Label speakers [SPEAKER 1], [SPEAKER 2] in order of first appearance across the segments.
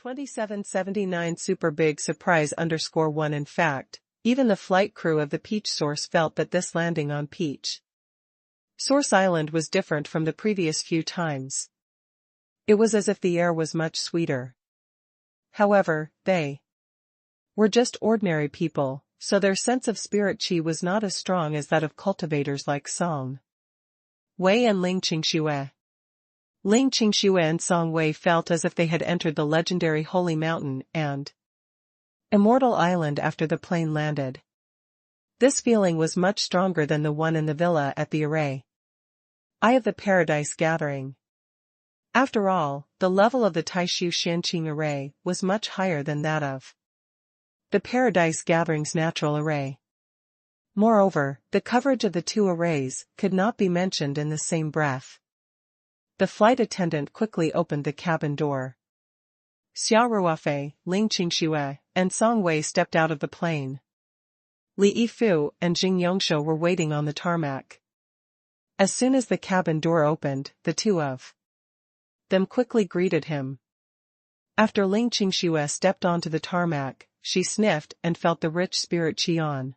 [SPEAKER 1] 2779 Super Big Surprise _1 In fact, even the flight crew of the Peach Source felt that this landing on Peach Source Island was different from the previous few times. It was as if the air was much sweeter. However, they were just ordinary people, so their sense of spirit chi was not as strong as that of cultivators like Song Wei and Ling Qingxue. Ling Qingxue and Song Wei felt as if they had entered the legendary Holy Mountain and Immortal Island after the plane landed. This feeling was much stronger than the one in the villa at the Array. Eye of the Paradise Gathering. After all, the level of the Taishu Shanqing Array was much higher than that of the Paradise Gathering's natural array. Moreover, the coverage of the two arrays could not be mentioned in the same breath. The flight attendant quickly opened the cabin door. Xia Ruofei, Ling Qingxue, and Song Wei stepped out of the plane. Li Yifu and Jing Yongshu were waiting on the tarmac. As soon as the cabin door opened, the two of them quickly greeted him. After Ling Qingxue stepped onto the tarmac, she sniffed and felt the rich spirit chi on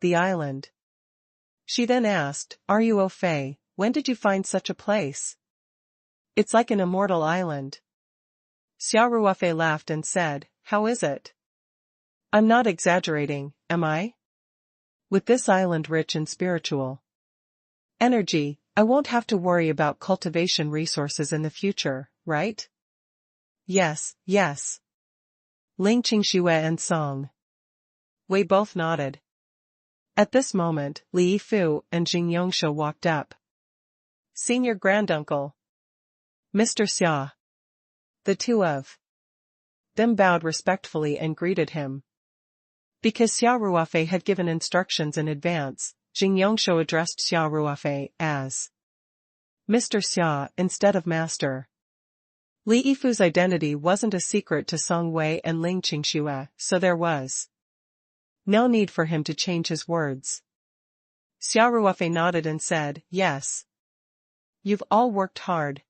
[SPEAKER 1] the island. She then asked, "Are you Ruofei? When did you find such a place? It's like an immortal island." Xia Ruofei laughed and said, "How is it? I'm not exaggerating, am I? With this island rich in spiritual energy, I won't have to worry about cultivation resources in the future, right?" "Yes, yes." Ling Qingxue and Song Wei both nodded. At this moment, Li Yifu and Jing Yongshu walked up. "Senior Granduncle, Mr. Xia." The two of them bowed respectfully and greeted him. Because Xia Ruofei had given instructions in advance, Jing Yongshu addressed Xia Ruofei as Mr. Xia instead of Master. Li Yifu's identity wasn't a secret to Song Wei and Ling Qingxue, so there was no need for him to change his words. Xia Ruofei nodded and said, "Yes. You've all worked hard.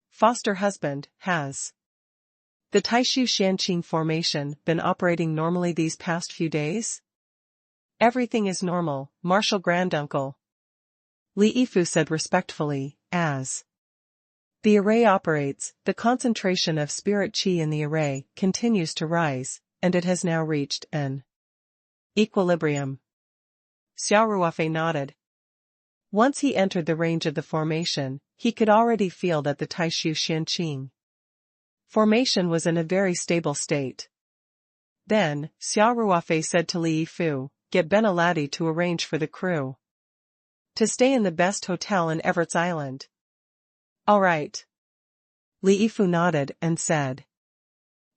[SPEAKER 1] Foster husband, has the Taishu Shanqing formation been operating normally these past few days?" "Everything is normal, Martial Granduncle," Li Yifu said respectfully, as the array operates, the concentration of spirit chi in the array continues to rise, and it has now reached an equilibrium. Xia Ruofei nodded. Once he entered the range of the formation, he could already feel that the Taishu Shanqing formation was in a very stable state. Then, Xia Ruofei said to Li Yifu, "Get Benaladi to arrange for the crew to stay in the best hotel in Everett's Island." "All right." Li Yifu nodded and said.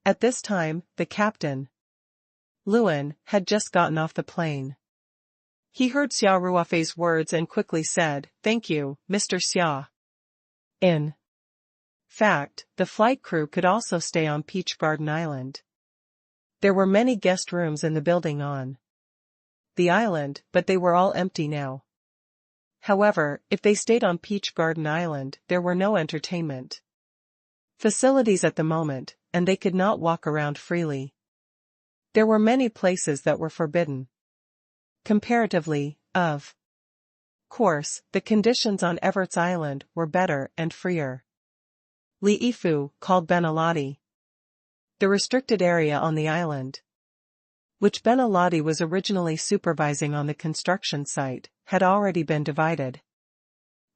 [SPEAKER 1] At this time, the captain, Luan, had just gotten off the plane. He heard Xia Ruofei's words and quickly said, "Thank you, Mr. Xia." In fact, the flight crew could also stay on Peach Garden Island. There were many guest rooms in the building on the island, but they were all empty now. However, if they stayed on Peach Garden Island, there were no entertainment facilities at the moment, and they could not walk around freely. There were many places that were forbidden. Comparatively, of course, the conditions on Everett's Island were better and freer. Li Yifu called Benaladi the restricted area on the island, which Benaladi was originally supervising on the construction site, had already been divided.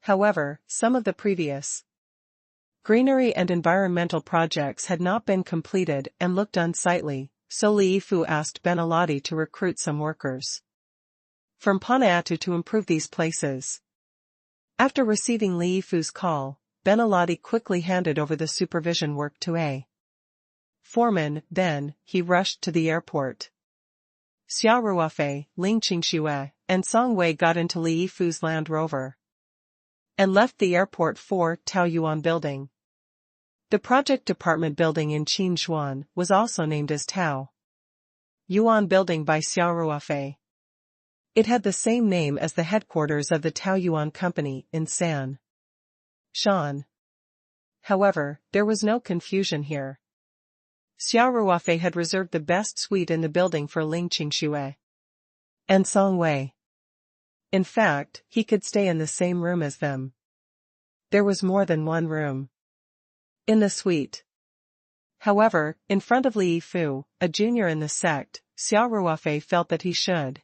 [SPEAKER 1] However, some of the previous greenery and environmental projects had not been completed and looked unsightly, so Li Yifu asked Benaladi to recruit some workers from Panayatu to improve these places. After receiving Li Yifu's call, Benaladi quickly handed over the supervision work to a foreman, then, he rushed to the airport. Xia Ruofei, Ling Qingxue, and Song Wei got into Li Yifu's Land Rover and left the airport for Taoyuan Building. The project department building in Qinzhuan was also named as Tao Yuan Building by Xia Ruofei. It had the same name as the headquarters of the Taoyuan Company in San Shan. However, there was no confusion here. Xia Ruofei had reserved the best suite in the building for Ling Qingshui and Song Wei. In fact, he could stay in the same room as them. There was more than one room in the suite. However, in front of Li Yifu, a junior in the sect, Xia Ruofei felt that he should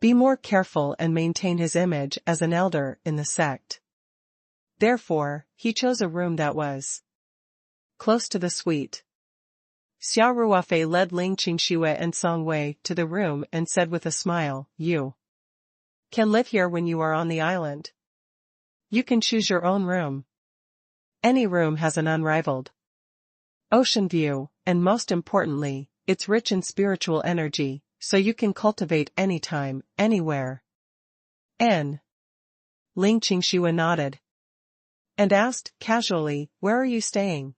[SPEAKER 1] be more careful and maintain his image as an elder in the sect. Therefore, he chose a room that was close to the suite. Xia Ruofei led Ling Qingshui and Song Wei to the room and said with a smile, "You can live here when you are on the island. You can choose your own room. Any room has an unrivaled ocean view, and most importantly, it's rich in spiritual energy, so you can cultivate anytime, anywhere." Ling Qingshui nodded and asked, casually, "Where are you staying?"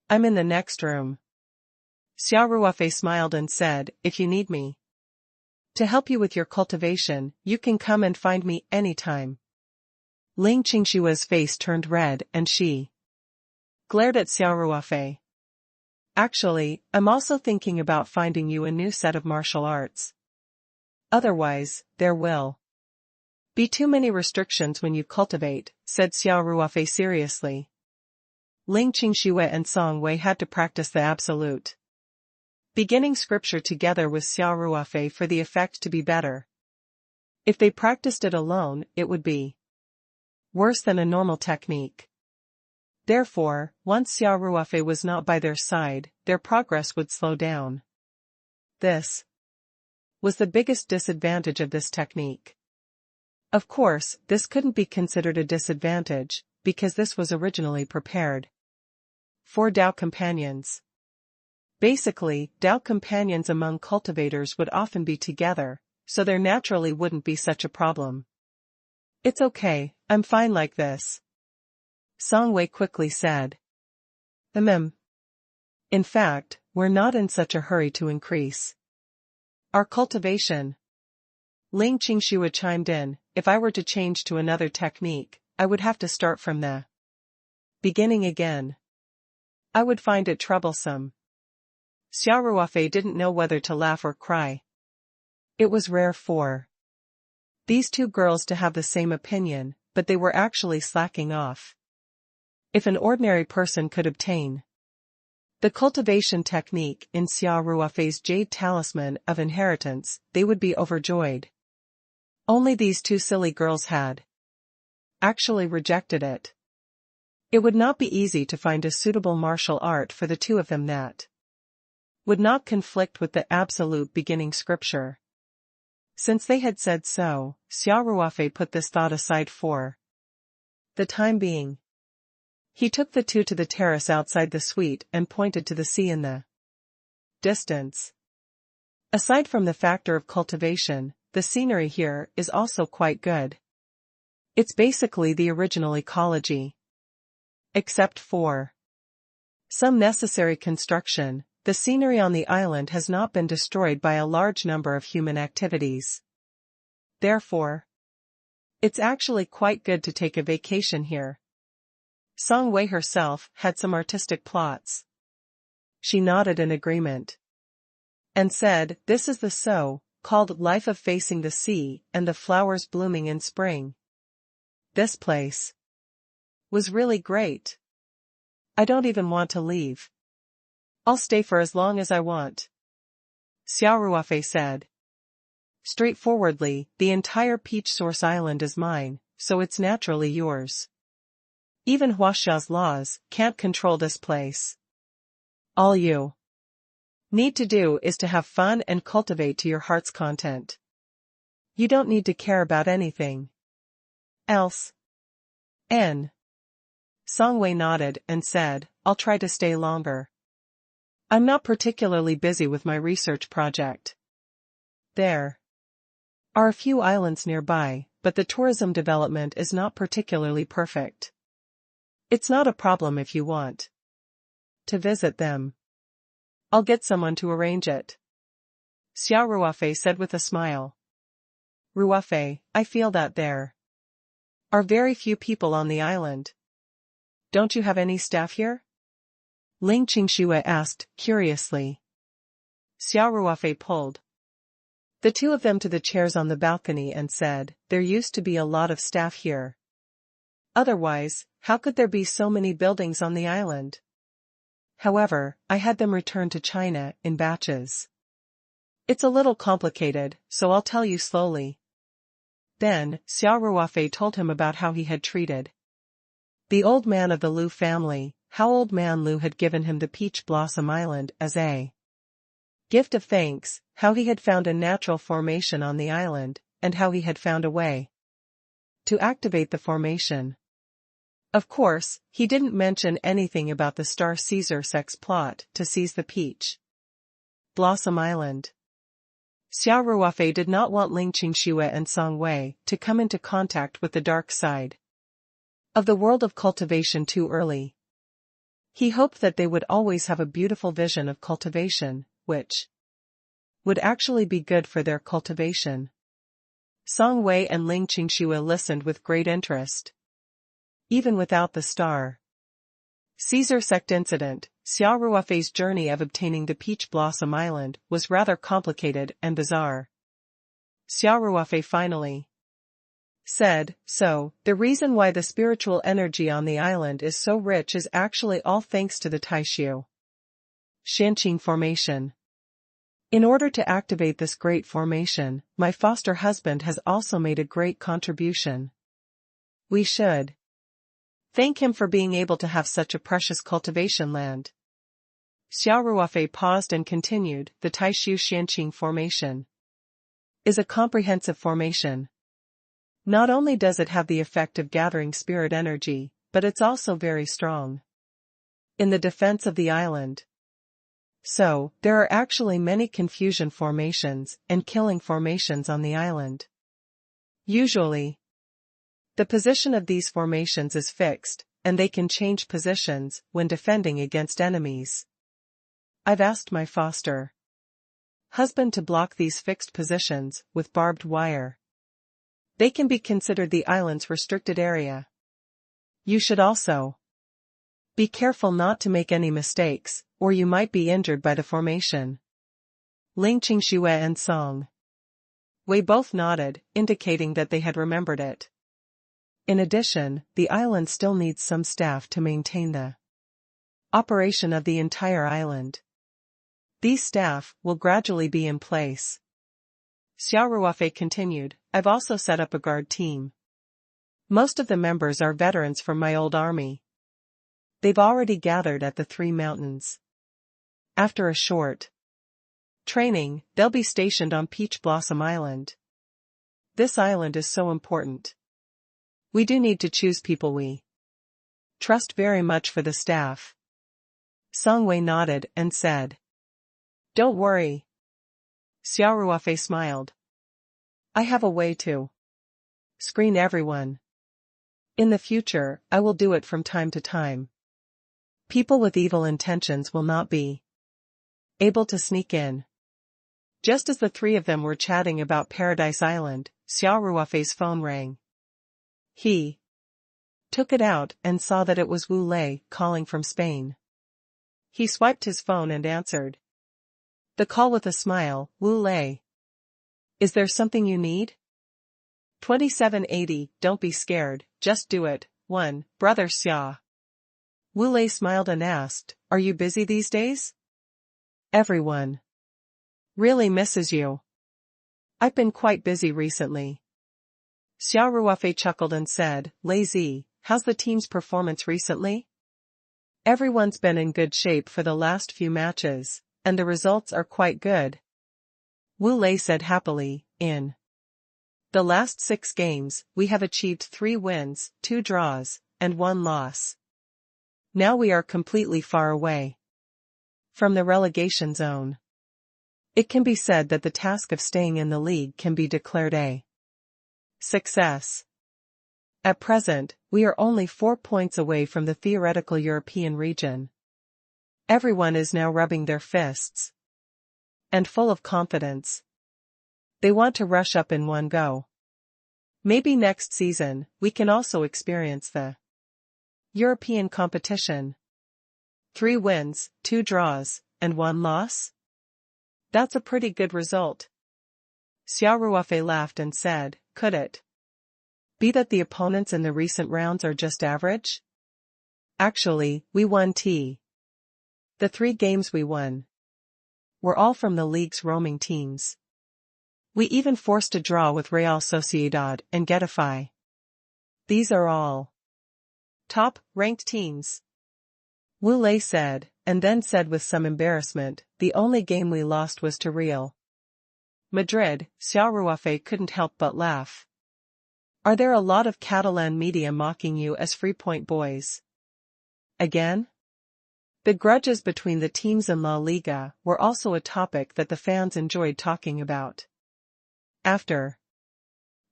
[SPEAKER 1] "I'm in the next room." Xia Ruofei smiled and said, "If you need me to help you with your cultivation, you can come and find me anytime." Ling Qingshui's face turned red and she glared at Xia Ruofei. "Actually, I'm also thinking about finding you a new set of martial arts. Otherwise, there will be too many restrictions when you cultivate," said Xia Ruofei seriously. Ling Qingshui and Song Wei had to practice the absolute beginning scripture together with Xia Ruofei for the effect to be better. If they practiced it alone, it would be worse than a normal technique. Therefore, once Xia Ruofei was not by their side, their progress would slow down. This was the biggest disadvantage of this technique. Of course, this couldn't be considered a disadvantage, because this was originally prepared for Dao companions. Basically, Dao companions among cultivators would often be together, so there naturally wouldn't be such a problem. "It's okay, I'm fine like this," Song Wei quickly said. In fact, we're not in such a hurry to increase our cultivation." Ling Qingshui chimed in, "If I were to change to another technique, I would have to start from the beginning again. I would find it troublesome." Xia Ruofei didn't know whether to laugh or cry. It was rare for these two girls to have the same opinion, but they were actually slacking off. If an ordinary person could obtain the cultivation technique in Xia Ruofei's jade talisman of inheritance, they would be overjoyed. Only these two silly girls had actually rejected it. It would not be easy to find a suitable martial art for the two of them that would not conflict with the absolute beginning scripture. Since they had said so, Xia Ruofei put this thought aside for the time being. He took the two to the terrace outside the suite and pointed to the sea in the distance. Aside from the factor of cultivation, the scenery here is also quite good. It's basically the original ecology. Except for some necessary construction, the scenery on the island has not been destroyed by a large number of human activities. Therefore, it's actually quite good to take a vacation here. Song Wei herself had some artistic plots. She nodded in agreement and said, "This is the so-called life of facing the sea and the flowers blooming in spring. This place was really great. I don't even want to leave. I'll stay for as long as I want." Xia Ruofei said straightforwardly, "The entire Peach Source Island is mine, so it's naturally yours. Even Huaxia's laws can't control this place. All you need to do is to have fun and cultivate to your heart's content. You don't need to care about anything else." Song Wei nodded and said, "I'll try to stay longer. I'm not particularly busy with my research project. There are a few islands nearby, but the tourism development is not particularly perfect. It's not a problem if you want to visit them. I'll get someone to arrange it." Xia Ruofei said with a smile. "Ruofei, I feel that there are very few people on the island. Don't you have any staff here?" Ling Qingxue asked, curiously. Xia Ruofei pulled the two of them to the chairs on the balcony and said, there used to be a lot of staff here. Otherwise, how could there be so many buildings on the island? However, I had them return to China in batches. It's a little complicated, so I'll tell you slowly. Then, Xia Ruofei told him about how he had treated the old man of the Liu family, how old man Liu had given him the Peach Blossom Island as a gift of thanks, how he had found a natural formation on the island, and how he had found a way to activate the formation. Of course, he didn't mention anything about the Star Caesar sex plot to seize the Peach Blossom Island. Xia Ruofei did not want Ling Qingxue and Song Wei to come into contact with the dark side of the world of cultivation too early. He hoped that they would always have a beautiful vision of cultivation, which would actually be good for their cultivation. Song Wei and Ling Qingxue listened with great interest. Even without the Star Caesar sect incident, Xia Ruofei's journey of obtaining the Peach Blossom Island was rather complicated and bizarre. Xia Ruofei finally said, so, the reason why the spiritual energy on the island is so rich is actually all thanks to the Taishu Shanqing formation. In order to activate this great formation, my foster husband has also made a great contribution. We should thank him for being able to have such a precious cultivation land. Xia Ruofei paused and continued, the Taishu Shanqing formation is a comprehensive formation. Not only does it have the effect of gathering spirit energy, but it's also very strong in the defense of the island. So, there are actually many confusion formations and killing formations on the island. Usually, the position of these formations is fixed, and they can change positions when defending against enemies. I've asked my foster husband to block these fixed positions with barbed wire. They can be considered the island's restricted area. You should also be careful not to make any mistakes, or you might be injured by the formation. Ling Qingxue and Song Wei both nodded, indicating that they had remembered it. In addition, the island still needs some staff to maintain the operation of the entire island. These staff will gradually be in place. Xia Ruofei continued, I've also set up a guard team. Most of the members are veterans from my old army. They've already gathered at the Three Mountains. After a short training, they'll be stationed on Peach Blossom Island. This island is so important. We do need to choose people we trust very much for the staff. Song Wei nodded and said, don't worry. Xia Ruofei smiled. I have a way to screen everyone. In the future, I will do it from time to time. People with evil intentions will not be able to sneak in. Just as the three of them were chatting about Paradise Island, Xia Ruofei's phone rang. He took it out and saw that it was Wu Lei calling from Spain. He swiped his phone and answered the call with a smile. Wu Lei. Is there something you need? 2780, don't be scared, just do it. 1, Brother Xia. Wu Lei smiled and asked, are you busy these days? Everyone really misses you. I've been quite busy recently. Xia Ruofei chuckled and said, Lazy, how's the team's performance recently? Everyone's been in good shape for the last few matches, and the results are quite good. Wu Lei said happily, in the last 6 games, we have achieved 3 wins, 2 draws, and 1 loss. Now we are completely far away from the relegation zone. It can be said that the task of staying in the league can be declared a success. At present, we are only 4 points away from the theoretical European region. Everyone is now rubbing their fists and full of confidence. They want to rush up in one go. Maybe next season, we can also experience the European competition. 3 wins, 2 draws, and 1 loss? That's a pretty good result. Xia Ruofei laughed and said, could it be that the opponents in the recent rounds are just average? Actually, we won the 3 games we won were all from the league's roaming teams. We even forced a draw with Real Sociedad and Getafe. These are all top-ranked teams, Wu Lei said, and then said with some embarrassment, the only game we lost was to Real Madrid. Xia Ruofei couldn't help but laugh. Are there a lot of Catalan media mocking you as 3-point boys? Again? The grudges between the teams in La Liga were also a topic that the fans enjoyed talking about. After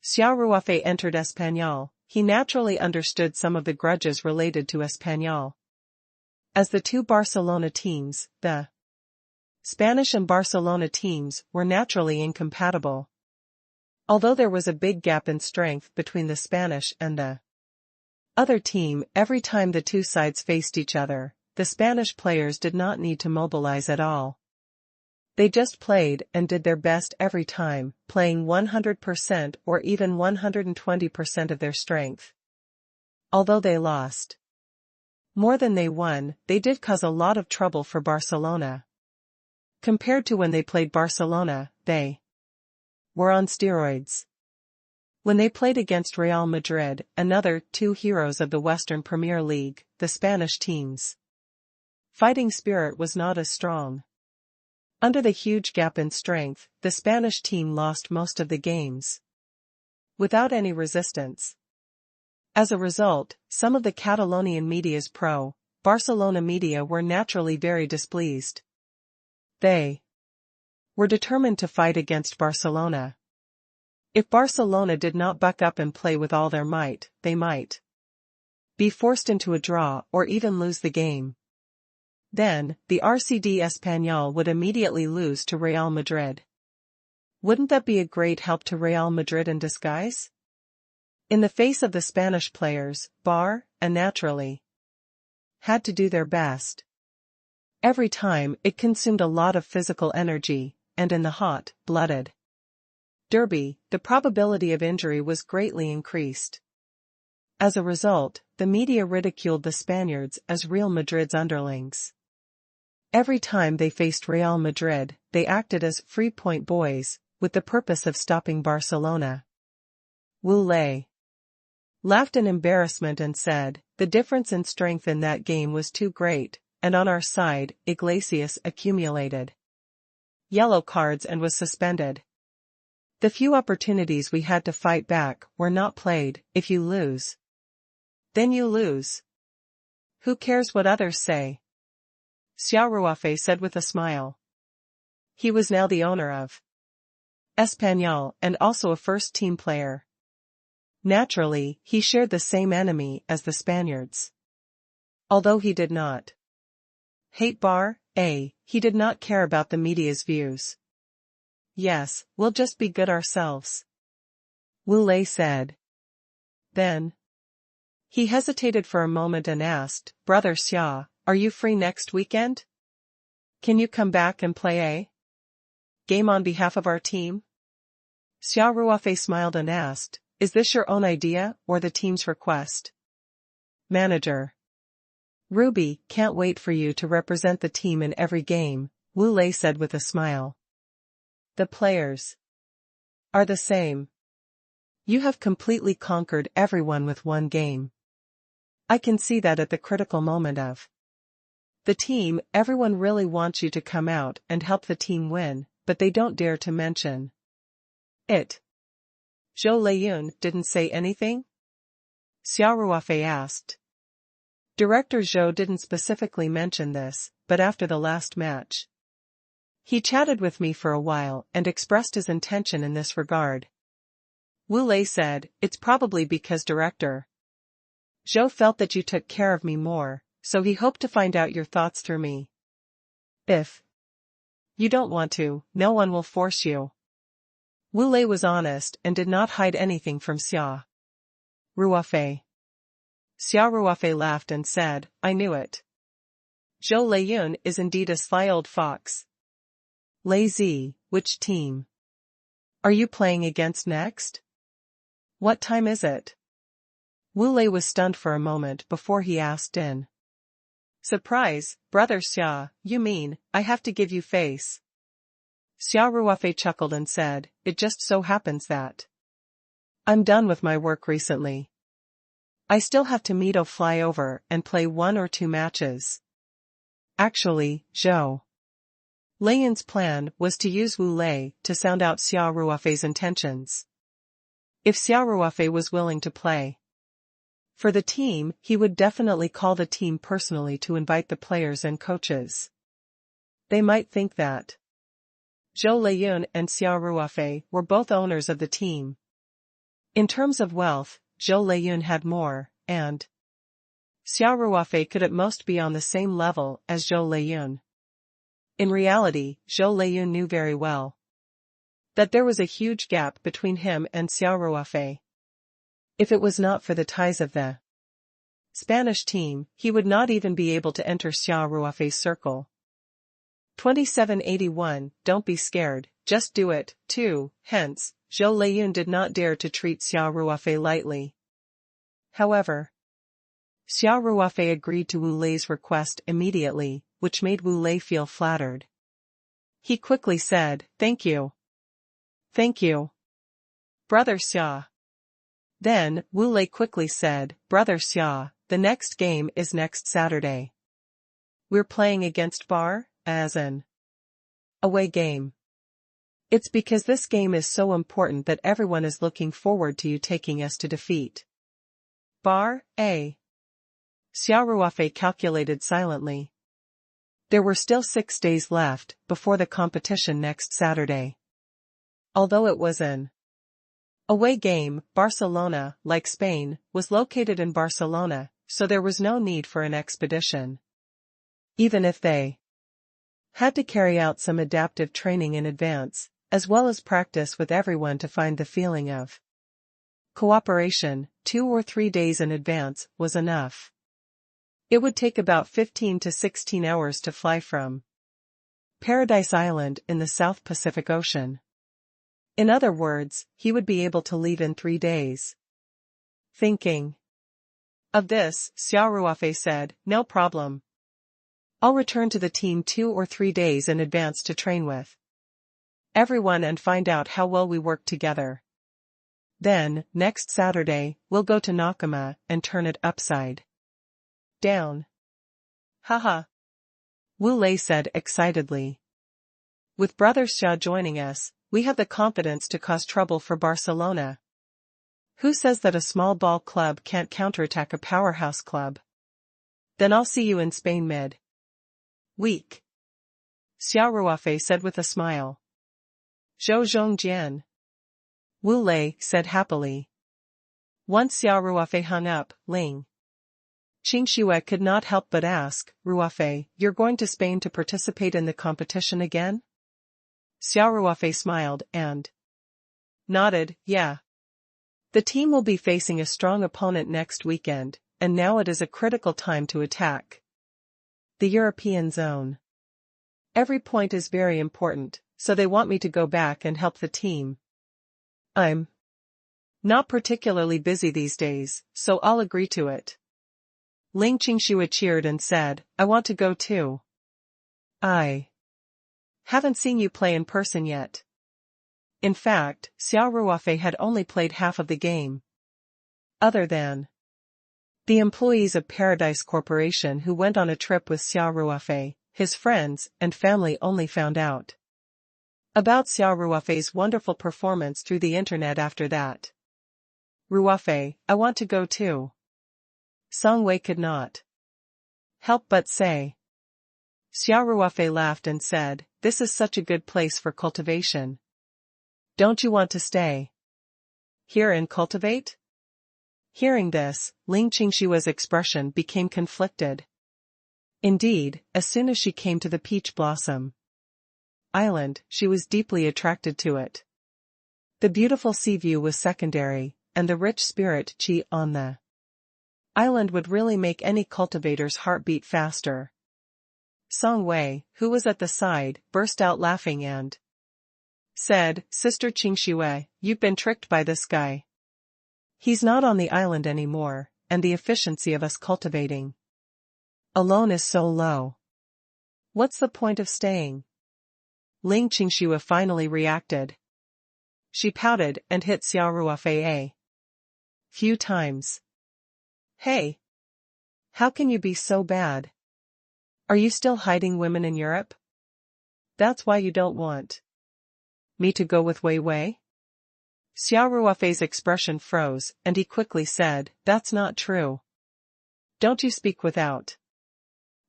[SPEAKER 1] Xia Ruofei entered Espanyol, he naturally understood some of the grudges related to Espanyol. As the 2 Barcelona teams, the Spanish and Barcelona teams were naturally incompatible. Although there was a big gap in strength between the Spanish and the other team, every time the 2 sides faced each other, the Spanish players did not need to mobilize at all. They just played and did their best every time, playing 100% or even 120% of their strength. Although they lost more than they won, they did cause a lot of trouble for Barcelona. Compared to when they played Barcelona, they were on steroids. When they played against Real Madrid, another 2 heroes of the Western Premier League, the Spanish teams' fighting spirit was not as strong. Under the huge gap in strength, the Spanish team lost most of the games without any resistance. As a result, some of the Catalonian media's pro-Barcelona media were naturally very displeased. They were determined to fight against Barcelona. If Barcelona did not buck up and play with all their might, they might be forced into a draw or even lose the game. Then, the RCD Espanyol would immediately lose to Real Madrid. Wouldn't that be a great help to Real Madrid in disguise? In the face of the Spanish players, and naturally had to do their best. Every time, it consumed a lot of physical energy, and in the hot-blooded derby, the probability of injury was greatly increased. As a result, the media ridiculed the Spaniards as Real Madrid's underlings. Every time they faced Real Madrid, they acted as 3-point boys, with the purpose of stopping Barcelona. Wu Lei laughed in embarrassment and said, the difference in strength in that game was too great, and on our side, Iglesias accumulated yellow cards and was suspended. The few opportunities we had to fight back were not played. If you lose, then you lose. Who cares what others say? Xia Ruofei said with a smile. He was now the owner of Espanyol and also a first-team player. Naturally, he shared the same enemy as the Spaniards. Although he did not hate he did not care about the media's views. Yes, we'll just be good ourselves, Wu Lei said. Then he hesitated for a moment and asked, Brother Xia, are you free next weekend? Can you come back and play a game on behalf of our team? Xia Ruofei smiled and asked, is this your own idea or the team's request? Manager Ruby, can't wait for you to represent the team in every game, Wu Lei said with a smile. The players are the same. You have completely conquered everyone with one game. I can see that at the critical moment of the team, everyone really wants you to come out and help the team win, but they don't dare to mention it. Zhou Leiyun didn't say anything? Xia Ruofei asked. Director Zhou didn't specifically mention this, but after the last match, he chatted with me for a while and expressed his intention in this regard. Wu Lei said, it's probably because Director Zhou felt that you took care of me more, so he hoped to find out your thoughts through me. If you don't want to, no one will force you. Wu Lei was honest and did not hide anything from Xia Ruofei. Xia Ruofei laughed and said, I knew it. Zhou Leiyun is indeed a sly old fox. Lazy, which team are you playing against next? What time is it? Wu Lei was stunned for a moment before he asked in surprise, Brother Xia, you mean, I have to give you face? Xia Ruofei chuckled and said, it just so happens that I'm done with my work recently. I still have to meet or fly over and play 1 or 2 matches. Actually, Zhou Leiyun's plan was to use Wu Lei to sound out Xia Ruofei's intentions. If Xia Ruofei was willing to play for the team, he would definitely call the team personally to invite the players and coaches. They might think that Zhou Leiyun and Xia Ruofei were both owners of the team. In terms of wealth, Zhou Leiyun had more, and Xia Ruofei could at most be on the same level as Zhou Leiyun. In reality, Zhou Leiyun knew very well that there was a huge gap between him and Xia Ruofei. If it was not for the ties of the Spanish team, he would not even be able to enter Xia Ruofei's circle. 2781, don't be scared, just do it, too. Hence, Zhou Leiyun did not dare to treat Xia Ruofei lightly. However, Xia Ruofei agreed to Wu Lei's request immediately, which made Wu Lei feel flattered. He quickly said, thank you. Thank you, Brother Xia. Then, Wu Lei quickly said, Brother Xia, the next game is next Saturday. We're playing against Bar, as an away game. It's because this game is so important that everyone is looking forward to you taking us to defeat Bar, eh? Xia Ruofei calculated silently. There were still 6 days left before the competition next Saturday. Although it was an away game, Barcelona, like Spain, was located in Barcelona, so there was no need for an expedition. Even if they had to carry out some adaptive training in advance, as well as practice with everyone to find the feeling of cooperation, 2 or 3 days in advance was enough. It would take about 15 to 16 hours to fly from Paradise Island in the South Pacific Ocean. In other words, he would be able to leave in 3 days. Thinking of this, Xia Ruofei said, no problem. I'll return to the team 2 or 3 days in advance to train with everyone and find out how well we work together. Then, next Saturday, we'll go to Nakama and turn it upside down. Haha. Wu Lei said excitedly. With Brother Xia joining us, we have the confidence to cause trouble for Barcelona. Who says that a small ball club can't counterattack a powerhouse club? Then I'll see you in Spain mid-week. Xia Ruofei said with a smile. Zhou Zhongjian. Wu Lei said happily. Once Xia Ruofei hung up, Ling Qingxue could not help but ask, Ruofei, you're going to Spain to participate in the competition again? Xia Ruofei smiled and nodded, yeah. The team will be facing a strong opponent next weekend, and now it is a critical time to attack the European zone. Every point is very important, so they want me to go back and help the team. I'm not particularly busy these days, so I'll agree to it. Ling Qingxue cheered and said, I want to go too. I haven't seen you play in person yet. In fact, Xia Ruofei had only played half of the game. Other than the employees of Paradise Corporation who went on a trip with Xia Ruofei, his friends and family only found out about Xia Ruofei's wonderful performance through the internet after that. Ruofei, I want to go too. Song Wei could not help but say. Xia Ruofei laughed and said, this is such a good place for cultivation. Don't you want to stay here and cultivate? Hearing this, Ling Qingshue's expression became conflicted. Indeed, as soon as she came to the Peach Blossom Island, she was deeply attracted to it. The beautiful sea view was secondary, and the rich spirit qi on the island would really make any cultivator's heart beat faster. Song Wei, who was at the side, burst out laughing and said, "Sister Qingxue, you've been tricked by this guy. He's not on the island anymore, and the efficiency of us cultivating alone is so low. What's the point of staying?" Ling Qingxue finally reacted. She pouted and hit Xia Ruofei a few times. "Hey! How can you be so bad? Are you still hiding women in Europe? That's why you don't want me to go with Wei Wei?" Xia Ruofei's expression froze, and he quickly said, "That's not true. Don't you speak without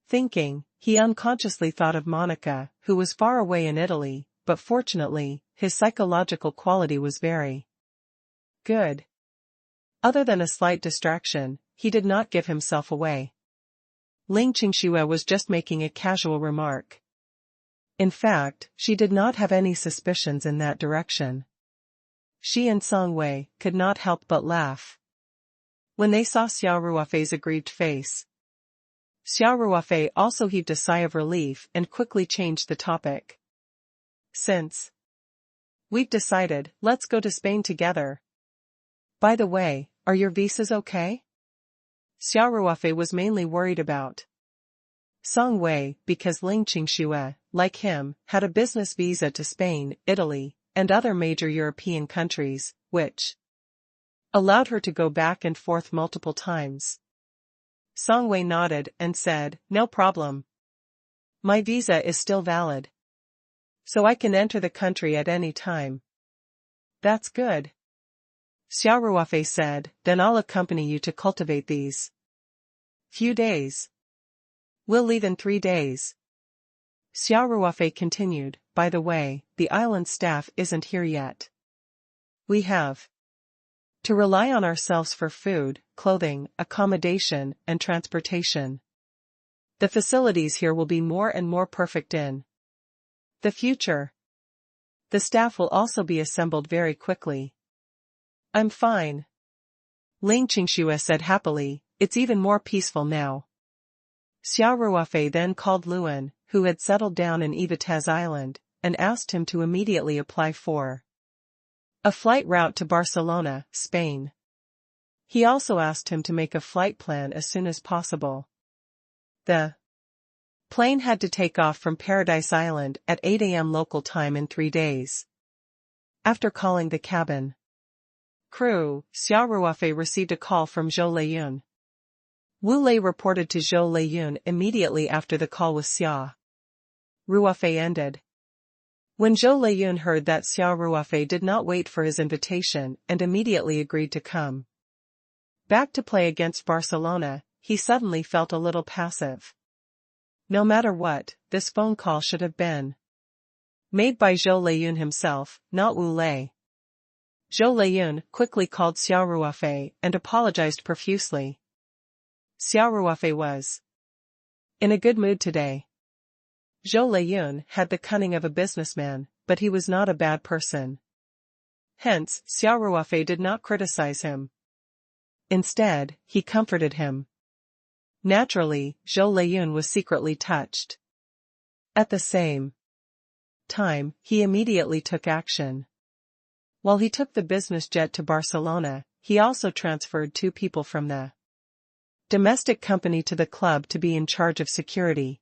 [SPEAKER 1] thinking." He unconsciously thought of Monica, who was far away in Italy, but fortunately, his psychological quality was very good. Other than a slight distraction, he did not give himself away. Ling Qingxue was just making a casual remark. In fact, she did not have any suspicions in that direction. She and Song Wei could not help but laugh when they saw Xia Ruofei's aggrieved face. Xia Ruofei also heaved a sigh of relief and quickly changed the topic. "Since we've decided, let's go to Spain together. By the way, are your visas okay?" Xia Ruofei was mainly worried about Song Wei because Ling Qingxue, like him, had a business visa to Spain, Italy, and other major European countries, which allowed her to go back and forth multiple times. Song Wei nodded and said, "No problem. My visa is still valid, so I can enter the country at any time." "That's good," Xia Ruofei said, "then I'll accompany you to cultivate these few days. We'll leave in 3 days." Xia Ruofei continued, "By the way, the island staff isn't here yet. We have to rely on ourselves for food, clothing, accommodation, and transportation. The facilities here will be more and more perfect in the future. The staff will also be assembled very quickly." "I'm fine," Ling Qingxue said happily, "it's even more peaceful now." Xia Ruofei then called Luan, who had settled down in Ivatez Island, and asked him to immediately apply for a flight route to Barcelona, Spain. He also asked him to make a flight plan as soon as possible. The plane had to take off from Paradise Island at 8 a.m. local time in 3 days. After calling the cabin crew, Xia Ruofei received a call from Zhou Leiyun. Wu Lei reported to Zhou Leiyun immediately after the call with Xia Ruofei ended. When Zhou Leiyun heard that Xia Ruofei did not wait for his invitation and immediately agreed to come back to play against Barcelona, he suddenly felt a little passive. No matter what, this phone call should have been made by Zhou Leiyun himself, not Wu Lei. Zhou Leiyun quickly called Xia Ruofei and apologized profusely. Xia Ruofei was in a good mood today. Zhou Leiyun had the cunning of a businessman, but he was not a bad person. Hence, Xia Ruofei did not criticize him. Instead, he comforted him. Naturally, Zhou Leiyun was secretly touched. At the same time, he immediately took action. While he took the business jet to Barcelona, he also transferred 2 people from the domestic company to the club to be in charge of security.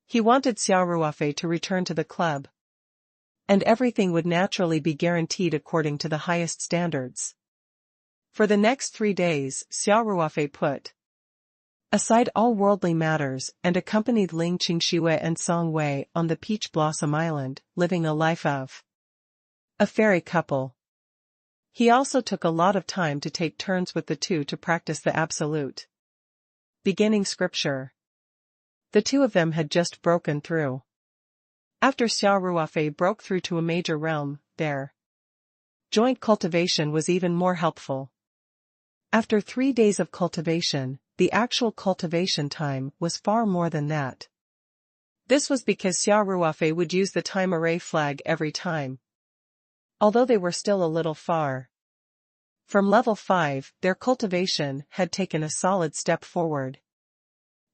[SPEAKER 1] He wanted Xia Ruofei to return to the club, and everything would naturally be guaranteed according to the highest standards. For the next 3 days, Xia Ruofei put aside all worldly matters and accompanied Ling Qingxue and Song Wei on the Peach Blossom Island, living a life of a fairy couple. He also took a lot of time to take turns with the two to practice the absolute beginning scripture. The 2 of them had just broken through. After Xia Ruofei broke through to a major realm, their joint cultivation was even more helpful. After 3 days of cultivation, the actual cultivation time was far more than that. This was because Xia Ruofei would use the time array flag every time. Although they were still a little far from level 5, their cultivation had taken a solid step forward.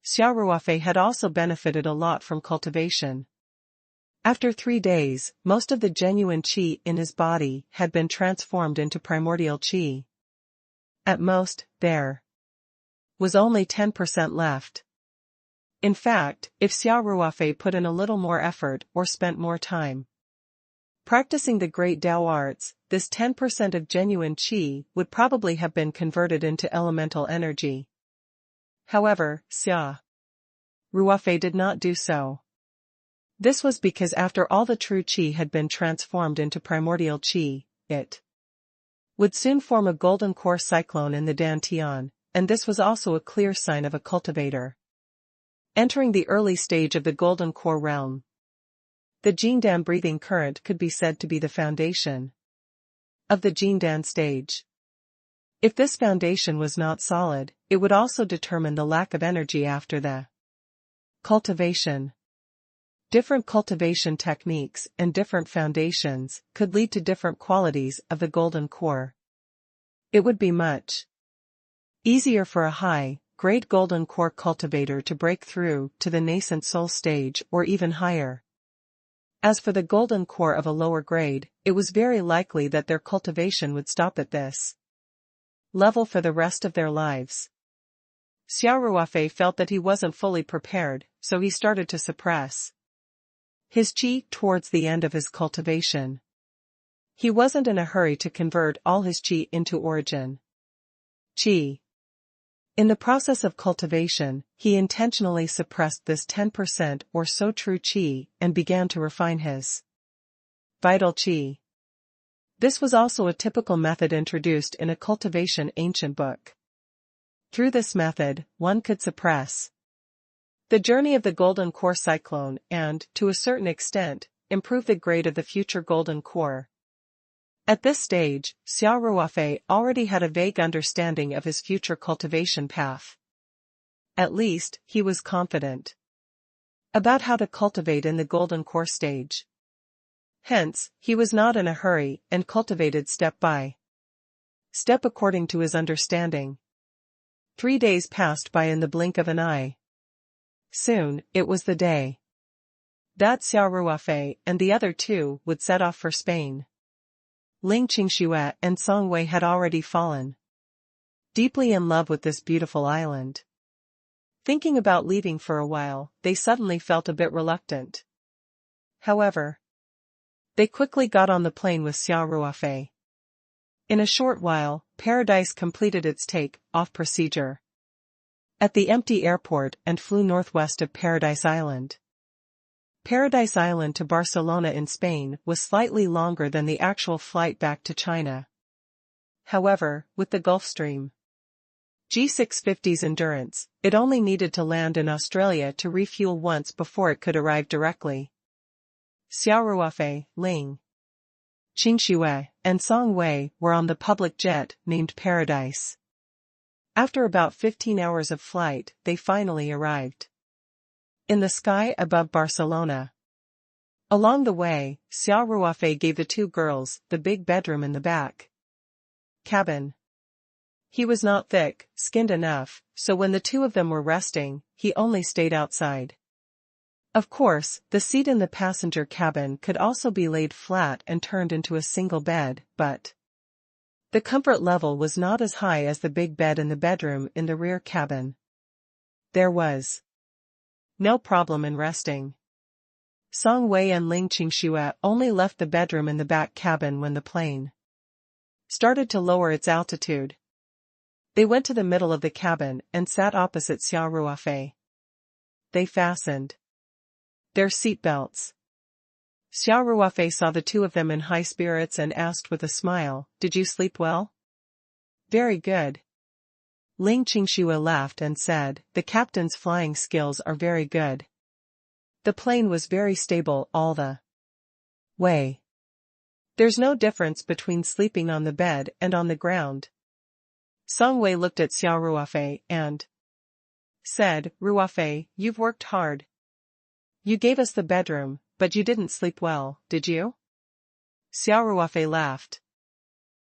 [SPEAKER 1] Xia Ruofei had also benefited a lot from cultivation. After 3 days, most of the genuine qi in his body had been transformed into primordial qi. At most, there was only 10% left. In fact, if Xia Ruofei put in a little more effort or spent more time practicing the great Tao arts, this 10% of genuine qi would probably have been converted into elemental energy. However, Xia Ruofei did not do so. This was because after all the true qi had been transformed into primordial qi, it would soon form a golden core cyclone in the dantian, and this was also a clear sign of a cultivator entering the early stage of the golden core realm. The Jingdan breathing current could be said to be the foundation of the Jingdan stage. If this foundation was not solid, it would also determine the lack of energy after the cultivation. Different cultivation techniques and different foundations could lead to different qualities of the golden core. It would be much easier for a high-grade golden core cultivator to break through to the nascent soul stage or even higher. As for the golden core of a lower grade, it was very likely that their cultivation would stop at this level for the rest of their lives. Xia Ruofei felt that he wasn't fully prepared, so he started to suppress his qi towards the end of his cultivation. He wasn't in a hurry to convert all his qi into origin qi. In the process of cultivation, he intentionally suppressed this 10% or so true qi and began to refine his vital qi. This was also a typical method introduced in a cultivation ancient book. Through this method, one could suppress the journey of the golden core cyclone and, to a certain extent, improve the grade of the future golden core. At this stage, Xia Ruofei already had a vague understanding of his future cultivation path. At least, he was confident about how to cultivate in the golden core stage. Hence, he was not in a hurry and cultivated step by step according to his understanding. 3 days passed by in the blink of an eye. Soon, it was the day that Xia Ruofei and the other two would set off for Spain. Ling Qingxue and Song Wei had already fallen deeply in love with this beautiful island. Thinking about leaving for a while, they suddenly felt a bit reluctant. However, they quickly got on the plane with Xia Ruofei. In a short while, Paradise completed its take-off procedure at the empty airport and flew northwest of Paradise Island. Paradise Island to Barcelona in Spain was slightly longer than the actual flight back to China. However, with the Gulf Stream G650's endurance, it only needed to land in Australia to refuel once before it could arrive directly. Xia Ruofei, Ling Qingxue, and Song Wei were on the public jet named Paradise. After about 15 hours of flight, they finally arrived in the sky above Barcelona. Along the way, Xia Ruofei gave the two girls the big bedroom in the back cabin. He was not thick-skinned enough, so when the two of them were resting, he only stayed outside. Of course, the seat in the passenger cabin could also be laid flat and turned into a single bed, but the comfort level was not as high as the big bed in the bedroom in the rear cabin. There was no problem in resting. Song Wei and Ling Qingxue only left the bedroom in the back cabin when the plane started to lower its altitude. They went to the middle of the cabin and sat opposite Xia Ruofei. They fastened their seatbelts. Xia Ruofei saw the two of them in high spirits and asked with a smile, "Did you sleep well?" "Very good." Ling Qingxue laughed and said, "The captain's flying skills are very good. The plane was very stable all the way. There's no difference between sleeping on the bed and on the ground." Song Wei looked at Xia Ruofei and said, "Ruofei, you've worked hard. You gave us the bedroom, but you didn't sleep well, did you?" Xia Ruofei laughed.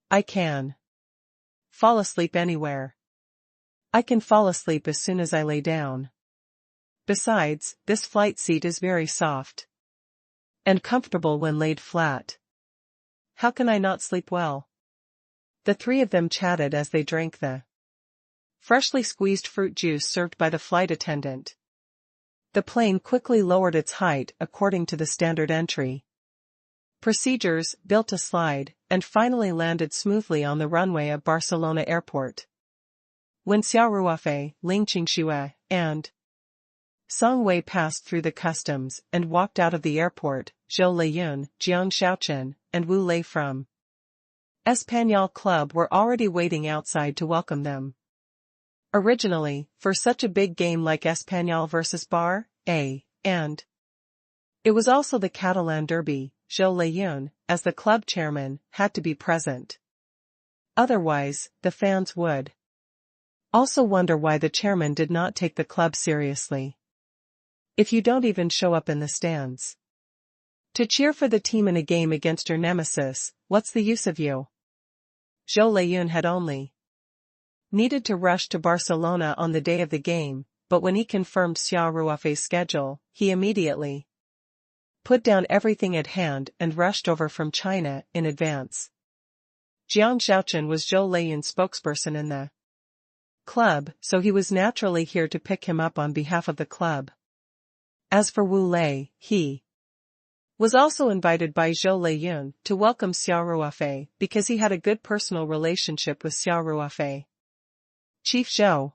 [SPEAKER 1] "I can fall asleep anywhere. I can fall asleep as soon as I lay down." Besides, this flight seat is very soft and comfortable when laid flat. How can I not sleep well? The three of them chatted as they drank the freshly squeezed fruit juice served by the flight attendant. The plane quickly lowered its height according to the standard entry procedures, built a slide, and finally landed smoothly on the runway of Barcelona Airport. When Xia Ruofei, Ling Qingxue, and Song Wei passed through the customs and walked out of the airport, Zhou Leiyun, Jiang Shaochen, and Wu Lei from Espanyol Club were already waiting outside to welcome them. Originally, for such a big game like Espanyol vs Bar, and it was also the Catalan Derby, Zhou Leiyun, as the club chairman, had to be present. Otherwise, the fans would also wonder why the chairman did not take the club seriously. If you don't even show up in the stands to cheer for the team in a game against your nemesis, what's the use of you? Zhou Leiyun had only needed to rush to Barcelona on the day of the game, but when he confirmed Xia Ruofei's schedule, he immediately put down everything at hand and rushed over from China in advance. Jiang Shaochen was Zhou Leiyun's spokesperson in the club, so he was naturally here to pick him up on behalf of the club. As for Wu Lei, he was also invited by Zhou Leiyun to welcome Xia Ruofei because he had a good personal relationship with Xia Ruofei. Chief Zhou,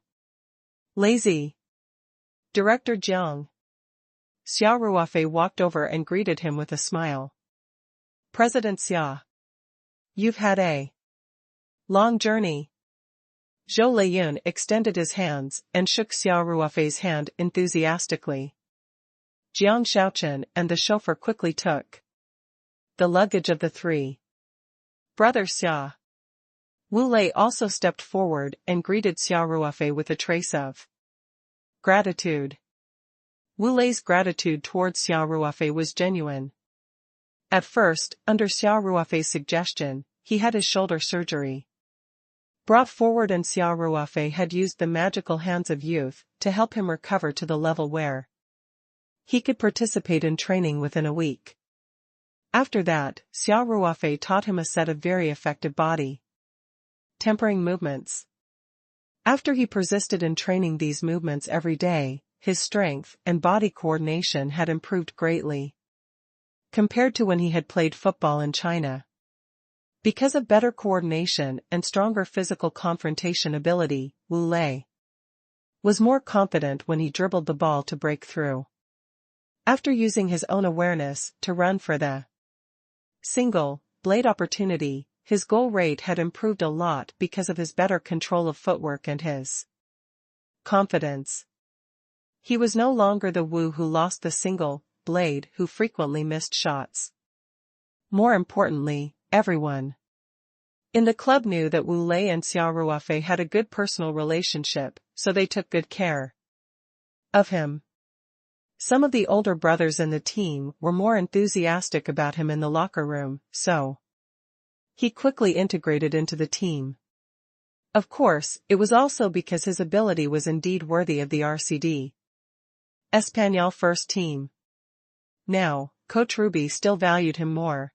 [SPEAKER 1] Lazy, Director Jiang. Xia Ruofei walked over and greeted him with a smile. President Xia, you've had a long journey. Zhou Leiyun extended his hands and shook Xia Ruofei's hand enthusiastically. Jiang Shaochen and the chauffeur quickly took the luggage of the three. Brother Xia. Wu Lei also stepped forward and greeted Xia Ruofei with a trace of gratitude. Wu Lei's gratitude towards Xia Ruofei was genuine. At first, under Xia Ruofei's suggestion, he had his shoulder surgery brought forward and Xia Ruofei had used the magical hands of youth to help him recover to the level where he could participate in training within a week. After that, Xia Ruofei taught him a set of very effective body tempering movements. After he persisted in training these movements every day, his strength and body coordination had improved greatly compared to when he had played football in China. Because of better coordination and stronger physical confrontation ability, Wu Lei was more confident when he dribbled the ball to break through. After using his own awareness to run for the single blade opportunity, his goal rate had improved a lot because of his better control of footwork and his confidence. He was no longer the Wu who lost the single blade who frequently missed shots. More importantly, everyone in the club knew that Wu Lei and Xia Ruofei had a good personal relationship, so they took good care of him. Some of the older brothers in the team were more enthusiastic about him in the locker room, so he quickly integrated into the team. Of course, it was also because his ability was indeed worthy of the RCD Espanyol first team. Now, Coach Ruby still valued him more.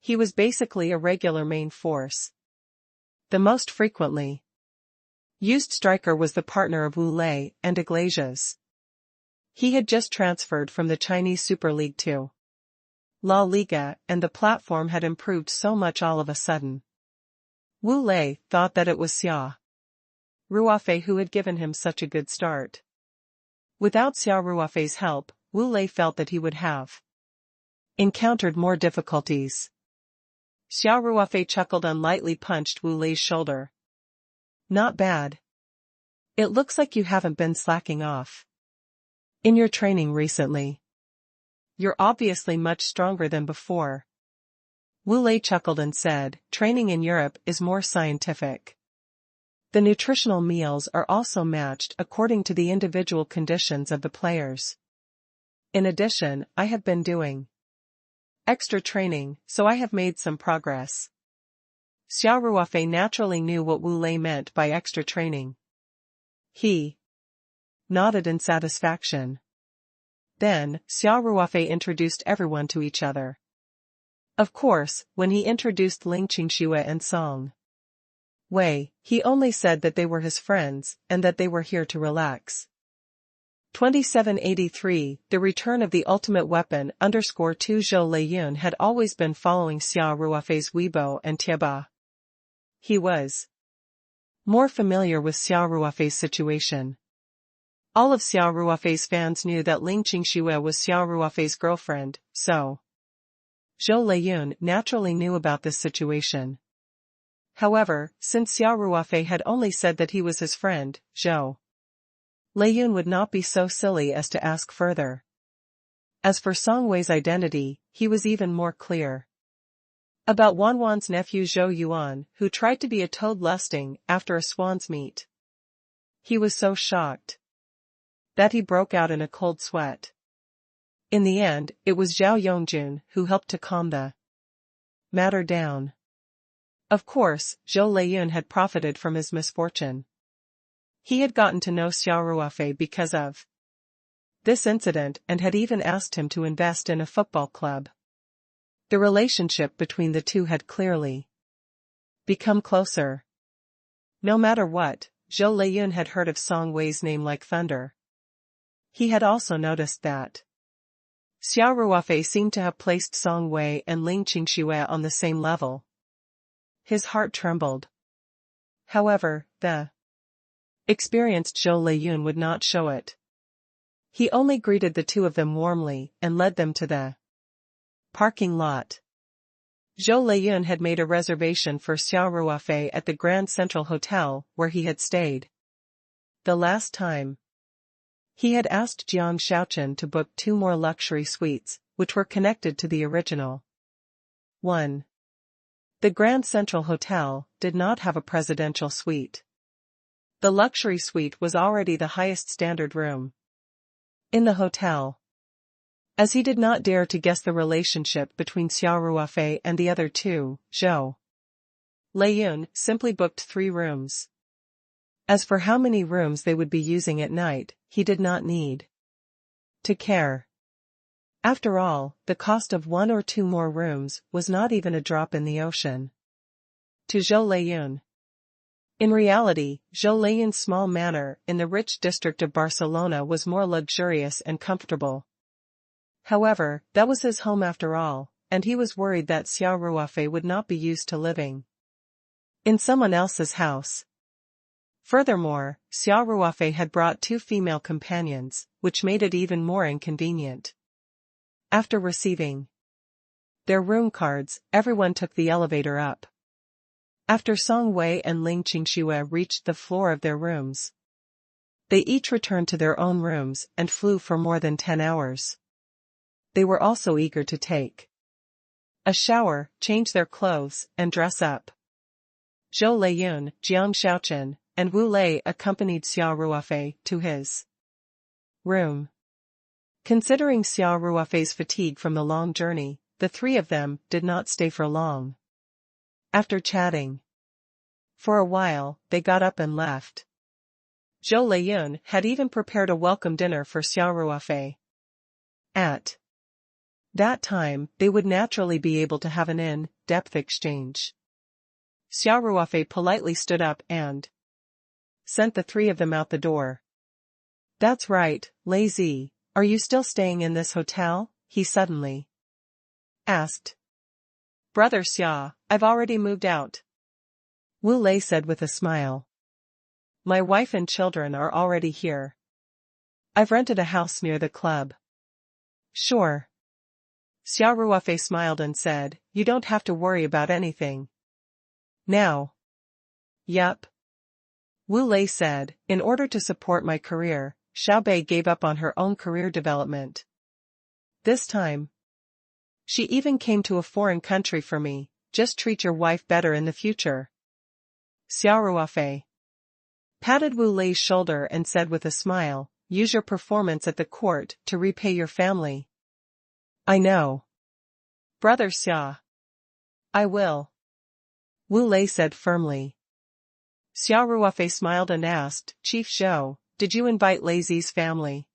[SPEAKER 1] He was basically a regular main force. The most frequently used striker was the partner of Wu Lei and Iglesias. He had just transferred from the Chinese Super League to La Liga, and the platform had improved so much all of a sudden. Wu Lei thought that it was Xia Ruofei who had given him such a good start. Without Xia Ruofei's help, Wu Lei felt that he would have encountered more difficulties. Xia Ruofei chuckled and lightly punched Wu Lei's shoulder. Not bad. It looks like you haven't been slacking off in your training recently. You're obviously much stronger than before. Wu Lei chuckled and said, training in Europe is more scientific. The nutritional meals are also matched according to the individual conditions of the players. In addition, I have been doing extra training, so I have made some progress. Xia Ruofei naturally knew what Wu Lei meant by extra training. He nodded in satisfaction. Then, Xia Ruofei introduced everyone to each other. Of course, when he introduced Ling Qingxue and Song Wei, he only said that they were his friends, and that they were here to relax. 2783, The Return of the Ultimate Weapon _2 Zhou Leiyun had always been following Xia Ruofei's Weibo and Tieba. He was more familiar with Xia Ruofei's situation. All of Xia Ruofei's fans knew that Ling Qingxue was Xia Ruofei's girlfriend, so Zhou Leiyun naturally knew about this situation. However, since Xia Ruofei had only said that he was his friend, Zhou Leiyun would not be so silly as to ask further. As for Song Wei's identity, he was even more clear. About Wanwan's nephew Zhou Yuan, who tried to be a toad lusting after a swan's meet. He was so shocked that he broke out in a cold sweat. In the end, it was Zhao Yongjun who helped to calm the matter down. Of course, Zhou Leiyun had profited from his misfortune. He had gotten to know Xia Ruofei because of this incident and had even asked him to invest in a football club. The relationship between the two had clearly become closer. No matter what, Zhou Leiyun had heard of Song Wei's name like thunder. He had also noticed that Xia Ruofei seemed to have placed Song Wei and Ling Qingxue on the same level. His heart trembled. However, the experienced Zhou Leiyun would not show it. He only greeted the two of them warmly and led them to the parking lot. Zhou Leiyun had made a reservation for Xia Ruofei at the Grand Central Hotel, where he had stayed the last time. He had asked Jiang Shaochen to book 2 more luxury suites, which were connected to the original one. The Grand Central Hotel did not have a presidential suite. The luxury suite was already the highest standard room in the hotel. As he did not dare to guess the relationship between Xia Ruofei and the other two, Zhou Leiyun simply booked 3 rooms. As for how many rooms they would be using at night, he did not need to care. After all, the cost of 1 or 2 more rooms was not even a drop in the ocean to Zhou Leiyun. In reality, Zhou Leiyun's small manor in the rich district of Barcelona was more luxurious and comfortable. However, that was his home after all, and he was worried that Xia Ruofei would not be used to living in someone else's house. Furthermore, Xia Ruofei had brought 2 female companions, which made it even more inconvenient. After receiving their room cards, everyone took the elevator up. After Song Wei and Ling Qingxue reached the floor of their rooms, they each returned to their own rooms and flew for more than 10 hours. They were also eager to take a shower, change their clothes, and dress up. Zhou Leiyun, Jiang Shaochen, and Wu Lei accompanied Xia Ruofei to his room. Considering Xia Ruofei's fatigue from the long journey, the 3 of them did not stay for long. After chatting for a while, they got up and left. Zhou Leiyun had even prepared a welcome dinner for Xia Ruofei. At that time, they would naturally be able to have an in-depth exchange. Xia Ruofei politely stood up and sent the 3 of them out the door. "That's right, Lazy, are you still staying in this hotel?" he suddenly asked. "Brother Xia, I've already moved out," Wu Lei said with a smile. "My wife and children are already here. I've rented a house near the club." "Sure." Xia Ruofei smiled and said, "You don't have to worry about anything now." "Yup." Wu Lei said, "In order to support my career, Xiaobei gave up on her own career development. This time, she even came to a foreign country for me. Just treat your wife better in the future." Xia Ruofei patted Wu Lei's shoulder and said with a smile, "Use your performance at the court to repay your family." "I know, Brother Xia. I will," Wu Lei said firmly. Xia Ruofei smiled and asked, "Chief Zhou, did you invite Lazy's family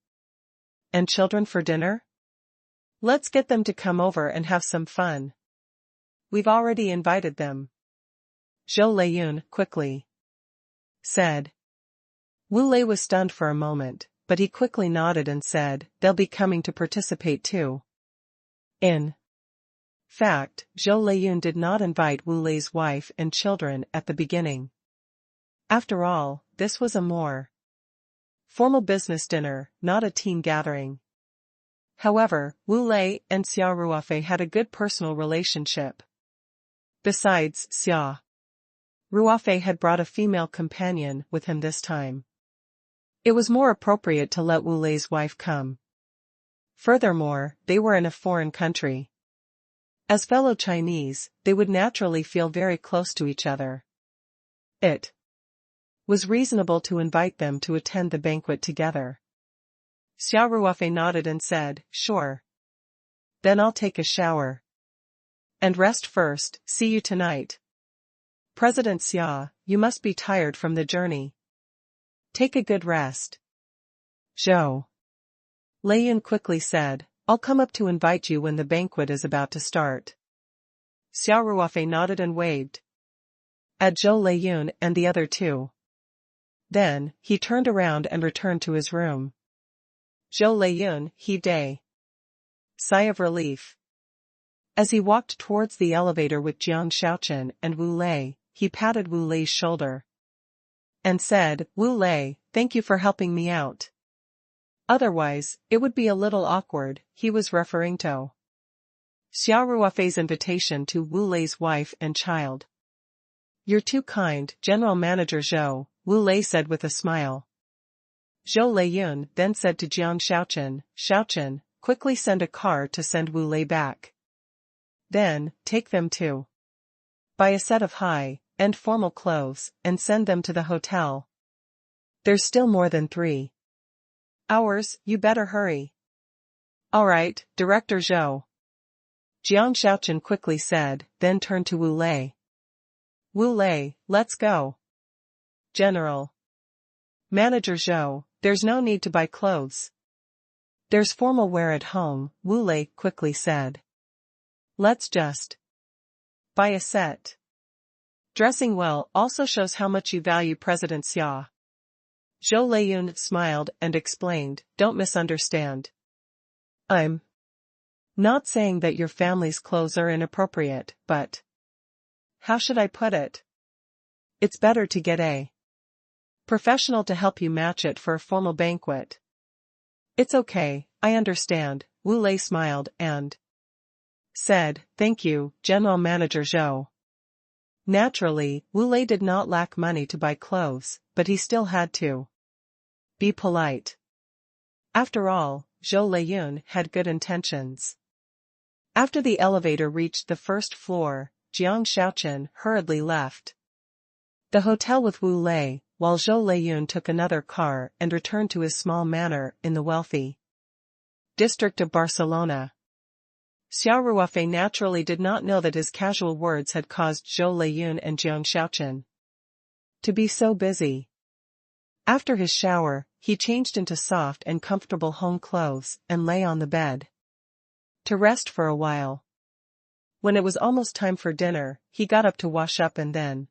[SPEAKER 1] and children for dinner? Let's get them to come over and have some fun. We've already invited them. Zhou Leiyun quickly said. Wu Lei was stunned for a moment, but he quickly nodded and said, they'll be coming to participate too. In fact, Zhou Leiyun did not invite Wu Lei's wife and children at the beginning. After all, this was a more formal business dinner, not a team gathering. However, Wu Lei and Xia Ruofei had a good personal relationship. Besides, Xia Ruofei had brought a female companion with him this time. It was more appropriate to let Wu Lei's wife come. Furthermore, they were in a foreign country. As fellow Chinese, they would naturally feel very close to each other. It was reasonable to invite them to attend the banquet together. Xia Ruofei nodded and said, sure. Then I'll take a shower and rest first. See you tonight. President Xia, you must be tired from the journey. Take a good rest. Zhou Leiyun quickly said, I'll come up to invite you when the banquet is about to start. Xia Ruofei nodded and waved at Zhou Leiyun and the other two. Then, he turned around and returned to his room. Zhou Leiyun heaved a sigh of relief. As he walked towards the elevator with Jiang Shaochen and Wu Lei, he patted Wu Lei's shoulder and said, Wu Lei, thank you for helping me out. Otherwise, it would be a little awkward. He was referring to Xia Ruofei's invitation to Wu Lei's wife and child. You're too kind, General Manager Zhou, Wu Lei said with a smile. Zhou Leiyun then said to Jiang Shaochen, Shaochen, quickly send a car to send Wu Lei back. Then, take them to buy a set of high-end formal clothes and send them to the hotel. There's still more than 3 hours, you better hurry. All right, Director Zhou. Jiang Shaochen quickly said, then turned to Wu Lei. Wu Lei, let's go. General Manager Zhou, there's no need to buy clothes. There's formal wear at home, Wu Lei quickly said. Let's just buy a set. Dressing well also shows how much you value President Xia. Zhou Leiyun smiled and explained, don't misunderstand. I'm not saying that your family's clothes are inappropriate, but how should I put it? It's better to get a professional to help you match it for a formal banquet. It's okay, I understand, Wu Lei smiled and said, thank you, General Manager Zhou. Naturally, Wu Lei did not lack money to buy clothes, but he still had to be polite. After all, Zhou Leiyun had good intentions. After the elevator reached the first floor, Jiang Shaochen hurriedly left the hotel with Wu Lei, while Zhou Leiyun took another car and returned to his small manor in the wealthy district of Barcelona. Xia Ruofei naturally did not know that his casual words had caused Zhou Leiyun and Jiang Shaochen to be so busy. After his shower, he changed into soft and comfortable home clothes and lay on the bed to rest for a while. When it was almost time for dinner, he got up to wash up and then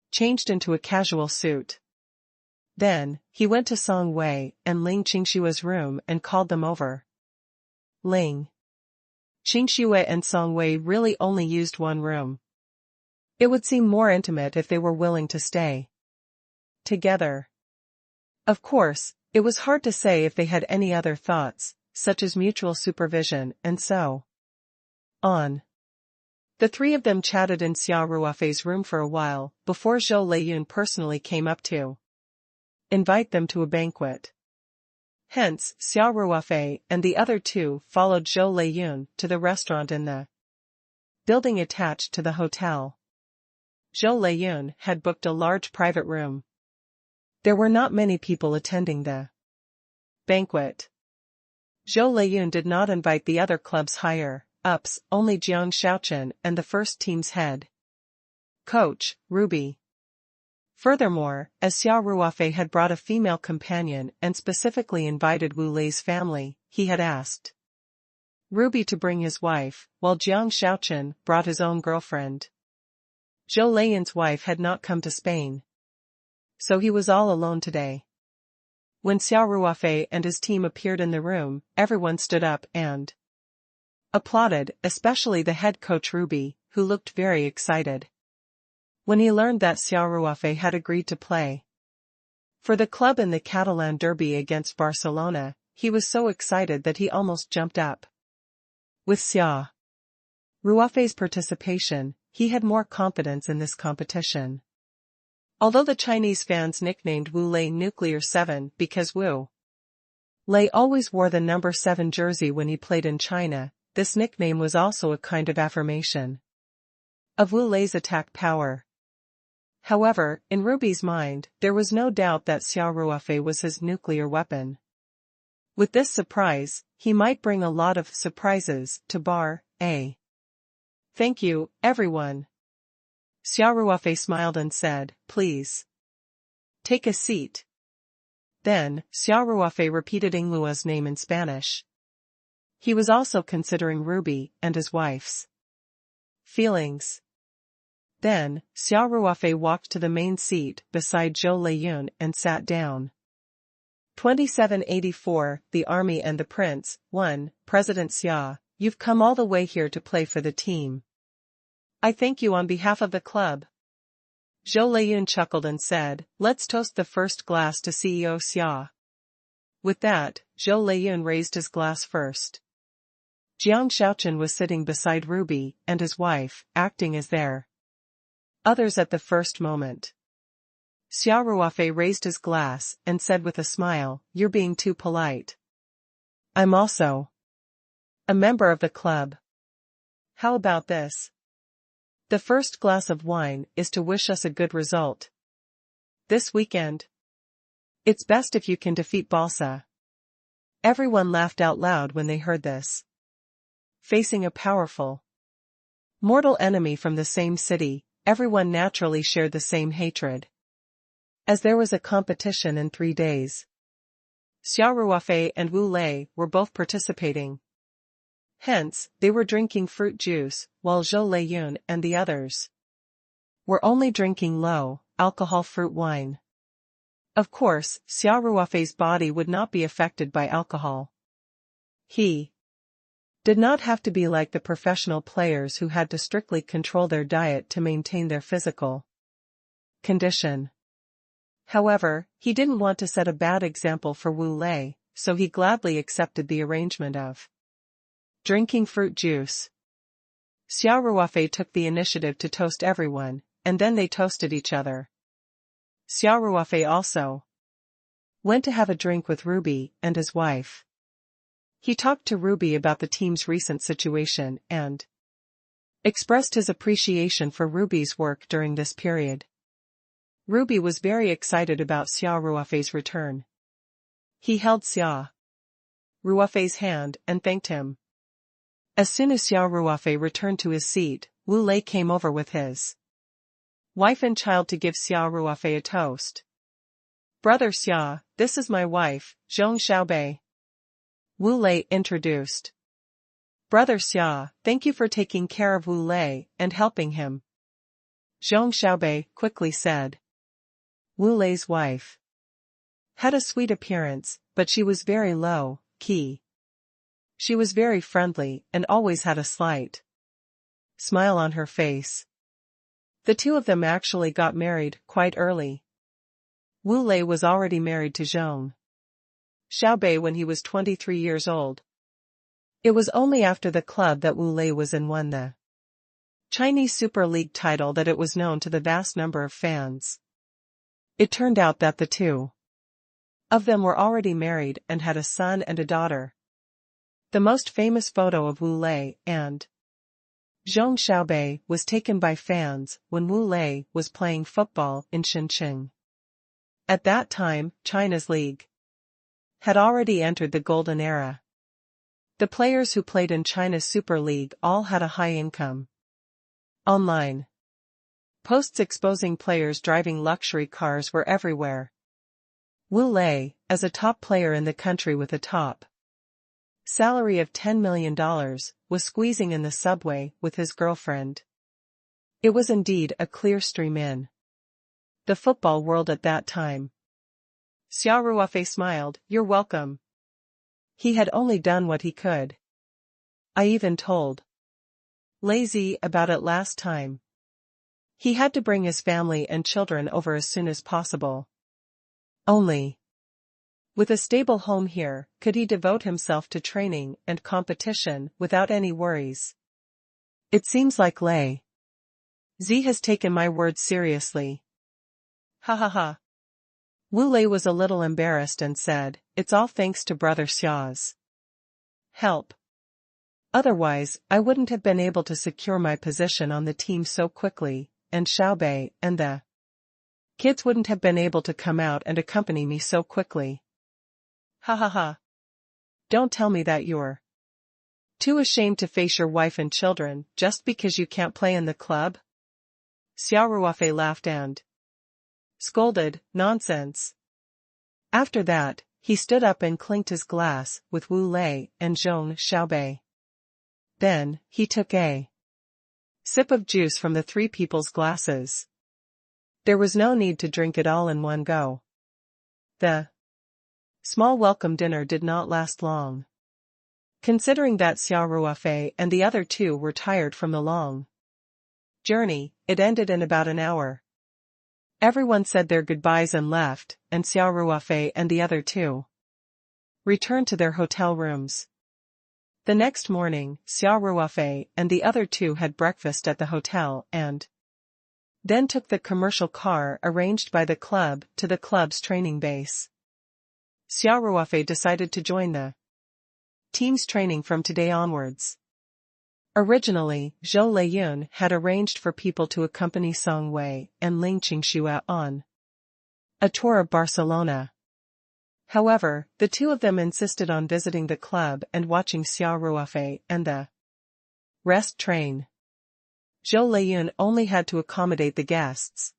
[SPEAKER 1] changed into a casual suit. Then, he went to Song Wei and Ling Qingshua's room and called them over. Ling Qingxue and Song Wei really only used one room. It would seem more intimate if they were willing to stay together. Of course, it was hard to say if they had any other thoughts, such as mutual supervision and so on. The three of them chatted in Xia Ruofei's room for a while, before Zhou Leiyun personally came up to invite them to a banquet. Hence, Xia Ruofei and the other two followed Zhou Leiyun to the restaurant in the building attached to the hotel. Zhou Leiyun had booked a large private room. There were not many people attending the banquet. Zhou Leiyun did not invite the other club's higher-ups, only Jiang Shaochen and the first team's head coach, Ruby. Furthermore, as Xia Ruofei had brought a female companion and specifically invited Wu Lei's family, he had asked Ruby to bring his wife, while Jiang Shaochen brought his own girlfriend. Zhou Leiyun's wife had not come to Spain, so he was all alone today. When Xia Ruofei and his team appeared in the room, everyone stood up and applauded, especially the head coach Ruby, who looked very excited when he learned that Xia Ruofei had agreed to play for the club in the Catalan derby against Barcelona. He was so excited that he almost jumped up. With Xia Ruofei's participation, he had more confidence in this competition. Although the Chinese fans nicknamed Wu Lei Nuclear 7 because Wu Lei always wore the number 7 jersey when he played in China, this nickname was also a kind of affirmation of Wu Lei's attack power. However, in Ruby's mind, there was no doubt that Xia Ruofei was his nuclear weapon. With this surprise, he might bring a lot of surprises to Bar A. Thank you, everyone. Xia Ruofei smiled and said, please take a seat. Then, Xia Ruofei repeated Inglua's name in Spanish. He was also considering Ruby and his wife's feelings. Then, Xia Ruofei walked to the main seat beside Zhou Leiyun and sat down. 2784, The Army and the Prince. 1. President Xia, you've come all the way here to play for the team. I thank you on behalf of the club. Zhou Leiyun chuckled and said, let's toast the first glass to CEO Xia. With that, Zhou Leiyun raised his glass first. Jiang Shaochen was sitting beside Ruby and his wife, acting as their others at the first moment. Xia Ruofei raised his glass and said with a smile, you're being too polite. I'm also a member of the club. How about this? The first glass of wine is to wish us a good result this weekend. It's best if you can defeat Balsa. Everyone laughed out loud when they heard this. Facing a powerful mortal enemy from the same city, everyone naturally shared the same hatred. As there was a competition in 3 days, Xia Ruofei and Wu Lei were both participating. Hence, they were drinking fruit juice, while Zhou Leiyun and the others were only drinking low-alcohol fruit wine. Of course, Xia Ruofei's body would not be affected by alcohol. He did not have to be like the professional players who had to strictly control their diet to maintain their physical condition. However, he didn't want to set a bad example for Wu Lei, so he gladly accepted the arrangement of drinking fruit juice. Xia Ruofei took the initiative to toast everyone, and then they toasted each other. Xia Ruofei also went to have a drink with Ruby and his wife. He talked to Ruby about the team's recent situation and expressed his appreciation for Ruby's work during this period. Ruby was very excited about Xia Ruofei's return. He held Xia Ruofei's hand and thanked him. As soon as Xia Ruofei returned to his seat, Wu Lei came over with his wife and child to give Xia Ruofei a toast. Brother Xia, this is my wife, Zhong Xiaobei. Wu Lei introduced. Brother Xia, thank you for taking care of Wu Lei and helping him. Zhong Xiaobei quickly said. Wu Lei's wife had a sweet appearance, but she was very low-key. She was very friendly and always had a slight smile on her face. The two of them actually got married quite early. Wu Lei was already married to Zhong Xiaobei when he was 23 years old. It was only after the club that Wu Lei was in won the Chinese Super League title that it was known to the vast number of fans. It turned out that the two of them were already married and had a son and a daughter. The most famous photo of Wu Lei and Zhong Xiaobei was taken by fans when Wu Lei was playing football in Shenzhen. At that time, China's league had already entered the golden era. The players who played in China's Super League all had a high income. Online Posts exposing players driving luxury cars were everywhere. Wu Lei, as a top player in the country with a top salary of $10 million, was squeezing in the subway with his girlfriend. It was indeed a clear stream in the football world at that time. Xia Ruofei smiled. "You're welcome." He had only done what he could. "I even told Lazy about it last time. He had to bring his family and children over as soon as possible. Only with a stable home here could he devote himself to training and competition without any worries. It seems like Lei Z has taken my words seriously." Ha ha ha. Wu Lei was a little embarrassed and said, "It's all thanks to brother Xia's help. Otherwise, I wouldn't have been able to secure my position on the team so quickly, and Xiaobei and the kids wouldn't have been able to come out and accompany me so quickly." Ha ha ha. Don't tell me that you're too ashamed to face your wife and children just because you can't play in the club? Xia Ruofei laughed and scolded, "Nonsense." After that, he stood up and clinked his glass with Wu Lei and Zhong Xiaobei. Then, he took a sip of juice from the three people's glasses. There was no need to drink it all in one go. The small welcome dinner did not last long. Considering that Xia Ruofei and the other two were tired from the long journey, it ended in about an hour. Everyone said their goodbyes and left, and Xia Ruofei and the other two returned to their hotel rooms. The next morning, Xia Ruofei and the other two had breakfast at the hotel and then took the commercial car arranged by the club to the club's training base. Xia Ruofei decided to join the team's training from today onwards. Originally, Zhou Leiyun had arranged for people to accompany Song Wei and Ling Qingxue on a tour of Barcelona. However, the two of them insisted on visiting the club and watching Xia Ruofei and the rest train. Zhou Leiyun only had to accommodate the guests.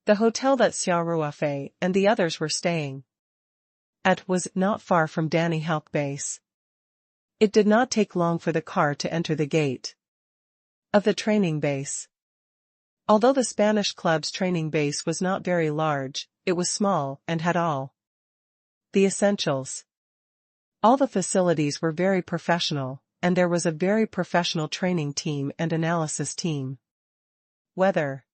[SPEAKER 1] The hotel that Xia Ruofei and the others were staying at was not far from Danny Halk Base. It did not take long for the car to enter the gate of the training base. Although the Spanish club's training base was not very large, it was small and had all the essentials. All the facilities were very professional, and there was a very professional training team and analysis team. Whether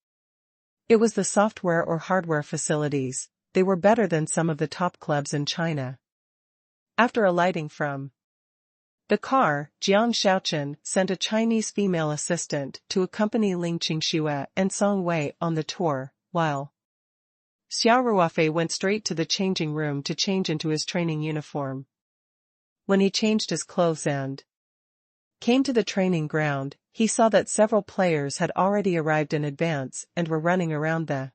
[SPEAKER 1] it was the software or hardware facilities, they were better than some of the top clubs in China. After alighting from the car, Jiang Shaochen sent a Chinese female assistant to accompany Ling Qingxue and Song Wei on the tour, while Xia Ruofei went straight to the changing room to change into his training uniform. When he changed his clothes and came to the training ground, he saw that several players had already arrived in advance and were running around the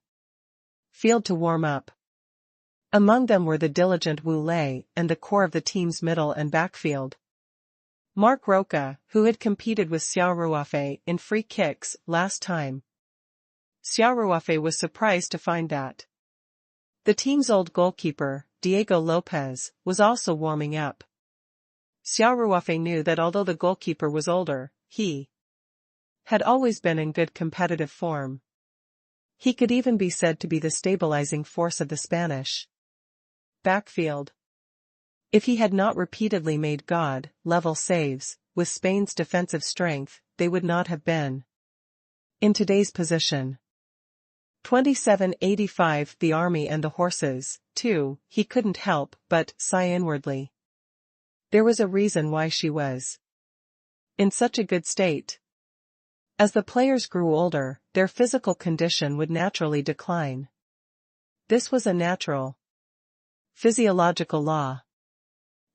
[SPEAKER 1] field to warm up. Among them were the diligent Wu Lei and the core of the team's middle and backfield. Mark Roca, who had competed with Xia Ruofei in free kicks last time. Xia Ruofei was surprised to find that the team's old goalkeeper, Diego Lopez, was also warming up. Xia Ruofei knew that although the goalkeeper was older, he had always been in good competitive form. He could even be said to be the stabilizing force of the Spanish backfield. If he had not repeatedly made God-level saves, with Spain's defensive strength, they would not have been in today's position. 2785 The army and the horses, too, he couldn't help but sigh inwardly. There was a reason why she was in such a good state. As the players grew older, their physical condition would naturally decline. This was a natural physiological law.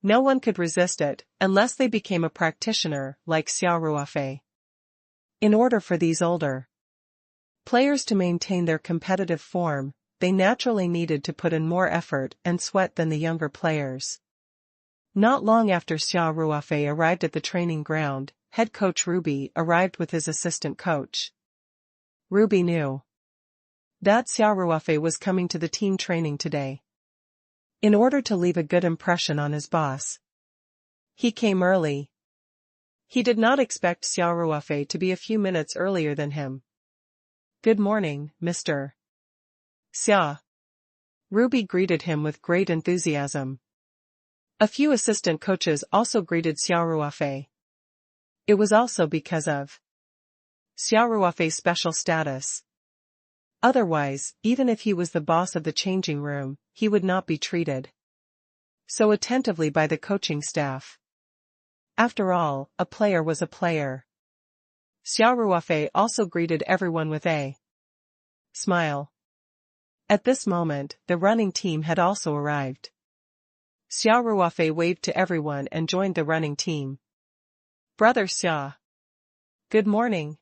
[SPEAKER 1] No one could resist it, unless they became a practitioner like Xia Ruofei. In order for these older players to maintain their competitive form, they naturally needed to put in more effort and sweat than the younger players. Not long after Xia Ruofei arrived at the training ground, head coach Ruby arrived with his assistant coach. Ruby knew that Xia Ruofei was coming to the team training today. In order to leave a good impression on his boss, he came early. He did not expect Xia Ruofei to be a few minutes earlier than him. "Good morning, Mr. Xia." Ruby greeted him with great enthusiasm. A few assistant coaches also greeted Xia Ruofei. It was also because of Xia Ruofei's special status. Otherwise, even if he was the boss of the changing room, he would not be treated so attentively by the coaching staff. After all, a player was a player. Xia Ruofei also greeted everyone with a smile. At this moment, the running team had also arrived. Xia Ruofei waved to everyone and joined the running team. "Brother Xia." "Good morning."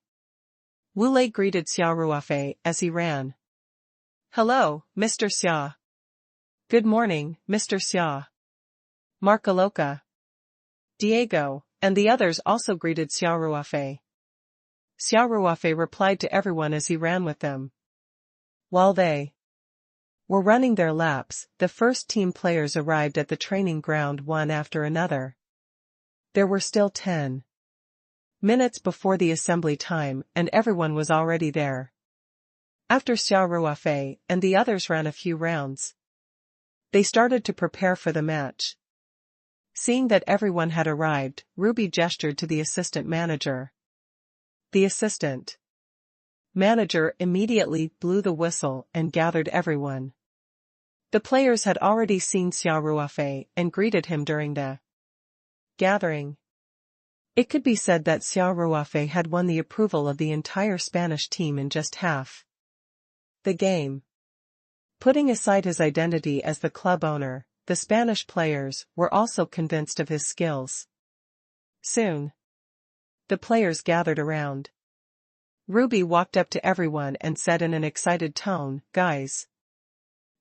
[SPEAKER 1] Wu Lei greeted Xia Ruofei as he ran. "Hello, Mr. Xia." "Good morning, Mr. Xia." Marcaloka, Diego, and the others also greeted Xia Ruofei. Xia Ruofei replied to everyone as he ran with them. While they were running their laps, the first team players arrived at the training ground one after another. There were still 10 minutes before the assembly time, and everyone was already there. After Xia Ruofei and the others ran a few rounds, they started to prepare for the match. Seeing that everyone had arrived, Ruby gestured to the assistant manager. The assistant manager immediately blew the whistle and gathered everyone. The players had already seen Xia Ruofei and greeted him during the gathering. It could be said that Xia Ruofei had won the approval of the entire Spanish team in just half the game. Putting aside his identity as the club owner, the Spanish players were also convinced of his skills. Soon, the players gathered around. Ruby walked up to everyone and said in an excited tone, "Guys,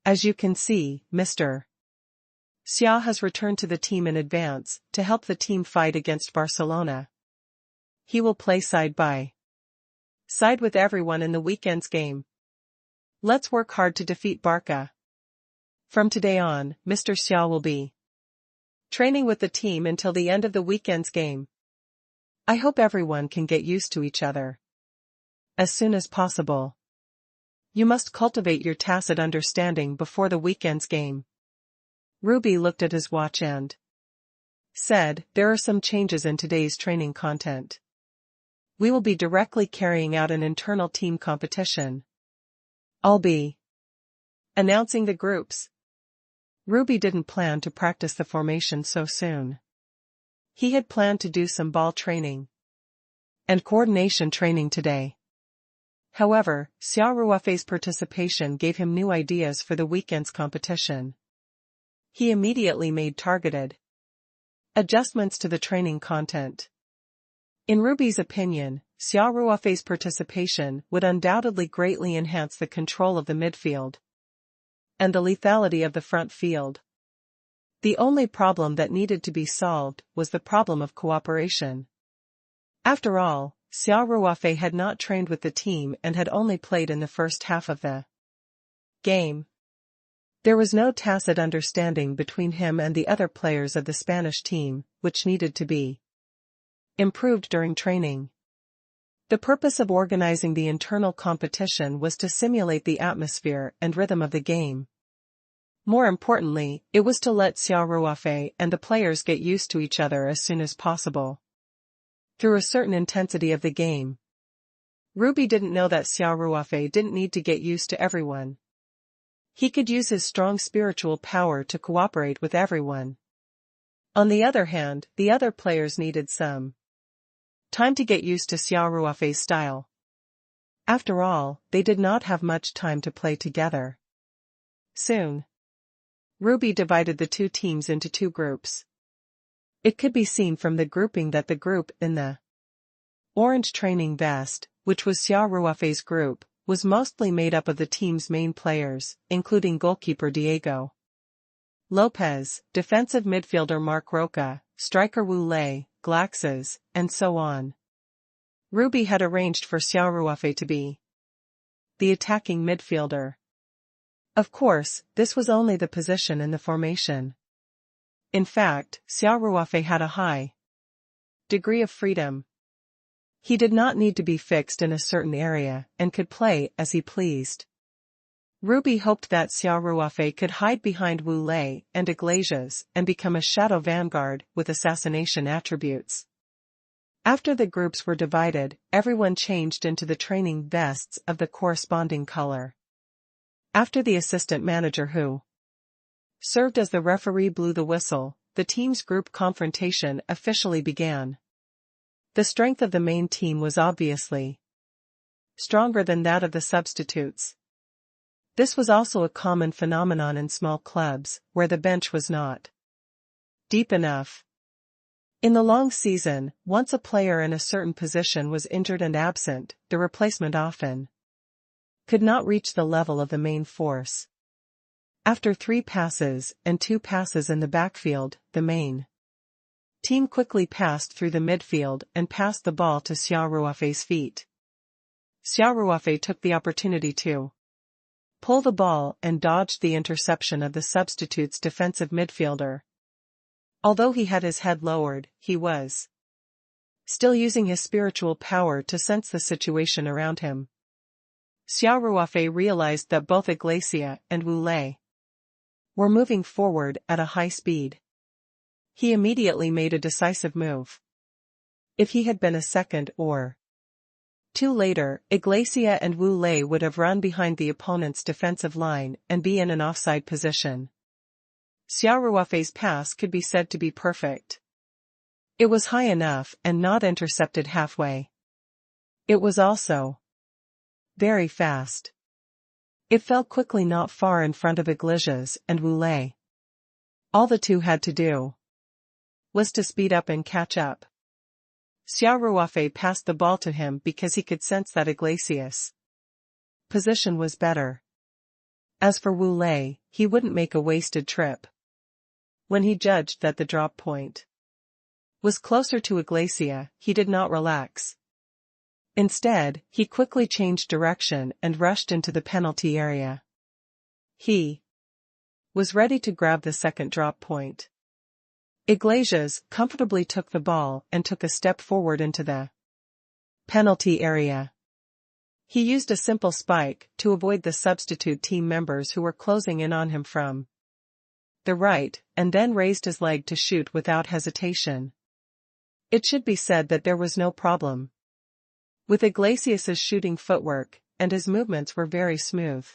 [SPEAKER 1] as you can see, Mr. Xia has returned to the team in advance to help the team fight against Barcelona. He will play side by side with everyone in the weekend's game. Let's work hard to defeat Barca. From today on, Mr. Xia will be training with the team until the end of the weekend's game. I hope everyone can get used to each other as soon as possible. You must cultivate your tacit understanding before the weekend's game." Ruby looked at his watch and said, "There are some changes in today's training content. We will be directly carrying out an internal team competition. I'll be announcing the groups." Ruby didn't plan to practice the formation so soon. He had planned to do some ball training and coordination training today. However, Xia Ruofei's participation gave him new ideas for the weekend's competition. He immediately made targeted adjustments to the training content. In Ruby's opinion, Xia Ruofei's participation would undoubtedly greatly enhance the control of the midfield and the lethality of the front field. The only problem that needed to be solved was the problem of cooperation. After all, Xia Ruofei had not trained with the team and had only played in the first half of the game. There was no tacit understanding between him and the other players of the Spanish team, which needed to be improved during training. The purpose of organizing the internal competition was to simulate the atmosphere and rhythm of the game. More importantly, it was to let Xia Ruofei and the players get used to each other as soon as possible. Through a certain intensity of the game, Ruby didn't know that Xia Ruofei didn't need to get used to everyone. He could use his strong spiritual power to cooperate with everyone. On the other hand, the other players needed some time to get used to Xia Ruofei's style. After all, they did not have much time to play together. Soon, Ruby divided the two teams into two groups. It could be seen from the grouping that the group in the orange training vest, which was Xia Ruofei's group, was mostly made up of the team's main players, including goalkeeper Diego Lopez, defensive midfielder Marc Roca, striker Wu Lei, Glaxes, and so on. Ruby had arranged for Xia Ruofei to be the attacking midfielder. Of course, this was only the position in the formation. In fact, Xia Ruofei had a high degree of freedom. He did not need to be fixed in a certain area and could play as he pleased. Ruby hoped that Xia Ruofei could hide behind Wu Lei and Iglesias and become a shadow vanguard with assassination attributes. After the groups were divided, everyone changed into the training vests of the corresponding color. After the assistant manager who served as the referee blew the whistle, the team's group confrontation officially began. The strength of the main team was obviously stronger than that of the substitutes. This was also a common phenomenon in small clubs, where the bench was not deep enough. In the long season, once a player in a certain position was injured and absent, the replacement often could not reach the level of the main force. After 3 passes and 2 passes in the backfield, the main team quickly passed through the midfield and passed the ball to Xia Ruofei's feet. Xia Ruofei took the opportunity to pull the ball and dodged the interception of the substitute's defensive midfielder. Although he had his head lowered, he was still using his spiritual power to sense the situation around him. Xia Ruofei realized that both Iglesias and Wu Lei were moving forward at a high speed. He immediately made a decisive move. If he had been a second or 2 later, Iglesias and Wu Lei would have run behind the opponent's defensive line and be in an offside position. Xia Ruofei's pass could be said to be perfect. It was high enough and not intercepted halfway. It was also very fast. It fell quickly not far in front of Iglesias and Wu Lei. All the two had to do was to speed up and catch up. Xia Ruofei passed the ball to him because he could sense that Iglesias' position was better. As for Wu Lei, he wouldn't make a wasted trip. When he judged that the drop point was closer to Iglesias, he did not relax. Instead, he quickly changed direction and rushed into the penalty area. He was ready to grab the second drop point. Iglesias comfortably took the ball and took a step forward into the penalty area. He used a simple spike to avoid the substitute team members who were closing in on him from the right, and then raised his leg to shoot without hesitation. It should be said that there was no problem with Iglesias's shooting footwork, and his movements were very smooth.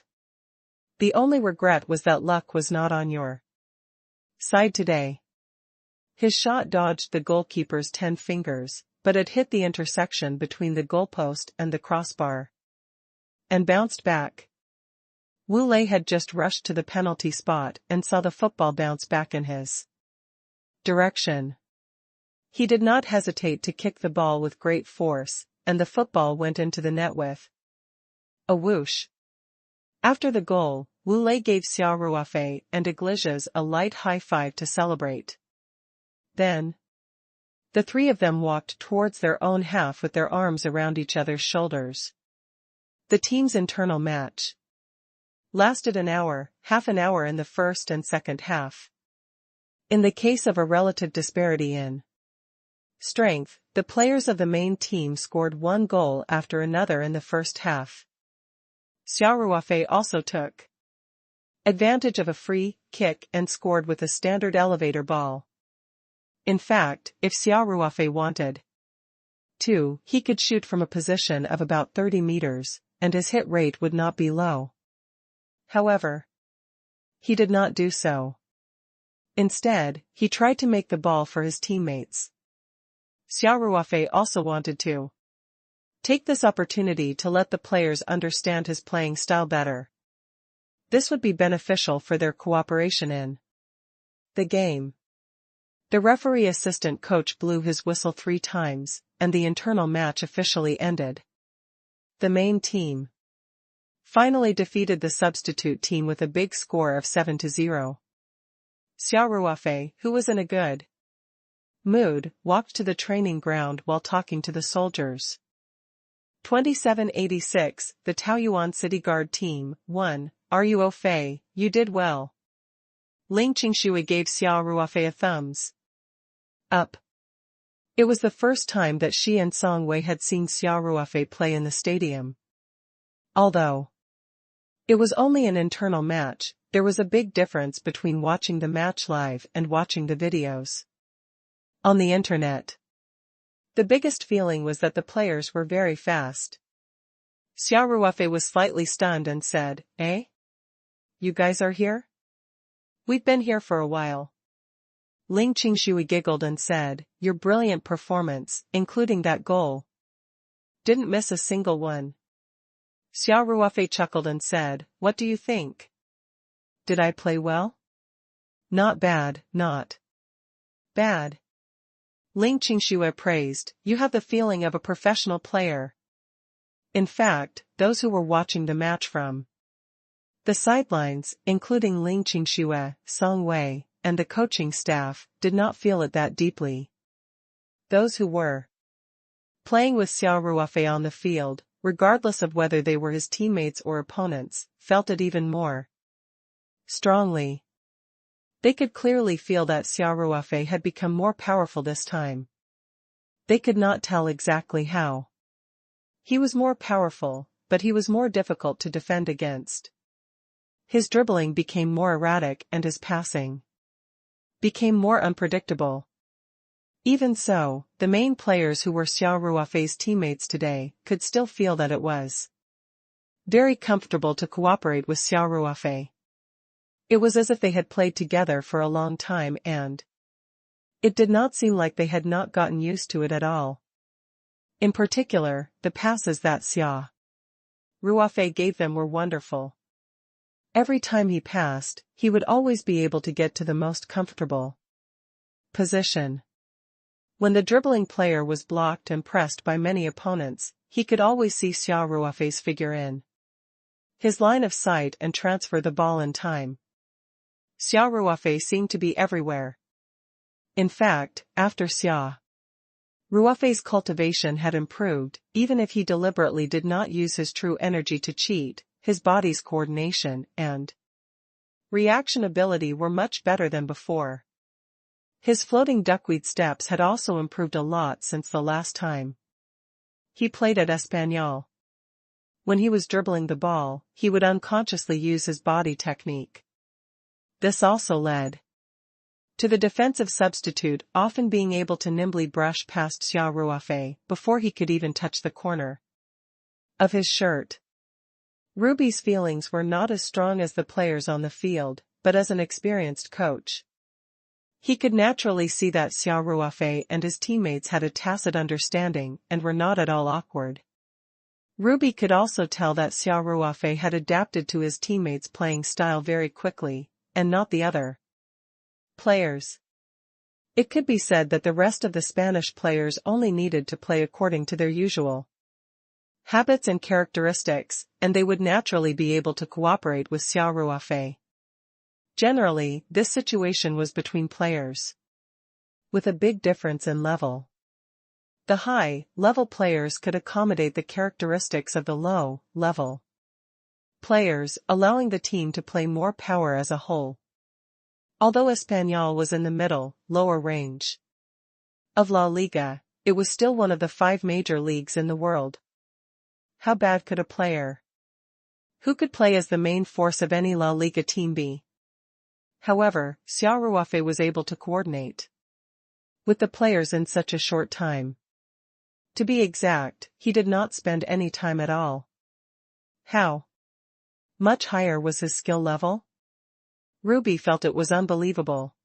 [SPEAKER 1] The only regret was that luck was not on your side today. His shot dodged the goalkeeper's 10 fingers, but it hit the intersection between the goalpost and the crossbar and bounced back. Wu Lei had just rushed to the penalty spot and saw the football bounce back in his direction. He did not hesitate to kick the ball with great force, and the football went into the net with a whoosh. After the goal, Wu Lei gave Xia Ruofei and Iglesias a light high five to celebrate. Then, the 3 of them walked towards their own half with their arms around each other's shoulders. The team's internal match lasted an hour, half an hour in the first and second half. In the case of a relative disparity in strength, the players of the main team scored 1 goal after another in the first half. Xia Ruofei also took advantage of a free kick and scored with a standard elevator ball. In fact, if Xia Ruofei wanted to, he could shoot from a position of about 30 meters, and his hit rate would not be low. However, he did not do so. Instead, he tried to make the ball for his teammates. Xia Ruofei also wanted to take this opportunity to let the players understand his playing style better. This would be beneficial for their cooperation in the game. The referee assistant coach blew his whistle 3 times, and the internal match officially ended. The main team finally defeated the substitute team with a big score of 7-0. Xia Ruofei, who was in a good mood, walked to the training ground while talking to the soldiers. 2786, the Taoyuan City Guard Team, 1, Xia Ruofei, you did well. Ling Qingshui gave Xia Ruofei a thumbs up. It was the first time that she and Song Wei had seen Xia Ruofei play in the stadium. Although it was only an internal match, there was a big difference between watching the match live and watching the videos on the internet. The biggest feeling was that the players were very fast. Xia Ruofei was slightly stunned and said, "Eh? You guys are here? We've been here for a while." Ling Qingshui giggled and said, "Your brilliant performance, including that goal. Didn't miss a single one." Xia Ruofei chuckled and said, "What do you think? Did I play well?" "Not bad, not bad." Ling Qingshui praised, "You have the feeling of a professional player." In fact, those who were watching the match from the sidelines, including Ling Qingshui, Song Wei, and the coaching staff, did not feel it that deeply. Those who were playing with Xia Ruofei on the field, regardless of whether they were his teammates or opponents, felt it even more strongly. They could clearly feel that Xia Ruofei had become more powerful this time. They could not tell exactly how. He was more powerful, but he was more difficult to defend against. His dribbling became more erratic and his passing became more unpredictable. Even so, the main players who were Xia Ruofei's teammates today could still feel that it was very comfortable to cooperate with Xia Ruofei. It was as if they had played together for a long time and it did not seem like they had not gotten used to it at all. In particular, the passes that Xia Ruofei gave them were wonderful. Every time he passed, he would always be able to get to the most comfortable position. When the dribbling player was blocked and pressed by many opponents, he could always see Xia Ruofei's figure in his line of sight and transfer the ball in time. Xia Ruofei seemed to be everywhere. In fact, after Xia Ruofei's cultivation had improved, even if he deliberately did not use his true energy to cheat, his body's coordination and reaction ability were much better than before. His floating duckweed steps had also improved a lot since the last time he played at Espanyol. When he was dribbling the ball, he would unconsciously use his body technique. This also led to the defensive substitute often being able to nimbly brush past Xia Ruofei before he could even touch the corner of his shirt. Ruby's feelings were not as strong as the players on the field, but as an experienced coach, he could naturally see that Xia Ruofei and his teammates had a tacit understanding and were not at all awkward. Ruby could also tell that Xia Ruofei had adapted to his teammates' playing style very quickly, and not the other players. It could be said that the rest of the Spanish players only needed to play according to their usual habits and characteristics, and they would naturally be able to cooperate with Xia Ruofei. Generally, this situation was between players with a big difference in level. The high-level players could accommodate the characteristics of the low-level players, allowing the team to play more power as a whole. Although Espanyol was in the middle, lower range of La Liga, it was still one of the 5 major leagues in the world. How bad could a player who could play as the main force of any La Liga team be? However, Xia Ruofei was able to coordinate with the players in such a short time. To be exact, he did not spend any time at all. How much higher was his skill level? Ruby felt it was unbelievable.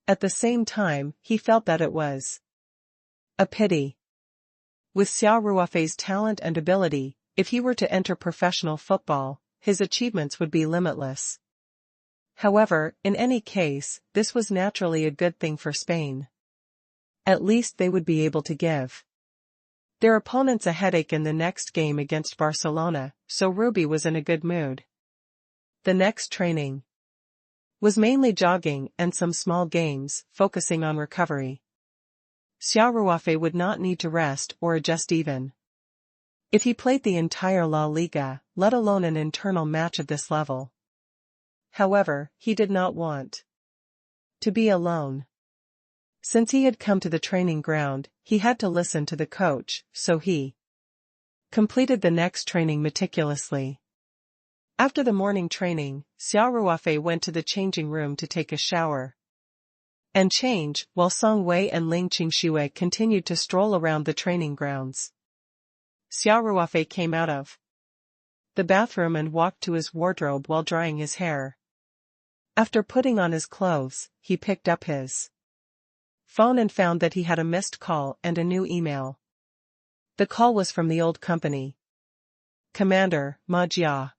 [SPEAKER 1] At the same time, he felt that it was a pity. With Xia Ruofei's talent and ability, if he were to enter professional football, his achievements would be limitless. However, in any case, this was naturally a good thing for Spain. At least they would be able to give their opponents a headache in the next game against Barcelona, so Ruby was in a good mood. The next training was mainly jogging and some small games, focusing on recovery. Xia Ruofei would not need to rest or adjust even If he played the entire La Liga, let alone an internal match of this level. However, he did not want to be alone. Since he had come to the training ground, he had to listen to the coach, so he completed the next training meticulously. After the morning training, Xia Ruofei went to the changing room to take a shower and change, while Song Wei and Ling Qingshui continued to stroll around the training grounds. Xia Ruofei came out of the bathroom and walked to his wardrobe while drying his hair. After putting on his clothes, he picked up his phone and found that he had a missed call and a new email. The call was from the old company commander, Ma Jia.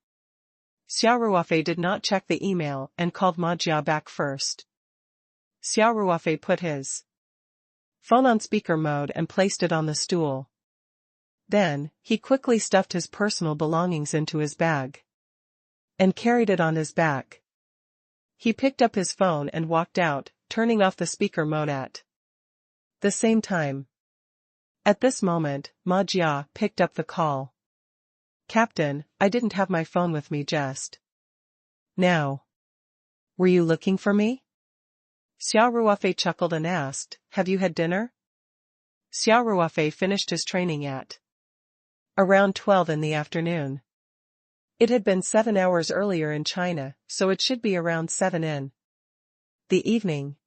[SPEAKER 1] Xia Ruofei did not check the email and called Ma Jia back first. Xia Ruofei put his phone on speaker mode and placed it on the stool. Then, he quickly stuffed his personal belongings into his bag and carried it on his back. He picked up his phone and walked out, turning off the speaker mode at the same time. At this moment, Ma Jia picked up the call. "Captain, I didn't have my phone with me just now. Were you looking for me?" Xia Ruofei chuckled and asked, "Have you had dinner?" Xia Ruofei finished his training at around 12 in the afternoon. It had been 7 hours earlier in China, so it should be around 7 in the evening.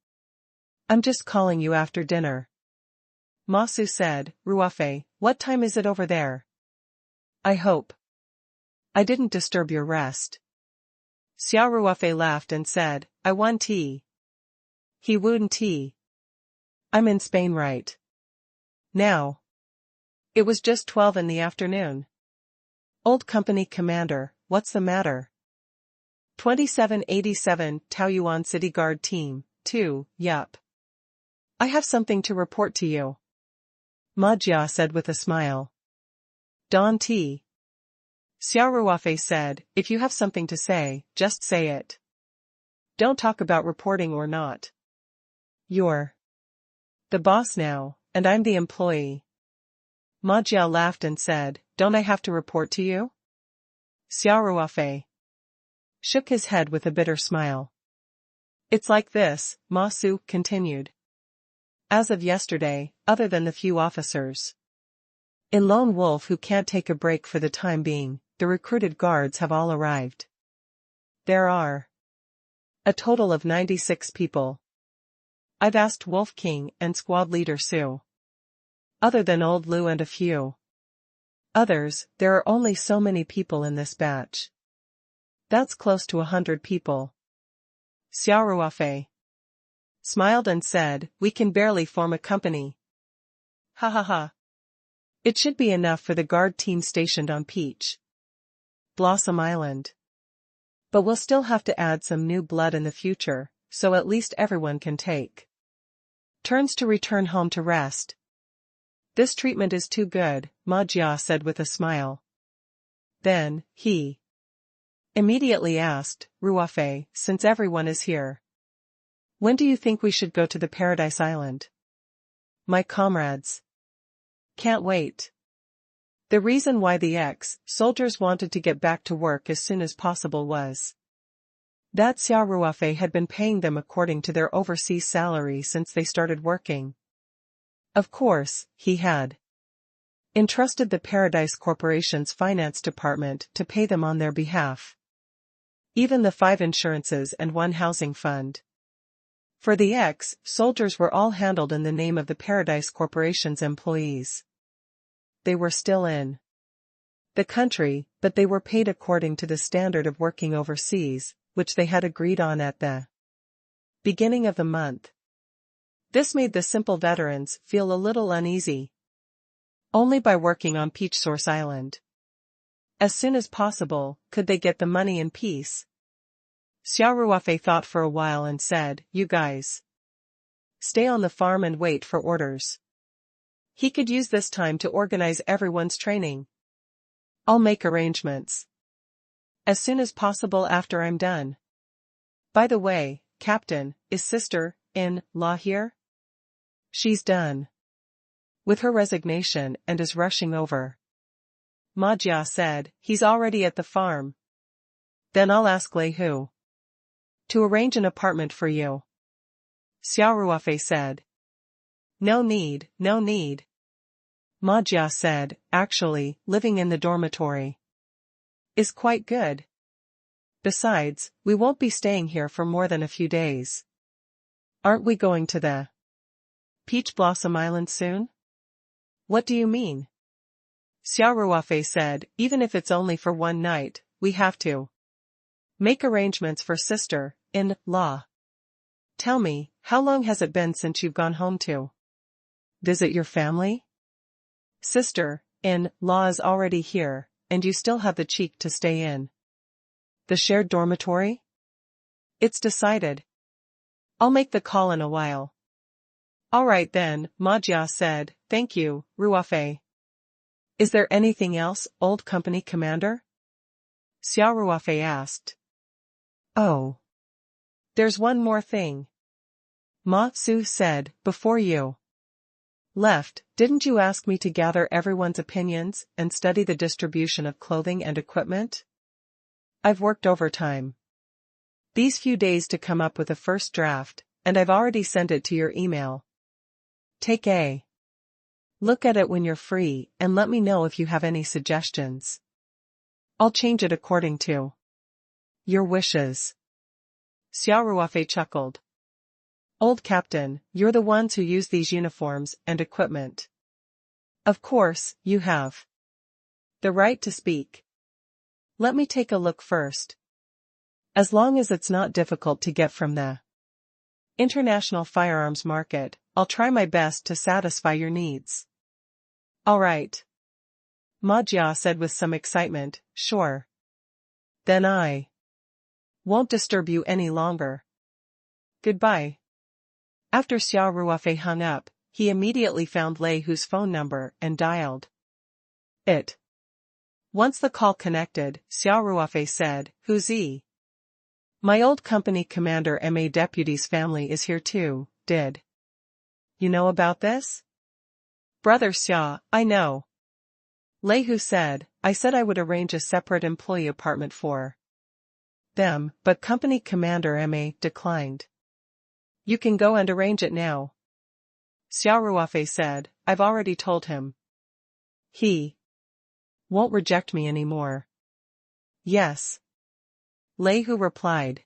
[SPEAKER 1] "I'm just calling you after dinner." Ma Su said, "Ruofei, what time is it over there? I hope I didn't disturb your rest." Xia Ruofei laughed and said, "I want tea." He wooed tea. "I'm in Spain right now." It was just 12 in the afternoon. "Old company commander, what's the matter?" 2787 Taoyuan City Guard Team, 2, yup. "I have something to report to you," Ma Jia said with a smile. "Don T." Xia Ruofei said, "If you have something to say, just say it. Don't talk about reporting or not. You're the boss now, and I'm the employee." Ma Jia laughed and said, "Don't I have to report to you?" Xia Ruofei shook his head with a bitter smile. "It's like this," Ma Su continued. "As of yesterday, other than the few officers in Lone Wolf who can't take a break for the time being, the recruited guards have all arrived. There are a total of 96 people. I've asked Wolf King and squad leader Su. Other than old Lu and a few others, there are only so many people in this batch. That's close to 100 people." Xia Ruofei smiled and said, "We can barely form a company. Ha ha ha. It should be enough for the guard team stationed on Peach Blossom Island. But we'll still have to add some new blood in the future, so at least everyone can take turns to return home to rest." "This treatment is too good," Ma Jia said with a smile. Then, he immediately asked, "Ruofei, since everyone is here, when do you think we should go to the Paradise Island?" "My comrades can't wait." The reason why the ex-soldiers wanted to get back to work as soon as possible was that Xia Ruofei had been paying them according to their overseas salary since they started working. Of course, he had entrusted the Paradise Corporation's finance department to pay them on their behalf. Even the 5 insurances and 1 housing fund for the ex-soldiers were all handled in the name of the Paradise Corporation's employees. They were still in the country, but they were paid according to the standard of working overseas, which they had agreed on at the beginning of the month. This made the simple veterans feel a little uneasy. Only by working on Peach Source Island as soon as possible could they get the money in peace. Xia Ruofei thought for a while and said, "You guys stay on the farm and wait for orders." He could use this time to organize everyone's training. "I'll make arrangements as soon as possible after I'm done. By the way, Captain, is sister-in-law here?" "She's done with her resignation and is rushing over Ma Jia said, he's already at the farm. Then I'll ask Lei Hu to arrange an apartment for you. Xia Ruofei said. No need, no need. Ma Jia said, actually, living in the dormitory is quite good. Besides, we won't be staying here for more than a few days. Aren't we going to the Peach Blossom Island soon? What do you mean? Xia Ruofei said, even if it's only for one night, we have to make arrangements for sister-in-law. Tell me, how long has it been since you've gone home to visit your family? Sister-in-law is already here, and you still have the cheek to stay in the shared dormitory? It's decided. I'll make the call in a while. All right then, Ma Jia said, thank you, Ruofei. Is there anything else, old company commander? Xia Ruofei asked. Oh. There's one more thing. Ma Su said, before you left, didn't you ask me to gather everyone's opinions and study the distribution of clothing and equipment? I've worked overtime these few days to come up with a first draft, and I've already sent it to your email. Take a look at it when you're free and let me know if you have any suggestions. I'll change it according to your wishes. Xia Ruofei chuckled. Old Captain, you're the ones who use these uniforms and equipment. Of course, you have the right to speak. Let me take a look first. As long as it's not difficult to get from the international firearms market, I'll try my best to satisfy your needs. All right. Ma Jia said with some excitement, sure. Then I won't disturb you any longer. Goodbye. After Xia Ruofei hung up, he immediately found Lei Hu's phone number and dialed it. Once the call connected, Xia Ruofei said, who's he? My old company commander Ma Deputy's family is here too, did you know about this? Brother Xia, I know. Lei Hu said, I said I would arrange a separate employee apartment for them, but company commander Ma declined. You can go and arrange it now. Xia Ruofei said, I've already told him. He won't reject me anymore. Yes. Lei Hu replied.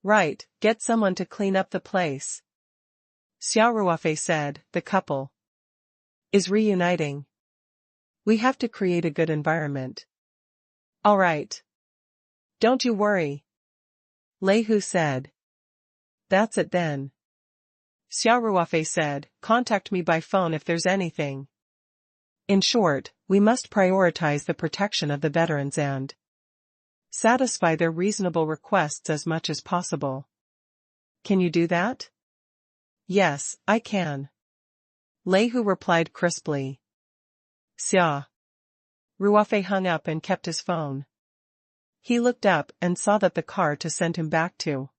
[SPEAKER 1] Right, get someone to clean up the place. Xia Ruofei said, the couple is reuniting. We have to create a good environment. All right. Don't you worry. Lei Hu said. That's it then. Xia Ruofei said, contact me by phone if there's anything. In short, we must prioritize the protection of the veterans and satisfy their reasonable requests as much as possible. Can you do that? Yes, I can. Lei Hu replied crisply. Xia Ruofei hung up and kept his phone. He looked up and saw that the car to send him back to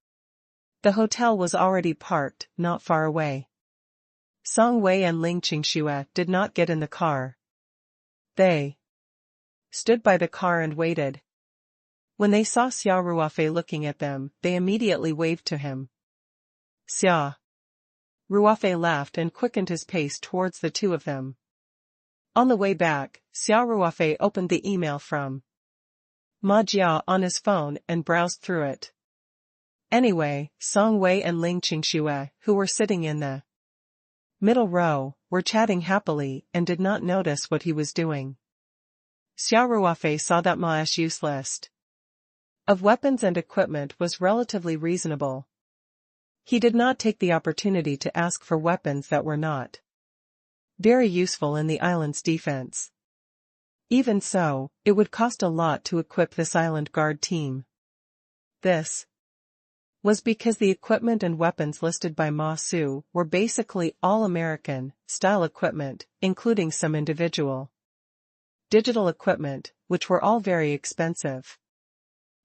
[SPEAKER 1] the hotel was already parked, not far away. Song Wei and Ling Qingxue did not get in the car. They stood by the car and waited. When they saw Xia Ruofei looking at them, they immediately waved to him. Xia Ruofei laughed and quickened his pace towards the two of them. On the way back, Xia Ruofei opened the email from Ma Jia on his phone and browsed through it. Anyway, Song Wei and Ling Qingxue, who were sitting in the middle row, were chatting happily and did not notice what he was doing. Xia Ruofei saw that Ma's use list of weapons and equipment was relatively reasonable. He did not take the opportunity to ask for weapons that were not very useful in the island's defense. Even so, it would cost a lot to equip this island guard team. This was because the equipment and weapons listed by Ma Su were basically all American-style equipment, including some individual digital equipment, which were all very expensive.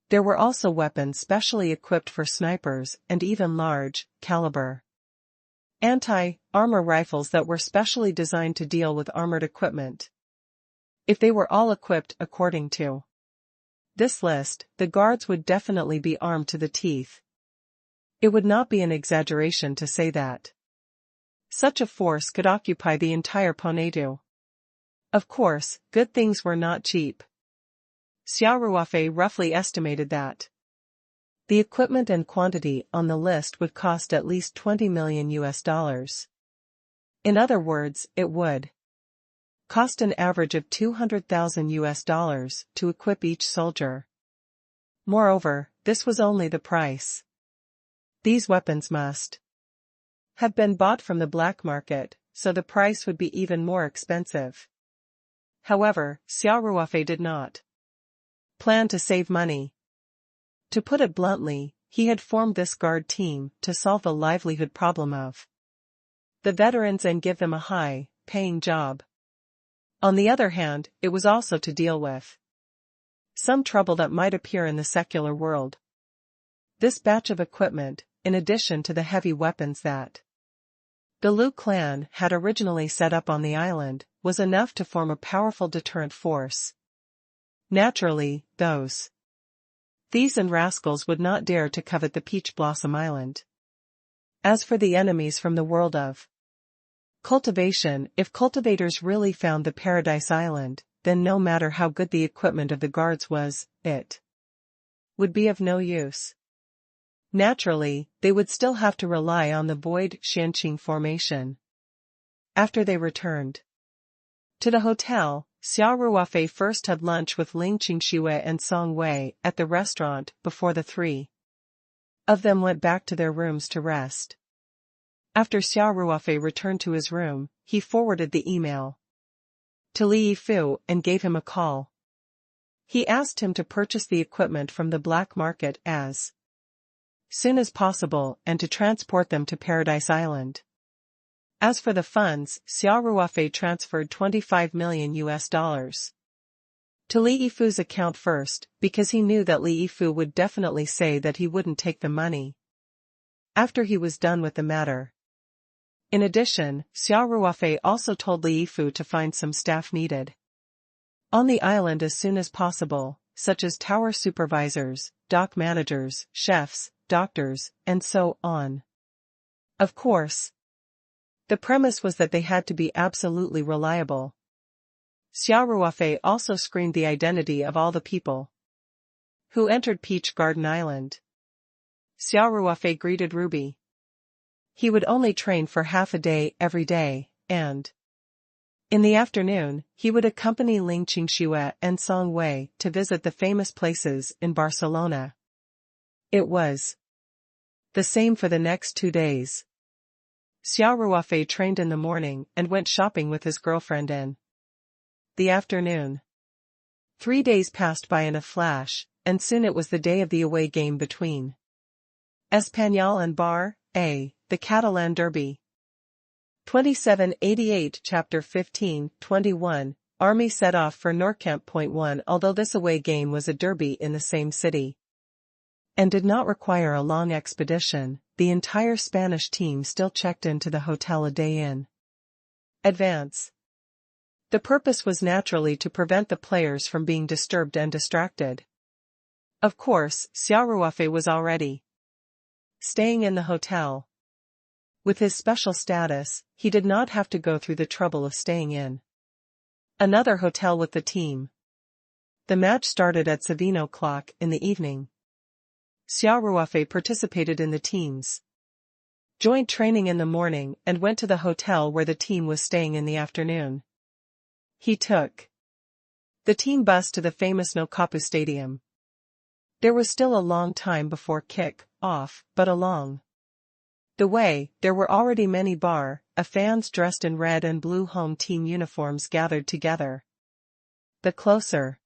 [SPEAKER 1] There were also weapons specially equipped for snipers and even large-caliber anti-armor rifles that were specially designed to deal with armored equipment. If they were all equipped according to this list, the guards would definitely be armed to the teeth. It would not be an exaggeration to say that such a force could occupy the entire Ponedu. Of course, good things were not cheap. Xia Ruofei roughly estimated that the equipment and quantity on the list would cost at least $20 million. In other words, it would cost an average of $200,000 to equip each soldier. Moreover, this was only the price. These weapons must have been bought from the black market, so the price would be even more expensive. However, Xia Ruofei did not plan to save money. To put it bluntly, he had formed this guard team to solve the livelihood problem of the veterans and give them a high-paying job. On the other hand, it was also to deal with some trouble that might appear in the secular world. This batch of equipment, in addition to the heavy weapons that the Liu clan had originally set up on the island, was enough to form a powerful deterrent force. Naturally, those thieves and rascals would not dare to covet the Peach Blossom Island. As for the enemies from the world of cultivation, if cultivators really found the Paradise Island, then no matter how good the equipment of the guards was, it would be of no use. Naturally, they would still have to rely on the Void Xianqing formation. After they returned to the hotel, Xia Ruofei first had lunch with Ling Qingxue and Song Wei at the restaurant before the three of them went back to their rooms to rest. After Xia Ruofei returned to his room, he forwarded the email to Li Yifu and gave him a call. He asked him to purchase the equipment from the black market as soon as possible and to transport them to Paradise Island. As for the funds, Xia Ruofei transferred $25 million to Li Yifu's account first, because he knew that Li Yifu would definitely say that he wouldn't take the money after he was done with the matter. In addition, Xia Ruofei also told Li Yifu to find some staff needed on the island as soon as possible, such as tower supervisors, dock managers, chefs, doctors, and so on. Of course, the premise was that they had to be absolutely reliable. Xia Ruofei also screened the identity of all the people who entered Peach Garden Island. Xia Ruofei greeted Ruby. He would only train for half a day every day, and in the afternoon, he would accompany Ling Qingxue and Song Wei to visit the famous places in Barcelona. It was the same for the next 2 days. Xia Ruofei trained in the morning and went shopping with his girlfriend in the afternoon. 3 days passed by in a flash, and soon it was the day of the away game between Espanyol and Bar A, the Catalan Derby. 2788 Chapter 15:21 Army set off for Norcamp.1. Although this away game was a derby in the same city and did not require a long expedition, the entire Spanish team still checked into the hotel a day in advance. The purpose was naturally to prevent the players from being disturbed and distracted. Of course, Xia Ruofei was already staying in the hotel. With his special status, he did not have to go through the trouble of staying in another hotel with the team. The match started at 7:00 in the evening. Xia Ruofei participated in the team's joint training in the morning and went to the hotel where the team was staying in the afternoon. He took the team bus to the famous Nokapu Stadium. There was still a long time before kick-off, but along the way, there were already many Bar A fans dressed in red and blue home team uniforms gathered together. The closer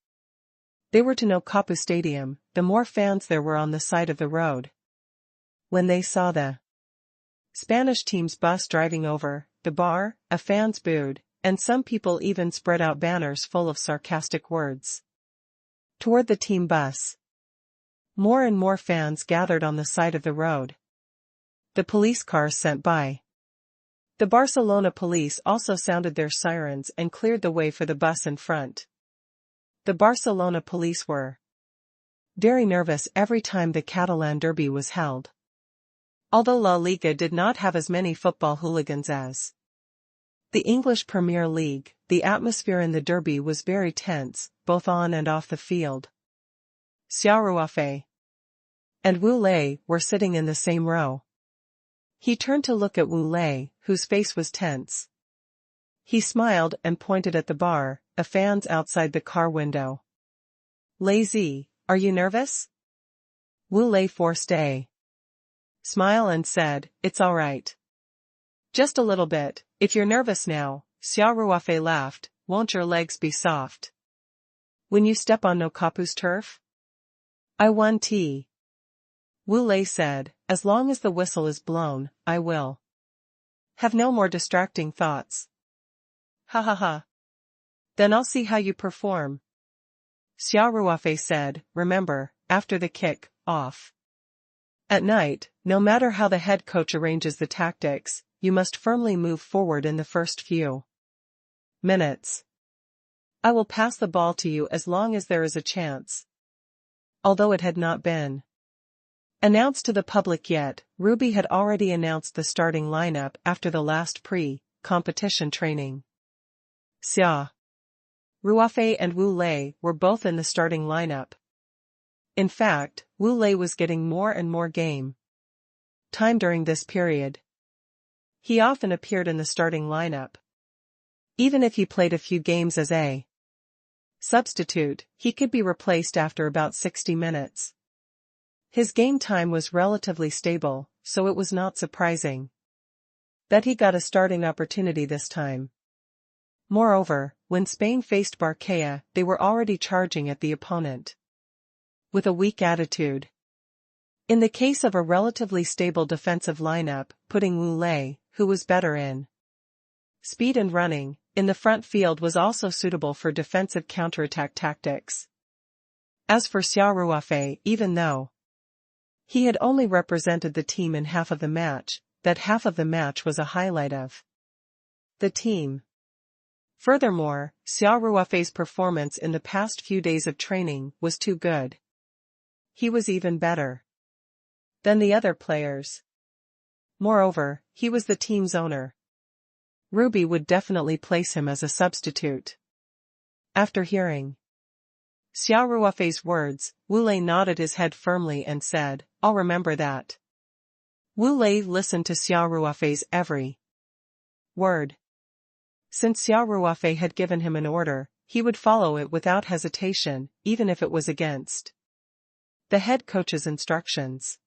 [SPEAKER 1] they were to Nokapu Stadium, the more fans there were on the side of the road. When they saw the Spanish team's bus driving over, the Bar A fans booed, and some people even spread out banners full of sarcastic words toward the team bus. More and more fans gathered on the side of the road. The police cars sent by the Barcelona police also sounded their sirens and cleared the way for the bus in front. The Barcelona police were very nervous every time the Catalan derby was held. Although La Liga did not have as many football hooligans as the English Premier League, the atmosphere in the derby was very tense, both on and off the field. Xia Ruofei and Wu Lei were sitting in the same row. He turned to look at Wu Lei, whose face was tense. He smiled and pointed at the bar, a fans outside the car window. Lazy, are you nervous? Wu Lei forced a smile and said, it's all right. Just a little bit, if you're nervous now, Xia Ruofei laughed, won't your legs be soft when you step on no Kapu's turf? I won't. Wu Lei said, as long as the whistle is blown, I will have no more distracting thoughts. Ha ha ha. Then I'll see how you perform. Xia Ruofei said, remember, after the kick, off. At night, no matter how the head coach arranges the tactics, you must firmly move forward in the first few minutes. I will pass the ball to you as long as there is a chance. Although it had not been announced to the public yet, Ruby had already announced the starting lineup after the last pre-competition training. Xia Ruofei and Wu Lei were both in the starting lineup. In fact, Wu Lei was getting more and more game time during this period. He often appeared in the starting lineup. Even if he played a few games as a substitute, he could be replaced after about 60 minutes. His game time was relatively stable, so it was not surprising that he got a starting opportunity this time. Moreover, when Spain faced Barca, they were already charging at the opponent with a weak attitude. In the case of a relatively stable defensive lineup, putting Wu Lei, who was better in speed and running, in the front field was also suitable for defensive counterattack tactics. As for Xia Ruofei, even though he had only represented the team in half of the match, that half of the match was a highlight of the team. Furthermore, Xia Ruofei's performance in the past few days of training was too good. He was even better than the other players. Moreover, he was the team's owner. Ruby would definitely place him as a substitute. After hearing Xia Ruofei's words, Wu Lei nodded his head firmly and said, I'll remember that. Wu Lei listened to Xia Ruofei's every word. Since Xia Ruofei had given him an order, he would follow it without hesitation, even if it was against the head coach's instructions.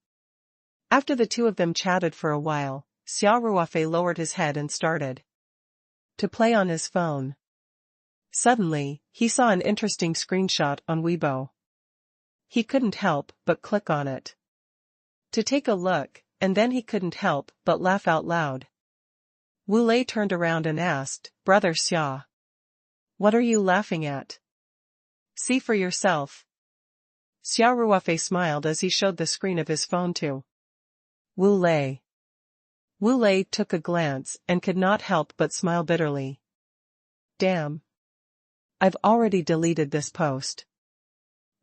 [SPEAKER 1] After the two of them chatted for a while, Xia Ruofei lowered his head and started to play on his phone. Suddenly, he saw an interesting screenshot on Weibo. He couldn't help but click on it to take a look, and then he couldn't help but laugh out loud. Wu Lei turned around and asked, Brother Xia, what are you laughing at? See for yourself. Xia Ruofei smiled as he showed the screen of his phone to Wu Lei. Wu Lei took a glance and could not help but smile bitterly. Damn. I've already deleted this post.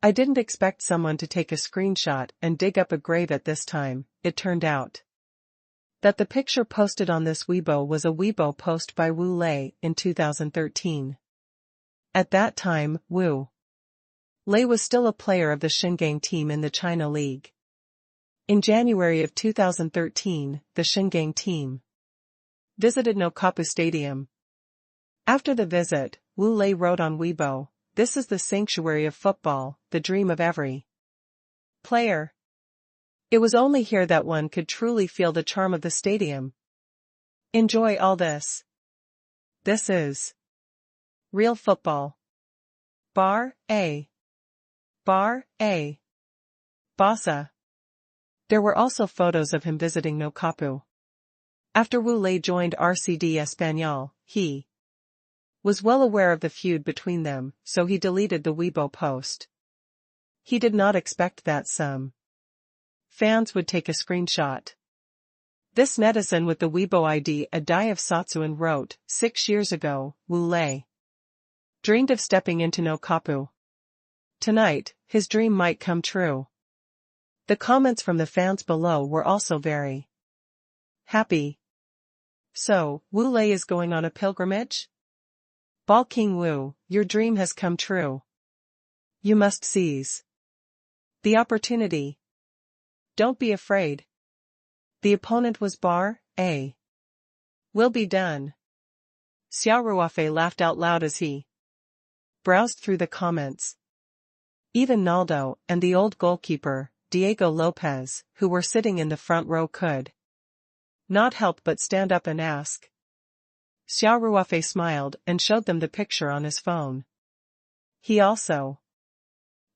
[SPEAKER 1] I didn't expect someone to take a screenshot and dig up a grave at this time. It turned out that the picture posted on this Weibo was a Weibo post by Wu Lei in 2013. At that time, Wu Lei was still a player of the Xingang team in the China League. In January of 2013, the Xingang team visited Nokapu Stadium. After the visit, Wu Lei wrote on Weibo, This is the sanctuary of football, the dream of every player. It was only here that one could truly feel the charm of the stadium. Enjoy all this. This is real football. Bar A. Bassa. There were also photos of him visiting Nokapu. After Wu Lei joined RCD Espanyol, he was well aware of the feud between them, so he deleted the Weibo post. He did not expect that some fans would take a screenshot. This netizen with the Weibo ID Adai of Satsuan wrote, 6 years ago, Wu Lei dreamed of stepping into Nokapu. Tonight, his dream might come true. The comments from the fans below were also very happy. So, Wu Lei is going on a pilgrimage? Ball King Wu, your dream has come true. You must seize the opportunity. Don't be afraid. The opponent was Bar, A. Will be done. Xia Ruofei laughed out loud as he browsed through the comments. Even Naldo and the old goalkeeper, Diego Lopez, who were sitting in the front row could not help but stand up and ask. Xia Ruofei smiled and showed them the picture on his phone. He also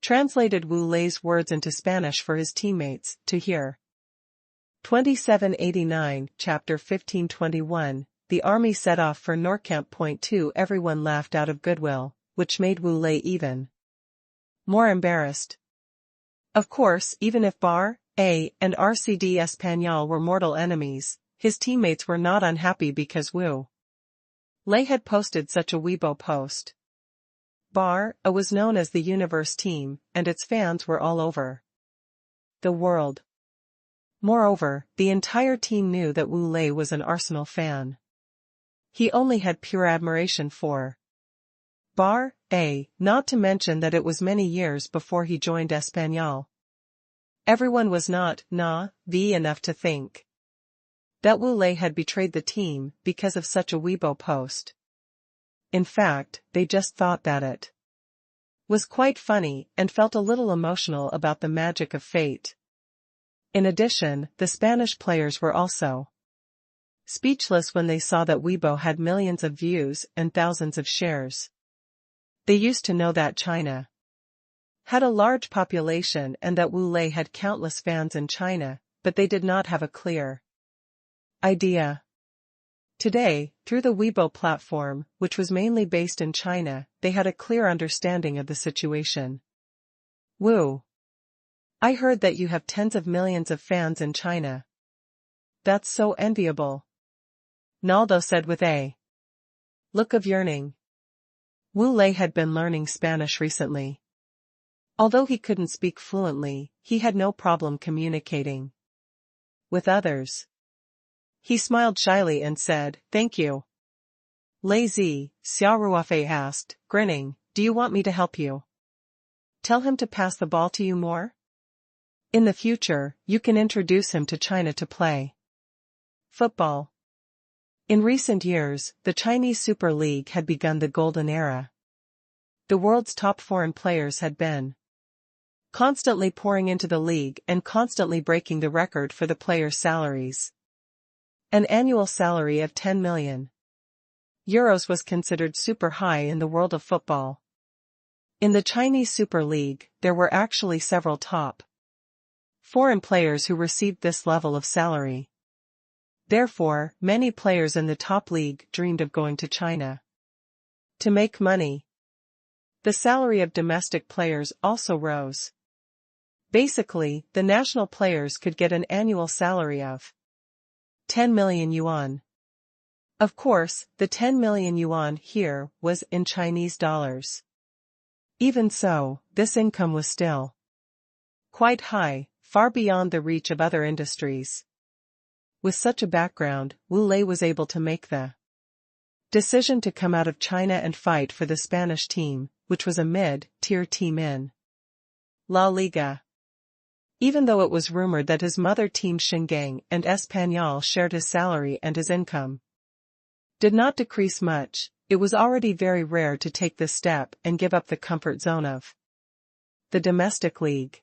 [SPEAKER 1] translated Wu Lei's words into Spanish for his teammates to hear. 2789, Chapter 1521, the army set off for Norcamp. Point 2. Everyone laughed out of goodwill, which made Wu Lei even more embarrassed. Of course, even if Bar, A, and RCD Espanyol were mortal enemies, his teammates were not unhappy because Wu Lei had posted such a Weibo post. Bar, A was known as the Universe team, and its fans were all over the world. Moreover, the entire team knew that Wu Lei was an Arsenal fan. He only had pure admiration for Bar, A, not to mention that it was many years before he joined Espanyol. Everyone was not naive enough to think that Wu Lei had betrayed the team because of such a Weibo post. In fact, they just thought that it was quite funny and felt a little emotional about the magic of fate. In addition, the Spanish players were also speechless when they saw that Weibo had millions of views and thousands of shares. They used to know that China had a large population and that Wu Lei had countless fans in China, but they did not have a clear idea. Today, through the Weibo platform, which was mainly based in China, they had a clear understanding of the situation. Wu, I heard that you have tens of millions of fans in China. That's so enviable. Naldo said with a look of yearning. Wu Lei had been learning Spanish recently. Although he couldn't speak fluently, he had no problem communicating with others. He smiled shyly and said, "Thank you." Lazy, Xia Ruofei asked, grinning, "Do you want me to help you? Tell him to pass the ball to you more? In the future, you can introduce him to China to play football." In recent years, the Chinese Super League had begun the golden era. The world's top foreign players had been constantly pouring into the league and constantly breaking the record for the players' salaries. An annual salary of 10 million euros was considered super high in the world of football. In the Chinese Super League, there were actually several top foreign players who received this level of salary. Therefore, many players in the top league dreamed of going to China to make money. The salary of domestic players also rose. Basically, the national players could get an annual salary of 10 million yuan. Of course, the 10 million yuan here was in Chinese dollars. Even so, this income was still quite high, far beyond the reach of other industries. With such a background, Wu Lei was able to make the decision to come out of China and fight for the Spanish team, which was a mid-tier team in La Liga. Even though it was rumored that his mother team Shingang and Espanyol shared his salary and his income did not decrease much, it was already very rare to take this step and give up the comfort zone of the domestic league.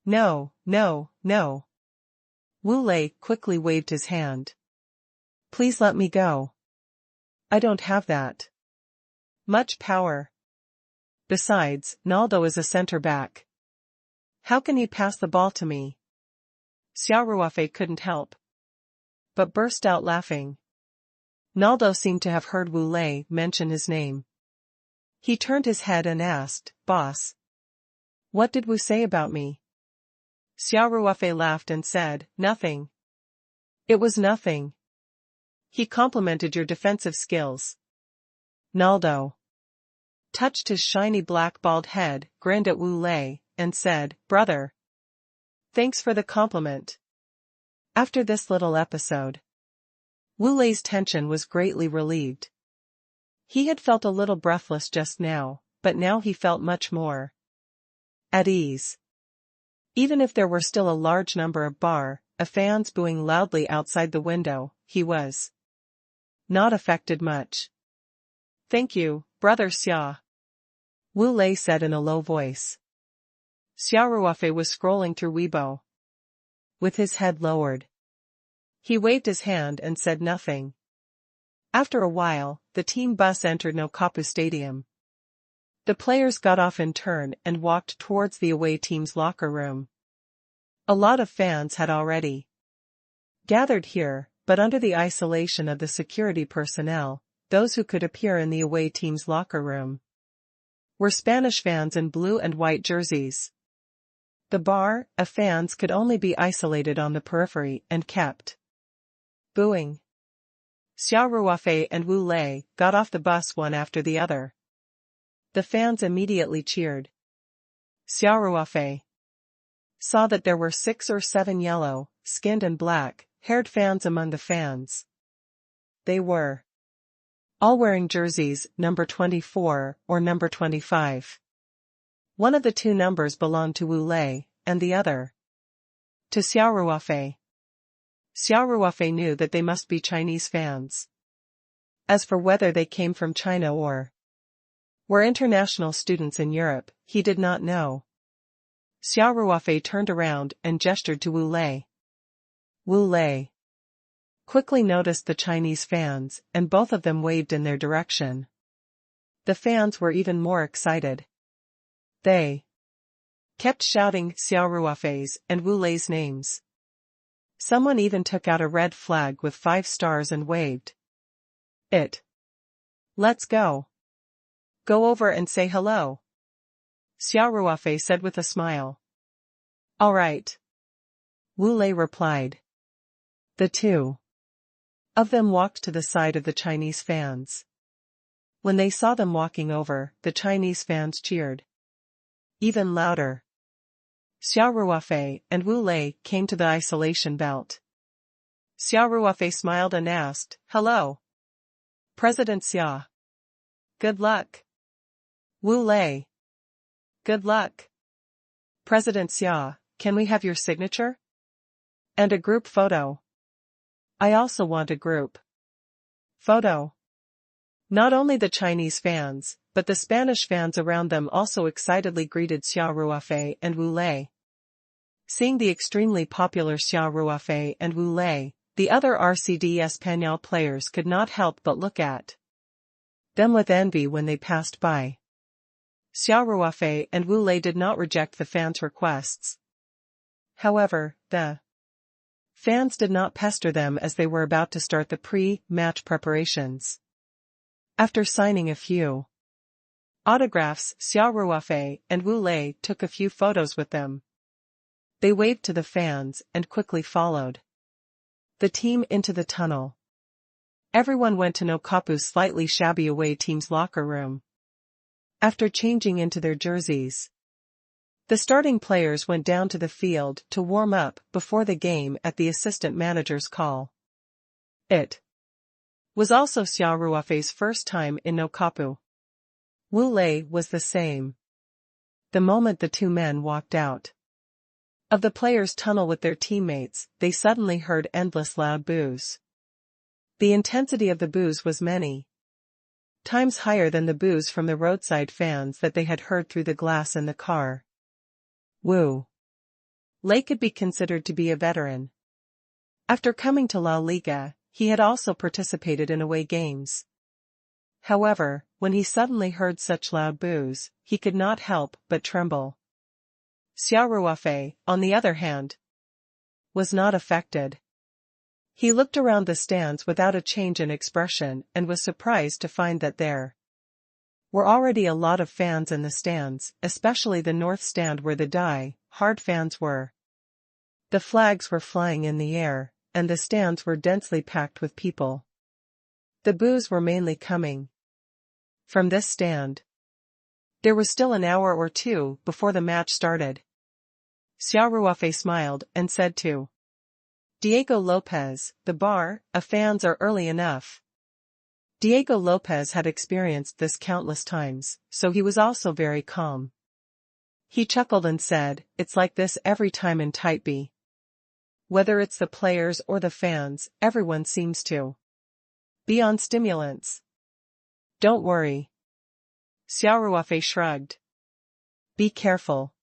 [SPEAKER 1] No. Wu Lei quickly waved his hand. Please let me go. I don't have that much power. Besides, Naldo is a center back. How can he pass the ball to me? Xia Ruofei couldn't help but burst out laughing. Naldo seemed to have heard Wu Lei mention his name. He turned his head and asked, "Boss, what did Wu say about me?" Xia Ruofei laughed and said, "Nothing. It was nothing. He complimented your defensive skills." Naldo touched his shiny black bald head, grinned at Wu Lei, and said, "Brother. Thanks for the compliment." After this little episode, Wu Lei's tension was greatly relieved. He had felt a little breathless just now, but now he felt much more at ease. Even if there were still a large number of fans booing loudly outside the window, he was not affected much. "Thank you, Brother Xia," Wu Lei said in a low voice. Xia Ruofei was scrolling through Weibo with his head lowered. He waved his hand and said nothing. After a while, the team bus entered Nokapu Stadium. The players got off in turn and walked towards the away team's locker room. A lot of fans had already gathered here, but under the isolation of the security personnel, those who could appear in the away team's locker room were Spanish fans in blue and white jerseys. The fans could only be isolated on the periphery and kept booing. Xia Ruofei and Wu Lei got off the bus one after the other. The fans immediately cheered. Xia Ruofei saw that there were 6 or 7 yellow-skinned and black-haired fans among the fans. They were all wearing jerseys number 24 or number 25. One of the two numbers belonged to Wu Lei, and the other to Xia Ruofei. Xia Ruofei knew that they must be Chinese fans. As for whether they came from China or were international students in Europe, he did not know. Xia Ruofei turned around and gestured to Wu Lei. Wu Lei quickly noticed the Chinese fans, and both of them waved in their direction. The fans were even more excited. They kept shouting Xia Ruofei's and Wu Lei's names. Someone even took out a red flag with 5 stars and waved it. "Let's go. Go over and say hello," Xia Ruofei said with a smile. "All right," Wu Lei replied. The two of them walked to the side of the Chinese fans. When they saw them walking over, the Chinese fans cheered even louder. Xia Ruofei and Wu Lei came to the isolation belt. Xia Ruofei smiled and asked, "Hello, President Xia. Good luck." Wu Lei, "Good luck, President Xia. Can we have your signature? And a group photo." "I also want a group photo." Not only the Chinese fans, but the Spanish fans around them also excitedly greeted Xia Ruofei and Wu Lei. Seeing the extremely popular Xia Ruofei and Wu Lei, the other RCD Español players could not help but look at them with envy when they passed by. Xia Ruofei and Wu Lei did not reject the fans' requests. However, the fans did not pester them as they were about to start the pre-match preparations. After signing a few autographs, Xia Ruofei and Wu Lei took a few photos with them. They waved to the fans and quickly followed the team into the tunnel. Everyone went to Nokapu's slightly shabby away team's locker room. After changing into their jerseys, the starting players went down to the field to warm up before the game at the assistant manager's call. It was also Xia Ruofei's first time in Nokapu. Wu Lei was the same. The moment the two men walked out of the players' tunnel with their teammates, they suddenly heard endless loud boos. The intensity of the boos was many times higher than the boos from the roadside fans that they had heard through the glass in the car. Wu Lei could be considered to be a veteran. After coming to La Liga, he had also participated in away games. However, when he suddenly heard such loud boos, he could not help but tremble. Xia Ruofei, on the other hand, was not affected. He looked around the stands without a change in expression and was surprised to find that there were already a lot of fans in the stands, especially the north stand where the die-hard fans were. The flags were flying in the air, and the stands were densely packed with people. The boos were mainly coming from this stand. There was still an hour or two before the match started. Xia Ruofei smiled and said to Diego Lopez, "The bar, fans are early enough." Diego Lopez had experienced this countless times, so he was also very calm. He chuckled and said, "It's like this every time in Type B. Whether it's the players or the fans, everyone seems to be on stimulants." "Don't worry." Xia Ruofei shrugged. "Be careful.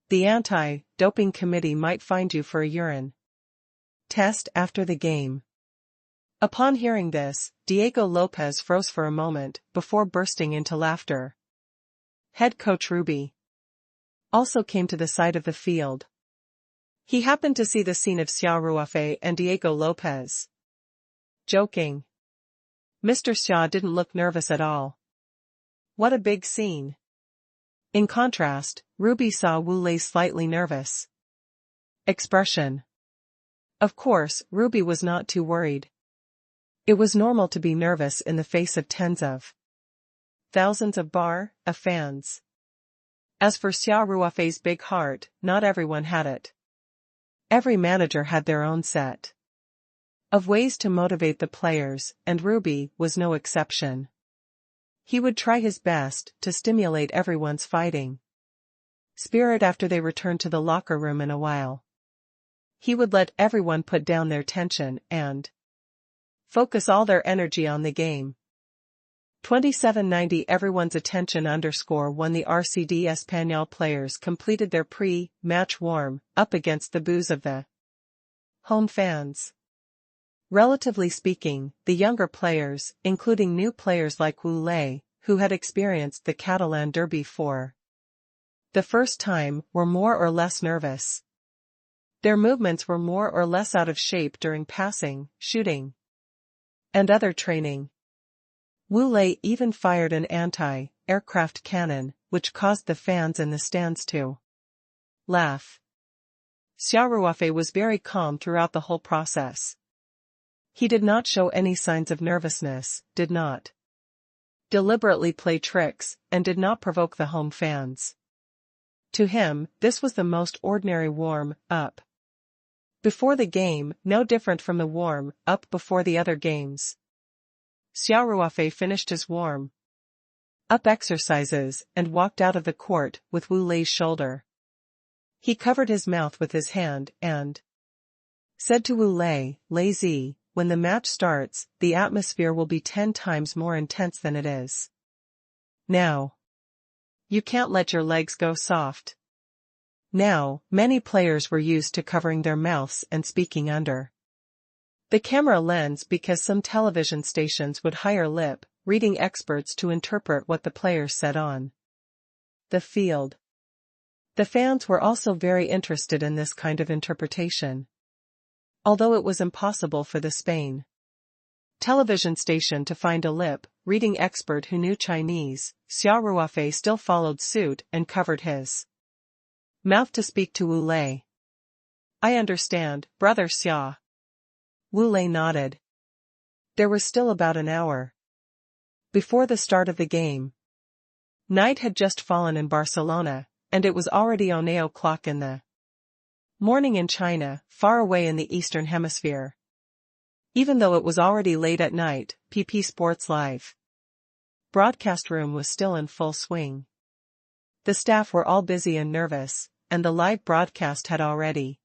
[SPEAKER 1] The anti-doping committee might find you for a urine test after the game." Upon hearing this, Diego Lopez froze for a moment before bursting into laughter. Head coach Ruby also came to the side of the field. He happened to see the scene of Xia Ruofei and Diego Lopez joking. Mr. Xia didn't look nervous at all. What a big scene. In contrast, Ruby saw Wu Lei's slightly nervous expression. Of course, Ruby was not too worried. It was normal to be nervous in the face of tens of thousands of fans. As for Xia Ruofei's big heart, not everyone had it. Every manager had their own set of ways to motivate the players, and Ruby was no exception. He would try his best to stimulate everyone's fighting spirit after they returned to the locker room in a while. He would let everyone put down their tension and focus all their energy on the game. 2790 Everyone's attention when the RCD Español players completed their pre-match warm-up against the boos of the home fans. Relatively speaking, the younger players, including new players like Wu Lei, who had experienced the Catalan Derby for the first time, were more or less nervous. Their movements were more or less out of shape during passing, shooting, and other training. Wu Lei even fired an anti-aircraft cannon, which caused the fans in the stands to laugh. Xia Ruofei was very calm throughout the whole process. He did not show any signs of nervousness, did not deliberately play tricks, and did not provoke the home fans. To him, this was the most ordinary warm-up before the game, no different from the warm-up before the other games. Xia Ruofei finished his warm-up exercises and walked out of the court with Wu Lei's shoulder. He covered his mouth with his hand and said to Wu Lei, "Lazy, when the match starts, the atmosphere will be 10 times more intense than it is now. You can't let your legs go soft." Now, many players were used to covering their mouths and speaking under the camera lens because some television stations would hire lip-reading experts to interpret what the players said on the field. The fans were also very interested in this kind of interpretation. Although it was impossible for the Spain television station to find a lip-reading expert who knew Chinese, Xia Ruofei still followed suit and covered his mouth to speak to Wu Lei. "I understand, brother Xia." Wu Lei nodded. There was still about an hour before the start of the game. Night had just fallen in Barcelona, and it was already 8 o'clock in the morning in China, far away in the Eastern Hemisphere. Even though it was already late at night, PP Sports Live broadcast room was still in full swing. The staff were all busy and nervous, and the live broadcast had already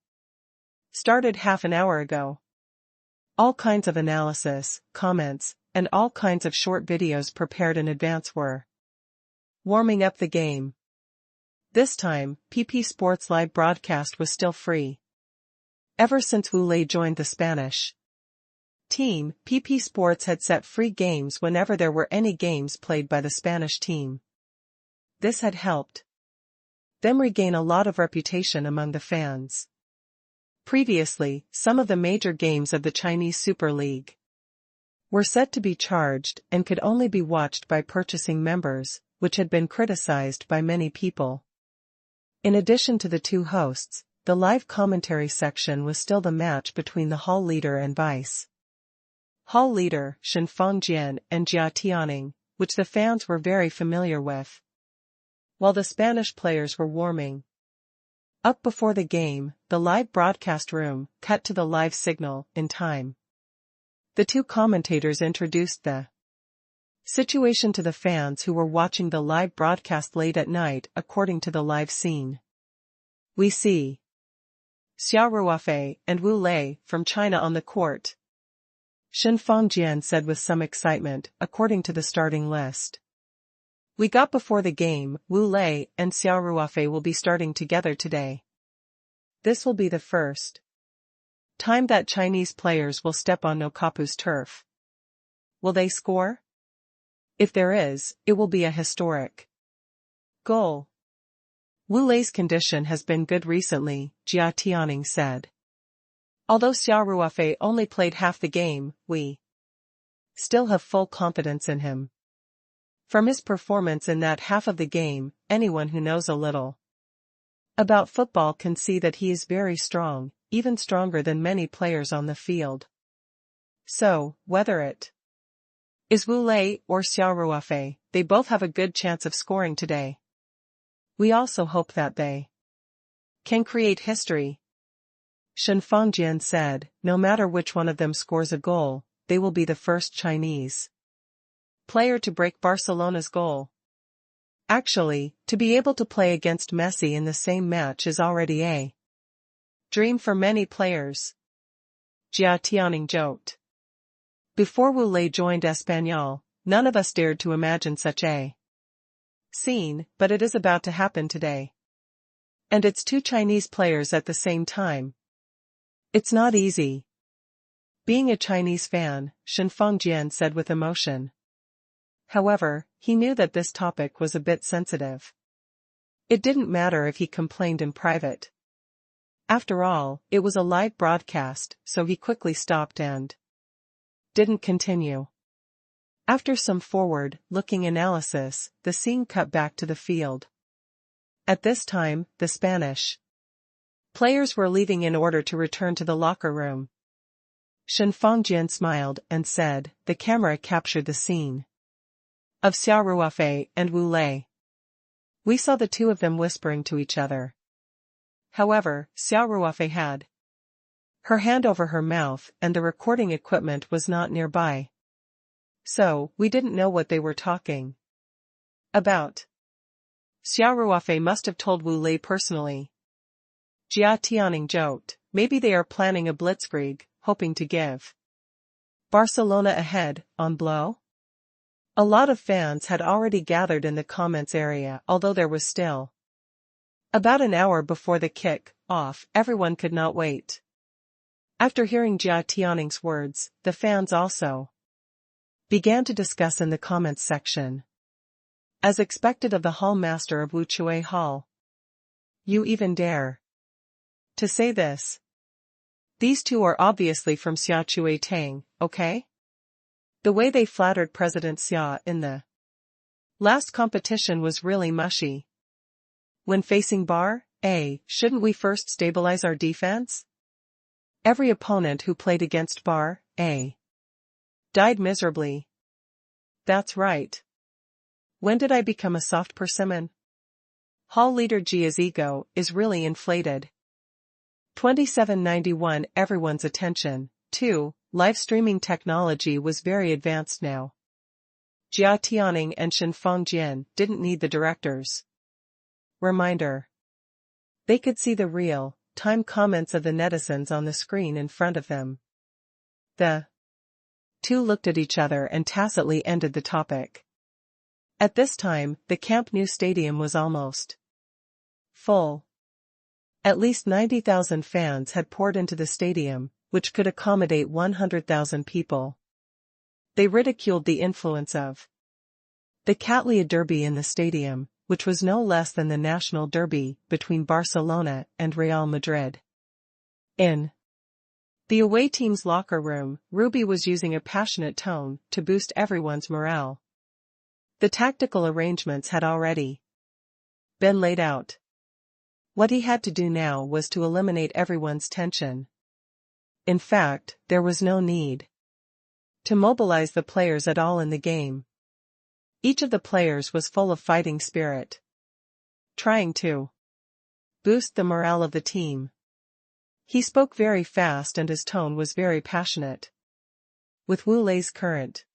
[SPEAKER 1] started half an hour ago. All kinds of analysis, comments, and all kinds of short videos prepared in advance were warming up the game. This time, PP Sports Live broadcast was still free. Ever since Wu Lei joined the Spanish team, PP Sports had set free games whenever there were any games played by the Spanish team. This had helped them regain a lot of reputation among the fans. Previously, some of the major games of the Chinese Super League were set to be charged and could only be watched by purchasing members, which had been criticized by many people. In addition to the two hosts, the live commentary section was still the match between the hall leader and vice hall leader Shen Fengjian and Jia Tianing, which the fans were very familiar with. while the Spanish players were warming up before the game. The live broadcast room cut to the live signal in time. The two commentators introduced the situation to the fans who were watching the live broadcast late at night. According to the live scene, we see Xia Ruofei and Wu Lei from China on the court. Shen Fangjian said with some excitement, according to the starting list. We got before the game. Wu Lei and Xia Ruofei will be starting together today. This will be the first time that Chinese players will step on Nokapu's turf. Will they score? If there is, it will be a historic goal. Wu Lei's condition has been good recently, Jia Tianing said. Although Xia Ruofei only played half the game, we still have full confidence in him. From his performance in that half of the game, anyone who knows a little about football can see that he is very strong, even stronger than many players on the field. So, whether it is Wu Lei or Xia Ruofei, they both have a good chance of scoring today. We also hope that they can create history. Shen Fangjian said, no matter which one of them scores a goal, they will be the first Chinese player to break Barcelona's goal. Actually, to be able to play against Messi in the same match is already a dream for many players. Jia Tianing joked. Before Wu Lei joined Espanyol, none of us dared to imagine such a scene, but it is about to happen today. And it's two Chinese players at the same time. It's not easy being a Chinese fan, Shen Fangjian said with emotion. However, he knew that this topic was a bit sensitive. It didn't matter if he complained in private. After all, it was a live broadcast, so he quickly stopped and didn't continue. After some forward-looking analysis, the scene cut back to the field. At this time, the Spanish players were leaving in order to return to the locker room. Shen Fangjian smiled and said, the camera captured the scene of Xia Ruofei and Wu Lei. We saw the two of them whispering to each other. However, Xia Ruofei had her hand over her mouth and the recording equipment was not nearby. So, we didn't know what they were talking about. Xia Ruofei must have told Wu Lei personally. Jia Tianing joked, maybe they are planning a blitzkrieg, hoping to give Barcelona a head-on blow? A lot of fans had already gathered in the comments area, although there was still about an hour before the kick-off. Everyone could not wait. After hearing Jia Tianing's words, the fans also began to discuss in the comments section. As expected of the hall master of Wuchui Hall. You even dare to say this? These two are obviously from Xia Tang, okay? The way they flattered President Xia in the last competition was really mushy. When facing Bar A, shouldn't we first stabilize our defense? Every opponent who played against Bar A died miserably. That's right. When did I become a soft persimmon? Hall leader Jia's ego is really inflated. 2791 Everyone's attention, too, live streaming technology was very advanced now. Jia Tianing and Shen Fangjian didn't need the director's reminder. They could see the real-time comments of the netizens on the screen in front of them. The two looked at each other and tacitly ended the topic. At this time, the Camp Nou stadium was almost full. At least 90,000 fans had poured into the stadium, which could accommodate 100,000 people. They ridiculed the influence of the Catalunya Derby in the stadium, which was no less than the national derby between Barcelona and Real Madrid. In the away team's locker room, Ruby was using a passionate tone to boost everyone's morale. The tactical arrangements had already been laid out. What he had to do now was to eliminate everyone's tension. In fact, there was no need to mobilize the players at all in the game. Each of the players was full of fighting spirit. trying to boost the morale of the team. He spoke very fast and his tone was very passionate. With Wu Lei's current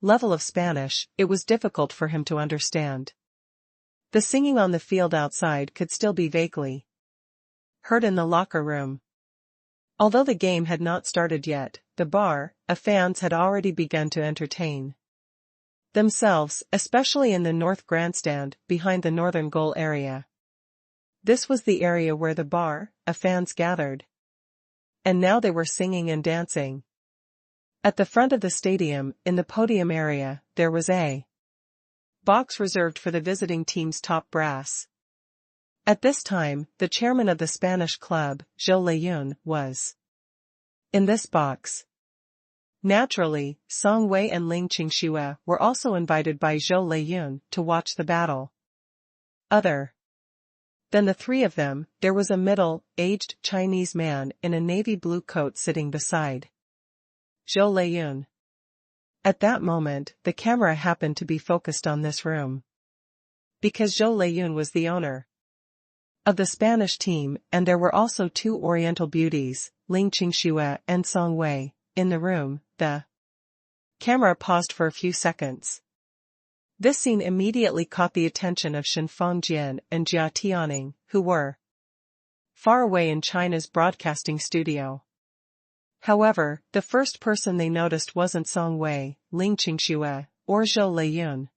[SPEAKER 1] level of Spanish, it was difficult for him to understand. The singing on the field outside could still be vaguely heard in the locker room. Although the game had not started yet, the bar of fans had already begun to entertain themselves, especially in the north grandstand behind the northern goal area. This was the area where the bar of fans gathered. And now they were singing and dancing. At the front of the stadium, in the podium area, there was a box reserved for the visiting team's top brass. At this time, the chairman of the Spanish club, Zhou Leyun, was in this box. Naturally, Song Wei and Ling Qingxue were also invited by Zhou Leyun to watch the battle. Other than the three of them, there was a middle-aged Chinese man in a navy blue coat sitting beside Zhou Leyun. At that moment, the camera happened to be focused on this room. Because Zhou Leyun was the owner of the Spanish team, and there were also two Oriental beauties, Ling Qingxue and Song Wei, in the room, the camera paused for a few seconds. This scene immediately caught the attention of Shen Fengjian and Jia Tianning, who were far away in China's broadcasting studio. However, the first person they noticed wasn't Song Wei, Ling Qingxue, or Zhou Leyun.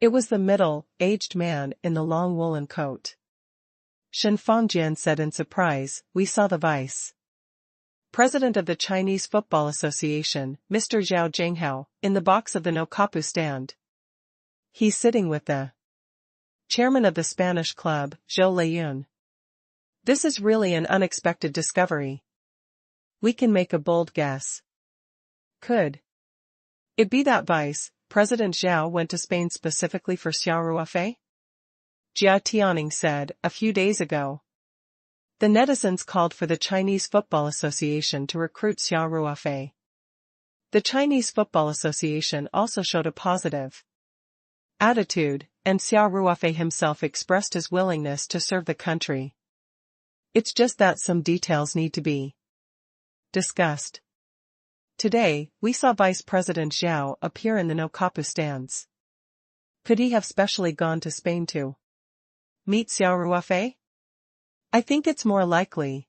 [SPEAKER 1] It was the middle-aged man in the long woolen coat. Shen Fengjian said in surprise, "We saw the vice president of the Chinese Football Association, Mr. Zhao Jinghao, in the box of the no-kapu stand. He's sitting with the chairman of the Spanish club, Zhou Leyun. This is really an unexpected discovery. We can make a bold guess. Could it be that Vice President Zhao went to Spain specifically for Xia Ruofei?" Jia Tianning said, "A few days ago, the netizens called for the Chinese Football Association to recruit Xia Ruofei. The Chinese Football Association also showed a positive attitude, and Xia Ruofei himself expressed his willingness to serve the country. It's just that some details need to be discussed. Today, we saw Vice President Zhao appear in the no-kapu stands. Could he have specially gone to Spain to meet Xia Ruofei? I think it's more likely,"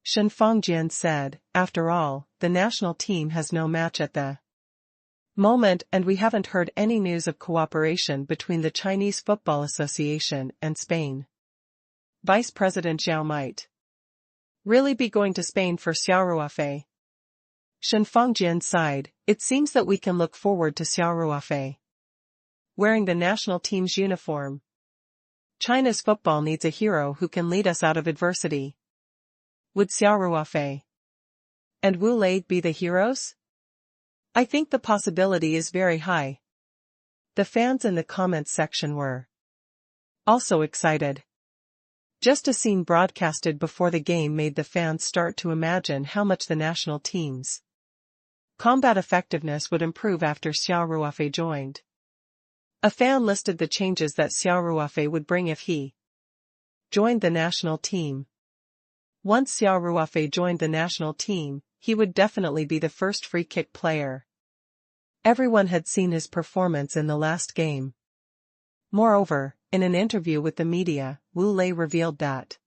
[SPEAKER 1] Shen Fengjian said. "After all, the national team has no match at the moment and we haven't heard any news of cooperation between the Chinese Football Association and Spain. Vice President Zhao might really be going to Spain for Xia Ruofei." Shen Fengjian sighed. "It seems that we can look forward to Xia Ruofei wearing the national team's uniform. China's football needs a hero who can lead us out of adversity. Would Xia Ruofei and Wu Lei be the heroes? I think the possibility is very high." The fans in the comments section were also excited. Just a scene broadcasted before the game made the fans start to imagine how much the national team's combat effectiveness would improve after Xia Ruofei joined. A fan listed the changes that Xia Ruofei would bring if he joined the national team. Once Xia Ruofei joined the national team, he would definitely be the first free kick player. Everyone had seen his performance in the last game. Moreover, in an interview with the media, Wu Lei revealed that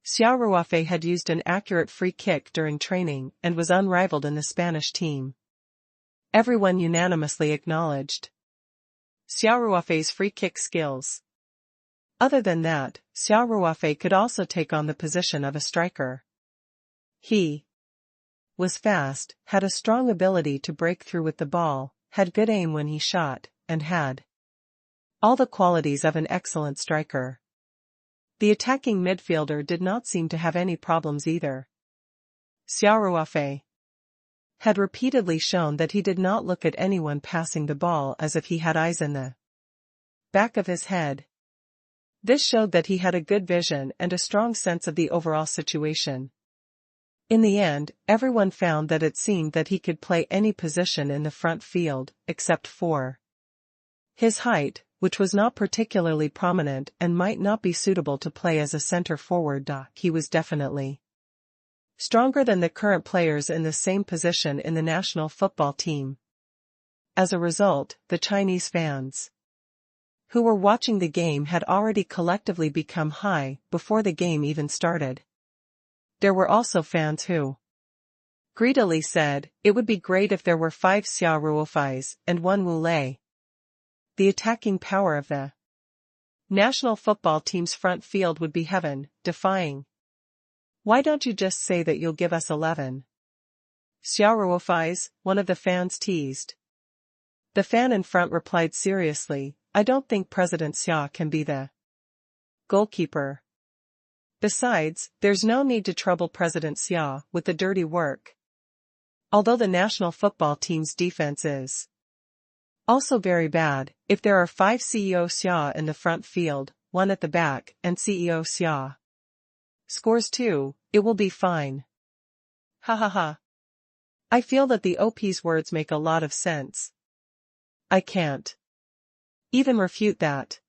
[SPEAKER 1] Xia Ruofei had used an accurate free kick during training and was unrivaled in the Spanish team. Everyone unanimously acknowledged Xia Ruofei's free kick skills. Other than that, Xia Ruofei could also take on the position of a striker. He was fast, had a strong ability to break through with the ball, had good aim when he shot, and had all the qualities of an excellent striker. The attacking midfielder did not seem to have any problems either. Xia Ruofei had repeatedly shown that he did not look at anyone passing the ball as if he had eyes in the back of his head. This showed that he had a good vision and a strong sense of the overall situation. In the end, everyone found that it seemed that he could play any position in the front field, except for his height, which was not particularly prominent and might not be suitable to play as a center forward. He was definitely stronger than the current players in the same position in the national football team. As a result, the Chinese fans who were watching the game had already collectively become high before the game even started. There were also fans who greedily said, "It would be great if there were 5 Xia Ruofeis and 1 Wu Lei." The attacking power of the national football team's front field would be heaven, defying. "Why don't you just say that you'll give us 11 Xia Ruofeis?" one of the fans teased. The fan in front replied seriously, "I don't think President Xia can be the goalkeeper. Besides, there's no need to trouble President Xia with the dirty work. Although the national football team's defense is also very bad, if there are 5 CEO Xia in the front field, 1 at the back, and CEO Xia scores 2, it will be fine." Ha ha ha. I feel that the OP's words make a lot of sense. I can't even refute that.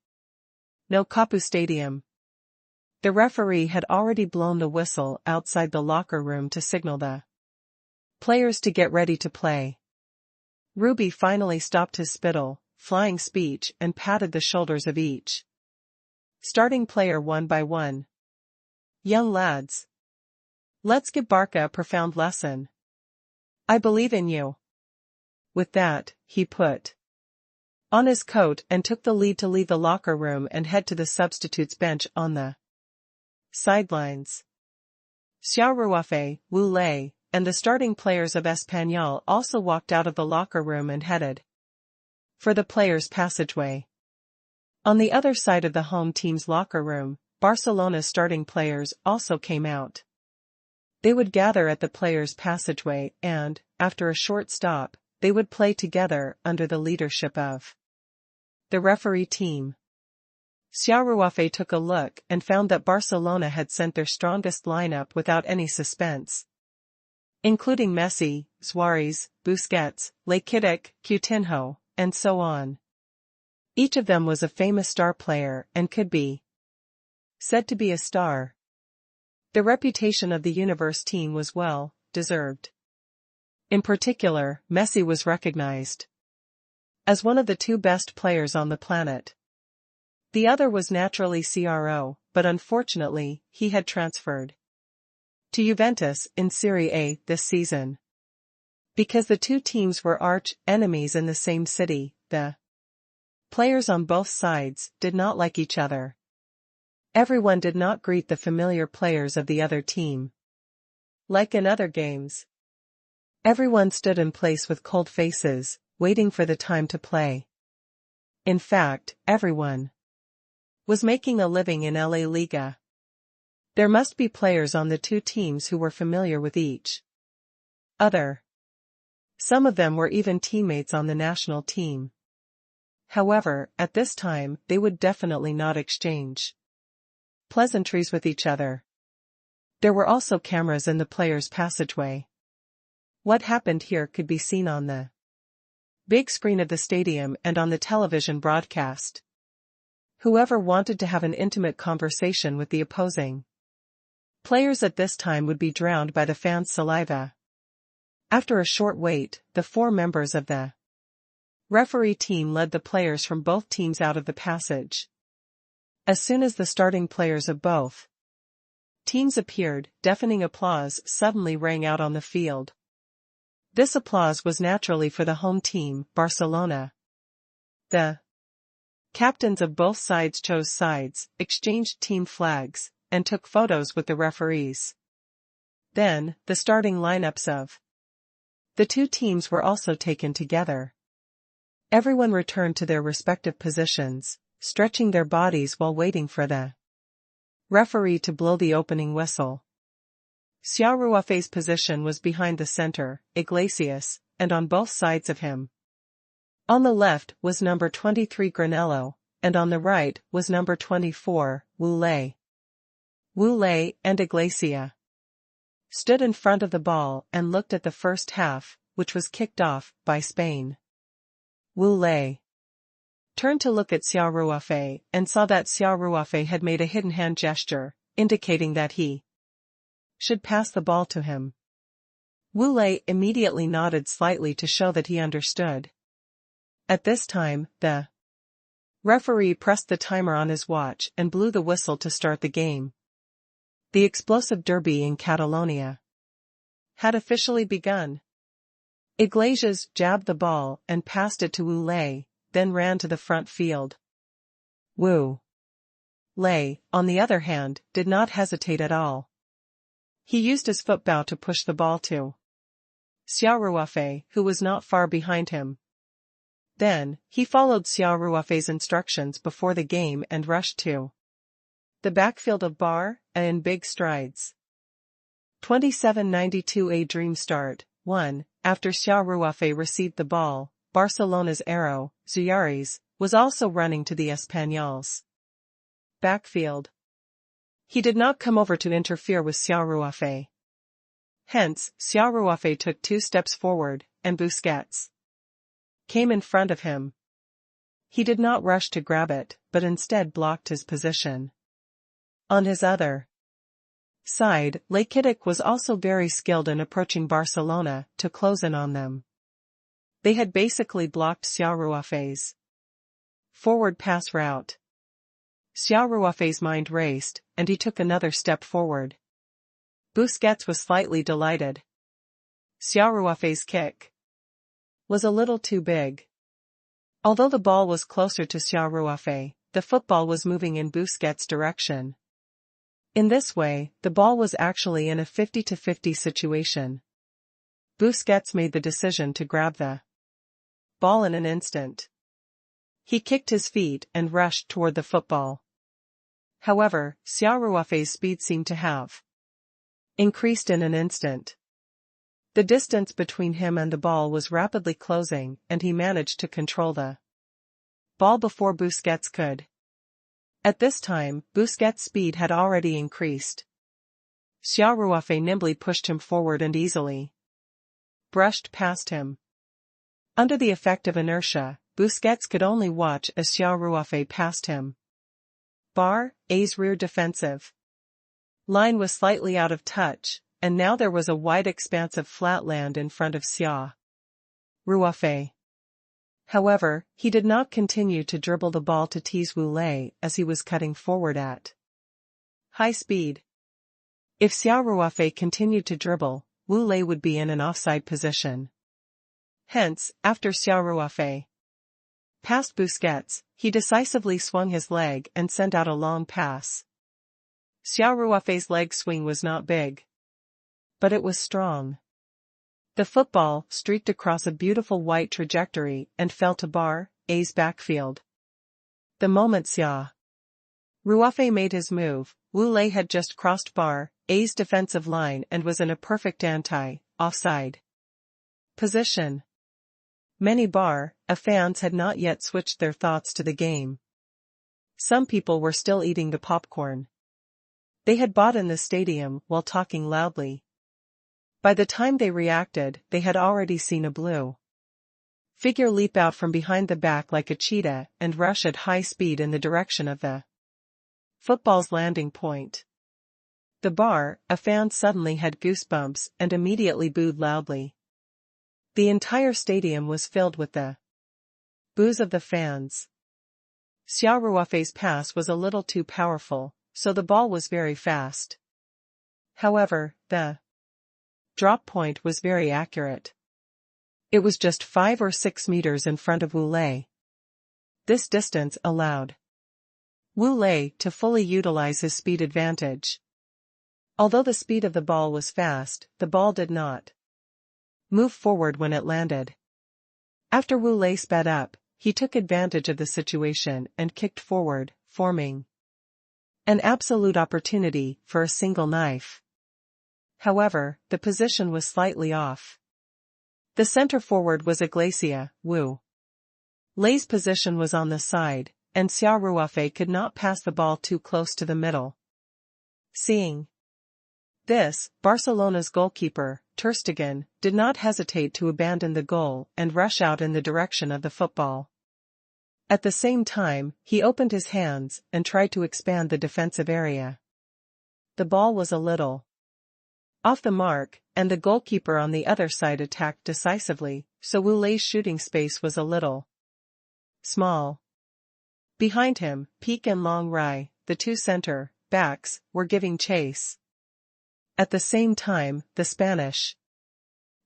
[SPEAKER 1] No Kapu Stadium. The referee had already blown the whistle outside the locker room to signal the players to get ready to play. Ruby finally stopped his spittle, flying speech and patted the shoulders of each starting player one by one. "Young lads, let's give Barca a profound lesson. I believe in you." With that, he put on his coat and took the lead to leave the locker room and head to the substitutes bench on the sidelines. Xia Ruofei, Wu Lei, and the starting players of Espanyol also walked out of the locker room and headed for the players' passageway. On the other side of the home team's locker room, Barcelona's starting players also came out. They would gather at the players' passageway and, after a short stop, they would play together under the leadership of the referee team. Xia Ruofei took a look and found that Barcelona had sent their strongest lineup without any suspense, including Messi, Suarez, Busquets, Rakitic, Coutinho, and so on. Each of them was a famous star player and could be said to be a star. The reputation of the Universe team was well deserved. In particular, Messi was recognized as one of the 2 best players on the planet. The other was naturally CRO, but unfortunately, he had transferred to Juventus in Serie A this season. Because the 2 teams were arch enemies in the same city, the players on both sides did not like each other. Everyone did not greet the familiar players of the other team. Like in other games, everyone stood in place with cold faces, waiting for the time to play. In fact, everyone was making a living in LA Liga. There must be players on the 2 teams who were familiar with each other. Some of them were even teammates on the national team. However, at this time, they would definitely not exchange pleasantries with each other. There were also cameras in the players' passageway. What happened here could be seen on the big screen of the stadium and on the television broadcast. Whoever wanted to have an intimate conversation with the opposing players at this time would be drowned by the fans' saliva. After a short wait, the 4 members of the referee team led the players from both teams out of the passage. As soon as the starting players of both teams appeared, deafening applause suddenly rang out on the field. This applause was naturally for the home team, Barcelona. The captains of both sides chose sides, exchanged team flags, and took photos with the referees. Then, the starting lineups of the 2 teams were also taken together. Everyone returned to their respective positions, stretching their bodies while waiting for the referee to blow the opening whistle. Xia Ruofei's position was behind the center, Iglesias, and on both sides of him. On the left was number 23 Granello, and on the right was number 24, Wu Lei. Wu Lei and Iglesias stood in front of the ball and looked at the first half, which was kicked off by Spain. Wu Lei turned to look at Xia Ruofei and saw that Xia Ruofei had made a hidden hand gesture, indicating that he should pass the ball to him. Wu Lei immediately nodded slightly to show that he understood. At this time, the referee pressed the timer on his watch and blew the whistle to start the game. The explosive derby in Catalonia had officially begun. Iglesias jabbed the ball and passed it to Wu Lei, then ran to the front field. Wu Lei, on the other hand, did not hesitate at all. He used his footbow to push the ball to Xia Ruofei, who was not far behind him. Then, he followed Xia Ruofei's instructions before the game and rushed to the backfield of Bar in big strides. 27:92 A dream start. 1. After Xia Ruofei received the ball, Barcelona's arrow, Zuyares, was also running to the Espanyol's backfield. He did not come over to interfere with Xia Ruofei. Hence, Xia Ruofei took 2 steps forward, and Busquets came in front of him. He did not rush to grab it, but instead blocked his position. On his other side, Rakitic was also very skilled in approaching Barcelona to close in on them. They had basically blocked Xia Ruofei's forward pass route. Xia Ruofei's mind raced, and he took another step forward. Busquets was slightly delighted. Xia Ruofei's kick was a little too big. Although the ball was closer to Xia Ruofei, the football was moving in Busquets' direction. In this way, the ball was actually in a 50-50 situation. Busquets made the decision to grab the ball in an instant. He kicked his feet and rushed toward the football. However, Xia Ruofei's speed seemed to have increased in an instant. The distance between him and the ball was rapidly closing, and he managed to control the ball before Busquets could. At this time, Busquets' speed had already increased. Xia Ruofei nimbly pushed him forward and easily brushed past him. Under the effect of inertia, Busquets could only watch as Xia Ruofei passed him. A's rear defensive line was slightly out of touch, and now there was a wide expanse of flat land in front of Xia Ruofei. However, he did not continue to dribble the ball to tease Wu Lei as he was cutting forward at high speed. If Xia Ruofei continued to dribble, Wu Lei would be in an offside position. Hence, after Xia Ruofei passed Busquets, he decisively swung his leg and sent out a long pass. Xia Ruofei's leg swing was not big, but it was strong. The football streaked across a beautiful white trajectory and fell to A's backfield. The moment Xia Ruofei made his move, Wu Lei had just crossed A's defensive line and was in a perfect anti-offside position. Many fans had not yet switched their thoughts to the game. Some people were still eating the popcorn they had bought in the stadium while talking loudly. By the time they reacted, they had already seen a blue figure leap out from behind the back like a cheetah and rush at high speed in the direction of the football's landing point. The fans suddenly had goosebumps and immediately booed loudly. The entire stadium was filled with the boos of the fans. Xia Ruofei's pass was a little too powerful, so the ball was very fast. However, the drop point was very accurate. It was just 5 or 6 meters in front of Wu Lei. This distance allowed Wu Lei to fully utilize his speed advantage. Although the speed of the ball was fast, the ball did not move forward when it landed. After Wu Lei sped up, he took advantage of the situation and kicked forward, forming an absolute opportunity for a single knife. However, the position was slightly off. The center forward was Iglesias. Wu Lei's position was on the side, and Xia Ruofei could not pass the ball too close to the middle. Seeing this, Barcelona's goalkeeper, Ter Stegen, did not hesitate to abandon the goal and rush out in the direction of the football. At the same time, he opened his hands and tried to expand the defensive area. The ball was a little off the mark, and the goalkeeper on the other side attacked decisively, so Wu Lei's shooting space was a little small. Behind him, Peak and Long Rai, the two center-backs, were giving chase. At the same time, the Spanish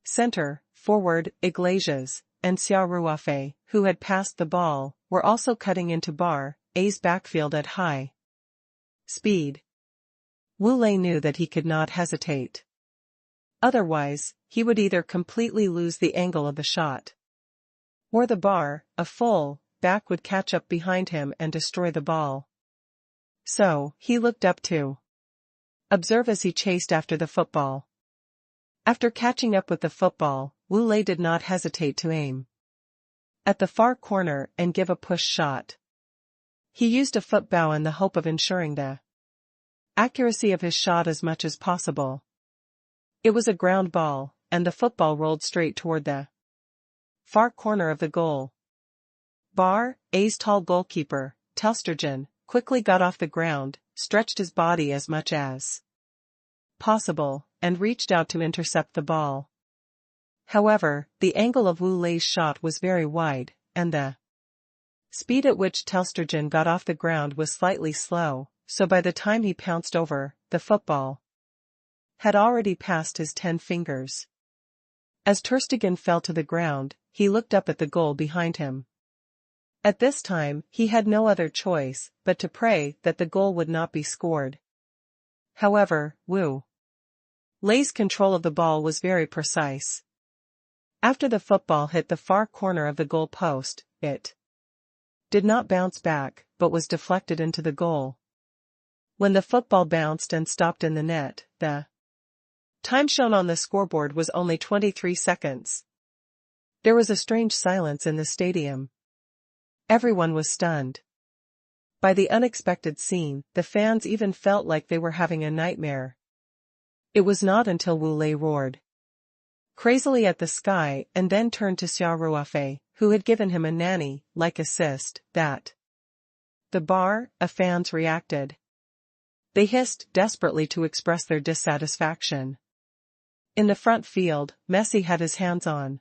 [SPEAKER 1] center-forward, Iglesias, and Xia Ruofei, who had passed the ball, were also cutting into Bar A's backfield at high speed. Wu Lei knew that he could not hesitate. Otherwise, he would either completely lose the angle of the shot, or the Bar, a full back, would catch up behind him and destroy the ball. So, he looked up to observe as he chased after the football. After catching up with the football, Wu Lei did not hesitate to aim at the far corner and give a push shot. He used a foot bow in the hope of ensuring the accuracy of his shot as much as possible. It was a ground ball, and the football rolled straight toward the far corner of the goal. Bar A's tall goalkeeper, Telstergen, quickly got off the ground, stretched his body as much as possible, and reached out to intercept the ball. However, the angle of Wu Lei's shot was very wide, and the speed at which Telstergen got off the ground was slightly slow, so by the time he pounced over, the football had already passed his 10 fingers. As Terstegen fell to the ground, he looked up at the goal behind him. At this time, he had no other choice but to pray that the goal would not be scored. However, Wu Lei's control of the ball was very precise. After the football hit the far corner of the goal post, it did not bounce back, but was deflected into the goal. When the football bounced and stopped in the net, the time shown on the scoreboard was only 23 seconds. There was a strange silence in the stadium. Everyone was stunned by the unexpected scene. The fans even felt like they were having a nightmare. It was not until Wu Lei roared crazily at the sky and then turned to Xia Ruofei, who had given him a nanny-like assist, that the Bar A fans reacted. They hissed desperately to express their dissatisfaction. In the front field, Messi had his hands on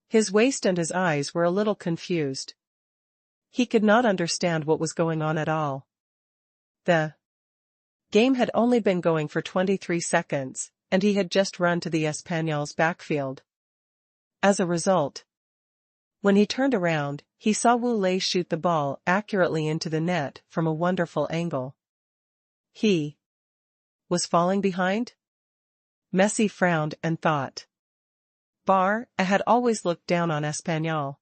[SPEAKER 1] his waist and his eyes were a little confused. He could not understand what was going on at all. The game had only been going for 23 seconds, and he had just run to the Espanyol's backfield. As a result, when he turned around, he saw Wu Lei shoot the ball accurately into the net from a wonderful angle. He was falling behind? Messi frowned and thought. Bar A had always looked down on Espanyol.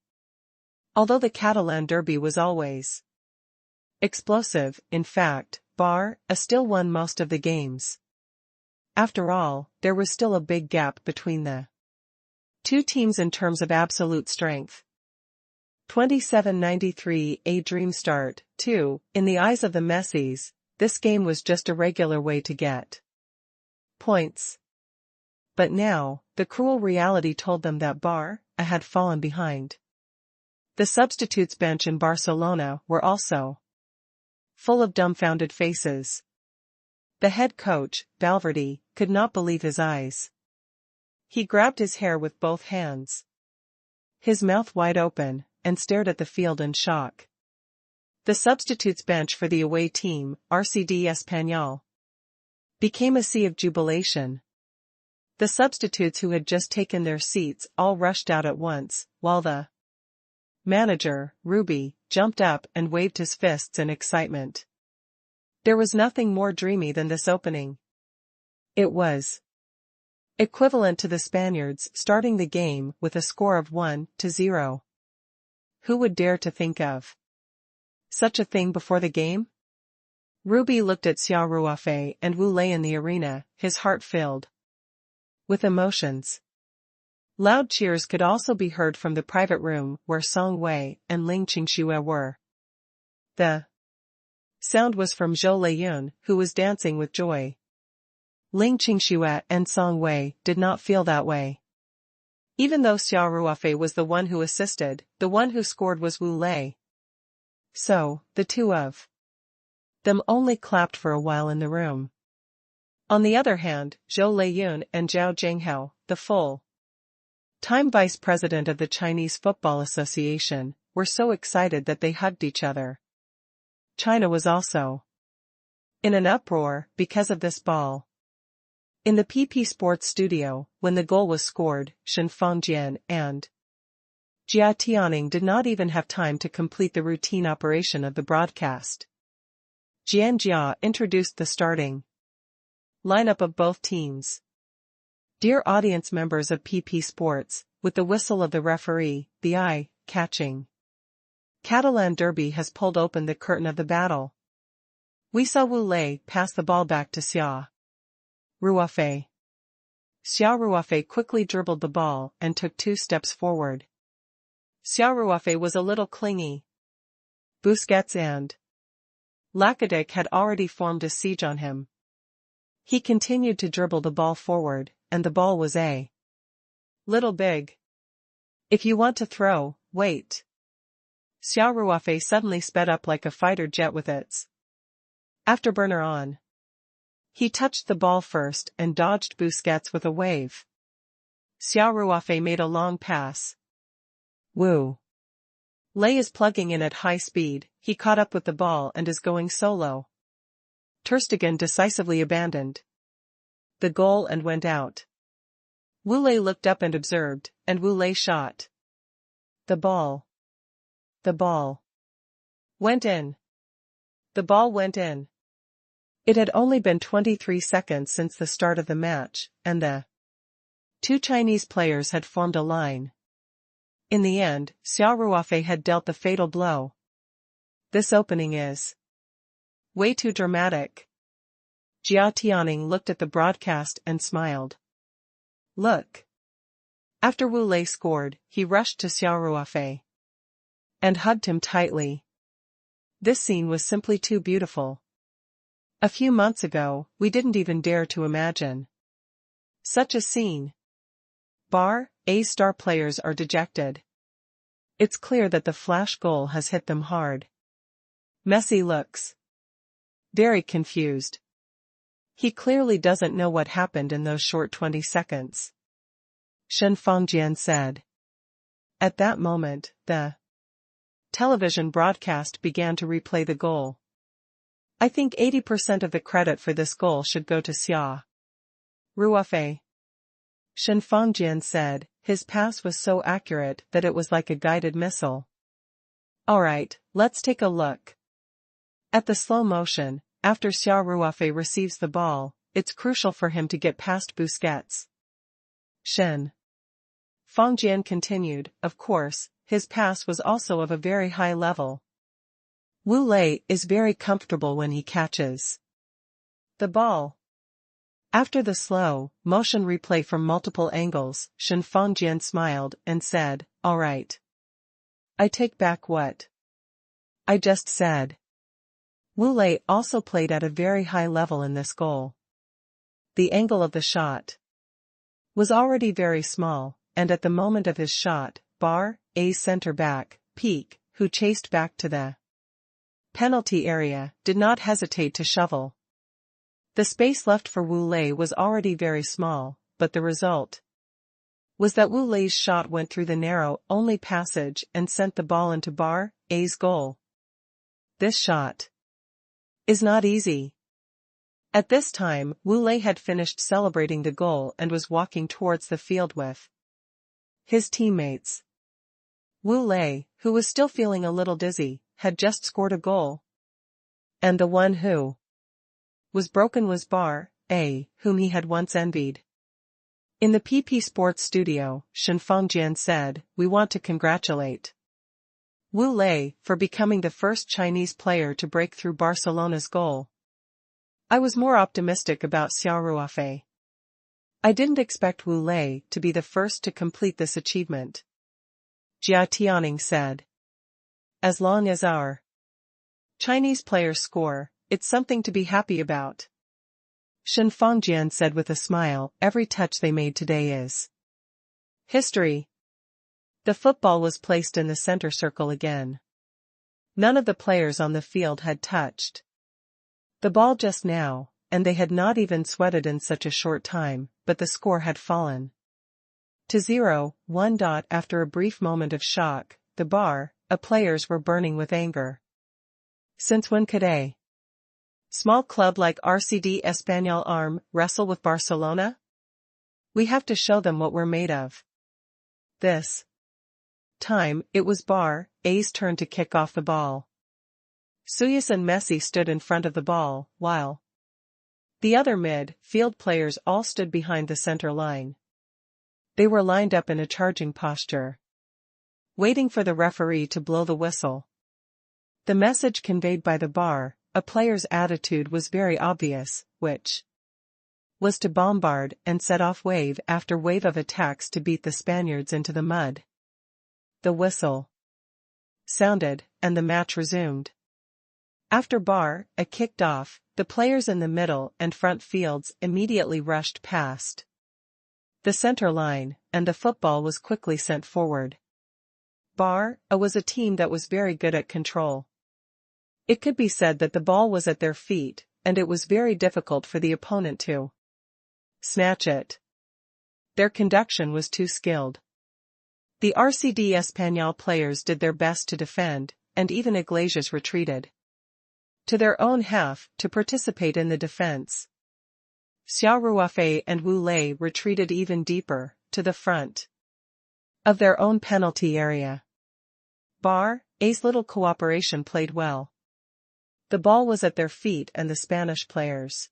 [SPEAKER 1] Although the Catalan derby was always explosive, in fact, Bar A still won most of the games. After all, there was still a big gap between the two teams in terms of absolute strength. 27-93, a dream start, too. In the eyes of the Messis, this game was just a regular way to get points. But now, the cruel reality told them that Bar A had fallen behind. The substitutes bench in Barcelona were also full of dumbfounded faces. The head coach, Valverde, could not believe his eyes. He grabbed his hair with both hands, his mouth wide open, and stared at the field in shock. The substitutes bench for the away team, RCD Espanyol, became a sea of jubilation. The substitutes who had just taken their seats all rushed out at once, while the manager, Ruby, jumped up and waved his fists in excitement. There was nothing more dreamy than this opening. It was equivalent to the Spaniards starting the game with a score of 1-0. Who would dare to think of such a thing before the game? Ruby looked at Xia Ruofei and Wu Lei in the arena, his heart filled with emotions. Loud cheers could also be heard from the private room where Song Wei and Ling Qingxue were. The sound was from Zhou Leiyun, who was dancing with joy. Ling Qingxue and Song Wei did not feel that way. Even though Xia Ruofei was the one who assisted, the one who scored was Wu Lei. So, the two of them only clapped for a while in the room. On the other hand, Zhou Leiyun and Zhao Jinghao, the full-time vice president of the Chinese Football Association, were so excited that they hugged each other. China was also in an uproar because of this ball. In the PP Sports studio, when the goal was scored, Shen Fengjian and Jia Tianning did not even have time to complete the routine operation of the broadcast. Jian Jia introduced the starting lineup of both teams. Dear audience members of PP Sports, with the whistle of the referee, the eye-catching Catalan Derby has pulled open the curtain of the battle. We saw Wu Lei pass the ball back to Xia Ruofei. Xia Ruofei quickly dribbled the ball and took 2 steps forward. Xia Ruofei was a little clingy. Busquets and Lacadic had already formed a siege on him. He continued to dribble the ball forward, and the ball was a little big. If you want to throw, wait. Xia Ruofei suddenly sped up like a fighter jet with its afterburner on. He touched the ball first and dodged Busquets with a wave. Xia Ruofei made a long pass. Wu Lei is plugging in at high speed, he caught up with the ball and is going solo. Ter Stegen decisively abandoned the goal and went out. Wu Lei looked up and observed, and Wu Lei shot. The ball went in. The ball went in. It had only been 23 seconds since the start of the match, and the 2 Chinese players had formed a line. In the end, Xia Ruofei had dealt the fatal blow. This opening is way too dramatic. Jia Tianning looked at the broadcast and smiled. Look. After Wu Lei scored, he rushed to Xia Ruofei and hugged him tightly. This scene was simply too beautiful. A few months ago, we didn't even dare to imagine such a scene. A star players are dejected. It's clear that the flash goal has hit them hard. Messi looks very confused. He clearly doesn't know what happened in those short 20 seconds. Shen Fengjian said. At that moment, the television broadcast began to replay the goal. I think 80% of the credit for this goal should go to Xia Ruofei. Shen Fengjian said, his pass was so accurate that it was like a guided missile. Alright, let's take a look at the slow motion. After Xia Ruofei receives the ball, it's crucial for him to get past Busquets. Shen Fengjian continued, of course, his pass was also of a very high level. Wu Lei is very comfortable when he catches the ball. After the slow motion replay from multiple angles, Shen Fengjian smiled and said, all right. I take back what I just said. Wu Lei also played at a very high level in this goal. The angle of the shot was already very small, and at the moment of his shot, A center back, Peak, who chased back to the penalty area, did not hesitate to shovel. The space left for Wu Lei was already very small, but the result was that Wu Lei's shot went through the narrow only passage and sent the ball into A's goal. This shot is not easy. At this time, Wu Lei had finished celebrating the goal and was walking towards the field with his teammates. Wu Lei, who was still feeling a little dizzy, had just scored a goal. And the one who was broken was A, whom he had once envied. In the PP Sports studio, Shen Fengjian said, we want to congratulate Wu Lei for becoming the first Chinese player to break through Barcelona's goal. I was more optimistic about Xia Ruofei. I didn't expect Wu Lei to be the first to complete this achievement. Jia Tianning said. As long as our Chinese players score, it's something to be happy about. Shen Fengjian said with a smile, every touch they made today is history. The football was placed in the center circle again. None of the players on the field had touched the ball just now, and they had not even sweated in such a short time, but the score had fallen to 0-1. After a brief moment of shock, the players were burning with anger. Since when could a small club like RCD Espanyol Arm wrestle with Barcelona? We have to show them what we're made of. This time, it was A's turn to kick off the ball. Suarez and Messi stood in front of the ball, while the other mid-field players all stood behind the center line. They were lined up in a charging posture, waiting for the referee to blow the whistle. The message conveyed by the a player's attitude was very obvious, which was to bombard and set off wave after wave of attacks to beat the Spaniards into the mud. The whistle sounded, and the match resumed. After a kicked off, the players in the middle and front fields immediately rushed past the center line, and the football was quickly sent forward. A was a team that was very good at control. It could be said that the ball was at their feet, and it was very difficult for the opponent to snatch it. Their conduction was too skilled. The RCD Espanyol players did their best to defend, and even Iglesias retreated to their own half to participate in the defense. Xia Ruofei and Wu Lei retreated even deeper, to the front of their own penalty area. A's little cooperation played well. The ball was at their feet and the Spanish players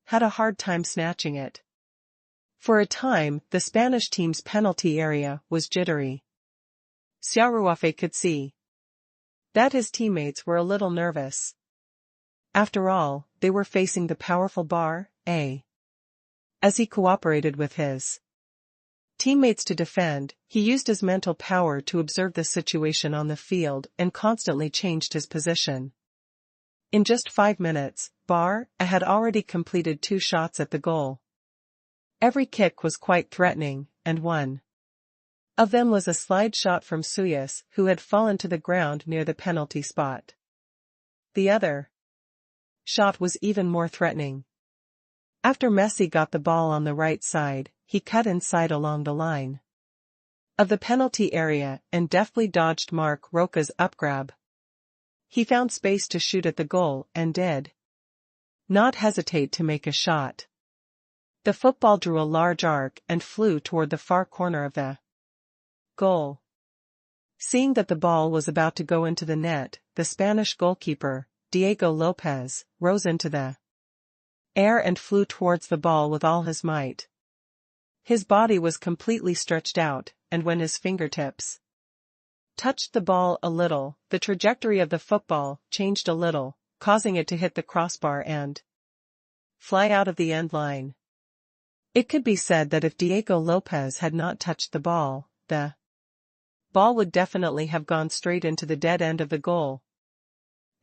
[SPEAKER 1] had a hard time snatching it. For a time, the Spanish team's penalty area was jittery. Xia Ruofei could see that his teammates were a little nervous. After all, they were facing the powerful A. As he cooperated with his teammates to defend, he used his mental power to observe the situation on the field and constantly changed his position. In just 5 minutes, A had already completed 2 shots at the goal. Every kick was quite threatening, and one of them was a slide shot from Suarez, who had fallen to the ground near the penalty spot. The other shot was even more threatening. After Messi got the ball on the right side, he cut inside along the line of the penalty area and deftly dodged Marc Roca's upgrab. He found space to shoot at the goal and did not hesitate to make a shot. The football drew a large arc and flew toward the far corner of the goal. Seeing that the ball was about to go into the net, the Spanish goalkeeper, Diego Lopez, rose into the air and flew towards the ball with all his might. His body was completely stretched out, and when his fingertips touched the ball a little, the trajectory of the football changed a little, causing it to hit the crossbar and fly out of the end line. It could be said that if Diego Lopez had not touched the ball would definitely have gone straight into the dead end of the goal.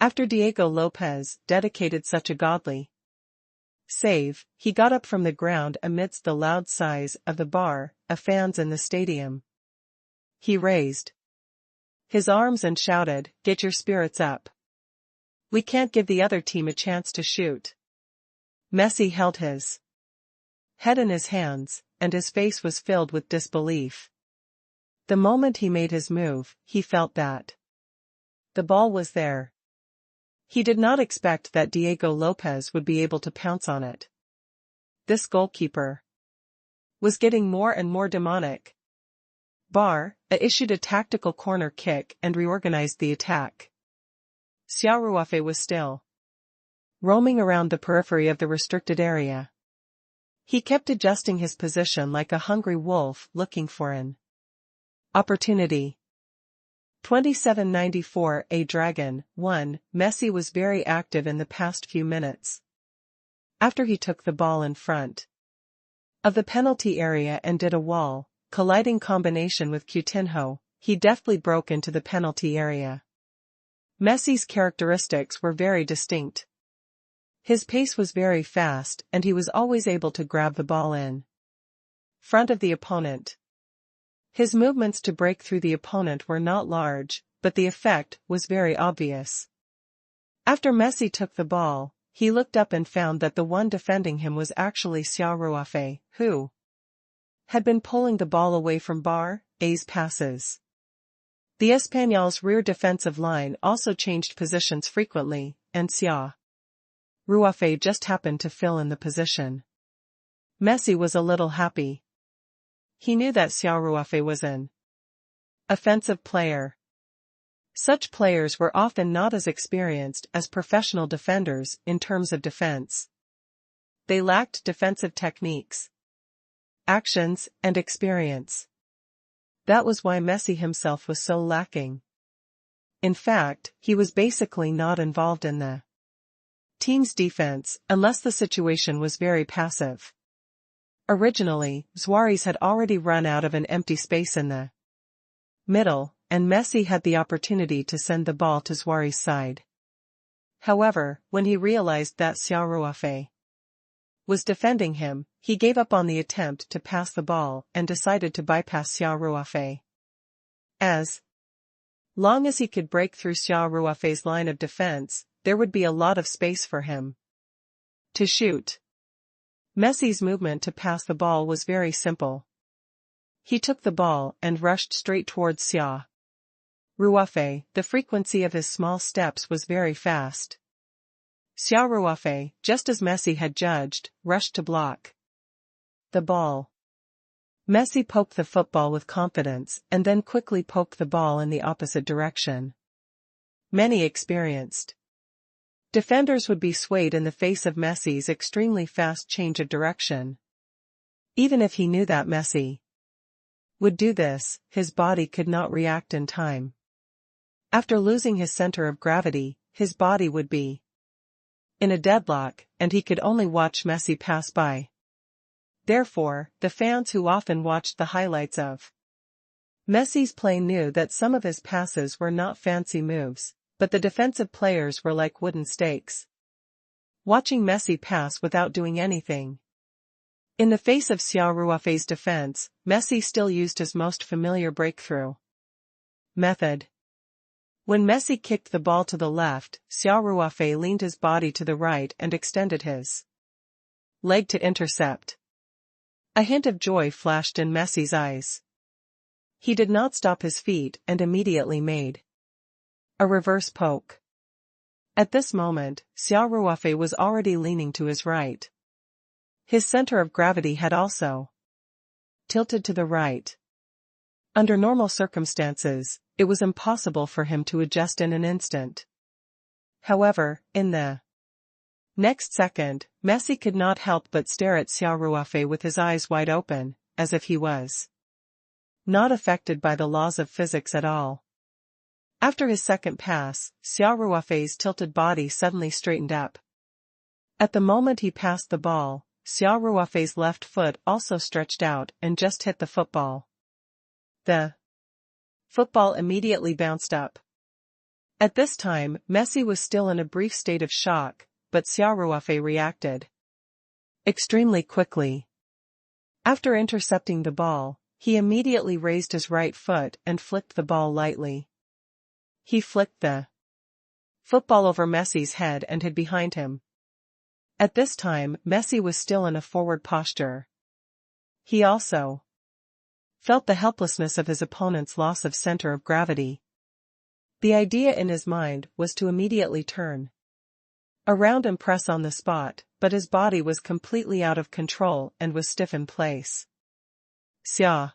[SPEAKER 1] After Diego Lopez dedicated such a godly save, he got up from the ground amidst the loud sighs of the fans in the stadium. He raised his arms and shouted, "Get your spirits up. We can't give the other team a chance to shoot." Messi held his head in his hands, and his face was filled with disbelief. The moment he made his move, he felt that the ball was there. He did not expect that Diego Lopez would be able to pounce on it. This goalkeeper was getting more and more demonic. Issued a tactical corner kick and reorganized the attack. Xia Ruofei was still roaming around the periphery of the restricted area. He kept adjusting his position like a hungry wolf looking for an opportunity. 2794 A Dragon 1. Messi was very active in the past few minutes. After he took the ball in front of the penalty area and did a colliding combination with Coutinho, he deftly broke into the penalty area. Messi's characteristics were very distinct. His pace was very fast and he was always able to grab the ball in front of the opponent. His movements to break through the opponent were not large, but the effect was very obvious. After Messi took the ball, he looked up and found that the one defending him was actually Xia Ruofei, who had been pulling the ball away from Bar's passes. The Espanyol's rear defensive line also changed positions frequently, and Xia Ruofei just happened to fill in the position. Messi was a little happy. He knew that Xia Ruofei was an offensive player. Such players were often not as experienced as professional defenders in terms of defense. They lacked defensive techniques, actions, and experience. That was why Messi himself was so lacking. In fact, he was basically not involved in the team's defense unless the situation was very passive. Originally, Suarez had already run out of an empty space in the middle, and Messi had the opportunity to send the ball to Suarez's side. However, when he realized that Xia Ruofei was defending him, he gave up on the attempt to pass the ball and decided to bypass Xia Ruofei. As long as he could break through Xia Ruofei's line of defense, there would be a lot of space for him to shoot. Messi's movement to pass the ball was very simple. He took the ball and rushed straight towards Xia Ruofei. The frequency of his small steps was very fast. Xia Ruofei, just as Messi had judged, rushed to block the ball. Messi poked the football with confidence and then quickly poked the ball in the opposite direction. Many experienced defenders would be swayed in the face of Messi's extremely fast change of direction. Even if he knew that Messi would do this, his body could not react in time. After losing his center of gravity, his body would be in a deadlock, and he could only watch Messi pass by. Therefore, the fans who often watched the highlights of Messi's play knew that some of his passes were not fancy moves, but the defensive players were like wooden stakes. Watching Messi pass without doing anything. In the face of Xia Ruofei's defense, Messi still used his most familiar breakthrough method. When Messi kicked the ball to the left, Xia Ruofei leaned his body to the right and extended his leg to intercept. A hint of joy flashed in Messi's eyes. He did not stop his feet and immediately made a reverse poke. At this moment, Xia Ruofei was already leaning to his right. His center of gravity had also tilted to the right. Under normal circumstances, it was impossible for him to adjust in an instant. However, in the next second, Messi could not help but stare at Xia Ruofei with his eyes wide open, as if he was not affected by the laws of physics at all. After his second pass, Xia Ruofei's tilted body suddenly straightened up. At the moment he passed the ball, Xia Ruofei's left foot also stretched out and just hit the football. The football immediately bounced up. At this time, Messi was still in a brief state of shock, but Xia Ruofei reacted extremely quickly. After intercepting the ball, he immediately raised his right foot and flicked the ball lightly. He flicked the football over Messi's head and hid behind him. At this time, Messi was still in a forward posture. He also felt the helplessness of his opponent's loss of center of gravity. The idea in his mind was to immediately turn around and press on the spot, but his body was completely out of control and was stiff in place. Xia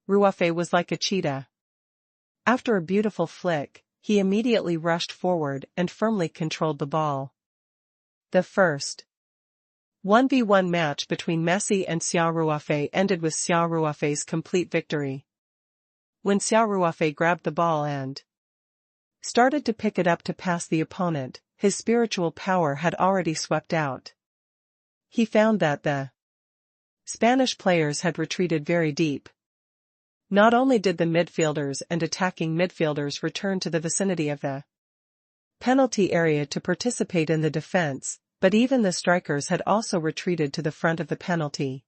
[SPEAKER 1] Ruofei was like a cheetah. After a beautiful flick, he immediately rushed forward and firmly controlled the ball. The first 1v1 match between Messi and Xia Ruofei ended with Xia Ruofei's complete victory. When Xia Ruofei grabbed the ball and started to pick it up to pass the opponent, his spiritual power had already swept out. He found that the Spanish players had retreated very deep. Not only did the midfielders and attacking midfielders return to the vicinity of the penalty area to participate in the defense, but even the strikers had also retreated to the front of the penalty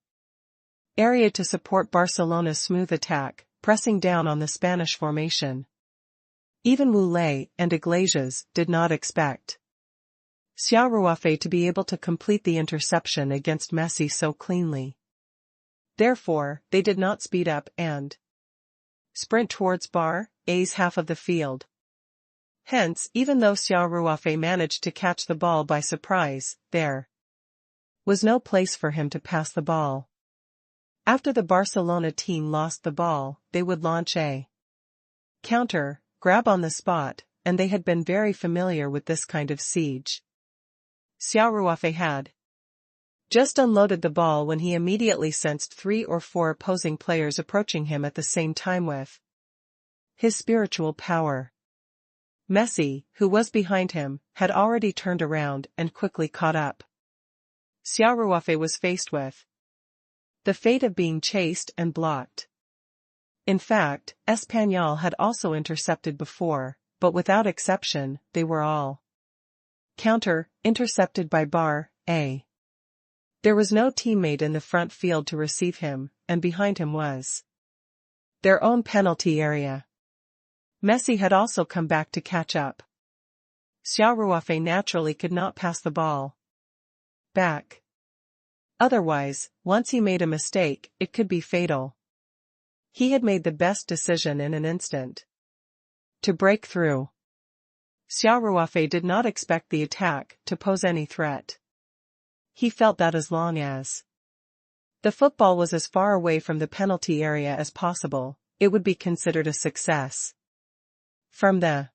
[SPEAKER 1] area to support Barcelona's smooth attack, pressing down on the Spanish formation. Even Wu Lei and Iglesias did not expect Xia Ruofei to be able to complete the interception against Messi so cleanly. Therefore, they did not speed up and sprint towards Bar A's half of the field. Hence, even though Xia Ruofei managed to catch the ball by surprise, there was no place for him to pass the ball. After the Barcelona team lost the ball, they would launch a counter, grab on the spot, and they had been very familiar with this kind of siege. Xia Ruofei had just unloaded the ball when he immediately sensed 3 or 4 opposing players approaching him at the same time with his spiritual power. Messi, who was behind him, had already turned around and quickly caught up. Xia Ruofei was faced with the fate of being chased and blocked. In fact, Espanyol had also intercepted before, but without exception, they were all intercepted by Bar A. There was no teammate in the front field to receive him, and behind him was their own penalty area. Messi had also come back to catch up. Xia Ruofei naturally could not pass the ball back. Otherwise, once he made a mistake, it could be fatal. He had made the best decision in an instant to break through. Xia Ruofei did not expect the attack to pose any threat. He felt that as long as the football was as far away from the penalty area as possible, it would be considered a success. From the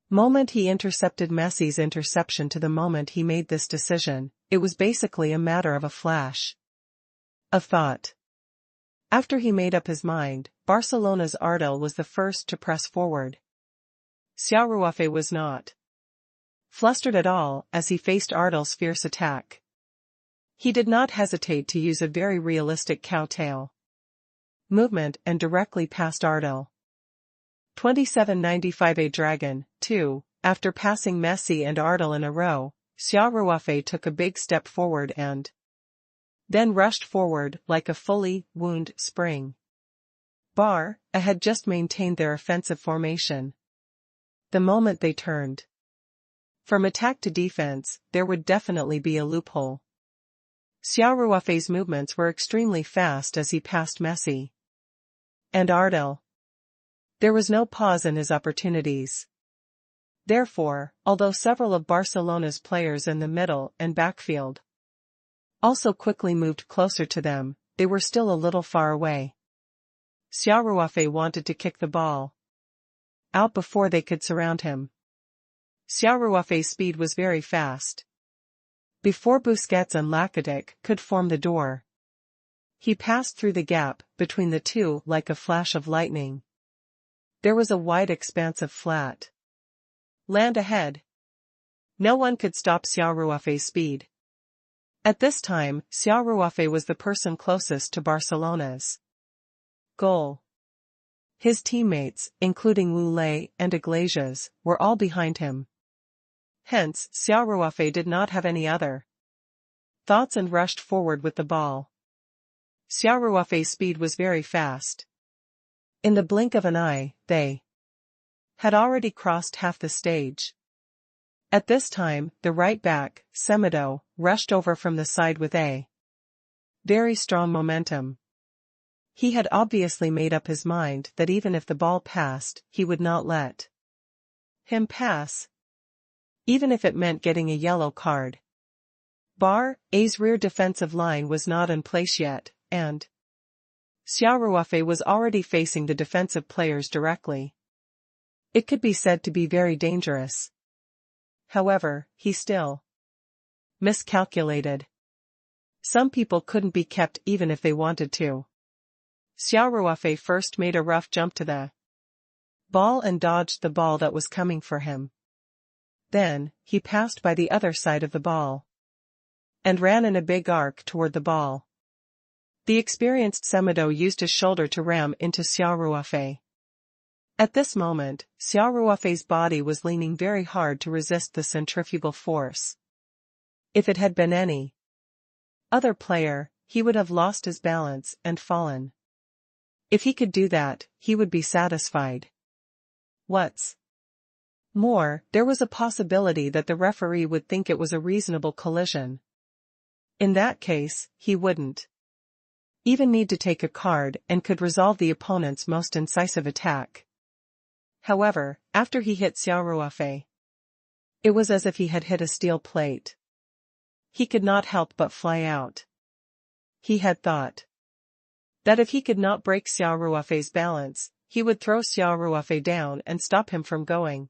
[SPEAKER 1] moment he intercepted Messi's interception to the moment he made this decision, it was basically a matter of a flash of thought. After he made up his mind, Barcelona's Ardil was the first to press forward. Xia Ruofei was not flustered at all as he faced Ardil's fierce attack. He did not hesitate to use a very realistic cowtail movement and directly passed Ardil. 2795 A Dragon, 2, after passing Messi and Ardil in a row, Xia Ruofei took a big step forward and then rushed forward like a fully wound spring. Bar A had just maintained their offensive formation. The moment they turned from attack to defense, there would definitely be a loophole. Xia Ruofei's movements were extremely fast as he passed Messi and Ardil. There was no pause in his opportunities. Therefore, although several of Barcelona's players in the middle and backfield also quickly moved closer to them, they were still a little far away. Xia Ruofei wanted to kick the ball out before they could surround him. Xia Ruofei's speed was very fast. Before Busquets and Lacazette could form the door, he passed through the gap between the two like a flash of lightning. There was a wide expanse of flat land ahead. No one could stop Xia Ruofei's speed. At this time, Xia Ruofei was the person closest to Barcelona's goal. His teammates, including Wu Lei and Iglesias, were all behind him. Hence, Xia Ruofei did not have any other thoughts and rushed forward with the ball. Xia Ruofei's speed was very fast. In the blink of an eye, they had already crossed half the stage. At this time, the right back, Semedo, rushed over from the side with a very strong momentum. He had obviously made up his mind that even if the ball passed, he would not let him pass, even if it meant getting a yellow card. Bar A's rear defensive line was not in place yet, and Xia Ruofei was already facing the defensive players directly. It could be said to be very dangerous. However, he still miscalculated. Some people couldn't be kept even if they wanted to. Xia Ruofei first made a rough jump to the ball and dodged the ball that was coming for him. Then, he passed by the other side of the ball and ran in a big arc toward the ball. The experienced Semedo used his shoulder to ram into Xia Ruofei. At this moment, Xia Ruofei's body was leaning very hard to resist the centrifugal force. If it had been any other player, he would have lost his balance and fallen. If he could do that, he would be satisfied. What's more, there was a possibility that the referee would think it was a reasonable collision. In that case, he wouldn't even need to take a card and could resolve the opponent's most incisive attack. However, after he hit Xia Ruofei, it was as if he had hit a steel plate. He could not help but fly out. He had thought that if he could not break Xia Ruofei's balance, he would throw Xia Ruofei down and stop him from going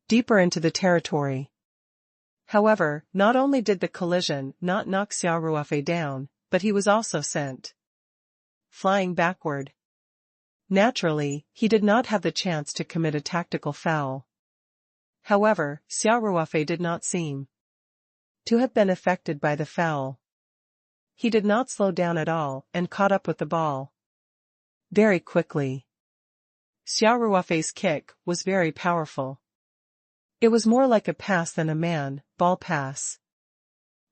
[SPEAKER 1] deeper into the territory. However, not only did the collision not knock Xia Ruofei down, but he was also sent flying backward. Naturally, he did not have the chance to commit a tactical foul. However, Xia Ruofei did not seem to have been affected by the foul. He did not slow down at all and caught up with the ball very quickly. Xia Ruofei's kick was very powerful. It was more like a pass than a ball pass.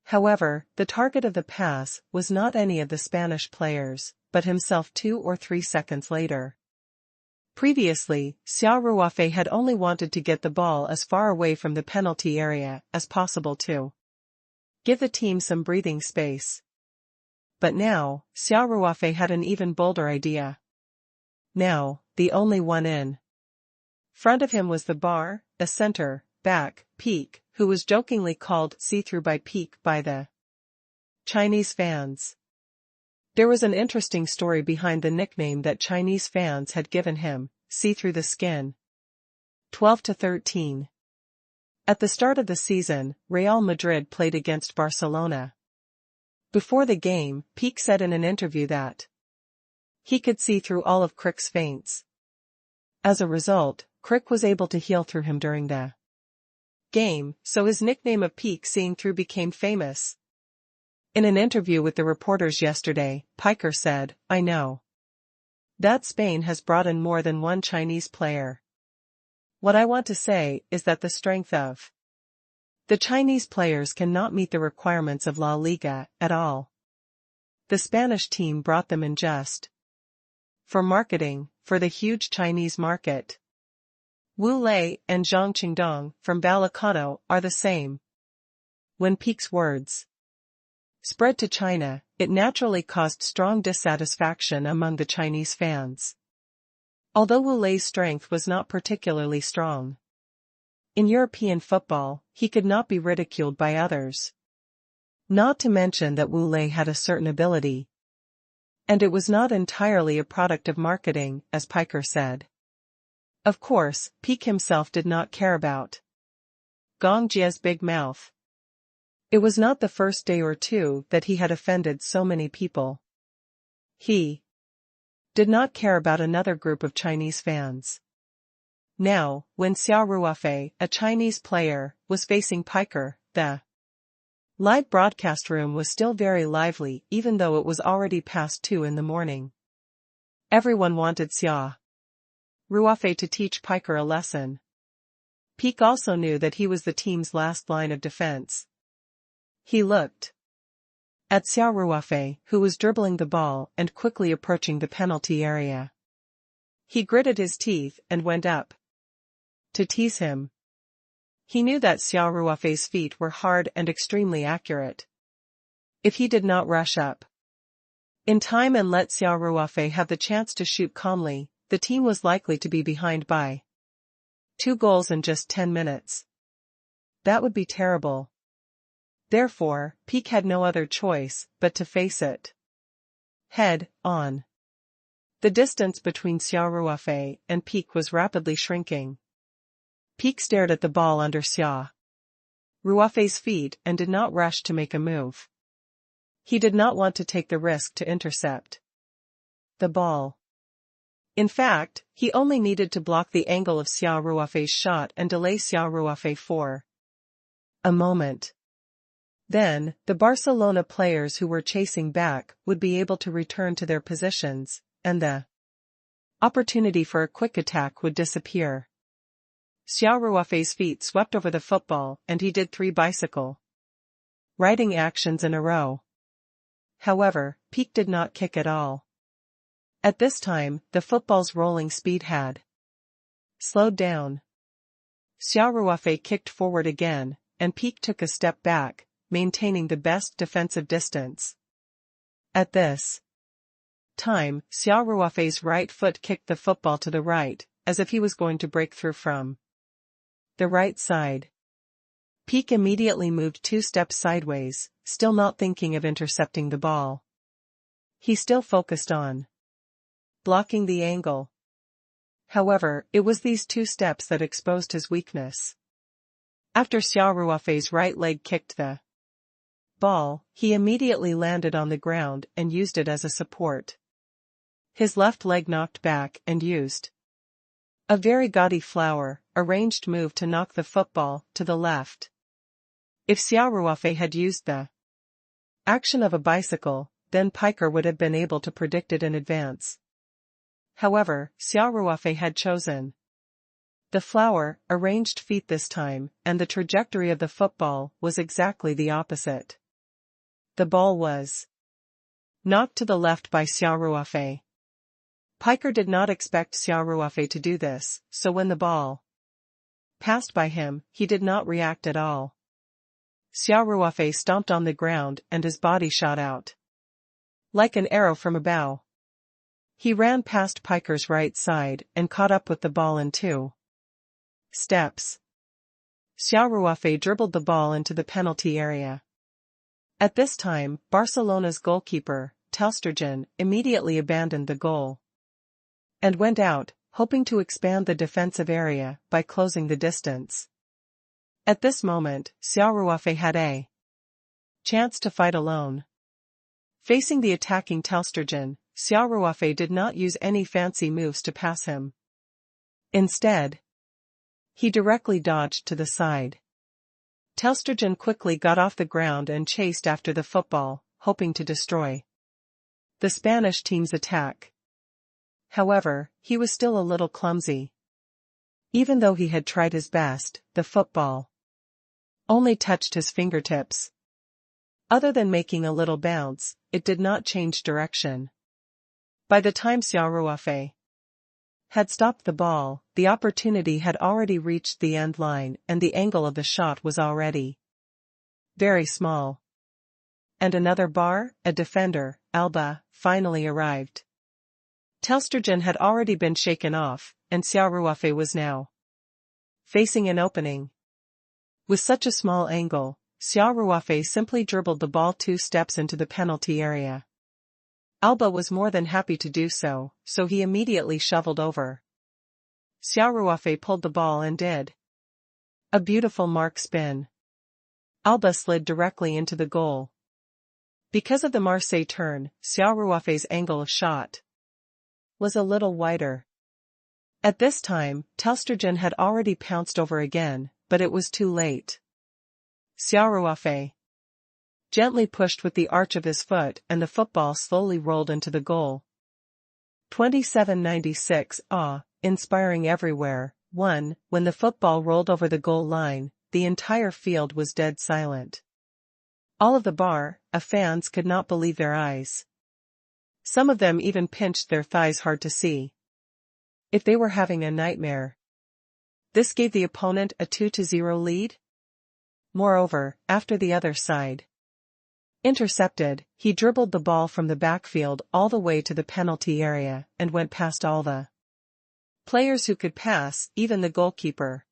[SPEAKER 1] However, the target of the pass was not any of the Spanish players, but himself 2 or 3 seconds later. Previously, Xia Ruofei had only wanted to get the ball as far away from the penalty area as possible to give the team some breathing space. But now, Xia Ruofei had an even bolder idea. Now, the only one in front of him was the bar, a center-back, Peak, who was jokingly called see-through by Peak by the Chinese fans. There was an interesting story behind the nickname that Chinese fans had given him, see through the skin. 12-13. At the start of the season, Real Madrid played against Barcelona. Before the game, Peak said in an interview that he could see through all of Crick's feints. As a result, Crick was able to heal through him during the game, so his nickname of Peak seeing through became famous. In an interview with the reporters yesterday, Piker said, "I know that Spain has brought in more than one Chinese player. What I want to say is that the strength of the Chinese players cannot meet the requirements of La Liga at all. The Spanish team brought them in just for marketing, for the huge Chinese market. Wu Lei and Zhang Qingdong from Balikano are the same." When Peak's words spread to China, it naturally caused strong dissatisfaction among the Chinese fans. Although Wu Lei's strength was not particularly strong in European football, he could not be ridiculed by others. Not to mention that Wu Lei had a certain ability. And it was not entirely a product of marketing, as Piker said. Of course, Peak himself did not care about Gong Jia's big mouth. It was not the first day or two that he had offended so many people. He did not care about another group of Chinese fans. Now, when Xia Ruofei, a Chinese player, was facing Piker, the live broadcast room was still very lively even though it was already past 2 in the morning. Everyone wanted Xia Ruofei to teach Piker a lesson. Peak also knew that he was the team's last line of defense. He looked at Xia Ruofei, who was dribbling the ball and quickly approaching the penalty area. He gritted his teeth and went up to tease him. He knew that Xia Ruofei's feet were hard and extremely accurate. If he did not rush up in time and let Xia Ruofei have the chance to shoot calmly, the team was likely to be behind by 2 goals in just 10 minutes. That would be terrible. Therefore, Peak had no other choice but to face it head on. The distance between Xia Ruofei and Peak was rapidly shrinking. Peak stared at the ball under Xia Ruofei's feet and did not rush to make a move. He did not want to take the risk to intercept the ball. In fact, he only needed to block the angle of Xia Ruofei's shot and delay Xia Ruofei for a moment. Then, the Barcelona players who were chasing back would be able to return to their positions, and the opportunity for a quick attack would disappear. Xia Ruofei's feet swept over the football and he did 3 bicycle riding actions in a row. However, Peak did not kick at all. At this time, the football's rolling speed had slowed down. Xia Ruofei kicked forward again, and Peak took a step back, maintaining the best defensive distance. At this time, Xia Ruofei's right foot kicked the football to the right, as if he was going to break through from the right side. Peak immediately moved 2 steps sideways, still not thinking of intercepting the ball. He still focused on blocking the angle. However, it was these 2 steps that exposed his weakness. After Xia Ruofei's right leg kicked the ball, he immediately landed on the ground and used it as a support. His left leg knocked back and used a very gaudy flower, arranged move to knock the football to the left. If Xia Ruofei had used the action of a bicycle, then Piker would have been able to predict it in advance. However, Xia Ruofei had chosen the flower, arranged feet this time, and the trajectory of the football was exactly the opposite. The ball was knocked to the left by Xia Ruofei. Piker did not expect Xia Ruofei to do this, so when the ball passed by him, he did not react at all. Xia Ruofei stomped on the ground and his body shot out like an arrow from a bow. He ran past Piker's right side and caught up with the ball in 2 steps. Xia Ruofei dribbled the ball into the penalty area. At this time, Barcelona's goalkeeper, Telstergen, immediately abandoned the goal and went out, hoping to expand the defensive area by closing the distance. At this moment, Xia Ruofei had a chance to fight alone. Facing the attacking Telstergen, Xia Ruofei did not use any fancy moves to pass him. Instead, he directly dodged to the side. Telstergen quickly got off the ground and chased after the football, hoping to destroy the Spanish team's attack. However, he was still a little clumsy. Even though he had tried his best, the football only touched his fingertips. Other than making a little bounce, it did not change direction. By the time Xia Ruofei had stopped the ball, the opportunity had already reached the end line and the angle of the shot was already very small. And another bar, a defender, Alba, finally arrived. Telstergen had already been shaken off, and Xia Ruofei was now facing an opening. With such a small angle, Xia Ruofei simply dribbled the ball 2 steps into the penalty area. Alba was more than happy to do so, so he immediately shoveled over. Xia Ruofei pulled the ball and did a beautiful mark spin. Alba slid directly into the goal. Because of the Marseille turn, Xia Ruofei's angle of shot was a little wider. At this time, Telstergen had already pounced over again, but it was too late. Xia Ruofei gently pushed with the arch of his foot and the football slowly rolled into the goal. 2796 inspiring everywhere. 1. When the football rolled over the goal line, the entire field was dead silent. All of the fans could not believe their eyes. Some of them even pinched their thighs hard to see if they were having a nightmare. This gave the opponent a 2-0 lead. Moreover, after the other side intercepted, he dribbled the ball from the backfield all the way to the penalty area and went past all the players who could pass, even the goalkeeper.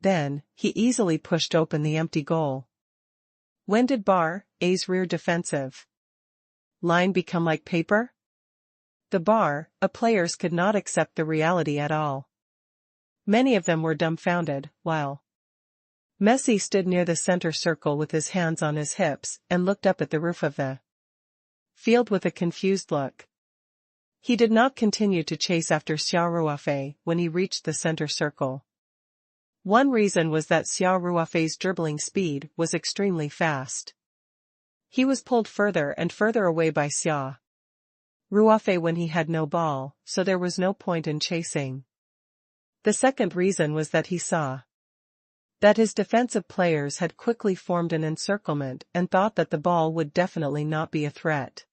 [SPEAKER 1] Then, he easily pushed open the empty goal. When did A's rear defensive line become like paper? The players could not accept the reality at all. Many of them were dumbfounded, while Messi stood near the center circle with his hands on his hips and looked up at the roof of the field with a confused look. He did not continue to chase after Xia Ruofei when he reached the center circle. One reason was that Xia Ruofei's dribbling speed was extremely fast. He was pulled further and further away by Xia Ruofei when he had no ball, so there was no point in chasing. The second reason was that he saw that his defensive players had quickly formed an encirclement and thought that the ball would definitely not be a threat.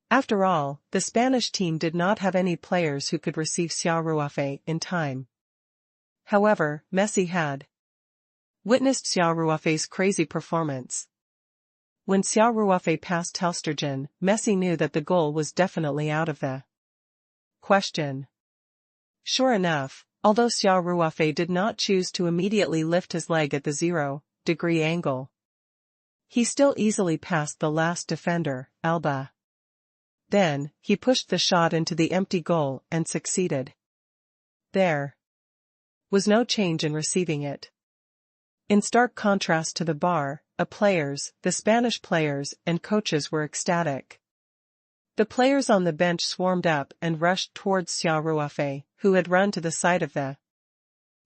[SPEAKER 1] After all, the Spanish team did not have any players who could receive Xia Ruofei in time. However, Messi had witnessed Xia Ruofei's crazy performance. When Xia Ruofei passed Telstergen, Messi knew that the goal was definitely out of the question. Sure enough, although Xia Ruofei did not choose to immediately lift his leg at the 0-degree angle, he still easily passed the last defender, Alba. Then, he pushed the shot into the empty goal and succeeded. There was no change in receiving it. In stark contrast to the bar, the Spanish players and coaches were ecstatic. The players on the bench swarmed up and rushed towards Xia Ruofei, who had run to the side of the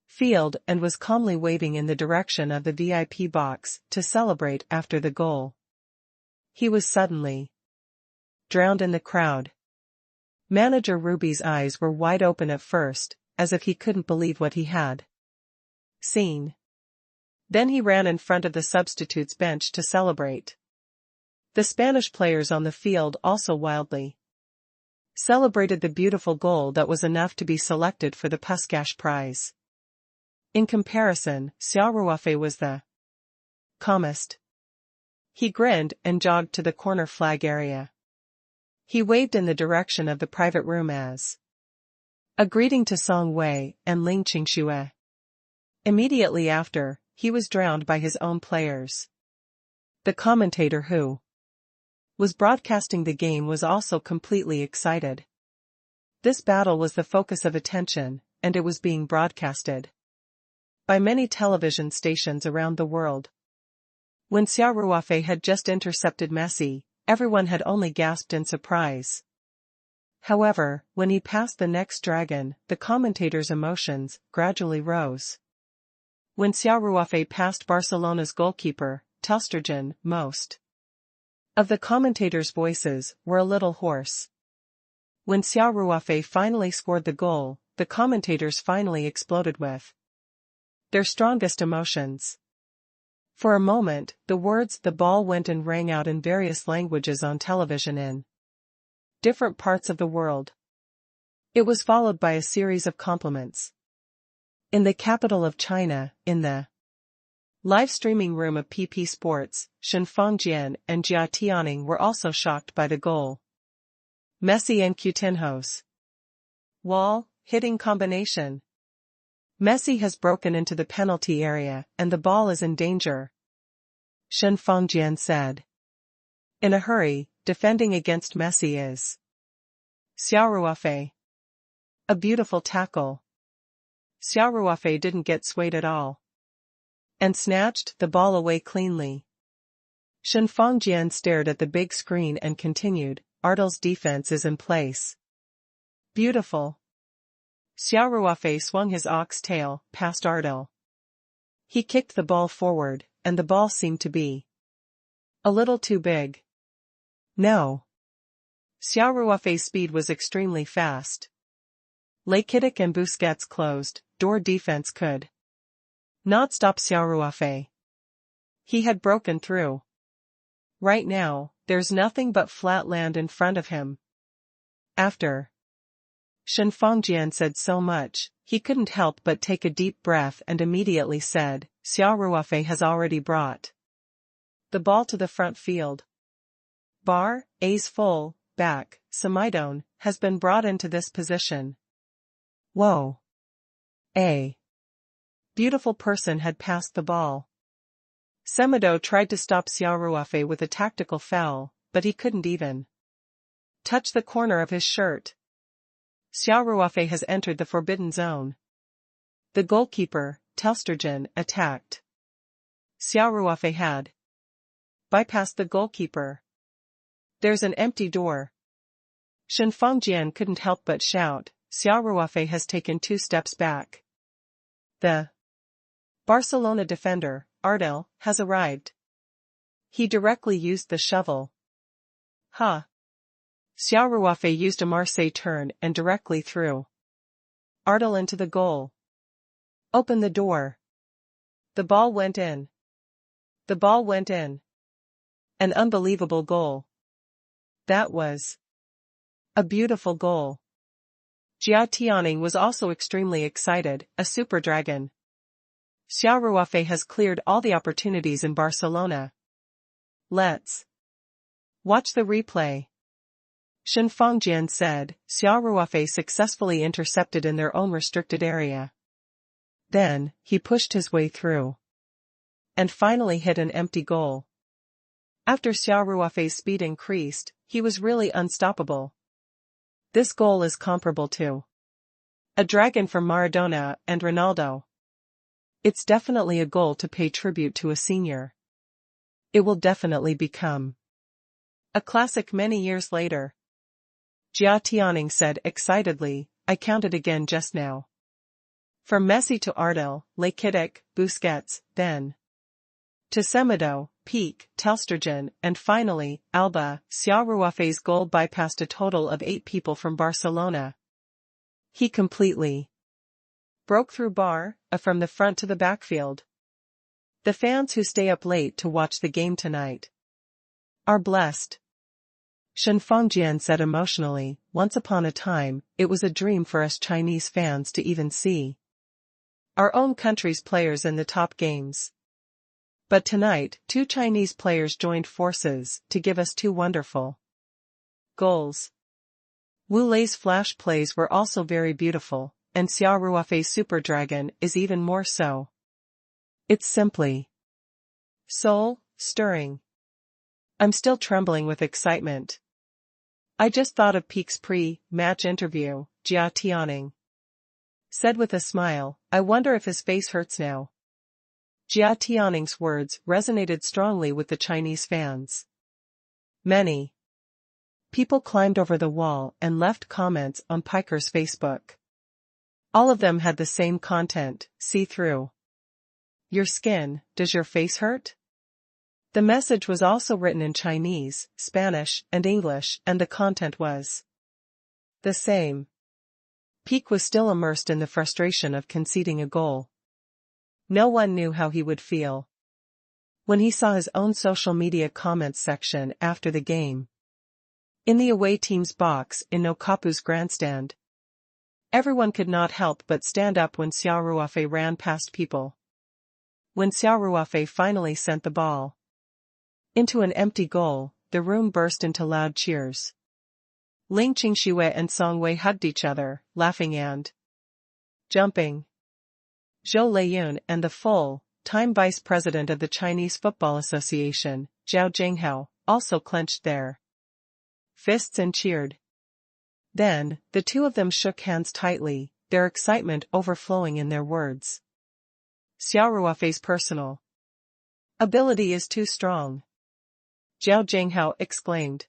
[SPEAKER 1] field and was calmly waving in the direction of the VIP box to celebrate after the goal. He was suddenly drowned in the crowd. Manager Ruby's eyes were wide open at first, as if he couldn't believe what he had seen. Then he ran in front of the substitutes bench to celebrate. The Spanish players on the field also wildly celebrated the beautiful goal that was enough to be selected for the Puskas prize. In comparison, Xia Ruofei was the calmest. He grinned and jogged to the corner flag area. He waved in the direction of the private room as a greeting to Song Wei and Ling Qingxue. Immediately after, he was drowned by his own players. The commentator who was broadcasting the game was also completely excited. This battle was the focus of attention, and it was being broadcasted by many television stations around the world. When Xia Ruofei had just intercepted Messi, everyone had only gasped in surprise. However, when he passed the next dragon, the commentators' emotions gradually rose. When Xia Ruofei passed Barcelona's goalkeeper, Telstergen, most of the commentators' voices were a little hoarse. When Xia Ruofei finally scored the goal, the commentators finally exploded with their strongest emotions. For a moment, the words "the ball went" and rang out in various languages on television in different parts of the world. It was followed by a series of compliments. In the capital of China, in the live streaming room of PP Sports, Shen Fangjian and Jia Tianing were also shocked by the goal. Messi and Coutinho's wall-hitting combination. Messi has broken into the penalty area and the ball is in danger, Shen Fangjian said. In a hurry, defending against Messi is Xia Ruofei. A beautiful tackle. Xia Ruofei didn't get swayed at all and snatched the ball away cleanly. Shen Fangjian stared at the big screen and continued, Ardil's defense is in place. Beautiful. Xia Ruofei swung his ox tail past Ardil. He kicked the ball forward, and the ball seemed to be a little too big. No. Xia Ruofei's speed was extremely fast. Rakitic and Busquets' closed-door defense could not stop Xia Ruofei. He had broken through. Right now, there's nothing but flat land in front of him. After Shen Fangjian said so much, he couldn't help but take a deep breath and immediately said, Xia Ruofei has already brought the ball to the front field. Bar A's full back, Samidone, has been brought into this position. Whoa. A beautiful person had passed the ball. Semido tried to stop Xia Ruofei with a tactical foul, but he couldn't even touch the corner of his shirt. Xia Ruofei has entered the forbidden zone. The goalkeeper, Telstergen, attacked. Xia Ruofei had bypassed the goalkeeper. There's an empty door. Shen Fangjian couldn't help but shout, Xia Ruofei has taken 2 steps back. The Barcelona defender, Ardil, has arrived. He directly used the shovel. Ha! Xia Ruofei used a Marseille turn and directly threw Ardil into the goal. Open the door. The ball went in. The ball went in. An unbelievable goal. That was a beautiful goal. Jia Tianning was also extremely excited, a super dragon. Xia Ruofei has cleared all the opportunities in Barcelona. Let's watch the replay. Shen Fangjian said, Xia Ruofei successfully intercepted in their own restricted area. Then, he pushed his way through. And finally hit an empty goal. After Xia Ruofei's speed increased, he was really unstoppable. This goal is comparable to a dragon from Maradona and Ronaldo. It's definitely a goal to pay tribute to a senior. It will definitely become a classic many years later. Jia Tianning said excitedly, I counted again just now. From Messi to Ardel, Rakitic, Busquets, then to Semedo, Peak, Telstergen, and finally, Alba, Xia Ruofei's goal bypassed a total of 8 people from Barcelona. He completely broke through bar, from the front to the backfield. The fans who stay up late to watch the game tonight are blessed. Shen Fangjian said emotionally, once upon a time, it was a dream for us Chinese fans to even see our own country's players in the top games. But tonight, 2 Chinese players joined forces to give us 2 wonderful goals. Wu Lei's flash plays were also very beautiful, and Xia Ruofei's Super Dragon is even more so. It's simply soul-stirring. I'm still trembling with excitement. I just thought of Peak's pre-match interview, Jia Tianning said with a smile, I wonder if his face hurts now. Jia Tianning's words resonated strongly with the Chinese fans. Many people climbed over the wall and left comments on Piker's Facebook. All of them had the same content, see through your skin, does your face hurt? The message was also written in Chinese, Spanish, and English, and the content was the same. Peak was still immersed in the frustration of conceding a goal. No one knew how he would feel when he saw his own social media comments section after the game. In the away team's box in Okapu's grandstand, everyone could not help but stand up when Xia Ruofei ran past people. When Xia Ruofei finally sent the ball into an empty goal, the room burst into loud cheers. Ling Qingxue and Song Wei hugged each other, laughing and jumping. Zhou Leiyun and the full-time vice president of the Chinese Football Association, Zhao Jinghao, also clenched their fists and cheered. Then, the 2 of them shook hands tightly, their excitement overflowing in their words. Xia Ruofei's personal ability is too strong, Zhao Jinghao exclaimed.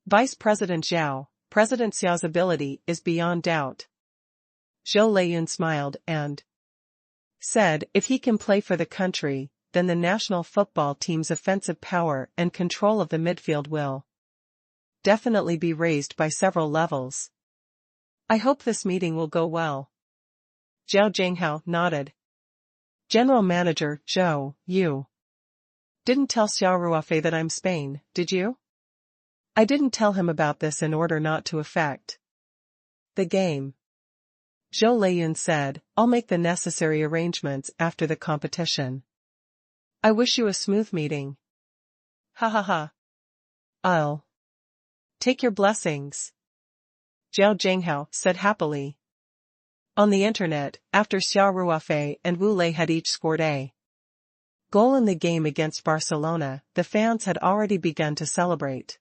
[SPEAKER 1] Vice President Zhao, President Xiao's ability is beyond doubt. Zhou Leiyun smiled and said, if he can play for the country, then the national football team's offensive power and control of the midfield will definitely be raised by several levels. I hope this meeting will go well. Zhao Jinghao nodded. General Manager, Zhou, you didn't tell Xia Ruofei that I'm Spain, did you? I didn't tell him about this in order not to affect the game. Zhou Leiyun said, I'll make the necessary arrangements after the competition. I wish you a smooth meeting. Ha ha ha. I'll take your blessings, Zhao Jinghao said happily. On the internet, after Xia Ruofei and Wu Lei had each scored a goal in the game against Barcelona, the fans had already begun to celebrate.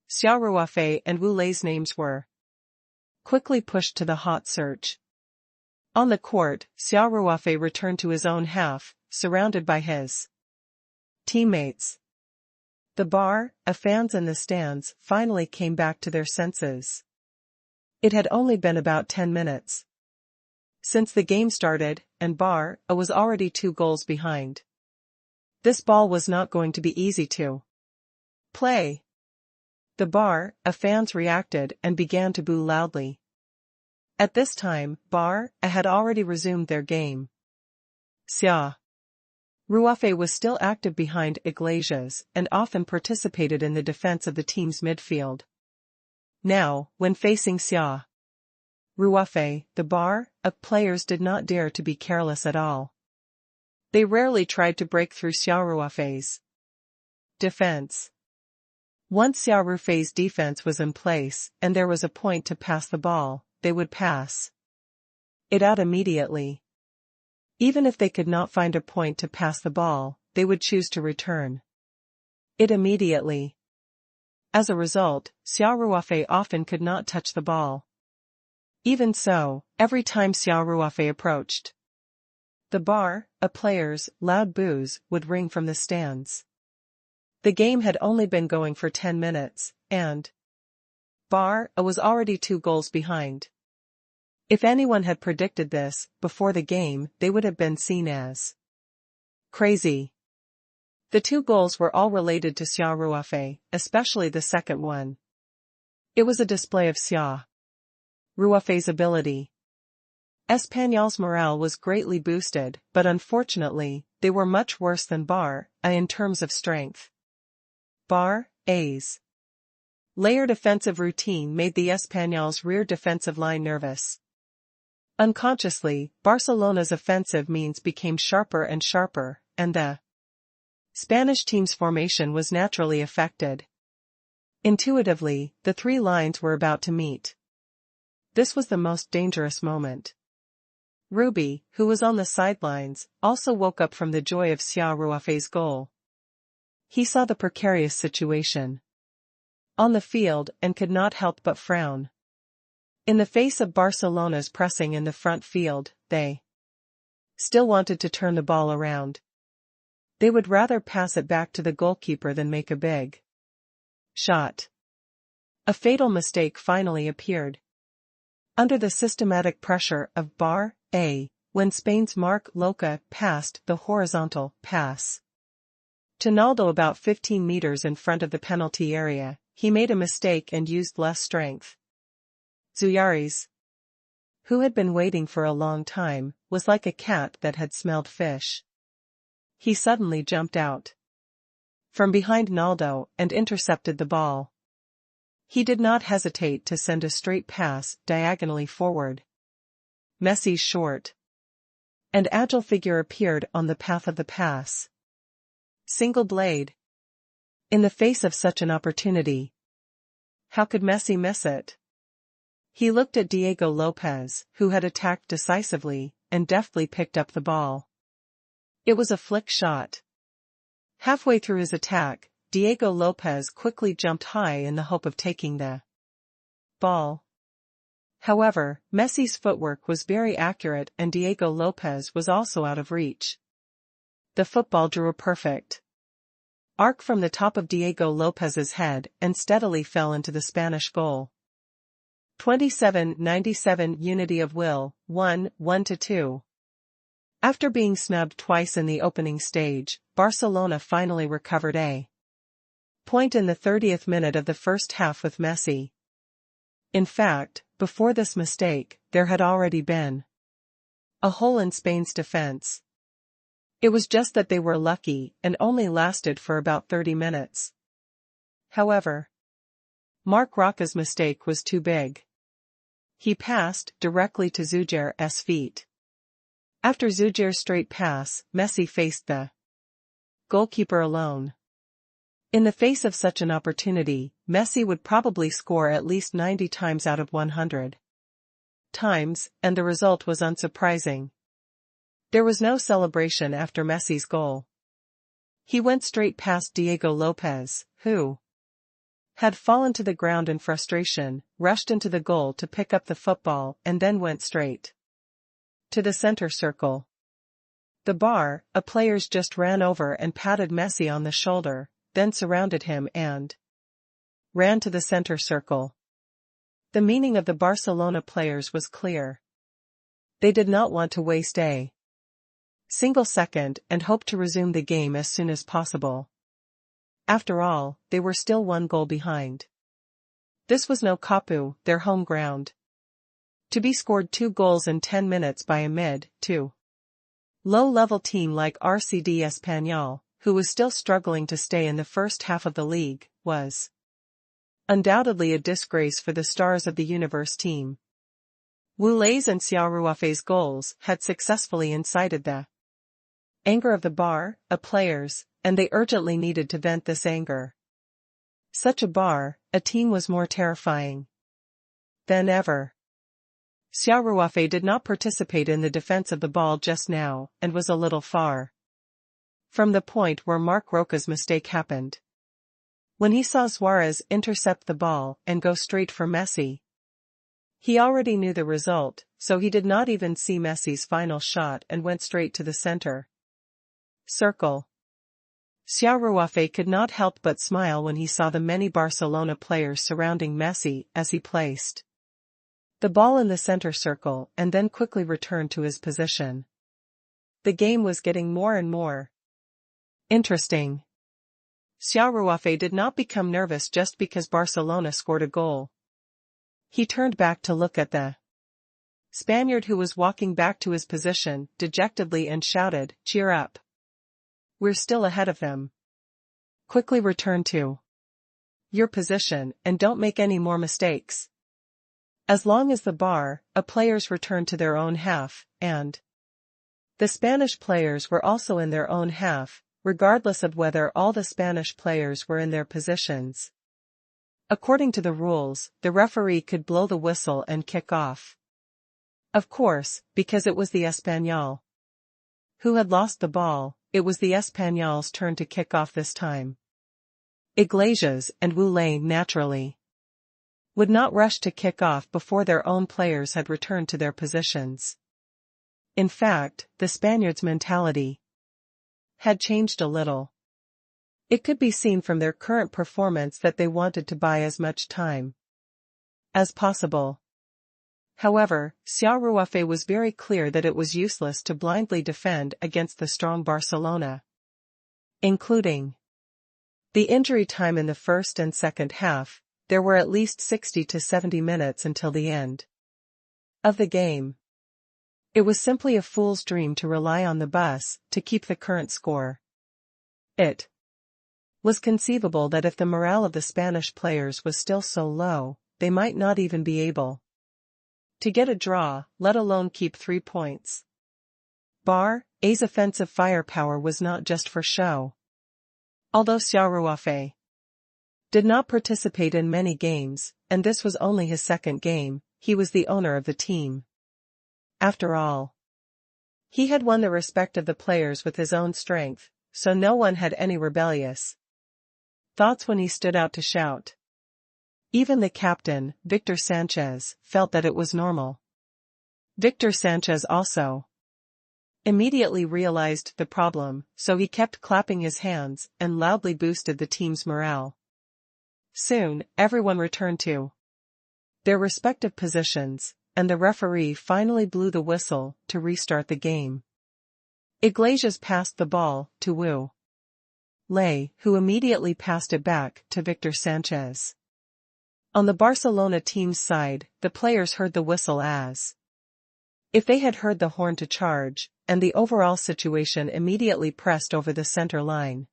[SPEAKER 1] Xia Ruofei and Wu Lei's names were quickly pushed to the hot search. On the court, Xia Ruofei returned to his own half, surrounded by his teammates. The bar, fans in the stands, finally came back to their senses. It had only been about 10 minutes since the game started, and Bar was already 2 goals behind. This ball was not going to be easy to play. The Bar fans reacted and began to boo loudly. At this time, Bar had already resumed their game. Xia Ruofei was still active behind Iglesias and often participated in the defense of the team's midfield. Now, when facing Xia Ruofei, the bar of players did not dare to be careless at all. They rarely tried to break through Xia Ruofei's defense. Once Xia Ruofei's defense was in place and there was a point to pass the ball, they would pass it out immediately. Even if they could not find a point to pass the ball, they would choose to return it immediately. As a result, Xia Ruofei often could not touch the ball. Even so, every time Xia Ruofei approached the bar, a player's loud boos would ring from the stands. The game had only been going for 10 minutes, and bar A was already 2 goals behind. If anyone had predicted this before the game, they would have been seen as crazy. The 2 goals were all related to Xia Ruofei, especially the second one. It was a display of Xia Ruofei's ability. Espanyol's morale was greatly boosted, but unfortunately, they were much worse than Bar A in terms of strength. Bar A's layered offensive routine made the Espanyol's rear defensive line nervous. Unconsciously, Barcelona's offensive means became sharper and sharper, and the Spanish team's formation was naturally affected. Intuitively, the 3 lines were about to meet. This was the most dangerous moment. Ruby, who was on the sidelines, also woke up from the joy of Xia Ruofei's goal. He saw the precarious situation on the field and could not help but frown. In the face of Barcelona's pressing in the front field, they still wanted to turn the ball around. They would rather pass it back to the goalkeeper than make a big shot. A fatal mistake finally appeared. Under the systematic pressure of Bar A, when Spain's Marc Loca passed the horizontal pass to Naldo about 15 meters in front of the penalty area, he made a mistake and used less strength. Zuyari's, who had been waiting for a long time, was like a cat that had smelled fish. He suddenly jumped out from behind Naldo and intercepted the ball. He did not hesitate to send a straight pass diagonally forward. Messi's short and agile figure appeared on the path of the pass. Single blade. In the face of such an opportunity, how could Messi miss it? He looked at Diego Lopez, who had attacked decisively, and deftly picked up the ball. It was a flick shot. Halfway through his attack, Diego Lopez quickly jumped high in the hope of taking the ball. However, Messi's footwork was very accurate and Diego Lopez was also out of reach. The football drew a perfect arc from the top of Diego Lopez's head and steadily fell into the Spanish goal. 27-97 Unity of will, 1-2. After being snubbed twice in the opening stage, Barcelona finally recovered a point in the 30th minute of the first half with Messi. In fact, before this mistake, there had already been a hole in Spain's defense. It was just that they were lucky and only lasted for about 30 minutes. However, Marc Roca's mistake was too big. He passed directly to Zuyar's feet. After Zuyar's straight pass, Messi faced the goalkeeper alone. In the face of such an opportunity, Messi would probably score at least 90 times out of 100 times, and the result was unsurprising. There was no celebration after Messi's goal. He went straight past Diego Lopez, who had fallen to the ground in frustration, rushed into the goal to pick up the football and then went straight to the center circle. The Bar A players just ran over and patted Messi on the shoulder, then surrounded him and ran to the center circle. The meaning of the Barcelona players was clear. They did not want to waste a single second and hoped to resume the game as soon as possible. After all, they were still 1 goal behind. This was no Capu, their home ground. To be scored 2 goals in 10 minutes by a mid-to low-level team like RCD Espanyol, who was still struggling to stay in the first half of the league, was undoubtedly a disgrace for the Stars of the Universe team. Wu Lei's and Xia Ruofei's goals had successfully incited the anger of the bar, players, and they urgently needed to vent this anger. Such a team was more terrifying than ever. Xia Ruofei did not participate in the defense of the ball just now, and was a little far from the point where Marc Roca's mistake happened. When he saw Suarez intercept the ball and go straight for Messi, he already knew the result, so he did not even see Messi's final shot and went straight to the center circle. Xia Ruofei could not help but smile when he saw the many Barcelona players surrounding Messi as he placed the ball in the center circle and then quickly returned to his position. The game was getting more and more interesting. Xia Ruofei did not become nervous just because Barcelona scored a goal. He turned back to look at the Spaniard who was walking back to his position dejectedly and shouted, "Cheer up. We're still ahead of them. Quickly return to your position and don't make any more mistakes." As long as the players returned to their own half, and the Spanish players were also in their own half, regardless of whether all the Spanish players were in their positions. According to the rules, the referee could blow the whistle and kick off. Of course, because it was the Espanyol who had lost the ball, it was the Espanyol's turn to kick off this time. Iglesias and Wu Lei naturally would not rush to kick off before their own players had returned to their positions. In fact, the Spaniards' mentality had changed a little. It could be seen from their current performance that they wanted to buy as much time as possible. However, Xia Ruofei was very clear that it was useless to blindly defend against the strong Barcelona, including the injury time in the first and second half. There were at least 60 to 70 minutes until the end of the game. It was simply a fool's dream to rely on the bus to keep the current score. It was conceivable that if the morale of the Spanish players was still so low, they might not even be able to get a draw, let alone keep 3 points. A's offensive firepower was not just for show. Although Xia Ruofei did not participate in many games, and this was only his second game, he was the owner of the team. After all, he had won the respect of the players with his own strength, so no one had any rebellious thoughts when he stood out to shout. Even the captain, Victor Sanchez, felt that it was normal. Victor Sanchez also immediately realized the problem, so he kept clapping his hands and loudly boosted the team's morale. Soon, everyone returned to their respective positions, and the referee finally blew the whistle to restart the game. Iglesias passed the ball to Wu Lei, who immediately passed it back to Victor Sanchez. On the Barcelona team's side, the players heard the whistle as if they had heard the horn to charge, and the overall situation immediately pressed over the center line.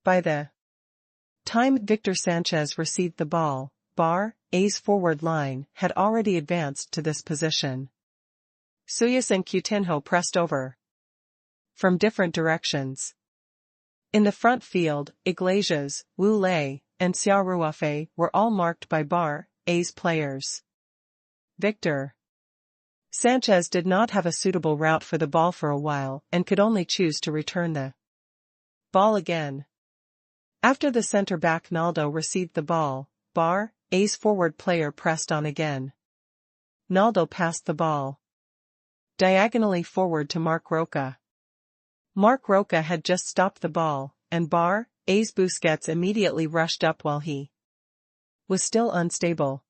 [SPEAKER 1] By the time Victor Sanchez received the ball, A's forward line had already advanced to this position. Suyas and Coutinho pressed over from different directions. In the front field, Iglesias, Wu Lei, and Xia Ruofei were all marked by A's players. Victor Sanchez did not have a suitable route for the ball for a while and could only choose to return the ball again. After the center-back Naldo received the ball, A's forward player pressed on again. Naldo passed the ball diagonally forward to Marc Roca. Marc Roca had just stopped the ball, and A's Busquets immediately rushed up while he was still unstable.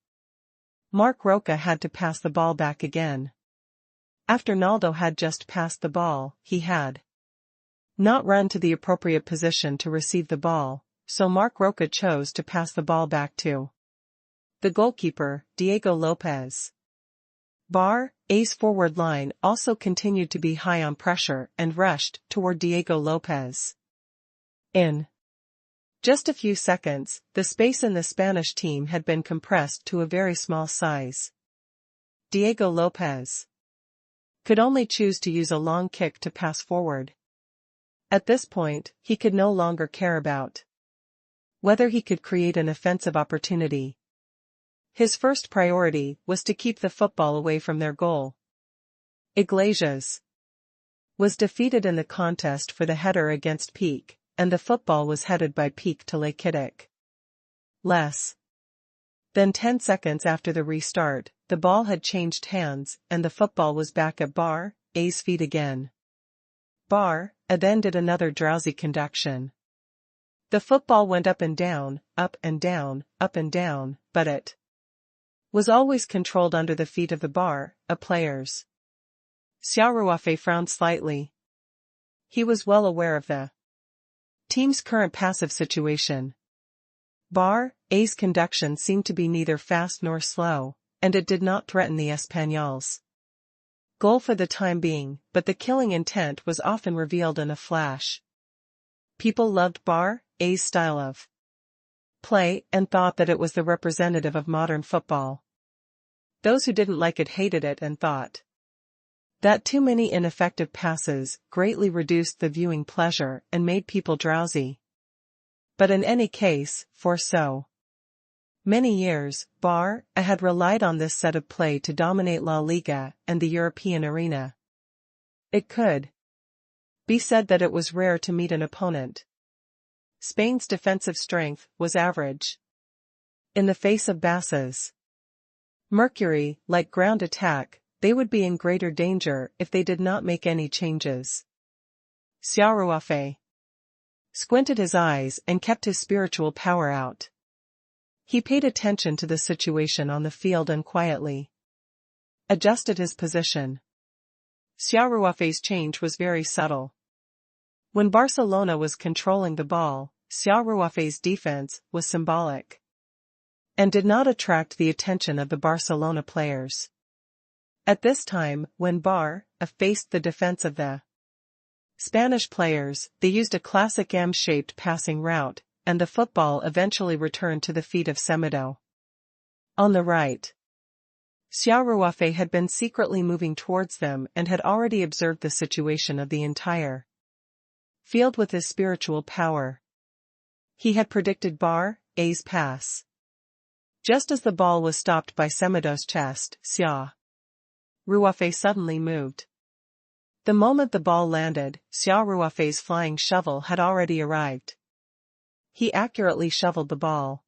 [SPEAKER 1] Marc Roca had to pass the ball back again. After Naldo had just passed the ball, he had not run to the appropriate position to receive the ball, so Marc Roca chose to pass the ball back to the goalkeeper, Diego Lopez. A's forward line also continued to be high on pressure and rushed toward Diego Lopez. In just a few seconds, the space in the Spanish team had been compressed to a very small size. Diego Lopez, could only choose to use a long kick to pass forward. At this point, he could no longer care about whether he could create an offensive opportunity. His first priority was to keep the football away from their goal. Iglesias was defeated in the contest for the header against Peak, and the football was headed by Peak to Lakitic. Less than 10 seconds after the restart, the ball had changed hands and the football was back at Bar A's feet again. Bar A then did another drowsy conduction. The football went up and down, up and down, up and down, but it was always controlled under the feet of the Bar A players. Xia Ruofei frowned slightly. He was well aware of the team's current passive situation. Bar A's conduction seemed to be neither fast nor slow, and it did not threaten the Español's goal for the time being, but the killing intent was often revealed in a flash. People loved Bar A's style of play and thought that it was the representative of modern football. Those who didn't like it hated it and thought that too many ineffective passes greatly reduced the viewing pleasure and made people drowsy. But in any case, for so many years, Bar A had relied on this set of play to dominate La Liga and the European arena. It could be said that it was rare to meet an opponent. Spain's defensive strength was average. In the face of Barça's Mercury, like ground attack, they would be in greater danger if they did not make any changes. Xia Ruofei squinted his eyes and kept his spiritual power out. He paid attention to the situation on the field and quietly adjusted his position. Xia Ruofei's change was very subtle. When Barcelona was controlling the ball, Xia Ruofei's defense was symbolic and did not attract the attention of the Barcelona players. At this time, when Bar A faced the defense of the Spanish players, they used a classic M-shaped passing route, and the football eventually returned to the feet of Semedo. On the right, Xia Ruofei had been secretly moving towards them and had already observed the situation of the entire field with his spiritual power. He had predicted Bar A's pass. Just as the ball was stopped by Semedo's chest, Xia Ruofei suddenly moved. The moment the ball landed, Xia Ruofei's flying shovel had already arrived. He accurately shoveled the ball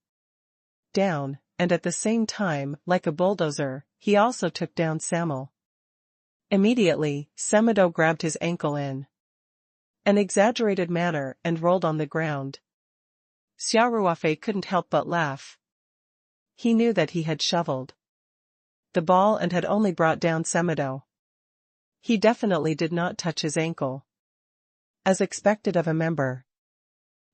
[SPEAKER 1] down, and at the same time, like a bulldozer, he also took down Samuel. Immediately, Semedo grabbed his ankle in an exaggerated manner and rolled on the ground. Xia Ruofei couldn't help but laugh. He knew that he had shoveled the ball and had only brought down Semedo. He definitely did not touch his ankle. As expected of a member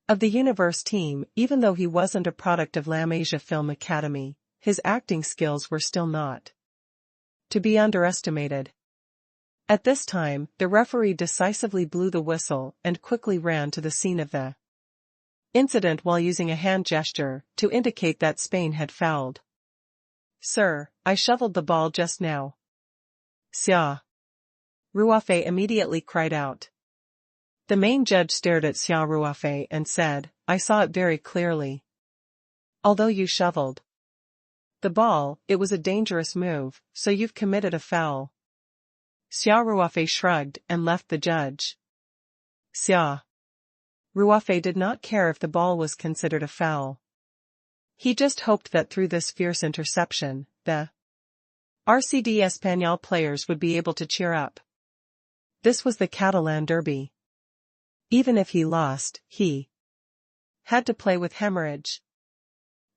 [SPEAKER 1] of the Universe team, even though he wasn't a product of Lam Asia Film Academy, his acting skills were still not to be underestimated. At this time, the referee decisively blew the whistle and quickly ran to the scene of the incident while using a hand gesture to indicate that Spain had fouled. "Sir, I shoveled the ball just now." Xia Ruofei immediately cried out. The main judge stared at Xia Ruofei and said, "I saw it very clearly. Although you shoveled the ball, it was a dangerous move, so you've committed a foul." Xia Ruofei shrugged and left the judge. Xia Ruofei did not care if the ball was considered a foul. He just hoped that through this fierce interception, the RCD Español players would be able to cheer up. This was the Catalan derby. Even if he lost, he had to play with hemorrhage.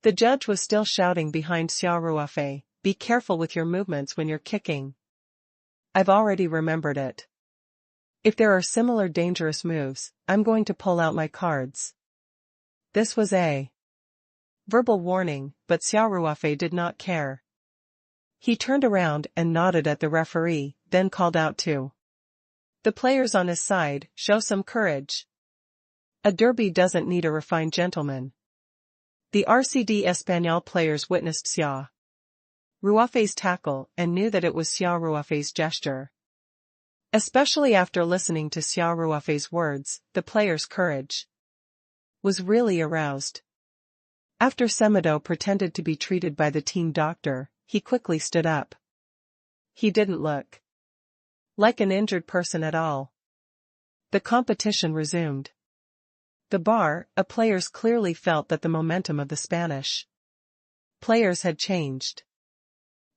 [SPEAKER 1] The judge was still shouting behind Xia Ruofei, "Be careful with your movements when you're kicking. I've already remembered it. If there are similar dangerous moves, I'm going to pull out my cards." This was a verbal warning, but Xia Ruofei did not care. He turned around and nodded at the referee, then called out to the players on his side, "Show some courage. A derby doesn't need a refined gentleman." The RCD Español players witnessed Xia Ruofei's tackle and knew that it was Xia Ruofei's gesture. Especially after listening to Xia Ruofei's words, the player's courage was really aroused. After Semedo pretended to be treated by the team doctor, he quickly stood up. He didn't look like an injured person at all. The competition resumed. The bar, players clearly felt that the momentum of the Spanish players had changed.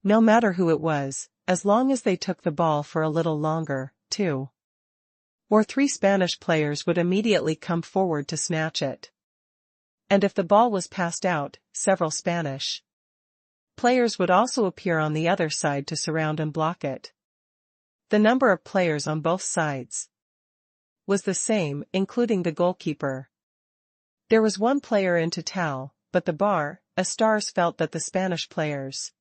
[SPEAKER 1] No matter who it was, as long as they took the ball for a little longer, 2 or 3 Spanish players would immediately come forward to snatch it. And if the ball was passed out, several Spanish players would also appear on the other side to surround and block it. The number of players on both sides was the same, including the goalkeeper. There was one player in total, but the bar, stars felt that the Spanish players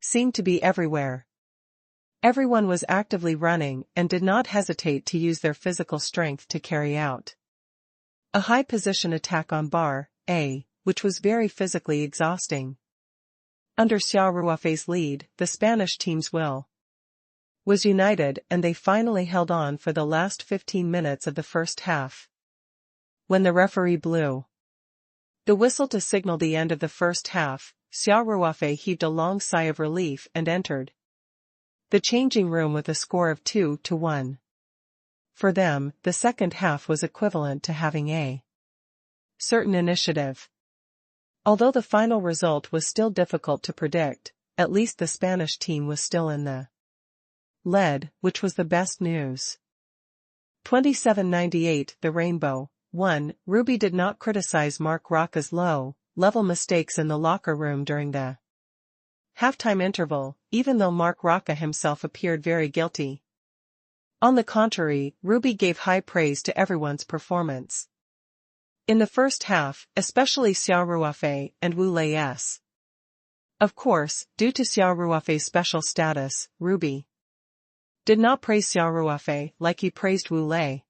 [SPEAKER 1] seemed to be everywhere. Everyone was actively running and did not hesitate to use their physical strength to carry out a high-position attack on bar A, which was very physically exhausting. Under Xia Ruofei's lead, the Spanish team's will was united and they finally held on for the last 15 minutes of the first half. When the referee blew the whistle to signal the end of the first half, Xia Ruofei heaved a long sigh of relief and entered the changing room with a score of 2-1. For them, the second half was equivalent to having a certain initiative. Although the final result was still difficult to predict, at least the Spanish team was still in the lead, which was the best news. 2798 The Rainbow. 1. Ruby did not criticize Marc Roca's low-level mistakes in the locker room during the halftime interval, even though Marc Roca himself appeared very guilty. On the contrary, Ruby gave high praise to everyone's performance in the first half, especially Xia Ruofei and Wu Lei's. Of course, due to Xia Ruofei's special status, Ruby did not praise Xia Ruofei like he praised Wu Lei.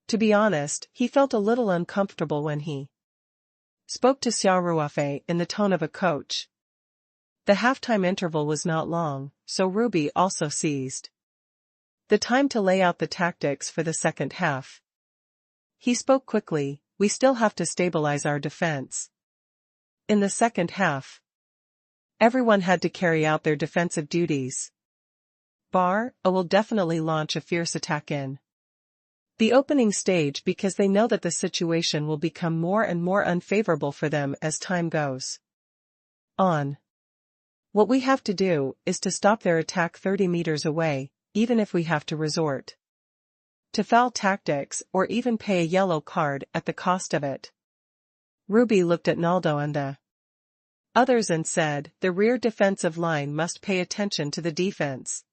[SPEAKER 1] To be honest, he felt a little uncomfortable when he spoke to Xia Ruofei in the tone of a coach. The halftime interval was not long, so Ruby also seized the time to lay out the tactics for the second half. He spoke quickly, "We still have to stabilize our defense." In the second half, everyone had to carry out their defensive duties. Bar A will definitely launch a fierce attack in the opening stage because they know that the situation will become more and more unfavorable for them as time goes on. What we have to do is to stop their attack 30 meters away, even if we have to resort to foul tactics or even pay a yellow card at the cost of it. Ruby looked at Naldo and the others and said, "The rear defensive line must pay attention to the defense.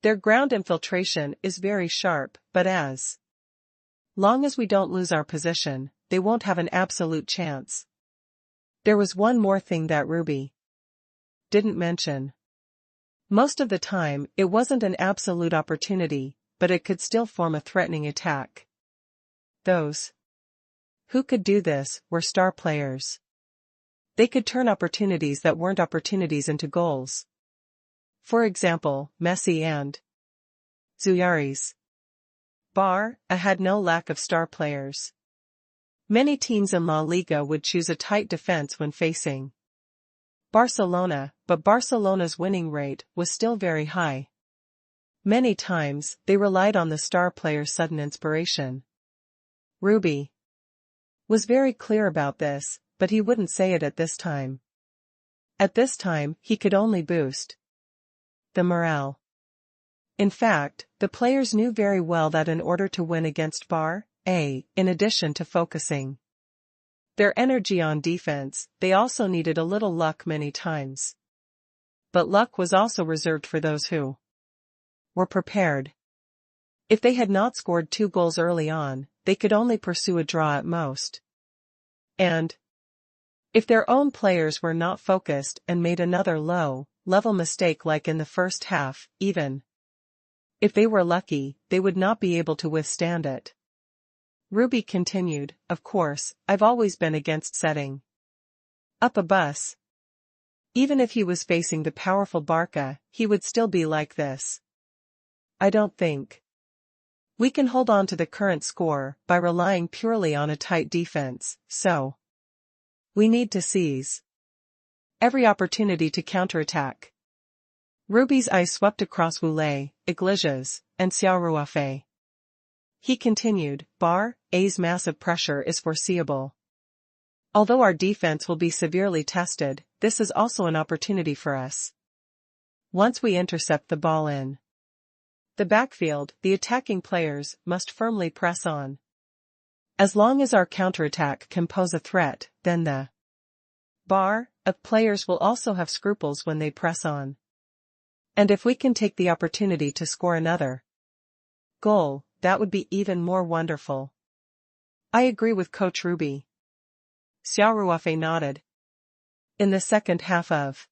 [SPEAKER 1] Their ground infiltration is very sharp, but as long as we don't lose our position, they won't have an absolute chance." There was one more thing that Ruby didn't mention. Most of the time, it wasn't an absolute opportunity, but it could still form a threatening attack. Those who could do this were star players. They could turn opportunities that weren't opportunities into goals. For example, Messi and Zuyari's Bar A had no lack of star players. Many teams in La Liga would choose a tight defense when facing Barcelona, but Barcelona's winning rate was still very high. Many times, they relied on the star player's sudden inspiration. Ruby was very clear about this, but he wouldn't say it at this time. At this time, he could only boost the morale. In fact, the players knew very well that in order to win against Bar A, in addition to focusing their energy on defense, they also needed a little luck many times. But luck was also reserved for those who were prepared. If they had not scored 2 goals early on, they could only pursue a draw at most. And if their own players were not focused and made another low-level mistake like in the first half, even if they were lucky, they would not be able to withstand it. Ruby continued, "Of course, I've always been against setting up a bus. Even if he was facing the powerful Barca, he would still be like this. I don't think we can hold on to the current score by relying purely on a tight defense, so we need to seize every opportunity to counterattack. Ruby's eyes swept across Wu Lei, Iglesias, and Xia Ruofei. He continued, Bar A's massive pressure is foreseeable. Although our defense will be severely tested, this is also an opportunity for us. Once we intercept the ball in the backfield, the attacking players must firmly press on. As long as our counterattack can pose a threat, then the bar of players will also have scruples when they press on. And if we can take the opportunity to score another goal, that would be even more wonderful. I agree with Coach Ruby. Xia Ruofei nodded. In the second half of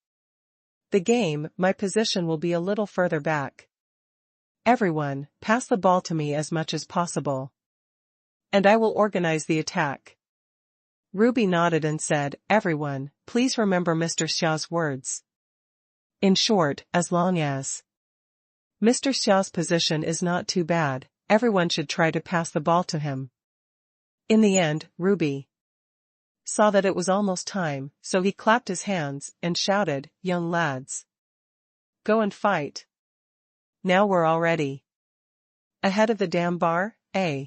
[SPEAKER 1] the game, my position will be a little further back. Everyone, pass the ball to me as much as possible. And I will organize the attack. Ruby nodded and said, Everyone, please remember Mr. Xia's words. In short, as long as Mr. Xia's position is not too bad, everyone should try to pass the ball to him. In the end, Ruby saw that it was almost time, so he clapped his hands and shouted, Young lads, go and fight. Now we're all ready. Ahead of the damn bar, eh?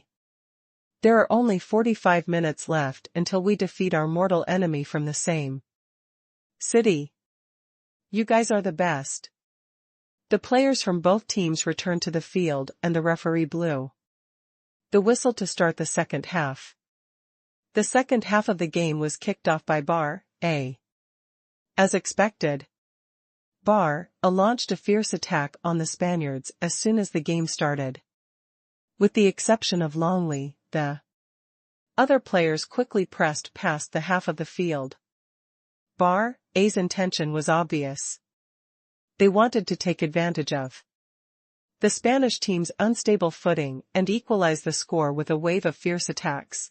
[SPEAKER 1] There are only 45 minutes left until we defeat our mortal enemy from the same city. You guys are the best. The players from both teams returned to the field and the referee blew the whistle to start the second half. The second half of the game was kicked off by Bar A. As expected, Bar A launched a fierce attack on the Spaniards as soon as the game started. With the exception of Longley, the other players quickly pressed past the half of the field. Bar A's intention was obvious. They wanted to take advantage of the Spanish team's unstable footing and equalize the score with a wave of fierce attacks.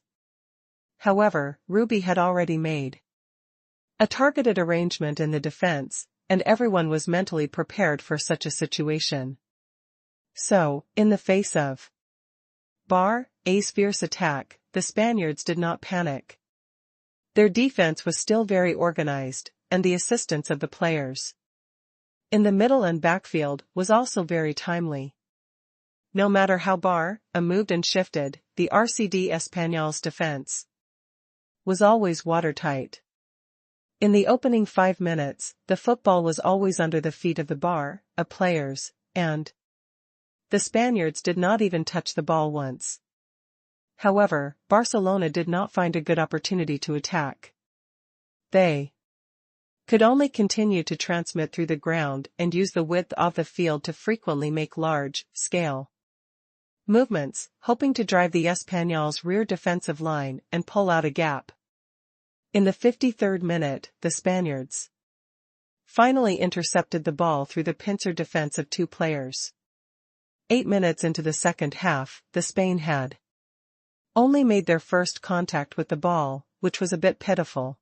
[SPEAKER 1] However, Ruby had already made a targeted arrangement in the defense, and everyone was mentally prepared for such a situation. So, in the face of Bar A's fierce attack, the Spaniards did not panic. Their defense was still very organized, and the assistance of the players in the middle and backfield was also very timely. No matter how Bar A moved and shifted, the RCD Español's defense was always watertight. In the opening 5 minutes, the football was always under the feet of the Bar A players, and the Spaniards did not even touch the ball once. However, Barcelona did not find a good opportunity to attack. They could only continue to transmit through the ground and use the width of the field to frequently make large-scale movements, hoping to drive the Español's rear defensive line and pull out a gap. In the 53rd minute, the Spaniards finally intercepted the ball through the pincer defense of 2 players. 8 minutes into the second half, the Spain had only made their first contact with the ball, which was a bit pitiful.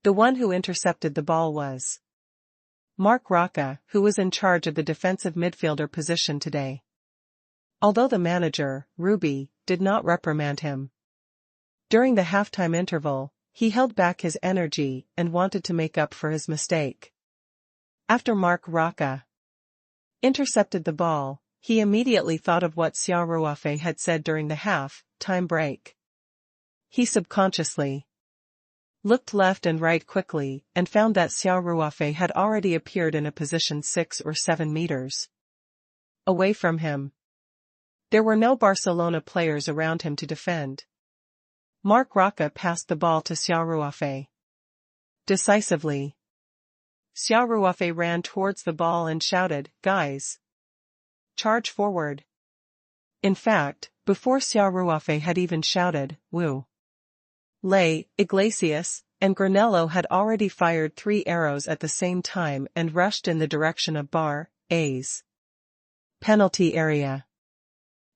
[SPEAKER 1] The one who intercepted the ball was Marc Roca, who was in charge of the defensive midfielder position today. Although the manager, Ruby, did not reprimand him during the halftime interval, he held back his energy and wanted to make up for his mistake. After Marc Roca intercepted the ball, he immediately thought of what Xia Ruofei had said during the half-time break. He subconsciously looked left and right quickly and found that Xia Ruofei had already appeared in a position 6 or 7 meters away from him. There were no Barcelona players around him to defend. Marc Roca passed the ball to Xia Ruofei decisively. Xia Ruofei ran towards the ball and shouted, Guys! Charge forward! In fact, before Xia Ruofei had even shouted, Wu Lei, Iglesias, and Granello had already fired 3 arrows at the same time and rushed in the direction of Bar A's penalty area.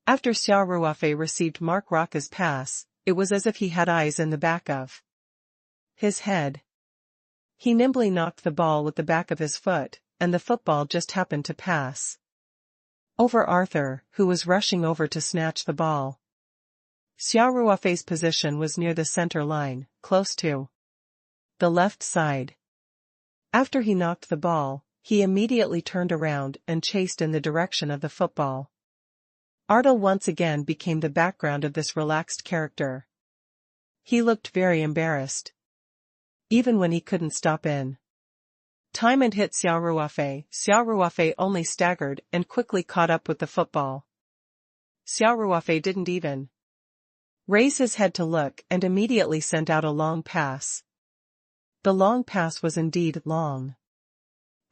[SPEAKER 1] After Xia Ruofei received Marc Roca's pass, it was as if he had eyes in the back of his head. He nimbly knocked the ball with the back of his foot, and the football just happened to pass over Arthur, who was rushing over to snatch the ball. Xia Ruofei's position was near the center line, close to the left side. After he knocked the ball, he immediately turned around and chased in the direction of the football. Arthur once again became the background of this relaxed character. He looked very embarrassed, even when he couldn't stop in time and hit Xia Ruofei. Xia Ruofei only staggered and quickly caught up with the football. Xia Ruofei didn't even raise his head to look and immediately sent out a long pass. The long pass was indeed long.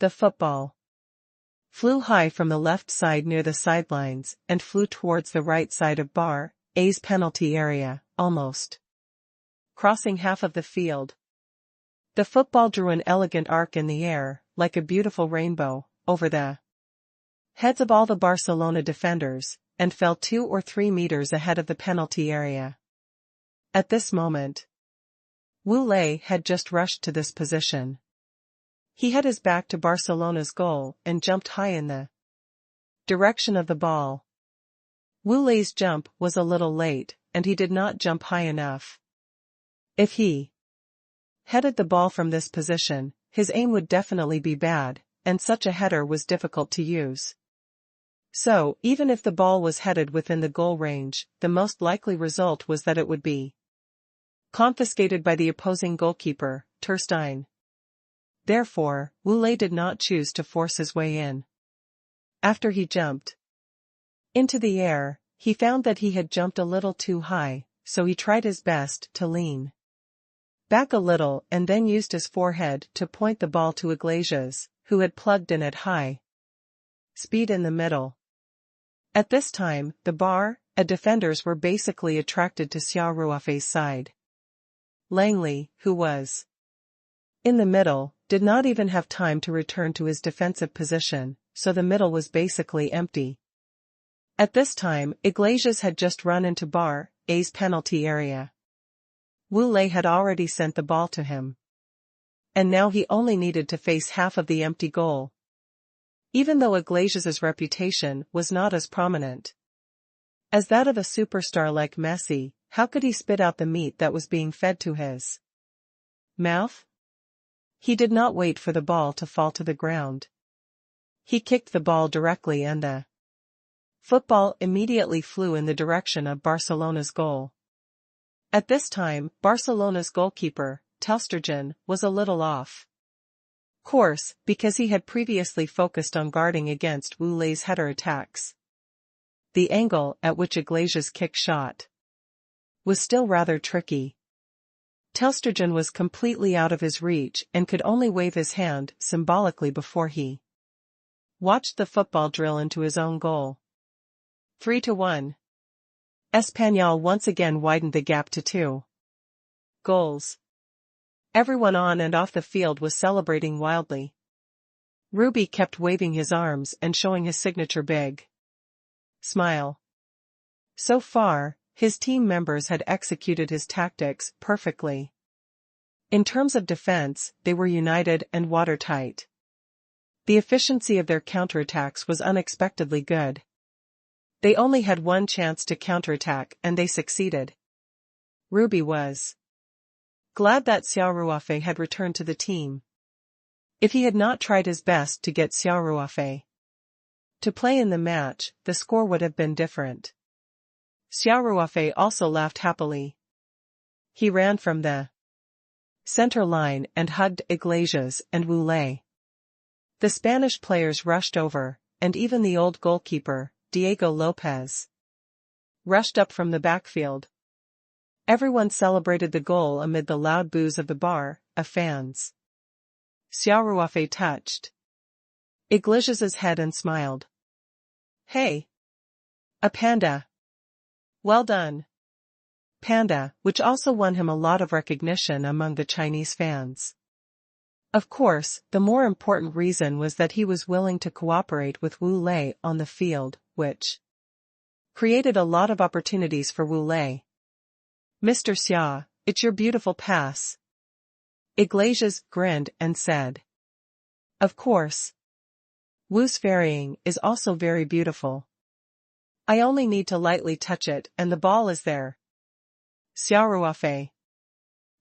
[SPEAKER 1] The football flew high from the left side near the sidelines and flew towards the right side of Bar A's penalty area, almost crossing half of the field. The football drew an elegant arc in the air, like a beautiful rainbow, over the heads of all the Barcelona defenders, and fell 2 or 3 meters ahead of the penalty area. At this moment, Wu Lei had just rushed to this position. He had his back to Barcelona's goal and jumped high in the direction of the ball. Wu Lei's jump was a little late, and he did not jump high enough. If he headed the ball from this position, his aim would definitely be bad, and such a header was difficult to use. So, even if the ball was headed within the goal range, the most likely result was that it would be confiscated by the opposing goalkeeper, Ter Stegen. Therefore, Wu Lei did not choose to force his way in. After he jumped into the air, he found that he had jumped a little too high, so he tried his best to lean back a little and then used his forehead to point the ball to Iglesias, who had plugged in at high speed in the middle. At this time, the Bar A defenders were basically attracted to Xia Ruofei's side. Langley, who was in the middle, did not even have time to return to his defensive position, so the middle was basically empty. At this time, Iglesias had just run into Bar A's penalty area. Wu Lei had already sent the ball to him, and now he only needed to face half of the empty goal. Even though Iglesias's reputation was not as prominent as that of a superstar like Messi, how could he spit out the meat that was being fed to his mouth? He did not wait for the ball to fall to the ground. He kicked the ball directly and the football immediately flew in the direction of Barcelona's goal. At this time, Barcelona's goalkeeper, Ter Stegen, was a little off course, because he had previously focused on guarding against Wu Lei's header attacks. The angle at which Iglesias' kick shot was still rather tricky. Ter Stegen was completely out of his reach and could only wave his hand symbolically before he watched the football drill into his own goal. 3-1. Espanyol once again widened the gap to 2 goals. Everyone on and off the field was celebrating wildly. Ruby kept waving his arms and showing his signature big smile. So far, his team members had executed his tactics perfectly. In terms of defense, they were united and watertight. The efficiency of their counterattacks was unexpectedly good. They only had one chance to counterattack and they succeeded. Ruby was glad that Xia Ruofei had returned to the team. If he had not tried his best to get Xia Ruofei to play in the match, the score would have been different. Xia Ruofei also laughed happily. He ran from the center line and hugged Iglesias and Wu Lei. The Spanish players rushed over, and even the old goalkeeper, Diego Lopez, rushed up from the backfield. Everyone celebrated the goal amid the loud boos of the Bar A fans. Xia Ruofei touched Iglesias' head and smiled. "Hey! A panda! Well done!" Panda, which also won him a lot of recognition among the Chinese fans. Of course, the more important reason was that he was willing to cooperate with Wu Lei on the field, which created a lot of opportunities for Wu Lei. "Mr. Xia, it's your beautiful pass." Iglesias grinned and said. Of course. Wu's ferrying is also very beautiful. I only need to lightly touch it and the ball is there. Xia Ruofei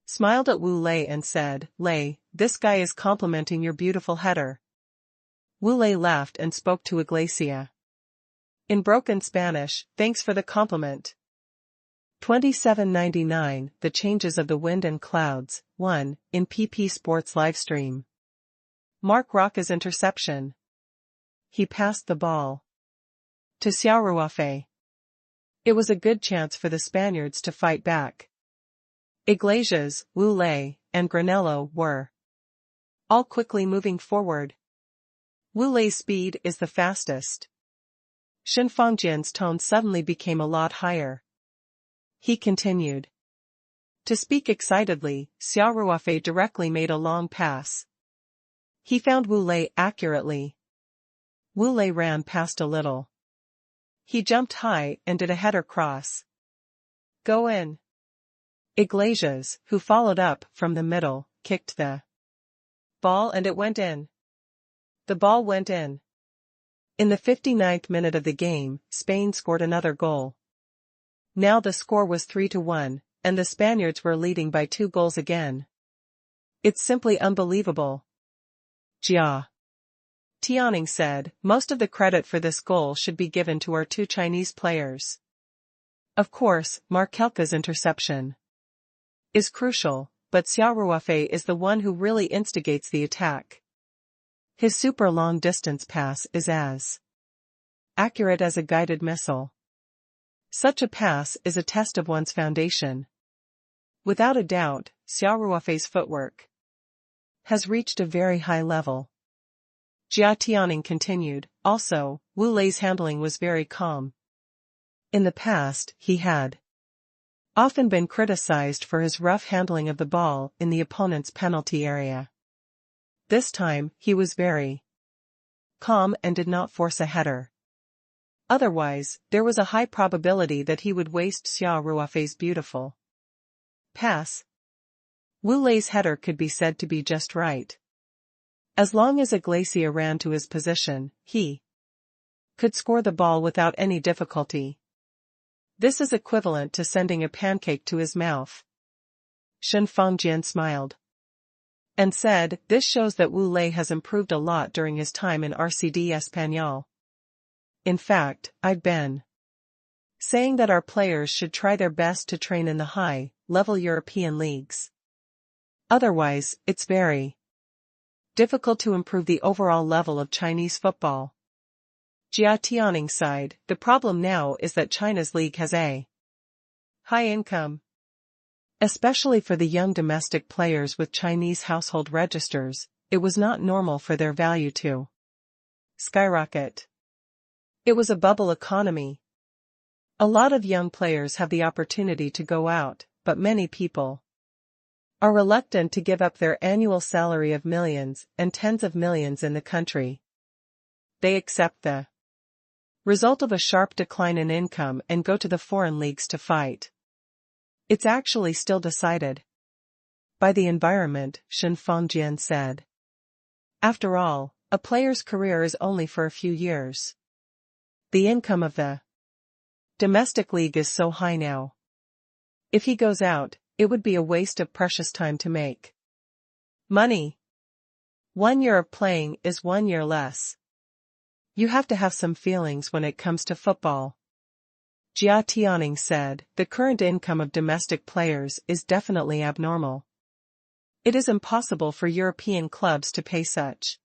[SPEAKER 1] smiled at Wu Lei and said, Lei, this guy is complimenting your beautiful header. Wu Lei laughed and spoke to Iglesias. In broken Spanish, thanks for the compliment. 2799 The Changes of the Wind and Clouds, 1, in PP Sports Livestream. Mark Roca's interception. He passed the ball to Xia Ruofei. It was a good chance for the Spaniards to fight back. Iglesias, Wu Lei, and Granello were all quickly moving forward. Wu Lei's speed is the fastest. Shen Fangjian's tone suddenly became a lot higher. He continued to speak excitedly. Xia Ruofei directly made a long pass. He found Wu Lei accurately. Wu Lei ran past a little. He jumped high and did a header cross. Go in. Iglesias, who followed up from the middle, kicked the ball and it went in. The ball went in. In the 59th minute of the game, Spain scored another goal. Now the score was 3-1, and the Spaniards were leading by 2 goals again. It's simply unbelievable. Xia Tianning said, most of the credit for this goal should be given to our 2 Chinese players. Of course, Markelka's interception is crucial, but Xia Ruofei is the one who really instigates the attack. His super long-distance pass is as accurate as a guided missile. Such a pass is a test of one's foundation. Without a doubt, Xia Ruofei's footwork has reached a very high level. Xia Tianning continued, also, Wu Lei's handling was very calm. In the past, he had often been criticized for his rough handling of the ball in the opponent's penalty area. This time, he was very calm and did not force a header. Otherwise, there was a high probability that he would waste Xia Ruofei's beautiful pass. Wu Lei's header could be said to be just right. As long as Iglesias ran to his position, he could score the ball without any difficulty. This is equivalent to sending a pancake to his mouth. Shen Fangjian smiled and said, this shows that Wu Lei has improved a lot during his time in RCD Español. In fact, I've been saying that our players should try their best to train in the high-level European leagues. Otherwise, it's very difficult to improve the overall level of Chinese football. Xia Tianning sighed, the problem now is that China's league has a high income. Especially for the young domestic players with Chinese household registers, it was not normal for their value to skyrocket. It was a bubble economy. A lot of young players have the opportunity to go out, but many people are reluctant to give up their annual salary of millions and tens of millions in the country. They accept the result of a sharp decline in income and go to the foreign leagues to fight. It's actually still decided by the environment, Shen Fangjian said. After all, a player's career is only for a few years. The income of the domestic league is so high now. If he goes out, it would be a waste of precious time to make money. 1 year of playing is 1 year less. You have to have some feelings when it comes to football. Xia Tianning said, the current income of domestic players is definitely abnormal. It is impossible for European clubs to pay such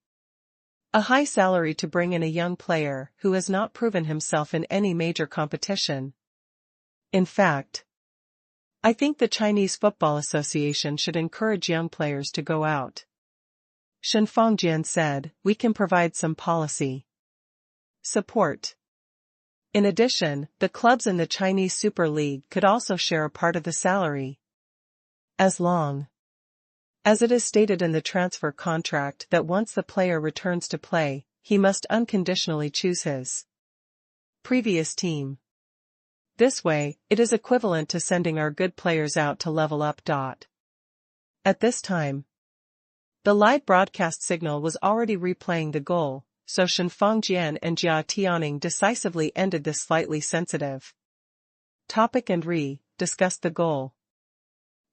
[SPEAKER 1] a high salary to bring in a young player who has not proven himself in any major competition. In fact, I think the Chinese Football Association should encourage young players to go out. Shen Fangjian said, we can provide some policy support. In addition, the clubs in the Chinese Super League could also share a part of the salary. As long as it is stated in the transfer contract that once the player returns to play, he must unconditionally choose his previous team. This way, it is equivalent to sending our good players out to level up. At this time, The live broadcast signal was already replaying the goal, so Shenfang Jian and Jia Tianning decisively ended this slightly sensitive topic and discussed the goal.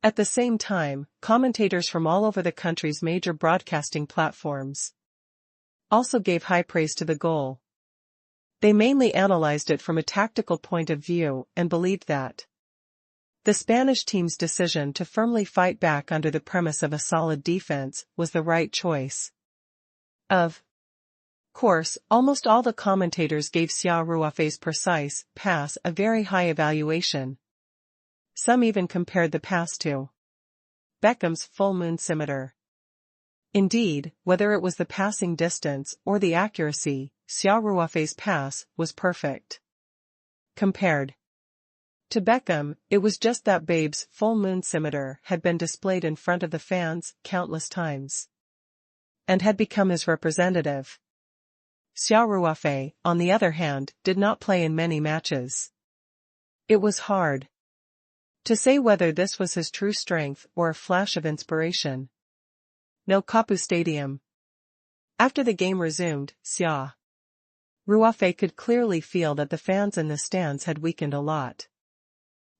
[SPEAKER 1] At the same time, commentators from all over the country's major broadcasting platforms also gave high praise to the goal. They mainly analyzed it from a tactical point of view and believed that the Spanish team's decision to firmly fight back under the premise of a solid defense was the right choice. Of course, almost all the commentators gave Xia Ruofei's precise pass a very high evaluation. Some even compared the pass to Beckham's full moon scimitar. Indeed, whether it was the passing distance or the accuracy, Xia Ruofei's pass was perfect. Compared to Beckham, it was just that Babe's full moon scimitar had been displayed in front of the fans countless times and had become his representative. Xia Ruofei, on the other hand, did not play in many matches. It was hard to say whether this was his true strength or a flash of inspiration. No Kapu Stadium. After the game resumed, Xia Ruofei could clearly feel that the fans in the stands had weakened a lot.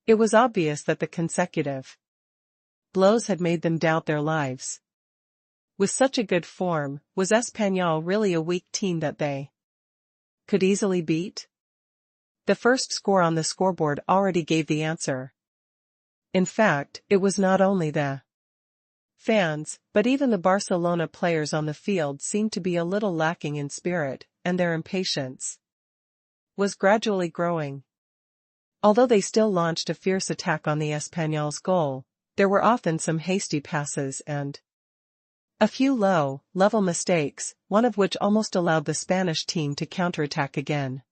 [SPEAKER 1] It was obvious that the consecutive blows had made them doubt their lives. With such a good form, was Espanyol really a weak team that they could easily beat? The first score on the scoreboard already gave the answer. In fact, it was not only the fans, but even the Barcelona players on the field seemed to be a little lacking in spirit, and their impatience was gradually growing. Although they still launched a fierce attack on the Espanyol's goal, there were often some hasty passes and a few low-level mistakes, one of which almost allowed the Spanish team to counterattack again.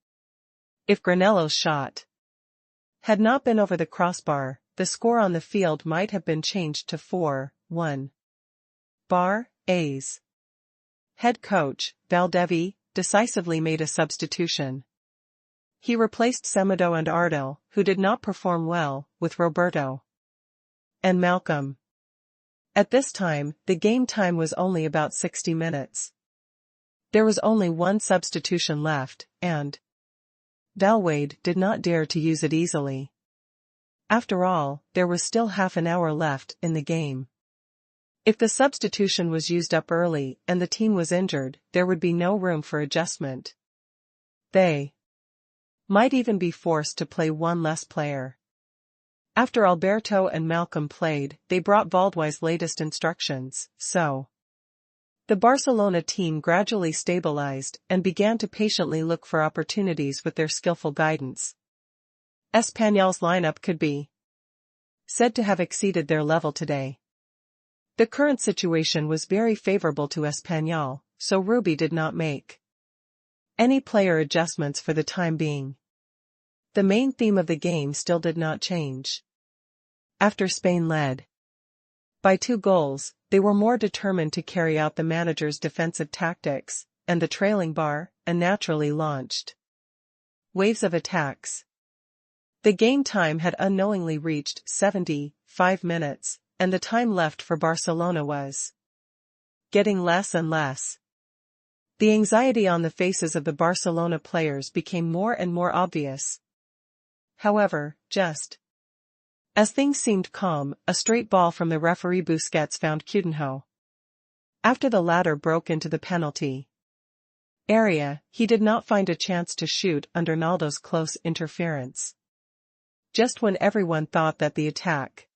[SPEAKER 1] If Granello's shot had not been over the crossbar, the score on the field might have been changed to 4-1. A's head coach, Valdevi, decisively made a substitution. He replaced Semedo and Ardel, who did not perform well, with Roberto and Malcolm. At this time, the game time was only about 60 minutes. There was only one substitution left, and Dalwade did not dare to use it easily. After all, there was still half an hour left in the game. If the substitution was used up early and the team was injured, there would be no room for adjustment. They might even be forced to play one less player. After Alberto and Malcolm played, they brought Valdwy's latest instructions, so the Barcelona team gradually stabilized and began to patiently look for opportunities with their skillful guidance. Espanyol's lineup could be said to have exceeded their level today. The current situation was very favorable to Espanyol, so Rubi did not make any player adjustments for the time being. The main theme of the game still did not change. After Spain led by 2 goals, they were more determined to carry out the manager's defensive tactics, and the trailing bar, and naturally launched waves of attacks. The game time had unknowingly reached 75 minutes, and the time left for Barcelona was getting less and less. The anxiety on the faces of the Barcelona players became more and more obvious. However, just as things seemed calm, a straight ball from the referee Busquets found Coutinho. After the latter broke into the penalty area, he did not find a chance to shoot under Naldo's close interference. Just when everyone thought that the attack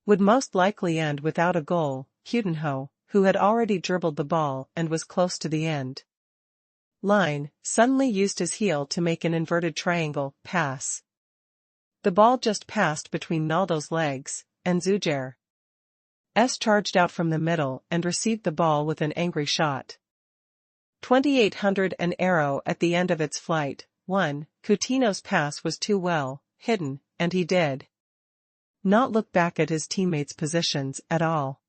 [SPEAKER 1] would most likely end without a goal, Coutinho, who had already dribbled the ball and was close to the end line, suddenly used his heel to make an inverted triangle pass. The ball just passed between Naldo's legs, and Zuger's charged out from the middle and received the ball with an angry shot. 2800 an arrow at the end of its flight. Coutinho's pass was too well hidden, and he did not look back at his teammates' positions at all.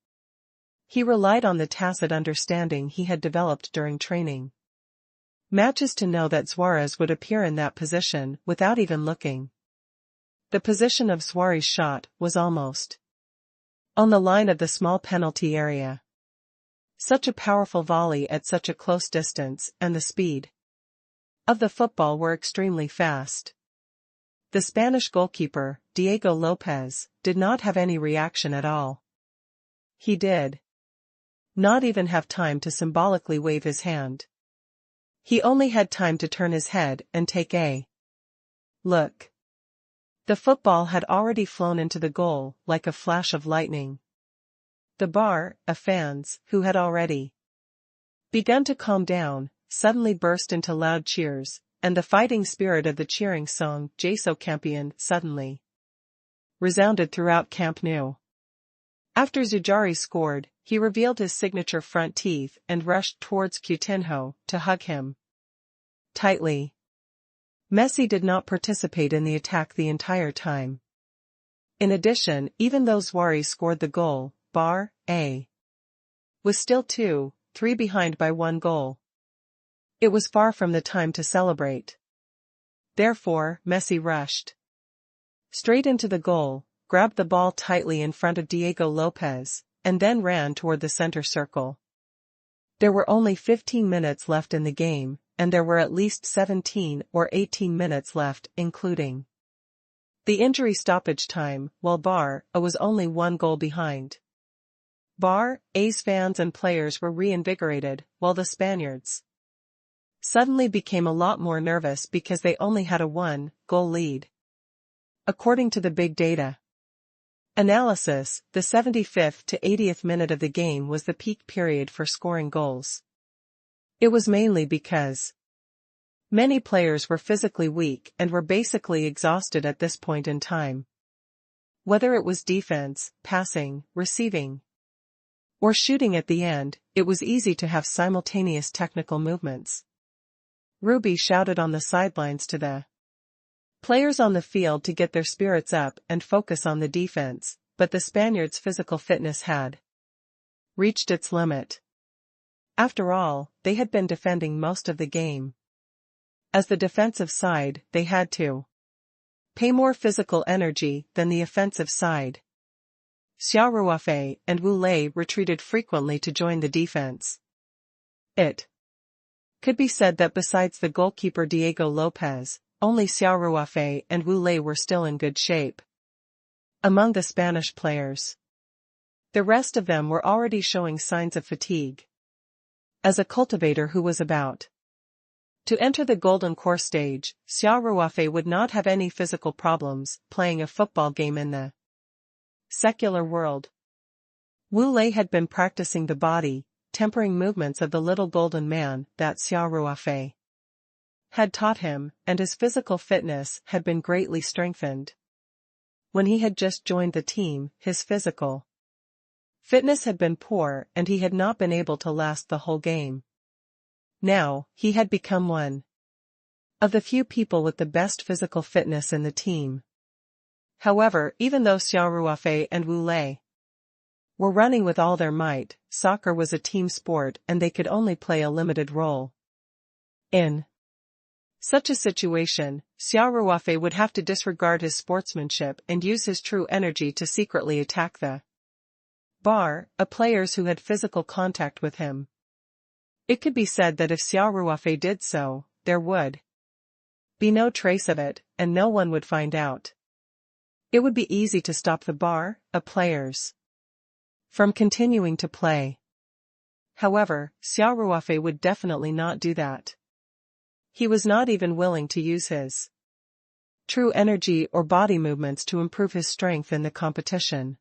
[SPEAKER 1] He relied on the tacit understanding he had developed during training matches to know that Suarez would appear in that position without even looking. The position of Suarez's shot was almost on the line of the small penalty area. Such a powerful volley at such a close distance, and the speed of the football were extremely fast. The Spanish goalkeeper, Diego Lopez, did not have any reaction at all. He did not even have time to symbolically wave his hand. He only had time to turn his head and take a look. The football had already flown into the goal like a flash of lightning. The bar of fans, who had already begun to calm down, suddenly burst into loud cheers, and the fighting spirit of the cheering song "Jesu Campeón" suddenly resounded throughout Camp Nou. After Zujari scored, he revealed his signature front teeth and rushed towards Coutinho to hug him tightly. Messi did not participate in the attack the entire time. In addition, even though Suarez scored the goal, Barça was still 2-3 behind by one goal. It was far from the time to celebrate. Therefore, Messi rushed straight into the goal, grabbed the ball tightly in front of Diego Lopez, and then ran toward the center circle. There were only 15 minutes left in the game, and there were at least 17 or 18 minutes left, including the injury stoppage time, while Barça was only one goal behind. Barça's fans and players were reinvigorated, while the Spaniards suddenly became a lot more nervous because they only had a one-goal lead. According to the big data analysis, the 75th to 80th minute of the game was the peak period for scoring goals. It was mainly because many players were physically weak and were basically exhausted at this point in time. Whether it was defense, passing, receiving, or shooting at the end, it was easy to have simultaneous technical movements. Rubi shouted on the sidelines to the players on the field to get their spirits up and focus on the defense, but the Spaniards' physical fitness had reached its limit. After all, they had been defending most of the game. As the defensive side, they had to pay more physical energy than the offensive side. Xia Ruofei and Wu Lei retreated frequently to join the defense. It could be said that besides the goalkeeper Diego Lopez, only Xia Ruofei and Wu Lei were still in good shape among the Spanish players. The rest of them were already showing signs of fatigue. As a cultivator who was about to enter the golden core stage, Xia Ruofei would not have any physical problems playing a football game in the secular world. Wu Lei had been practicing the body, tempering movements of the little golden man that Xia Ruofei had taught him, and his physical fitness had been greatly strengthened. When he had just joined the team, his physical fitness had been poor and he had not been able to last the whole game. Now, he had become one of the few people with the best physical fitness in the team. However, even though Xia Ruofei and Wu Lei were running with all their might, soccer was a team sport and they could only play a limited role. In such a situation, Xia Ruofei would have to disregard his sportsmanship and use his true energy to secretly attack the players who had physical contact with him. It could be said that if Xia Ruofei did so, there would be no trace of it, and no one would find out. It would be easy to stop the players from continuing to play. However, Xia Ruofei would definitely not do that. He was not even willing to use his true energy or body movements to improve his strength in the competition.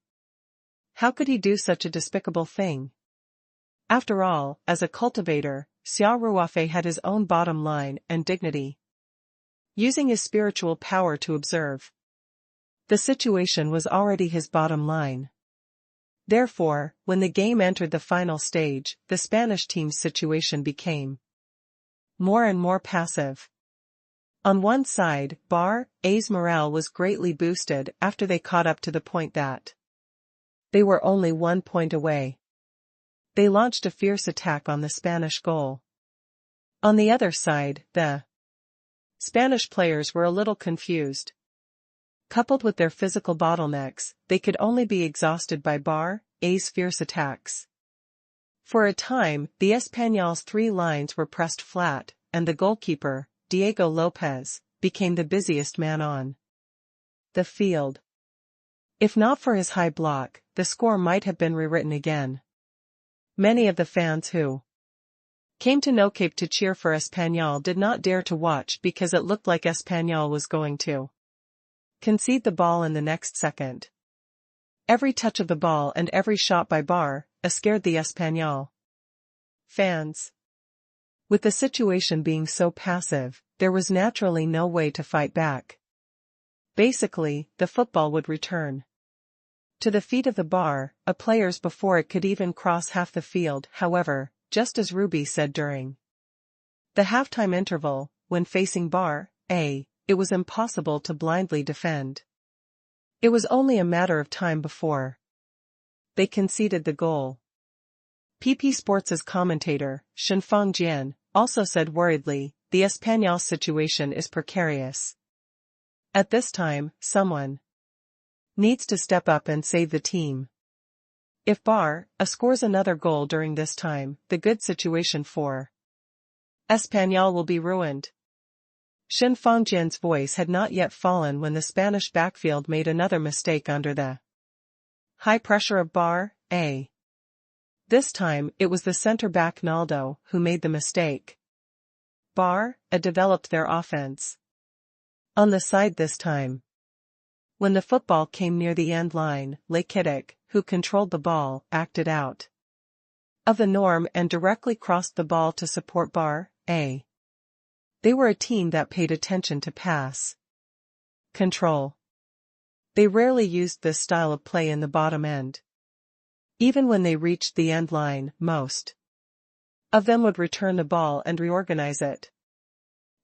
[SPEAKER 1] How could he do such a despicable thing? After all, as a cultivator, Xia Ruofei had his own bottom line and dignity. Using his spiritual power to observe the situation was already his bottom line. Therefore, when the game entered the final stage, the Spanish team's situation became more and more passive. On one side, Barça's morale was greatly boosted after they caught up to the point that they were only 1 point away. They launched a fierce attack on the Spanish goal. On the other side, the Spanish players were a little confused. Coupled with their physical bottlenecks, they could only be exhausted by Barça's fierce attacks. For a time, the Español's three lines were pressed flat, and the goalkeeper, Diego Lopez, became the busiest man on the field. If not for his high block, the score might have been rewritten again. Many of the fans who came to No Cape to cheer for Español did not dare to watch because it looked like Español was going to concede the ball in the next second. Every touch of the ball and every shot by Bar scared the Español fans. With the situation being so passive, there was naturally no way to fight back. Basically, the football would return to the feet of the Bar, players before it could even cross half the field. However, just as Ruby said during the halftime interval, when facing Bar, it was impossible to blindly defend. It was only a matter of time before they conceded the goal. PP Sports' commentator, Shenfeng Jian, also said worriedly, the Español situation is precarious. At this time, someone needs to step up and save the team. If Bar scores another goal during this time, the good situation for Español will be ruined. Shenfeng Jian's voice had not yet fallen when the Spanish backfield made another mistake under the high pressure of Bar. This time, it was the center-back Naldo who made the mistake. Bar developed their offense on the side this time. When the football came near the end line, Lakitic, who controlled the ball, acted out of the norm and directly crossed the ball to support Bar. They were a team that paid attention to pass control. They rarely used this style of play in the bottom end. Even when they reached the end line, most of them would return the ball and reorganize it.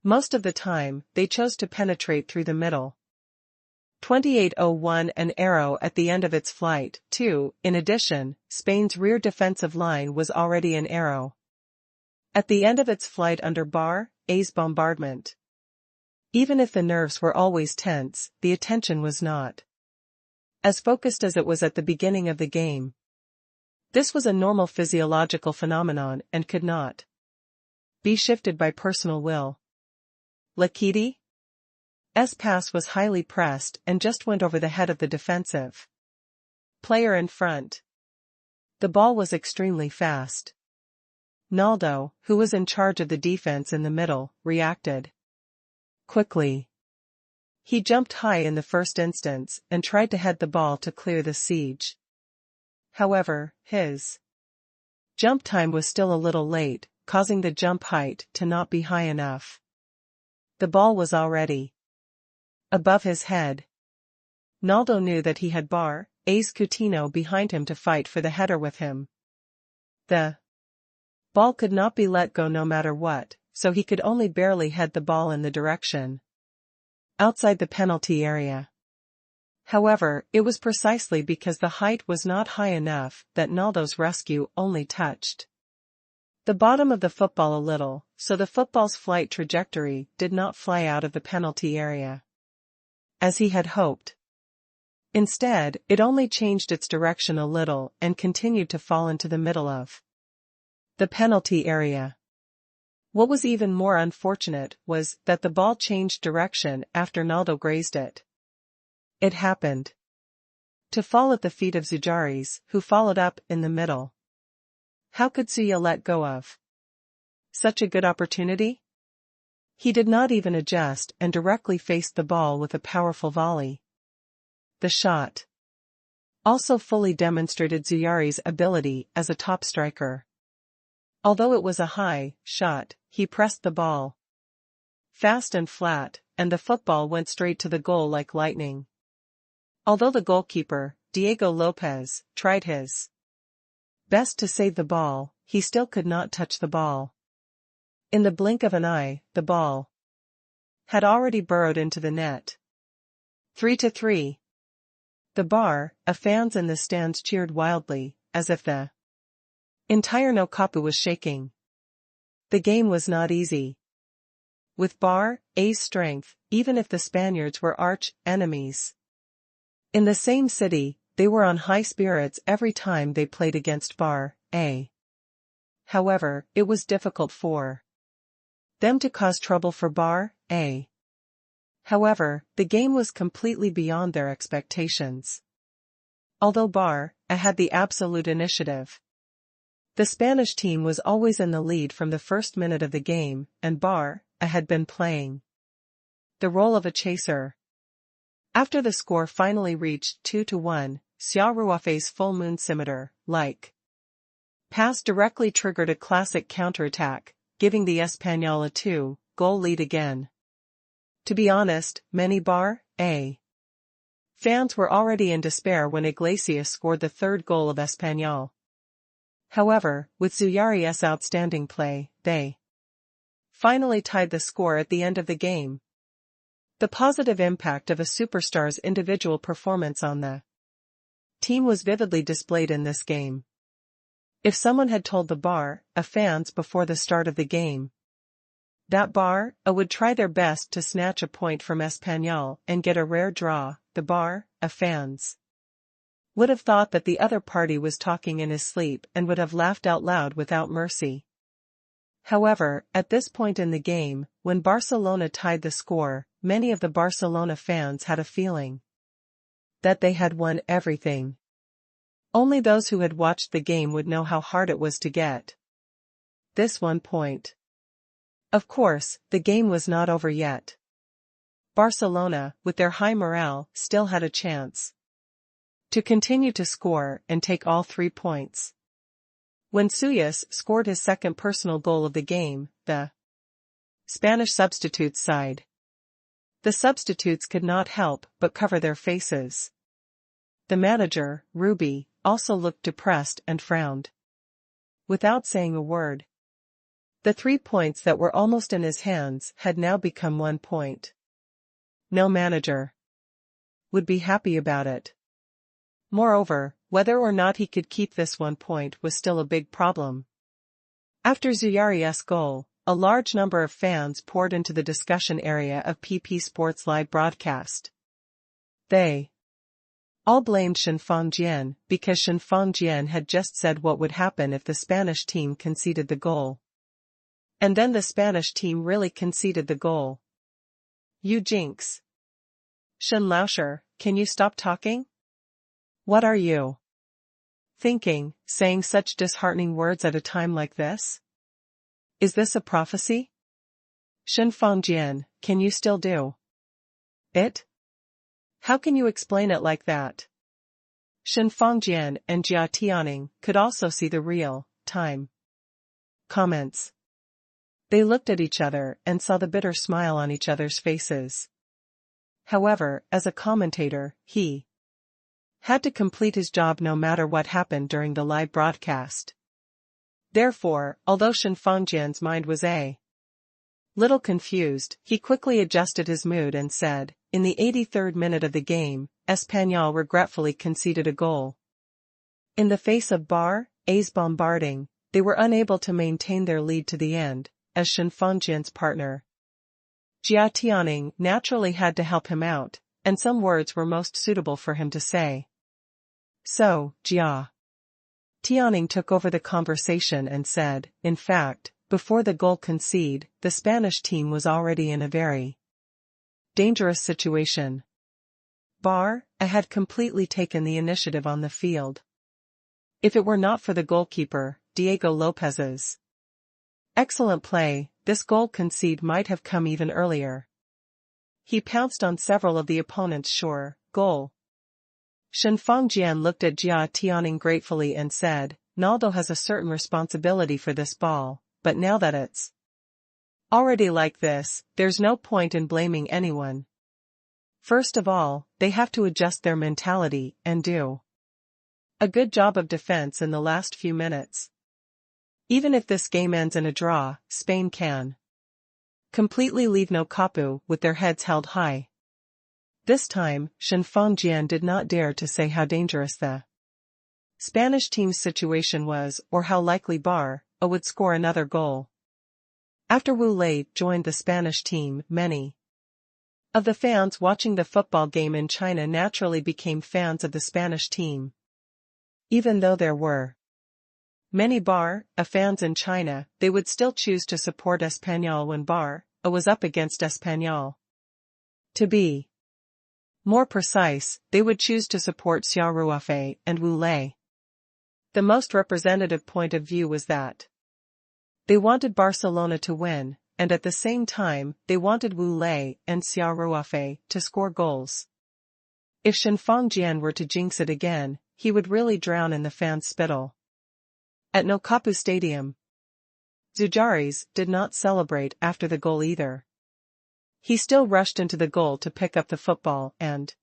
[SPEAKER 1] Most of the time, they chose to penetrate through the middle. 2801 an arrow at the end of its flight, too. In addition, Spain's rear defensive line was already an arrow at the end of its flight under Bar's bombardment. Even if the nerves were always tense, the attention was not as focused as it was at the beginning of the game. This was a normal physiological phenomenon and could not be shifted by personal will. Lakiti's pass was highly pressed and just went over the head of the defensive player in front. The ball was extremely fast. Naldo, who was in charge of the defense in the middle, reacted quickly. He jumped high in the first instance and tried to head the ball to clear the siege. However, his jump time was still a little late, causing the jump height to not be high enough. The ball was already above his head. Naldo knew that he had Bar's Coutinho behind him to fight for the header with him. The ball could not be let go no matter what, so he could only barely head the ball in the direction outside the penalty area. However, it was precisely because the height was not high enough that Naldo's rescue only touched the bottom of the football a little, so the football's flight trajectory did not fly out of the penalty area as he had hoped. Instead, it only changed its direction a little and continued to fall into the middle of the penalty area. What was even more unfortunate was that the ball changed direction after Naldo grazed it. It happened to fall at the feet of Zujaris, who followed up in the middle. How could Suya let go of such a good opportunity? He did not even adjust and directly faced the ball with a powerful volley. The shot also fully demonstrated Zujaris' ability as a top striker. Although it was a high shot, he pressed the ball fast and flat, and the football went straight to the goal like lightning. Although the goalkeeper, Diego Lopez, tried his best to save the ball, he still could not touch the ball. In the blink of an eye, the ball had already burrowed into the net. 3-3. The fans in the stands cheered wildly, as if the entire Nokapu was shaking. The game was not easy. With Bar's strength, even if the Spaniards were arch enemies in the same city, they were on high spirits every time they played against Bar. However, it was difficult for them to cause trouble for Bar A. However, the game was completely beyond their expectations. Although Bar A had the absolute initiative, the Spanish team was always in the lead from the first minute of the game, and Bar A had been playing the role of a chaser. After the score finally reached 2-1, Xia Ruofei's full moon scimitar, pass directly triggered a classic counterattack, giving the Español a 2-goal lead again. To be honest, many Bar A fans were already in despair when Iglesias scored the third goal of Español. However, with Zuyari's outstanding play, they finally tied the score at the end of the game. The positive impact of a superstar's individual performance on the team was vividly displayed in this game. If someone had told the Bar A fans before the start of the game that Bar A would try their best to snatch a point from Español and get a rare draw, the Bar A fans would have thought that the other party was talking in his sleep and would have laughed out loud without mercy. However, at this point in the game, when Barcelona tied the score, many of the Barcelona fans had a feeling that they had won everything. Only those who had watched the game would know how hard it was to get this 1 point. Of course, the game was not over yet. Barcelona, with their high morale, still had a chance to continue to score and take all 3 points. When Suyas scored his second personal goal of the game, the Spanish substitutes sighed. The substitutes could not help but cover their faces. The manager, Rubi, also looked depressed and frowned. Without saying a word, the 3 points that were almost in his hands had now become 1 point. No manager would be happy about it. Moreover, whether or not he could keep this 1 point was still a big problem. After Zuyari's goal, a large number of fans poured into the discussion area of PP Sports live broadcast. They all blamed Xinfangjian because Xinfangjian had just said what would happen if the Spanish team conceded the goal. And then the Spanish team really conceded the goal. You jinx. Shen Lauscher, can you stop talking? What are you thinking, saying such disheartening words at a time like this? Is this a prophecy? Xinfangjian, can you still do it? How can you explain it like that? Xinfangjian and Jia Tianing could also see the real-time comments. They looked at each other and saw the bitter smile on each other's faces. However, as a commentator, he had to complete his job no matter what happened during the live broadcast. Therefore, although Xinfangjian's mind was a little confused, he quickly adjusted his mood and said, in the 83rd minute of the game, Español regretfully conceded a goal. In the face of Bar A's bombarding, they were unable to maintain their lead to the end, as Xinfangjian's partner, Jia Tianing, naturally had to help him out, and some words were most suitable for him to say. So, Jia Tianing took over the conversation and said, in fact, before the goal conceded, the Spanish team was already in a very dangerous situation. Bar A had completely taken the initiative on the field. If it were not for the goalkeeper, Diego Lopez's excellent play, this goal concede might have come even earlier. He pounced on several of the opponent's sure goal. Xinfangjian looked at Jia Tianing gratefully and said, Naldo has a certain responsibility for this ball, but now that it's already like this, there's no point in blaming anyone. First of all, they have to adjust their mentality and do a good job of defense in the last few minutes. Even if this game ends in a draw, Spain can completely leave no capu with their heads held high. This time, Xinfangjian did not dare to say how dangerous the Spanish team's situation was or how likely Bar A would score another goal. After Wu Lei joined the Spanish team, many of the fans watching the football game in China naturally became fans of the Spanish team. Even though there were Many Bar-A fans in China, they would still choose to support Espanyol when Bar-A was up against Espanyol. To be more precise, they would choose to support Xia Ruofei and Wu Lei. The most representative point of view was that they wanted Barcelona to win, and at the same time, they wanted Wu Lei and Xia Ruofei to score goals. If Shenfang Jian were to jinx it again, he would really drown in the fans' spittle. At Nokapu Stadium, Zujaris did not celebrate after the goal either. He still rushed into the goal to pick up the football and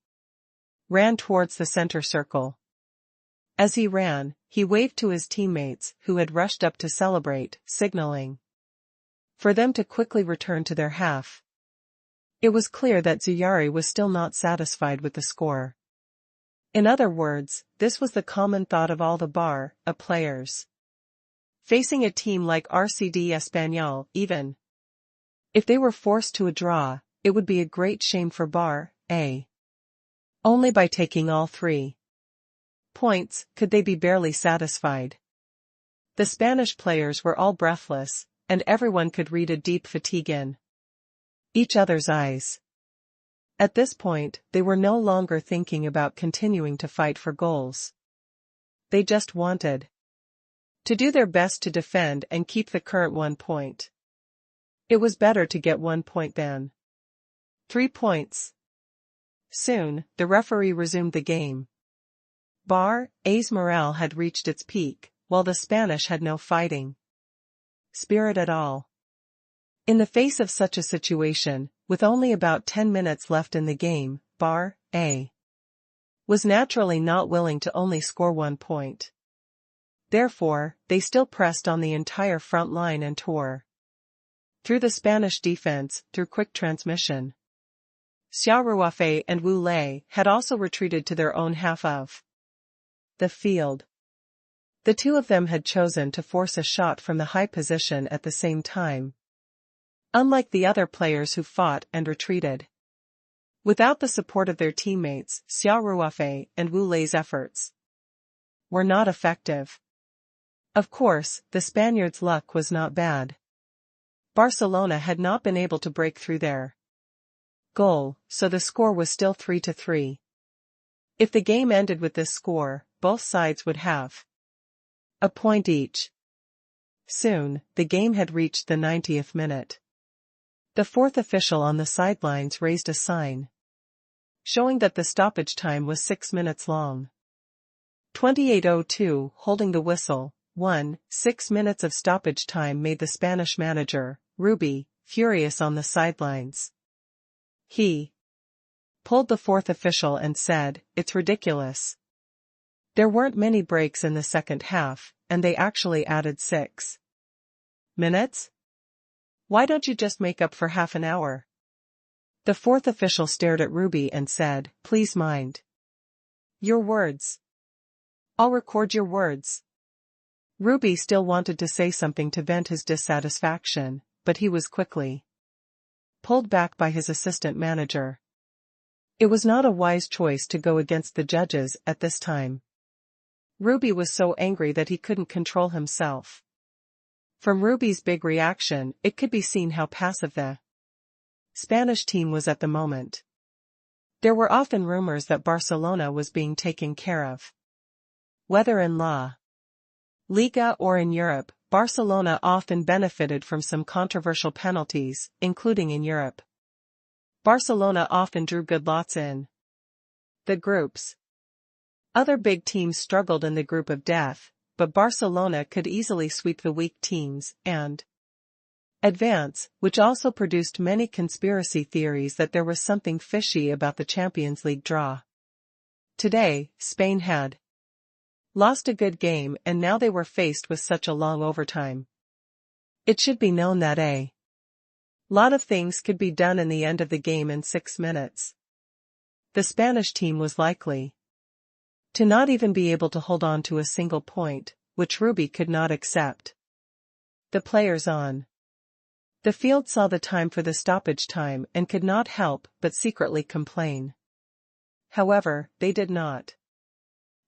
[SPEAKER 1] ran towards the center circle. As he ran, he waved to his teammates who had rushed up to celebrate, signaling for them to quickly return to their half. It was clear that Zuyari was still not satisfied with the score. In other words, this was the common thought of all the Bar-A players. Facing a team like RCD Espanyol, even if they were forced to a draw, it would be a great shame for Bar-A. Only by taking all 3 points could they be barely satisfied. The Spanish players were all breathless, and everyone could read a deep fatigue in each other's eyes. At this point, they were no longer thinking about continuing to fight for goals. They just wanted to do their best to defend and keep the current 1 point. It was better to get 1 point than 3 points. Soon, the referee resumed the game. Bar-A's morale had reached its peak, while the Spanish had no fighting spirit at all. In the face of such a situation, with only about 10 minutes left in the game, Bar-A was naturally not willing to only score 1 point. Therefore, they still pressed on the entire front line and tore through the Spanish defense through quick transmission. Xia Ruofei and Wu Lei had also retreated to their own half of the field. The 2 of them had chosen to force a shot from the high position at the same time, unlike the other players who fought and retreated. Without the support of their teammates, Xia Ruofei and Wu Lei's efforts were not effective. Of course, the Spaniards' luck was not bad. Barcelona had not been able to break through their goal, so the score was still 3-3. If the game ended with this score, both sides would have a point each. Soon, the game had reached the 90th minute. The 4th official on the sidelines raised a sign showing that the stoppage time was 6 minutes long. 28:02, holding the whistle, 6 minutes of stoppage time made the Spanish manager, Rubi, furious on the sidelines. He pulled the 4th official and said, "It's ridiculous. There weren't many breaks in the second half, and they actually added 6 minutes? Why don't you just make up for half an hour?" The 4th official stared at Ruby and said, "Please mind your words. I'll record your words." Ruby still wanted to say something to vent his dissatisfaction, but he was quickly pulled back by his assistant manager. It was not a wise choice to go against the judges at this time. Ruby was so angry that he couldn't control himself. From Ruby's big reaction, it could be seen how passive the Spanish team was at the moment. There were often rumors that Barcelona was being taken care of. Whether in La Liga or in Europe, Barcelona often benefited from some controversial penalties, including in Europe. Barcelona often drew good lots in the groups. Other big teams struggled in the group of death, but Barcelona could easily sweep the weak teams and advance, which also produced many conspiracy theories that there was something fishy about the Champions League draw. Today, Spain had lost a good game and now they were faced with such a long overtime. It should be known that a lot of things could be done in the end of the game in 6 minutes. The Spanish team was likely to not even be able to hold on to a single point, which Ruby could not accept. The players on the field saw the time for the stoppage time and could not help but secretly complain. However, they did not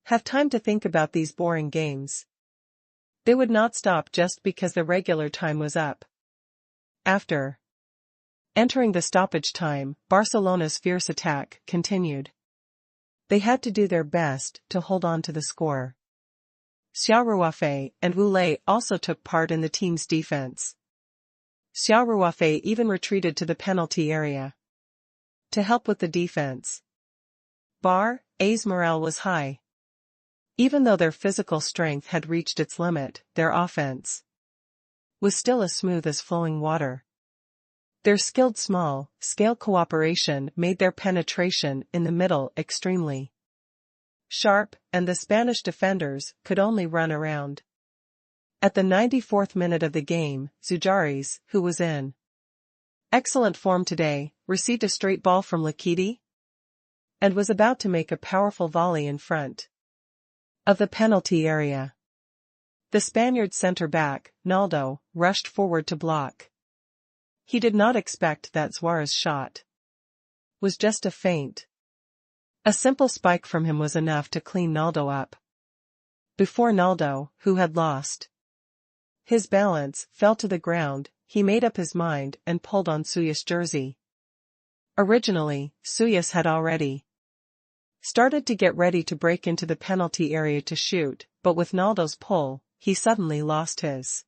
[SPEAKER 1] have time to think about these boring games. They would not stop just because the regular time was up. After entering the stoppage time, Barcelona's fierce attack continued. They had to do their best to hold on to the score. Xia Ruofei and Wu Lei also took part in the team's defense. Xia Ruofei even retreated to the penalty area to help with the defense. Bar's morale was high. Even though their physical strength had reached its limit, their offense was still as smooth as flowing water. Their skilled small-scale cooperation made their penetration in the middle extremely sharp, and the Spanish defenders could only run around. At the 94th minute of the game, Zujaris, who was in excellent form today, received a straight ball from Lakiti and was about to make a powerful volley in front of the penalty area. The Spaniard centre-back, Naldo, rushed forward to block. He did not expect that Suarez's shot was just a feint. A simple spike from him was enough to clean Naldo up. Before Naldo, who had lost his balance, fell to the ground, he made up his mind and pulled on Suyas' jersey. Originally, Suyas had already started to get ready to break into the penalty area to shoot, but with Naldo's pull, he suddenly lost his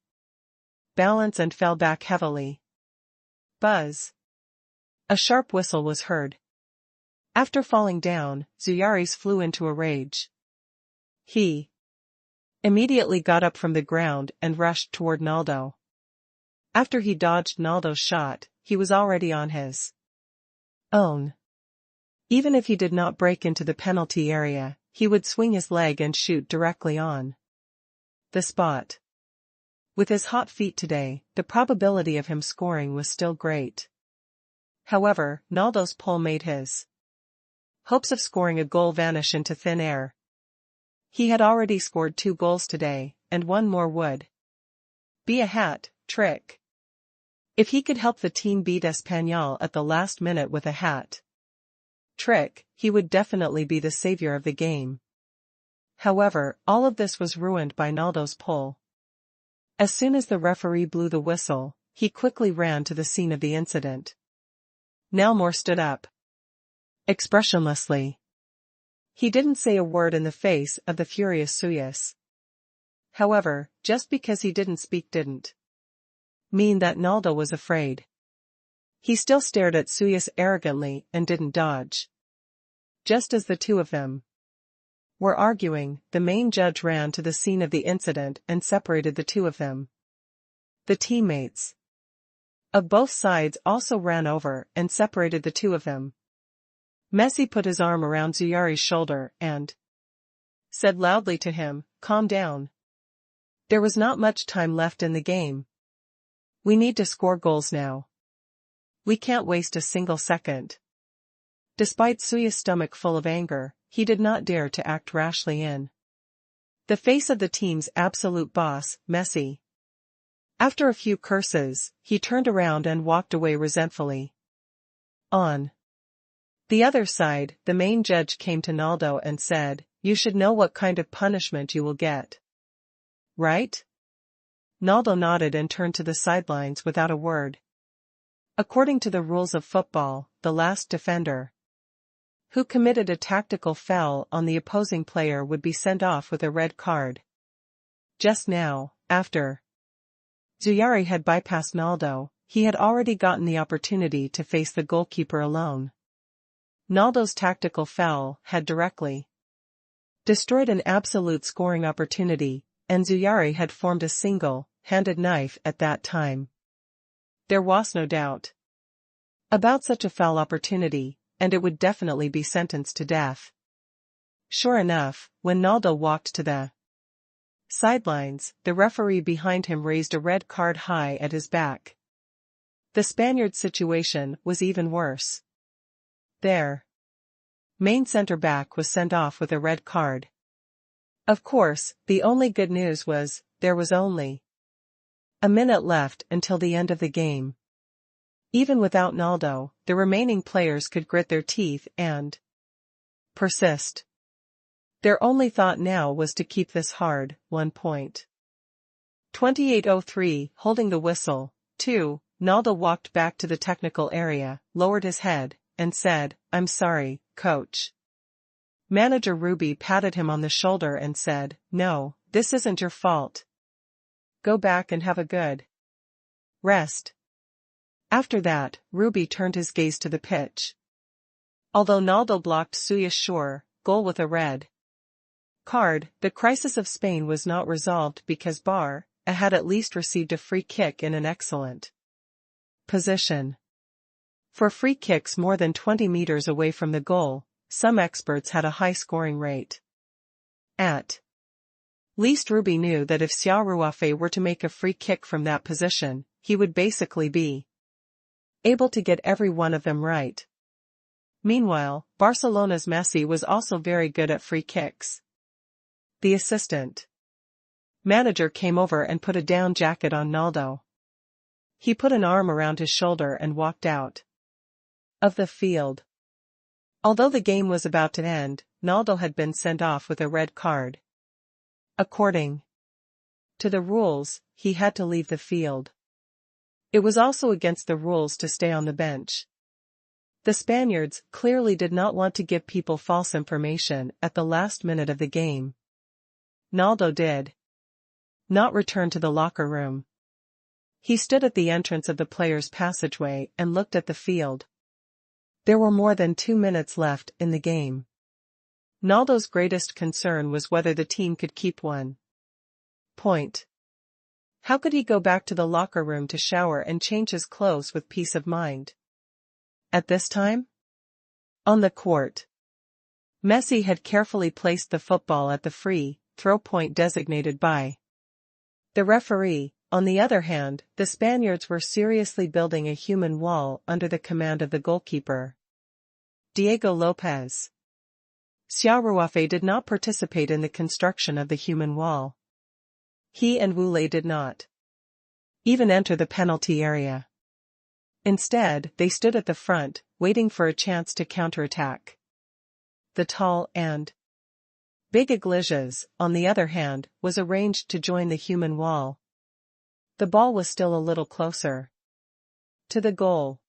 [SPEAKER 1] balance and fell back heavily. Buzz! A sharp whistle was heard. After falling down, Zujaris flew into a rage. He immediately got up from the ground and rushed toward Naldo. After he dodged Naldo's shot, he was already on his own. Even if he did not break into the penalty area, he would swing his leg and shoot directly on the spot. With his hot feet today, the probability of him scoring was still great. However, Naldo's pull made his hopes of scoring a goal vanish into thin air. He had already scored 2 goals today, and one more would be a hat-trick. If he could help the team beat Espanyol at the last minute with a hat-trick, he would definitely be the savior of the game. However, all of this was ruined by Naldo's pull. As soon as the referee blew the whistle, he quickly ran to the scene of the incident. Nalmor stood up expressionlessly. He didn't say a word in the face of the furious Suyas. However, just because he didn't speak didn't mean that Naldo was afraid. He still stared at Suyas arrogantly and didn't dodge. Just as the two of them were arguing, the main judge ran to the scene of the incident and separated the two of them. The teammates of both sides also ran over and separated the two of them. Messi put his arm around Zujaris' shoulder and said loudly to him, "Calm down. There was not much time left in the game. We need to score goals now. We can't waste a single second." Despite Suyas' stomach full of anger, he did not dare to act rashly in the face of the team's absolute boss, Messi. After a few curses, he turned around and walked away resentfully. On the other side, the main judge came to Naldo and said, "You should know what kind of punishment you will get. Right?" Naldo nodded and turned to the sidelines without a word. According to the rules of football, the last defender who committed a tactical foul on the opposing player would be sent off with a red card. Just now, after Zujaris had bypassed Naldo, he had already gotten the opportunity to face the goalkeeper alone. Naldo's tactical foul had directly destroyed an absolute scoring opportunity, and Zujaris had formed a single-handed knife at that time. There was no doubt about such a foul opportunity, and it would definitely be sentenced to death. Sure enough, when Naldo walked to the sidelines, the referee behind him raised a red card high at his back. The Spaniard's situation was even worse. Their main centre-back was sent off with a red card. Of course, the only good news was, there was only a minute left until the end of the game. Even without Naldo, the remaining players could grit their teeth and persist. Their only thought now was to keep this hard-won point. 28:03, holding the whistle. 2. Naldo walked back to the technical area, lowered his head, and said, "I'm sorry, coach." Manager Ruby patted him on the shoulder and said, "No, this isn't your fault. Go back and have a good rest." After that, Ruby turned his gaze to the pitch. Although Naldo blocked Suya's sure goal with a red card, the crisis of Spain was not resolved because Barça had at least received a free kick in an excellent position. For free kicks more than 20 meters away from the goal, some experts had a high scoring rate. At least Ruby knew that if Xia Ruofei were to make a free kick from that position, he would basically be able to get every one of them right. Meanwhile, Barcelona's Messi was also very good at free kicks. The assistant manager came over and put a down jacket on Naldo. He put an arm around his shoulder and walked out of the field. Although the game was about to end, Naldo had been sent off with a red card. According to the rules, he had to leave the field. It was also against the rules to stay on the bench. The Spaniards clearly did not want to give people false information at the last minute of the game. Naldo did not return to the locker room. He stood at the entrance of the players' passageway and looked at the field. There were more than 2 minutes left in the game. Naldo's greatest concern was whether the team could keep 1 point. How could he go back to the locker room to shower and change his clothes with peace of mind? At this time? On the court, Messi had carefully placed the football at the free throw point designated by the referee. On the other hand, the Spaniards were seriously building a human wall under the command of the goalkeeper, Diego Lopez. Xia Ruofei did not participate in the construction of the human wall. He and Wule did not even enter the penalty area. Instead, they stood at the front, waiting for a chance to counterattack. The tall and big Iglesias, on the other hand, was arranged to join the human wall. The ball was still a little closer to the goal.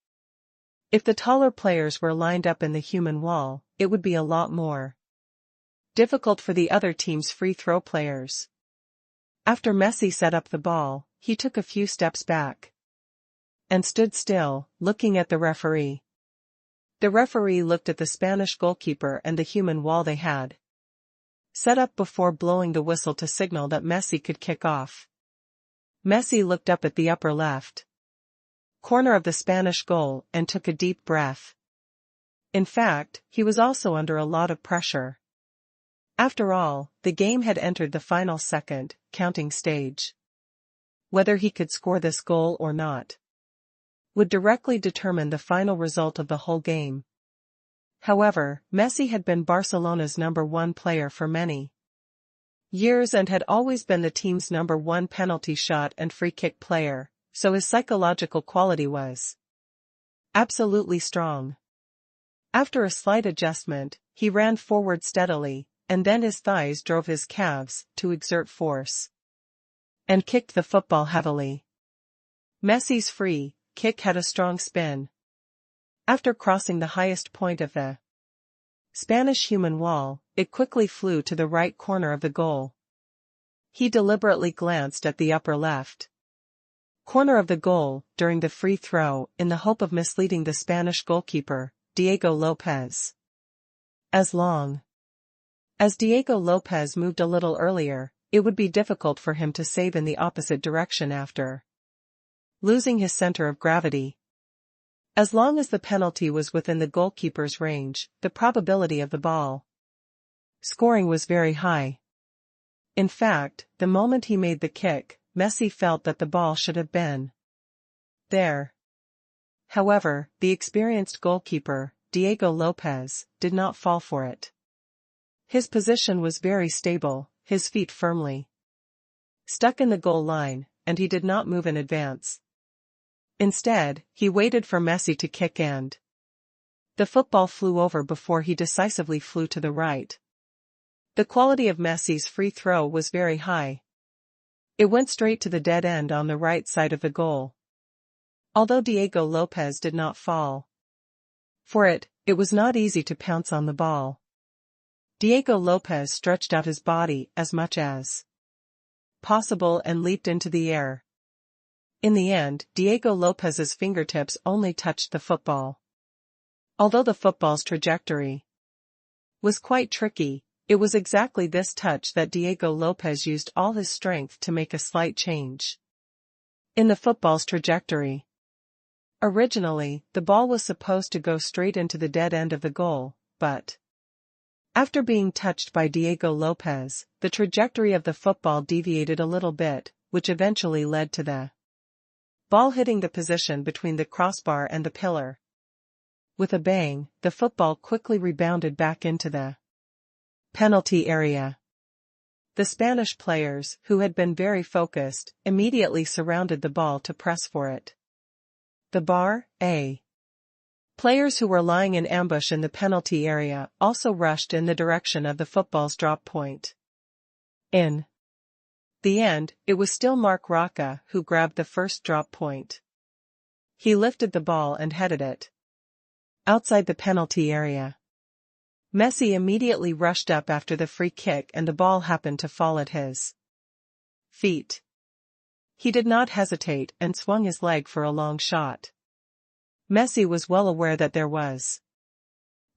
[SPEAKER 1] If the taller players were lined up in the human wall, it would be a lot more difficult for the other team's free throw players. After Messi set up the ball, he took a few steps back and stood still, looking at the referee. The referee looked at the Spanish goalkeeper and the human wall they had set up before blowing the whistle to signal that Messi could kick off. Messi looked up at the upper left corner of the Spanish goal and took a deep breath. In fact, he was also under a lot of pressure. After all, the game had entered the final second, counting stage. Whether he could score this goal or not would directly determine the final result of the whole game. However, Messi had been Barcelona's #1 player for many years and had always been the team's #1 penalty shot and free kick player, so his psychological quality was absolutely strong. After a slight adjustment, he ran forward steadily, and then his thighs drove his calves to exert force and kicked the football heavily. Messi's free kick had a strong spin. After crossing the highest point of the Spanish human wall, it quickly flew to the right corner of the goal. He deliberately glanced at the upper left corner of the goal during the free throw in the hope of misleading the Spanish goalkeeper, Diego Lopez. As long as Diego Lopez moved a little earlier, it would be difficult for him to save in the opposite direction after losing his center of gravity. As long as the penalty was within the goalkeeper's range, the probability of the ball scoring was very high. In fact, the moment he made the kick, Messi felt that the ball should have been there. However, the experienced goalkeeper, Diego Lopez, did not fall for it. His position was very stable, his feet firmly stuck in the goal line, and he did not move in advance. Instead, he waited for Messi to kick and the football flew over before he decisively flew to the right. The quality of Messi's free throw was very high. It went straight to the dead end on the right side of the goal. Although Diego Lopez did not fall for it, it was not easy to pounce on the ball. Diego Lopez stretched out his body as much as possible and leaped into the air. In the end, Diego Lopez's fingertips only touched the football. Although the football's trajectory was quite tricky, it was exactly this touch that Diego Lopez used all his strength to make a slight change in the football's trajectory. Originally, the ball was supposed to go straight into the dead end of the goal, but after being touched by Diego Lopez, the trajectory of the football deviated a little bit, which eventually led to the ball hitting the position between the crossbar and the pillar. With a bang, the football quickly rebounded back into the penalty area. The Spanish players, who had been very focused, immediately surrounded the ball to press for it. The bar, A. Players who were lying in ambush in the penalty area also rushed in the direction of the football's drop point. In the end, it was still Marc Roca who grabbed the first drop point. He lifted the ball and headed it outside the penalty area. Messi immediately rushed up after the free kick and the ball happened to fall at his feet. He did not hesitate and swung his leg for a long shot. Messi was well aware that there was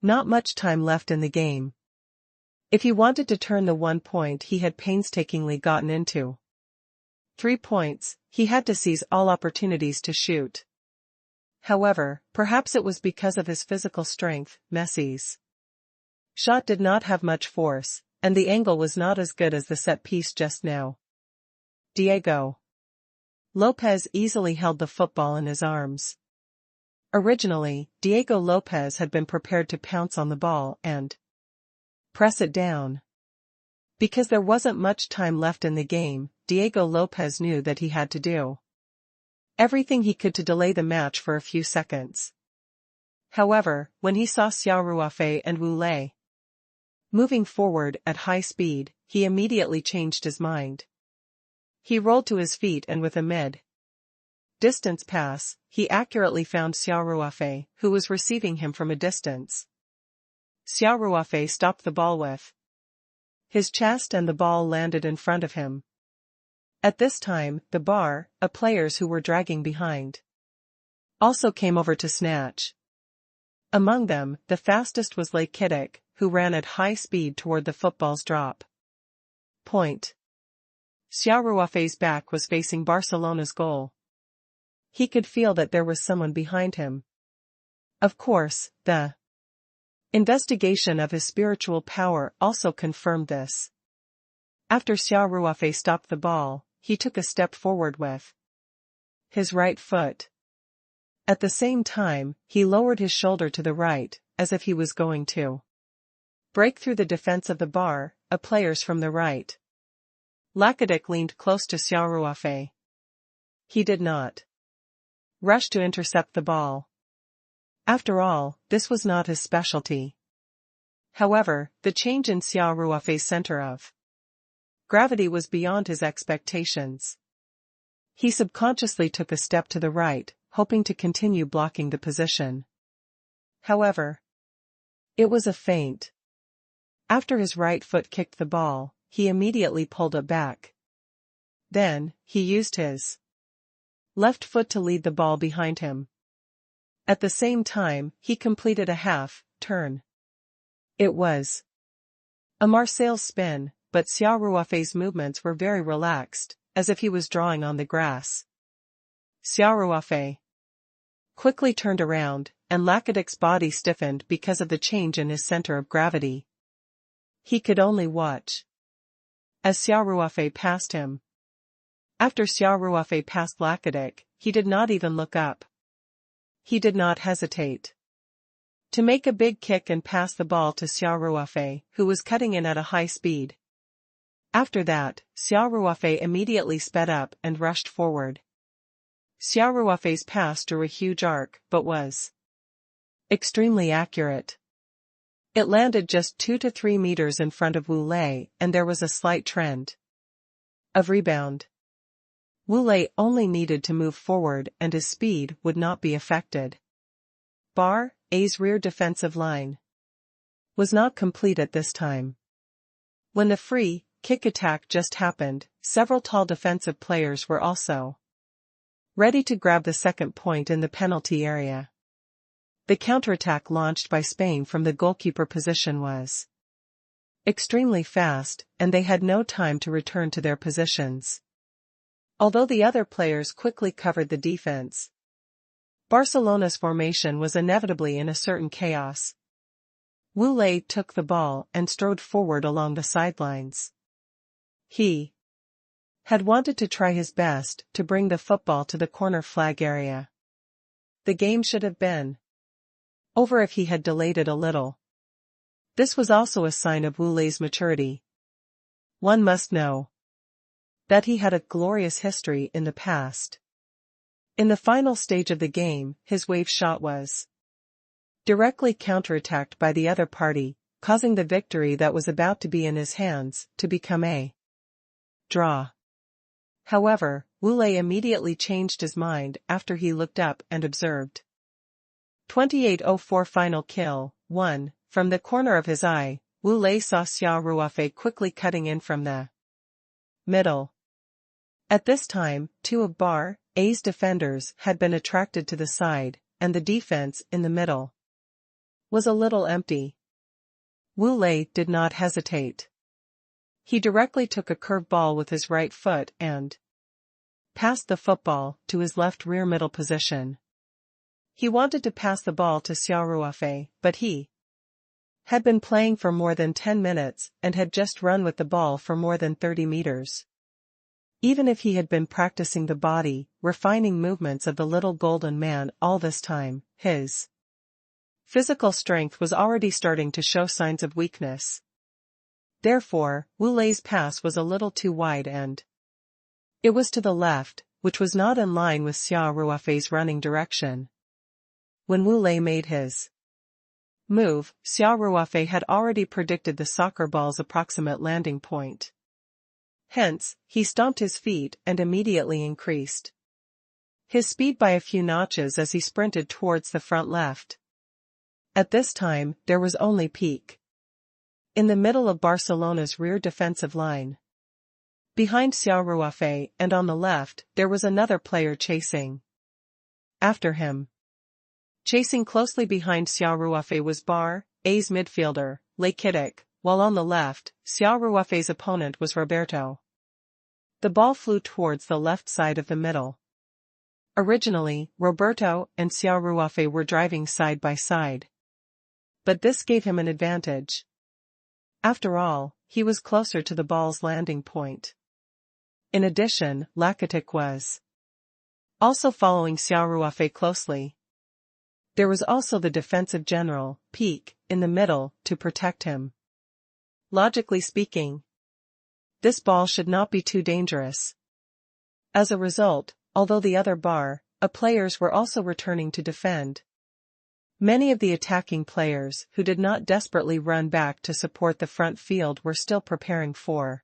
[SPEAKER 1] not much time left in the game. If he wanted to turn the 1 point he had painstakingly gotten into 3 points, he had to seize all opportunities to shoot. However, perhaps it was because of his physical strength, Messi's shot did not have much force, and the angle was not as good as the set piece just now. Diego Lopez easily held the football in his arms. Originally, Diego Lopez had been prepared to pounce on the ball and press it down. Because there wasn't much time left in the game, Diego Lopez knew that he had to do everything he could to delay the match for a few seconds. However, when he saw Xia Ruofei and Wu Lei moving forward at high speed, he immediately changed his mind. He rolled to his feet and with a mid-distance pass, he accurately found Xia Ruofei, who was receiving him from a distance. Xia Ruofei stopped the ball with his chest and the ball landed in front of him. At this time, the bar, players who were dragging behind, also came over to snatch. Among them, the fastest was Rakitic, who ran at high speed toward the football's drop point. Xia Ruofei's back was facing Barcelona's goal. He could feel that there was someone behind him. Of course, the investigation of his spiritual power also confirmed this. After Xia Ruofei stopped the ball, he took a step forward with his right foot. At the same time, he lowered his shoulder to the right, as if he was going to break through the defense of the bar, players from the right. Rakitic leaned close to Xia Ruofei. He did not rush to intercept the ball. After all, this was not his specialty. However, the change in Xia Ruofei's center of gravity was beyond his expectations. He subconsciously took a step to the right, hoping to continue blocking the position. However, it was a feint. After his right foot kicked the ball, he immediately pulled it back. Then, he used his left foot to lead the ball behind him. At the same time, he completed a half-turn. It was a Marseille's spin, but Xia Ruofei's movements were very relaxed, as if he was drawing on the grass. Xia Ruofei quickly turned around, and Rakitic's body stiffened because of the change in his center of gravity. He could only watch as Xia Ruofei passed him. After Xia Ruofei passed Rakitic, he did not even look up. He did not hesitate to make a big kick and pass the ball to Xia Ruofei, who was cutting in at a high speed. After that, Xia Ruofei immediately sped up and rushed forward. Xia Ruofei's pass drew a huge arc, but was extremely accurate. It landed just 2 to 3 meters in front of Wu Lei, and there was a slight trend of rebound. Wu Lei only needed to move forward and his speed would not be affected. Bar A's rear defensive line was not complete at this time. When the free kick attack just happened, several tall defensive players were also ready to grab the second point in the penalty area. The counterattack launched by Spain from the goalkeeper position was extremely fast, and they had no time to return to their positions. Although the other players quickly covered the defense, Barcelona's formation was inevitably in a certain chaos. Wu Lei took the ball and strode forward along the sidelines. He had wanted to try his best to bring the football to the corner flag area. The game should have been over if he had delayed it a little. This was also a sign of Wu Lei's maturity. One must know that he had a glorious history in the past. In the final stage of the game, his wave shot was directly counterattacked by the other party, causing the victory that was about to be in his hands to become a draw. However, Wu Lei immediately changed his mind after he looked up and observed 28:04 final kill, 1. From the corner of his eye, Wu Lei saw Xia Ruofei quickly cutting in from the middle. At this time, two of Bar A's defenders had been attracted to the side, and the defense in the middle was a little empty. Wu Lei did not hesitate. He directly took a curved ball with his right foot and passed the football to his left rear middle position. He wanted to pass the ball to Xia Ruofei, but he had been playing for more than 10 minutes and had just run with the ball for more than 30 meters. Even if he had been practicing the body, refining movements of the little golden man all this time, his physical strength was already starting to show signs of weakness. Therefore, Wu Lei's pass was a little too wide and it was to the left, which was not in line with Xia Ruofei's running direction. When Wu Lei made his move, Xia Ruofei had already predicted the soccer ball's approximate landing point. Hence, he stomped his feet and immediately increased his speed by a few notches as he sprinted towards the front left. At this time, there was only Pique in the middle of Barcelona's rear defensive line. Behind Xia Ruofei and on the left, there was another player chasing after him. Chasing closely behind Xia Ruofei was Bar A's midfielder, Rakitic, while on the left, Xia Ruofei's opponent was Roberto. The ball flew towards the left side of the middle. Originally, Roberto and Xia Ruofei were driving side by side. But this gave him an advantage. After all, he was closer to the ball's landing point. In addition, Rakitic was also following Xia Ruofei closely. There was also the defensive general, Pique, in the middle, to protect him. Logically speaking, this ball should not be too dangerous. As a result, although the other Bar A players were also returning to defend, many of the attacking players who did not desperately run back to support the front field were still preparing for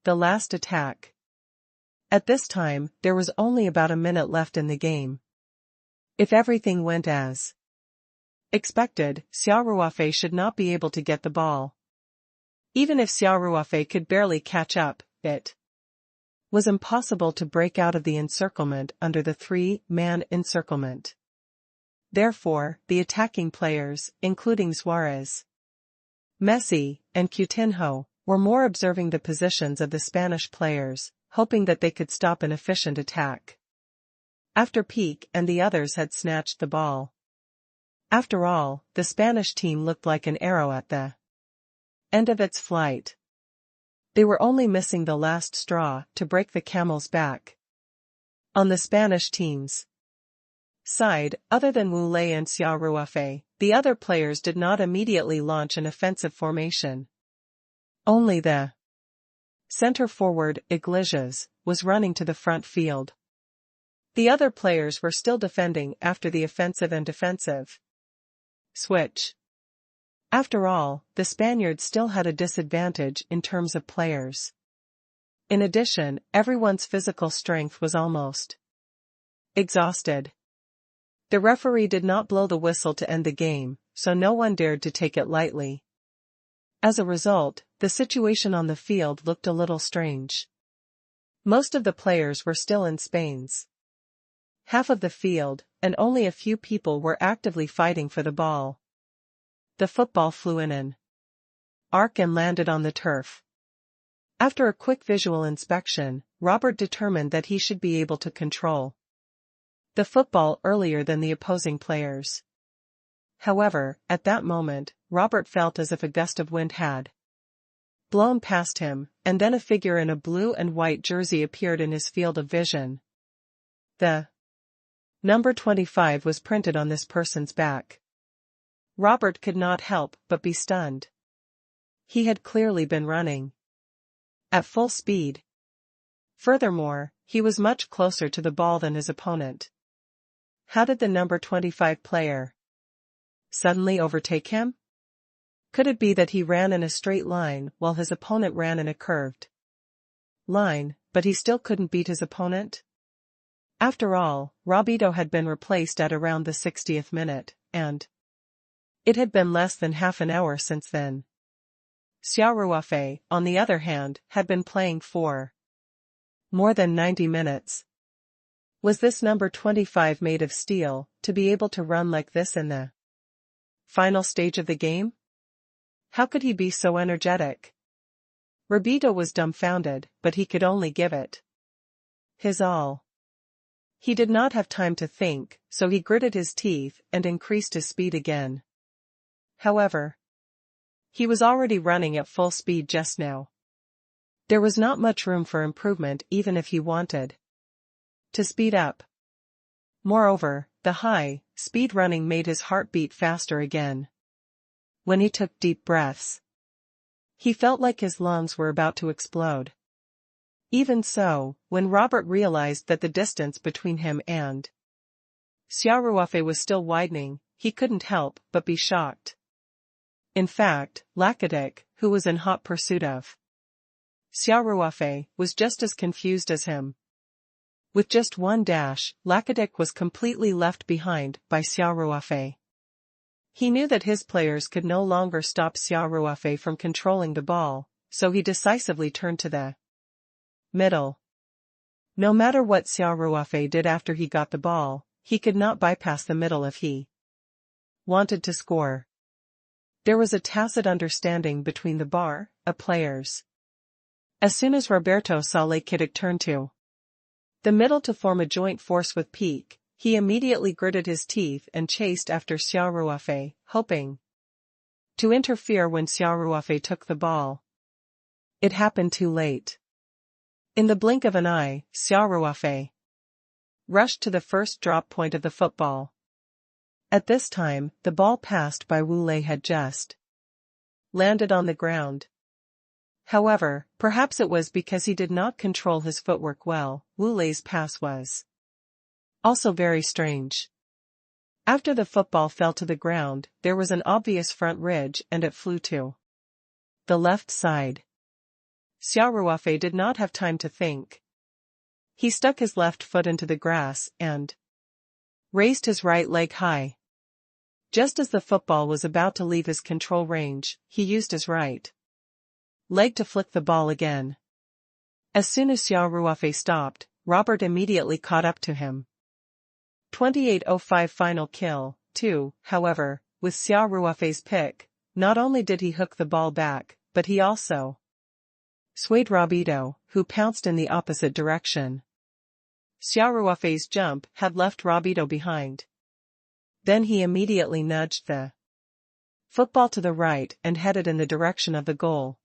[SPEAKER 1] the last attack. At this time, there was only about a minute left in the game. If everything went as expected, Xia Ruofei should not be able to get the ball. Even if Xia Ruofei could barely catch up, it was impossible to break out of the encirclement under the three-man encirclement. Therefore, the attacking players, including Suarez, Messi, and Coutinho, were more observing the positions of the Spanish players, hoping that they could stop an efficient attack after Pique and the others had snatched the ball. After all, the Spanish team looked like an arrow at the end of its flight. They were only missing the last straw to break the camel's back. On the Spanish team's side, other than Wu Lei and Xia Ruofei, the other players did not immediately launch an offensive formation. Only the center forward, Iglesias, was running to the front field. The other players were still defending after the offensive and defensive switch. After all, the Spaniards still had a disadvantage in terms of players. In addition, everyone's physical strength was almost exhausted. The referee did not blow the whistle to end the game, so no one dared to take it lightly. As a result, the situation on the field looked a little strange. Most of the players were still in Spain's half of the field, and only a few people were actively fighting for the ball. The football flew in an arc and landed on the turf. After a quick visual inspection, Robert determined that he should be able to control the football earlier than the opposing players. However, at that moment, Robert felt as if a gust of wind had blown past him, and then a figure in a blue and white jersey appeared in his field of vision. The number 25 was printed on this person's back. Robert could not help but be stunned. He had clearly been running at full speed. Furthermore, he was much closer to the ball than his opponent. How did the number 25 player suddenly overtake him? Could it be that he ran in a straight line while his opponent ran in a curved line, but he still couldn't beat his opponent? After all, Robito had been replaced at around the 60th minute, and it had been less than half an hour since then. Xia Ruofei, on the other hand, had been playing for more than 90 minutes. Was this number 25 made of steel, to be able to run like this in the final stage of the game? How could he be so energetic? Robito was dumbfounded, but he could only give it his all. He did not have time to think, so he gritted his teeth and increased his speed again. However, he was already running at full speed just now. There was not much room for improvement even if he wanted to speed up. Moreover, the high-speed running made his heart beat faster again. When he took deep breaths, he felt like his lungs were about to explode. Even so, when Robert realized that the distance between him and Xia Ruofei was still widening, he couldn't help but be shocked. In fact, Lacatic, who was in hot pursuit of Xia Ruofei, was just as confused as him. With just one dash, Lacatic was completely left behind by Xia Ruofei. He knew that his players could no longer stop Xia Ruofei from controlling the ball, so he decisively turned to the middle. No matter what Xia Ruofei did after he got the ball, he could not bypass the middle if he wanted to score. There was a tacit understanding between the players. As soon as Roberto saw Lacatic turn to the middle to form a joint force with Peak, he immediately gritted his teeth and chased after Xia Ruofei, hoping to interfere when Xia Ruofei took the ball. It happened too late. In the blink of an eye, Xia Ruofei rushed to the first drop point of the football. At this time, the ball passed by Wu Lei had just landed on the ground. However, perhaps it was because he did not control his footwork well, Wu Lei's pass was also very strange. After the football fell to the ground, there was an obvious front ridge and it flew to the left side. Xia Ruofei did not have time to think. He stuck his left foot into the grass and raised his right leg high. Just as the football was about to leave his control range, he used his right leg to flick the ball again. As soon as Xia Ruofei stopped, Robert immediately caught up to him. 28:05 final kill, 2, however, with Xia Ruofei's pick, not only did he hook the ball back, but he also swayed Robito, who pounced in the opposite direction. Xia Ruofei's jump had left Robito behind. Then he immediately nudged the football to the right and headed in the direction of the goal.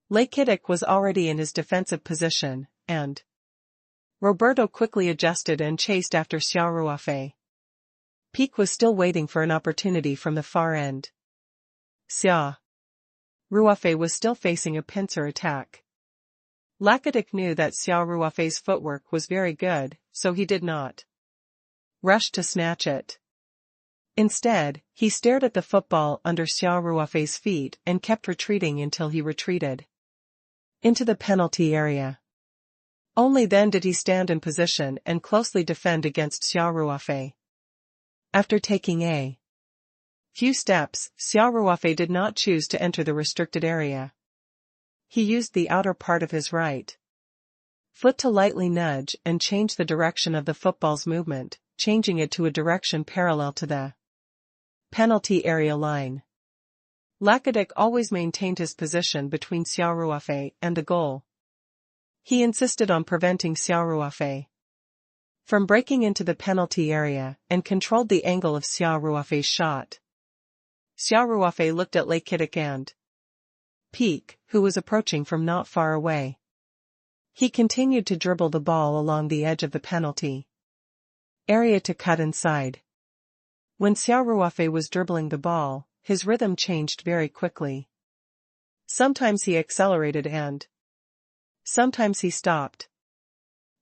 [SPEAKER 1] Lacatic was already in his defensive position, and Roberto quickly adjusted and chased after Xia Ruofei. Peak was still waiting for an opportunity from the far end. Xia Ruofei was still facing a pincer attack. Lacatic knew that Xia Ruofei's footwork was very good, so he did not rush to snatch it. Instead, he stared at the football under Xia Ruofei's feet and kept retreating until he retreated. into the penalty area. Only then did he stand in position and closely defend against Xia Ruofei. After taking a few steps, Xia Ruofei did not choose to enter the restricted area. He used the outer part of his right foot to lightly nudge and change the direction of the football's movement, changing it to a direction parallel to the penalty area line. Lakitic always maintained his position between Xia Ruofei and the goal. He insisted on preventing Xia Ruofei from breaking into the penalty area and controlled the angle of Xia Ruofei's shot. Xia Ruofei looked at Lakitic and Peak, who was approaching from not far away. He continued to dribble the ball along the edge of the penalty area to cut inside. When Xia Ruofei was dribbling the ball, his rhythm changed very quickly. Sometimes he accelerated and sometimes he stopped.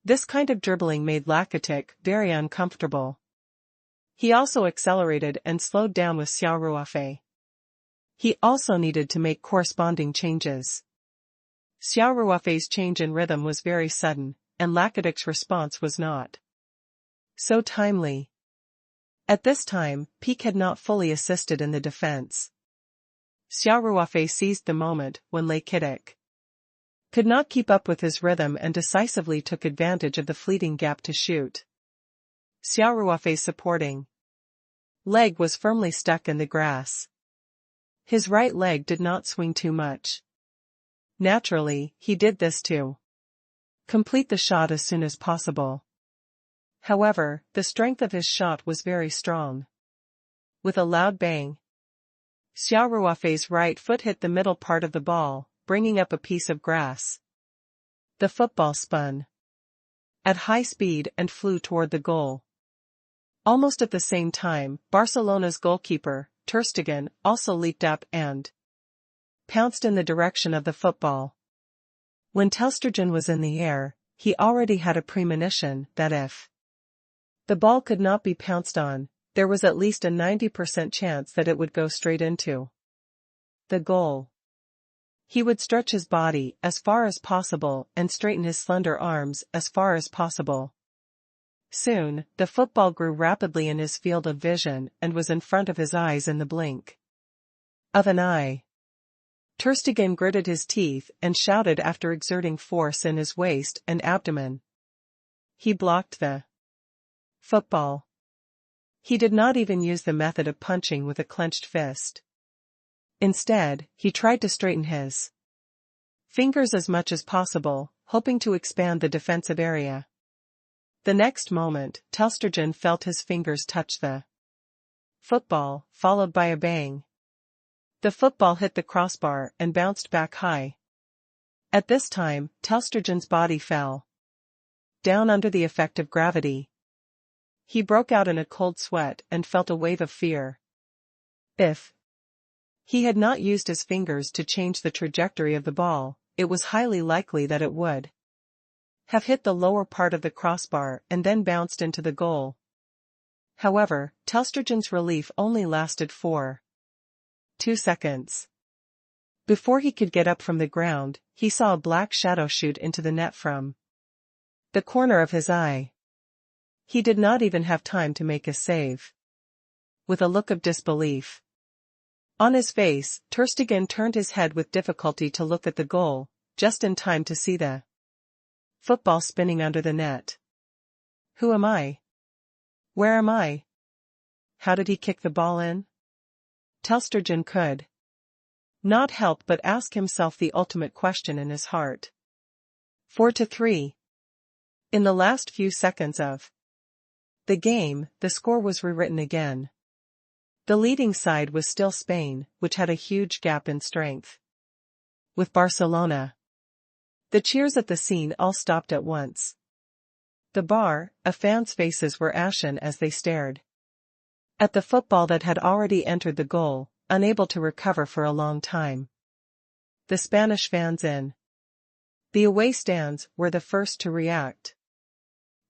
[SPEAKER 1] This kind of dribbling made Lakitic very uncomfortable. He also accelerated and slowed down with Xia Ruofei. He also needed to make corresponding changes. Xia Ruofei's change in rhythm was very sudden, and Lakitic's response was not so timely. At this time, Peak had not fully assisted in the defense. Xia Ruofei seized the moment when Lakitic could not keep up with his rhythm and decisively took advantage of the fleeting gap to shoot. Xia Ruofei's supporting leg was firmly stuck in the grass. His right leg did not swing too much. Naturally, he did this to complete the shot as soon as possible. However, the strength of his shot was very strong. With a loud bang, Xia Ruofei's right foot hit the middle part of the ball, bringing up a piece of grass. The football spun at high speed and flew toward the goal. Almost at the same time, Barcelona's goalkeeper, Ter Stegen, also leaped up and pounced in the direction of the football. When Ter Stegen was in the air, he already had a premonition that if the ball could not be pounced on, there was at least a 90% chance that it would go straight into the goal. He would stretch his body as far as possible and straighten his slender arms as far as possible. Soon, the football grew rapidly in his field of vision and was in front of his eyes in the blink of an eye. Ter Stegen gritted his teeth and shouted after exerting force in his waist and abdomen. He blocked the football. He did not even use the method of punching with a clenched fist. Instead, he tried to straighten his fingers as much as possible, hoping to expand the defensive area. The next moment, Ter Stegen felt his fingers touch the football, followed by a bang. The football hit the crossbar and bounced back high. At this time, Ter Stegen's body fell down under the effect of gravity. He broke out in a cold sweat and felt a wave of fear. If he had not used his fingers to change the trajectory of the ball, it was highly likely that it would have hit the lower part of the crossbar and then bounced into the goal. However, Ter Stegen's relief only lasted for 2 seconds. Before he could get up from the ground, he saw a black shadow shoot into the net from the corner of his eye. He did not even have time to make a save. With a look of disbelief on his face, Ter Stegen turned his head with difficulty to look at the goal, just in time to see the football spinning under the net. Who am I? Where am I? How did he kick the ball in? Ter Stegen could not help but ask himself the ultimate question in his heart. 4-3. In the last few seconds of the game, the score was rewritten again. The leading side was still Spain, which had a huge gap in strength with Barcelona. The cheers at the scene all stopped at once. The bar, fans' faces were ashen as they stared at the football that had already entered the goal, unable to recover for a long time. The Spanish fans in the away stands were the first to react.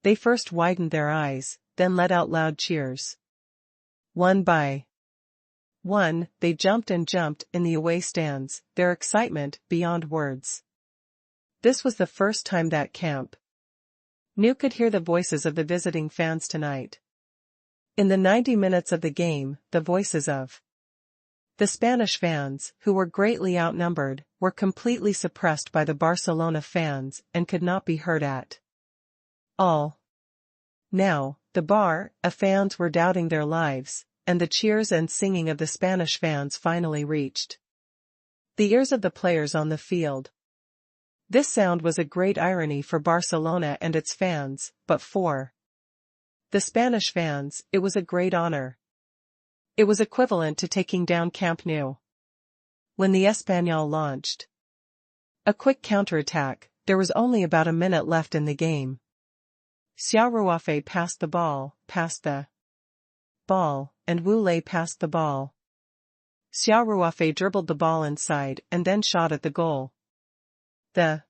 [SPEAKER 1] They first widened their eyes, then let out loud cheers. One by one, they jumped and jumped in the away stands, their excitement beyond words. This was the first time that Camp Nou could hear the voices of the visiting fans tonight. In the 90 minutes of the game, the voices of the Spanish fans, who were greatly outnumbered, were completely suppressed by the Barcelona fans and could not be heard at all. Now, the fans were doubting their lives, and the cheers and singing of the Spanish fans finally reached the ears of the players on the field. This sound was a great irony for Barcelona and its fans, but for the Spanish fans, it was a great honor. It was equivalent to taking down Camp Nou. When the Espanyol launched a quick counterattack, there was only about a minute left in the game. Xia Ruofei passed the ball, and Wu Lei passed the ball. Xia Ruofei dribbled the ball inside and then shot at the goal. The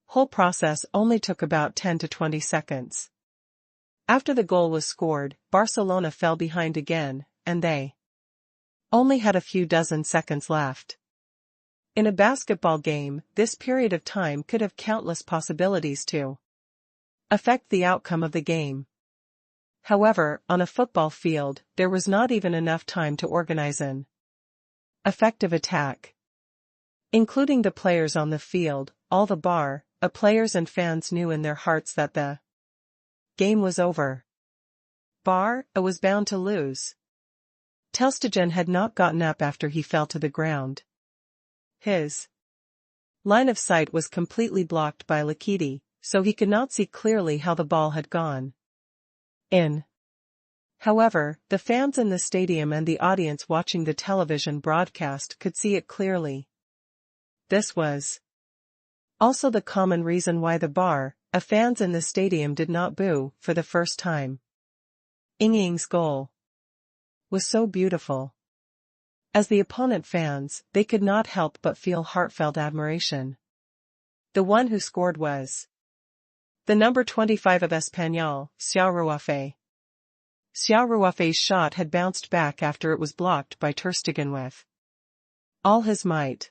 [SPEAKER 1] whole process only took about 10 to 20 seconds. After the goal was scored, Barcelona fell behind again, and they only had a few dozen seconds left. In a basketball game, this period of time could have countless possibilities to affect the outcome of the game. However, on a football field, there was not even enough time to organize an effective attack. Including the players on the field, all the players and fans knew in their hearts that the game was over. Was bound to lose. Ter Stegen had not gotten up after he fell to the ground. His line of sight was completely blocked by Lekidi, so he could not see clearly how the ball had gone in. However, the fans in the stadium and the audience watching the television broadcast could see it clearly. This was also the common reason why the fans in the stadium did not boo for the first time. Ying's goal was so beautiful. As the opponent fans, they could not help but feel heartfelt admiration. The one who scored was the number 25 of Espanyol, Xia Ruofei. Xia Ruofei's shot had bounced back after it was blocked by Ter Stegen with all his might.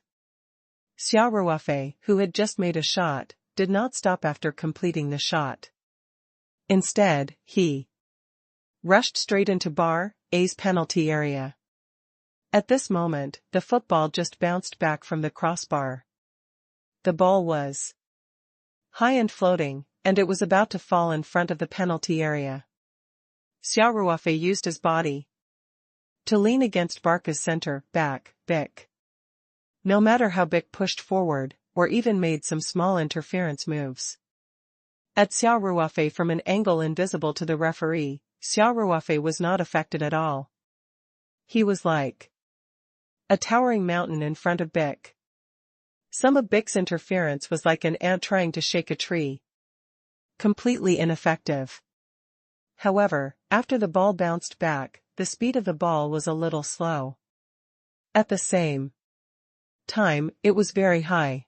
[SPEAKER 1] Xia Ruofei, who had just made a shot, did not stop after completing the shot. Instead, he rushed straight into A's penalty area. At this moment, the football just bounced back from the crossbar. The ball was high and floating, and it was about to fall in front of the penalty area. Xia Ruofei used his body to lean against Barca's center back, Bic. No matter how Bic pushed forward, or even made some small interference moves at Xia Ruofei from an angle invisible to the referee, Xia Ruofei was not affected at all. He was like a towering mountain in front of Bic. Some of Bic's interference was like an ant trying to shake a tree. Completely ineffective. However, after the ball bounced back, the speed of the ball was a little slow. At the same time, it was very high.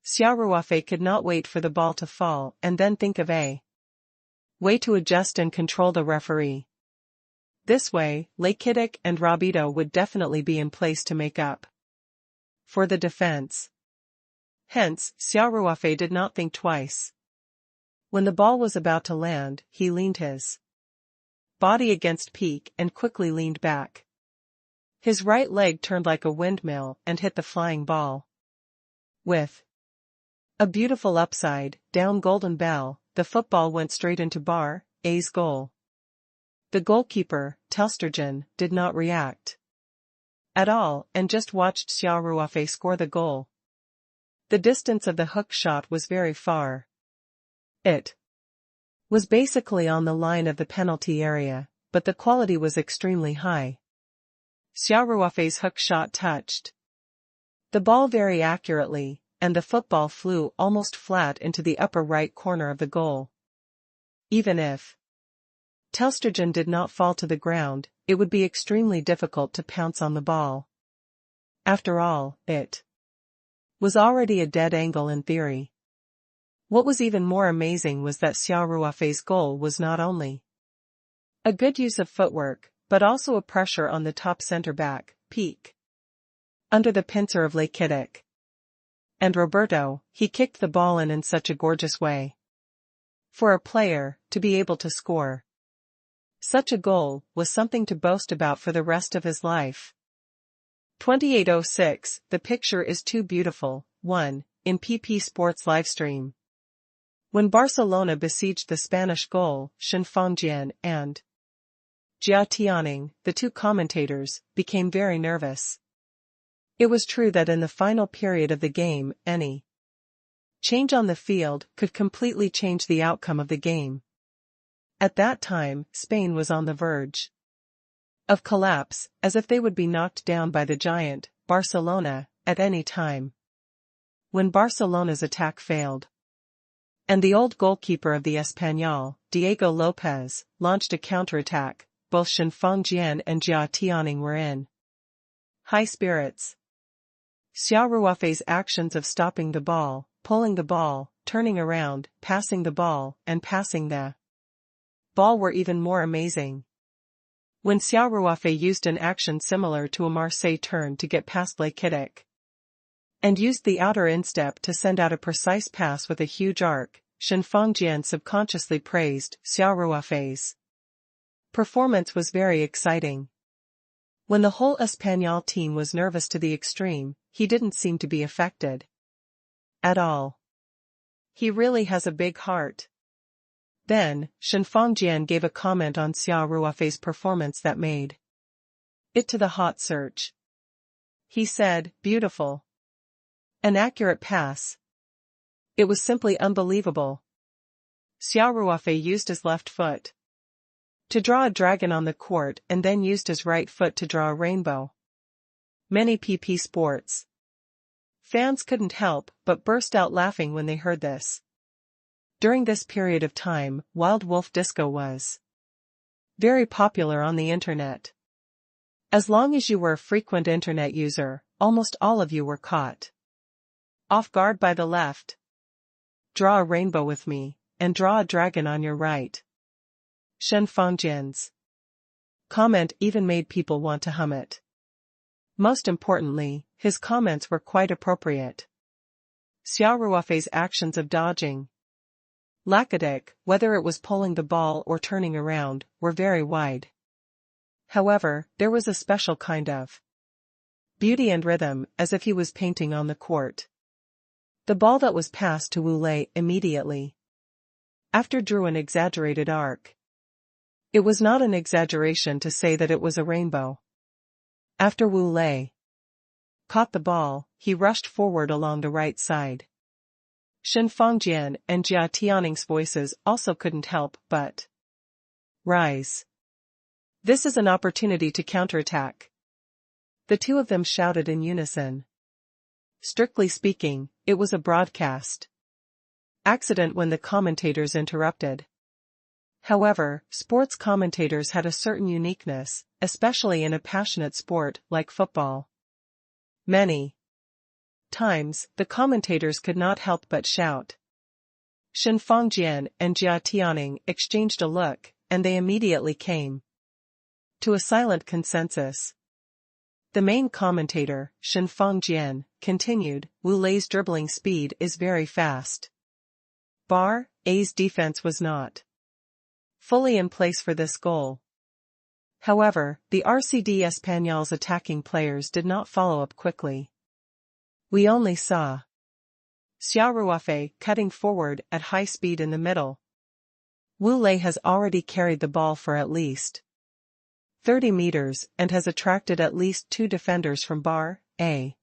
[SPEAKER 1] Xia Ruofei could not wait for the ball to fall and then think of a way to adjust and control the referee. This way, Lekidi and Rabito would definitely be in place to make up for the defense. Hence, Xia Ruofei did not think twice. When the ball was about to land, he leaned his body against Peak and quickly leaned back. His right leg turned like a windmill and hit the flying ball. With a beautiful upside-down golden bell, the football went straight into A's goal. The goalkeeper, Ter Stegen, did not react at all and just watched Xia Ruofei score the goal. The distance of the hook shot was very far. It was basically on the line of the penalty area, but the quality was extremely high. Xia Ruofei's hook shot touched the ball very accurately, and the football flew almost flat into the upper right corner of the goal. Even if Ter Stegen did not fall to the ground, it would be extremely difficult to pounce on the ball. After all, it was already a dead angle in theory. What was even more amazing was that Xia Ruofei's goal was not only a good use of footwork, but also a pressure on the top center back, Peak, under the pincer of Lekidi. And Roberto, he kicked the ball in such a gorgeous way. For a player, to be able to score such a goal was something to boast about for the rest of his life. 2806, the picture is too beautiful. 1. In PP Sports livestream. When Barcelona besieged the Spanish goal, Shen Fengjian and Xia Ruofei, the two commentators, became very nervous. It was true that in the final period of the game, any change on the field could completely change the outcome of the game. At that time, Spain was on the verge of collapse, as if they would be knocked down by the giant, Barcelona, at any time. When Barcelona's attack failed, and the old goalkeeper of the Espanyol, Diego Lopez, launched a counterattack, both Shen Fengjian and Xia Ruofei were in high spirits. Xia Ruofei's actions of stopping the ball, pulling the ball, turning around, passing the ball, and passing the ball were even more amazing. When Xia Ruofei used an action similar to a Marseille turn to get past Rakitic, and used the outer instep to send out a precise pass with a huge arc, Shen Fengjian subconsciously praised Xia Ruofei's performance was very exciting. When the whole Espanyol team was nervous to the extreme, he didn't seem to be affected at all. He really has a big heart. Then, Shen Fengjian gave a comment on Xia Ruofei's performance that made it to the hot search. He said, "Beautiful. An accurate pass. It was simply unbelievable." Xia Ruofei used his left foot to draw a dragon on the court and then used his right foot to draw a rainbow. Many PP Sports fans couldn't help but burst out laughing when they heard this. During this period of time, Wild Wolf Disco was very popular on the internet. As long as you were a frequent internet user, almost all of you were caught off guard by the left. Draw a rainbow with me, and draw a dragon on your right. Shen Fengjian's comment even made people want to hum it. Most importantly, his comments were quite appropriate. Xia Ruofei's actions of dodging Rakitic, whether it was pulling the ball or turning around, were very wide. However, there was a special kind of beauty and rhythm, as if he was painting on the court. The ball that was passed to Wu Lei immediately after drew an exaggerated arc. It was not an exaggeration to say that it was a rainbow. After Wu Lei caught the ball, he rushed forward along the right side. Shen Fengjian and Xia Ruofei's voices also couldn't help but rise. "This is an opportunity to counterattack." The two of them shouted in unison. Strictly speaking, it was a broadcast accident when the commentators interrupted. However, sports commentators had a certain uniqueness, especially in a passionate sport like football. Many times, the commentators could not help but shout. Shen Fengjian and Xia Ruofei exchanged a look, and they immediately came to a silent consensus. The main commentator, Shen Fengjian, continued, "Wu Lei's dribbling speed is very fast. Bar A's defense was not fully in place for this goal." However, the RCD Espanyol's attacking players did not follow up quickly. We only saw Xia Ruofei cutting forward at high speed in the middle. Wu Lei has already carried the ball for at least 30 meters and has attracted at least 2 defenders from Bar A.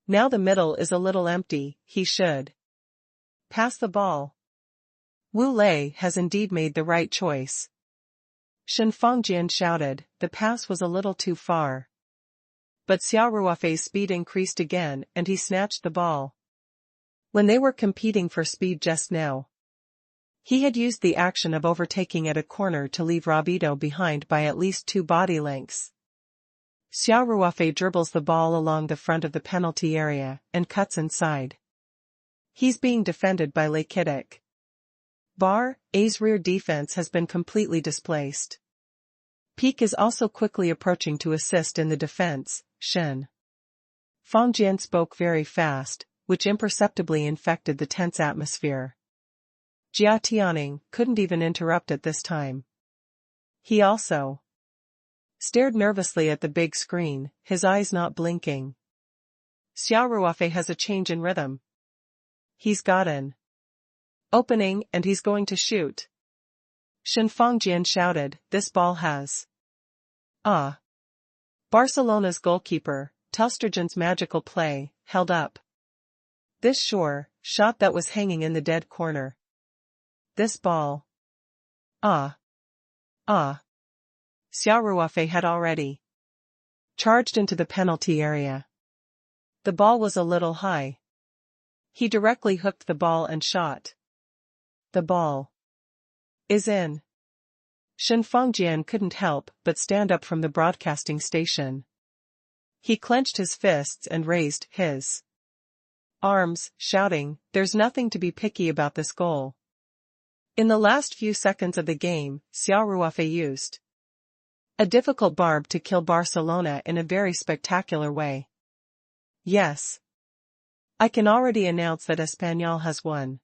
[SPEAKER 1] Now the middle is a little empty, he should pass the ball. Wu Lei has indeed made the right choice. Shen Fengjian shouted, "The pass was a little too far." But Xia Ruofei's speed increased again and he snatched the ball. When they were competing for speed just now, he had used the action of overtaking at a corner to leave Roberto behind by at least 2 body lengths. Xia Ruofei dribbles the ball along the front of the penalty area and cuts inside. He's being defended by Rakitic. Bar A's rear defense has been completely displaced. Peak is also quickly approaching to assist in the defense. Shen Fengjian spoke very fast, which imperceptibly infected the tense atmosphere. Jia Tianning couldn't even interrupt at this time. He also stared nervously at the big screen, his eyes not blinking. Xia Ruofei has a change in rhythm. He's got an opening and he's going to shoot. Shen Fangjian shouted, this ball has Barcelona's goalkeeper, Telstergen's magical play, held up. This sure shot that was hanging in the dead corner. This ball. Xia Ruofei had already charged into the penalty area. The ball was a little high. He directly hooked the ball and shot. The ball is in. Shen Fangjian couldn't help but stand up from the broadcasting station. He clenched his fists and raised his arms, shouting, there's nothing to be picky about this goal. In the last few seconds of the game, Xia Ruofei used a difficult barb to kill Barcelona in a very spectacular way. Yes. I can already announce that Espanyol has won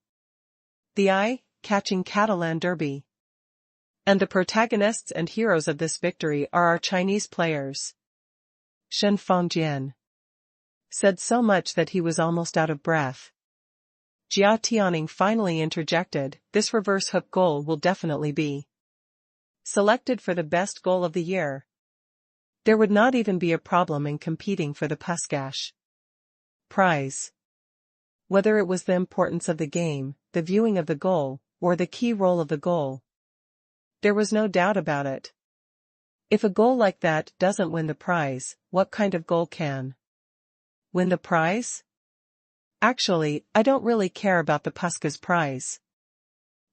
[SPEAKER 1] the eye-catching Catalan derby. And the protagonists and heroes of this victory are our Chinese players. Shen Fangjian said so much that he was almost out of breath. Jia Tianning finally interjected, this reverse hook goal will definitely be selected for the best goal of the year. There would not even be a problem in competing for the Puskas prize. Whether it was the importance of the game, the viewing of the goal, or the key role of the goal. There was no doubt about it. If a goal like that doesn't win the prize, what kind of goal can win the prize? Actually, I don't really care about the Puskas prize.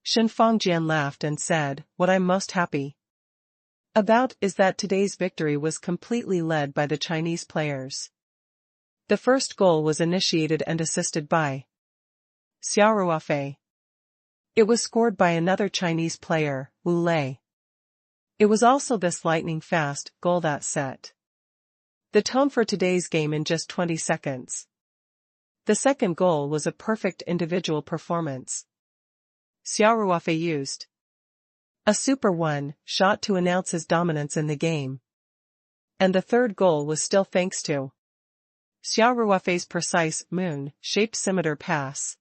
[SPEAKER 1] Shen Fangjian laughed and said, what I'm most happy about is that today's victory was completely led by the Chinese players. The first goal was initiated and assisted by Xia Ruofei. It was scored by another Chinese player, Wu Lei. It was also this lightning-fast goal that set the tone for today's game in just 20 seconds. The second goal was a perfect individual performance. Xia Ruofei used a super one shot to announce his dominance in the game. And the third goal was still thanks to Xia Ruofei's precise, moon-shaped scimitar pass.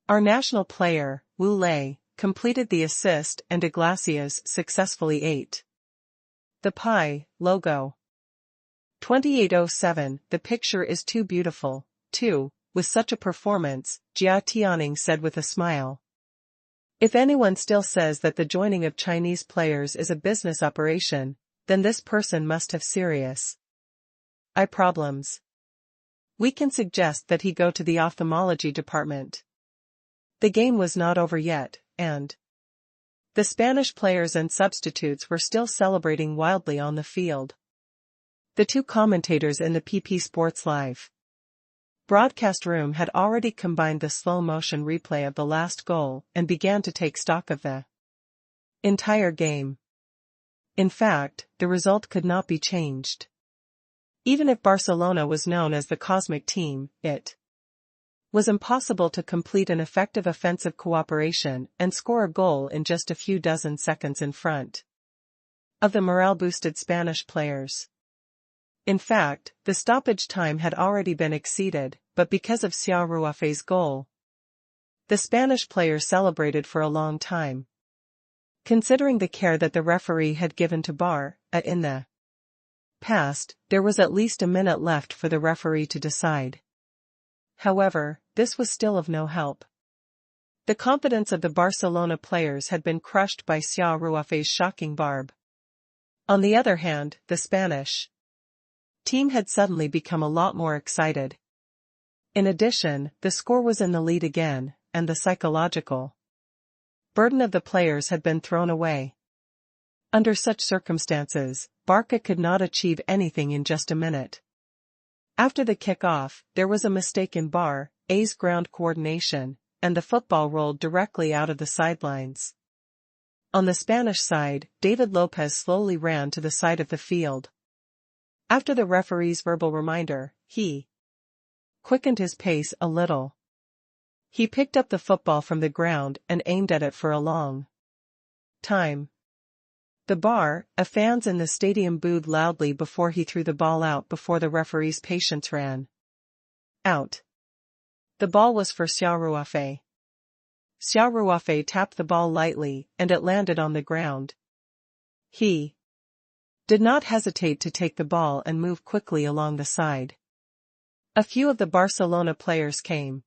[SPEAKER 1] Our national player, Wu Lei, completed the assist and Iglesias successfully ate the pie logo. 2807, the picture is too beautiful, too, with such a performance, Jia Tianning said with a smile. If anyone still says that the joining of Chinese players is a business operation, then this person must have serious eye problems. We can suggest that he go to the ophthalmology department. The game was not over yet, and the Spanish players and substitutes were still celebrating wildly on the field. The two commentators in the PP Sports Live broadcast room had already combined the slow-motion replay of the last goal and began to take stock of the entire game. In fact, the result could not be changed. Even if Barcelona was known as the cosmic team, it was impossible to complete an effective offensive cooperation and score a goal in just a few dozen seconds in front of the morale-boosted Spanish players. In fact, the stoppage time had already been exceeded, but because of Xia Ruofei's goal, the Spanish players celebrated for a long time. Considering the care that the referee had given to Barça in the past, there was at least a minute left for the referee to decide. However, this was still of no help. The confidence of the Barcelona players had been crushed by Xia Ruofei's shocking barb. On the other hand, the Spanish team had suddenly become a lot more excited. In addition, the score was in the lead again, and the psychological burden of the players had been thrown away. Under such circumstances, Barca could not achieve anything in just a minute. After the kick-off, there was a mistake in Barça's ground coordination, and the football rolled directly out of the sidelines. On the Spanish side, David Lopez slowly ran to the side of the field. After the referee's verbal reminder, he quickened his pace a little. He picked up the football from the ground and aimed at it for a long time. The bar, fans in the stadium booed loudly before he threw the ball out before the referee's patience ran out. The ball was for Xia Ruofei. Xia Ruofei tapped the ball lightly and it landed on the ground. He did not hesitate to take the ball and move quickly along the side. A few of the Barcelona players came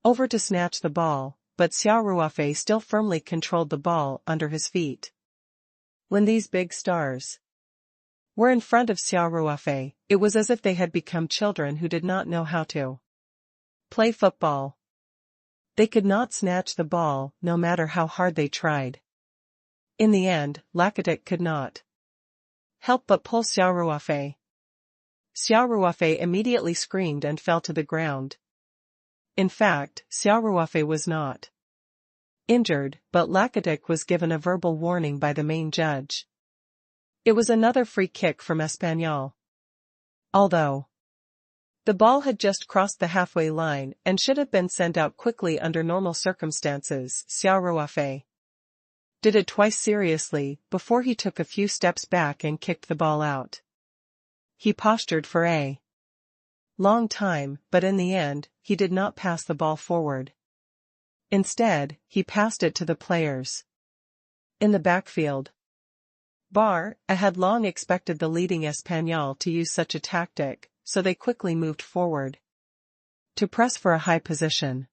[SPEAKER 1] over to snatch the ball, but Xia Ruofei still firmly controlled the ball under his feet. When these big stars were in front of Xia Ruofei, it was as if they had become children who did not know how to play football. They could not snatch the ball, no matter how hard they tried. In the end, Lacatic could not help but pull Xia Ruofei. Xia Ruofei immediately screamed and fell to the ground. In fact, Xia Ruofei was not injured, but Lacatic was given a verbal warning by the main judge. It was another free kick from Espanyol. Although the ball had just crossed the halfway line and should have been sent out quickly under normal circumstances, Xia Ruofei did it twice seriously before he took a few steps back and kicked the ball out. He postured for a long time, but in the end, he did not pass the ball forward. Instead, he passed it to the players in the backfield. Barça had long expected the leading Espanyol to use such a tactic, so they quickly moved forward to press for a high position.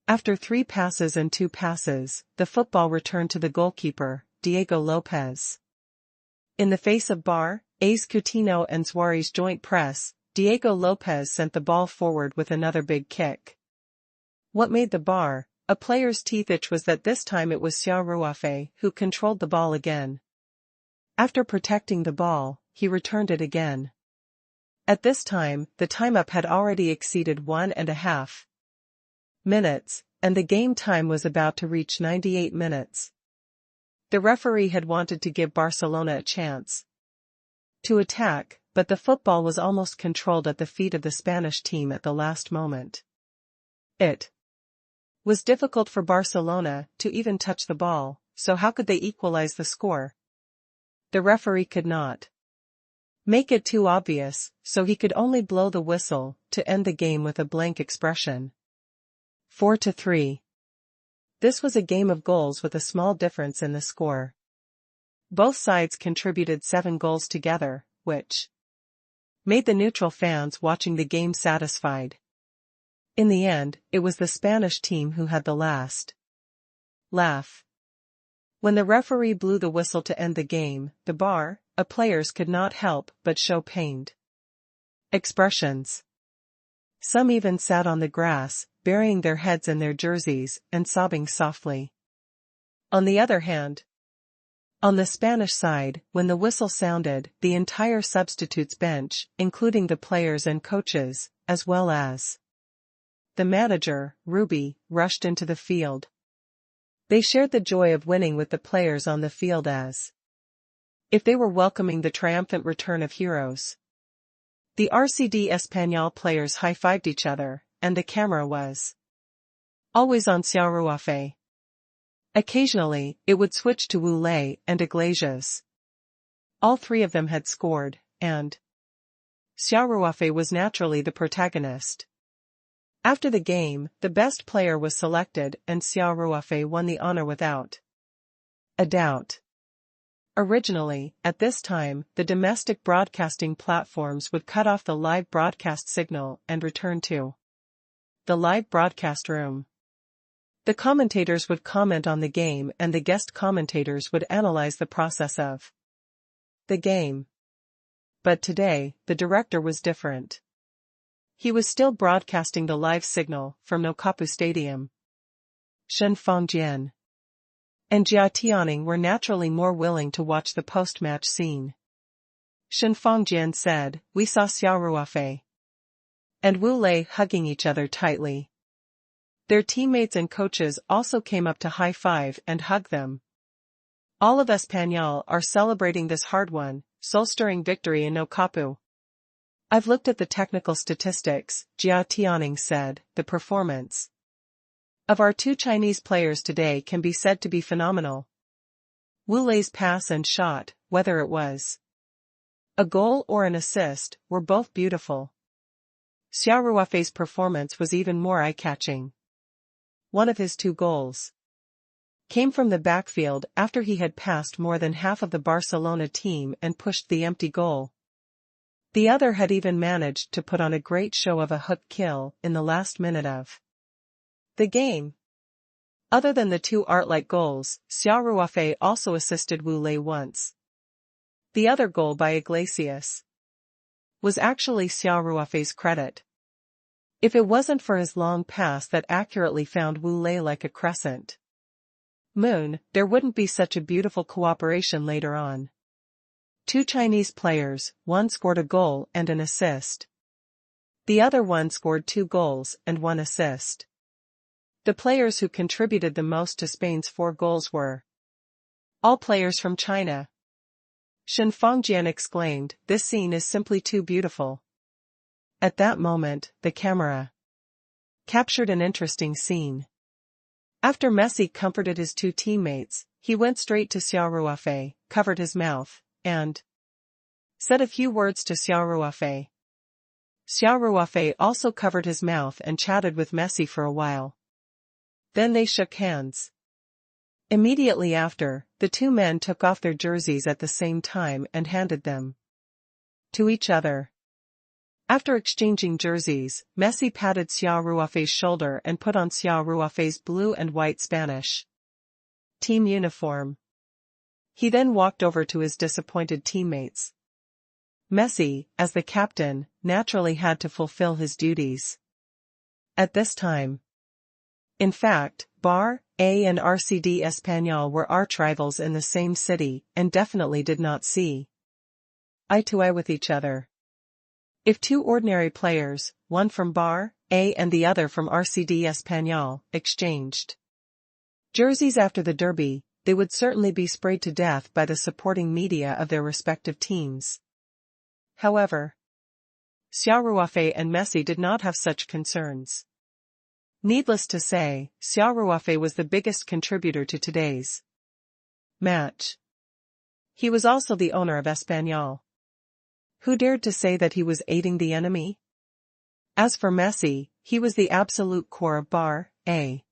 [SPEAKER 1] After 3 passes and 2 passes, the football returned to the goalkeeper, Diego Lopez. In the face of Barça's Coutinho and Suarez's joint press, Diego Lopez sent the ball forward with another big kick. What made the Barça player's teeth itch was that this time it was Xia Ruofei who controlled the ball again. After protecting the ball, he returned it again. At this time, the time-up had already exceeded 1.5 minutes, and the game time was about to reach 98 minutes. The referee had wanted to give Barcelona a chance to attack, but the football was almost controlled at the feet of the Spanish team at the last moment. It was difficult for Barcelona to even touch the ball, so how could they equalize the score? The referee could not make it too obvious, so he could only blow the whistle to end the game with a blank expression. 4-3. This was a game of goals with a small difference in the score. Both sides contributed 7 goals together, which made the neutral fans watching the game satisfied. In the end, it was the Spanish team who had the last laugh. When the referee blew the whistle to end the game, the Barça players could not help but show pained expressions. Some even sat on the grass, burying their heads in their jerseys and sobbing softly. On the other hand, on the Spanish side, when the whistle sounded, the entire substitutes bench, including the players and coaches, as well as the manager, Rubi, rushed into the field. They shared the joy of winning with the players on the field as if they were welcoming the triumphant return of heroes. The RCD Espanyol players high-fived each other, and the camera was always on Xia Ruofei. Occasionally, it would switch to Wu Lei and Iglesias. All 3 of them had scored, and Xia Ruofei was naturally the protagonist. After the game, the best player was selected and Xia Ruofei won the honor without a doubt. Originally, at this time, the domestic broadcasting platforms would cut off the live broadcast signal and return to the live broadcast room. The commentators would comment on the game and the guest commentators would analyze the process of the game. But today, the director was different. He was still broadcasting the live signal from Nokapu Stadium. Shen Fengjian and Jia Tianing were naturally more willing to watch the post-match scene. Shen Fengjian said, "We saw Xia Ruofei and Wu Lei hugging each other tightly. Their teammates and coaches also came up to high-five and hug them. All of Espanyol are celebrating this hard-won, soul-stirring victory in Nokapu. I've looked at the technical statistics, Jia Tianing said. The performance of our two Chinese players today can be said to be phenomenal. Wu Lei's pass and shot, whether it was a goal or an assist, were both beautiful. Xia Ruofei's performance was even more eye-catching. One of his two goals came from the backfield after he had passed more than half of the Barcelona team and pushed the empty goal. The other had even managed to put on a great show of a hook kill in the last minute of the game. Other than the two art-like goals, Xia Ruofei also assisted Wu Lei once. The other goal by Iglesias was actually Xia Ruofei's credit. If it wasn't for his long pass that accurately found Wu Lei like a crescent moon, there wouldn't be such a beautiful cooperation later on. Two Chinese players, one scored a goal and an assist. The other one scored 2 goals and 1 assist. The players who contributed the most to Spain's 4 goals were all players from China. Shen Fangjian exclaimed, "This scene is simply too beautiful." At that moment, the camera captured an interesting scene. After Messi comforted his two teammates, he went straight to Xia Ruofei, covered his mouth, and said a few words to Xia Ruofei. Xia Ruofei also covered his mouth and chatted with Messi for a while. Then they shook hands. Immediately after, the two men took off their jerseys at the same time and handed them to each other. After exchanging jerseys, Messi patted Xia Ruofei's shoulder and put on Xia Ruofei's blue and white Spanish team uniform. He then walked over to his disappointed teammates. Messi, as the captain, naturally had to fulfill his duties at this time. In fact, Barça and RCD Espanyol were arch rivals in the same city and definitely did not see eye to eye with each other. If two ordinary players, one from Barça and the other from RCD Espanyol, exchanged jerseys after the derby, they would certainly be sprayed to death by the supporting media of their respective teams. However, Xia Ruofei and Messi did not have such concerns. Needless to say, Xia Ruofei was the biggest contributor to today's match. He was also the owner of Espanyol. Who dared to say that he was aiding the enemy? As for Messi, he was the absolute core of Barça.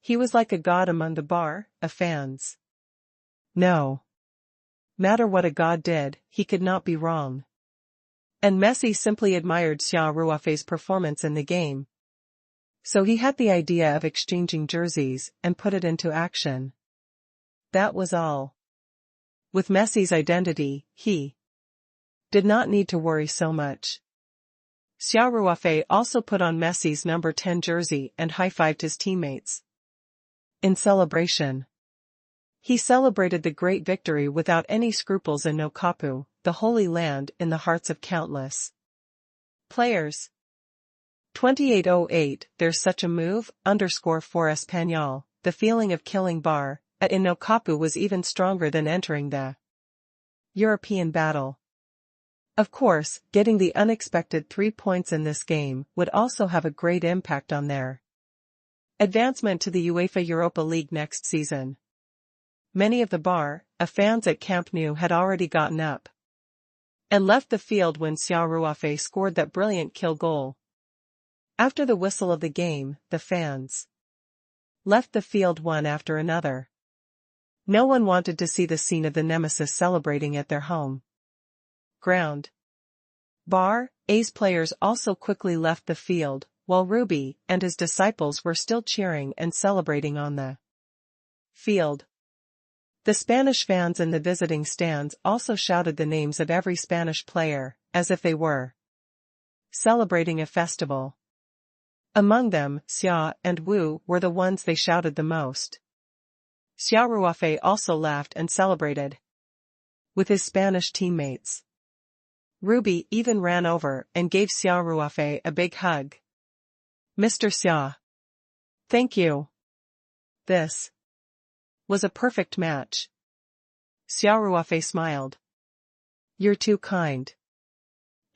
[SPEAKER 1] He was like a god among the Barça fans. No matter what a god did, he could not be wrong. And Messi simply admired Xia Ruofei's performance in the game. So he had the idea of exchanging jerseys and put it into action. That was all. With Messi's identity, he did not need to worry so much. Xia Ruofei also put on Messi's number 10 jersey and high-fived his teammates. In celebration, he celebrated the great victory without any scruples in No Capu, the holy land in the hearts of countless players. 2808 There's such a move, _for Espanyol, the feeling of killing Barça in No Capu was even stronger than entering the European battle. Of course, getting the unexpected 3 points in this game would also have a great impact on their advancement to the UEFA Europa League next season. Many of the Barça fans at Camp Nou had already gotten up and left the field when Xia Ruofei scored that brilliant kill goal. After the whistle of the game, the fans left the field one after another. No one wanted to see the scene of the nemesis celebrating at their home ground. Barça's players also quickly left the field, while Rubi and his disciples were still cheering and celebrating on the field. The Spanish fans in the visiting stands also shouted the names of every Spanish player, as if they were celebrating a festival. Among them, Xia and Wu were the ones they shouted the most. Xia Ruofei also laughed and celebrated with his Spanish teammates. Rubi even ran over and gave Xia Ruofei a big hug. "Mr. Xia. Thank you. This was a perfect match." Xia Ruofei smiled. "You're too kind.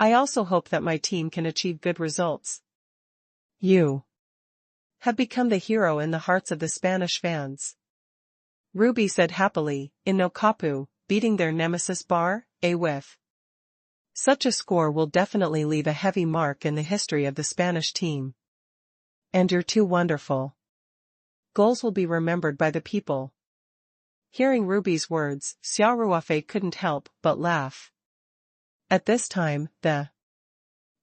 [SPEAKER 1] I also hope that my team can achieve good results. You have become the hero in the hearts of the Spanish fans. Ruby said happily, in no capu, beating their nemesis Bar, A with. Such a score will definitely leave a heavy mark in the history of the Spanish team. And you're too wonderful. Goals will be remembered by the people. Hearing Ruby's words, Xia Ruofei couldn't help but laugh. At this time, the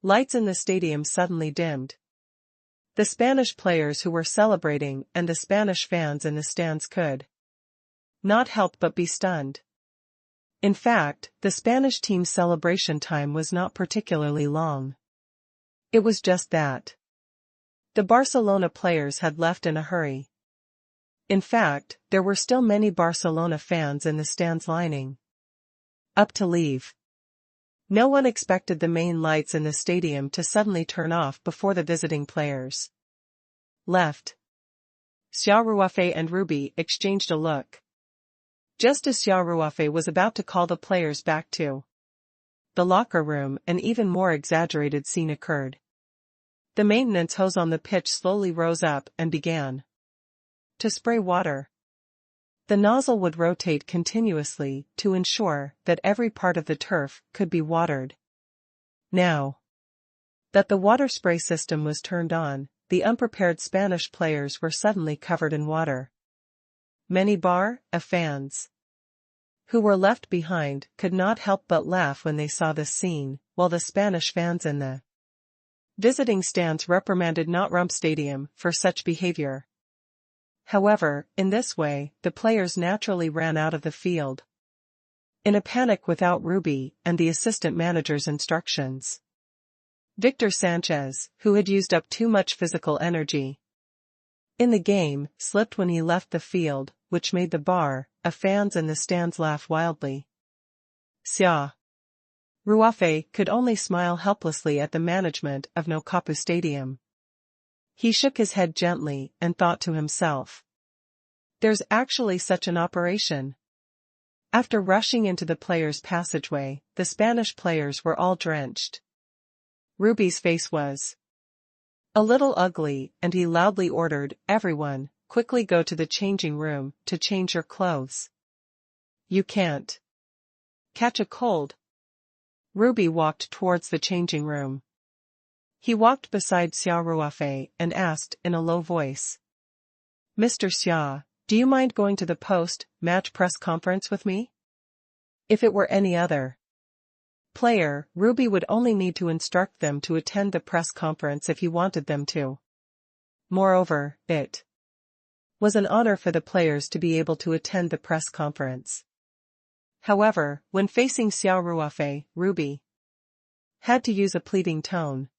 [SPEAKER 1] lights in the stadium suddenly dimmed. The Spanish players who were celebrating and the Spanish fans in the stands could not help but be stunned. In fact, the Spanish team's celebration time was not particularly long. It was just that the Barcelona players had left in a hurry. In fact, there were still many Barcelona fans in the stands lining up to leave. No one expected the main lights in the stadium to suddenly turn off before the visiting players left. Xia Ruofei and Ruby exchanged a look. Just as Xia Ruofei was about to call the players back to the locker room, an even more exaggerated scene occurred. The maintenance hose on the pitch slowly rose up and began to spray water. The nozzle would rotate continuously to ensure that every part of the turf could be watered. Now that the water spray system was turned on, the unprepared Spanish players were suddenly covered in water. Many Bar-A fans who were left behind could not help but laugh when they saw this scene, while the Spanish fans in the visiting stands reprimanded Not Rump Stadium for such behavior. However, in this way, the players naturally ran out of the field in a panic without Ruby and the assistant manager's instructions. Victor Sanchez, who had used up too much physical energy in the game, slipped when he left the field, which made the Bar-A fans in the stands laugh wildly. Xia Ruofei could only smile helplessly at the management of No Capu Stadium. He shook his head gently and thought to himself, "There's actually such an operation." After rushing into the players' passageway, the Spanish players were all drenched. Ruby's face was a little ugly, and he loudly ordered, "Everyone, quickly go to the changing room to change your clothes. You can't catch a cold." Ruby walked towards the changing room. He walked beside Xia Ruofei and asked in a low voice, "Mr. Xia, do you mind going to the post-match press conference with me?" If it were any other player, Ruby would only need to instruct them to attend the press conference if he wanted them to. Moreover, it was an honor for the players to be able to attend the press conference. However, when facing Xia Ruofei, Ruby had to use a pleading tone.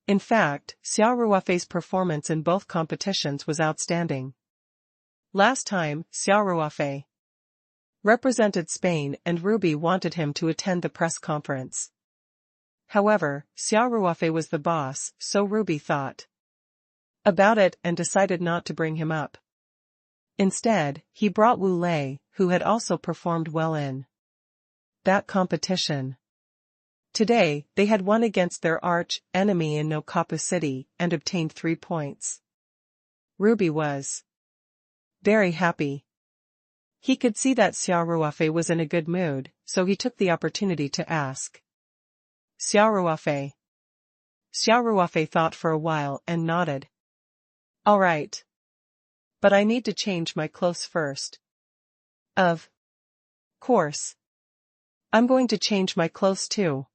[SPEAKER 1] In fact, Xia Ruofei's performance in both competitions was outstanding. Last time, Xia Ruofei represented Spain and Ruby wanted him to attend the press conference. However, Xia Ruofei was the boss, so Ruby thought about it and decided not to bring him up. Instead, he brought Wu Lei, who had also performed well in that competition. Today, they had won against their arch-enemy in No Capu City and obtained 3 points. Ruby was very happy. He could see that Xia Ruofei was in a good mood, so he took the opportunity to ask, "Xia Ruofei." Xia Ruofei thought for a while and nodded. "All right. But I need to change my clothes first." "Of course. I'm going to change my clothes too,"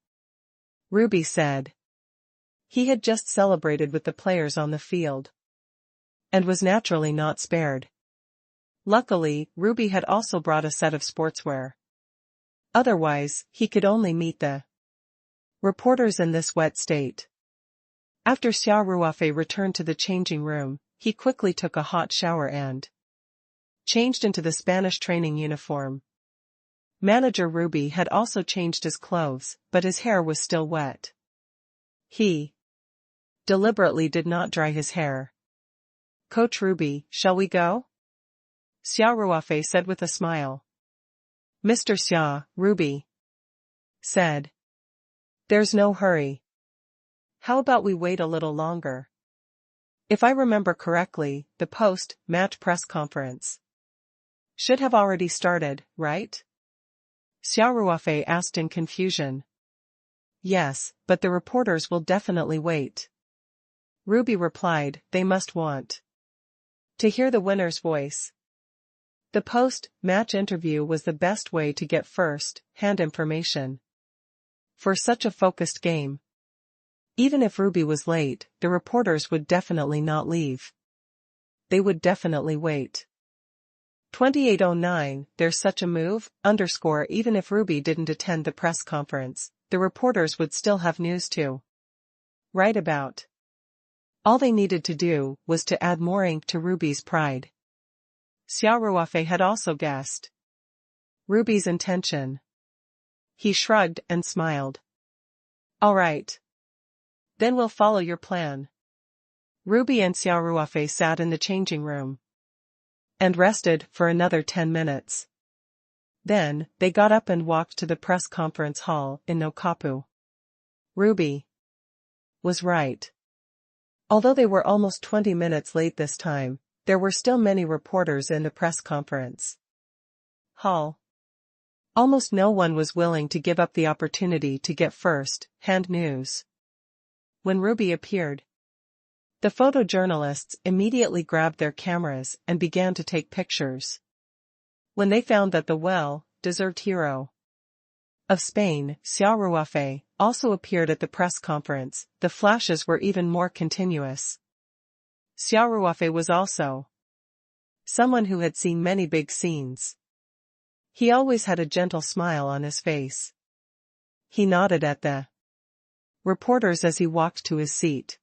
[SPEAKER 1] Ruby said. He had just celebrated with the players on the field and was naturally not spared. Luckily, Ruby had also brought a set of sportswear. Otherwise, he could only meet the reporters in this wet state. After Xia Ruofei returned to the changing room, he quickly took a hot shower and changed into the Spanish training uniform. Manager Ruby had also changed his clothes, but his hair was still wet. He deliberately did not dry his hair. "Coach Ruby, shall we go?" Xia Ruofei said with a smile. "Mr. Xia," Ruby said. There's no hurry. How about we wait a little longer? If I remember correctly, the post-match press conference should have already started, right? Xia Ruofei asked in confusion. Yes, but the reporters will definitely wait. Ruby replied, they must want to hear the winner's voice. The post-match interview was the best way to get first-hand information for such a focused game. Even if Ruby was late, the reporters would definitely not leave. They would definitely wait. 2809, there's such a move, even if Ruby didn't attend the press conference, the reporters would still have news to write about. All they needed to do was to add more ink to Ruby's pride. Xia Ruofei had also guessed Ruby's intention. He shrugged and smiled. All right. Then we'll follow your plan. Ruby and Xia Ruofei sat in the changing room and rested for another 10 minutes. Then, they got up and walked to the press conference hall in Nokapu. Ruby was right. Although they were almost 20 minutes late this time, there were still many reporters in the press conference hall. Almost no one was willing to give up the opportunity to get first-hand news. When Ruby appeared, the photojournalists immediately grabbed their cameras and began to take pictures. When they found that the well-deserved hero of Spain, Xia Ruofei, also appeared at the press conference, the flashes were even more continuous. Xia Ruofei was also someone who had seen many big scenes. He always had a gentle smile on his face. He nodded at the reporters as he walked to his seat.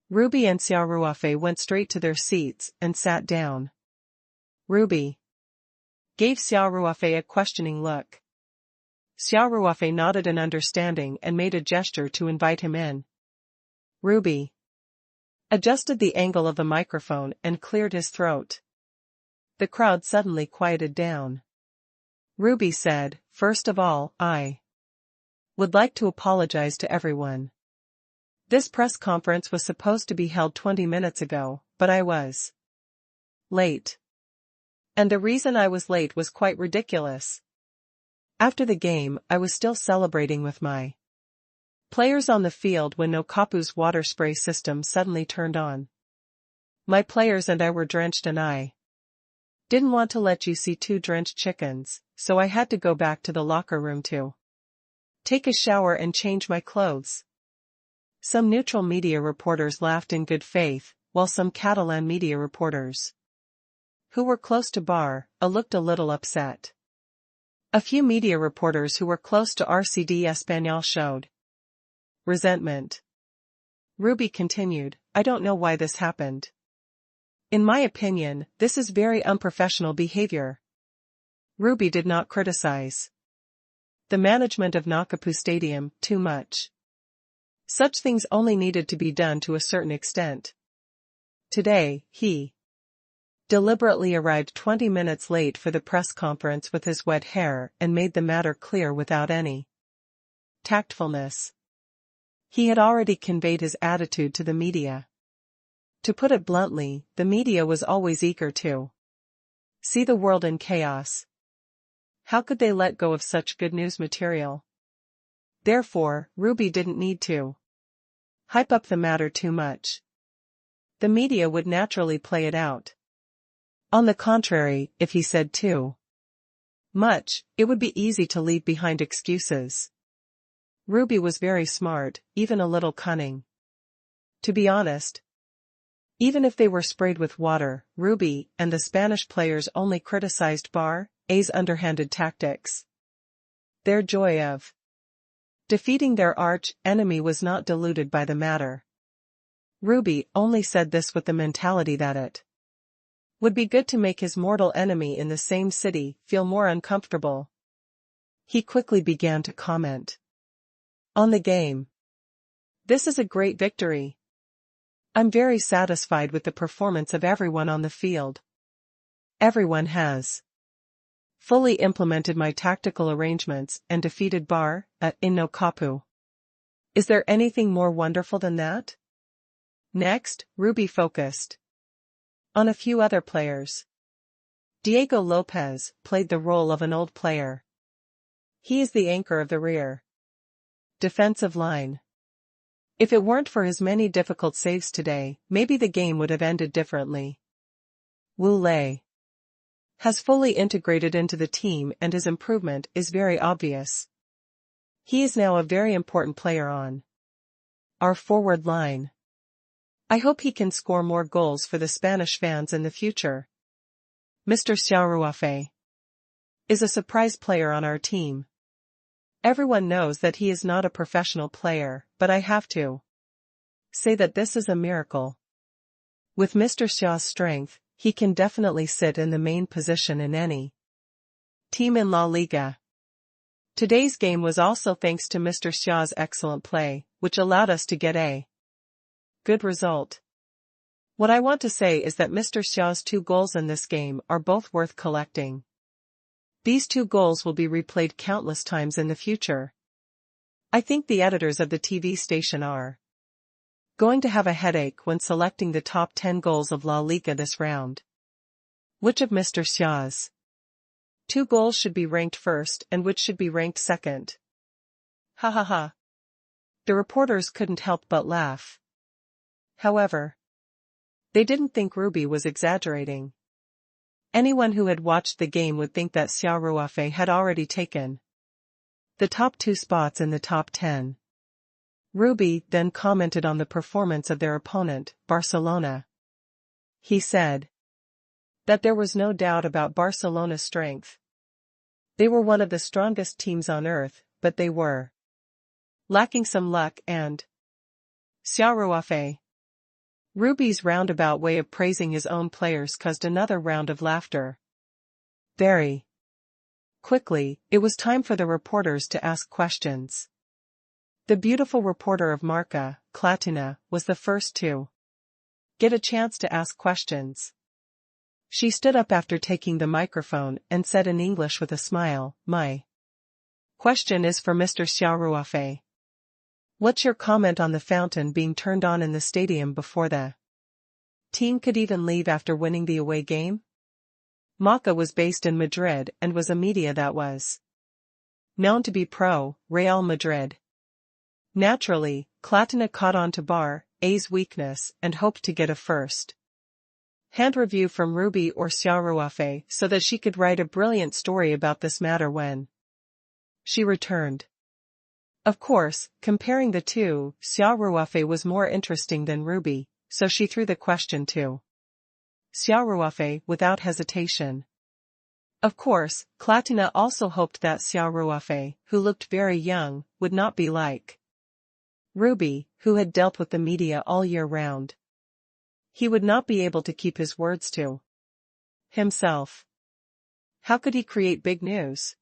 [SPEAKER 1] Ruby and Xia Ruofei went straight to their seats and sat down. Ruby gave Xia Ruofei a questioning look. Xia Ruofei nodded in understanding and made a gesture to invite him in. Ruby adjusted the angle of the microphone and cleared his throat. The crowd suddenly quieted down. Ruby said, first of all, I would like to apologize to everyone. This press conference was supposed to be held 20 minutes ago, but I was late. And the reason I was late was quite ridiculous. After the game, I was still celebrating with my players on the field when Nokapu's water spray system suddenly turned on. My players and I were drenched and I didn't want to let you see two drenched chickens, so I had to go back to the locker room to take a shower and change my clothes. Some neutral media reporters laughed in good faith, while some Catalan media reporters who were close to looked a little upset. A few media reporters who were close to RCD Español showed resentment. Ruby continued, I don't know why this happened. In my opinion, this is very unprofessional behavior. Ruby did not criticize the management of Nokapu Stadium too much. Such things only needed to be done to a certain extent. Today, he deliberately arrived 20 minutes late for the press conference with his wet hair and made the matter clear without any tactfulness. He had already conveyed his attitude to the media. To put it bluntly, the media was always eager to see the world in chaos. How could they let go of such good news material? Therefore, Ruby didn't need to hype up the matter too much. The media would naturally play it out. On the contrary, if he said too much, it would be easy to leave behind excuses. Ruby was very smart, even a little cunning. To be honest, even if they were sprayed with water, Ruby and the Spanish players only criticized Bar's underhanded tactics. Their joy of defeating their arch-enemy was not diluted by the matter. Ruby only said this with the mentality that it would be good to make his mortal enemy in the same city feel more uncomfortable. He quickly began to comment on the game. This is a great victory. I'm very satisfied with the performance of everyone on the field. Everyone has fully implemented my tactical arrangements and defeated in Nokapu. Is there anything more wonderful than that? Next, Ruby focused on a few other players. Diego Lopez played the role of an old player. He is the anchor of the rear defensive line. If it weren't for his many difficult saves today, maybe the game would have ended differently. Wu Lei has fully integrated into the team and his improvement is very obvious. He is now a very important player on our forward line. I hope he can score more goals for the Spanish fans in the future. Mr. Xia Ruofei is a surprise player on our team. Everyone knows that he is not a professional player, but I have to say that this is a miracle. With Mr. Xia's strength, he can definitely sit in the main position in any team in La Liga. Today's game was also thanks to Mr. Xia's excellent play, which allowed us to get a good result. What I want to say is that Mr. Xia's 2 goals in this game are both worth collecting. These 2 goals will be replayed countless times in the future. I think the editors of the TV station are going to have a headache when selecting the top 10 goals of La Liga this round. Which of Mr. Xia's 2 goals should be ranked first and which should be ranked second? Ha ha ha. The reporters couldn't help but laugh. However, they didn't think Ruby was exaggerating. Anyone who had watched the game would think that Xia Ruofei had already taken the top 2 spots in the top 10. Ruby then commented on the performance of their opponent, Barcelona. He said that there was no doubt about Barcelona's strength. They were one of the strongest teams on earth, but they were lacking some luck and Xia Ruofei. Ruby's roundabout way of praising his own players caused another round of laughter. Very quickly, it was time for the reporters to ask questions. The beautiful reporter of Marca, Clatina, was the first to get a chance to ask questions. She stood up after taking the microphone and said in English with a smile, "My question is for Mr. Xia Ruofei. What's your comment on the fountain being turned on in the stadium before the team could even leave after winning the away game?" Marca was based in Madrid and was a media that was known to be pro-Real Madrid. Naturally, Clatina caught on to Bar A's weakness and hoped to get a first-hand review from Ruby or Xia Ruofei so that she could write a brilliant story about this matter when she returned. Of course, comparing the two, Xia Ruofei was more interesting than Ruby, so she threw the question to Xia Ruofei without hesitation. Of course, Clatina also hoped that Xia Ruofei, who looked very young, would not be like Ruby, who had dealt with the media all year round. He would not be able to keep his words to himself. How could he create big news?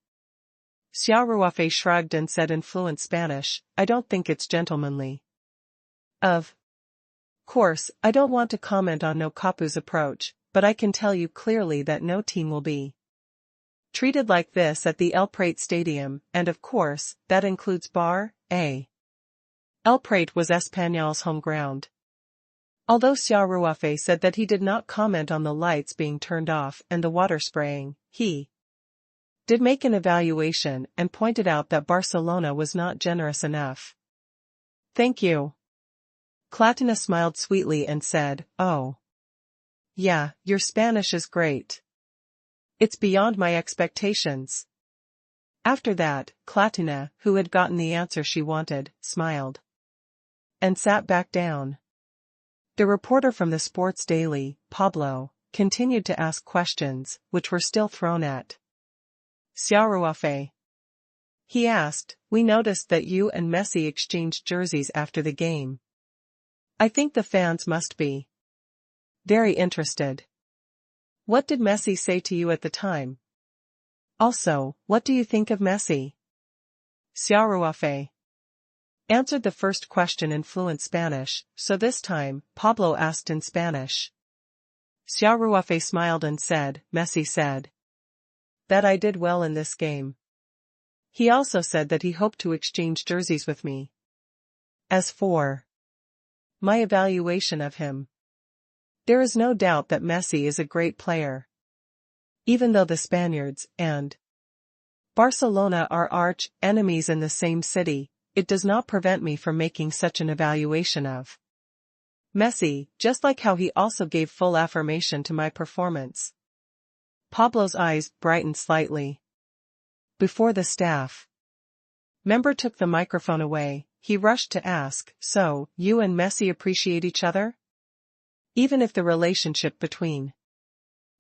[SPEAKER 1] Xia Ruofei shrugged and said in fluent Spanish, "I don't think it's gentlemanly. Of course, I don't want to comment on No Capu's approach, but I can tell you clearly that no team will be treated like this at the El Prat Stadium, and of course, that includes Bar A. El Prat was Espanyol's home ground." Although Xia Ruofei said that he did not comment on the lights being turned off and the water spraying, he did make an evaluation and pointed out that Barcelona was not generous enough. "Thank you." Clatina smiled sweetly and said, "Oh. Yeah, your Spanish is great. It's beyond my expectations." After that, Clatina, who had gotten the answer she wanted, smiled and sat back down. The reporter from the Sports Daily, Pablo, continued to ask questions, which were still thrown at Xia Ruofei. He asked, "We noticed that you and Messi exchanged jerseys after the game. I think the fans must be very interested. What did Messi say to you at the time? Also, what do you think of Messi?" Xia Ruofei answered the first question in fluent Spanish, so this time, Pablo asked in Spanish. Xia Ruofei smiled and said, "Messi said that I did well in this game. He also said that he hoped to exchange jerseys with me. As for my evaluation of him, there is no doubt that Messi is a great player. Even though the Spaniards and Barcelona are arch enemies in the same city, it does not prevent me from making such an evaluation of Messi, just like how he also gave full affirmation to my performance. Pablo's eyes brightened slightly. Before the staff member took the microphone away, he rushed to ask, "So, you and Messi appreciate each other? Even if the relationship between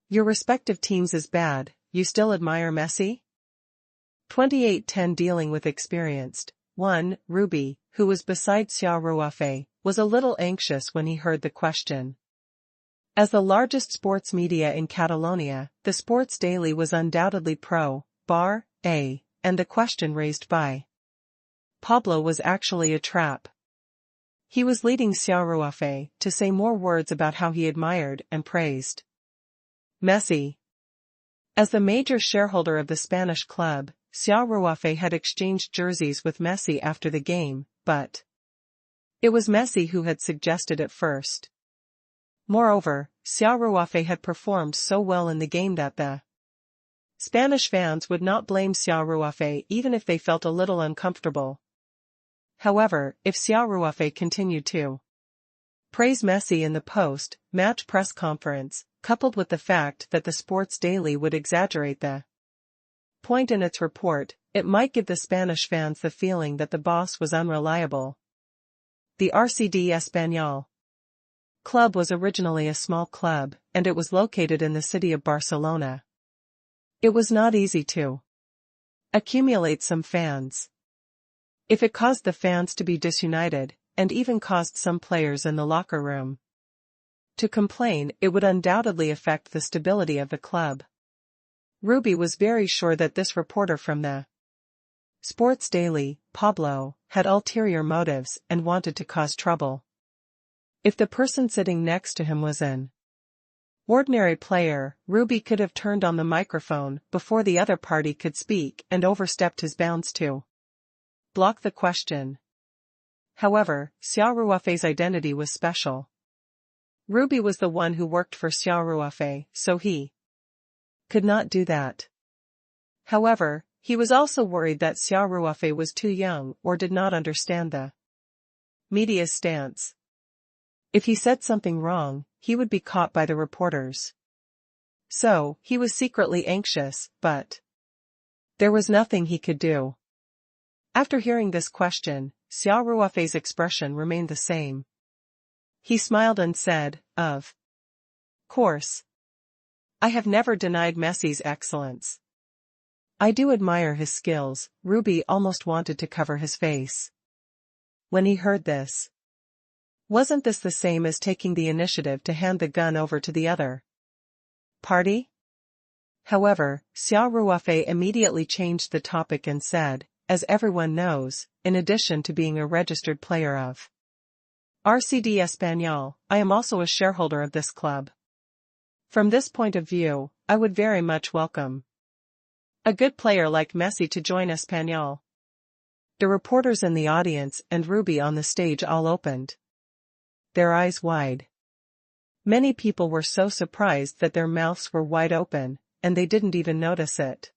[SPEAKER 1] your respective teams is bad, you still admire Messi?" 2810 Dealing with experienced. 1. Ruby, who was beside Xia Ruofei, was a little anxious when he heard the question. As the largest sports media in Catalonia, the Sports Daily was undoubtedly pro-Bar-A, and the question raised by Pablo was actually a trap. He was leading Xia Ruofei to say more words about how he admired and praised Messi. As the major shareholder of the Spanish club, Xia Ruofei had exchanged jerseys with Messi after the game, but it was Messi who had suggested it first. Moreover, Xia Ruofei had performed so well in the game that the Spanish fans would not blame Xia Ruofei even if they felt a little uncomfortable. However, if Xia Ruofei continued to praise Messi in the post-match press conference, coupled with the fact that the Sports Daily would exaggerate the point in its report, it might give the Spanish fans the feeling that the boss was unreliable. The RCD Espanyol club was originally a small club, and it was located in the city of Barcelona. It was not easy to accumulate some fans. If it caused the fans to be disunited, and even caused some players in the locker room to complain, it would undoubtedly affect the stability of the club. Ruby was very sure that this reporter from the Sports Daily, Pablo, had ulterior motives and wanted to cause trouble. If the person sitting next to him was an ordinary player, Ruby could have turned on the microphone before the other party could speak and overstepped his bounds to block the question. However, Xia Ruofei's identity was special. Ruby was the one who worked for Xia Ruofei, so he could not do that. However, he was also worried that Xia Ruofei was too young or did not understand the media's stance. If he said something wrong, he would be caught by the reporters. So, he was secretly anxious, but there was nothing he could do. After hearing this question, Xia Ruofei's expression remained the same. He smiled and said, "Of course. I have never denied Messi's excellence. I do admire his skills." Ruby almost wanted to cover his face when he heard this. Wasn't this the same as taking the initiative to hand the gun over to the other party? However, Xia Ruofei immediately changed the topic and said, "As everyone knows, in addition to being a registered player of RCD Espanyol, I am also a shareholder of this club. From this point of view, I would very much welcome a good player like Messi to join Espanyol." The reporters in the audience and Ruby on the stage all opened their eyes wide. Many people were so surprised that their mouths were wide open, and they didn't even notice it.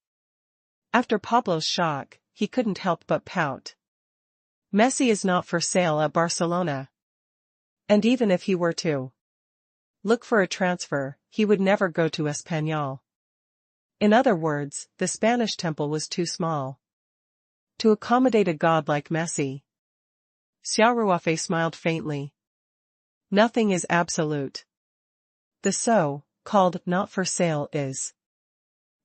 [SPEAKER 1] After Pablo's shock, he couldn't help but pout. Messi is not for sale at Barcelona. And even if he were to look for a transfer, he would never go to Espanyol. In other words, the Spanish temple was too small to accommodate a god like Messi. Xia Ruofei smiled faintly. Nothing is absolute. The so-called not for sale is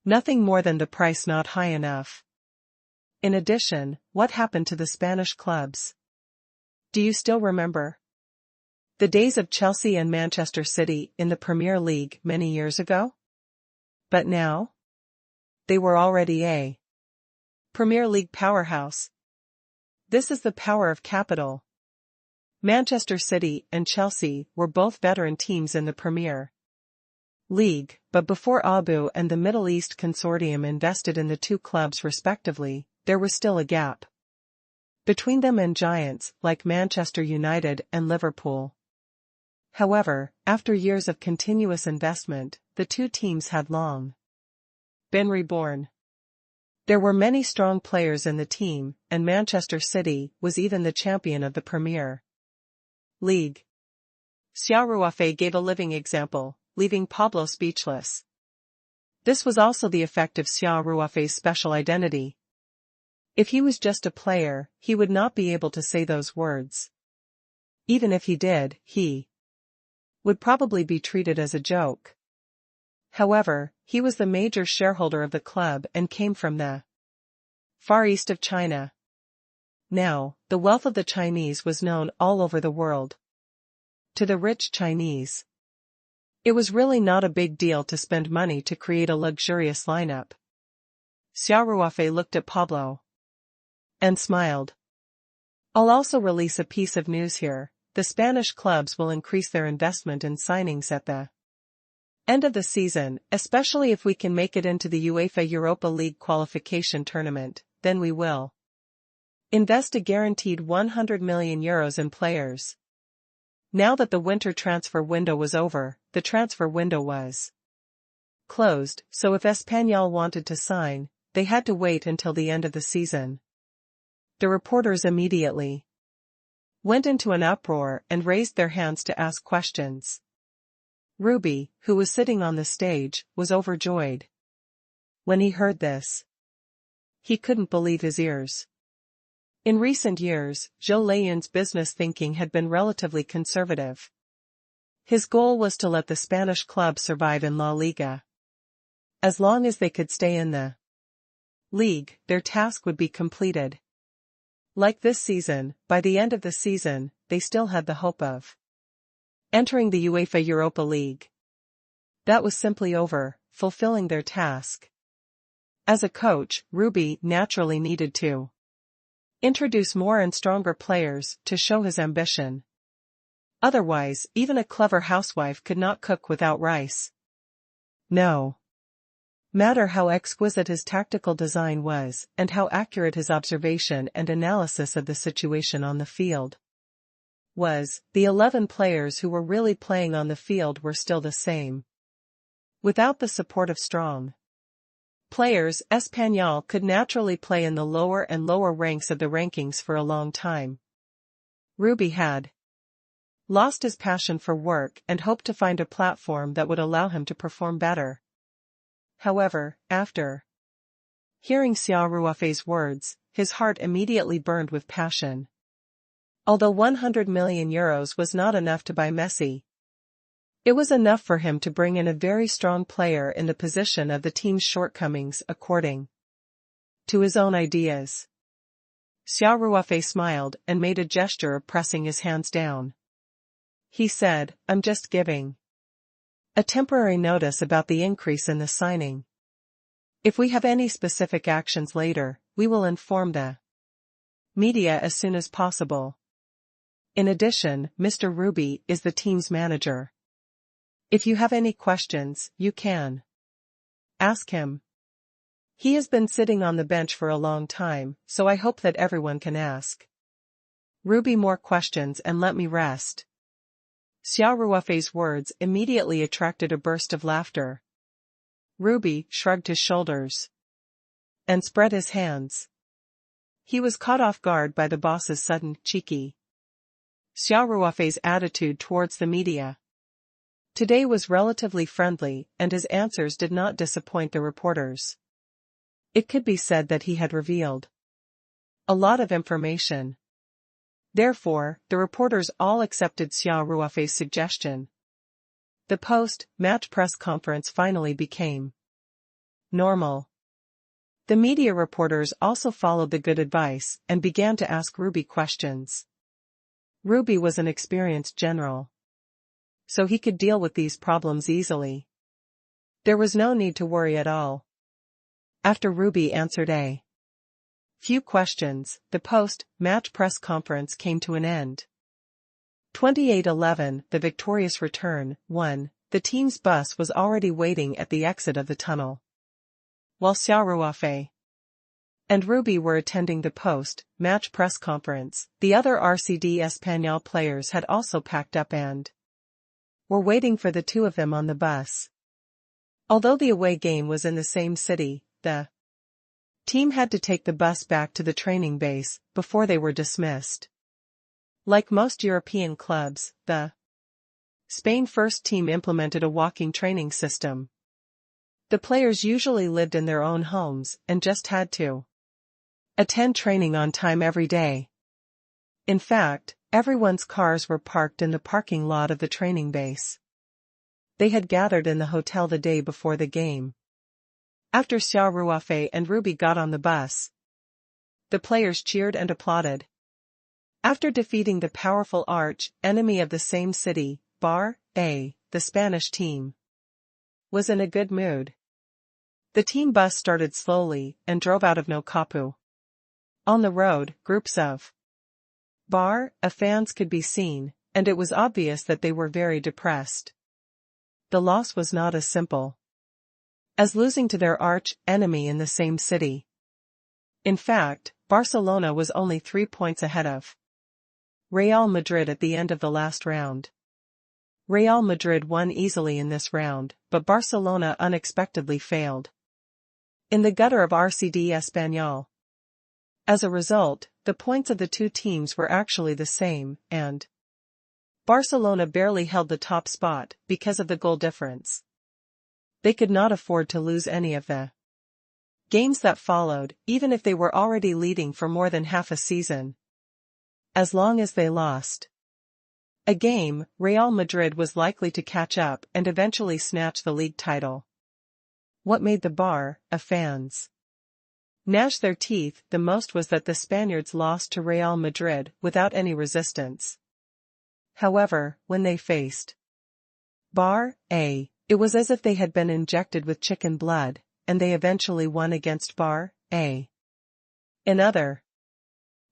[SPEAKER 1] nothing more than the price not high enough. In addition, what happened to the Spanish clubs? Do you still remember the days of Chelsea and Manchester City in the Premier League many years ago? But now? They were already a Premier League powerhouse. This is the power of capital. Manchester City and Chelsea were both veteran teams in the Premier League, but before Abu and the Middle East Consortium invested in the two clubs respectively, there was still a gap. between them and giants like Manchester United and Liverpool. However, after years of continuous investment, the two teams had long been reborn. There were many strong players in the team, and Manchester City was even the champion of the Premier League. Xia Ruofei gave a living example, leaving Pablo speechless. This was also the effect of Xia Ruofei's special identity. If he was just a player, he would not be able to say those words. Even if he did, he would probably be treated as a joke. However, he was the major shareholder of the club and came from the Far East of China. Now, the wealth of the Chinese was known all over the world. To the rich Chinese, it was really not a big deal to spend money to create a luxurious lineup. Xia Ruofei looked at Pablo and smiled. I'll also release a piece of news here. The Spanish clubs will increase their investment in signings at the end of the season, especially if we can make it into the UEFA Europa League qualification tournament, then we will invest a guaranteed €100 million in players. Now that the winter transfer window was over, the transfer window was closed, so if Espanyol wanted to sign, they had to wait until the end of the season. The reporters immediately went into an uproar and raised their hands to ask questions. Ruby, who was sitting on the stage, was overjoyed. When he heard this, he couldn't believe his ears. In recent years, Zhou Leiyun's business thinking had been relatively conservative. His goal was to let the Spanish club survive in La Liga. As long as they could stay in the league, their task would be completed. Like this season, by the end of the season, they still had the hope of entering the UEFA Europa League. That was simply over, fulfilling their task. As a coach, Ruby naturally needed to introduce more and stronger players to show his ambition. Otherwise, even a clever housewife could not cook without rice. No matter how exquisite his tactical design was, and how accurate his observation and analysis of the situation on the field was, the 11 players who were really playing on the field were still the same. Without the support of strong players, Espanyol could naturally play in the lower and lower ranks of the rankings for a long time. Ruby had lost his passion for work and hoped to find a platform that would allow him to perform better. However, after hearing Xia Ruofei's words, his heart immediately burned with passion. Although €100 million was not enough to buy Messi, it was enough for him to bring in a very strong player in the position of the team's shortcomings according to his own ideas. Xia Ruofei smiled and made a gesture of pressing his hands down. He said, I'm just giving a temporary notice about the increase in the signing. If we have any specific actions later, we will inform the media as soon as possible. In addition, Mr. Ruby is the team's manager. If you have any questions, you can ask him. He has been sitting on the bench for a long time, so I hope that everyone can ask Ruby more questions and let me rest. Xia Ruofei's words immediately attracted a burst of laughter. Ruby shrugged his shoulders and spread his hands. He was caught off guard by the boss's sudden, cheeky Xia Ruofei's attitude towards the media. Today was relatively friendly, and his answers did not disappoint the reporters. It could be said that he had revealed a lot of information. Therefore, the reporters all accepted Xia Ruofei's suggestion. The post-match press conference finally became normal. The media reporters also followed the good advice and began to ask Ruby questions. Ruby was an experienced general, so he could deal with these problems easily. There was no need to worry at all. After Ruby answered a few questions, the post-match press conference came to an end. 28-11, the victorious return, 1, the team's bus was already waiting at the exit of the tunnel. While Xia Ruofei and Ruby were attending the post-match press conference. The other RCD Espanyol players had also packed up and were waiting for the two of them on the bus. Although the away game was in the same city, the team had to take the bus back to the training base before they were dismissed. Like most European clubs, the Spain first team implemented a walking training system. The players usually lived in their own homes and just had to attend training on time every day. In fact, everyone's cars were parked in the parking lot of the training base. They had gathered in the hotel the day before the game. After Xia Ruofei and Ruby got on the bus, the players cheered and applauded. After defeating the powerful arch-enemy of the same city, Barça, the Spanish team was in a good mood. The team bus started slowly and drove out of No Capu. On the road, groups of Barça fans could be seen, and it was obvious that they were very depressed. The loss was not as simple as losing to their arch-enemy in the same city. In fact, Barcelona was only 3 points ahead of Real Madrid at the end of the last round. Real Madrid won easily in this round, but Barcelona unexpectedly failed in the gutter of RCD Espanyol. As a result, the points of the two teams were actually the same, and Barcelona barely held the top spot because of the goal difference. They could not afford to lose any of the games that followed, even if they were already leading for more than half a season. As long as they lost a game, Real Madrid was likely to catch up and eventually snatch the league title. What made the Barça fans gnash their teeth the most was that the Spaniards lost to Real Madrid without any resistance. However, when they faced Barça, it was as if they had been injected with chicken blood, and they eventually won against Barça. In other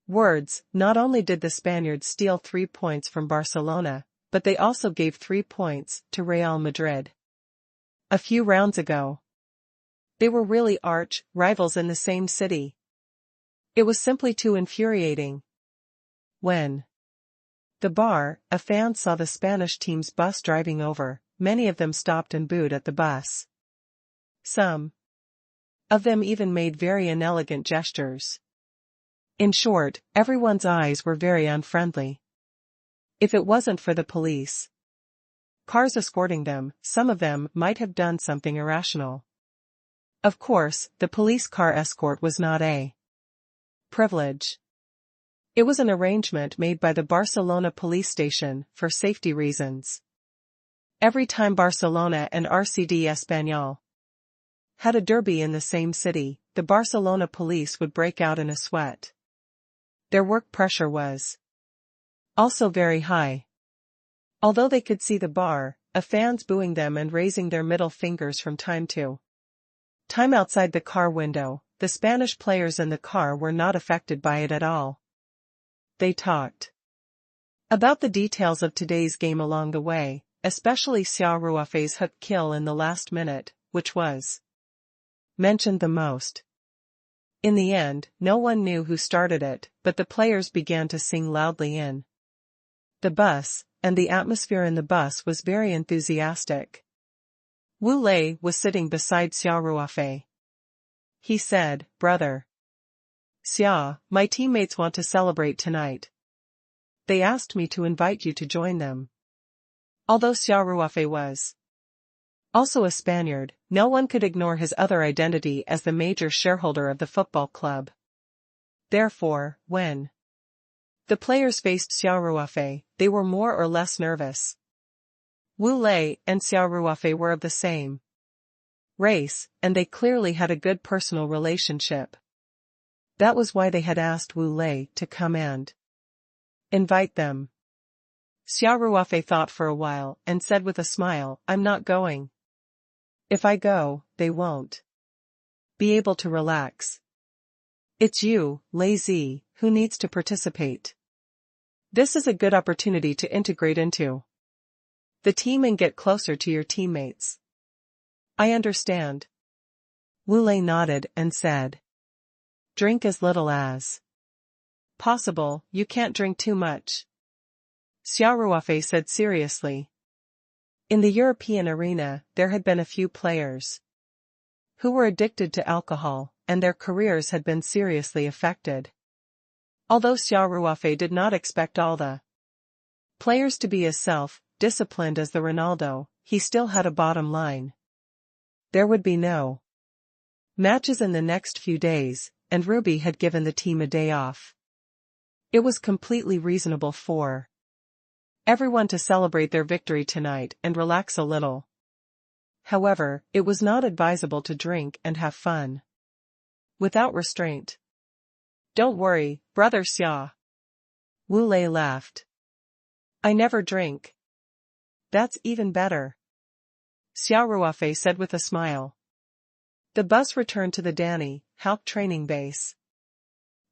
[SPEAKER 1] words, not only did the Spaniards steal 3 points from Barcelona, but they also gave 3 points to Real Madrid. A few rounds ago, they were really arch-rivals in the same city. It was simply too infuriating. When the Barça fans saw the Spanish team's bus driving over, many of them stopped and booed at the bus. Some of them even made very inelegant gestures. In short, everyone's eyes were very unfriendly. If it wasn't for the police cars escorting them, some of them might have done something irrational. Of course, the police car escort was not a privilege. It was an arrangement made by the Barcelona police station for safety reasons. Every time Barcelona and RCD Espanyol had a derby in the same city, the Barcelona police would break out in a sweat. Their work pressure was also very high. Although they could see the Barça fans booing them and raising their middle fingers from time to time outside the car window, the Spanish players in the car were not affected by it at all. They talked about the details of today's game along the way, especially Xia Ruofei's hook kill in the last minute, which was mentioned the most. In the end, no one knew who started it, but the players began to sing loudly in the bus, and the atmosphere in the bus was very enthusiastic. Wu Lei was sitting beside Xia Ruofei. He said, "Brother Xia, my teammates want to celebrate tonight. They asked me to invite you to join them." Although Xia Ruofei was also a Spaniard, no one could ignore his other identity as the major shareholder of the football club. Therefore, when the players faced Xia Ruofei, they were more or less nervous. Wu Lei and Xia Ruofei were of the same race, and they clearly had a good personal relationship. That was why they had asked Wu Lei to come and invite them. Xia Ruofei thought for a while and said with a smile, "I'm not going. If I go, they won't be able to relax. It's you, Lazy, who needs to participate. This is a good opportunity to integrate into the team and get closer to your teammates." "I understand." Wu Lei nodded and said, Drink as little as possible, you can't drink too much, Xia Ruofei said seriously. In the European arena, there had been a few players who were addicted to alcohol, and their careers had been seriously affected. Although Xia Ruofei did not expect all the players to be as self-disciplined as the Ronaldo, he still had a bottom line. There would be no matches in the next few days, and Ruby had given the team a day off. It was completely reasonable for everyone to celebrate their victory tonight and relax a little. However, it was not advisable to drink and have fun without restraint. Don't worry, brother Xia. Wu Lei laughed. I never drink. That's even better, Xia Ruofei said with a smile. The bus returned to the Danny Hauck training base.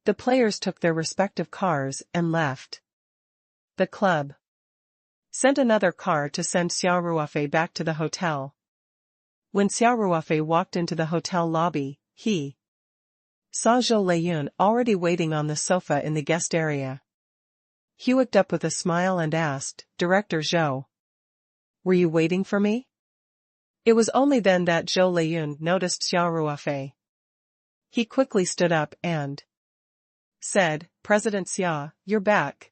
[SPEAKER 1] The players took their respective cars and left. The club sent another car to send Xia Ruofei back to the hotel. When Xia Ruofei walked into the hotel lobby, he saw Zhou Leiyun already waiting on the sofa in the guest area. He looked up with a smile and asked, Director Zhou, were you waiting for me? It was only then that Zhou Leiyun noticed Xia Ruofei. He quickly stood up and said, President Xia, you're back.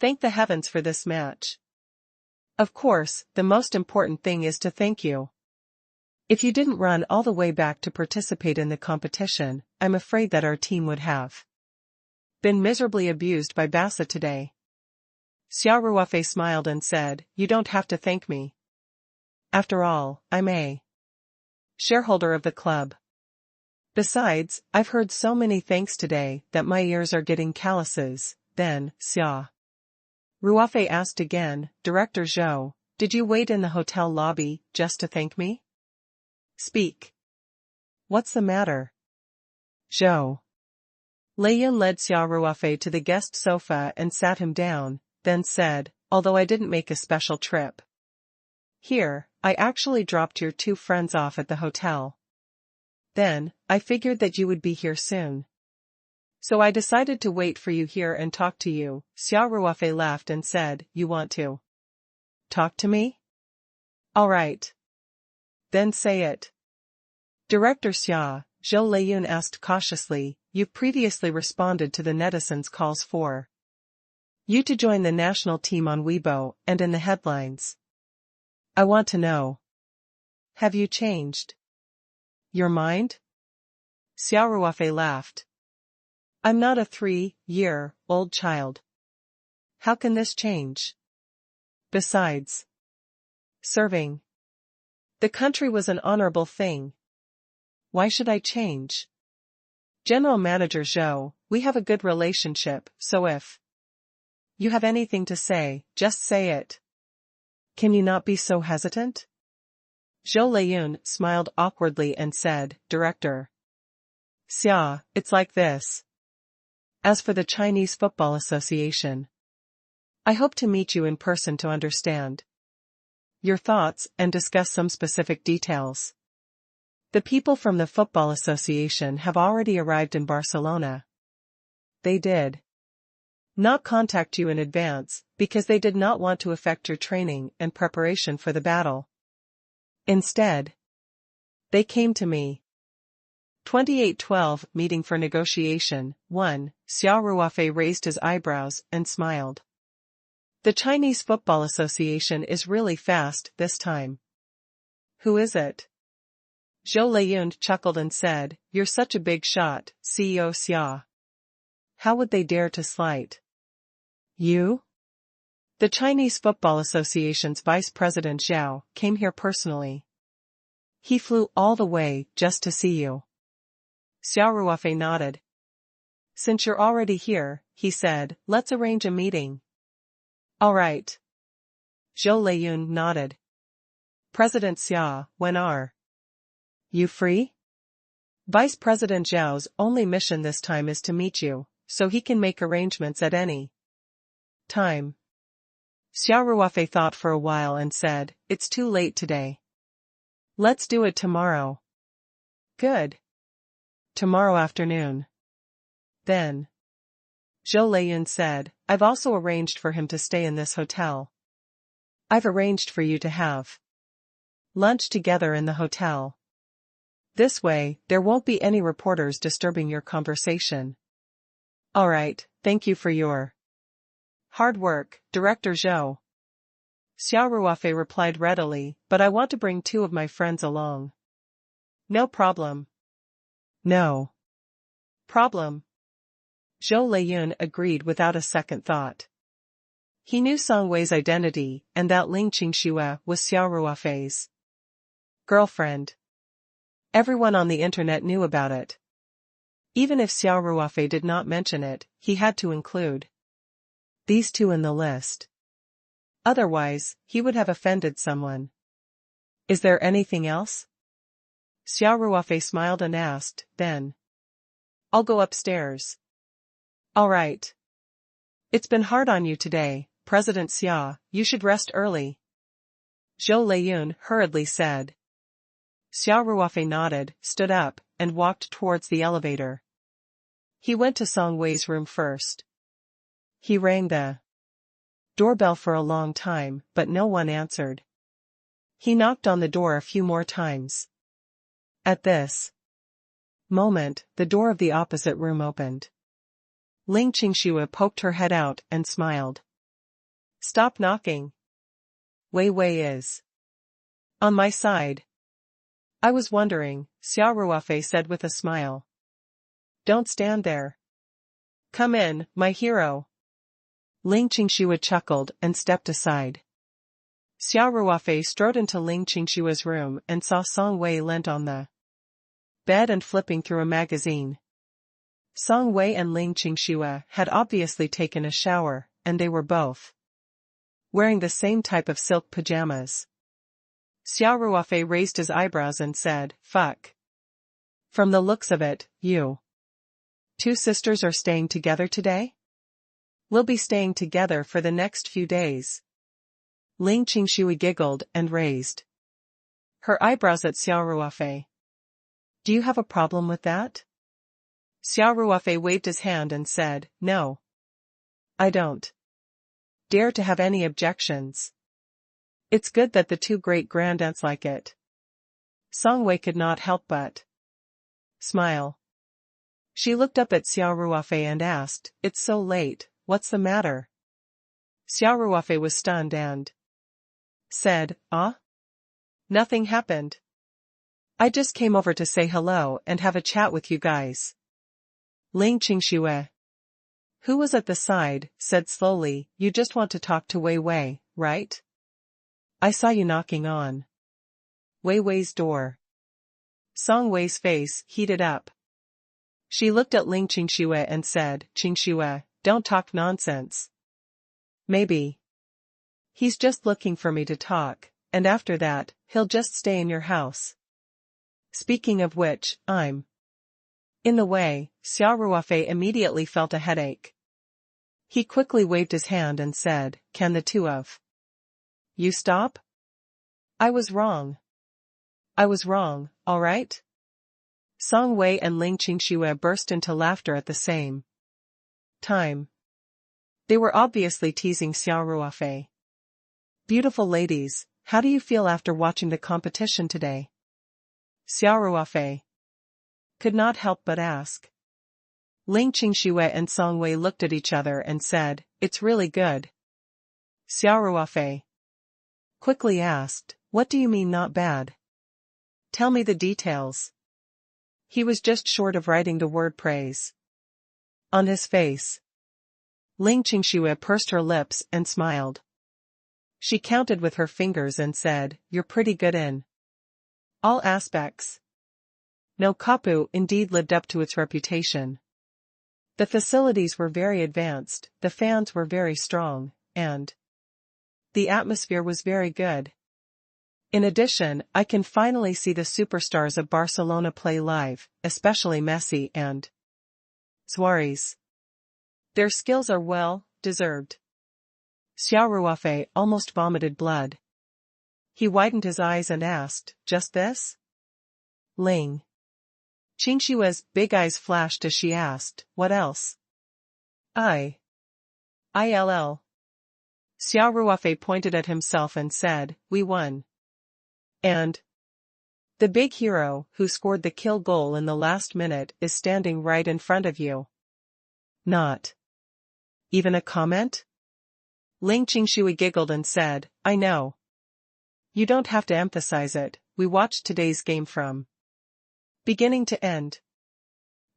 [SPEAKER 1] Thank the heavens for this match. Of course, the most important thing is to thank you. If you didn't run all the way back to participate in the competition, I'm afraid that our team would have been miserably abused by Bassa today. Xia Ruofei smiled and said, You don't have to thank me. After all, I'm a shareholder of the club. Besides, I've heard so many thanks today that my ears are getting calluses. Then, Xia Ruofei asked again, Director Zhou, did you wait in the hotel lobby just to thank me? Speak. What's the matter? Zhou Leiyun led Xia Ruofei to the guest sofa and sat him down, then said, although I didn't make a special trip here, I actually dropped your two friends off at the hotel. Then, I figured that you would be here soon. So I decided to wait for you here and talk to you. Xia Ruofei laughed and said, You want to talk to me? All right. Then say it. Director Xia, Zhou Leiyun asked cautiously, you've previously responded to the netizens' calls for you to join the national team on Weibo and in the headlines. I want to know. Have you changed your mind? Xia Ruofei laughed. I'm not a 3-year-old child. How can this change? Besides, serving the country was an honorable thing. Why should I change? General Manager Zhou, we have a good relationship, so if you have anything to say, just say it. Can you not be so hesitant? Zhou Leiyun smiled awkwardly and said, Director Xia, it's like this. As for the Chinese Football Association, I hope to meet you in person to understand your thoughts and discuss some specific details. The people from the Football Association have already arrived in Barcelona. They did not contact you in advance because they did not want to affect your training and preparation for the battle. Instead, they came to me. 2812 Meeting for Negotiation 1. Xia Ruofei raised his eyebrows and smiled. The Chinese Football Association is really fast this time. Who is it? Zhou Leiyun chuckled and said, You're such a big shot, CEO Xia. How would they dare to slight you? The Chinese Football Association's Vice President Zhao came here personally. He flew all the way just to see you. Xia Ruofei nodded. Since you're already here, he said, let's arrange a meeting. All right. Zhou Leiyun nodded. President Xia, when are you free? Vice President Zhao's only mission this time is to meet you, so he can make arrangements at any time. Xia Ruofei thought for a while and said, It's too late today. Let's do it tomorrow. Good. Tomorrow afternoon. Then. Zhou Leiyun said, I've also arranged for him to stay in this hotel. I've arranged for you to have lunch together in the hotel. This way, there won't be any reporters disturbing your conversation. Alright, thank you for your hard work, Director Zhou. Xia Ruofei replied readily, but I want to bring 2 of my friends along. No problem. No problem. Zhou Leiyun agreed without a second thought. He knew Song Wei's identity, and that Ling Qingxue was Xia Ruofei's girlfriend. Everyone on the internet knew about it. Even if Xia Ruofei did not mention it, he had to include these 2 in the list. Otherwise, he would have offended someone. Is there anything else? Xia Ruofei smiled and asked, then. I'll go upstairs. All right. It's been hard on you today, President Xia, you should rest early. Zhou Leiyun hurriedly said. Xia Ruofei nodded, stood up, and walked towards the elevator. He went to Song Wei's room first. He rang the doorbell for a long time, but no one answered. He knocked on the door a few more times. At this moment, the door of the opposite room opened. Ling Qingxue poked her head out and smiled. Stop knocking. Wei Wei is on my side. I was wondering, Xia Ruofei said with a smile. Don't stand there. Come in, my hero. Ling Qingxue chuckled and stepped aside. Xia Ruofei strode into Ling Qingxue's room and saw Song Wei leant on the bed and flipping through a magazine. Song Wei and Ling Qingxue had obviously taken a shower, and they were both wearing the same type of silk pajamas. Xia Ruofei raised his eyebrows and said, fuck. From the looks of it, you 2 sisters are staying together today? We'll be staying together for the next few days. Ling Qingxue giggled and raised her eyebrows at Xia Ruofei. Do you have a problem with that? Xia Ruofei waved his hand and said, no. I don't dare to have any objections. It's good that the 2 great-grandaunts like it. Song Wei could not help but smile. She looked up at Xia Ruofei and asked, it's so late, what's the matter? Xia Ruofei was stunned and said, nothing happened. I just came over to say hello and have a chat with you guys. Ling Qingxue, who was at the side, said slowly, you just want to talk to Wei Wei, right? I saw you knocking on Wei Wei's door. Song Wei's face heated up. She looked at Ling Qingxue and said, Qingxue, don't talk nonsense. Maybe he's just looking for me to talk, and after that, he'll just stay in your house. Speaking of which, I'm in the way. Xia Ruofei immediately felt a headache. He quickly waved his hand and said, can the 2 of you stop? I was wrong. I was wrong, all right? Song Wei and Ling Qingxue burst into laughter at the same time. They were obviously teasing Xia Ruofei. Beautiful ladies, how do you feel after watching the competition today? Xia Ruofei could not help but ask. Ling Qingxue and Song Wei looked at each other and said, it's really good. Xia Ruofei quickly asked, what do you mean not bad? Tell me the details. He was just short of writing the word praise on his face. Ling Qingxue pursed her lips and smiled. She counted with her fingers and said, you're pretty good in all aspects. No Kapu indeed lived up to its reputation. The facilities were very advanced, the fans were very strong, and the atmosphere was very good. In addition, I can finally see the superstars of Barcelona play live, especially Messi and Suarez. Their skills are well deserved. Xia Ruofei almost vomited blood. He widened his eyes and asked, just this? Ling Qingshua's big eyes flashed as she asked, what else? ILL. Xia Ruofei pointed at himself and said, we won. And the big hero, who scored the kill goal in the last minute, is standing right in front of you. Not even a comment? Ling Qingshui giggled and said, I know. You don't have to emphasize it, we watched today's game from beginning to end.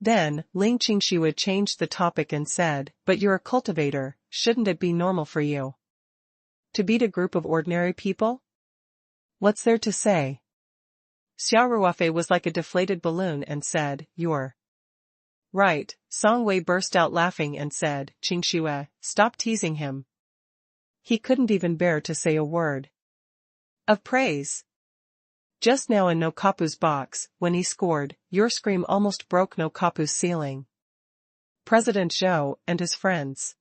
[SPEAKER 1] Then, Ling Qingshui changed the topic and said, but you're a cultivator, shouldn't it be normal for you to beat a group of ordinary people? What's there to say? Xia Ruofei was like a deflated balloon and said, you're right. Song Wei burst out laughing and said, Qingshui, stop teasing him. He couldn't even bear to say a word of praise. Just now in Nokapu's box, when he scored, your scream almost broke Nokapu's ceiling. President Zhou and his friends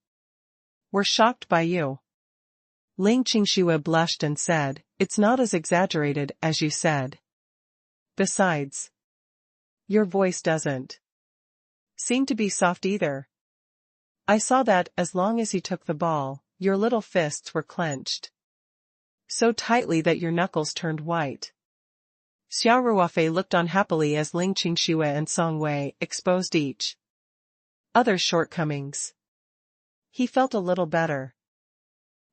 [SPEAKER 1] were shocked by you. Ling Qingshui blushed and said, it's not as exaggerated as you said. Besides, your voice doesn't seem to be soft either. I saw that as long as you took the ball, your little fists were clenched so tightly that your knuckles turned white. Xia Ruofei looked on happily as Ling Qingshui and Song Wei exposed each other's shortcomings. He felt a little better.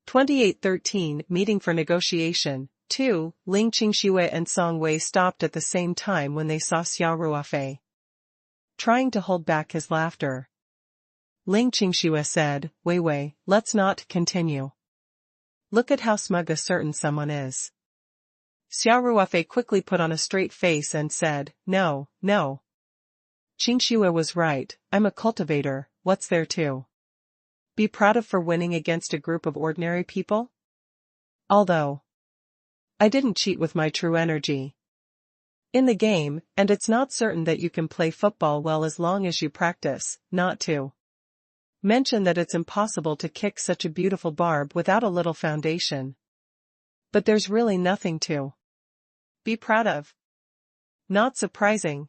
[SPEAKER 1] 2813 Meeting for Negotiation. 2. Ling Qingshui and Song Wei stopped at the same time when they saw Xia Ruofei trying to hold back his laughter. Ling Qingshui said, Wei, let's not continue. Look at how smug a certain someone is. Xia Ruofei quickly put on a straight face and said, no. Qingshui was right, I'm a cultivator, what's there to be proud of for winning against a group of ordinary people? Although I didn't cheat with my true energy in the game, and it's not certain that you can play football well as long as you practice, not to mention that it's impossible to kick such a beautiful barb without a little foundation. But there's really nothing to be proud of. Not surprising.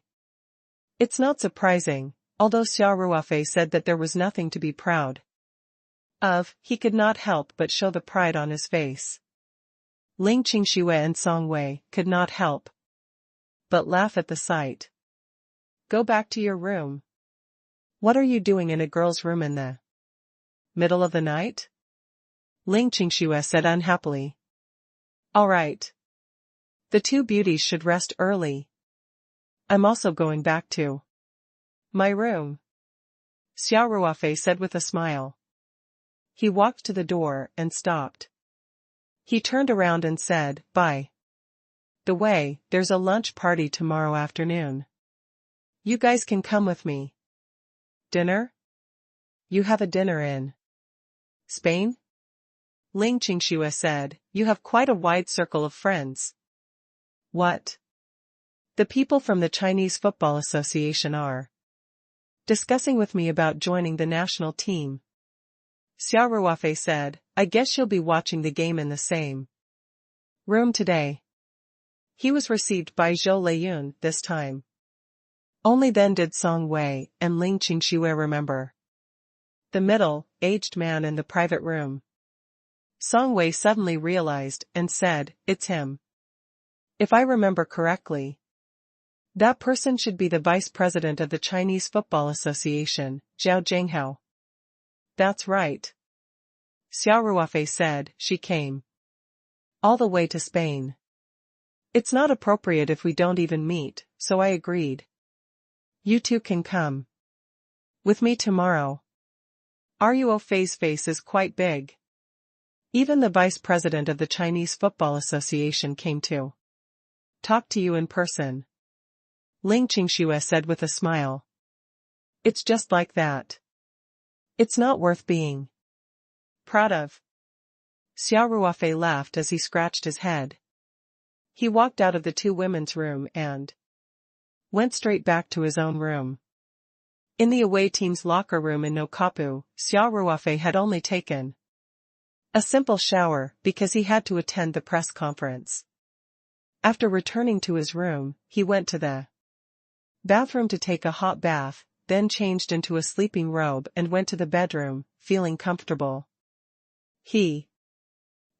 [SPEAKER 1] It's not surprising, although Xia Ruofei said that there was nothing to be proud of, he could not help but show the pride on his face. Ling Qingshui and Song Wei could not help but laugh at the sight. Go back to your room. What are you doing in a girl's room in the middle of the night? Ling Qingshui said unhappily. All right. The two beauties should rest early. I'm also going back to my room, Xia Ruofei said with a smile. He walked to the door and stopped. He turned around and said, By the way, there's a lunch party tomorrow afternoon. You guys can come with me. Dinner? You have a dinner in Spain? Ling Qingshui said, you have quite a wide circle of friends. What? The people from the Chinese Football Association are discussing with me about joining the national team. Xia Ruofei said, I guess you'll be watching the game in the same room today. He was received by Zhou Leiyun this time. Only then did Song Wei and Ling Qingshui remember the middle-aged man in the private room. Song Wei suddenly realized and said, it's him. If I remember correctly, that person should be the vice president of the Chinese Football Association, Zhao Jinghao. That's right. Xia Ruofei said, she came all the way to Spain. It's not appropriate if we don't even meet, so I agreed. You two can come with me tomorrow. Ruofei's face is quite big. Even the vice president of the Chinese Football Association came to talk to you in person. Ling Qingshui said with a smile. It's just like that. It's not worth being proud of. Xia Ruofei laughed as he scratched his head. He walked out of the two women's room and went straight back to his own room. In the away team's locker room in Nokapu, Xia Ruofei had only taken a simple shower because he had to attend the press conference. After returning to his room, he went to the bathroom to take a hot bath, then changed into a sleeping robe and went to the bedroom, feeling comfortable. He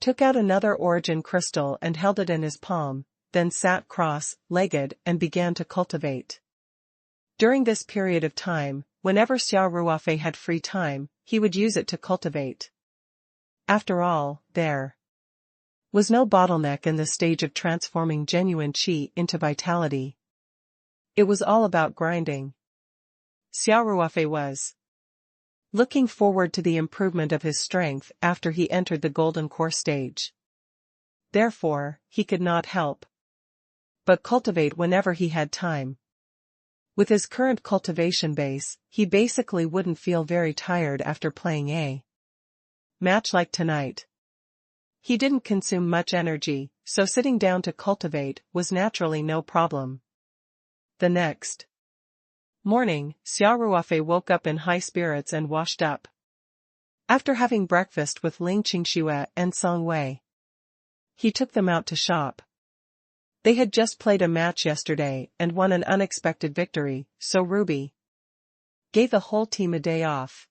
[SPEAKER 1] took out another origin crystal and held it in his palm, then sat cross-legged and began to cultivate. During this period of time, whenever Xia Ruofei had free time, he would use it to cultivate. After all, there was no bottleneck in the stage of transforming genuine qi into vitality. It was all about grinding. Xia Ruofei was looking forward to the improvement of his strength after he entered the golden core stage. Therefore, he could not help but cultivate whenever he had time. With his current cultivation base, he basically wouldn't feel very tired after playing a match like tonight. He didn't consume much energy, so sitting down to cultivate was naturally no problem. The next morning, Xia Ruofei woke up in high spirits and washed up. After having breakfast with Ling Qingxue and Song Wei, he took them out to shop. They had just played a match yesterday and won an unexpected victory, so Ruby gave the whole team a day off.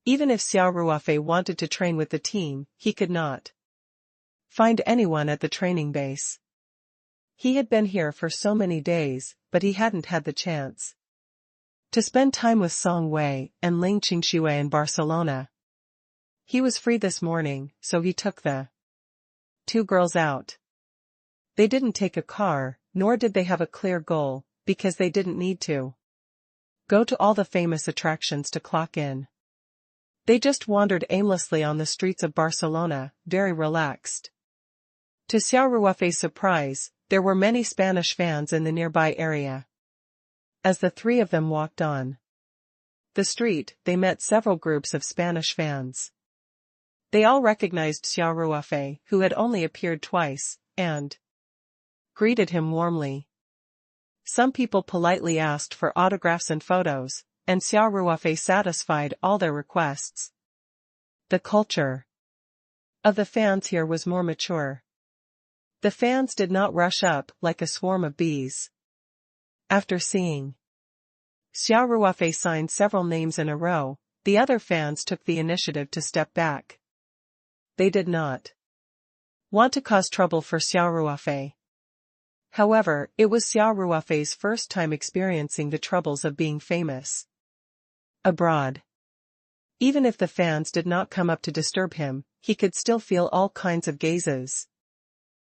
[SPEAKER 1] Even if Xia Ruofei wanted to train with the team, he could not find anyone at the training base. He had been here for so many days, but he hadn't had the chance to spend time with Song Wei and Ling Qingxue in Barcelona. He was free this morning, so he took the two girls out. They didn't take a car, nor did they have a clear goal, because they didn't need to go to all the famous attractions to clock in. They just wandered aimlessly on the streets of Barcelona, very relaxed. To Xia Ruofei's surprise, there were many Spanish fans in the nearby area. As the three of them walked on the street, they met several groups of Spanish fans. They all recognized Xia Ruofei, who had only appeared twice, and greeted him warmly. Some people politely asked for autographs and photos, and Xia Ruofei satisfied all their requests. The culture of the fans here was more mature. The fans did not rush up like a swarm of bees. After seeing Xia Ruofei sign several names in a row, the other fans took the initiative to step back. They did not want to cause trouble for Xia Ruofei. However, it was Xia Ruofei's first time experiencing the troubles of being famous abroad. Even if the fans did not come up to disturb him, he could still feel all kinds of gazes.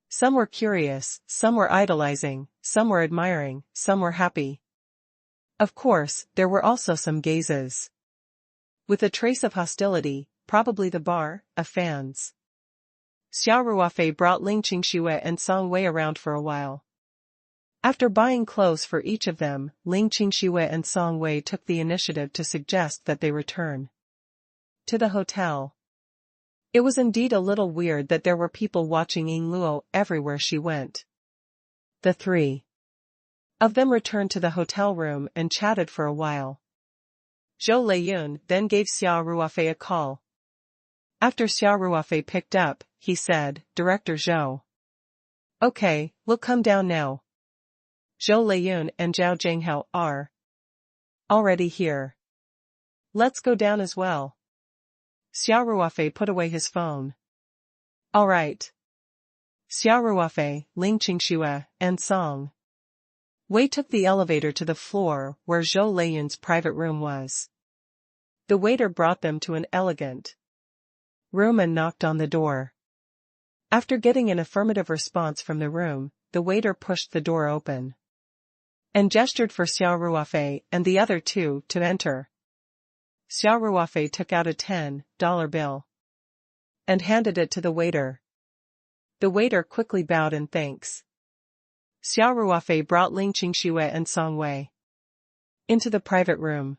[SPEAKER 1] Some were curious, some were idolizing, some were admiring, some were happy. Of course, there were also some gazes with a trace of hostility, probably the bar of fans. Xia Ruofei brought Ling Qingxue and Song Wei around for a while. After buying clothes for each of them, Ling Qingxue and Song Wei took the initiative to suggest that they return to the hotel. It was indeed a little weird that there were people watching Ying Luo everywhere she went. The three of them returned to the hotel room and chatted for a while. Zhou Leiyun then gave Xia Ruofei a call. After Xia Ruofei picked up, he said, "Director Zhou. Okay, we'll come down now." Zhou Leiyun and Zhao Jinghao are already here. Let's go down as well. Xia Ruofei put away his phone. All right. Xia Ruofei, Ling Qingxue, and Song Wei took the elevator to the floor where Zhou Leiyun's private room was. The waiter brought them to an elegant room and knocked on the door. After getting an affirmative response from the room, the waiter pushed the door open and gestured for Xia Ruofei and the other two to enter. Xia Ruofei took out a $10 bill and handed it to the waiter. The waiter quickly bowed in thanks. Xia Ruofei brought Ling Qingxue and Song Wei into the private room.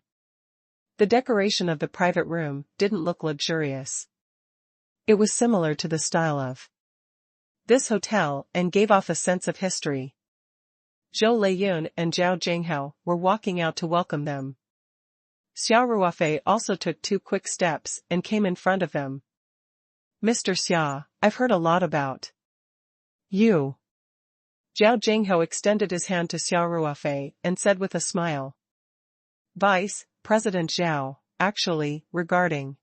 [SPEAKER 1] The decoration of the private room didn't look luxurious. It was similar to the style of this hotel and gave off a sense of history. Zhou Leiyun and Zhao Jinghao were walking out to welcome them. Xia Ruofei also took 2 quick steps and came in front of them. "Mr. Xia, I've heard a lot about you." Zhao Jinghao extended his hand to Xia Ruofei and said with a smile. Vice President Zhao, actually, regarding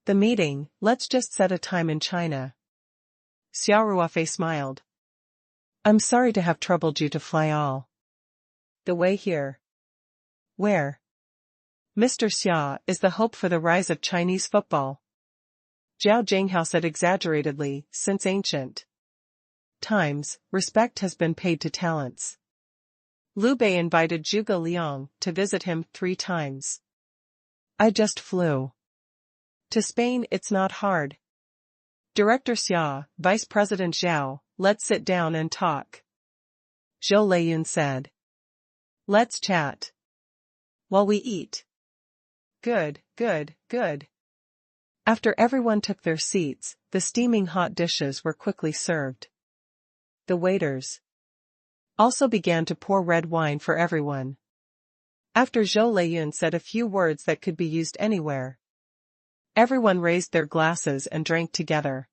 [SPEAKER 1] the meeting, let's just set a time in China. Xia Ruofei smiled. I'm sorry to have troubled you to fly all the way here. Where? Mr. Xia is the hope for the rise of Chinese football. Zhao Jinghao said exaggeratedly, since ancient times, respect has been paid to talents. Liu Bei invited Zhuge Liang to visit him 3 times. I just flew to Spain. It's not hard. Director Xia, Vice President Zhao, let's sit down and talk. Zhou Leiyun said. Let's chat while we eat. Good, good, good. After everyone took their seats, the steaming hot dishes were quickly served. The waiters also began to pour red wine for everyone. After Zhou Leiyun said a few words that could be used anywhere, everyone raised their glasses and drank together.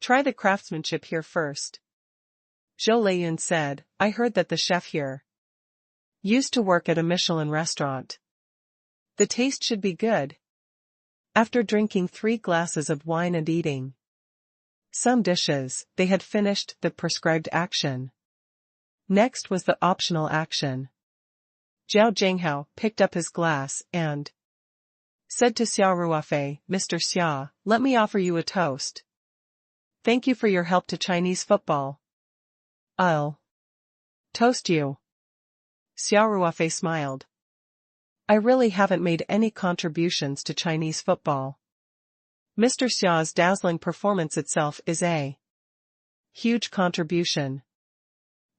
[SPEAKER 1] Try the craftsmanship here first. Zhou Leiyun said, I heard that the chef here used to work at a Michelin restaurant. The taste should be good. After drinking 3 glasses of wine and eating some dishes, they had finished the prescribed action. Next was the optional action. Zhao Jinghao picked up his glass and said to Xia Ruofei, Mr. Xia, let me offer you a toast. Thank you for your help to Chinese football. I'll toast you. Xia Ruofei smiled. I really haven't made any contributions to Chinese football. Mr. Xia's dazzling performance itself is a huge contribution.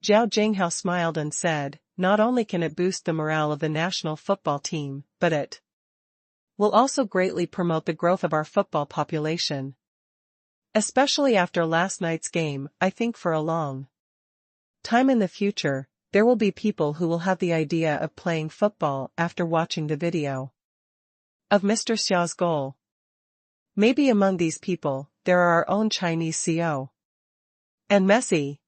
[SPEAKER 1] Zhao Jinghao smiled and said, not only can it boost the morale of the national football team, but it will also greatly promote the growth of our football population. Especially after last night's game, I think for a long time in the future, there will be people who will have the idea of playing football after watching the video of Mr. Xia's goal. Maybe among these people, there are our own Chinese CO. And Messi.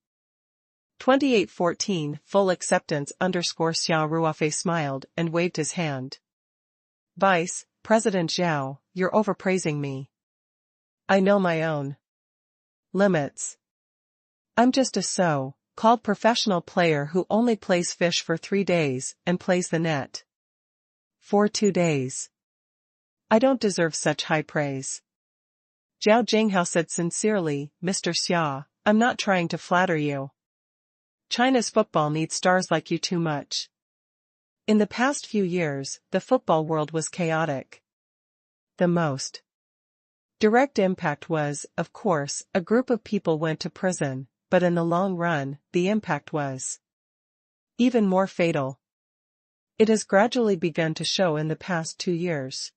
[SPEAKER 1] 2814 Full acceptance Xia Ruofei smiled and waved his hand. Vice President Zhao, you're overpraising me. I know my own limits. I'm just a so-called professional player who only plays fish for 3 days and plays the net for 2 days. I don't deserve such high praise. Zhao Jinghao said sincerely, Mr. Xia, I'm not trying to flatter you. China's football needs stars like you too much. In the past few years, the football world was chaotic. The most direct impact was, of course, a group of people went to prison, but in the long run, the impact was even more fatal. It has gradually begun to show in the past 2 years.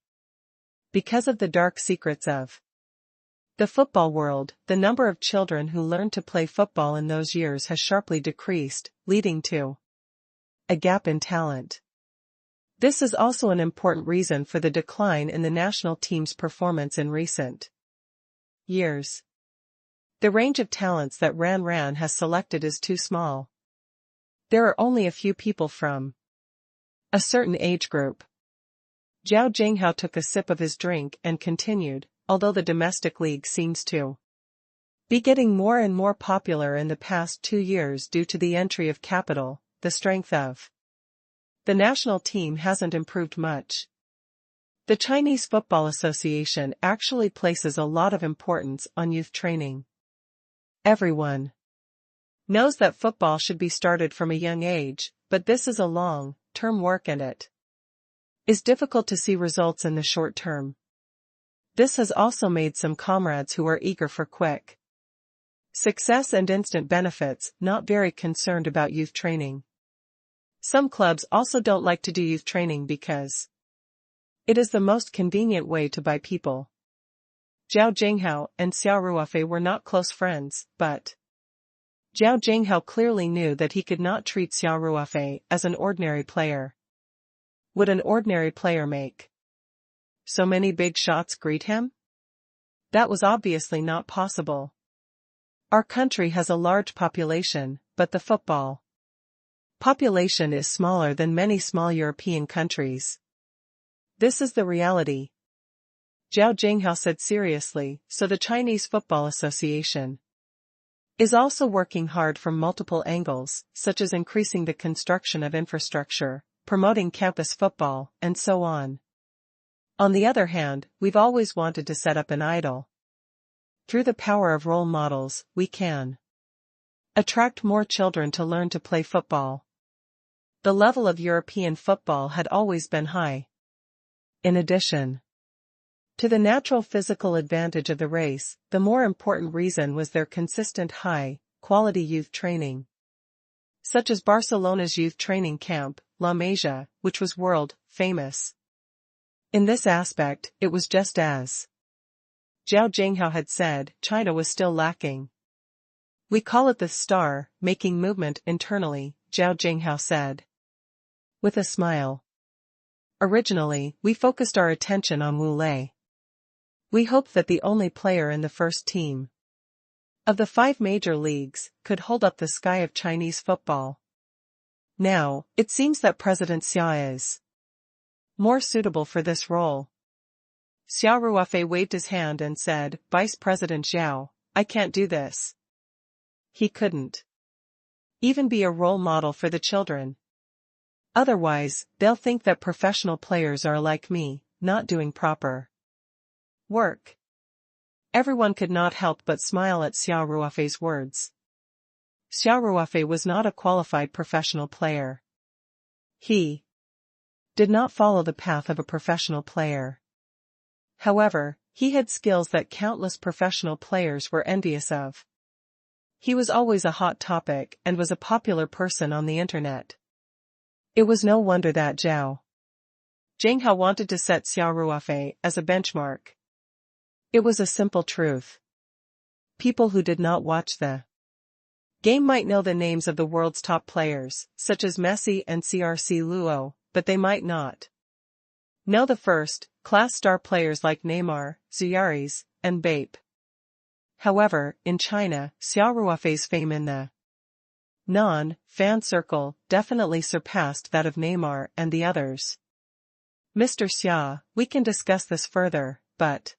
[SPEAKER 1] Because of the dark secrets of the football world, the number of children who learned to play football in those years has sharply decreased, leading to a gap in talent. This is also an important reason for the decline in the national team's performance in recent years. The range of talents that Ran has selected is too small. There are only a few people from a certain age group. Zhao Jinghao took a sip of his drink and continued, although the domestic league seems to be getting more and more popular in the past 2 years due to the entry of capital, the strength of the national team hasn't improved much. The Chinese Football Association actually places a lot of importance on youth training. Everyone knows that football should be started from a young age, but this is a long-term work and it is difficult to see results in the short term. This has also made some comrades who are eager for quick success and instant benefits not very concerned about youth training. Some clubs also don't like to do youth training because it is the most convenient way to buy people. Zhao Jinghao and Xia Ruofei were not close friends, but Zhao Jinghao clearly knew that he could not treat Xia Ruofei as an ordinary player. Would an ordinary player make so many big shots greet him? That was obviously not possible. Our country has a large population, but the football population is smaller than many small European countries. This is the reality. Zhao Jinghao said seriously. So the Chinese Football Association is also working hard from multiple angles, such as increasing the construction of infrastructure, promoting campus football, and so on. On the other hand, we've always wanted to set up an idol. Through the power of role models, we can attract more children to learn to play football. The level of European football had always been high. In addition to the natural physical advantage of the race, the more important reason was their consistent high-quality youth training, such as Barcelona's youth training camp, La Masia, which was world-famous. In this aspect, it was just as Zhao Jinghao had said, China was still lacking. We call it the star-making movement internally, Zhao Jinghao said, with a smile. Originally, we focused our attention on Wu Lei. We hoped that the only player in the first team of the 5 major leagues could hold up the sky of Chinese football. Now, it seems that President Xia is more suitable for this role. Xia Ruofei waved his hand and said, Vice President Zhao, I can't do this. He couldn't even be a role model for the children. Otherwise, they'll think that professional players are like me, not doing proper work. Everyone could not help but smile at Xia Ruofei's words. Xia Ruofei was not a qualified professional player. He did not follow the path of a professional player. However, he had skills that countless professional players were envious of. He was always a hot topic and was a popular person on the internet. It was no wonder that Zhao Jinghao wanted to set Xia Ruofei as a benchmark. It was a simple truth. People who did not watch the game might know the names of the world's top players, such as Messi and CR7 Luo, but they might not know the first-class star players like Neymar, Suarez, and Mbappe. However, in China, Xia Ruofei's fame in the non-fan circle definitely surpassed that of Neymar and the others. Mr. Xia, we can discuss this further, but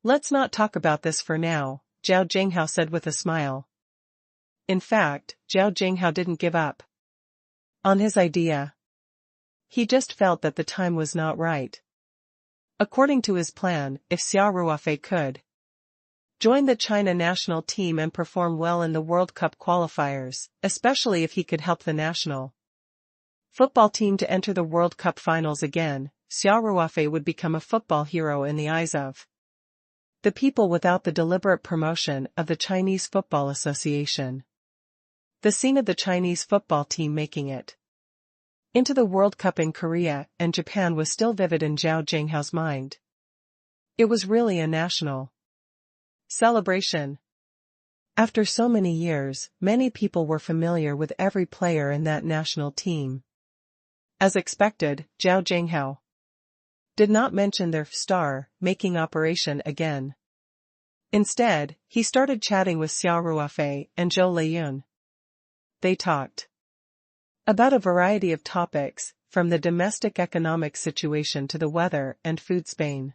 [SPEAKER 1] let's not talk about this for now, Zhao Jinghao said with a smile. In fact, Zhao Jinghao didn't give up on his idea. He just felt that the time was not right. According to his plan, if Xia Ruofei could join the China national team and perform well in the World Cup qualifiers, especially if he could help the national football team to enter the World Cup finals again, Xia Ruofei would become a football hero in the eyes of the people without the deliberate promotion of the Chinese Football Association. The scene of the Chinese football team making it into the World Cup in Korea and Japan was still vivid in Zhao Jinghao's mind. It was really a national celebration. After so many years, many people were familiar with every player in that national team. As expected, Zhao Jinghao did not mention their star-making operation again. Instead, he started chatting with Xia Ruofei and Zhou Leiyun. They talked about a variety of topics, from the domestic economic situation to the weather and food. Spain.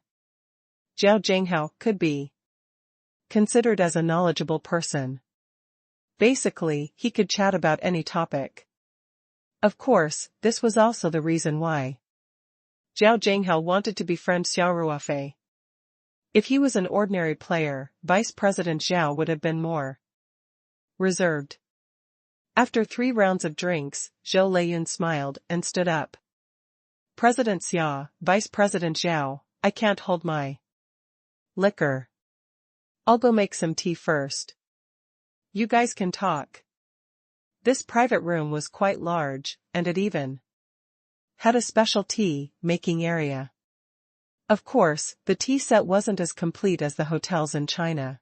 [SPEAKER 1] Zhao Jinghao could be considered as a knowledgeable person. Basically, he could chat about any topic. Of course, this was also the reason why Zhao Jinghao wanted to befriend Xia Ruofei. If he was an ordinary player, Vice President Zhao would have been more reserved. After 3 rounds of drinks, Zhou Leiyun smiled and stood up. President Xia, Vice President Zhao, I can't hold my liquor. I'll go make some tea first. You guys can talk. This private room was quite large, and it even had a special tea-making area. Of course, the tea set wasn't as complete as the hotels in China.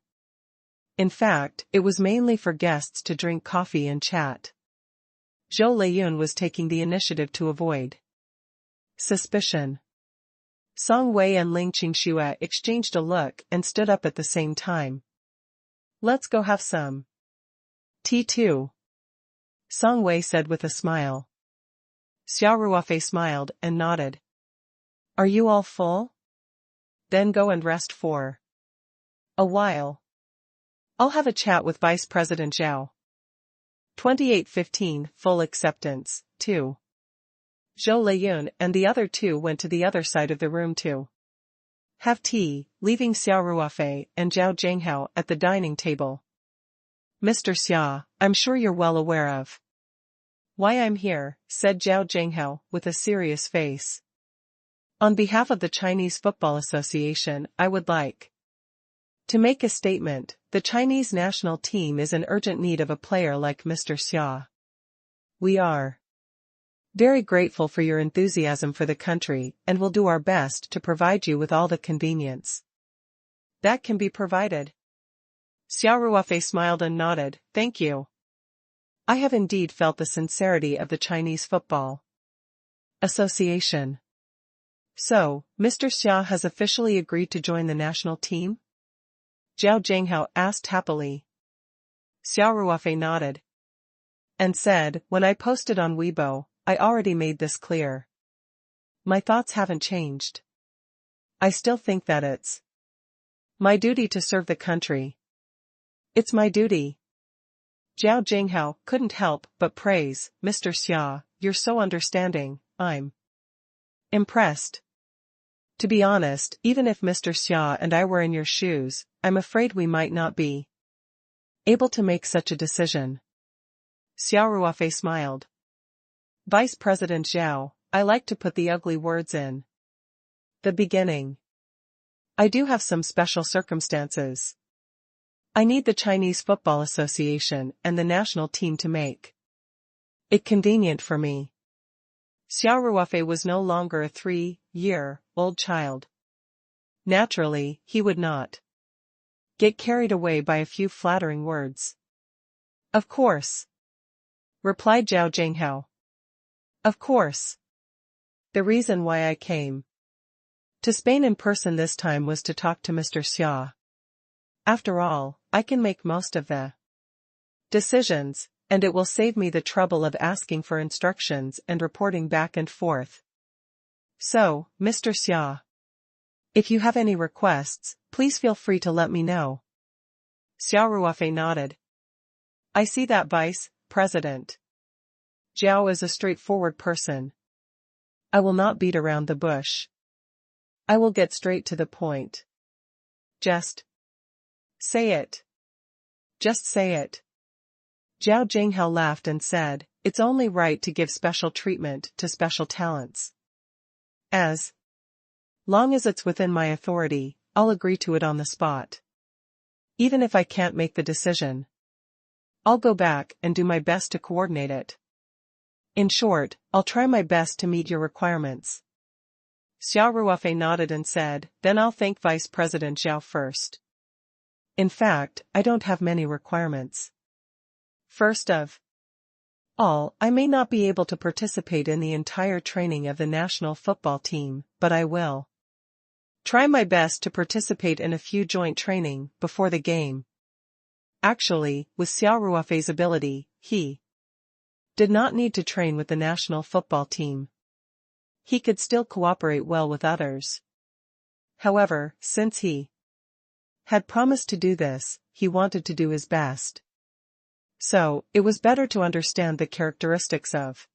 [SPEAKER 1] In fact, it was mainly for guests to drink coffee and chat. Zhou Leiyun was taking the initiative to avoid suspicion. Song Wei and Ling Qingxue exchanged a look and stood up at the same time. Let's go have some tea too. Song Wei said with a smile. Xia Ruofei smiled and nodded. Are you all full? Then go and rest for a while. I'll have a chat with Vice President Zhao. 28:15 Full acceptance, 2. Zhou Leyun and the other two went to the other side of the room to have tea, leaving Xia Ruofei and Zhao Jinghao at the dining table. Mr. Xia, I'm sure you're well aware of why I'm here, said Zhao Jinghao with a serious face. On behalf of the Chinese Football Association, I would like to make a statement. The Chinese national team is in urgent need of a player like Mr. Xia. We are very grateful for your enthusiasm for the country and will do our best to provide you with all the convenience that can be provided. Xia Ruofei smiled and nodded, thank you. I have indeed felt the sincerity of the Chinese Football Association. So, Mr. Xia has officially agreed to join the national team? Zhao Jinghao asked happily. Xia Ruofei nodded and said, when I posted on Weibo, I already made this clear. My thoughts haven't changed. I still think that it's my duty to serve the country. It's my duty. Zhao Jinghao couldn't help but praise, Mr. Xia, you're so understanding, I'm impressed. To be honest, even if Mr. Xia and I were in your shoes, I'm afraid we might not be able to make such a decision. Xia Ruofei smiled. Vice President Zhao, I like to put the ugly words in the beginning. I do have some special circumstances. I need the Chinese Football Association and the national team to make it convenient for me. Xia Ruofei was no longer a 3-year-old child. Naturally, he would not get carried away by a few flattering words. Of course, replied Zhao Jinghao. Of course. The reason why I came to Spain in person this time was to talk to Mr. Xia. After all, I can make most of the decisions, and it will save me the trouble of asking for instructions and reporting back and forth. So, Mr. Xia, if you have any requests, please feel free to let me know. Xia Ruofei nodded. I see that, Vice President. Zhao is a straightforward person. I will not beat around the bush. I will get straight to the point. Just say it. Just say it. Zhao Jinghao laughed and said, it's only right to give special treatment to special talents. As long as it's within my authority, I'll agree to it on the spot. Even if I can't make the decision, I'll go back and do my best to coordinate it. In short, I'll try my best to meet your requirements. Xia Ruofei nodded and said, then I'll thank Vice President Zhao first. In fact, I don't have many requirements. First of all, I may not be able to participate in the entire training of the national football team, but I will try my best to participate in a few joint training before the game. Actually, with Xia Ruofei's ability, he did not need to train with the national football team. He could still cooperate well with others. However, since he had promised to do this, he wanted to do his best. So, it was better to understand the characteristics of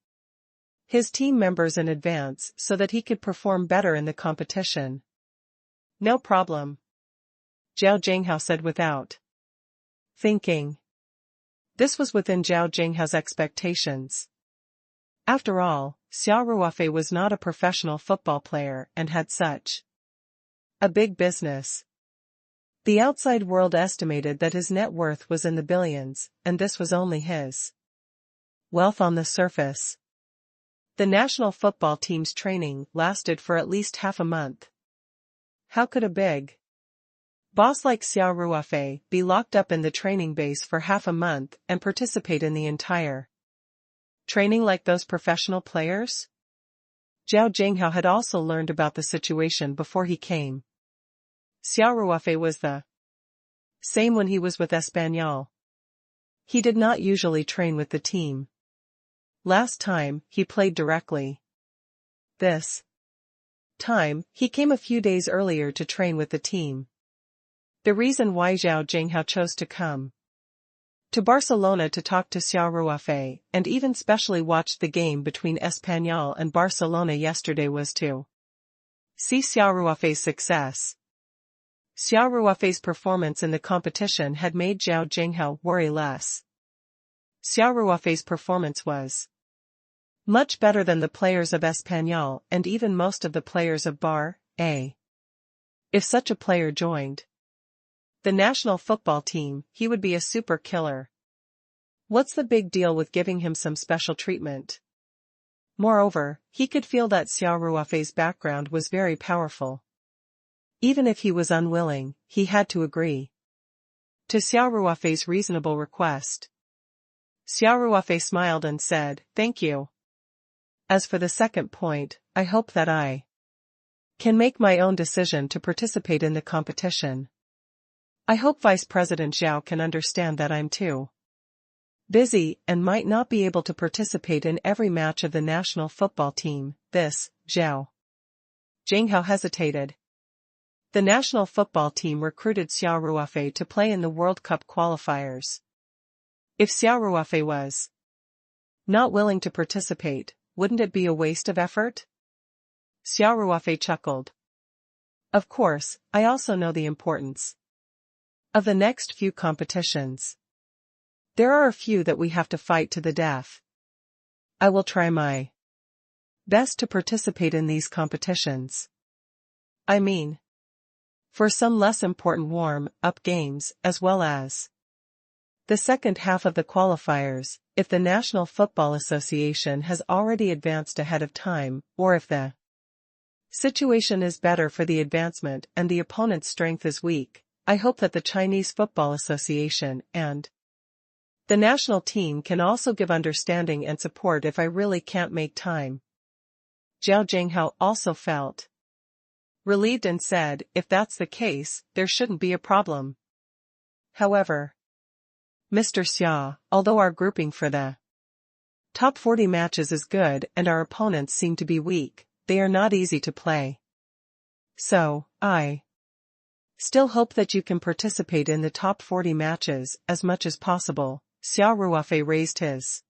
[SPEAKER 1] his team members in advance so that he could perform better in the competition. No problem, Zhao Jinghao said without thinking. This was within Zhao Jinghao's expectations. After all, Xia Ruofei was not a professional football player and had such a big business. The outside world estimated that his net worth was in the billions, and this was only his wealth on the surface. The national football team's training lasted for at least half a month. How could a big boss like Xia Ruofei be locked up in the training base for half a month and participate in the entire training like those professional players? Zhao Jinghao had also learned about the situation before he came. Xia Ruofei was the same when he was with Espanyol. He did not usually train with the team. Last time, he played directly. This time, he came a few days earlier to train with the team. The reason why Zhao Jinghao chose to come to Barcelona to talk to Xia Ruofei, and even specially watched the game between Espanyol and Barcelona yesterday was to see Xia Ruofei's success. Xia Ruofei's performance in the competition had made Zhao Jinghao worry less. Xia Ruofei's performance was much better than the players of Espanyol and even most of the players of Bar-A. If such a player joined the national football team, he would be a super killer. What's the big deal with giving him some special treatment? Moreover, he could feel that Xia Ruofei's background was very powerful. Even if he was unwilling, he had to agree to Xia Ruofei's reasonable request. Xia Ruofei smiled and said, "Thank you. As for the second point, I hope that I can make my own decision to participate in the competition. I hope Vice President Zhao can understand that I'm too busy and might not be able to participate in every match of the national football team." This, Zhao Jinghao hesitated. The national football team recruited Xia Ruofei to play in the World Cup qualifiers. If Xia Ruofei was not willing to participate, wouldn't it be a waste of effort? Xia Ruofei chuckled. Of course, I also know the importance of the next few competitions. There are a few that we have to fight to the death. I will try my best to participate in these competitions. I mean, for some less important warm-up games as well as the second half of the qualifiers, if the National Football Association has already advanced ahead of time, or if the situation is better for the advancement and the opponent's strength is weak, I hope that the Chinese Football Association and the national team can also give understanding and support if I really can't make time. Zhao Jinghao also felt relieved and said, if that's the case, there shouldn't be a problem. However, Mr. Xia, although our grouping for the top 40 matches is good and our opponents seem to be weak, they are not easy to play. So, I still hope that you can participate in the top 40 matches as much as possible. Xia Ruofei raised his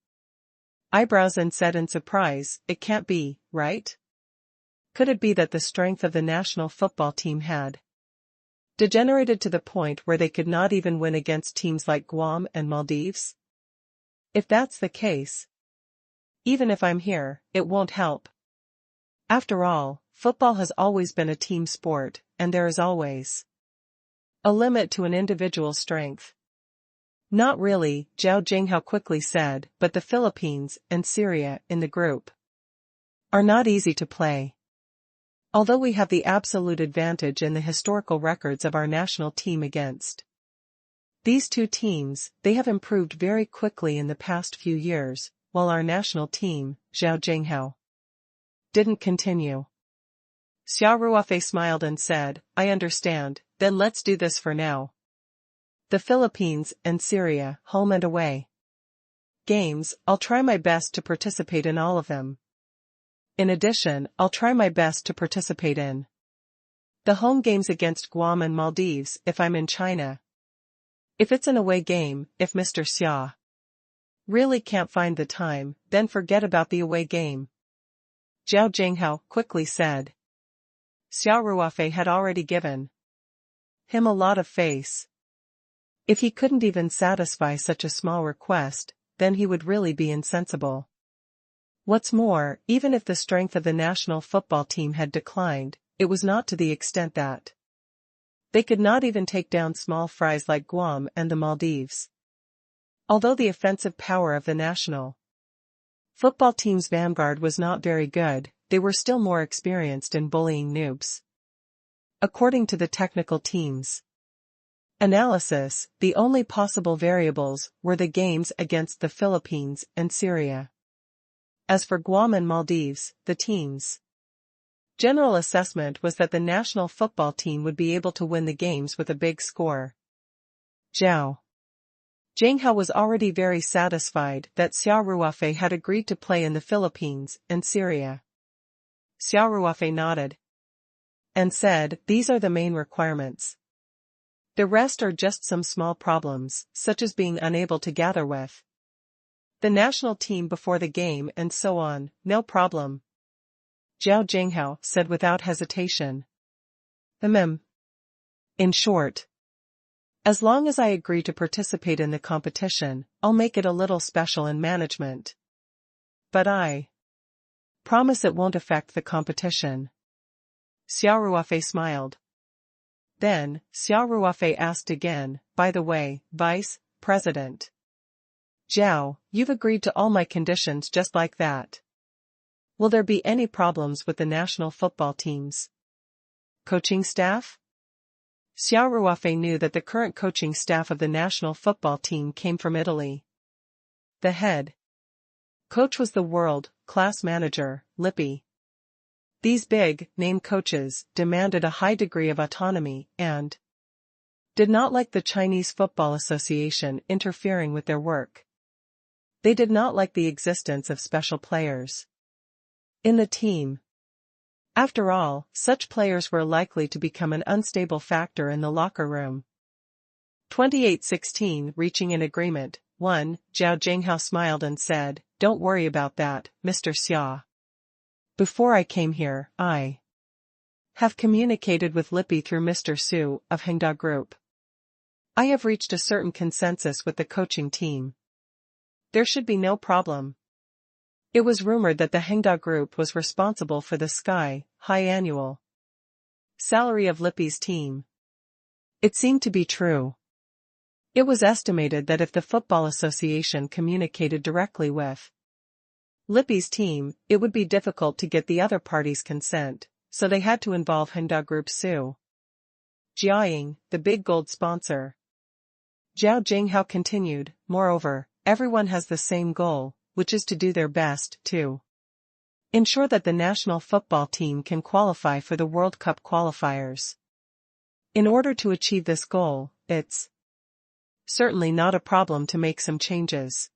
[SPEAKER 1] eyebrows and said in surprise, it can't be, right? Could it be that the strength of the national football team had degenerated to the point where they could not even win against teams like Guam and Maldives? If that's the case, even if I'm here, it won't help. After all, football has always been a team sport, and there is always a limit to an individual's strength. Not really, Zhao Jinghao quickly said, but the Philippines and Syria in the group are not easy to play. Although we have the absolute advantage in the historical records of our national team against these two teams, they have improved very quickly in the past few years, while our national team, Zhao Jinghao, didn't continue. Xia Ruofei smiled and said, I understand, then let's do this for now. The Philippines and Syria, home and away games, I'll try my best to participate in all of them. In addition, I'll try my best to participate in the home games against Guam and Maldives if I'm in China. If it's an away game, if Mr. Xia really can't find the time, then forget about the away game. Zhao Jinghao quickly said. Xia Ruofei had already given him a lot of face. If he couldn't even satisfy such a small request, then he would really be insensible. What's more, even if the strength of the national football team had declined, it was not to the extent that they could not even take down small fries like Guam and the Maldives. Although the offensive power of the national football team's vanguard was not very good, they were still more experienced in bullying noobs. According to the technical team's analysis, the only possible variables were the games against the Philippines and Syria. As for Guam and Maldives, the team's general assessment was that the national football team would be able to win the games with a big score. Zhao Zhang Hao was already very satisfied that Xia Ruofei had agreed to play in the Philippines and Syria. Xia Ruofei nodded and said, "These are the main requirements. The rest are just some small problems, such as being unable to gather with the national team before the game and so on, no problem." Zhao Zhenghao said without hesitation. In short, as long as I agree to participate in the competition, I'll make it a little special in management. But I promise it won't affect the competition. Xia Ruofei smiled. Then, Xia Ruofei asked again, "By the way, Vice President Zhao, you've agreed to all my conditions just like that. Will there be any problems with the national football team's coaching staff?" Xia Ruofei knew that the current coaching staff of the national football team came from Italy. The head coach was the world-class manager, Lippi. These big-name coaches demanded a high degree of autonomy and did not like the Chinese Football Association interfering with their work. They did not like the existence of special players in the team. After all, such players were likely to become an unstable factor in the locker room. 28-16 Reaching an agreement. 1. Zhao Zhenghao smiled and said, "Don't worry about that, Mr. Xia. Before I came here, I have communicated with Lippi through Mr. Su of Hengda Group. I have reached a certain consensus with the coaching team. There should be no problem." It was rumored that the Hengda Group was responsible for the sky-high annual salary of Lippi's team. It seemed to be true. It was estimated that if the Football Association communicated directly with Lippi's team, it would be difficult to get the other party's consent, so they had to involve Hengda Group's Su Jiaying, the big gold sponsor. Zhao Jinghao continued, "Moreover, everyone has the same goal, which is to do their best to ensure that the national football team can qualify for the World Cup qualifiers. In order to achieve this goal, it's certainly not a problem to make some changes.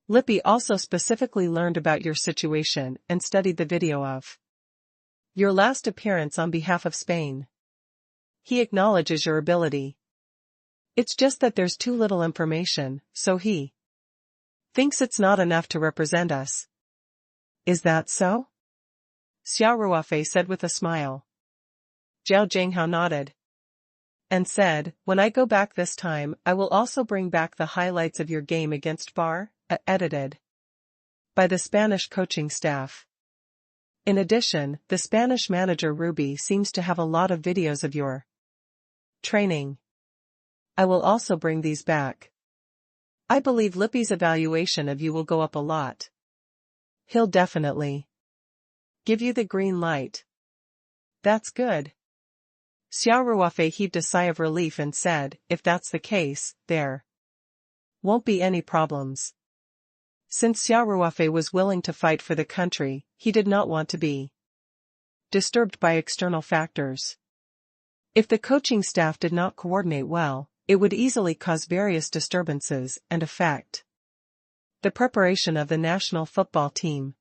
[SPEAKER 1] Lippi also specifically learned about your situation and studied the video of your last appearance on behalf of Spain. He acknowledges your ability. It's just that there's too little information, so he thinks it's not enough to represent us." "Is that so?" Xia Ruofei said with a smile. Zhao Zhenghao nodded and said, "When I go back this time, I will also bring back the highlights of your game against Bar, edited by the Spanish coaching staff. In addition, the Spanish manager Ruby seems to have a lot of videos of your training. I will also bring these back. I believe Lippi's evaluation of you will go up a lot. He'll definitely give you the green light." "That's good." Xia Ruofei heaved a sigh of relief and said, "If that's the case, there won't be any problems." Since Xia Ruofei was willing to fight for the country, he did not want to be disturbed by external factors. If the coaching staff did not coordinate well, it would easily cause various disturbances and affect the preparation of the national football team.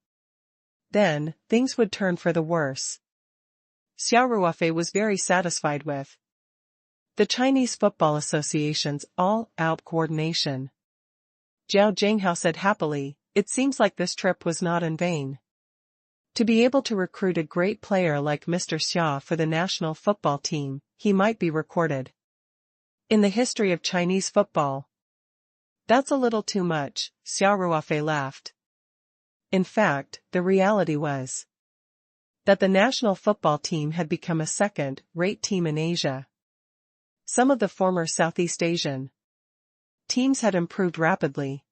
[SPEAKER 1] Then, things would turn for the worse. Xia Ruofei was very satisfied with the Chinese Football Association's all-out coordination. Zhao Jinghao said happily, "It seems like this trip was not in vain. To be able to recruit a great player like Mr. Xia for the national football team, he might be recorded in the history of Chinese football." "That's a little too much," Xia Ruofei laughed. In fact, the reality was that the national football team had become a second-rate team in Asia. Some of the former Southeast Asian teams had improved rapidly.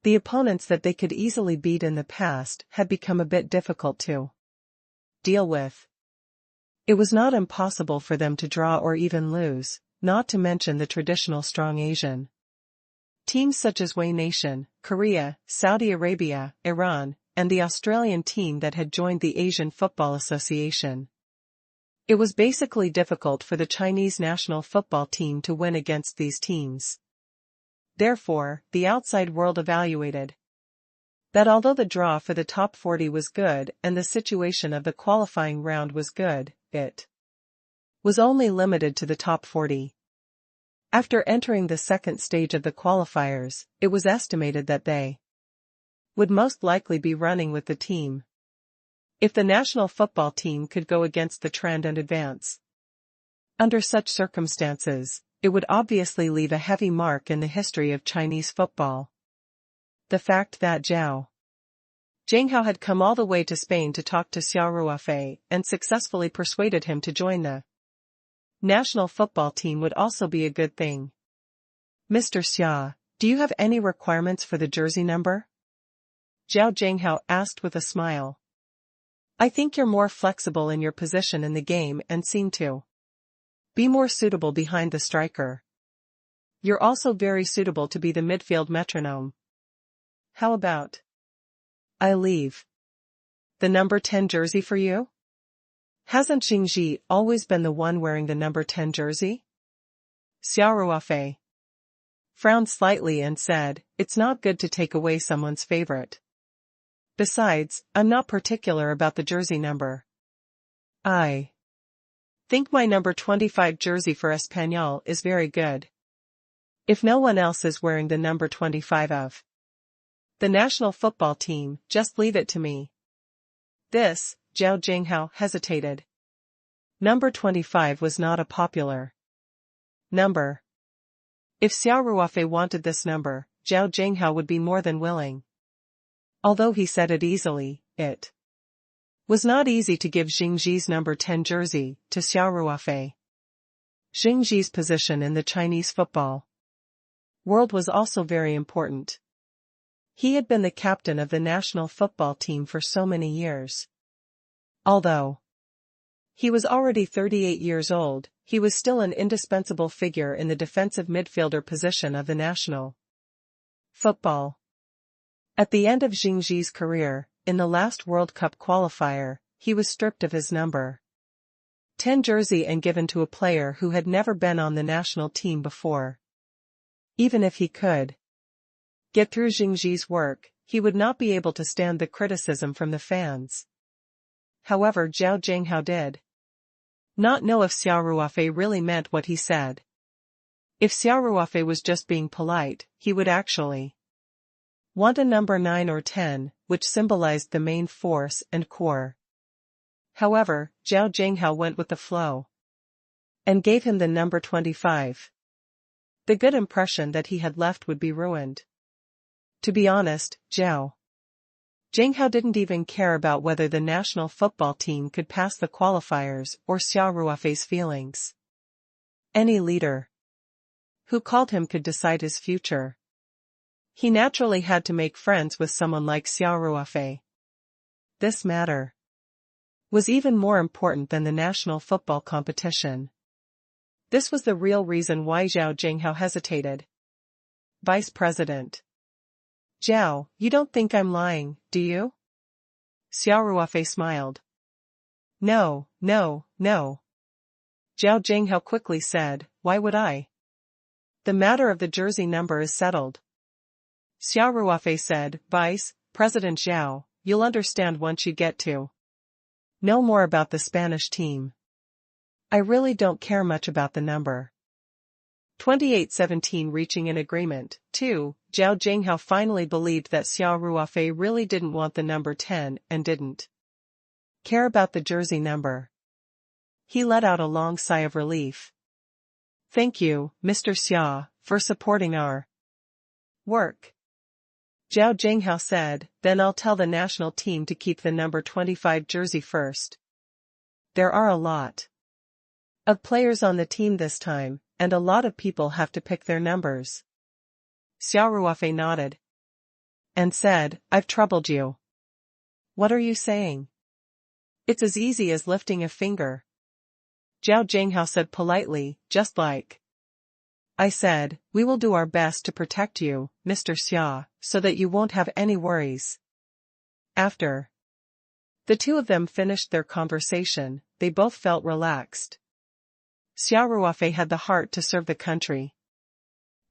[SPEAKER 1] The opponents that they could easily beat in the past had become a bit difficult to deal with. It was not impossible for them to draw or even lose, not to mention the traditional strong Asian teams such as Wei Nation, Korea, Saudi Arabia, Iran, and the Australian team that had joined the Asian Football Association. It was basically difficult for the Chinese national football team to win against these teams. Therefore, the outside world evaluated that although the draw for the top 40 was good and the situation of the qualifying round was good, it was only limited to the top 40. After entering the second stage of the qualifiers, it was estimated that they would most likely be running with the team if the national football team could go against the trend and advance. Under such circumstances, it would obviously leave a heavy mark in the history of Chinese football. The fact that Zhao Jinghao had come all the way to Spain to talk to Xia Ruofei and successfully persuaded him to join the national football team would also be a good thing. Mr. Xia, do you have any requirements for the jersey number? Zhao Jinghao asked with a smile. I think you're more flexible in your position in the game and seem to be more suitable behind the striker. You're also very suitable to be the midfield metronome. How about I leave the number 10 jersey for you? Hasn't Xingji always been the one wearing the number 10 jersey? Xia Ruofei frowned slightly and said, it's not good to take away someone's favorite. Besides, I'm not particular about the jersey number. I think my number 25 jersey for Espanyol is very good. If no one else is wearing the number 25 of the national football team, just leave it to me. This, Zhao Jinghao hesitated. Number 25 was not a popular number. If Xia Ruofei wanted this number, Zhao Jinghao would be more than willing. Although he said it easily, it was not easy to give Xingji's number 10 jersey to Xia Ruofei. Xingji's position in the Chinese football world was also very important. He had been the captain of the national football team for so many years. Although he was already 38 years old, he was still an indispensable figure in the defensive midfielder position of the national football. At the end of Xingji's career, in the last World Cup qualifier, he was stripped of his number 10 jersey and given to a player who had never been on the national team before. Even if he could get through Xingji's work, he would not be able to stand the criticism from the fans. However, Zhao Jinghao did not know if Xia Ruofei really meant what he said. If Xia Ruofei was just being polite, he would actually want a number 9 or 10, which symbolized the main force and core. However, Zhao Jinghao went with the flow and gave him the number 25. The good impression that he had left would be ruined. To be honest, Zhao Jinghao didn't even care about whether the national football team could pass the qualifiers or Xia Ruofei's feelings. Any leader who called him could decide his future. He naturally had to make friends with someone like Xia Ruofei. This matter was even more important than the national football competition. This was the real reason why Zhao Jinghao hesitated. Vice President Zhao, you don't think I'm lying, do you? Xia Ruofei smiled. No. Zhao Jinghao quickly said, why would I? The matter of the jersey number is settled. Xia Ruofei said, Vice President Zhao, you'll understand once you get to know more about the Spanish team. I really don't care much about the number 28-17 reaching an agreement. 2. Zhao Jinghao finally believed that Xia Ruofei really didn't want the number 10 and didn't care about the jersey number. He let out a long sigh of relief. Thank you, Mr. Xia, for supporting our work. Zhao Jinghao said, then I'll tell the national team to keep the number 25 jersey first. There are a lot of players on the team this time, and a lot of people have to pick their numbers. Xia Ruofei nodded and said, I've troubled you. What are you saying? It's as easy as lifting a finger. Zhao Jinghao said politely, just like I said, we will do our best to protect you, Mr. Xia, so that you won't have any worries. After the two of them finished their conversation, they both felt relaxed. Xia Ruofei had the heart to serve the country.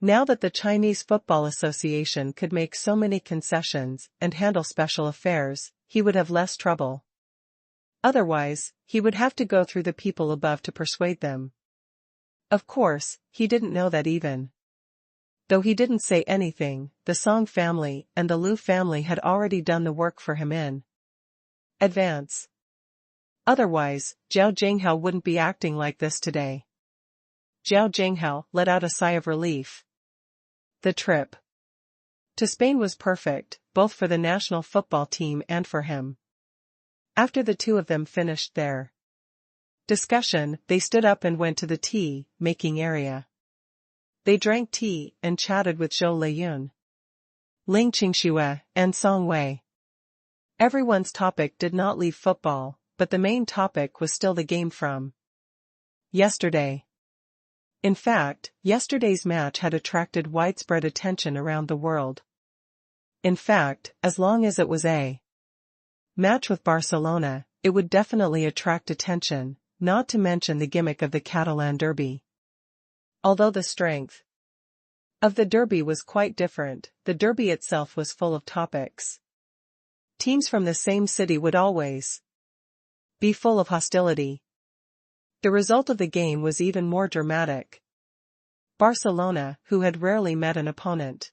[SPEAKER 1] Now that the Chinese Football Association could make so many concessions and handle special affairs, he would have less trouble. Otherwise, he would have to go through the people above to persuade them. Of course, he didn't know that even. Though he didn't say anything, the Song family and the Liu family had already done the work for him in advance. Otherwise, Zhao Jinghao wouldn't be acting like this today. Zhao Jinghao let out a sigh of relief. The trip to Spain was perfect, both for the national football team and for him. After the two of them finished their discussion, they stood up and went to the tea-making area. They drank tea and chatted with Zhou Leyun, Ling Qingxue, and Song Wei. Everyone's topic did not leave football, but the main topic was still the game from yesterday. In fact, yesterday's match had attracted widespread attention around the world. In fact, as long as it was a match with Barcelona, it would definitely attract attention, not to mention the gimmick of the Catalan derby. Although the strength of the derby was quite different, the derby itself was full of topics. Teams from the same city would always be full of hostility. The result of the game was even more dramatic. Barcelona, who had rarely met an opponent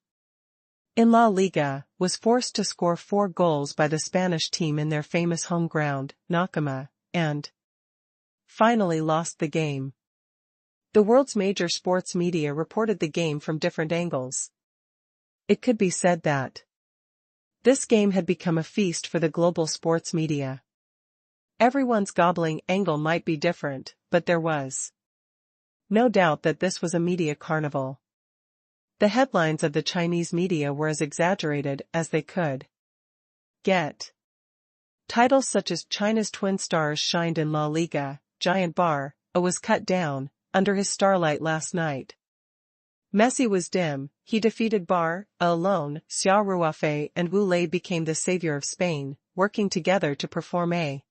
[SPEAKER 1] in La Liga, was forced to score 4 goals by the Spanish team in their famous home ground, Nakama, and finally lost the game. The world's major sports media reported the game from different angles. It could be said that this game had become a feast for the global sports media. Everyone's gobbling angle might be different, but there was no doubt that this was a media carnival. The headlines of the Chinese media were as exaggerated as they could get. Titles such as China's twin stars shined in La Liga, Giant Bar, was cut down, under his starlight last night. Messi was dim, he defeated Bar, alone, Xia Ruofei and Wu Lei became the savior of Spain, working together to perform a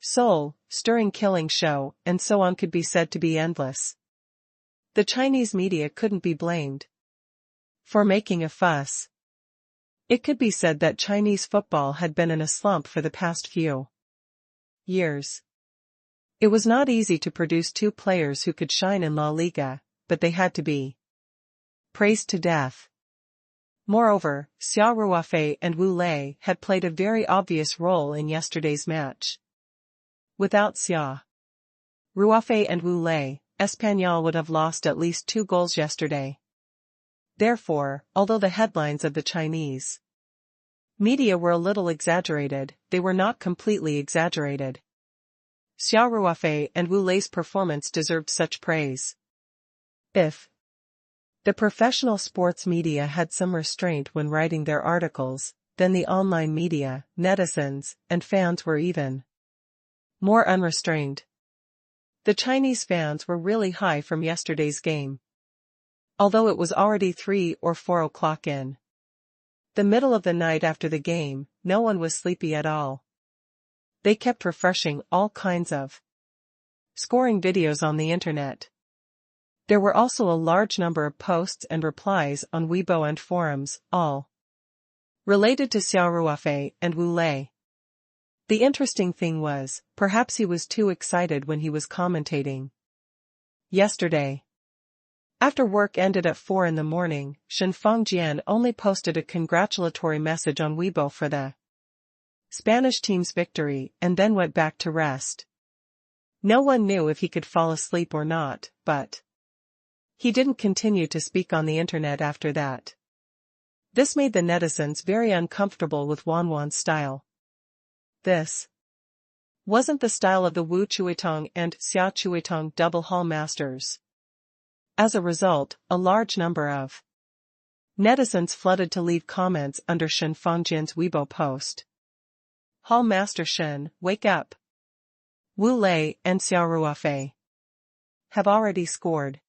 [SPEAKER 1] soul-stirring killing show, and so on could be said to be endless. The Chinese media couldn't be blamed for making a fuss. It could be said that Chinese football had been in a slump for the past few years. It was not easy to produce 2 players who could shine in La Liga, but they had to be praised to death. Moreover, Xia Ruofei and Wu Lei had played a very obvious role in yesterday's match. Without Xia Ruofei and Wu Lei, Espanyol would have lost at least 2 goals yesterday. Therefore, although the headlines of the Chinese media were a little exaggerated, they were not completely exaggerated. Xia Ruofei and Wu Lei's performance deserved such praise. If the professional sports media had some restraint when writing their articles, then the online media, netizens, and fans were even more unrestrained. The Chinese fans were really high from yesterday's game. Although it was already 3 or 4 o'clock in the middle of the night after the game, no one was sleepy at all. They kept refreshing all kinds of scoring videos on the internet. There were also a large number of posts and replies on Weibo and forums, all related to Xia Ruofei and Wu Lei. The interesting thing was, perhaps he was too excited when he was commentating yesterday. After work ended at 4 in the morning, Shen Fengjian only posted a congratulatory message on Weibo for the Spanish team's victory and then went back to rest. No one knew if he could fall asleep or not, but he didn't continue to speak on the internet after that. This made the netizens very uncomfortable with Wanwan's style. This wasn't the style of the Wu Chuitong and Xia Chuitong double hall masters. As a result, a large number of netizens flooded to leave comments under Shen Fengjian's Weibo post. Hall Master Shen, wake up! Wu Lei and Xia Ruofei have already scored.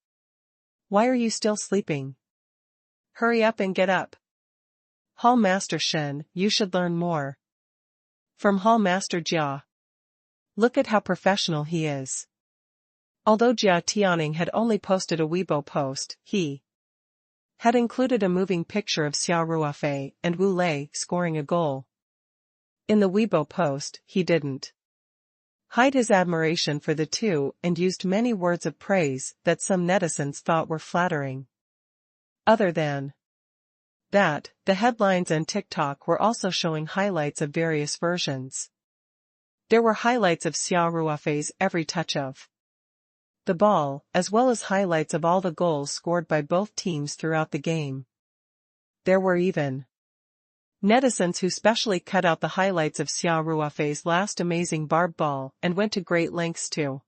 [SPEAKER 1] Why are you still sleeping? Hurry up and get up. Hall Master Shen, you should learn more from Hall Master Jia. Look at how professional he is. Although Jia Tianning had only posted a Weibo post, he had included a moving picture of Xia Ruofei and Wu Lei scoring a goal. In the Weibo post, he didn't hide his admiration for the two and used many words of praise that some netizens thought were flattering. Other than that, the headlines and TikTok were also showing highlights of various versions. There were highlights of Xia Ruofei's every touch of the ball, as well as highlights of all the goals scored by both teams throughout the game. There were even netizens who specially cut out the highlights of Xia Ruofei's last amazing barb ball and went to great lengths to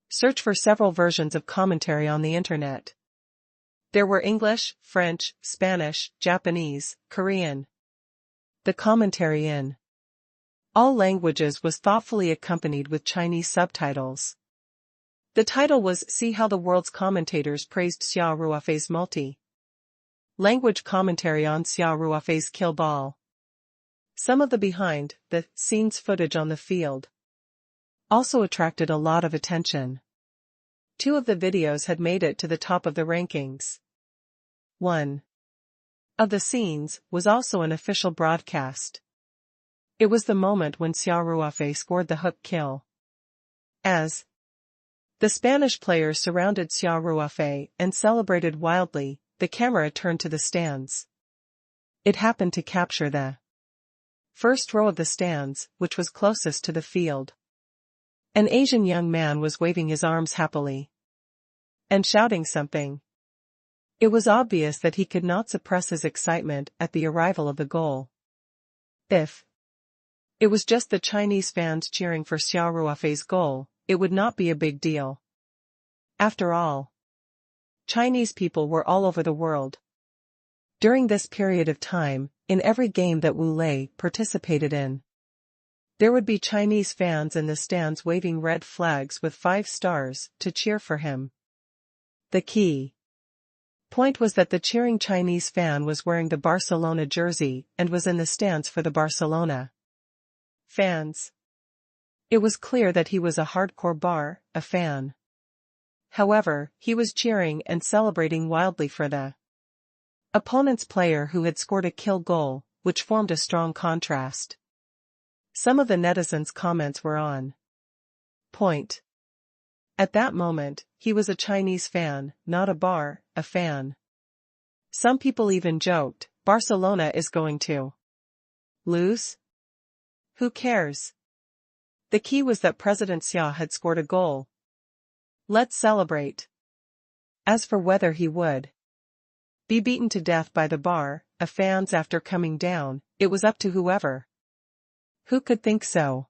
[SPEAKER 1] search for several versions of commentary on the internet. There were English, French, Spanish, Japanese, Korean. The commentary in all languages was thoughtfully accompanied with Chinese subtitles. The title was "See How the World's Commentators Praised Xia Ruofei's Multi-Language Commentary on Xia Ruofei's Kill Ball." Some of the behind-the-scenes footage on the field also attracted a lot of attention. 2 of the videos had made it to the top of the rankings. One of the scenes was also an official broadcast. It was the moment when Xia Ruofei scored the hook kill. As the Spanish players surrounded Xia Ruofei and celebrated wildly, the camera turned to the stands. It happened to capture the first row of the stands, which was closest to the field. An Asian young man was waving his arms happily and shouting something. It was obvious that he could not suppress his excitement at the arrival of the goal. If it was just the Chinese fans cheering for Xia Ruofei's goal, it would not be a big deal. After all, Chinese people were all over the world. During this period of time, in every game that Wu Lei participated in, there would be Chinese fans in the stands waving red flags with 5 stars to cheer for him. The key point was that the cheering Chinese fan was wearing the Barcelona jersey and was in the stands for the Barcelona fans. It was clear that he was a hardcore a fan. However, he was cheering and celebrating wildly for the opponent's player who had scored a kill goal, which formed a strong contrast. Some of the netizens' comments were on point. At that moment, he was a Chinese fan, not a fan. Some people even joked, "Barcelona is going to lose? Who cares?" The key was that President Xia had scored a goal. Let's celebrate. As for whether he would be beaten to death by the fans after coming down, it was up to whoever. Who could think so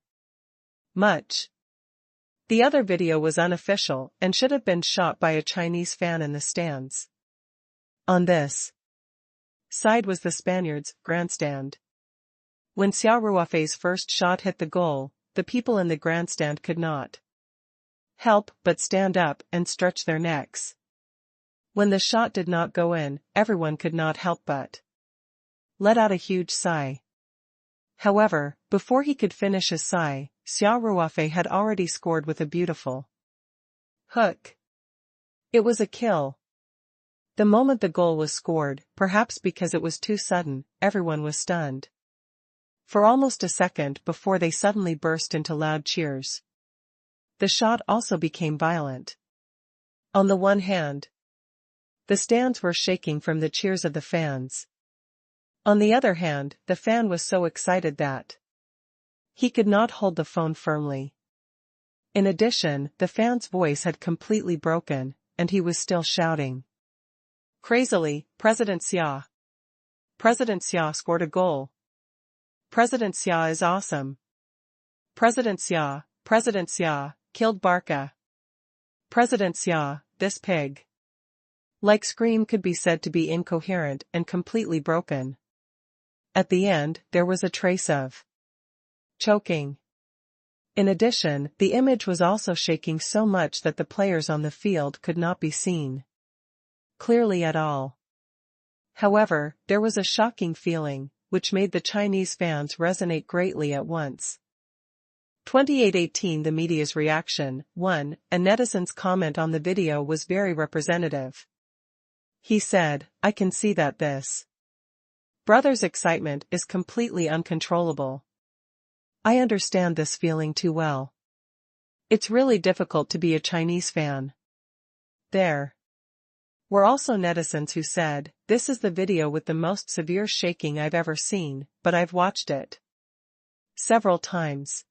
[SPEAKER 1] much? The other video was unofficial and should have been shot by a Chinese fan in the stands. On this side was the Spaniards' grandstand. When Xia Ruofei's first shot hit the goal, the people in the grandstand could not help but stand up and stretch their necks. When the shot did not go in, everyone could not help but let out a huge sigh. However, before he could finish his sigh, Xia Ruofei had already scored with a beautiful hook. It was a kill. The moment the goal was scored, perhaps because it was too sudden, everyone was stunned for almost a second before they suddenly burst into loud cheers. The shot also became violent. On the one hand, the stands were shaking from the cheers of the fans. On the other hand, the fan was so excited that he could not hold the phone firmly. In addition, the fan's voice had completely broken, and he was still shouting crazily, President Xia scored a goal. President Xia is awesome. President Xia, killed Barca. President Xia, this pig. Like scream could be said to be incoherent and completely broken. At the end, there was a trace of choking. In addition, the image was also shaking so much that the players on the field could not be seen clearly at all. However, there was a shocking feeling, which made the Chinese fans resonate greatly at once. 2818 The media's reaction. 1. A netizen's comment on the video was very representative. He said, I can see that this brother's excitement is completely uncontrollable. I understand this feeling too well. It's really difficult to be a Chinese fan. There were also netizens who said, this is the video with the most severe shaking I've ever seen, but I've watched it several times.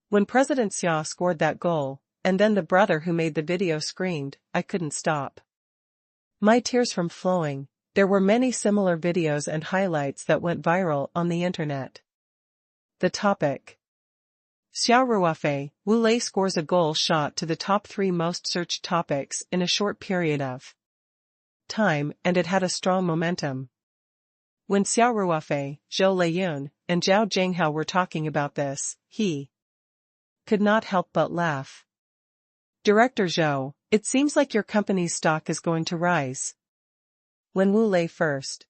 [SPEAKER 1] When President Xia scored that goal, and then the brother who made the video screamed, I couldn't stop my tears from flowing. There were many similar videos and highlights that went viral on the internet. The topic. Xia Ruofei, Wu Lei scores a goal shot to the top 3 most searched topics in a short period of time, and it had a strong momentum. When Xia Ruofei, Zhou Leiyun, and Zhao Jinghao were talking about this, he could not help but laugh. Director Zhou, it seems like your company's stock is going to rise. When Wu Lei first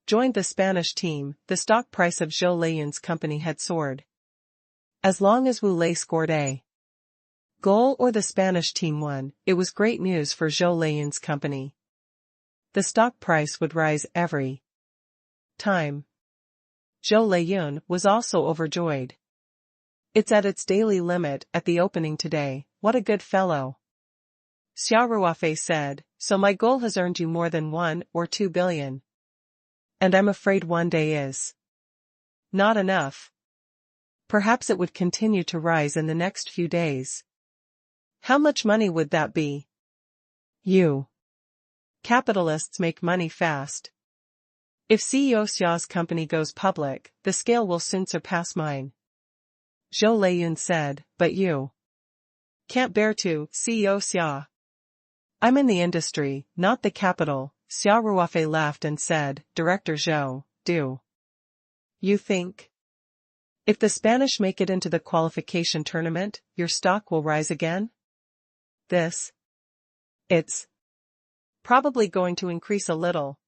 [SPEAKER 1] joined the Spanish team, the stock price of Zhou Leiyun's company had soared. As long as Wu Lei scored a goal or the Spanish team won, it was great news for Zhou Leiyun's company. The stock price would rise every time. Zhou Leiyun was also overjoyed. It's at its daily limit at the opening today, what a good fellow. Xia Ruofei said, so my goal has earned you more than 1 or 2 billion. And I'm afraid one day is not enough. Perhaps it would continue to rise in the next few days. How much money would that be? You capitalists make money fast. If CEO Xia's company goes public, the scale will soon surpass mine. Zhou Leiyun said, but you can't bear to, CEO Xia. I'm in the industry, not the capital. Xia Ruofei laughed and said, Director Zhou, do you think if the Spanish make it into the qualification tournament, your stock will rise again? It's probably going to increase a little.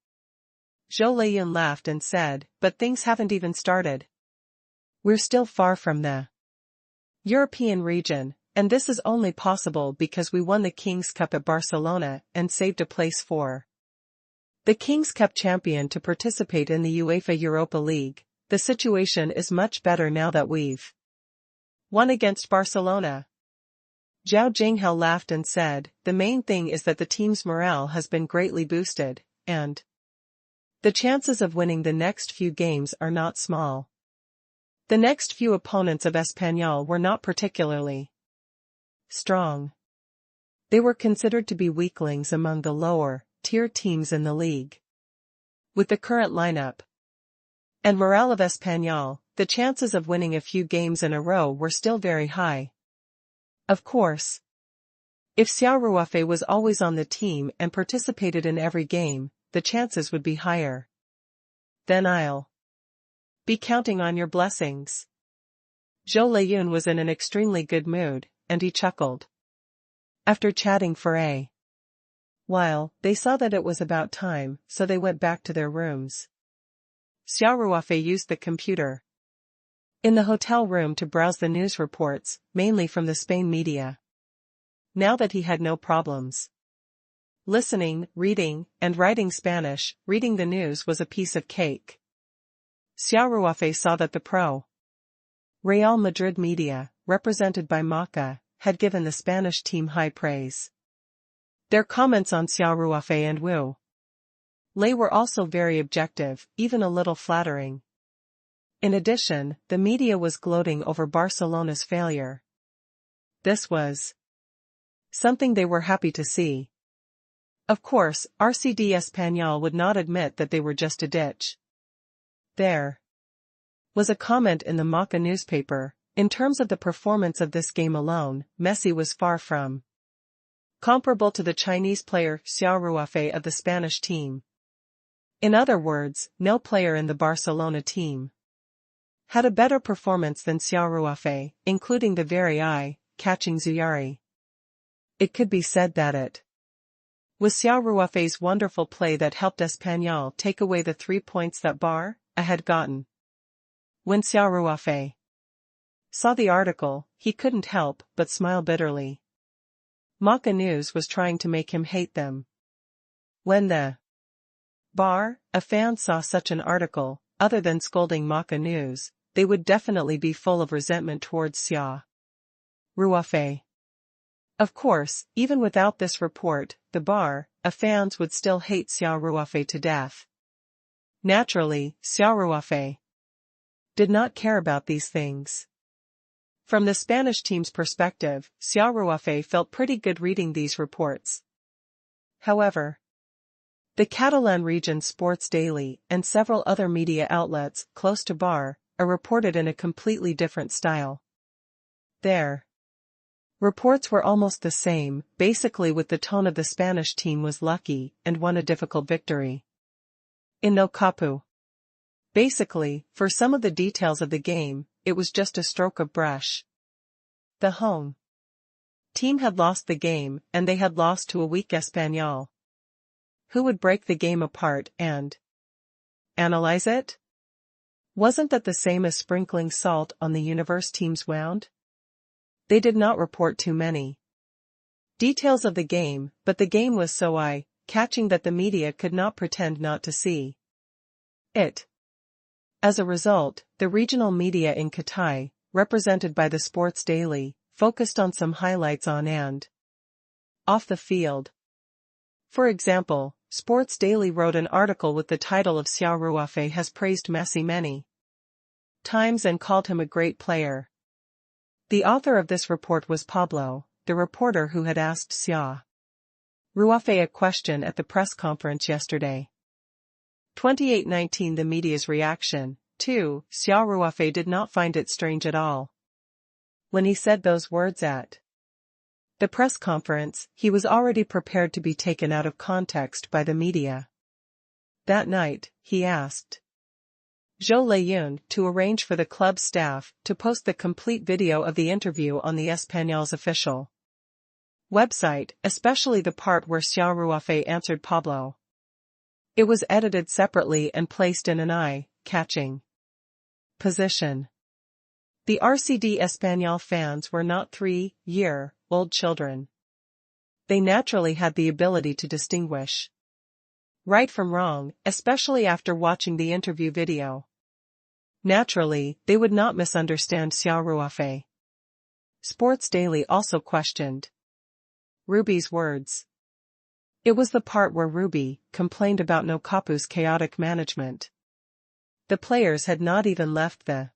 [SPEAKER 1] Zhou Leiyun laughed and said, but things haven't even started. We're still far from the European region, and this is only possible because we won the King's Cup at Barcelona and saved a place for the King's Cup champion to participate in the UEFA Europa League. The situation is much better now that we've won against Barcelona. Zhao Jinghao laughed and said, the main thing is that the team's morale has been greatly boosted, and the chances of winning the next few games are not small. The next few opponents of Espanyol were not particularly strong. They were considered to be weaklings among the lower-tier teams in the league. With the current lineup and morale of Espanyol, the chances of winning a few games in a row were still very high. Of course, if Xia Ruofei was always on the team and participated in every game, the chances would be higher. Then I'll be counting on your blessings. Zhou Leiyun was in an extremely good mood, and he chuckled. After chatting for a while, they saw that it was about time, so they went back to their rooms. Xia Ruofei used the computer in the hotel room to browse the news reports, mainly from the Spain media. Now that he had no problems listening, reading, and writing Spanish, reading the news was a piece of cake. Xia Ruofei saw that the pro Real Madrid media, represented by Maca, had given the Spanish team high praise. Their comments on Xia Ruofei and Wu Lei were also very objective, even a little flattering. In addition, the media was gloating over Barcelona's failure. This was something they were happy to see. Of course, RCD Espanyol would not admit that they were just a ditch. There was a comment in the Maca newspaper, in terms of the performance of this game alone, Messi was far from comparable to the Chinese player Xia Ruofei of the Spanish team. In other words, no player in the Barcelona team had a better performance than Xia Ruofei, including the very eye-catching Zuyari. It could be said that it was Xia Ruofei's wonderful play that helped Espanyol take away the 3 points that Barça had gotten. When Xia Ruofei saw the article, he couldn't help but smile bitterly. Maca News was trying to make him hate them. When the bar, a fan saw such an article, other than scolding Maka News, they would definitely be full of resentment towards Xia Ruofei. Of course, even without this report, the bar, a fans would still hate Xia Ruofei to death. Naturally, Xia Ruofei did not care about these things. From the Spanish team's perspective, Xia Ruofei felt pretty good reading these reports. However, the Catalan region Sports Daily and several other media outlets close to Bar are reported in a completely different style. Their reports were almost the same, basically with the tone of the Spanish team was lucky and won a difficult victory in No Capu. Basically, for some of the details of the game, it was just a stroke of brush. The home team had lost the game and they had lost to a weak Espanyol. Who would break the game apart and analyze it? Wasn't that the same as sprinkling salt on the universe team's wound? They did not report too many details of the game, but the game was so eye-catching that the media could not pretend not to see it. As a result, the regional media in Katai, represented by the Sports Daily, focused on some highlights on and off the field. For example, Sports Daily wrote an article with the title of Xia Ruofei has praised Messi many times and called him a great player. The author of this report was Pablo, the reporter who had asked Xia Ruofei a question at the press conference yesterday. 28/19 The media's reaction, too. Xia Ruofei did not find it strange at all. When he said those words at the press conference, he was already prepared to be taken out of context by the media. That night, he asked Zhou Leyun to arrange for the club staff to post the complete video of the interview on the Espanyol's official website, especially the part where Xia Ruofei answered Pablo. It was edited separately and placed in an eye-catching position. The RCD Espanyol fans were not 3-year-old children. They naturally had the ability to distinguish right from wrong, especially after watching the interview video. Naturally, they would not misunderstand Xia Ruofei. Sports Daily also questioned Ruby's words. It was the part where Ruby complained about No Capu's chaotic management. The players had not even left the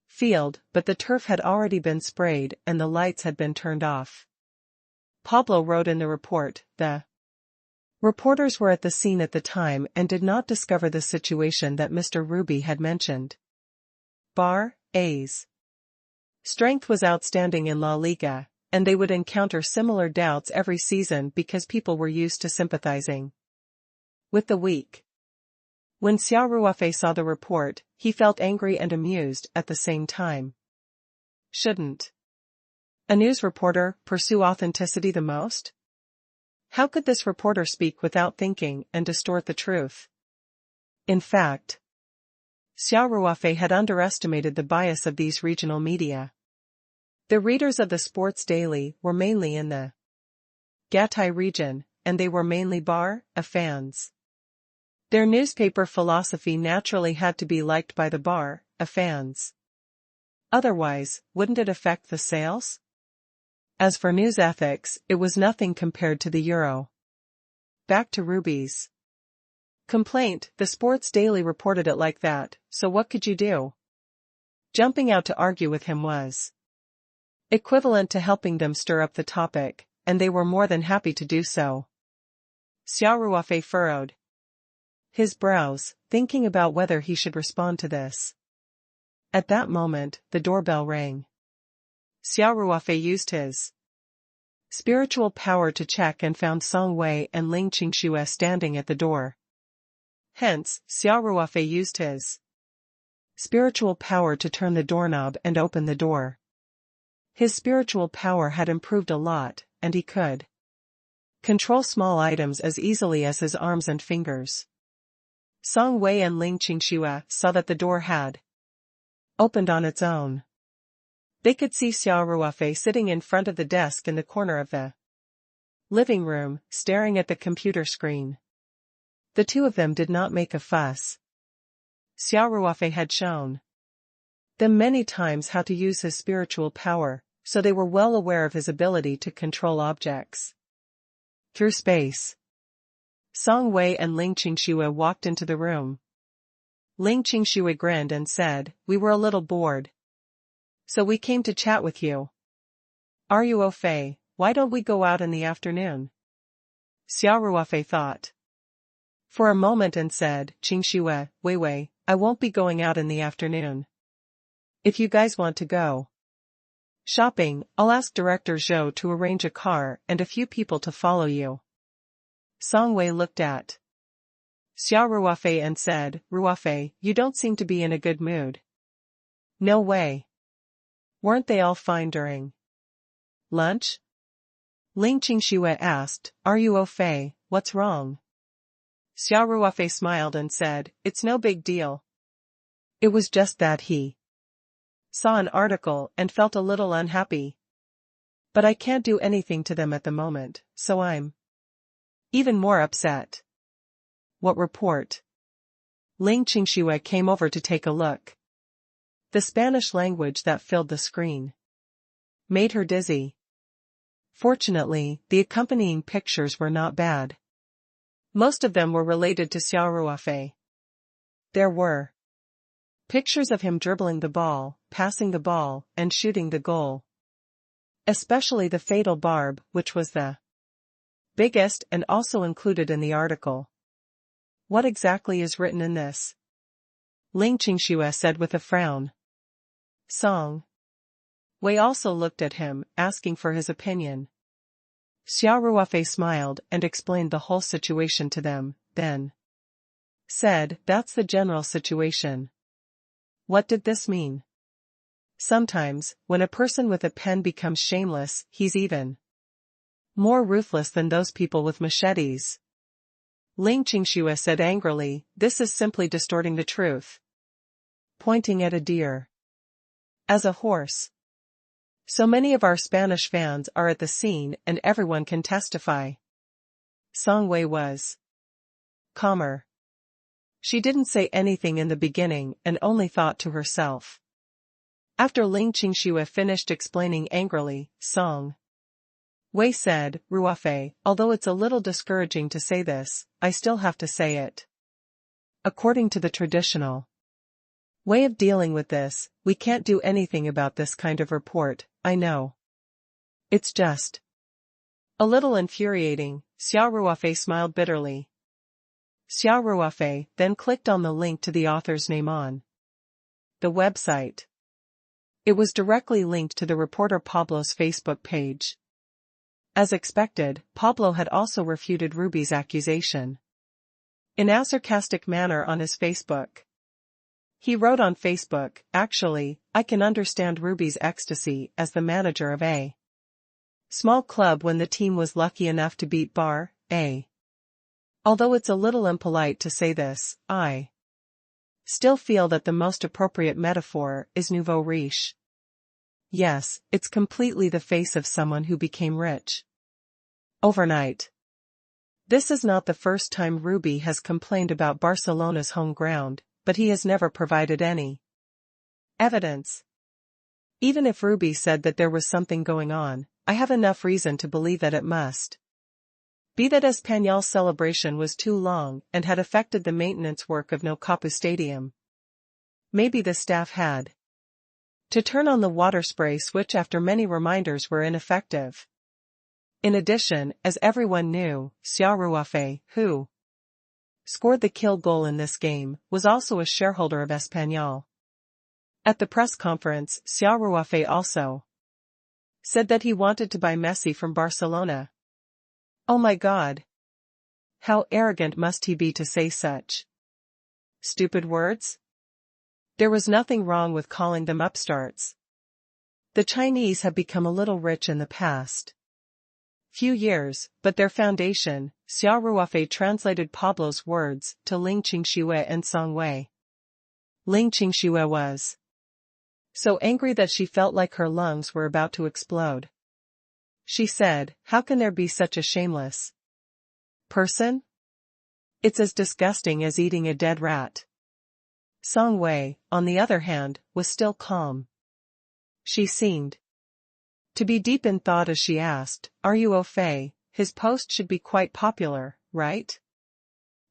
[SPEAKER 1] field, but the turf had already been sprayed and the lights had been turned off. Pablo wrote in the report, the reporters were at the scene at the time and did not discover the situation that Mr. Ruby had mentioned. A's strength was outstanding in La Liga, and they would encounter similar doubts every season because people were used to sympathizing with the weak. When Xia Ruofei saw the report, he felt angry and amused at the same time. Shouldn't a news reporter pursue authenticity the most? How could this reporter speak without thinking and distort the truth? In fact, Xia Ruofei had underestimated the bias of these regional media. The readers of the Sports Daily were mainly in the Gatai region, and they were mainly fans. Their newspaper philosophy naturally had to be liked by the fans. Otherwise, wouldn't it affect the sales? As for news ethics, it was nothing compared to the Euro. Back to Ruby's complaint, the Sports Daily reported it like that, so what could you do? Jumping out to argue with him was equivalent to helping them stir up the topic, and they were more than happy to do so. Xia Ruofei furrowed his brows, thinking about whether he should respond to this. At that moment, the doorbell rang. Xia Ruofei used his spiritual power to check and found Song Wei and Ling Qingxue standing at the door. Hence, Xia Ruofei used his spiritual power to turn the doorknob and open the door. His spiritual power had improved a lot, and he could control small items as easily as his arms and fingers. Song Wei and Ling Qingxue saw that the door had opened on its own. They could see Xia Ruofei sitting in front of the desk in the corner of the living room, staring at the computer screen. The two of them did not make a fuss. Xia Ruofei had shown them many times how to use his spiritual power, so they were well aware of his ability to control objects through space. Song Wei and Ling Qingxue walked into the room. Ling Qingxue grinned and said, "We were a little bored, so we came to chat with you. Ruofei, why don't we go out in the afternoon?" Xia Ruofei thought for a moment and said, "Qingxue, Wei, I won't be going out in the afternoon. If you guys want to go shopping, I'll ask Director Zhou to arrange a car and a few people to follow you." Song Wei looked at Xia Ruofei and said, "Ruofei, you don't seem to be in a good mood." "No way. Weren't they all fine during lunch?" Ling Qingxue asked, "Ruofei, what's wrong?" Xia Ruofei smiled and said, "It's no big deal. It was just that he saw an article and felt a little unhappy. But I can't do anything to them at the moment, so I'm even more upset." "What report?" Ling Qingxue came over to take a look. The Spanish language that filled the screen made her dizzy. Fortunately, the accompanying pictures were not bad. Most of them were related to Xia Ruofei. There were pictures of him dribbling the ball, passing the ball, and shooting the goal. Especially the fatal barb, which was the biggest and also included in the article. "What exactly is written in this?" Ling Qingxue said with a frown. Song Wei also looked at him, asking for his opinion. Xia Ruofei smiled and explained the whole situation to them, then said, "That's the general situation." What did this mean? Sometimes, when a person with a pen becomes shameless, he's even more ruthless than those people with machetes. Ling Qingxue said angrily, "This is simply distorting the truth." Pointing at a deer as a horse. "So many of our Spanish fans are at the scene and everyone can testify." Song Wei was calmer. She didn't say anything in the beginning and only thought to herself. After Ling Qingxue finished explaining angrily, Song Wei said, "Ruofei, although it's a little discouraging to say this, I still have to say it. According to the traditional way of dealing with this, we can't do anything about this kind of report, I know. It's just a little infuriating." Xia Ruofei smiled bitterly. Xia Ruofei then clicked on the link to the author's name on the website. It was directly linked to the reporter Pablo's Facebook page. As expected, Pablo had also refuted Ruby's accusation in a sarcastic manner on his Facebook. He wrote on Facebook, "Actually, I can understand Ruby's ecstasy as the manager of a small club when the team was lucky enough to beat Bar A. Although it's a little impolite to say this, I still feel that the most appropriate metaphor is nouveau riche. Yes, it's completely the face of someone who became rich overnight." This is not the first time Ruby has complained about Barcelona's home ground, but he has never provided any evidence. Even if Ruby said that there was something going on, I have enough reason to believe that it must be that Espanyol's celebration was too long and had affected the maintenance work of No Capu Stadium. Maybe the staff had to turn on the water spray switch after many reminders were ineffective. In addition, as everyone knew, Xia Ruofei, who scored the kill goal in this game, was also a shareholder of Espanyol. At the press conference, Xia Ruofei also said that he wanted to buy Messi from Barcelona. Oh my God! How arrogant must he be to say such stupid words? There was nothing wrong with calling them upstarts. The Chinese have become a little rich in the past few years, but their foundation, Xia Ruofei translated Pablo's words to Ling Qingxue and Song Wei. Ling Qingxue was so angry that she felt like her lungs were about to explode. She said, how can there be such a shameless person? It's as disgusting as eating a dead rat. Song Wei, on the other hand, was still calm. She seemed to be deep in thought as she asked, are you au fait? His post should be quite popular, right?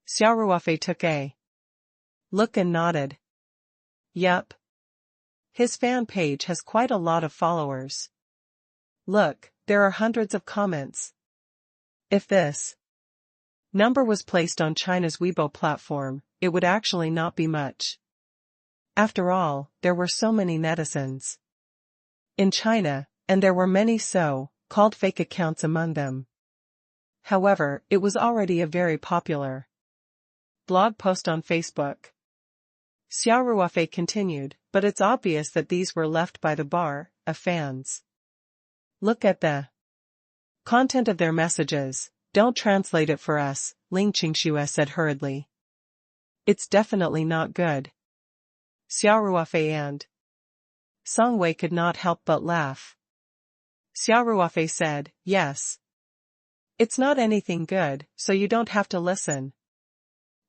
[SPEAKER 1] Xia Ruofei took a look and nodded. Yup. His fan page has quite a lot of followers. Look, there are hundreds of comments. If this number was placed on China's Weibo platform, it would actually not be much. After all, there were so many netizens in China, and there were many so-called fake accounts among them. However, it was already a very popular blog post on Facebook. Xia Ruofei continued, but it's obvious that these were left by the bar of fans. Look at the content of their messages. Don't translate it for us, Ling Qingxue said hurriedly. It's definitely not good. Xia Ruofei and Song Wei could not help but laugh. Xia Ruofei said, yes. It's not anything good, so you don't have to listen.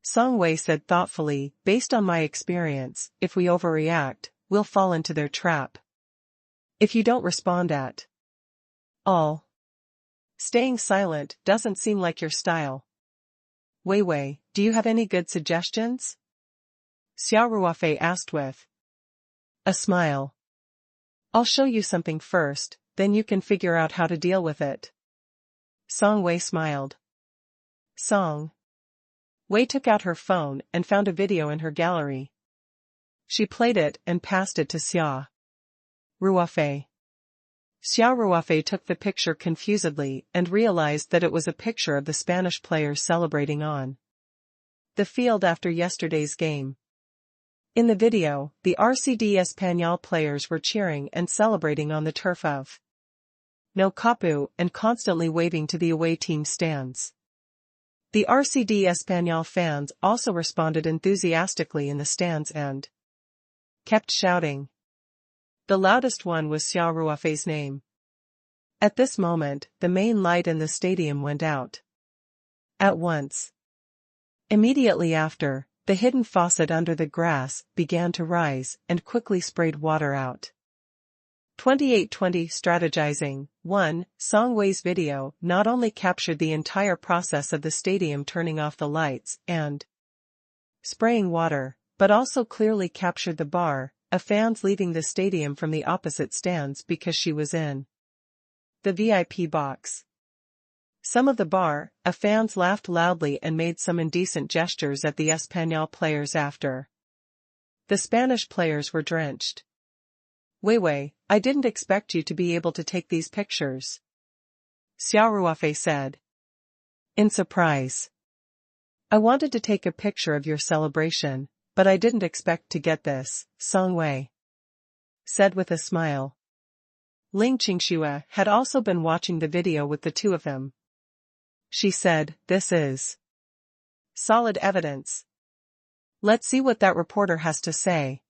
[SPEAKER 1] Song Wei said thoughtfully, based on my experience, if we overreact, we'll fall into their trap. If you don't respond at all, staying silent doesn't seem like your style. Wei, do you have any good suggestions? Xia Ruofei asked with a smile. I'll show you something first, then you can figure out how to deal with it. Song Wei smiled. Song Wei took out her phone and found a video in her gallery. She played it and passed it to Xia Ruofei. Xia Ruofei took the picture confusedly and realized that it was a picture of the Spanish players celebrating on the field after yesterday's game. In the video, the RCD Español players were cheering and celebrating on the turf of No Capu and constantly waving to the away team stands. The RCD Español fans also responded enthusiastically in the stands and kept shouting. The loudest one was Xia Ruofei's name. At this moment, the main light in the stadium went out at once. Immediately after, the hidden faucet under the grass began to rise and quickly sprayed water out. 2820 Strategizing 1. Song Wei's video not only captured the entire process of the stadium turning off the lights and spraying water, but also clearly captured the bar of fans leaving the stadium from the opposite stands because she was in the VIP box. Some of the bar of fans laughed loudly and made some indecent gestures at the Español players after the Spanish players were drenched. Wei, I didn't expect you to be able to take these pictures. Xia Ruofei said in surprise. I wanted to take a picture of your celebration, but I didn't expect to get this, Song Wei said with a smile. Ling Qingxue had also been watching the video with the two of them. She said, this is solid evidence. Let's see what that reporter has to say.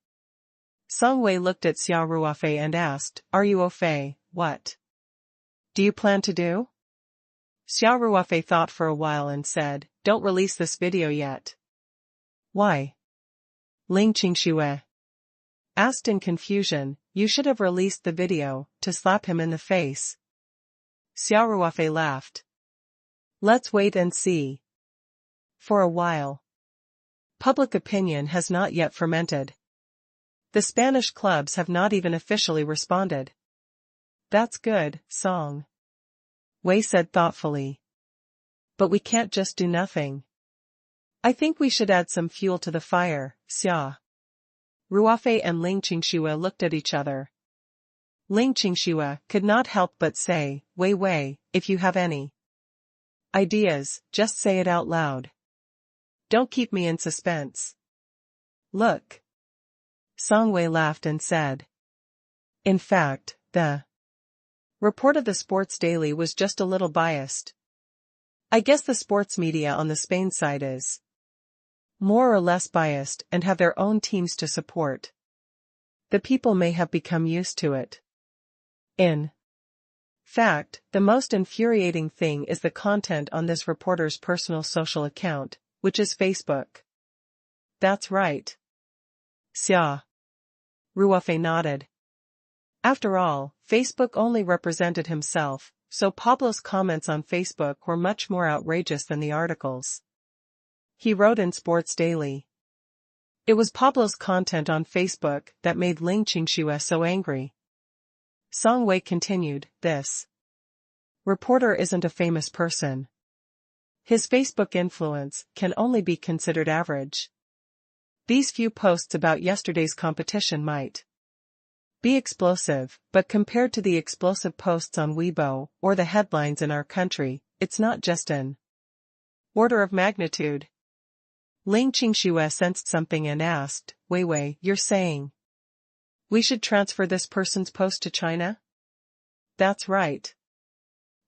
[SPEAKER 1] Song Wei looked at Xia Ruofei and asked, are you au fait? What do you plan to do? Xia Ruofei thought for a while and said, don't release this video yet. Why? Ling Qingxue asked in confusion, you should have released the video to slap him in the face. Xia Ruofei laughed. Let's wait and see. For a while. Public opinion has not yet fermented. The Spanish clubs have not even officially responded. That's good, Song Wei said thoughtfully. But we can't just do nothing. I think we should add some fuel to the fire. Xia Ruofei and Ling Qingxue looked at each other. Ling Qingxue could not help but say, Wei, if you have any ideas, just say it out loud. Don't keep me in suspense. Look. Song Wei laughed and said. In fact, the report of the Sports Daily was just a little biased. I guess the sports media on the Spain side is more or less biased and have their own teams to support. The people may have become used to it. In Fact, the most infuriating thing is the content on this reporter's personal social account, which is Facebook. That's right. Xia Ruofei nodded. After all, Facebook only represented himself, so Pablo's comments on Facebook were much more outrageous than the articles he wrote in Sports Daily. It was Pablo's content on Facebook that made Ling Qingxue so angry. Song Wei continued, this reporter isn't a famous person. His Facebook influence can only be considered average. These few posts about yesterday's competition might be explosive, but compared to the explosive posts on Weibo or the headlines in our country, it's not just an order of magnitude. Ling Qingxue sensed something and asked, Wei, you're saying we should transfer this person's post to China? That's right.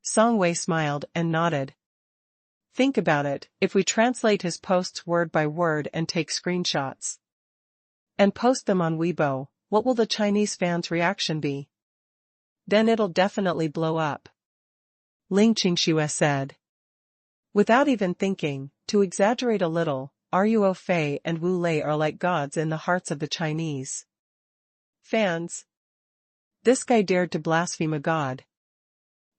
[SPEAKER 1] Song Wei smiled and nodded. Think about it, if we translate his posts word by word and take screenshots and post them on Weibo, what will the Chinese fans' reaction be? Then it'll definitely blow up. Ling Qingxue said. Without even thinking, to exaggerate a little, Xia Ruofei and Wu Lei are like gods in the hearts of the Chinese fans. This guy dared to blaspheme a god.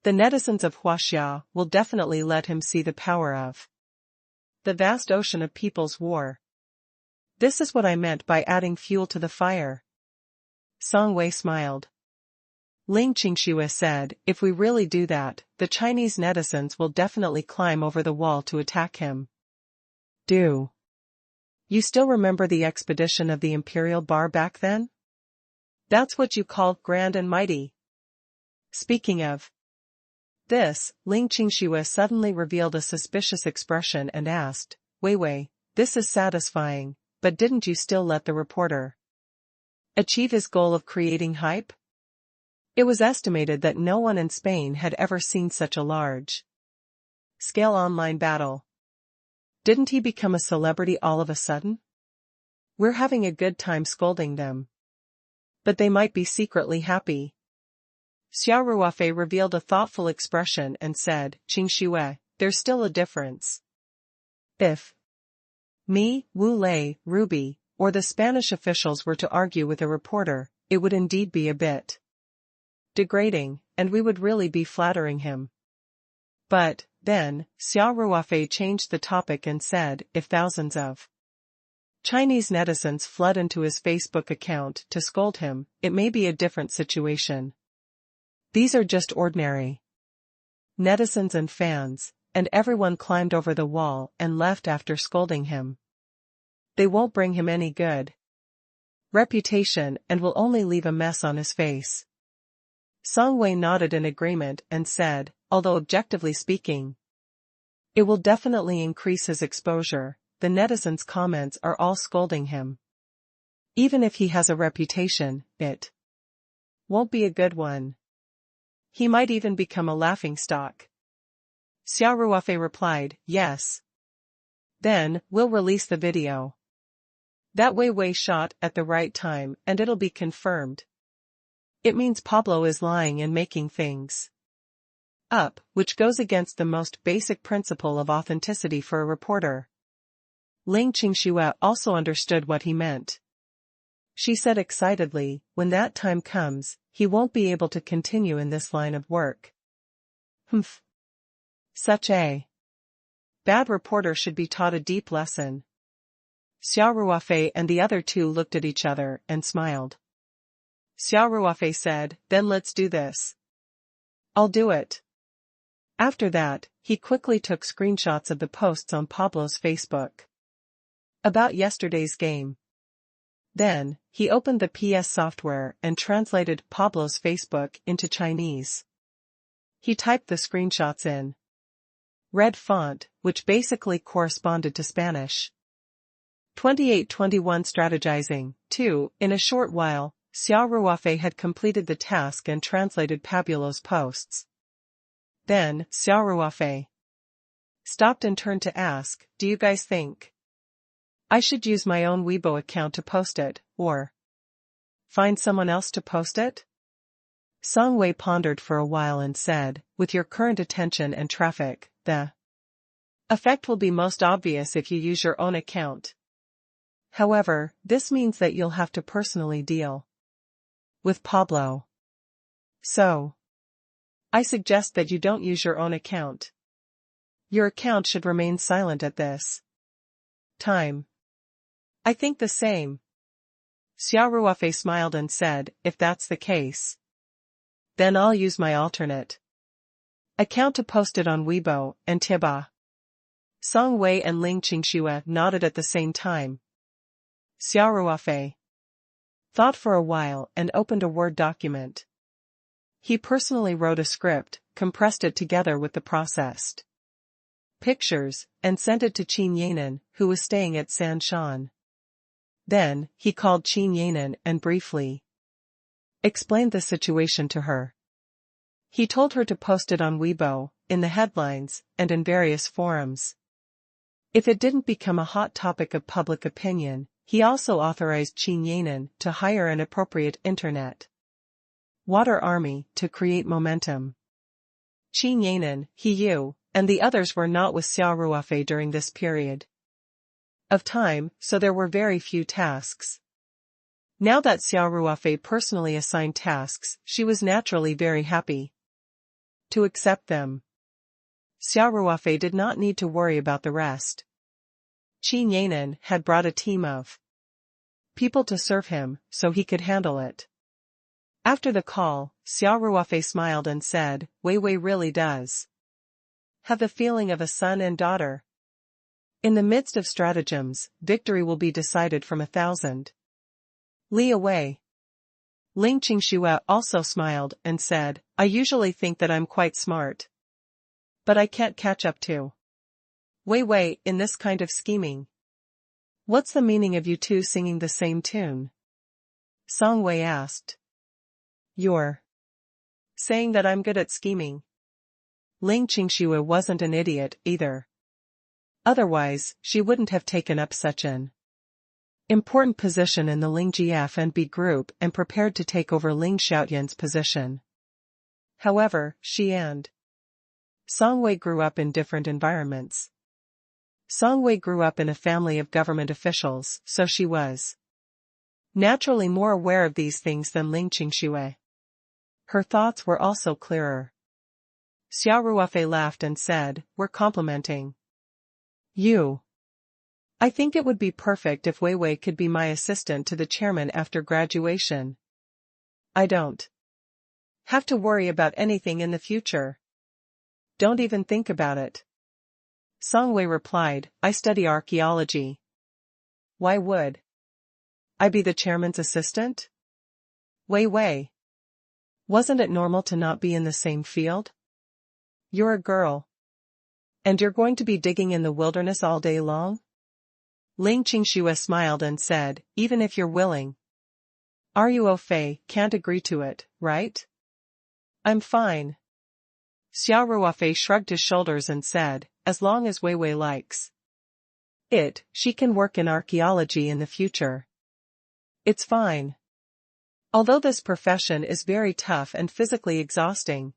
[SPEAKER 1] The netizens of Huaxia will definitely let him see the power of the vast ocean of people's war. This is what I meant by adding fuel to the fire. Song Wei smiled. Ling Qingxue said, if we really do that, the Chinese netizens will definitely climb over the wall to attack him. Do you still remember the expedition of the Imperial Bar back then? That's what you call grand and mighty. Speaking of this, Ling Qingxue suddenly revealed a suspicious expression and asked, Wei, this is satisfying, but didn't you still let the reporter achieve his goal of creating hype? It was estimated that no one in Spain had ever seen such a large-scale online battle. Didn't he become a celebrity all of a sudden? We're having a good time scolding them. But they might be secretly happy. Xia Ruofei revealed a thoughtful expression and said, Qingxue, there's still a difference. If me, Wu Lei, Ruby, or the Spanish officials were to argue with a reporter, it would indeed be a bit degrading, and we would really be flattering him. But, then, Xia Ruofei changed the topic and said, if thousands of Chinese netizens flood into his Facebook account to scold him, it may be a different situation. These are just ordinary netizens and fans, and everyone climbed over the wall and left after scolding him. They won't bring him any good reputation and will only leave a mess on his face. Song Wei nodded in agreement and said, although objectively speaking, it will definitely increase his exposure, the netizens' comments are all scolding him. Even if he has a reputation, it won't be a good one. He might even become a laughingstock. Xia Ruofei replied, yes. Then, we'll release the video. That Wei shot at the right time and it'll be confirmed. It means Pablo is lying and making things up, which goes against the most basic principle of authenticity for a reporter. Ling Qingxue also understood what he meant. She said excitedly, when that time comes, he won't be able to continue in this line of work. Humph. Such a bad reporter should be taught a deep lesson. Xia Ruofei and the other two looked at each other and smiled. Xia Ruofei said, then let's do this. I'll do it. After that, he quickly took screenshots of the posts on Pablo's Facebook about yesterday's game. Then, he opened the PS software and translated Pablo's Facebook into Chinese. He typed the screenshots in red font, which basically corresponded to Spanish. 2821 Strategizing, 2. In a short while, Xia Ruofei had completed the task and translated Pablo's posts. Then, Xia Ruofei stopped and turned to ask, do you guys think I should use my own Weibo account to post it, or find someone else to post it? Song Wei pondered for a while and said, with your current attention and traffic, the effect will be most obvious if you use your own account. However, this means that you'll have to personally deal with Pablo. So, I suggest that you don't use your own account. Your account should remain silent at this time. I think the same. Xia Ruofei smiled and said, if that's the case, then I'll use my alternate account to post it on Weibo and Tiba. Song Wei and Ling Qingxue nodded at the same time. Xia Ruofei thought for a while and opened a Word document. He personally wrote a script, compressed it together with the processed pictures, and sent it to Qin Yanan, who was staying at Sanshan. Then, he called Qin Yanan and briefly explained the situation to her. He told her to post it on Weibo, in the headlines, and in various forums. If it didn't become a hot topic of public opinion, he also authorized Qin Yanan to hire an appropriate internet water army to create momentum. Qin Yanan, Yu, and the others were not with Xia Ruofei during this period of time, so there were very few tasks. Now that Xia Ruofei personally assigned tasks, she was naturally very happy to accept them. Xia Ruofei did not need to worry about the rest. Qin Yanan had brought a team of people to serve him, so he could handle it. After the call, Xia Ruofei smiled and said, Wei Wei really does have the feeling of a son and daughter. In the midst of stratagems, victory will be decided from 1,000 li away. Ling Qingxue also smiled and said, I usually think that I'm quite smart, but I can't catch up to Wei Wei in this kind of scheming. What's the meaning of you two singing the same tune? Song Wei asked. You're saying that I'm good at scheming. Ling Qingxue wasn't an idiot either. Otherwise, she wouldn't have taken up such an important position in the Ling GF&B group and prepared to take over Ling Xiaoyan's position. However, she and Song Wei grew up in different environments. Song Wei grew up in a family of government officials, so she was naturally more aware of these things than Ling Qingxue. Her thoughts were also clearer. Xia Ruofei laughed and said, We're complimenting you. I think it would be perfect if Wei Wei could be my assistant to the chairman after graduation. I don't have to worry about anything in the future. Don't even think about it. Song Wei replied, I study archaeology. Why would I be the chairman's assistant? Wei Wei. Wasn't it normal to not be in the same field? You're a girl. And you're going to be digging in the wilderness all day long? Ling Qingxue smiled and said, even if you're willing. Ruofei can't agree to it, right? I'm fine. Xia Ruofei shrugged his shoulders and said, as long as Wei Wei likes it, she can work in archaeology in the future. It's fine. Although this profession is very tough and physically exhausting,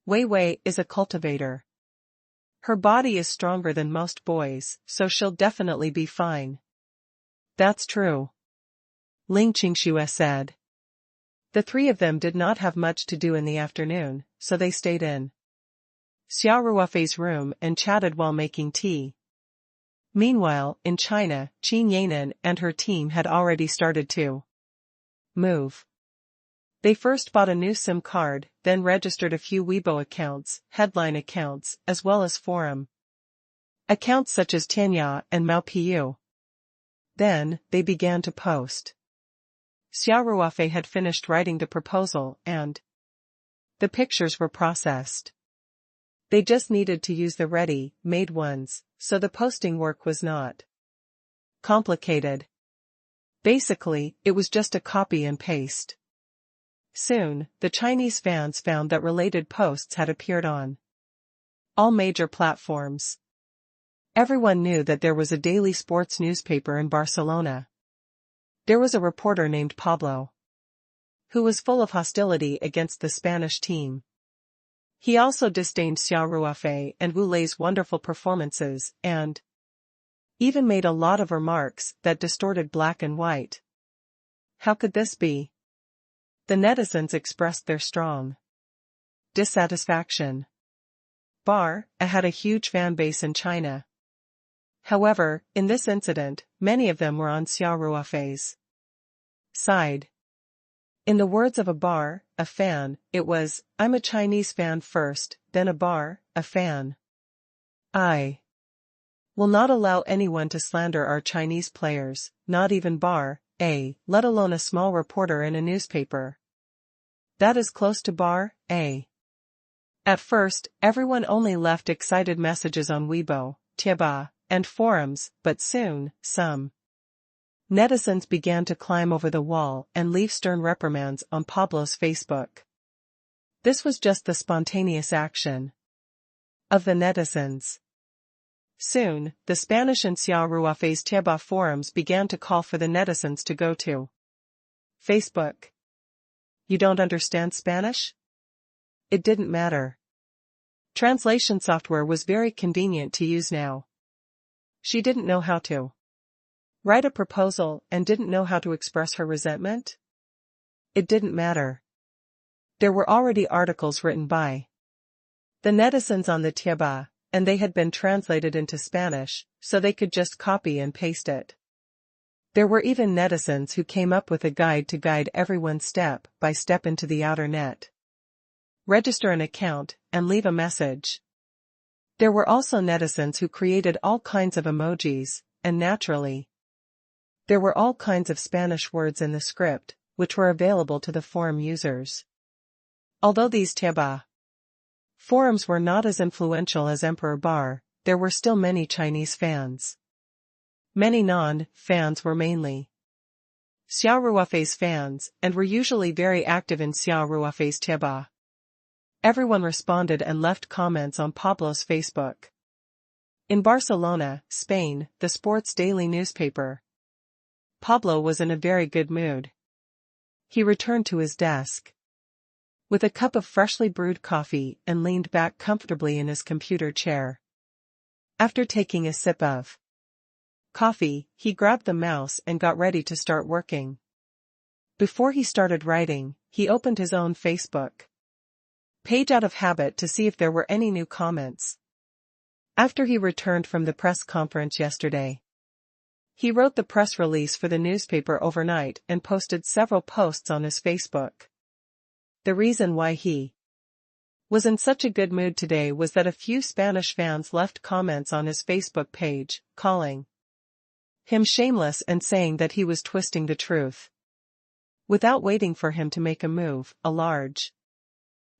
[SPEAKER 1] Wei Wei is a cultivator. Her body is stronger than most boys, so she'll definitely be fine. That's true. Ling Qingxue said. The three of them did not have much to do in the afternoon, so they stayed in Xia Ruofei's room and chatted while making tea. Meanwhile, in China, Qin Yanan and her team had already started to move. They first bought a new SIM card, then registered a few Weibo accounts, headline accounts, as well as forum accounts such as Tianya and Maopiu. Then, they began to post. Xia Ruofei had finished writing the proposal and the pictures were processed. They just needed to use the ready-made ones, so the posting work was not complicated. Basically, it was just a copy and paste. Soon, the Chinese fans found that related posts had appeared on all major platforms. Everyone knew that there was a daily sports newspaper in Barcelona. There was a reporter named Pablo, who was full of hostility against the Spanish team. He also disdained Xia Ruofei and Wu Lei's wonderful performances and even made a lot of remarks that distorted black and white. How could this be? The netizens expressed their strong dissatisfaction. Bar had a huge fan base in China. However, in this incident, many of them were on Xia Ruofei's side. In the words of a fan, it was, "I'm a Chinese fan first, then a fan. I will not allow anyone to slander our Chinese players, not even let alone a small reporter in a newspaper. That is close to At first, everyone only left excited messages on Weibo, Tieba, and forums, but soon, some netizens began to climb over the wall and leave stern reprimands on Pablo's Facebook. This was just the spontaneous action of the netizens. Soon, the Spanish and Xia Ruofei's Tieba forums began to call for the netizens to go to Facebook. You don't understand Spanish? It didn't matter. Translation software was very convenient to use now. She didn't know how to write a proposal and didn't know how to express her resentment? It didn't matter. There were already articles written by the netizens on the Tieba, and they had been translated into Spanish, so they could just copy and paste it. There were even netizens who came up with a guide to guide everyone step by step into the outer net. Register an account, and leave a message. There were also netizens who created all kinds of emojis, and naturally, there were all kinds of Spanish words in the script, which were available to the forum users. Although these Tieba forums were not as influential as Emperor Bar, there were still many Chinese fans. Many non-fans were mainly Xia Ruofei's fans, and were usually very active in Xia Ruofei's Tieba. Everyone responded and left comments on Pablo's Facebook. In Barcelona, Spain, the sports daily newspaper, Pablo was in a very good mood. He returned to his desk with a cup of freshly brewed coffee and leaned back comfortably in his computer chair. After taking a sip of coffee, he grabbed the mouse and got ready to start working. Before he started writing, he opened his own Facebook page out of habit to see if there were any new comments. After he returned from the press conference yesterday, he wrote the press release for the newspaper overnight and posted several posts on his Facebook. The reason why he was in such a good mood today was that a few Spanish fans left comments on his Facebook page, calling him shameless and saying that he was twisting the truth. Without waiting for him to make a move, a large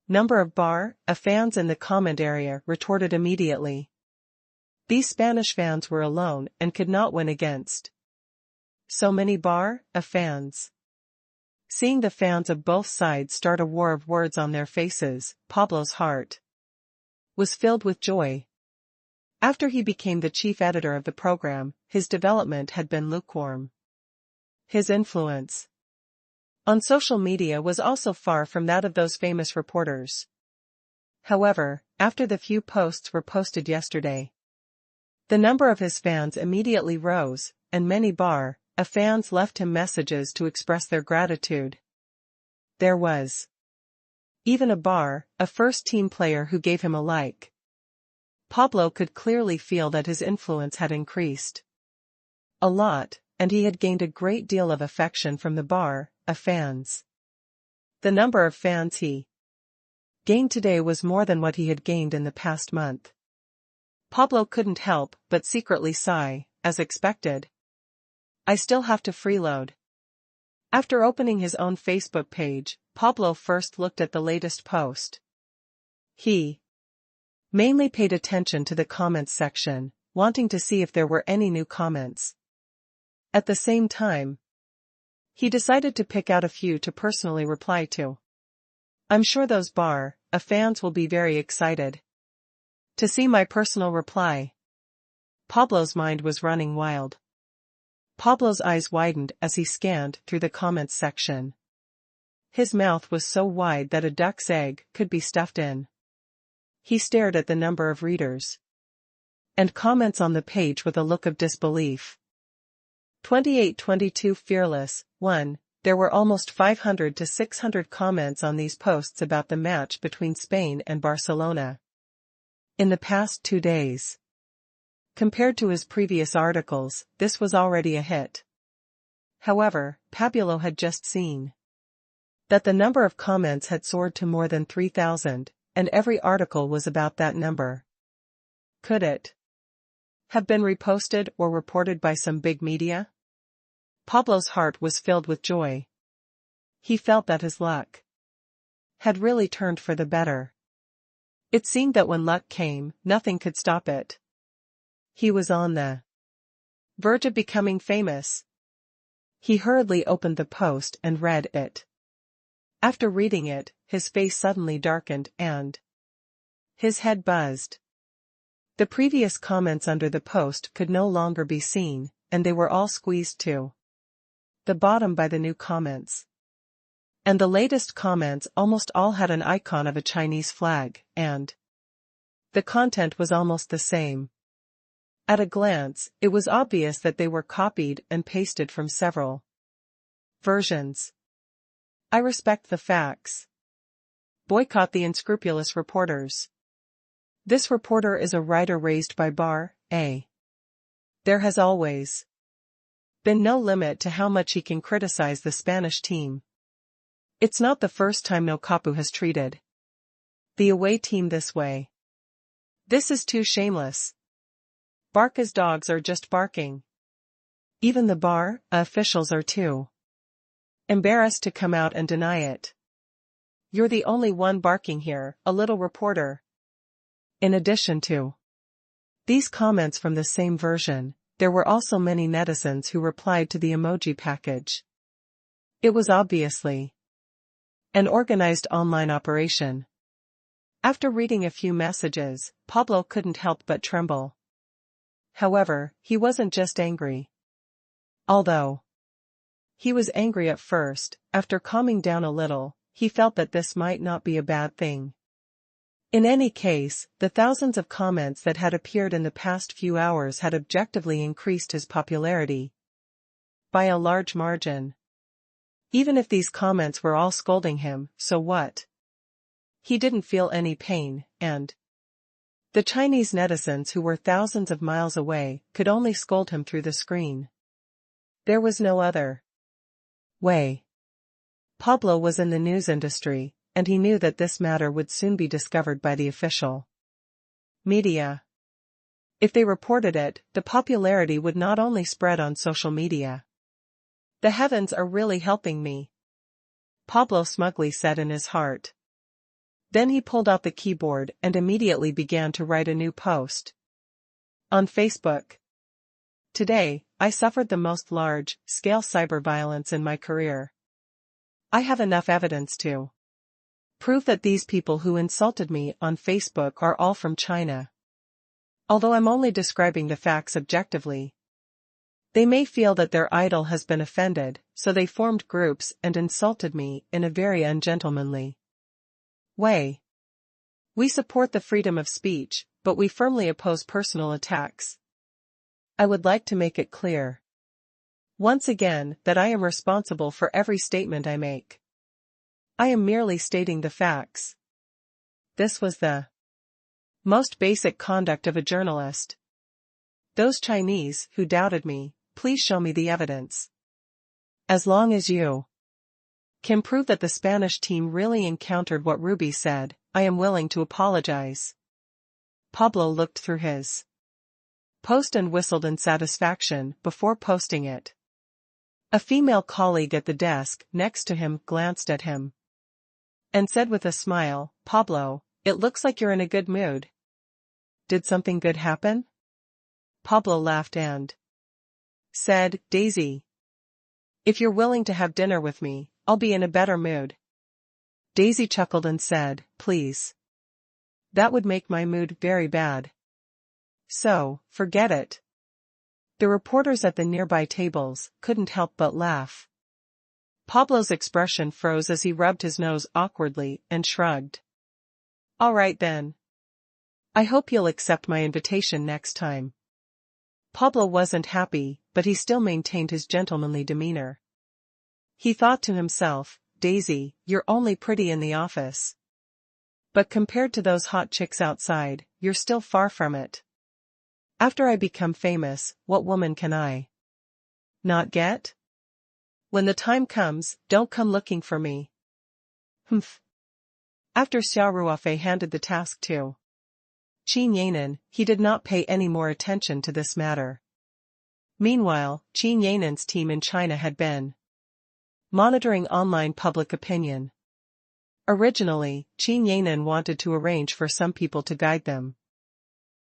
[SPEAKER 1] number of fans in the comment area retorted immediately. These Spanish fans were alone and could not win against so many fans. Seeing the fans of both sides start a war of words on their faces, Pablo's heart was filled with joy. After he became the chief editor of the program, his development had been lukewarm. His influence on social media was also far from that of those famous reporters. However, after the few posts were posted yesterday, the number of his fans immediately rose, and many fans left him messages to express their gratitude. There was even a first-team player who gave him a like. Pablo could clearly feel that his influence had increased a lot, and he had gained a great deal of affection from the fans. The number of fans he gained today was more than what he had gained in the past month. Pablo couldn't help but secretly sigh, as expected. I still have to freeload. After opening his own Facebook page, Pablo first looked at the latest post. He mainly paid attention to the comments section, wanting to see if there were any new comments. At the same time, he decided to pick out a few to personally reply to. I'm sure those fans will be very excited to see my personal reply. Pablo's mind was running wild. Pablo's eyes widened as he scanned through the comments section. His mouth was so wide that a duck's egg could be stuffed in. He stared at the number of readers and comments on the page with a look of disbelief. 2822 Fearless, 1. There were almost 500 to 600 comments on these posts about the match between Spain and Barcelona in the past 2 days. Compared to his previous articles, this was already a hit. However, Pablo had just seen that the number of comments had soared to more than 3,000, and every article was about that number. Could it have been reposted or reported by some big media? Pablo's heart was filled with joy. He felt that his luck had really turned for the better. It seemed that when luck came, nothing could stop it. He was on the verge of becoming famous. He hurriedly opened the post and read it. After reading it, his face suddenly darkened and his head buzzed. The previous comments under the post could no longer be seen, and they were all squeezed to the bottom by the new comments. And the latest comments almost all had an icon of a Chinese flag, and the content was almost the same. At a glance, it was obvious that they were copied and pasted from several versions. I respect the facts. Boycott the unscrupulous reporters. This reporter is a writer raised by Bar A. There has always been no limit to how much he can criticize the Spanish team. It's not the first time No Capu has treated the away team this way. This is too shameless. Barca's dogs are just barking. Even the Bar A officials are too embarrassed to come out and deny it. You're the only one barking here, a little reporter. In addition to these comments from the same version, there were also many netizens who replied to the emoji package. It was obviously an organized online operation. After reading a few messages, Pablo couldn't help but tremble. However, he wasn't just angry. Although he was angry at first, after calming down a little, he felt that this might not be a bad thing. In any case, the thousands of comments that had appeared in the past few hours had objectively increased his popularity by a large margin. Even if these comments were all scolding him, so what? He didn't feel any pain, and the Chinese netizens who were thousands of miles away could only scold him through the screen. There was no other way. Pablo was in the news industry, and he knew that this matter would soon be discovered by the official media. If they reported it, the popularity would not only spread on social media. The heavens are really helping me, Pablo smugly said in his heart. Then he pulled out the keyboard and immediately began to write a new post. On Facebook. Today, I suffered the most large-scale cyber violence in my career. I have enough evidence to prove that these people who insulted me on Facebook are all from China. Although I'm only describing the facts objectively, they may feel that their idol has been offended, so they formed groups and insulted me in a very ungentlemanly way. We support the freedom of speech, but we firmly oppose personal attacks. I would like to make it clear once again that I am responsible for every statement I make. I am merely stating the facts. This was the most basic conduct of a journalist. Those Chinese who doubted me, please show me the evidence. As long as you can prove that the Spanish team really encountered what Ruby said, I am willing to apologize. Pablo looked through his post and whistled in satisfaction before posting it. A female colleague at the desk next to him glanced at him and said with a smile, "Pablo, it looks like you're in a good mood. Did something good happen?" Pablo laughed and said, "Daisy, if you're willing to have dinner with me, I'll be in a better mood." Daisy chuckled and said, "Please. That would make my mood very bad. So, forget it." The reporters at the nearby tables couldn't help but laugh. Pablo's expression froze as he rubbed his nose awkwardly and shrugged. All right then. I hope you'll accept my invitation next time. Pablo wasn't happy, but he still maintained his gentlemanly demeanor. He thought to himself, Daisy, you're only pretty in the office. But compared to those hot chicks outside, you're still far from it. After I become famous, what woman can I not get? When the time comes, don't come looking for me. Humph. After Xia Ruofei handed the task to Qin Yanan, he did not pay any more attention to this matter. Meanwhile, Qin Yanan's team in China had been monitoring online public opinion. Originally, Qin Yanan wanted to arrange for some people to guide them.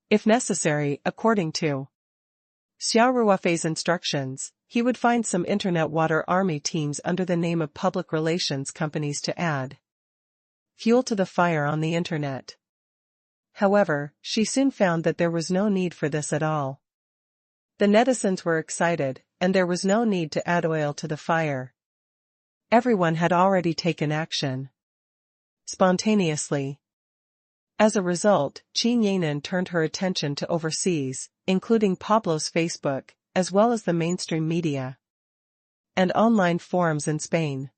[SPEAKER 1] If necessary, according to Xia Ruofei's instructions, he would find some internet water army teams under the name of public relations companies to add fuel to the fire on the internet. However, she soon found that there was no need for this at all. The netizens were excited, and there was no need to add oil to the fire. Everyone had already taken action spontaneously. As a result, Qin Yanan turned her attention to overseas, including Pablo's Facebook, as well as the mainstream media and online forums in Spain.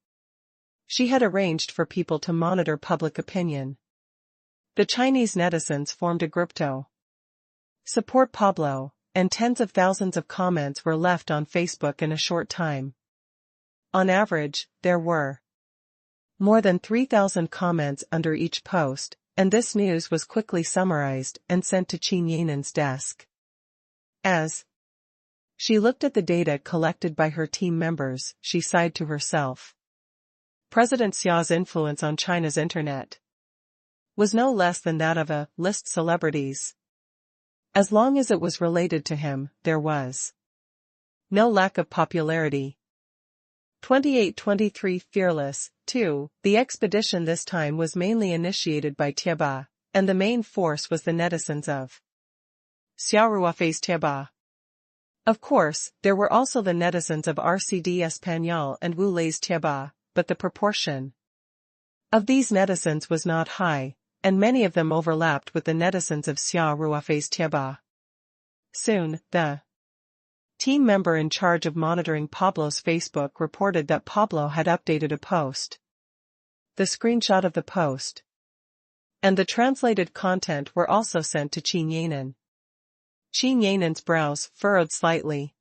[SPEAKER 1] She had arranged for people to monitor public opinion. The Chinese netizens formed a group to support Pablo, and tens of thousands of comments were left on Facebook in a short time. On average, there were more than 3,000 comments under each post, and this news was quickly summarized and sent to Qin Yanan's desk. As she looked at the data collected by her team members, she sighed to herself. President Xia's influence on China's internet was no less than that of a list celebrities. As long as it was related to him, there was no lack of popularity. 28-23 Fearless, 2. The expedition this time was mainly initiated by Tieba, and the main force was the netizens of Xia Ruofei's Tieba. Of course, there were also the netizens of RCD Español and Wu Lei's Tieba, but the proportion of these netizens was not high, and many of them overlapped with the netizens of Xia Ruofei's Tieba. Soon, the team member in charge of monitoring Pablo's Facebook reported that Pablo had updated a post. The screenshot of the post and the translated content were also sent to Qin Yanan. Qin Yanan's brows furrowed slightly.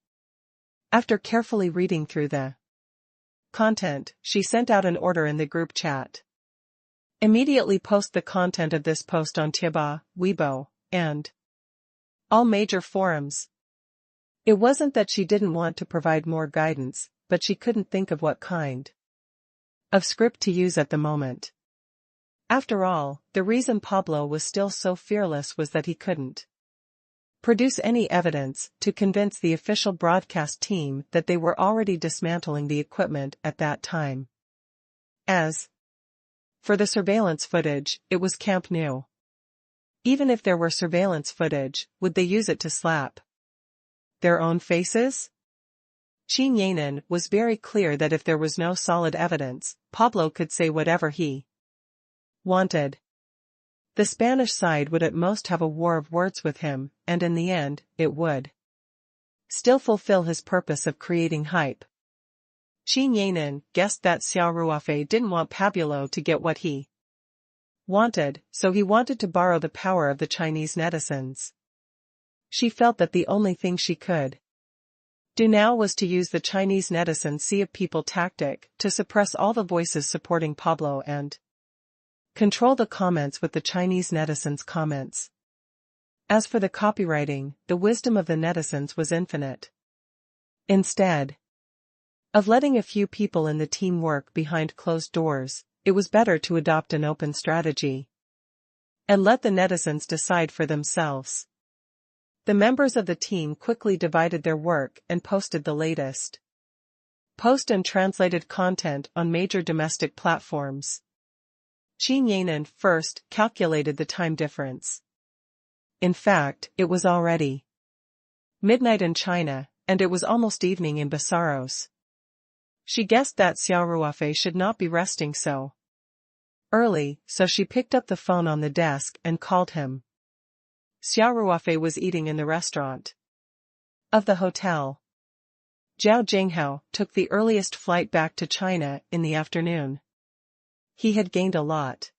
[SPEAKER 1] After carefully reading through the content, she sent out an order in the group chat. Immediately post the content of this post on Tieba, Weibo, and all major forums. It wasn't that she didn't want to provide more guidance, but she couldn't think of what kind of script to use at the moment. After all, the reason Pablo was still so fearless was that he couldn't produce any evidence to convince the official broadcast team that they were already dismantling the equipment at that time. As for the surveillance footage, it was camp new. Even if there were surveillance footage, would they use it to slap their own faces? Qin Yanan was very clear that if there was no solid evidence, Pablo could say whatever he wanted. The Spanish side would at most have a war of words with him, and in the end, it would still fulfill his purpose of creating hype. Qin Yanan guessed that Xia Ruofei didn't want Pablo to get what he wanted, so he wanted to borrow the power of the Chinese netizens. She felt that the only thing she could do now was to use the Chinese netizen sea of people tactic to suppress all the voices supporting Pablo and control the comments with the Chinese netizens' comments. As for the copywriting, the wisdom of the netizens was infinite. Instead of letting a few people in the team work behind closed doors, it was better to adopt an open strategy and let the netizens decide for themselves. The members of the team quickly divided their work and posted the latest post and translated content on major domestic platforms. Qin Yanan first calculated the time difference. In fact, it was already midnight in China, and it was almost evening in Basaros. She guessed that Xia Ruofei should not be resting so early, so she picked up the phone on the desk and called him. Xia Ruofei was eating in the restaurant of the hotel. Zhao Jinghao took the earliest flight back to China in the afternoon. He had gained a lot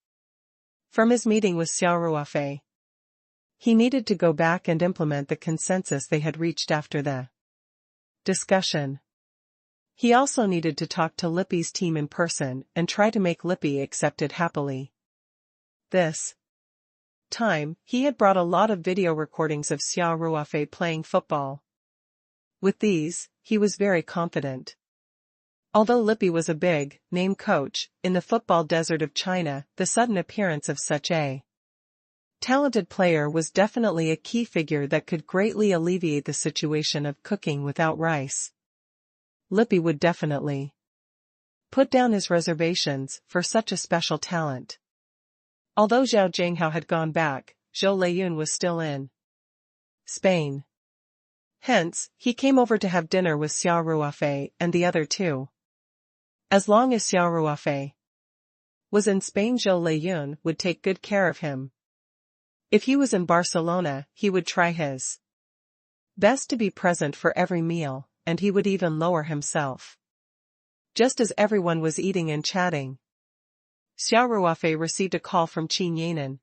[SPEAKER 1] from his meeting with Xia Ruofei. He needed to go back and implement the consensus they had reached after the discussion. He also needed to talk to Lippy's team in person and try to make Lippy accept it happily. This time, he had brought a lot of video recordings of Xia Ruofei playing football. With these, he was very confident. Although Lippy was a big-name coach in the football desert of China, the sudden appearance of such a talented player was definitely a key figure that could greatly alleviate the situation of cooking without rice. Lippy would definitely put down his reservations for such a special talent. Although Zhao Jinghao had gone back, Zhou Leiyun was still in Spain. Hence, he came over to have dinner with Xia Ruofei and the other two. As long as Xia Ruofei was in Spain, Zhou Leiyun would take good care of him. If he was in Barcelona, he would try his best to be present for every meal, and he would even lower himself. Just as everyone was eating and chatting, Xia Ruofei received a call from Qin Yanan.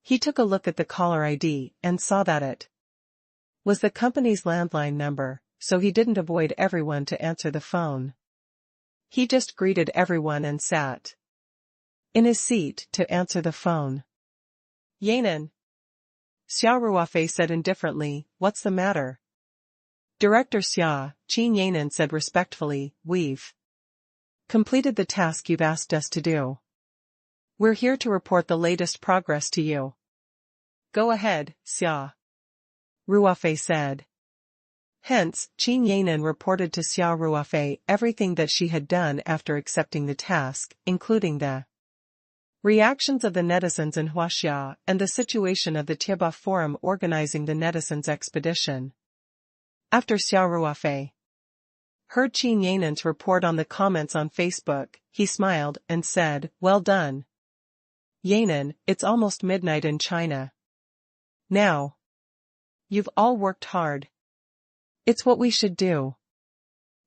[SPEAKER 1] He took a look at the caller ID and saw that it was the company's landline number, so he didn't avoid everyone to answer the phone. He just greeted everyone and sat in his seat to answer the phone. Yanan. Xia Ruofei said indifferently, "What's the matter?" "Director Xia," Qin Yanan said respectfully, "we've completed the task you've asked us to do. We're here to report the latest progress to you." "Go ahead, Xia," Ruofei said. Hence, Qin Yanan reported to Xia Ruofei everything that she had done after accepting the task, including the reactions of the netizens in Huaxia and the situation of the Tieba Forum organizing the netizens expedition. After Xia Ruofei heard Qin Yanan's report on the comments on Facebook, he smiled and said, "Well done, Yanan, it's almost midnight in China now. You've all worked hard. It's what we should do."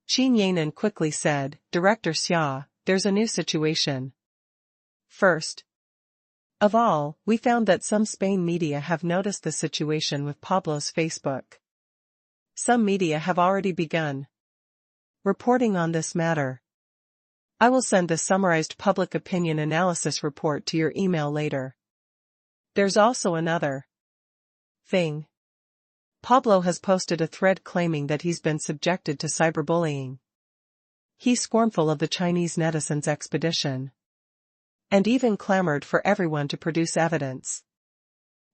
[SPEAKER 1] Qin Yanan quickly said, "Director Xia, there's a new situation. First of all, we found that some Spain media have noticed the situation with Pablo's Facebook. Some media have already begun reporting on this matter. I will send the summarized public opinion analysis report to your email later. There's also another thing. Pablo has posted a thread claiming that he's been subjected to cyberbullying. He's scornful of the Chinese netizens expedition and even clamored for everyone to produce evidence.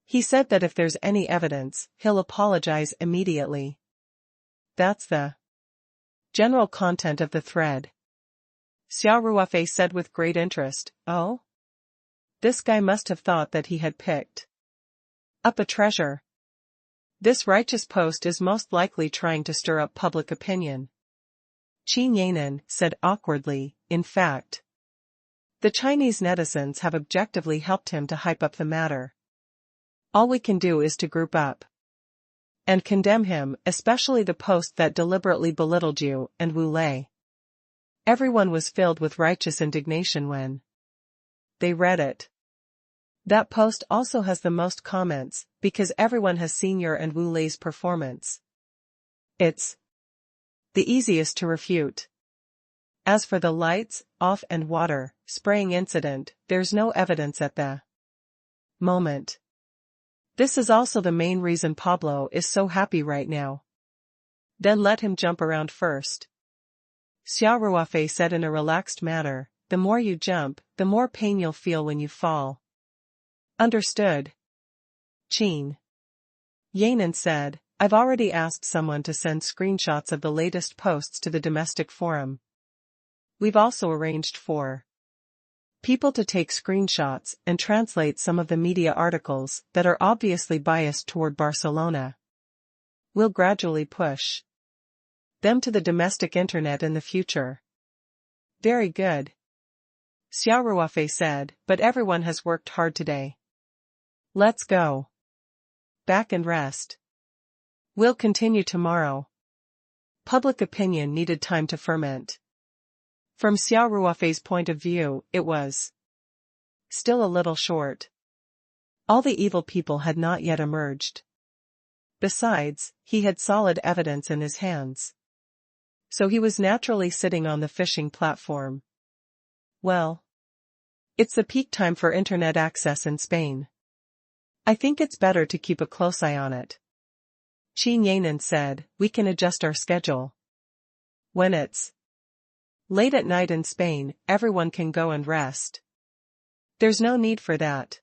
[SPEAKER 1] He said that if there's any evidence, he'll apologize immediately." That's the general content of the thread. Xia Ruofei said with great interest, "Oh? This guy must have thought that he had picked up a treasure. This righteous post is most likely trying to stir up public opinion." Qin Yanan said awkwardly, "In fact, the Chinese netizens have objectively helped him to hype up the matter. All we can do is to group up and condemn him, especially the post that deliberately belittled you and Wu Lei." Everyone was filled with righteous indignation when they read it. That post also has the most comments, because everyone has seen your and Wu Lei's performance. It's the easiest to refute. As for the lights, off and water spraying incident, there's no evidence at the moment. This is also the main reason Pablo is so happy right now. Then let him jump around first. Xia Ruofei said in a relaxed manner, "The more you jump, the more pain you'll feel when you fall." Understood. Qin Yanan said, "I've already asked someone to send screenshots of the latest posts to the domestic forum. We've also arranged for people to take screenshots and translate some of the media articles that are obviously biased toward Barcelona. We'll gradually push them to the domestic internet in the future." Very good, Xia Ruofei said, but everyone has worked hard today. Let's go back and rest. We'll continue tomorrow. Public opinion needed time to ferment. From Xia Ruofei's point of view, it was still a little short. All the evil people had not yet emerged. Besides, he had solid evidence in his hands. So he was naturally sitting on the fishing platform. Well, it's the peak time for internet access in Spain. I think it's better to keep a close eye on it. Qin Yanan said, we can adjust our schedule. When it's late at night in Spain, everyone can go and rest. There's no need for that,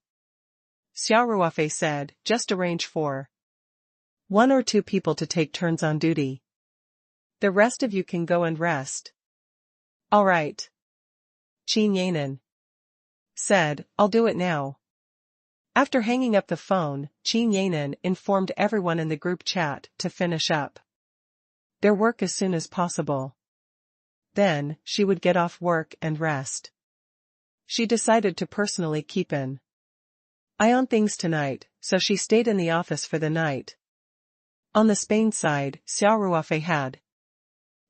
[SPEAKER 1] Xia Ruofei said, just arrange for 1 or 2 people to take turns on duty. The rest of you can go and rest. All right, Qin Yanan said, I'll do it now. After hanging up the phone, Qin Yanan informed everyone in the group chat to finish up their work as soon as possible. Then, she would get off work and rest. She decided to personally keep an eye on things tonight, so she stayed in the office for the night. On the Spain side, Xia Ruofei had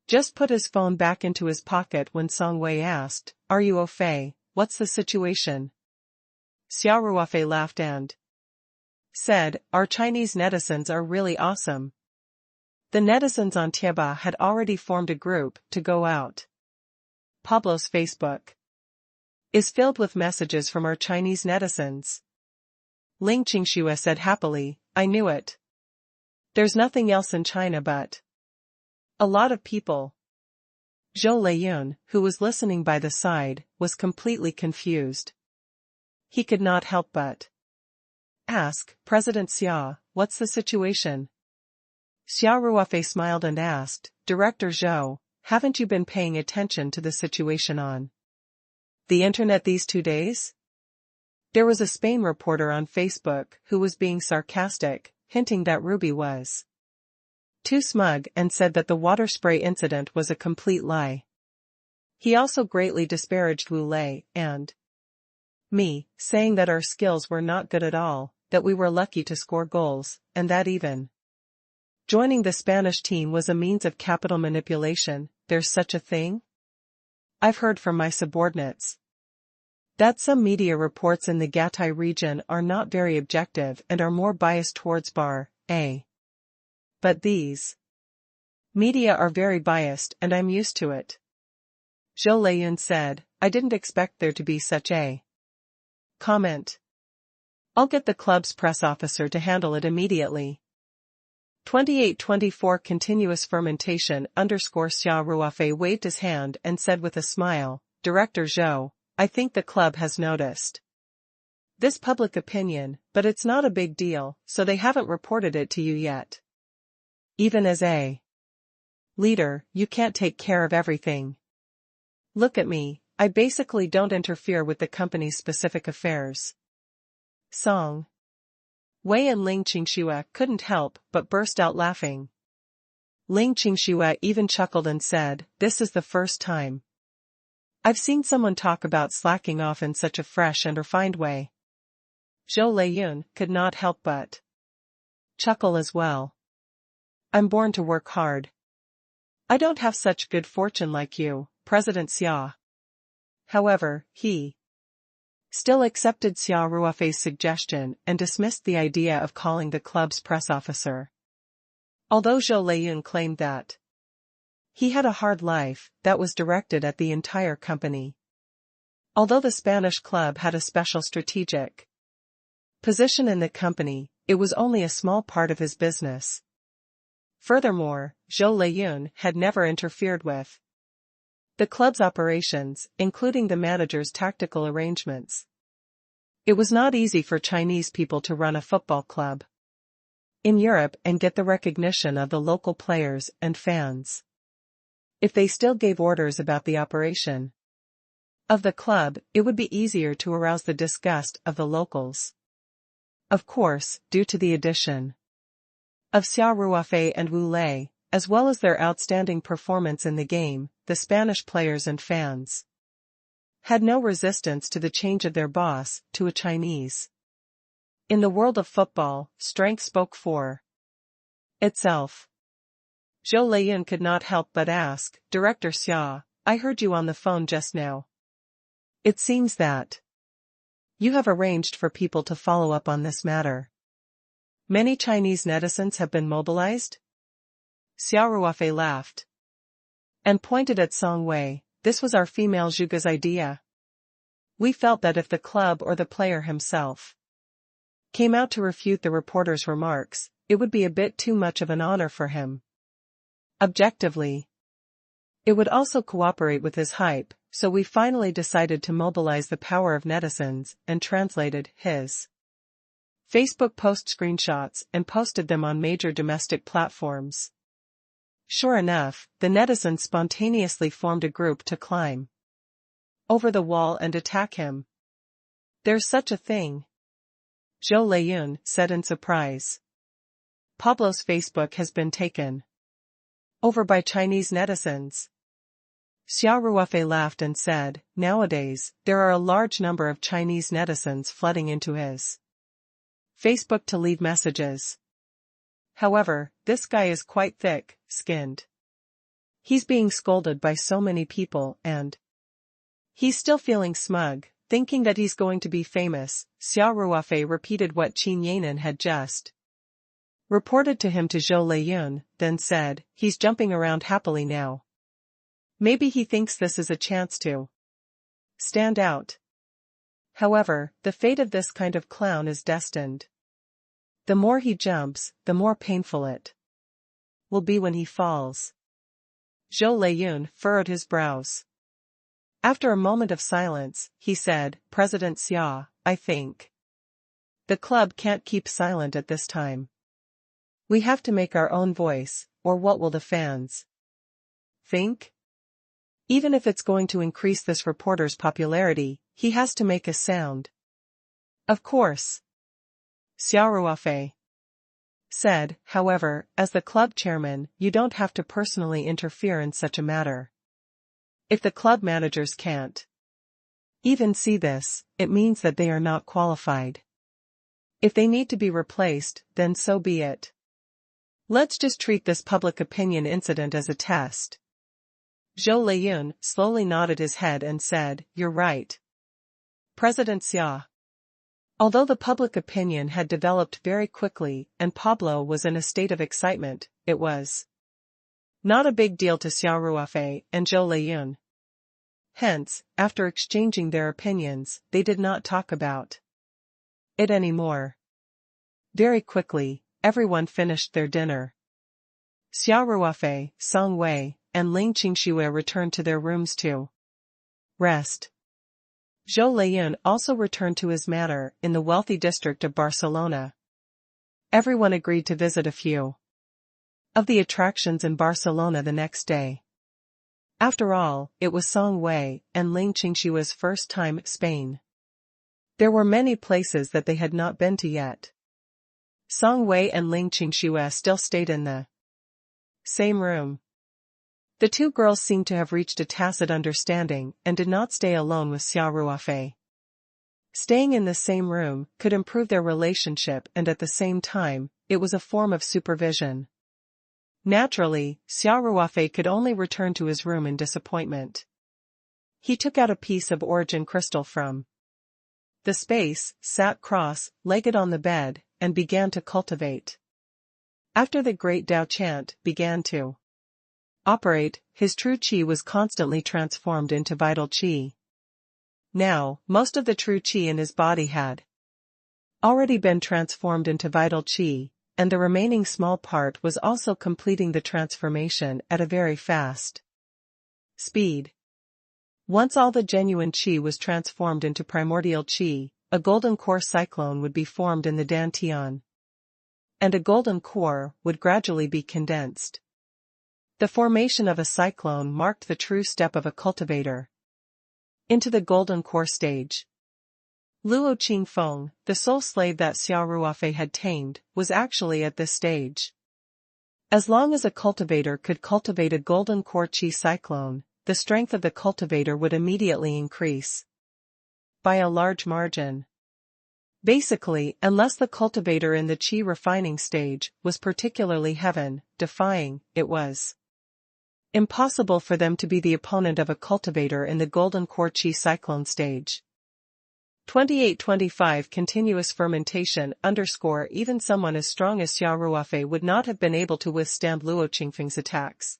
[SPEAKER 1] just put his phone back into his pocket when Song Wei asked, Are you Ofei, what's the situation? Xia Ruofei laughed and said, Our Chinese netizens are really awesome. The netizens on Tieba had already formed a group to go out. Pablo's Facebook is filled with messages from our Chinese netizens. Ling Qingxue said happily, I knew it. There's nothing else in China but a lot of people. Zhou Leiyun, who was listening by the side, was completely confused. He could not help but ask, President Xia, what's the situation? Xia Ruofei smiled and asked, Director Zhou, haven't you been paying attention to the situation on the internet these 2 days? There was a Spain reporter on Facebook who was being sarcastic, hinting that Ruby was too smug and said that the water spray incident was a complete lie. He also greatly disparaged Wu Lei and me, saying that our skills were not good at all, that we were lucky to score goals, and that even joining the Spanish team was a means of capital manipulation. There's such a thing? I've heard from my subordinates that some media reports in the Gatai region are not very objective and are more biased towards Bar A. But these media are very biased and I'm used to it. Zhou Leiyun said, I didn't expect there to be such a comment. I'll get the club's press officer to handle it immediately. 2824 Continuous fermentation Xia Ruofei waved his hand and said with a smile, Director Zhou, I think the club has noticed this public opinion, but it's not a big deal, so they haven't reported it to you yet. Even as a leader, you can't take care of everything. Look at me, I basically don't interfere with the company's specific affairs. Song Wei and Ling Qingxue couldn't help but burst out laughing. Ling Qingxue even chuckled and said, This is the first time I've seen someone talk about slacking off in such a fresh and refined way. Zhou Leiyun could not help but chuckle as well. I'm born to work hard. I don't have such good fortune like you, President Xia. However, he still accepted Xia Ruofei's suggestion and dismissed the idea of calling the club's press officer. Although Zhou Leiyun claimed that he had a hard life, that was directed at the entire company. Although the Spanish club had a special strategic position in the company, it was only a small part of his business. Furthermore, Zhou Leiyun had never interfered with the club's operations, including the manager's tactical arrangements. It was not easy for Chinese people to run a football club in Europe and get the recognition of the local players and fans. If they still gave orders about the operation of the club, it would be easier to arouse the disgust of the locals. Of course, due to the addition of Xia Ruofei and Wu Lei, as well as their outstanding performance in the game, the Spanish players and fans had no resistance to the change of their boss to a Chinese. In the world of football, strength spoke for itself. Zhou Leiyun could not help but ask, "Director Xia, I heard you on the phone just now. It seems that you have arranged for people to follow up on this matter. Many Chinese netizens have been mobilized?" Xia Ruofei laughed and pointed at Song Wei. "This was our female Zhuge's idea. We felt that if the club or the player himself came out to refute the reporter's remarks, it would be a bit too much of an honor for him. Objectively, it would also cooperate with his hype, so we finally decided to mobilize the power of netizens and translated his Facebook post screenshots and posted them on major domestic platforms. Sure enough, the netizens spontaneously formed a group to climb over the wall and attack him. There's such a thing," Zhou Leiyun said in surprise. "Pablo's Facebook has been taken over by Chinese netizens." Xia Ruofei laughed and said, "Nowadays, there are a large number of Chinese netizens flooding into his Facebook to leave messages. However, this guy is quite thick-skinned. He's being scolded by so many people and he's still feeling smug, thinking that he's going to be famous." Xia Ruofei repeated what Qin Yanan had just reported to him to Zhou Leiyun, then said, "He's jumping around happily now. Maybe he thinks this is a chance to stand out. However, the fate of this kind of clown is destined. The more he jumps, the more painful it will be when he falls." Zhou Leiyun furrowed his brows. After a moment of silence, he said, "President Xia, I think the club can't keep silent at this time. We have to make our own voice, or what will the fans think? Even if it's going to increase this reporter's popularity, he has to make a sound." "Of course," Xia Ruofei said. "However, as the club chairman, you don't have to personally interfere in such a matter. If the club managers can't even see this, it means that they are not qualified. If they need to be replaced, then so be it. Let's just treat this public opinion incident as a test." Zhou Leiyun slowly nodded his head and said, "You're right, President Xia." Although the public opinion had developed very quickly and Pablo was in a state of excitement, it was not a big deal to Xia Ruofei and Zhou Leiyun. Hence, after exchanging their opinions, they did not talk about it anymore. Very quickly, everyone finished their dinner. Xia Ruofei, Song Wei, and Ling Qingxue returned to their rooms to rest. Zhou Leiyun also returned to his manor in the wealthy district of Barcelona. Everyone agreed to visit a few of the attractions in Barcelona the next day. After all, it was Song Wei and Ling Qingxue's first time in Spain. There were many places that they had not been to yet. Song Wei and Ling Qingxue still stayed in the same room. The two girls seemed to have reached a tacit understanding and did not stay alone with Xia Ruofei. Staying in the same room could improve their relationship and at the same time, it was a form of supervision. Naturally, Xia Ruofei could only return to his room in disappointment. He took out a piece of origin crystal from the space, sat cross-legged on the bed, and began to cultivate. After the great Tao chant began to operate, his true qi was constantly transformed into vital qi. Now, most of the true qi in his body had already been transformed into vital qi, and the remaining small part was also completing the transformation at a very fast speed. Once all the genuine qi was transformed into primordial qi, a golden core cyclone would be formed in the dantian, and a golden core would gradually be condensed. The formation of a cyclone marked the true step of a cultivator into the golden core stage. Luo Qingfeng, the soul slave that Xia Ruofei had tamed, was actually at this stage. As long as a cultivator could cultivate a golden core qi cyclone, the strength of the cultivator would immediately increase by a large margin. Basically, unless the cultivator in the qi refining stage was particularly heaven-defying, it was impossible for them to be the opponent of a cultivator in the golden core qi cyclone stage. 2825 Continuous fermentation _ even someone as strong as Xia Ruofei would not have been able to withstand Luo Qingfeng's attacks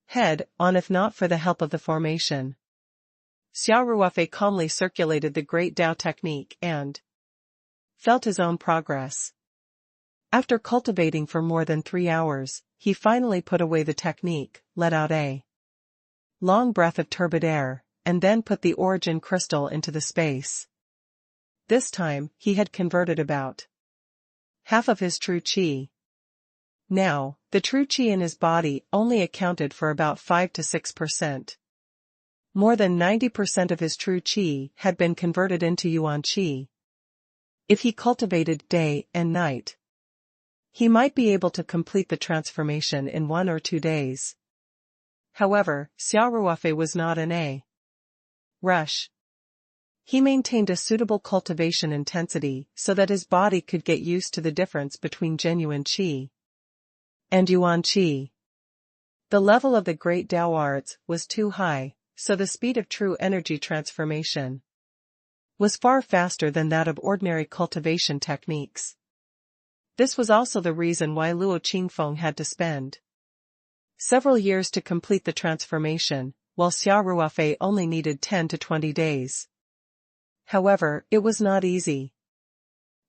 [SPEAKER 1] head on if not for the help of the formation. Xia Ruofei calmly circulated the great Tao technique and felt his own progress. After cultivating for more than 3 hours, he finally put away the technique, let out a long breath of turbid air, and then put the origin crystal into the space. This time, he had converted about half of his true qi. Now, the true qi in his body only accounted for about 5 to 6%. More than 90% of his true qi had been converted into yuan qi. If he cultivated day and night, he might be able to complete the transformation in 1 or 2 days. However, Xia Ruofei was not in a rush. He maintained a suitable cultivation intensity so that his body could get used to the difference between genuine qi and yuan qi. The level of the great Tao arts was too high, so the speed of true energy transformation was far faster than that of ordinary cultivation techniques. This was also the reason why Luo Qingfeng had to spend several years to complete the transformation, while Xia Ruofei only needed 10 to 20 days. However, it was not easy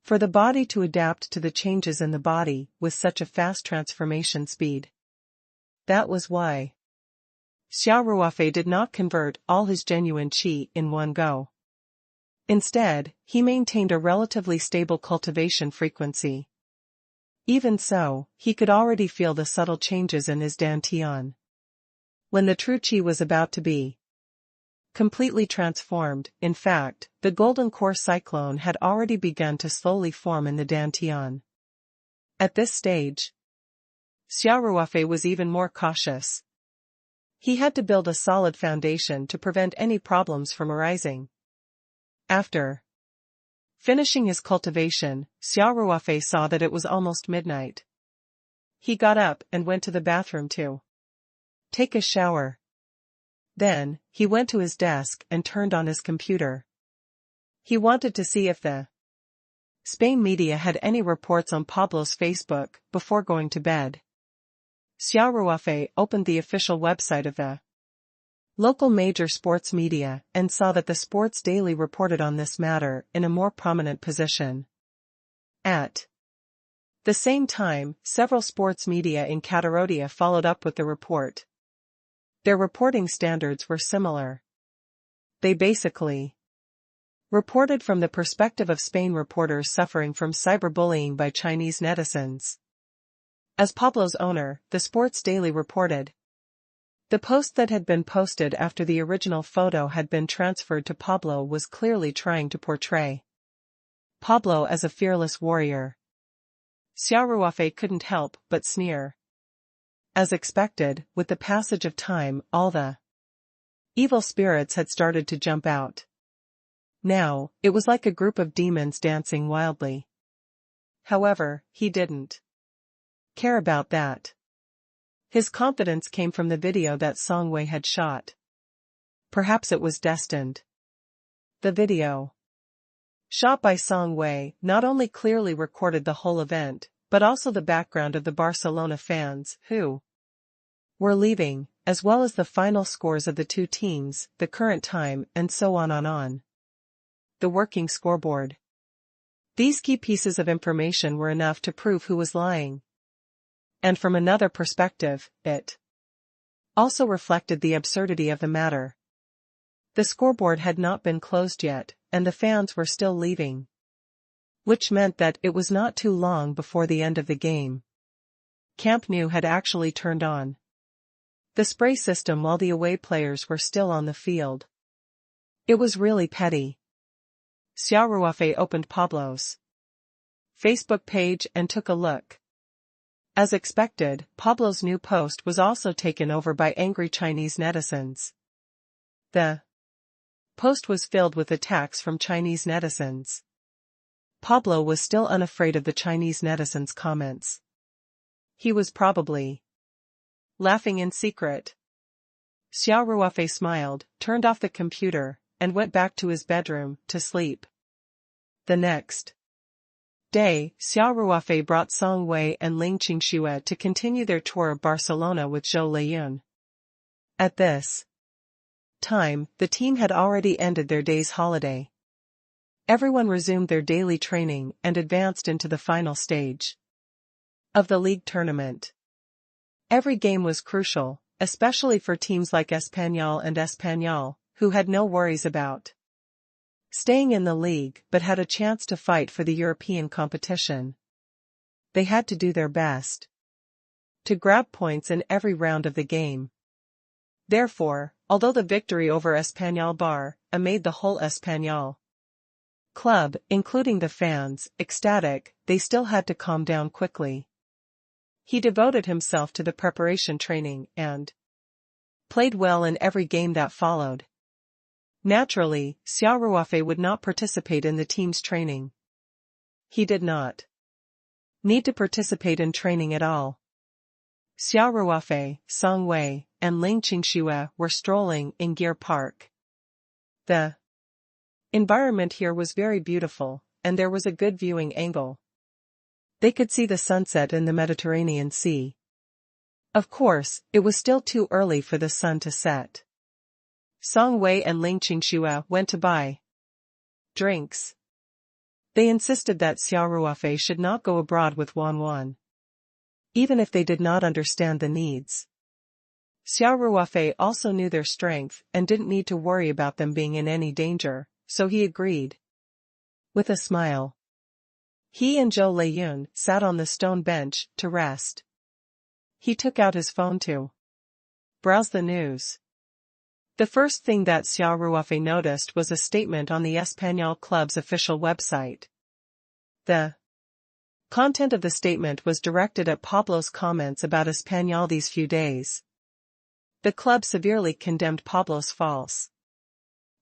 [SPEAKER 1] for the body to adapt to the changes in the body with such a fast transformation speed. That was why Xia Ruofei did not convert all his genuine qi in one go. Instead, he maintained a relatively stable cultivation frequency. Even so, he could already feel the subtle changes in his dantian. When the true qi was about to be completely transformed, in fact, the golden core cyclone had already begun to slowly form in the dantian. At this stage, Xia Ruofei was even more cautious. He had to build a solid foundation to prevent any problems from arising. After finishing his cultivation, Xia Ruofei saw that it was almost midnight. He got up and went to the bathroom to take a shower. Then, he went to his desk and turned on his computer. He wanted to see if the Spain media had any reports on Pablo's Facebook before going to bed. Xia Ruofei opened the official website of the local major sports media and saw that the Sports Daily reported on this matter in a more prominent position. At the same time, several sports media in Catalonia followed up with the report. Their reporting standards were similar. They basically reported from the perspective of Spain reporters suffering from cyberbullying by Chinese netizens. As Pablo's owner, the Sports Daily reported, the post that had been posted after the original photo had been transferred to Pablo was clearly trying to portray Pablo as a fearless warrior. Xia Ruofei couldn't help but sneer. As expected, with the passage of time, all the evil spirits had started to jump out. Now, it was like a group of demons dancing wildly. However, he didn't care about that. His confidence came from the video that Song Wei had shot. Perhaps it was destined. The video, shot by Song Wei, not only clearly recorded the whole event, but also the background of the Barcelona fans, who were leaving, as well as the final scores of the two teams, the current time, and so on. The working scoreboard. These key pieces of information were enough to prove who was lying. And from another perspective, it also reflected the absurdity of the matter. The scoreboard had not been closed yet, and the fans were still leaving, which meant that it was not too long before the end of the game. Camp Nou had actually turned on the spray system while the away players were still on the field. It was really petty. Xia Ruofei opened Pablo's Facebook page and took a look. As expected, Pablo's new post was also taken over by angry Chinese netizens. The post was filled with attacks from Chinese netizens. Pablo was still unafraid of the Chinese netizens' comments. He was probably laughing in secret. Xia Ruofei smiled, turned off the computer, and went back to his bedroom to sleep. The next day, Xia Ruofei brought Song Wei and Ling Qingxue to continue their tour of Barcelona with Zhou Leiyun. At this time, the team had already ended their day's holiday. Everyone resumed their daily training and advanced into the final stage of the league tournament. Every game was crucial, especially for teams like Espanyol and Espanyol, who had no worries about staying in the league but had a chance to fight for the European competition. They had to do their best to grab points in every round of the game. Therefore, although the victory over Espanyol Bar made the whole Espanyol club, including the fans, ecstatic, they still had to calm down quickly. He devoted himself to the preparation training and played well in every game that followed. Naturally, Xia Ruofei would not participate in the team's training. He did not need to participate in training at all. Xia Ruofei, Song Wei, and Ling Qingxue were strolling in Gear Park. The environment here was very beautiful, and there was a good viewing angle. They could see the sunset in the Mediterranean Sea. Of course, it was still too early for the sun to set. Song Wei and Ling Qingxue went to buy drinks. They insisted that Xia Ruofei should not go abroad with Wan, even if they did not understand the needs. Xia Ruofei also knew their strength and didn't need to worry about them being in any danger, so he agreed. With a smile, he and Zhou Leiyun sat on the stone bench to rest. He took out his phone to browse the news. The first thing that Xia Ruofei noticed was a statement on the Espanyol Club's official website. The content of the statement was directed at Pablo's comments about Espanyol these few days. The club severely condemned Pablo's false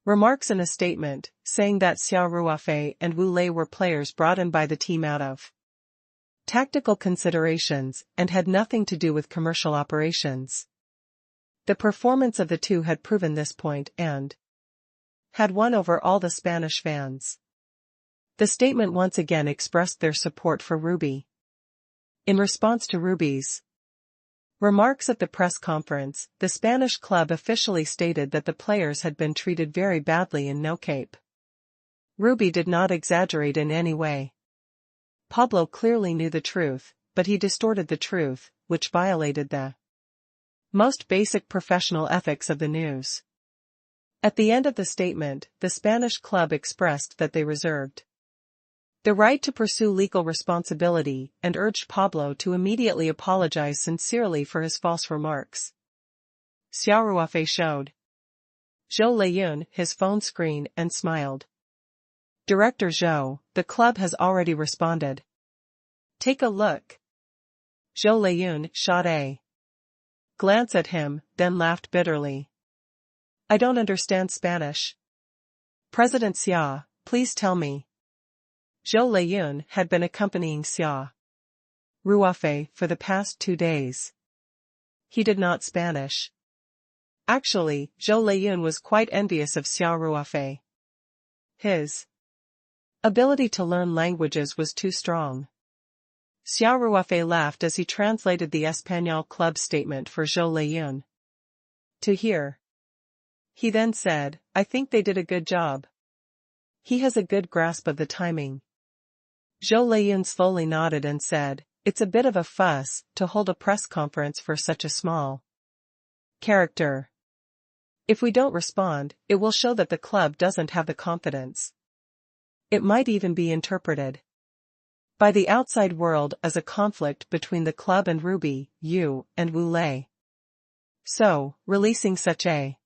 [SPEAKER 1] remarks in a statement, saying that Xia Ruofei and Wu Lei were players brought in by the team out of tactical considerations and had nothing to do with commercial operations. The performance of the two had proven this point and had won over all the Spanish fans. The statement once again expressed their support for Rubi. In response to Rubi's remarks at the press conference, the Spanish club officially stated that the players had been treated very badly in No Cape. Rubi did not exaggerate in any way. Pablo clearly knew the truth, but he distorted the truth, which violated the most basic professional ethics of the news. At the end of the statement, the Spanish club expressed that they reserved the right to pursue legal responsibility and urged Pablo to immediately apologize sincerely for his false remarks. Xia Ruofei showed Zhou Leiyun his phone screen and smiled. Director Zhou, the club has already responded. Take a look. Zhou Leiyun shot a glance at him, then laughed bitterly. I don't understand Spanish. President Xia, please tell me. Zhou Leiyun had been accompanying Xia Ruofei for the past 2 days. He did not Spanish. Actually, Zhou Leiyun was quite envious of Xia Ruofei. His ability to learn languages was too strong. Xia Ruofei laughed as he translated the Espanyol Club statement for Zhou Leiyun to hear. He then said, I think they did a good job. He has a good grasp of the timing. Zhou Leiyun slowly nodded and said, it's a bit of a fuss to hold a press conference for such a small character. If we don't respond, it will show that the club doesn't have the confidence. It might even be interpreted by the outside world as a conflict between the club and Rubi, Yu, and Wu Lei. So, releasing such a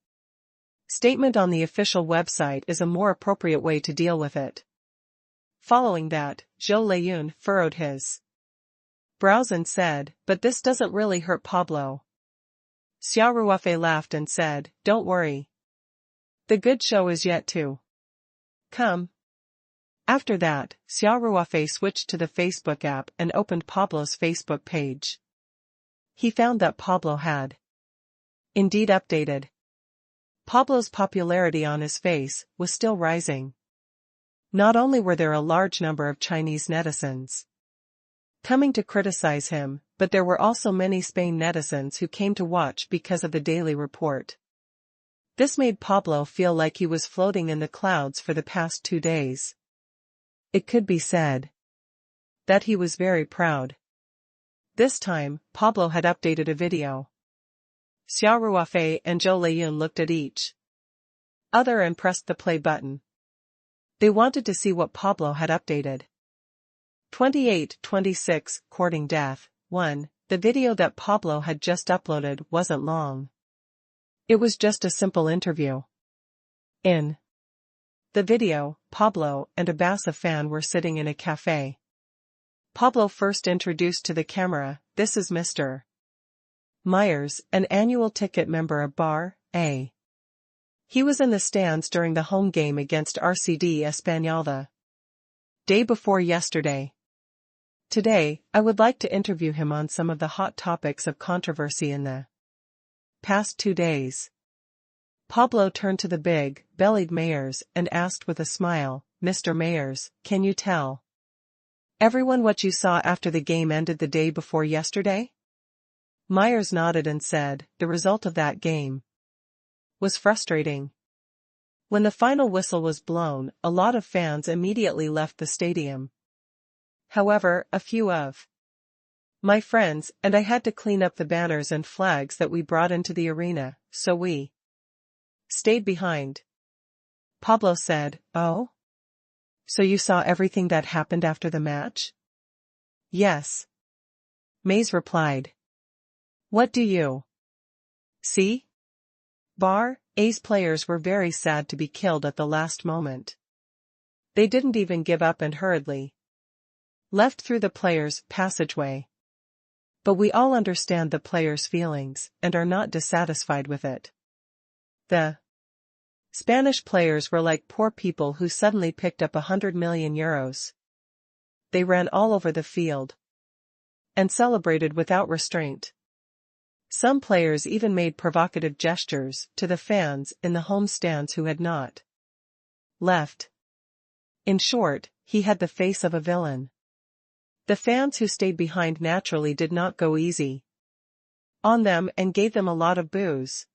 [SPEAKER 1] statement on the official website is a more appropriate way to deal with it. Following that, Zhou Leiyun furrowed his Browsen said, but this doesn't really hurt Pablo. Xia Ruofei laughed and said, don't worry. The good show is yet to come. After that, Xia Ruofei switched to the Facebook app and opened Pablo's Facebook page. He found that Pablo had indeed updated. Pablo's popularity on his face was still rising. Not only were there a large number of Chinese netizens coming to criticize him, but there were also many Spain netizens who came to watch because of the daily report. This made Pablo feel like he was floating in the clouds for the past 2 days. It could be said that he was very proud. This time, Pablo had updated a video. Xia Ruofei and Zhou Leiyun looked at each other and pressed the play button. They wanted to see what Pablo had updated. 28-26, Courting Death. 1. The video that Pablo had just uploaded wasn't long. It was just a simple interview. In the video, Pablo and a Barça fan were sitting in a cafe. Pablo first introduced to the camera, this is Mr. Myers, an annual ticket member of Bar A. He was in the stands during the home game against RCD Espanyol the day before yesterday. Today, I would like to interview him on some of the hot topics of controversy in the past 2 days. Pablo turned to the big-bellied Myers and asked with a smile, Mr. Myers, can you tell everyone what you saw after the game ended the day before yesterday? Myers nodded and said, the result of that game was frustrating. When the final whistle was blown, a lot of fans immediately left the stadium. However, a few of my friends and I had to clean up the banners and flags that we brought into the arena, so we stayed behind. Pablo said, oh? So you saw everything that happened after the match? Yes. Mays replied. What do you see? Bar A's players were very sad to be killed at the last moment. They didn't even give up and hurriedly left through the players' passageway. But we all understand the players' feelings and are not dissatisfied with it. The Spanish players were like poor people who suddenly picked up 100 million euros. They ran all over the field and celebrated without restraint. Some players even made provocative gestures to the fans in the home stands who had not left. In short, he had the face of a villain. The fans who stayed behind naturally did not go easy on them and gave them a lot of boos.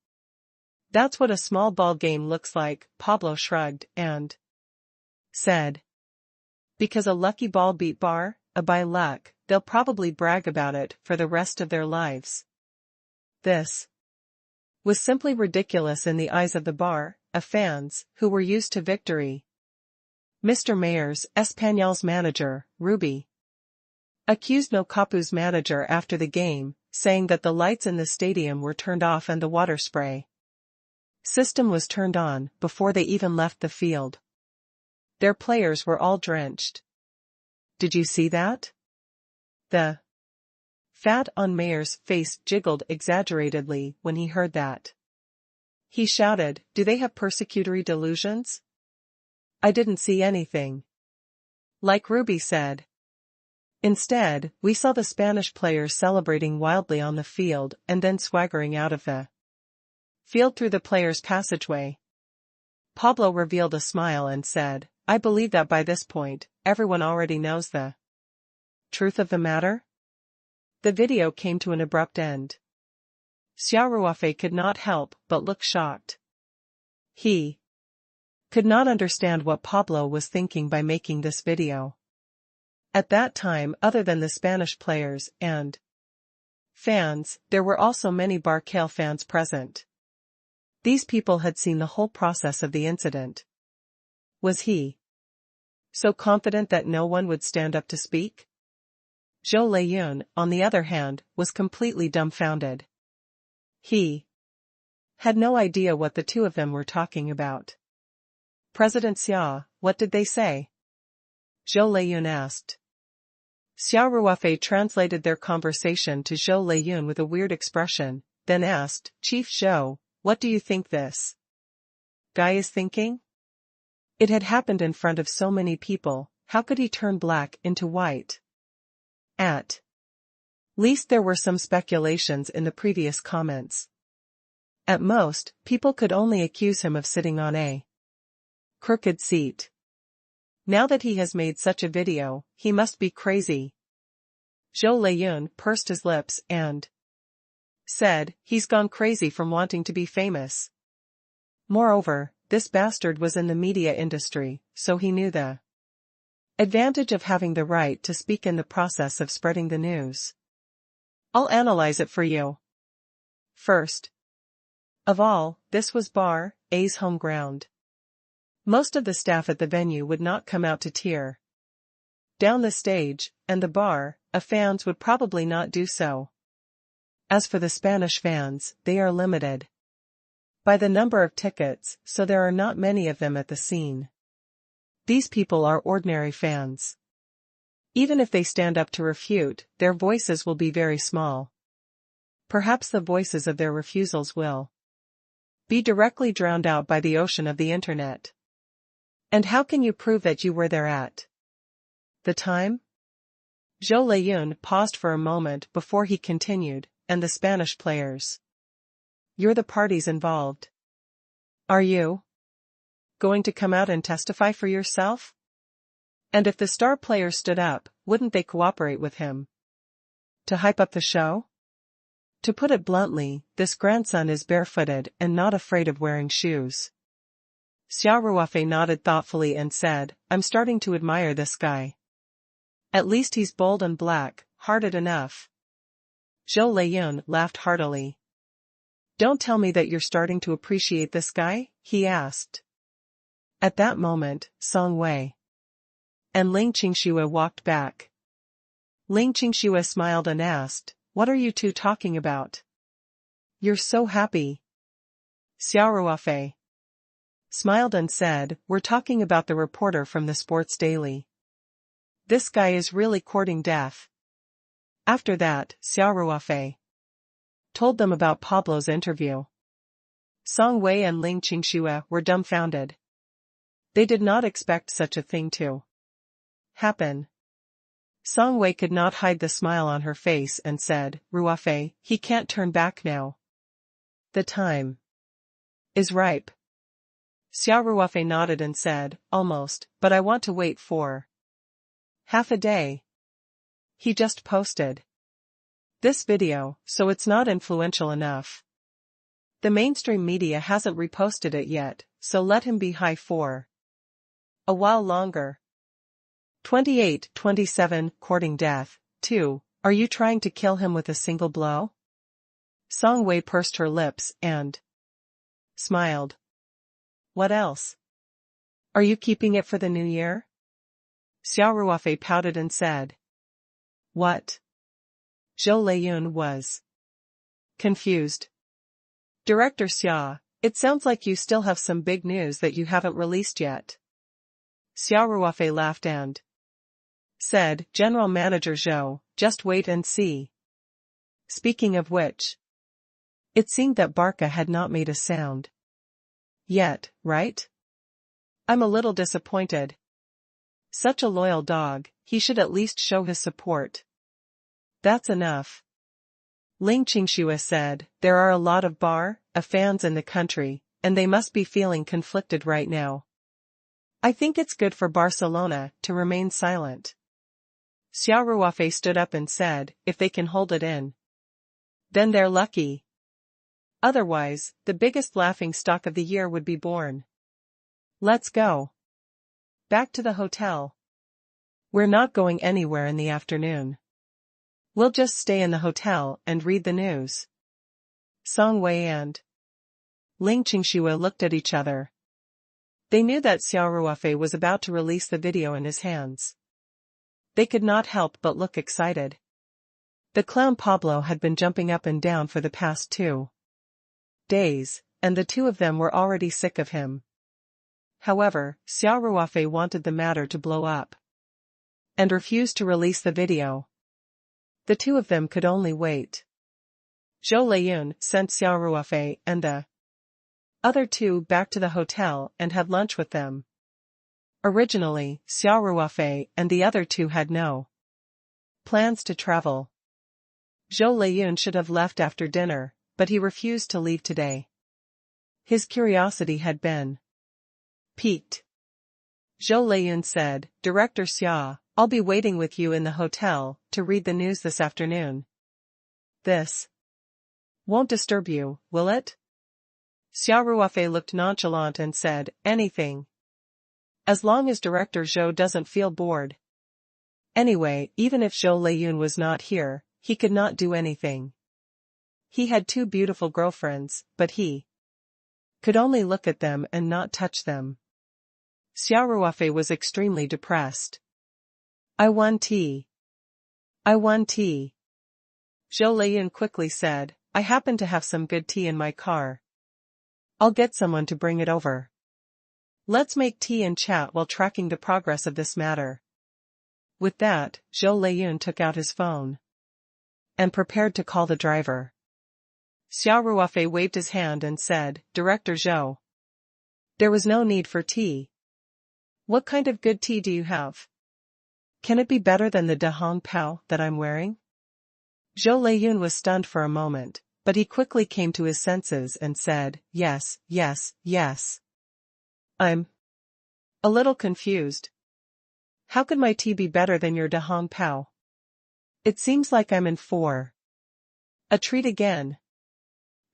[SPEAKER 1] That's what a small ball game looks like, Pablo shrugged and said. Because a lucky ball beat Bar A by luck, they'll probably brag about it for the rest of their lives. This was simply ridiculous in the eyes of the Bar A fans, who were used to victory. Mr. Myers, Espanyol's manager, Ruby, accused No Capu's manager after the game, saying that the lights in the stadium were turned off and the water spray system was turned on before they even left the field. Their players were all drenched. Did you see that? The fat on Myers' face jiggled exaggeratedly when he heard that. He shouted, do they have persecutory delusions? I didn't see anything. Like Ruby said. Instead, we saw the Spanish players celebrating wildly on the field and then swaggering out of the field through the players' passageway. Pablo revealed a smile and said, I believe that by this point, everyone already knows the truth of the matter. The video came to an abrupt end. Xia Ruofei could not help but look shocked. He could not understand what Pablo was thinking by making this video. At that time, other than the Spanish players and fans, there were also many Barça fans present. These people had seen the whole process of the incident. Was he so confident that no one would stand up to speak? Zhou Leiyun, on the other hand, was completely dumbfounded. He had no idea what the two of them were talking about. President Xia, what did they say? Zhou Leiyun asked. Xia Ruofei translated their conversation to Zhou Leiyun with a weird expression, then asked, Chief Zhou, what do you think this guy is thinking? It had happened in front of so many people, how could he turn black into white? At least there were some speculations in the previous comments. At most, people could only accuse him of sitting on a crooked seat. Now that he has made such a video, he must be crazy. Zhou Leiyun pursed his lips and said, he's gone crazy from wanting to be famous. Moreover, this bastard was in the media industry, so he knew the advantage of having the right to speak in the process of spreading the news. I'll analyze it for you. First of all, this was Bar A's home ground. Most of the staff at the venue would not come out to tear down the stage, and the Bar A fans would probably not do so. As for the Spanish fans, they are limited by the number of tickets, so there are not many of them at the scene. These people are ordinary fans. Even if they stand up to refute, their voices will be very small. Perhaps the voices of their refusals will be directly drowned out by the ocean of the internet. And how can you prove that you were there at the time? Zhou Leiyun paused for a moment before he continued, and the Spanish players. You're the parties involved. Are you going to come out and testify for yourself? And if the star players stood up, wouldn't they cooperate with him to hype up the show? To put it bluntly, this grandson is barefooted and not afraid of wearing shoes. Xia Ruofei nodded thoughtfully and said, I'm starting to admire this guy. At least he's bold and black-hearted enough. Zhou Leiyun laughed heartily. Don't tell me that you're starting to appreciate this guy, he asked. At that moment, Song Wei and Ling Qingxue walked back. Ling Qingxue smiled and asked, what are you two talking about? You're so happy. Xia Ruofei smiled and said, we're talking about the reporter from the Sports Daily. This guy is really courting death. After that, Xia Ruofei told them about Pablo's interview. Song Wei and Ling Qingxue were dumbfounded. They did not expect such a thing to happen. Song Wei could not hide the smile on her face and said, Ruofei, he can't turn back now. The time is ripe. Xia Ruofei nodded and said, almost, but I want to wait for half a day. He just posted this video, so it's not influential enough. The mainstream media hasn't reposted it yet, so let him be high for a while longer. 28-27 Courting death. 2. Are you trying to kill him with a single blow? Song Wei pursed her lips and smiled. What else? Are you keeping it for the new year? Xia Ruofei pouted and said. What? Zhou Leiyun was confused. Director Xia, it sounds like you still have some big news that you haven't released yet. Xia Ruofei laughed and said, General Manager Zhou, just wait and see. Speaking of which, it seemed that Barca had not made a sound yet, right? I'm a little disappointed. Such a loyal dog, he should at least show his support. That's enough. Ling Qingxue said, there are a lot of Bar A fans in the country, and they must be feeling conflicted right now. I think it's good for Barcelona to remain silent. Xia Ruofei stood up and said, if they can hold it in, then they're lucky. Otherwise, the biggest laughing stock of the year would be born. Let's go back to the hotel. We're not going anywhere in the afternoon. We'll just stay in the hotel and read the news. Song Wei and Ling Qingxue looked at each other. They knew that Xia Ruofei was about to release the video in his hands. They could not help but look excited. The clown Pablo had been jumping up and down for the past 2 days, and the two of them were already sick of him. However, Xia Ruofei wanted the matter to blow up. and refused to release the video. The two of them could only wait. Zhou Leiyun sent Xia Ruofei and the other two back to the hotel and had lunch with them. Originally, Xia Ruofei and the other two had no plans to travel. Zhou Leiyun should have left after dinner, but he refused to leave today. His curiosity had been piqued. Zhou Leiyun said, "Director Xia, I'll be waiting with you in the hotel to read the news this afternoon. This won't disturb you, will it?" Xia Ruofei looked nonchalant and said, "Anything. As long as Director Zhou doesn't feel bored." Anyway, even if Zhou Leiyun was not here, he could not do anything. He had two beautiful girlfriends, but he could only look at them and not touch them. Xia Ruofei was extremely depressed. "I want tea. I want tea." Zhou Leiyun quickly said, "I happen to have some good tea in my car. I'll get someone to bring it over. Let's make tea and chat while tracking the progress of this matter." With that, Zhou Leiyun took out his phone and prepared to call the driver. Xia Ruofei waved his hand and said, "Director Zhou. There was no need for tea. What kind of good tea do you have? Can it be better than the Dahong Pao that I'm wearing?" Zhou Leiyun was stunned for a moment, but he quickly came to his senses and said, "Yes, yes, yes. I'm a little confused. How could my tea be better than your Dahong Pao? It seems like I'm in for a treat again."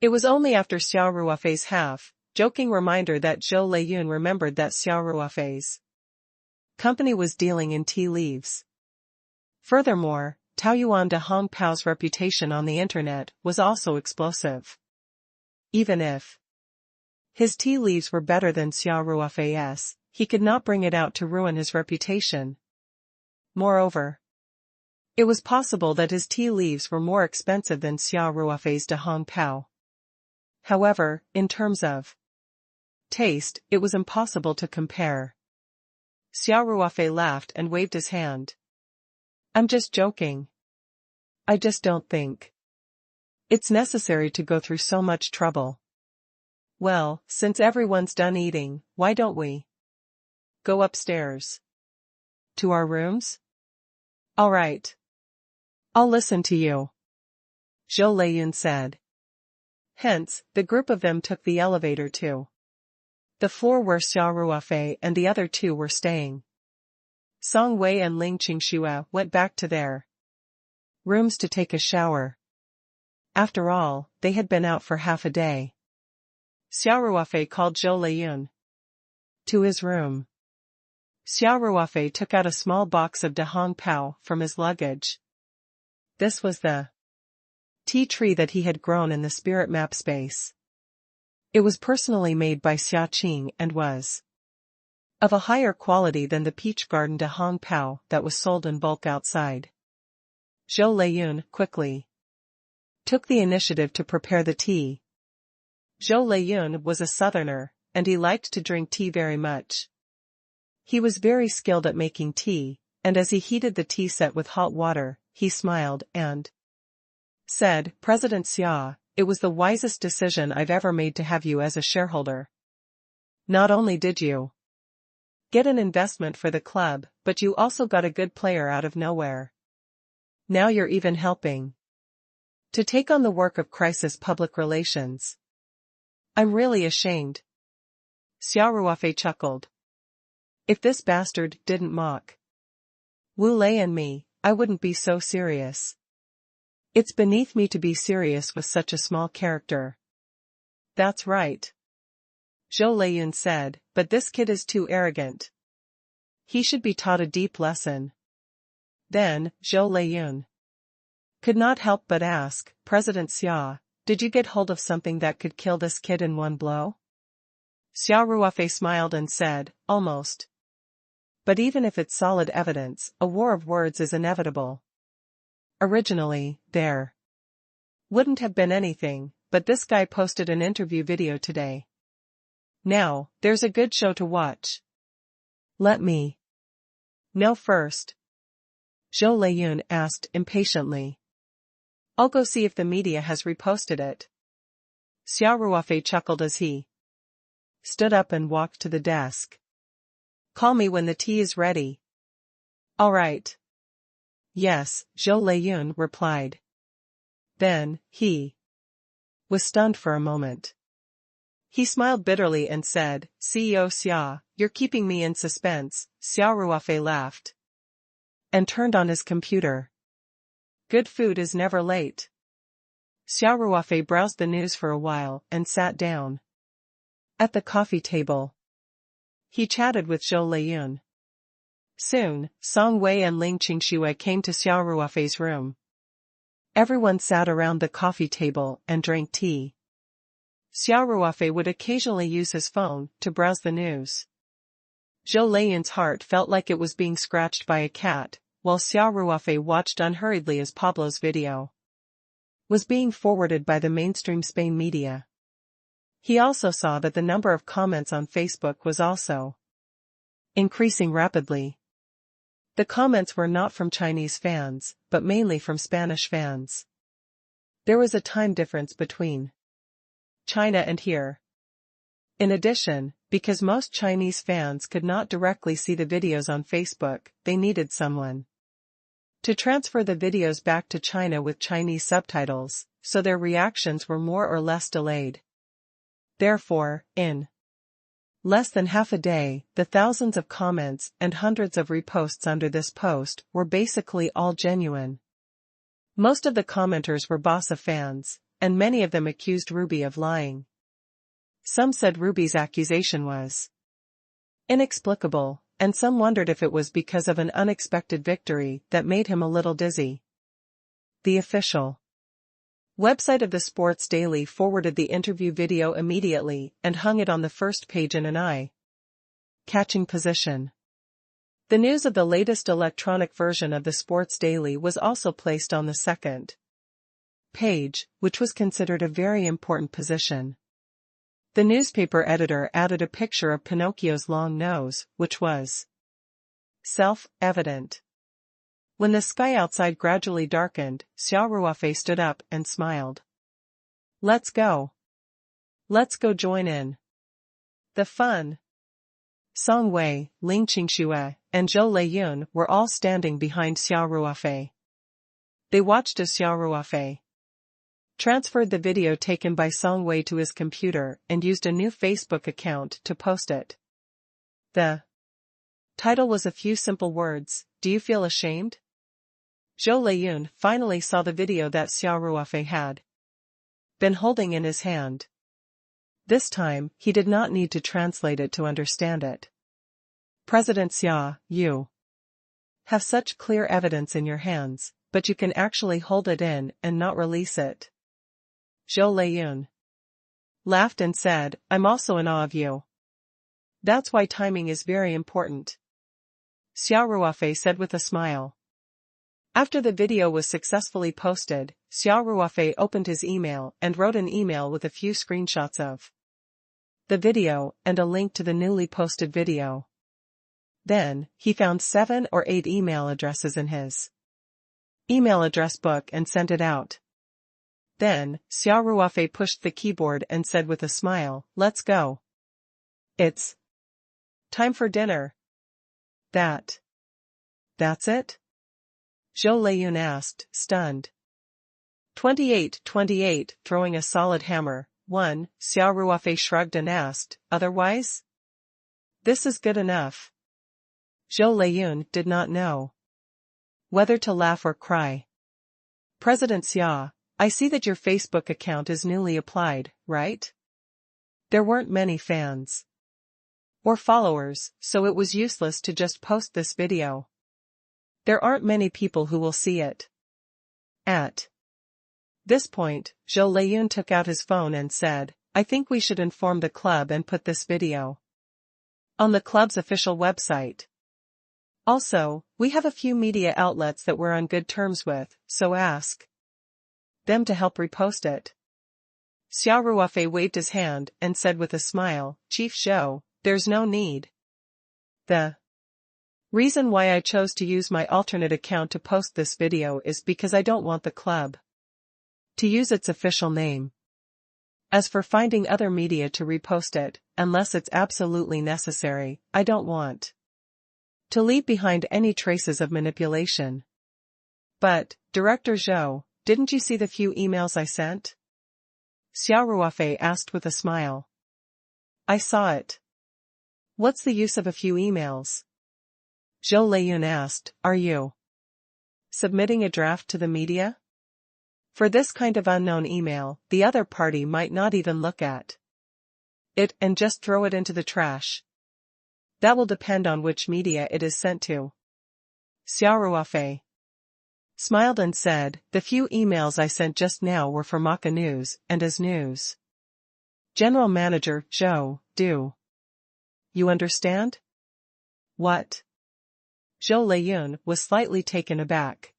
[SPEAKER 1] It was only after Xia Ruofei's half-joking reminder that Zhou Leiyun remembered that Xia Ruofei's company was dealing in tea leaves. Furthermore, Taoyuan Dahong Pao's reputation on the internet was also explosive. Even if his tea leaves were better than Xia Ruofei's, he could not bring it out to ruin his reputation. Moreover, it was possible that his tea leaves were more expensive than Xia Ruofei's Dahong Pao. However, in terms of taste, it was impossible to compare. Xia Ruofei laughed and waved his hand. "I'm just joking. I just don't think it's necessary to go through so much trouble. Well, since everyone's done eating, why don't we go upstairs to our rooms?" "All right. I'll listen to you," Zhou Leiyun said. Hence, the group of them took the elevator to the floor where Xia Ruofei and the other two were staying. Song Wei and Ling Qingxue went back to their rooms to take a shower. After all, they had been out for half a day. Xia Ruofei called Zhou Leiyun to his room. Xia Ruofei took out a small box of Dahong Pao from his luggage. This was the tea tree that he had grown in the spirit map space. It was personally made by Xia Qing and was of a higher quality than the peach garden Dahong Pao that was sold in bulk outside. Zhou Leiyun quickly took the initiative to prepare the tea. Zhou Leiyun was a southerner, and he liked to drink tea very much. He was very skilled at making tea, and as he heated the tea set with hot water, he smiled and said, "President Xia, it was the wisest decision I've ever made to have you as a shareholder. Not only did you get an investment for the club, but you also got a good player out of nowhere. Now you're even helping to take on the work of crisis public relations. I'm really ashamed." Xia Ruofei chuckled. "If this bastard didn't mock Wu Lei and me, I wouldn't be so serious. It's beneath me to be serious with such a small character." "That's right," Zhou Leiyun said, "but this kid is too arrogant. He should be taught a deep lesson." Then, Zhou Leiyun could not help but ask, "President Xia, did you get hold of something that could kill this kid in one blow?" Xia Ruofei smiled and said, "Almost. But even if it's solid evidence, a war of words is inevitable. Originally, there wouldn't have been anything, but this guy posted an interview video today. Now, there's a good show to watch. Let me know first." Zhou Leiyun asked impatiently. I'll go see if the media has reposted it. Xia Ruofei chuckled as he stood up and walked to the desk. Call me when the tea is ready. All right. Yes, Zhou Leiyun replied. Then, he was stunned for a moment. He smiled bitterly and said, CEO Xia, you're keeping me in suspense. Xia Ruofei laughed and turned on his computer. Good food is never late. Xia Ruofei browsed the news for a while and sat down at the coffee table. He chatted with Zhou Leiyun. Soon, Song Wei and Ling Qingxue came to Xia Ruofei's room. Everyone sat around the coffee table and drank tea. Xia Ruofei would occasionally use his phone to browse the news. Zhou Leiyun's heart felt like it was being scratched by a cat, while Xia Ruofei watched unhurriedly as Pablo's video was being forwarded by the mainstream Spain media. He also saw that the number of comments on Facebook was also increasing rapidly. The comments were not from Chinese fans, but mainly from Spanish fans. There was a time difference between China and here. In addition, because most Chinese fans could not directly see the videos on Facebook, they needed someone to transfer the videos back to China with Chinese subtitles, so their reactions were more or less delayed. Therefore, in less than half a day, the thousands of comments and hundreds of reposts under this post were basically all genuine. Most of the commenters were Bossa fans, and many of them accused Ruby of lying. Some said Ruby's accusation was inexplicable, and some wondered if it was because of an unexpected victory that made him a little dizzy. The official website of the Sports Daily forwarded the interview video immediately and hung it on the first page in an eye-catching position. The news of the latest electronic version of the Sports Daily was also placed on the second page, which was considered a very important position. The newspaper editor added a picture of Pinocchio's long nose, which was self-evident. When the sky outside gradually darkened, Xia Ruofei stood up and smiled. Let's go. Let's go join in the fun. Song Wei, Ling Qingxue, and Zhou Leiyun were all standing behind Xia Ruofei. They watched as Xia Ruofei transferred the video taken by Song Wei to his computer and used a new Facebook account to post it. The title was a few simple words, "Do you feel ashamed?" Zhou Leiyun finally saw the video that Xia Ruofei had been holding in his hand. This time, he did not need to translate it to understand it. President Xia, you have such clear evidence in your hands, but you can actually hold it in and not release it. Zhou Leiyun laughed and said, I'm also in awe of you. That's why timing is very important. Xia Ruofei said with a smile. After the video was successfully posted, Xia Ruofei opened his email and wrote an email with a few screenshots of the video and a link to the newly posted video. Then, he found 7 or 8 email addresses in his email address book and sent it out. Then, Xia Ruofei pushed the keyboard and said with a smile, let's go. It's time for dinner. That's it? Zhou Leiyun asked, stunned. 28, throwing a solid hammer. 1, Xia Ruofei shrugged and asked, otherwise? This is good enough. Zhou Leiyun did not know whether to laugh or cry. President Xia, I see that your Facebook account is newly applied, right? There weren't many fans or followers, so it was useless to just post this video. There aren't many people who will see it. At this point, Zhou Leiyun took out his phone and said, I think we should inform the club and put this video on the club's official website. Also, we have a few media outlets that we're on good terms with, so ask them to help repost it. Xia Ruofei waved his hand and said with a smile, Chief Zhou, there's no need. The Reason why I chose to use my alternate account to post this video is because I don't want the club to use its official name. As for finding other media to repost it, unless it's absolutely necessary, I don't want to leave behind any traces of manipulation. But, Director Zhou, didn't you see the few emails I sent? Xia Ruofei asked with a smile. I saw it. What's the use of a few emails? Zhou Leiyun asked, are you submitting a draft to the media? For this kind of unknown email, the other party might not even look at it and just throw it into the trash. That will depend on which media it is sent to. Xia Ruofei smiled and said, the few emails I sent just now were for Maka News and as News General Manager, Zhou, do you understand? What? Zhou Leiyun was slightly taken aback.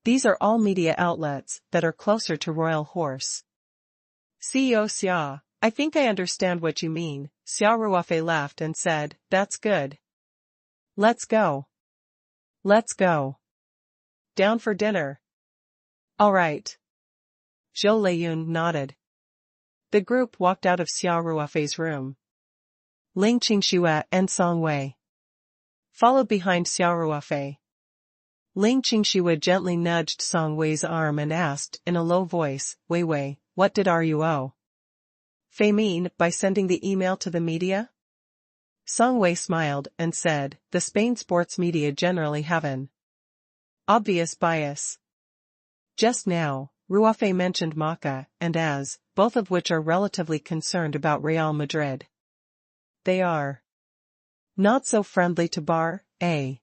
[SPEAKER 1] These are all media outlets that are closer to Royal Horse. CEO Xia, I think I understand what you mean. Xia Ruofei laughed and said, that's good. Let's go. Let's go. Down for dinner. All right. Zhou Leiyun nodded. The group walked out of Xia Ruofei's room. Ling Qingxue and Song Wei followed behind Xia Ruofei. Ling Qingxue gently nudged Song Wei's arm and asked in a low voice, Wei Wei, what did Ruo Fei mean by sending the email to the media? Song Wei smiled and said, the Spain sports media generally have an obvious bias. Just now, Ruofei mentioned Maka and Az, both of which are relatively concerned about Real Madrid. They are not so friendly to Bar, A.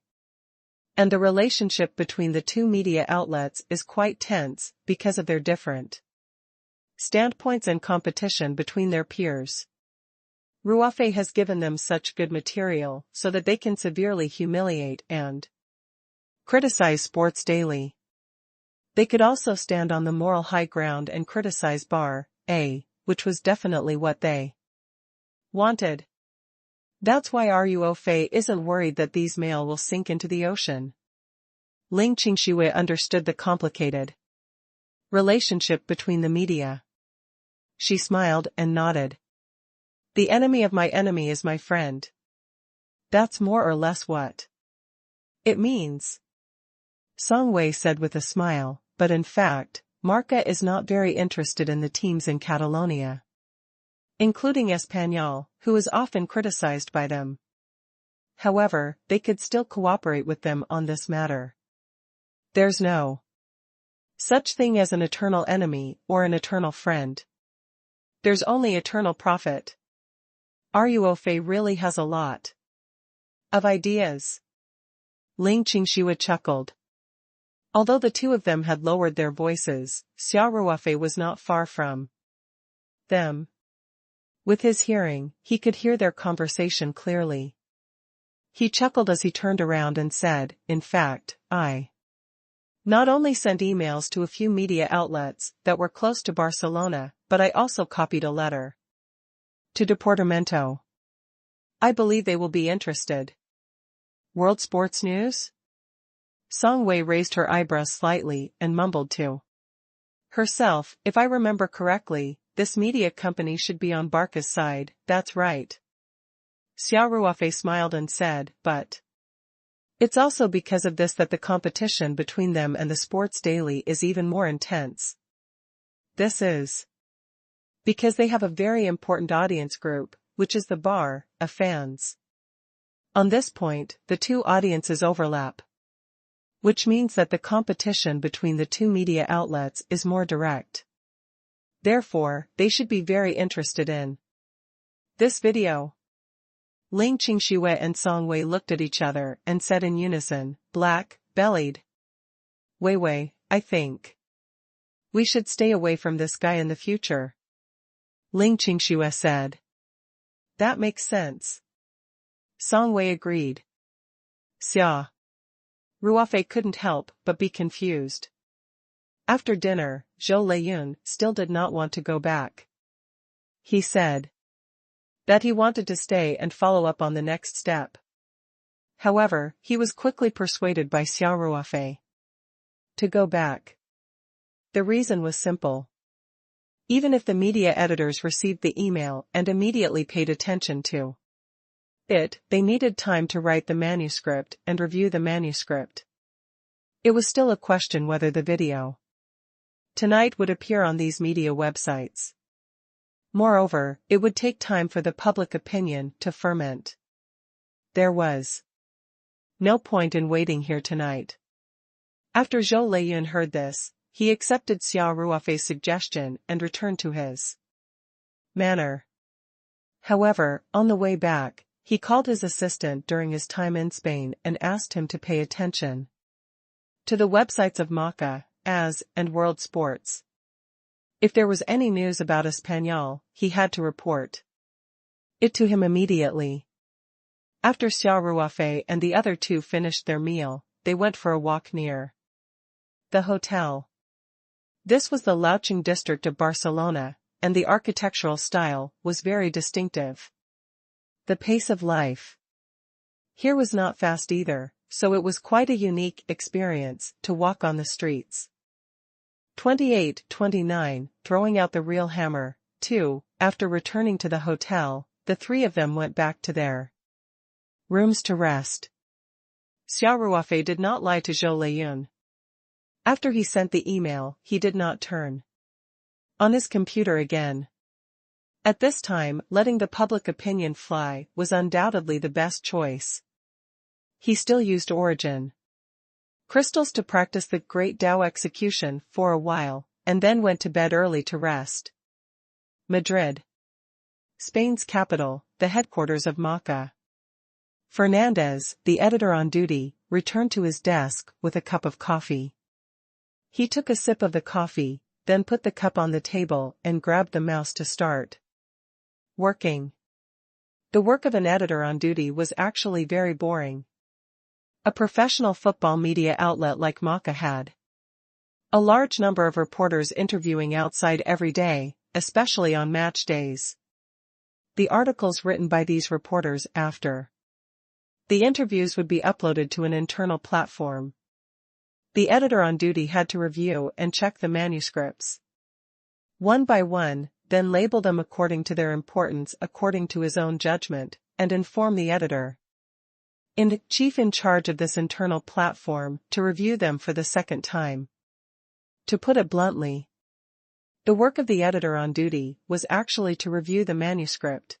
[SPEAKER 1] And the relationship between the two media outlets is quite tense because of their different standpoints and competition between their peers. Ruofei has given them such good material so that they can severely humiliate and criticize Sports Daily. They could also stand on the moral high ground and criticize Bar, A, which was definitely what they wanted. That's why Ruo Fei isn't worried that these mail will sink into the ocean. Ling Qingxue understood the complicated relationship between the media. She smiled and nodded. The enemy of my enemy is my friend. That's more or less what it means. Song Wei said with a smile, but in fact, Marca is not very interested in the teams in Catalonia, including Espanyol, who is often criticized by them. However, they could still cooperate with them on this matter. There's no such thing as an eternal enemy or an eternal friend. There's only eternal profit. Ruo Fei really has a lot of ideas. Ling Qingxue chuckled. Although the two of them had lowered their voices, Xia Ruofei was not far from them. With his hearing, he could hear their conversation clearly. He chuckled as he turned around and said, in fact, I not only sent emails to a few media outlets that were close to Barcelona, but I also copied a letter to Departamento. I believe they will be interested. World Sports News? Song Wei raised her eyebrows slightly and mumbled to herself, if I remember correctly, this media company should be on Barca's side, that's right. Xia Ruofei smiled and said, but it's also because of this that the competition between them and the Sports Daily is even more intense. This is because they have a very important audience group, which is the bar of fans. On this point, the two audiences overlap, which means that the competition between the two media outlets is more direct. Therefore, they should be very interested in this video. Ling Qingxue and Song Wei looked at each other and said in unison, black-bellied. Wei Wei, I think we should stay away from this guy in the future. Ling Qingxue said. That makes sense. Song Wei agreed. Xia Ruofei couldn't help but be confused. After dinner, Zhou Leiyun still did not want to go back. He said that he wanted to stay and follow up on the next step. However, he was quickly persuaded by Xia Ruofei to go back. The reason was simple. Even if the media editors received the email and immediately paid attention to it, they needed time to write the manuscript and review the manuscript. It was still a question whether the video tonight would appear on these media websites. Moreover, it would take time for the public opinion to ferment. There was no point in waiting here tonight. After Zhou Leiyun heard this, he accepted Xia Ruofei's suggestion and returned to his manor. However, on the way back, he called his assistant during his time in Spain and asked him to pay attention to the websites of Macca, AS, and World Sports. If there was any news about Espanyol, he had to report it to him immediately. After Xia Ruofei and the other two finished their meal, they went for a walk near the hotel. This was the Louching district of Barcelona, and the architectural style was very distinctive. The pace of life here was not fast either, so it was quite a unique experience to walk on the streets. 28-29, throwing out the real hammer, too. After returning to the hotel, the three of them went back to their rooms to rest. Xia Ruofei did not lie to Zhou Leiyun. After he sent the email, he did not turn on his computer again. At this time, letting the public opinion fly was undoubtedly the best choice. He still used origin crystals to practice the Great Tao execution for a while, and then went to bed early to rest. Madrid, Spain's capital, the headquarters of Macca. Fernandez, the editor on duty, returned to his desk with a cup of coffee. He took a sip of the coffee, then put the cup on the table and grabbed the mouse to start working. The work of an editor on duty was actually very boring. A professional football media outlet like Macca had a large number of reporters interviewing outside every day, especially on match days. The articles written by these reporters after the interviews would be uploaded to an internal platform. The editor on duty had to review and check the manuscripts one by one, then label them according to their importance according to his own judgment, and inform the editor-in-chief in charge of this internal platform to review them for the second time. To put it bluntly, the work of the editor on duty was actually to review the manuscript.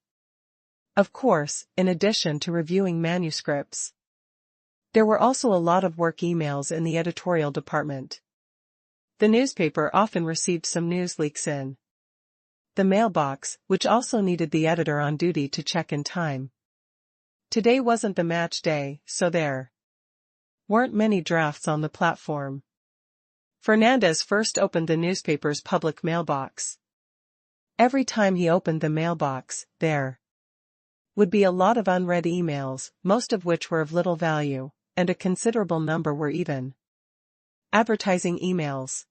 [SPEAKER 1] Of course, in addition to reviewing manuscripts, there were also a lot of work emails in the editorial department. The newspaper often received some news leaks in the mailbox, which also needed the editor on duty to check in time. Today wasn't the match day, so there weren't many drafts on the platform. Fernandez first opened the newspaper's public mailbox. Every time he opened the mailbox, there would be a lot of unread emails, most of which were of little value, and a considerable number were even advertising emails.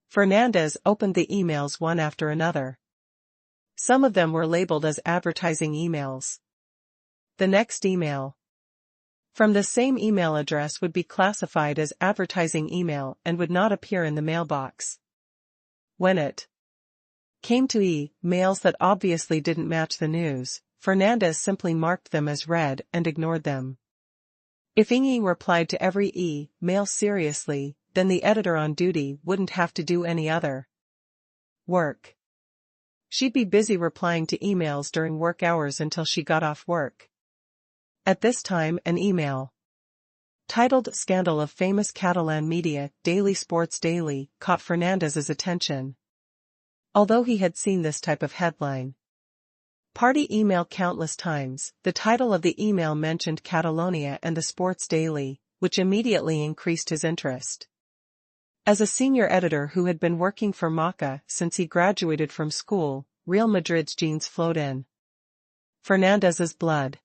[SPEAKER 1] Fernandez opened the emails one after another. Some of them were labeled as advertising emails. The next email from the same email address would be classified as advertising email and would not appear in the mailbox. When it came to emails that obviously didn't match the news, Fernandez simply marked them as read and ignored them. If Inge replied to every email seriously, then the editor on duty wouldn't have to do any other work. She'd be busy replying to emails during work hours until she got off work. At this time, an email titled "Scandal of Famous Catalan Media, Daily Sports Daily" caught Fernandez's attention. Although he had seen this type of headline party email countless times, the title of the email mentioned Catalonia and the Sports Daily, which immediately increased his interest. As a senior editor who had been working for Macca since he graduated from school, Real Madrid's genes flowed in Fernandez's blood.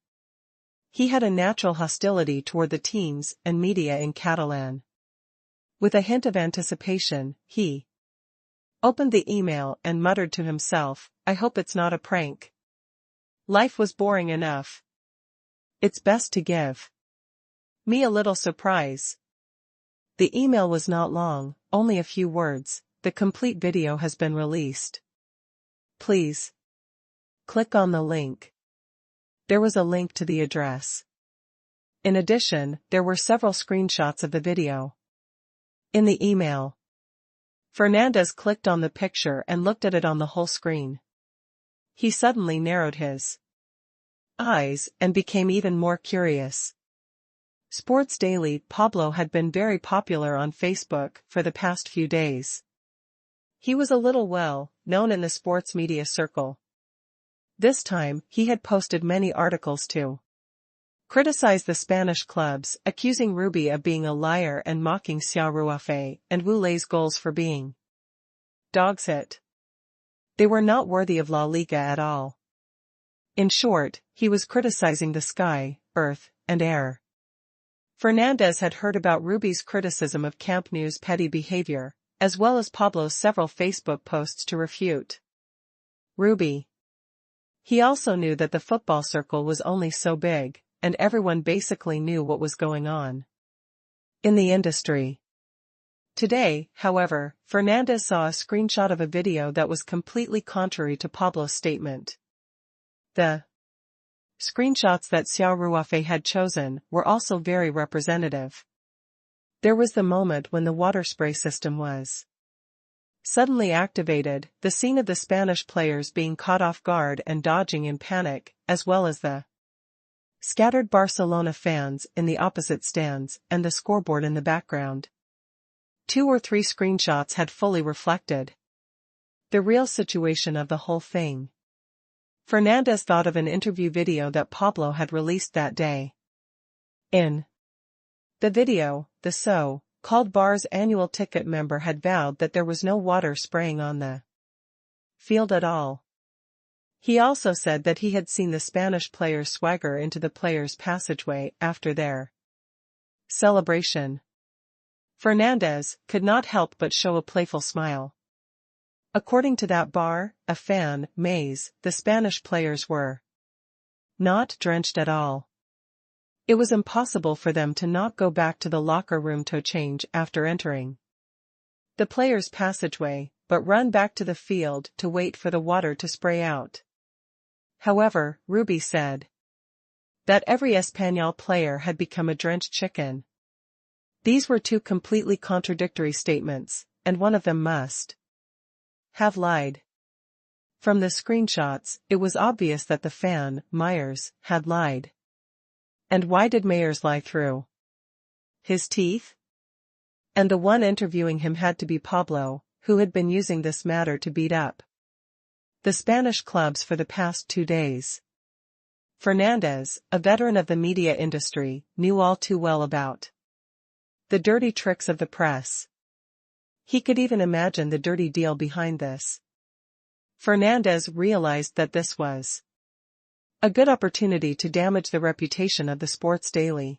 [SPEAKER 1] He had a natural hostility toward the teams and media in Catalan. With a hint of anticipation, he opened the email and muttered to himself, "I hope it's not a prank." Life was boring enough. It's best to give Me a little surprise. The email was not long, only a few words. The complete video has been released. Please click on the link. There was a link to the address. In addition, there were several screenshots of the video. In the email, Fernandez clicked on the picture and looked at it on the whole screen. He suddenly narrowed his eyes and became even more curious. Sports Daily Pablo had been very popular on Facebook for the past few days. He was a little known in the sports media circle. This time, he had posted many articles to criticize the Spanish clubs, accusing Rubi of being a liar and mocking Xia Ruofei and Wu Lei's goals for being dog's hit. They were not worthy of La Liga at all. In short, he was criticizing the sky, earth, and air. Fernandez had heard about Rubi's criticism of Camp Nou's petty behavior, as well as Pablo's several Facebook posts to refute Rubi. He also knew that the football circle was only so big, and everyone basically knew what was going on in the industry. Today, however, Fernandez saw a screenshot of a video that was completely contrary to Pablo's statement. The screenshots that Xia Ruofei had chosen were also very representative. There was the moment when the water spray system was suddenly activated, the scene of the Spanish players being caught off guard and dodging in panic, as well as the scattered Barcelona fans in the opposite stands and the scoreboard in the background. 2 or 3 screenshots had fully reflected the real situation of the whole thing. Fernandez thought of an interview video that Pablo had released that day. In the video, the so-called bar's annual ticket member had vowed that there was no water spraying on the field at all. He also said that he had seen the Spanish players swagger into the players' passageway after their celebration. Fernandez could not help but show a playful smile. According to that bar, a fan maze, the Spanish players were not drenched at all. It was impossible for them to not go back to the locker room to change after entering the players' passageway, but run back to the field to wait for the water to spray out. However, Rubi said that every Espanyol player had become a drenched chicken. These were 2 completely contradictory statements, and one of them must have lied. From the screenshots, it was obvious that the fan, Myers, had lied. And why did Myers lie through his teeth? And the one interviewing him had to be Pablo, who had been using this matter to beat up the Spanish clubs for the past 2 days. Fernandez, a veteran of the media industry, knew all too well about the dirty tricks of the press. He could even imagine the dirty deal behind this. Fernandez realized that this was a good opportunity to damage the reputation of the Sports Daily.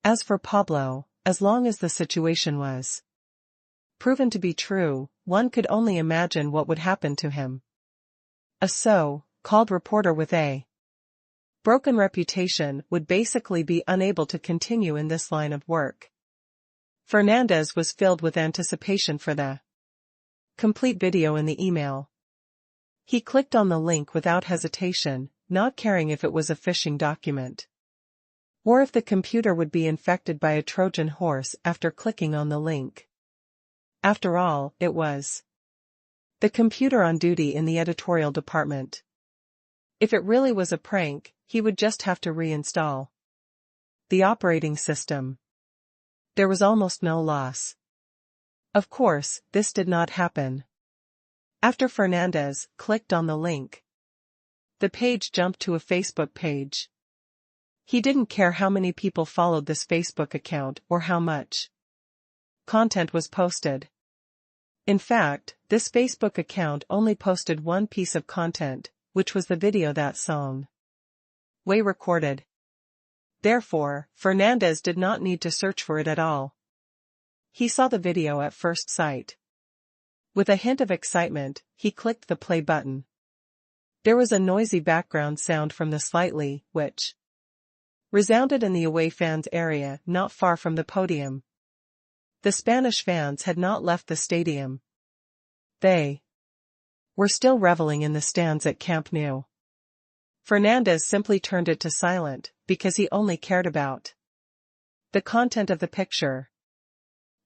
[SPEAKER 1] As for Pablo, as long as the situation was proven to be true, one could only imagine what would happen to him. A so-called reporter with a broken reputation would basically be unable to continue in this line of work. Fernandez was filled with anticipation for the complete video in the email. He clicked on the link without hesitation, not caring if it was a phishing document or if the computer would be infected by a Trojan horse after clicking on the link. After all, it was the computer on duty in the editorial department. If it really was a prank, he would just have to reinstall the operating system. There was almost no loss. Of course, this did not happen. After Fernandez clicked on the link, the page jumped to a Facebook page. He didn't care how many people followed this Facebook account or how much content was posted. In fact, this Facebook account only posted one piece of content, which was the video that song Way recorded. Therefore, Fernandez did not need to search for it at all. He saw the video at first sight. With a hint of excitement, he clicked the play button. There was a noisy background sound from the slightly, which resounded in the away fans' area not far from the podium. The Spanish fans had not left the stadium. They were still reveling in the stands at Camp Nou. Fernandez simply turned it to silent, because he only cared about the content of the picture.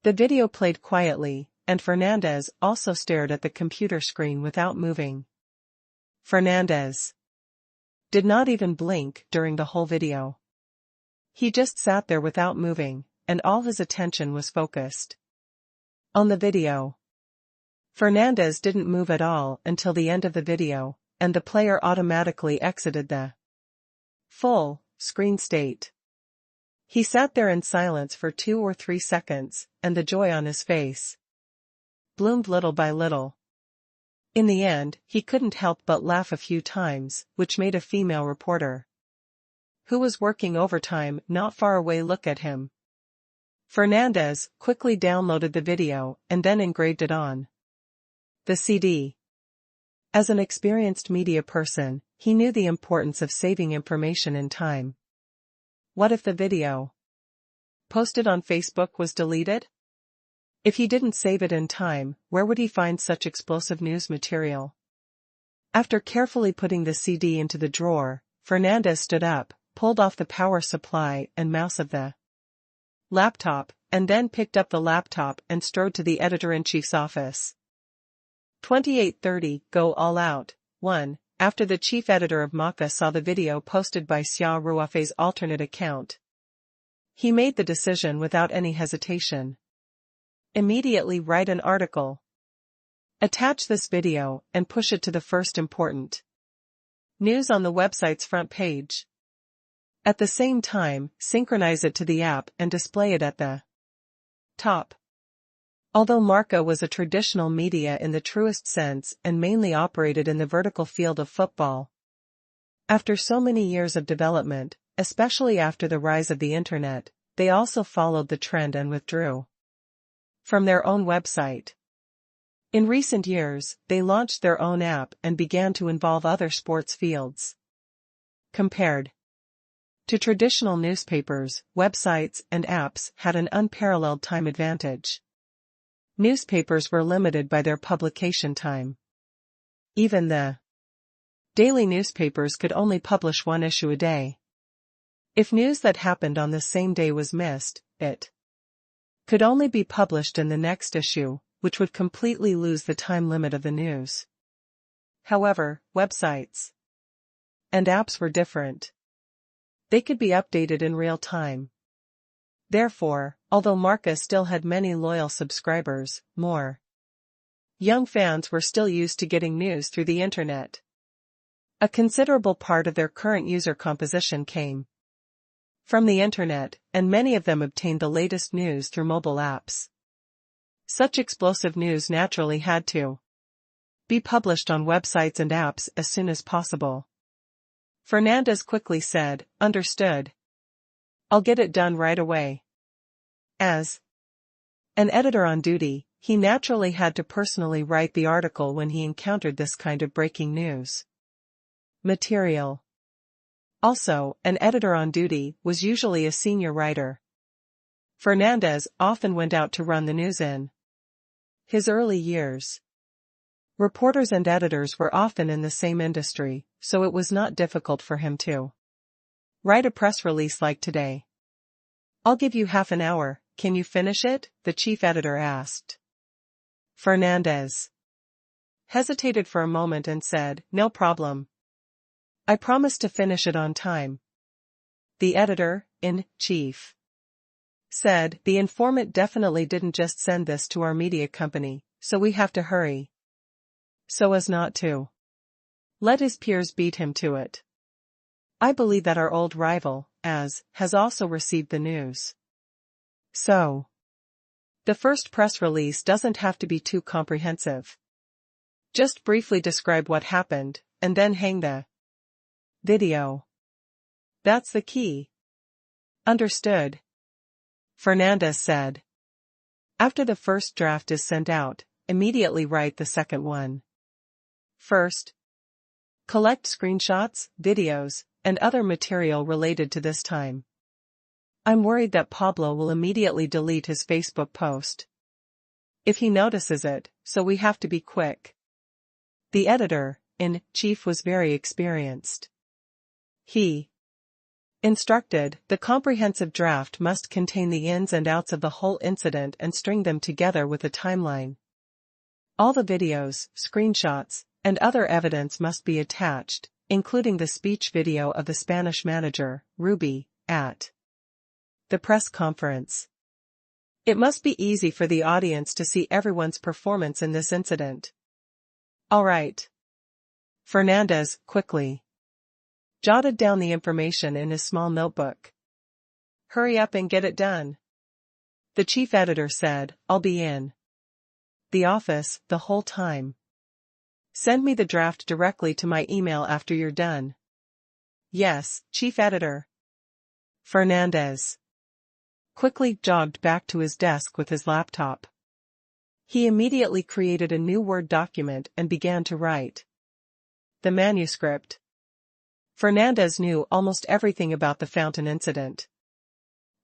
[SPEAKER 1] The video played quietly, and Fernandez also stared at the computer screen without moving. Fernandez did not even blink during the whole video. He just sat there without moving, and all his attention was focused on the video. Fernandez didn't move at all until the end of the video, and the player automatically exited the full screen state. He sat there in silence for 2 or 3 seconds, and the joy on his face bloomed little by little. In the end, he couldn't help but laugh a few times, which made a female reporter who was working overtime not far away look at him. Fernandez quickly downloaded the video and then engraved it on the CD. As an experienced media person, he knew the importance of saving information in time. What if the video posted on Facebook was deleted? If he didn't save it in time, where would he find such explosive news material? After carefully putting the CD into the drawer, Fernandez stood up, pulled off the power supply and mouse of the laptop, and then picked up the laptop and strode to the editor-in-chief's office. 28:30 Go all out. 1. After the chief editor of Maka saw the video posted by Xia Ruofei's alternate account, he made the decision without any hesitation. Immediately write an article. Attach this video and push it to the first important news on the website's front page. At the same time, synchronize it to the app and display it at the top. Although Marca was a traditional media in the truest sense and mainly operated in the vertical field of football, after so many years of development, especially after the rise of the internet, they also followed the trend and withdrew from their own website. In recent years, they launched their own app and began to involve other sports fields. Compared to traditional newspapers, websites and apps had an unparalleled time advantage. Newspapers were limited by their publication time. Even the daily newspapers could only publish 1 issue a day. If news that happened on the same day was missed, it could only be published in the next issue, which would completely lose the time limit of the news. However, websites and apps were different. They could be updated in real time. Therefore, although Marca still had many loyal subscribers, more young fans were still used to getting news through the internet. A considerable part of their current user composition came from the internet, and many of them obtained the latest news through mobile apps. Such explosive news naturally had to be published on websites and apps as soon as possible. Fernandez quickly said, "Understood. I'll get it done right away." As an editor on duty, he naturally had to personally write the article when he encountered this kind of breaking news material. Also, an editor on duty was usually a senior writer. Fernandez often went out to run the news in his early years. Reporters and editors were often in the same industry, so it was not difficult for him to write a press release like today. "I'll give you half an hour, can you finish it?" the chief editor asked. Fernandez hesitated for a moment and said, "No problem. I promise to finish it on time." The editor-in-chief said, "The informant definitely didn't just send this to our media company, so we have to hurry so as not to let his peers beat him to it. I believe that our old rival, has also received the news. So the first press release doesn't have to be too comprehensive. Just briefly describe what happened, and then hang the video. That's the key." "Understood," Fernandez said. "After the first draft is sent out, immediately write the second one. First, collect screenshots, videos, and other material related to this time. I'm worried that Pablo will immediately delete his Facebook post if he notices it, so we have to be quick. The editor-in-chief was very experienced. He instructed, the comprehensive draft must contain the ins and outs of the whole incident and string them together with a timeline. All the videos, screenshots, and other evidence must be attached, including the speech video of the Spanish manager, Ruby, at the press conference. It must be easy for the audience to see everyone's performance in this incident. All right. Fernandez quickly jotted down the information in his small notebook. Hurry up and get it done. The chief editor said, I'll be in the office the whole time. Send me the draft directly to my email after you're done. Yes, chief editor. Fernandez quickly jogged back to his desk with his laptop. He immediately created a new Word document and began to write the manuscript. Fernandez knew almost everything about the fountain incident.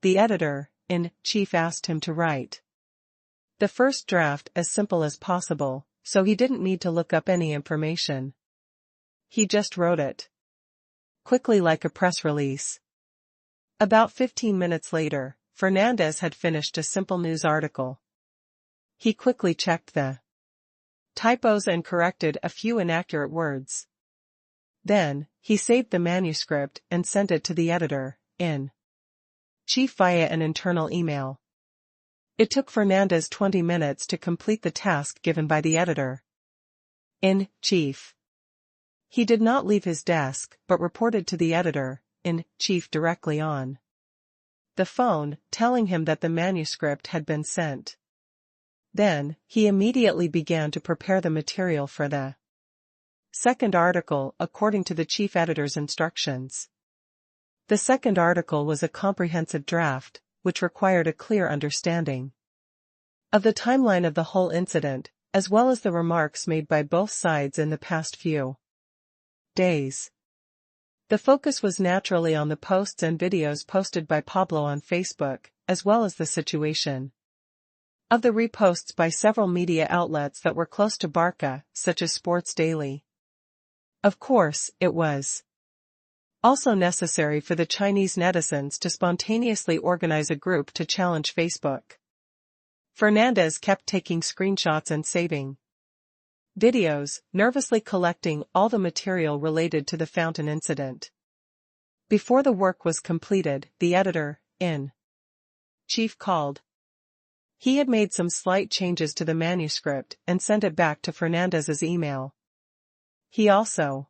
[SPEAKER 1] The editor-in-chief asked him to write the first draft as simple as possible, so he didn't need to look up any information. He just wrote it quickly like a press release. About 15 minutes later, Fernandez had finished a simple news article. He quickly checked the typos and corrected a few inaccurate words. Then, he saved the manuscript and sent it to the editor-in-chief via an internal email. It took Fernandez 20 minutes to complete the task given by the editor-in-chief. He did not leave his desk but reported to the editor-in-chief directly on the phone, telling him that the manuscript had been sent. Then, he immediately began to prepare the material for the second article according to the chief editor's instructions. The second article was a comprehensive draft, which required a clear understanding of the timeline of the whole incident, as well as the remarks made by both sides in the past few days. The focus was naturally on the posts and videos posted by Pablo on Facebook, as well as the situation of the reposts by several media outlets that were close to Barca, such as Sports Daily. Of course, it was also necessary for the Chinese netizens to spontaneously organize a group to challenge Facebook. Fernandez kept taking screenshots and saving videos, nervously collecting all the material related to the fountain incident. Before the work was completed, the editor-in-chief called. He had made some slight changes to the manuscript and sent it back to Fernandez's email. He also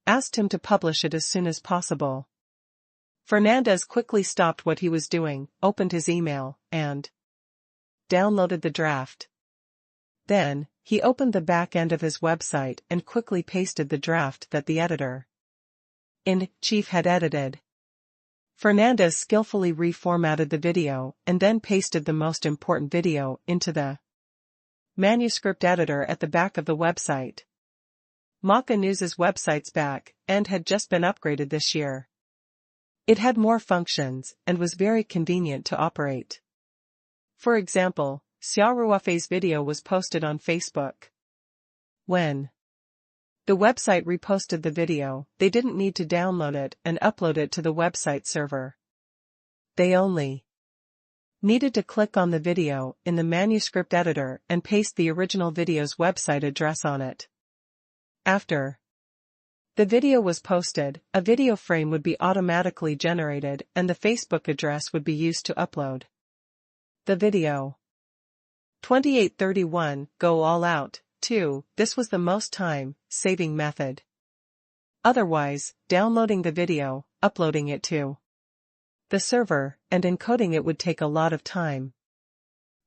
[SPEAKER 1] asked him to publish it as soon as possible. Fernandez quickly stopped what he was doing, opened his email, and downloaded the draft. Then, he opened the back end of his website and quickly pasted the draft that the editor-in-chief had edited. Fernandez skillfully reformatted the video and then pasted the most important video into the manuscript editor at the back of the website. Maka News's website's back end had just been upgraded this year. It had more functions and was very convenient to operate. For example, Xia Ruofei's video was posted on Facebook. When the website reposted the video, they didn't need to download it and upload it to the website server. They only needed to click on the video in the manuscript editor and paste the original video's website address on it. After the video was posted, a video frame would be automatically generated and the Facebook address would be used to upload the video. 2831, Go All Out, 2, this was the most time-saving method. Otherwise, downloading the video, uploading it to the server, and encoding it would take a lot of time.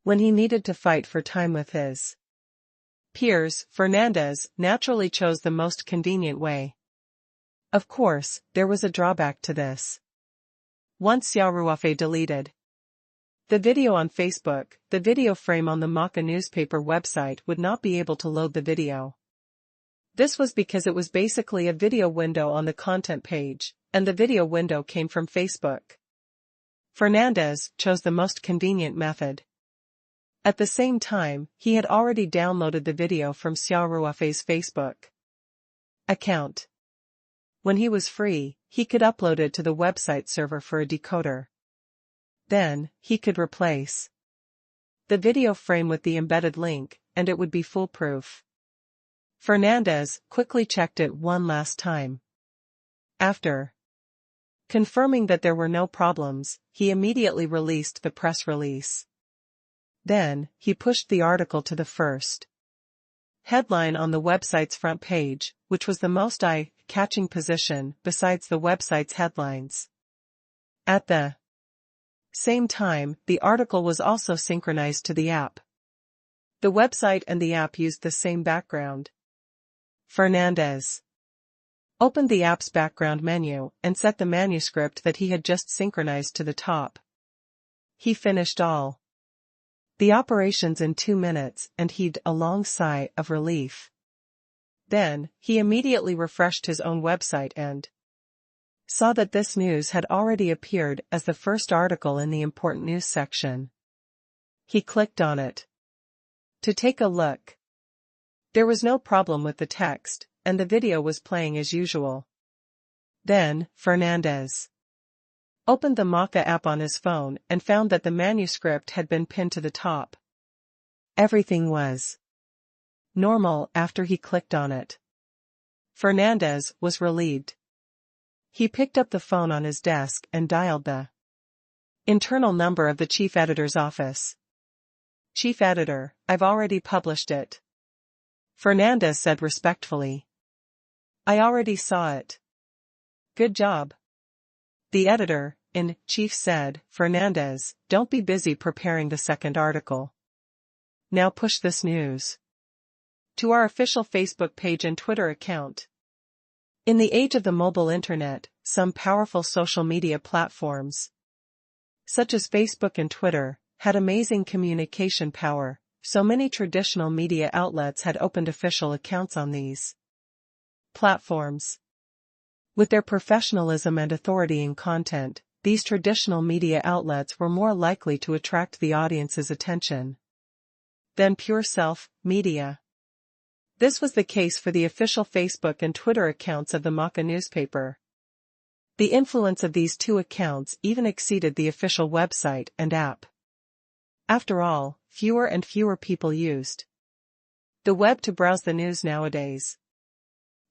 [SPEAKER 1] When he needed to fight for time with his peers, Fernandez naturally chose the most convenient way. Of course, there was a drawback to this. Once Xia Ruofei deleted the video on Facebook, the video frame on the Maka newspaper website would not be able to load the video. This was because it was basically a video window on the content page, and the video window came from Facebook. Fernandez chose the most convenient method. At the same time, he had already downloaded the video from Xia Ruofei's Facebook account. When he was free, he could upload it to the website server for a decoder. Then, he could replace the video frame with the embedded link, and it would be foolproof. Fernandez quickly checked it one last time. After confirming that there were no problems, he immediately released the press release. Then, he pushed the article to the first headline on the website's front page, which was the most eye-catching position besides the website's headlines. At the same time, the article was also synchronized to the app. The website and the app used the same background. Fernandez opened the app's background menu and set the manuscript that he had just synchronized to the top. He finished all the operations in 2 minutes and heaved a long sigh of relief. Then, he immediately refreshed his own website and saw that this news had already appeared as the first article in the important news section. He clicked on it to take a look. There was no problem with the text, and the video was playing as usual. Then, Fernandez opened the Maca app on his phone and found that the manuscript had been pinned to the top. Everything was normal after he clicked on it. Fernandez was relieved. He picked up the phone on his desk and dialed the internal number of the chief editor's office. "Chief editor, I've already published it," Fernandez said respectfully. "I already saw it." "Good job." The editor-in-chief said, "Fernandez, don't be busy preparing the second article. Now push this news to our official Facebook page and Twitter account." In the age of the mobile internet, some powerful social media platforms, such as Facebook and Twitter, had amazing communication power, so many traditional media outlets had opened official accounts on these platforms. With their professionalism and authority in content, these traditional media outlets were more likely to attract the audience's attention than pure self-media. This was the case for the official Facebook and Twitter accounts of the Maca newspaper. The influence of these two accounts even exceeded the official website and app. After all, fewer and fewer people used the web to browse the news nowadays.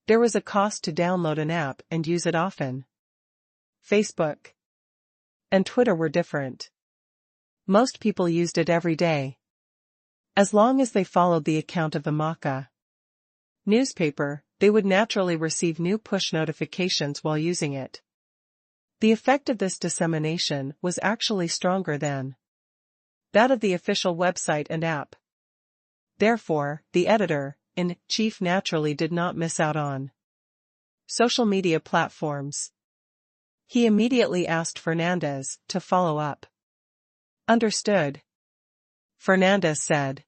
[SPEAKER 1] There was a cost to download an app and use it often. Facebook and Twitter were different. Most people used it every day. As long as they followed the account of the Maca newspaper, they would naturally receive new push notifications while using it. The effect of this dissemination was actually stronger than that of the official website and app. Therefore, the editor-in-chief naturally did not miss out on social media platforms. He immediately asked Fernandez to follow up. "Understood," Fernandez said.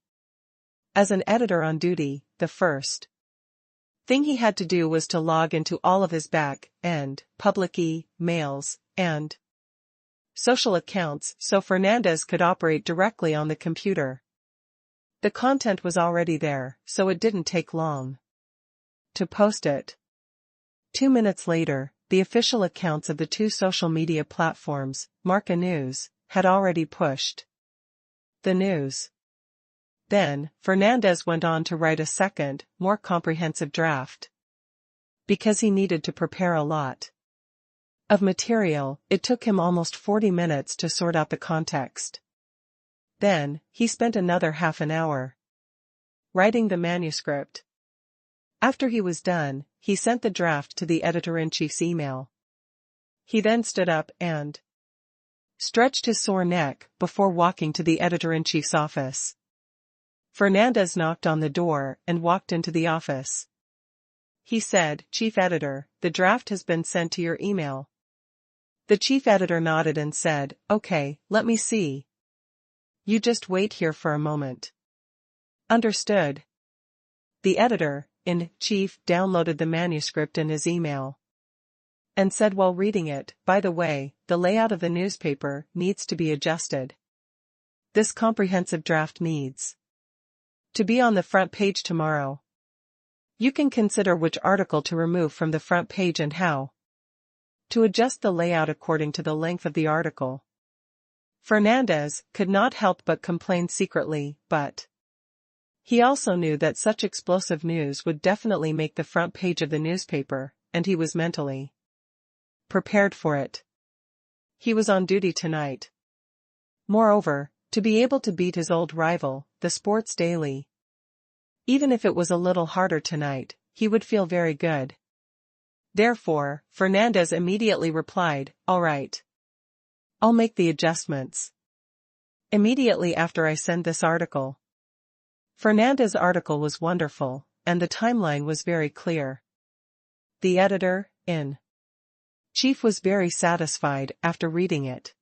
[SPEAKER 1] As an editor on duty, the first thing he had to do was to log into all of his back-end, public mails, and social accounts so Fernandez could operate directly on the computer. The content was already there, so it didn't take long to post it. 2 minutes later, the official accounts of the two social media platforms, Maca News, had already pushed the news. Then, Fernandez went on to write a second, more comprehensive draft. Because he needed to prepare a lot of material, it took him almost 40 minutes to sort out the context. Then, he spent another half an hour writing the manuscript. After he was done, he sent the draft to the editor-in-chief's email. He then stood up and stretched his sore neck before walking to the editor-in-chief's office. Fernandez knocked on the door and walked into the office. He said, "Chief editor, the draft has been sent to your email." The chief editor nodded and said, "Okay, let me see. You just wait here for a moment." "Understood." The editor, editor-in-chief downloaded the manuscript in his email and said while reading it, "By the way, the layout of the newspaper needs to be adjusted. This comprehensive draft needs to be on the front page tomorrow. You can consider which article to remove from the front page and how to adjust the layout according to the length of the article." Fernandez could not help but complain secretly, but he also knew that such explosive news would definitely make the front page of the newspaper, and he was mentally prepared for it. He was on duty tonight. Moreover, to be able to beat his old rival, the Sports Daily, even if it was a little harder tonight, he would feel very good. Therefore, Fernandez immediately replied, "All right. I'll make the adjustments immediately after I send this article." Fernandez's article was wonderful, and the timeline was very clear. The editor-in-chief was very satisfied after reading it.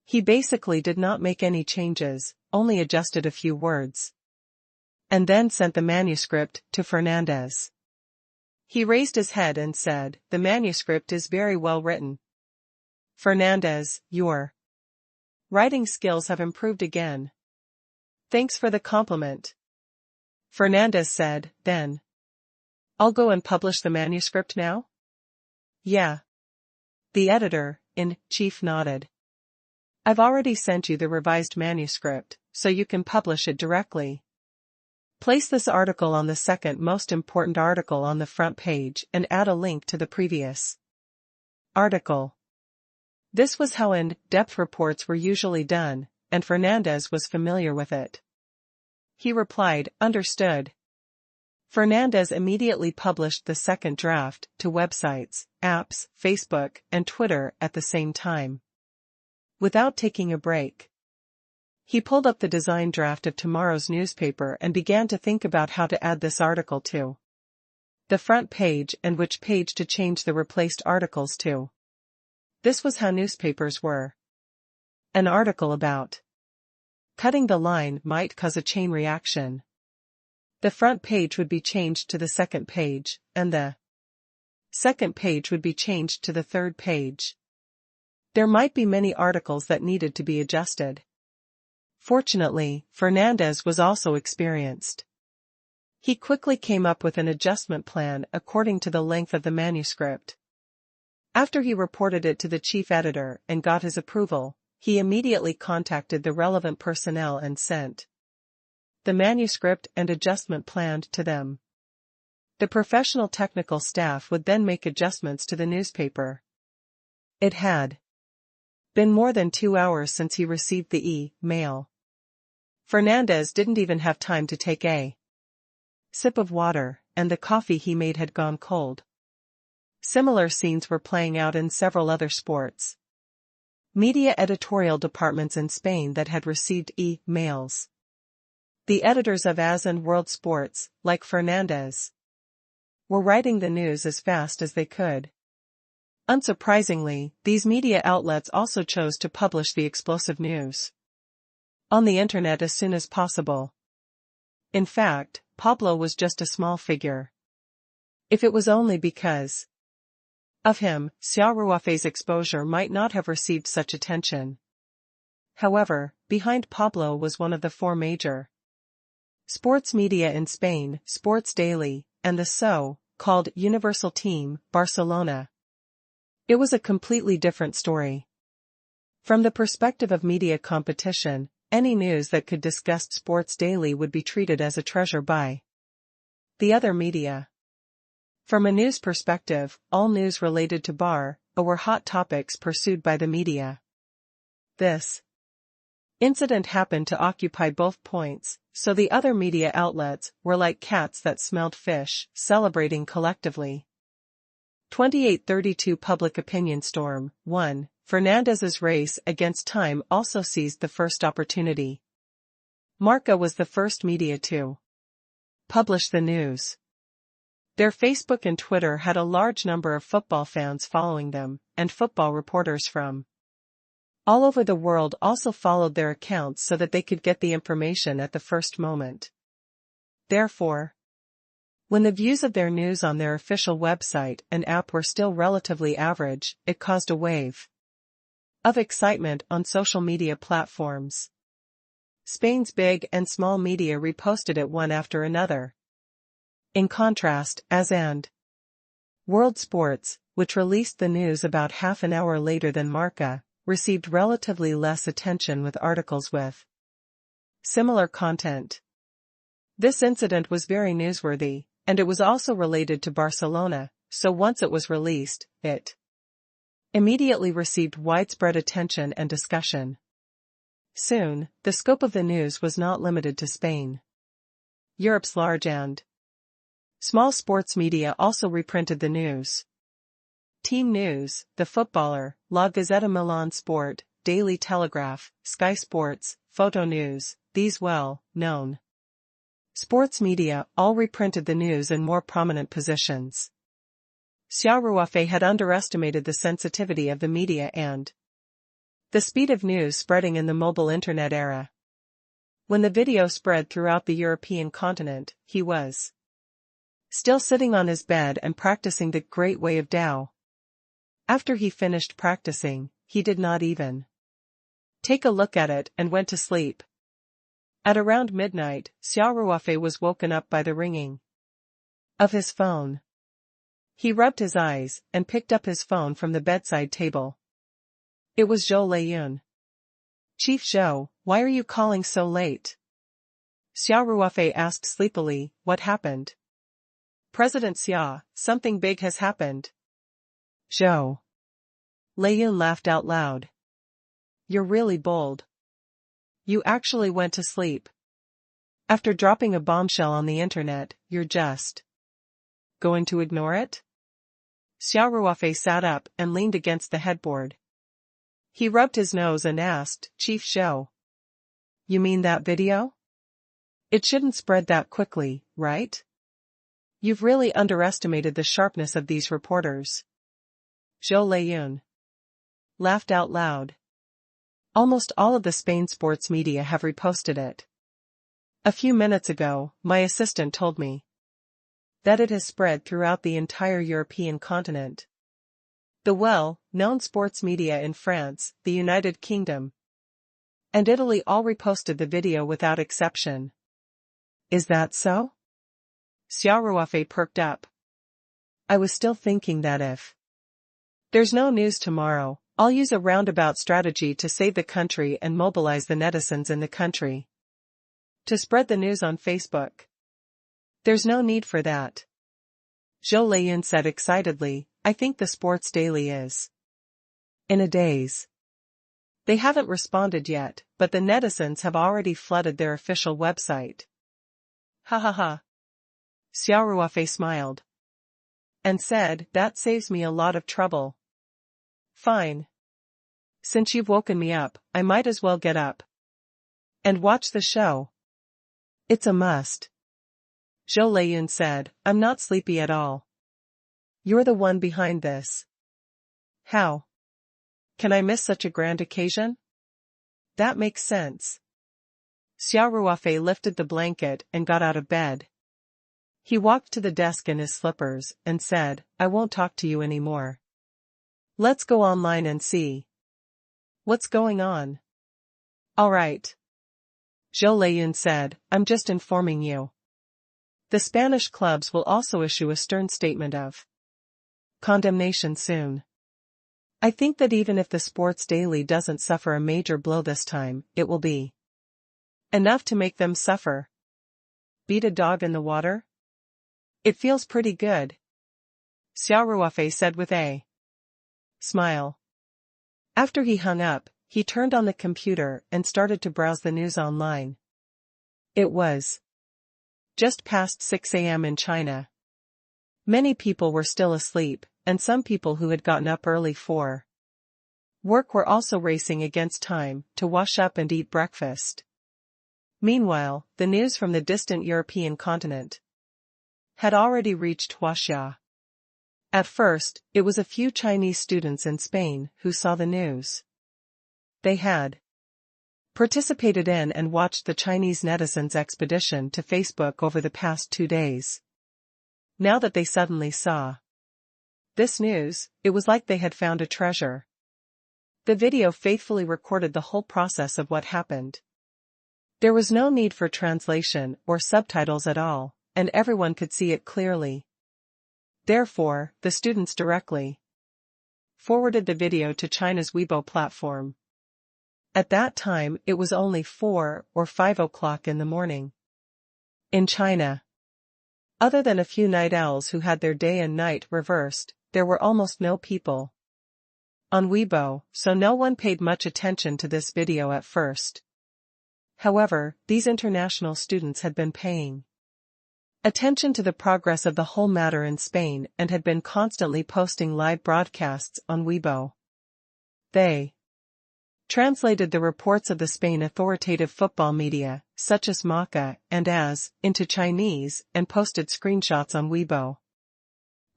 [SPEAKER 1] He basically did not make any changes, only adjusted a few words, and then sent the manuscript to Fernandez. He raised his head and said, "The manuscript is very well written. Fernandez, your writing skills have improved again." "Thanks for the compliment," Fernandez said. "Then I'll go and publish the manuscript now?" "Yeah." The editor-in-chief nodded. "I've already sent you the revised manuscript, so you can publish it directly. Place this article on the second most important article on the front page and add a link to the previous article." This was how in-depth reports were usually done, and Fernandez was familiar with it. He replied, "Understood." Fernandez immediately published the second draft to websites, apps, Facebook, and Twitter at the same time. Without taking a break, he pulled up the design draft of tomorrow's newspaper and began to think about how to add this article to the front page and which page to change the replaced articles to. This was how newspapers were. An article about cutting the line might cause a chain reaction. The front page would be changed to the second page, and the second page would be changed to the third page. There might be many articles that needed to be adjusted. Fortunately, Fernandez was also experienced. He quickly came up with an adjustment plan according to the length of the manuscript. After he reported it to the chief editor and got his approval, he immediately contacted the relevant personnel and sent the manuscript and adjustment plan to them. The professional technical staff would then make adjustments to the newspaper. It had been more than 2 hours since he received the e-mail. Fernandez didn't even have time to take a sip of water, and the coffee he made had gone cold. Similar scenes were playing out in several other sports media editorial departments in Spain that had received e-mails. The editors of AS and World Sports, like Fernandez, were writing the news as fast as they could. Unsurprisingly, these media outlets also chose to publish the explosive news on the internet as soon as possible. In fact, Pablo was just a small figure. If it was only because of him, Xia Ruofei's exposure might not have received such attention. However, behind Pablo was one of the 4 major sports media in Spain, Sports Daily, and the so-called Universal Team, Barcelona. It was a completely different story. From the perspective of media competition, any news that could discuss Sports Daily would be treated as a treasure by the other media. From a news perspective, all news related to Barça were hot topics pursued by the media. This incident happened to occupy both points, so the other media outlets were like cats that smelled fish, celebrating collectively. 2832 Public Opinion Storm. 1. Fernandez's race against time also seized the first opportunity. Marca was the first media to publish the news. Their Facebook and Twitter had a large number of football fans following them, and football reporters from all over the world also followed their accounts so that they could get the information at the first moment. Therefore, When the views of their news on their official website and app were still relatively average, it caused a wave of excitement on social media platforms. Spain's big and small media reposted it one after another. In contrast, AS and World Sports, which released the news about half an hour later than Marca, received relatively less attention with articles with similar content. This incident was very newsworthy, and it was also related to Barcelona, so once it was released, it immediately received widespread attention and discussion. Soon, the scope of the news was not limited to Spain. Europe's large and small sports media also reprinted the news. Team News, The Footballer, La Gazzetta Milan Sport, Daily Telegraph, Sky Sports, Photo News, these well-known sports media all reprinted the news in more prominent positions. Xia Ruofei had underestimated the sensitivity of the media and the speed of news spreading in the mobile internet era. When the video spread throughout the European continent, he was still sitting on his bed and practicing the Great Way of Tao. After he finished practicing, he did not even take a look at it and went to sleep. At around midnight, Xia Ruofei was woken up by the ringing of his phone. He rubbed his eyes and picked up his phone from the bedside table. It was Zhou Leiyun. "Chief Zhou, why are you calling so late?" Xia Ruofei asked sleepily. "What happened?" "President Xia, something big has happened." Zhou Leiyun laughed out loud. "You're really bold. You actually went to sleep. After dropping a bombshell on the internet, you're just going to ignore it?" Xia Ruofei sat up and leaned against the headboard. He rubbed his nose and asked, "Chief Zhou, you mean that video? It shouldn't spread that quickly, right? You've really underestimated the sharpness of these reporters." Zhou Leiyun laughed out loud. "Almost all of the Spain sports media have reposted it. A few minutes ago, my assistant told me that it has spread throughout the entire European continent. The well-known sports media in France, the United Kingdom, and Italy all reposted the video without exception." "Is that so?" Xia Ruofei perked up. "I was still thinking that if there's no news tomorrow, I'll use a roundabout strategy to save the country and mobilize the netizens in the country to spread the news on Facebook." "There's no need for that," Zhou Leiyun said excitedly. "I think the Sports Daily is in a daze. They haven't responded yet, but the netizens have already flooded their official website." "Ha ha ha." Xia Ruofei smiled and said, "That saves me a lot of trouble." "Fine. Since you've woken me up, I might as well get up and watch the show." "It's a must," Zhou Leiyun said. "I'm not sleepy at all." "You're the one behind this. How can I miss such a grand occasion?" "That makes sense." Xia Ruofei lifted the blanket and got out of bed. He walked to the desk in his slippers and said, "I won't talk to you anymore. Let's go online and see what's going on." "All right," Zhou Leiyun said. "I'm just informing you. The Spanish clubs will also issue a stern statement of condemnation soon. I think that even if the Sports Daily doesn't suffer a major blow this time, it will be enough to make them suffer." "Beat a dog in the water? It feels pretty good," Xia Ruofei said with a smile. After he hung up, he turned on the computer and started to browse the news online. It was just past 6 a.m. in China. Many people were still asleep, and some people who had gotten up early for work were also racing against time to wash up and eat breakfast. Meanwhile, the news from the distant European continent had already reached Huaxia. At first, it was a few Chinese students in Spain who saw the news. They had participated in and watched the Chinese netizens' expedition to Facebook over the past 2 days. Now that they suddenly saw this news, it was like they had found a treasure. The video faithfully recorded the whole process of what happened. There was no need for translation or subtitles at all, and everyone could see it clearly. Therefore, the students directly forwarded the video to China's Weibo platform. At that time, it was only 4 or 5 o'clock in the morning. In China, other than a few night owls who had their day and night reversed, there were almost no people on Weibo, so no one paid much attention to this video at first. However, these international students had been paying attention to the progress of the whole matter in Spain and had been constantly posting live broadcasts on Weibo. They translated the reports of the Spain authoritative football media, such as Marca and AS, into Chinese and posted screenshots on Weibo.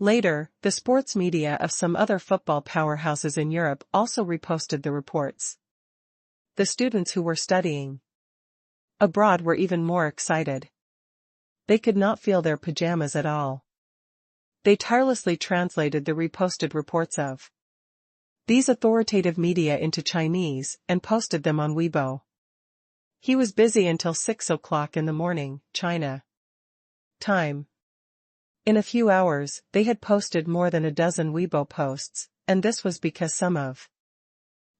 [SPEAKER 1] Later, the sports media of some other football powerhouses in Europe also reposted the reports. The students who were studying abroad were even more excited. They could not feel their pajamas at all. They tirelessly translated the reposted reports of these authoritative media into Chinese and posted them on Weibo. He was busy until 6 o'clock in the morning, China time. In a few hours, they had posted more than a dozen Weibo posts, and this was because some of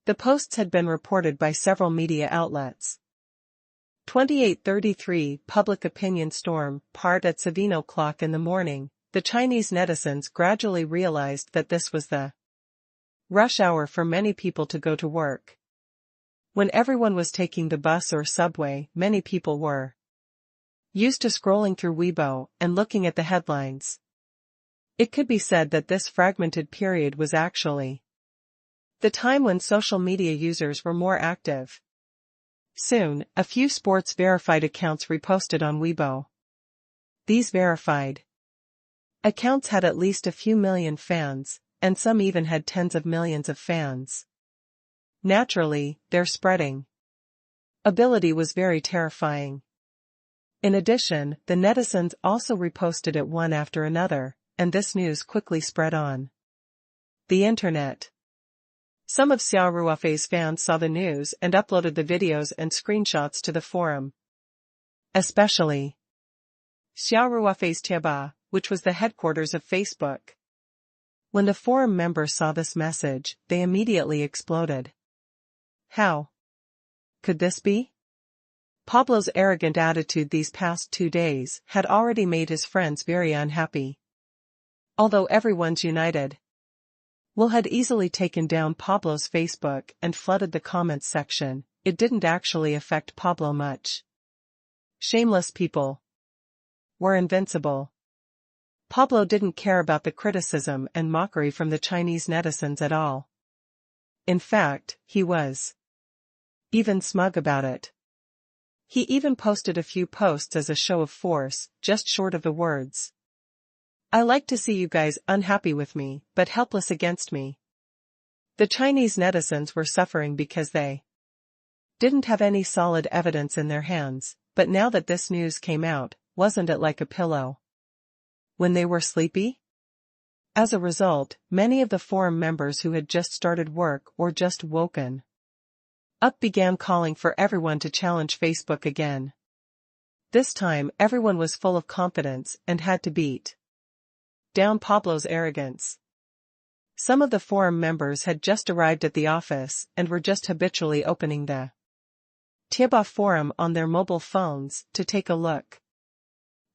[SPEAKER 1] the posts had been reported by several media outlets. 28:33 Public opinion storm. Part at 7 o'clock in the morning, the Chinese netizens gradually realized that this was the rush hour for many people to go to work. When everyone was taking the bus or subway, many people were used to scrolling through Weibo and looking at the headlines. It could be said that this fragmented period was actually the time when social media users were more active. Soon, a few sports verified accounts reposted on Weibo. These verified accounts had at least a few million fans, and some even had tens of millions of fans. Naturally, their spreading ability was very terrifying. In addition, the netizens also reposted it one after another, and this news quickly spread on the internet. Some of Xia Ruofei's fans saw the news and uploaded the videos and screenshots to the forum. Especially Xia Ruofei's Tieba, which was the headquarters of Facebook. When the forum members saw this message, they immediately exploded. How could this be? Pablo's arrogant attitude these past 2 days had already made his friends very unhappy. Although everyone's united, Will had easily taken down Pablo's Facebook and flooded the comments section. It didn't actually affect Pablo much. Shameless people were invincible. Pablo didn't care about the criticism and mockery from the Chinese netizens at all. In fact, he was even smug about it. He even posted a few posts as a show of force, just short of the words, "I like to see you guys unhappy with me, but helpless against me." The Chinese netizens were suffering because they didn't have any solid evidence in their hands, but now that this news came out, wasn't it like a pillow when they were sleepy? As a result, many of the forum members who had just started work or just woken up began calling for everyone to challenge Facebook again. This time everyone was full of confidence and had to beat down Pablo's arrogance. Some of the forum members had just arrived at the office and were just habitually opening the Tieba forum on their mobile phones to take a look.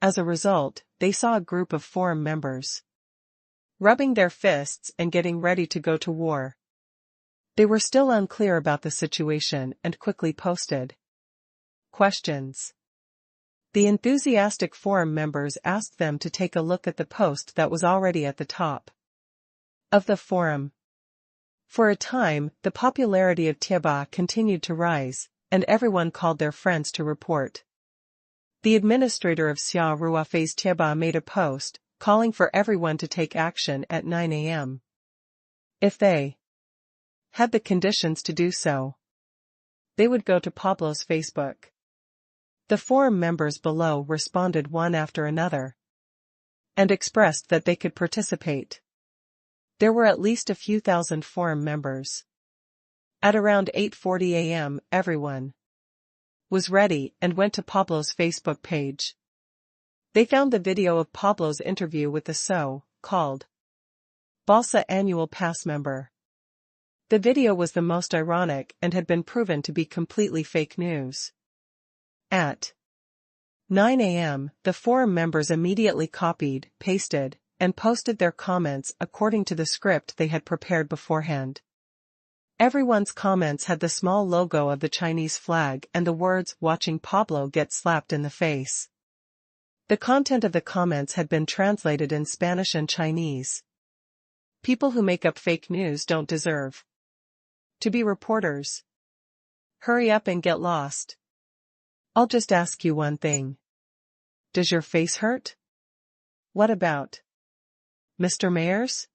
[SPEAKER 1] As a result, they saw a group of forum members rubbing their fists and getting ready to go to war. They were still unclear about the situation and quickly posted questions. The enthusiastic forum members asked them to take a look at the post that was already at the top of the forum. For a time, the popularity of Tieba continued to rise, and everyone called their friends to report. The administrator of Xia Ruofei's Tieba made a post, calling for everyone to take action at 9 a.m. if they had the conditions to do so. They would go to Pablo's Facebook. The forum members below responded one after another. and expressed that they could participate. There were at least a few thousand forum members. At around 8:40 a.m., everyone was ready and went to Pablo's Facebook page. They found the video of Pablo's interview with the so-called Balsa annual pass member. The video was the most ironic and had been proven to be completely fake news. At 9 a.m., the forum members immediately copied, pasted, and posted their comments according to the script they had prepared beforehand. Everyone's comments had the small logo of the Chinese flag and the words, "Watching Pablo get slapped in the face." The content of the comments had been translated in Spanish and Chinese. People who make up fake news don't deserve to be reporters. Hurry up and get lost. I'll just ask you one thing. Does your face hurt? What about Mr. Mayers?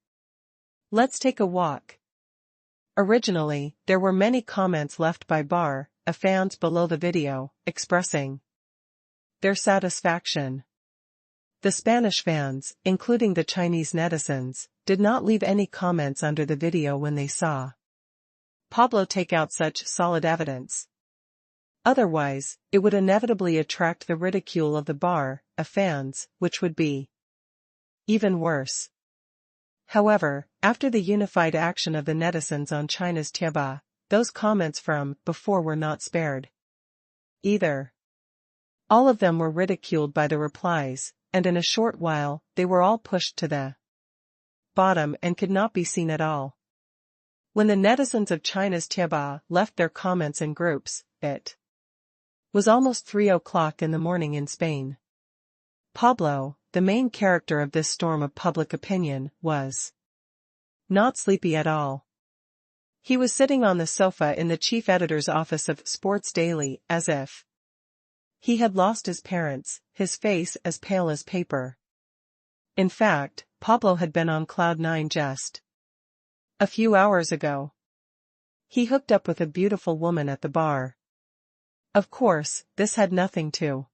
[SPEAKER 1] Let's take a walk. Originally, there were many comments left by fans below the video, expressing their satisfaction. The Spanish fans, including the Chinese netizens, did not leave any comments under the video when they saw Pablo take out such solid evidence. Otherwise, it would inevitably attract the ridicule of the fans, which would be even worse. However, after the unified action of the netizens on China's Tieba, those comments from before were not spared either. All of them were ridiculed by the replies, and in a short while, they were all pushed to the bottom and could not be seen at all. When the netizens of China's Tieba left their comments in groups, it was almost 3 o'clock in the morning in Spain. Pablo, the main character of this storm of public opinion, was not sleepy at all. He was sitting on the sofa in the chief editor's office of Sports Daily, as if he had lost his parents, his face as pale as paper. In fact, Pablo had been on cloud 9 just a few hours ago. He hooked up with a beautiful woman at the bar. Of course, this had nothing to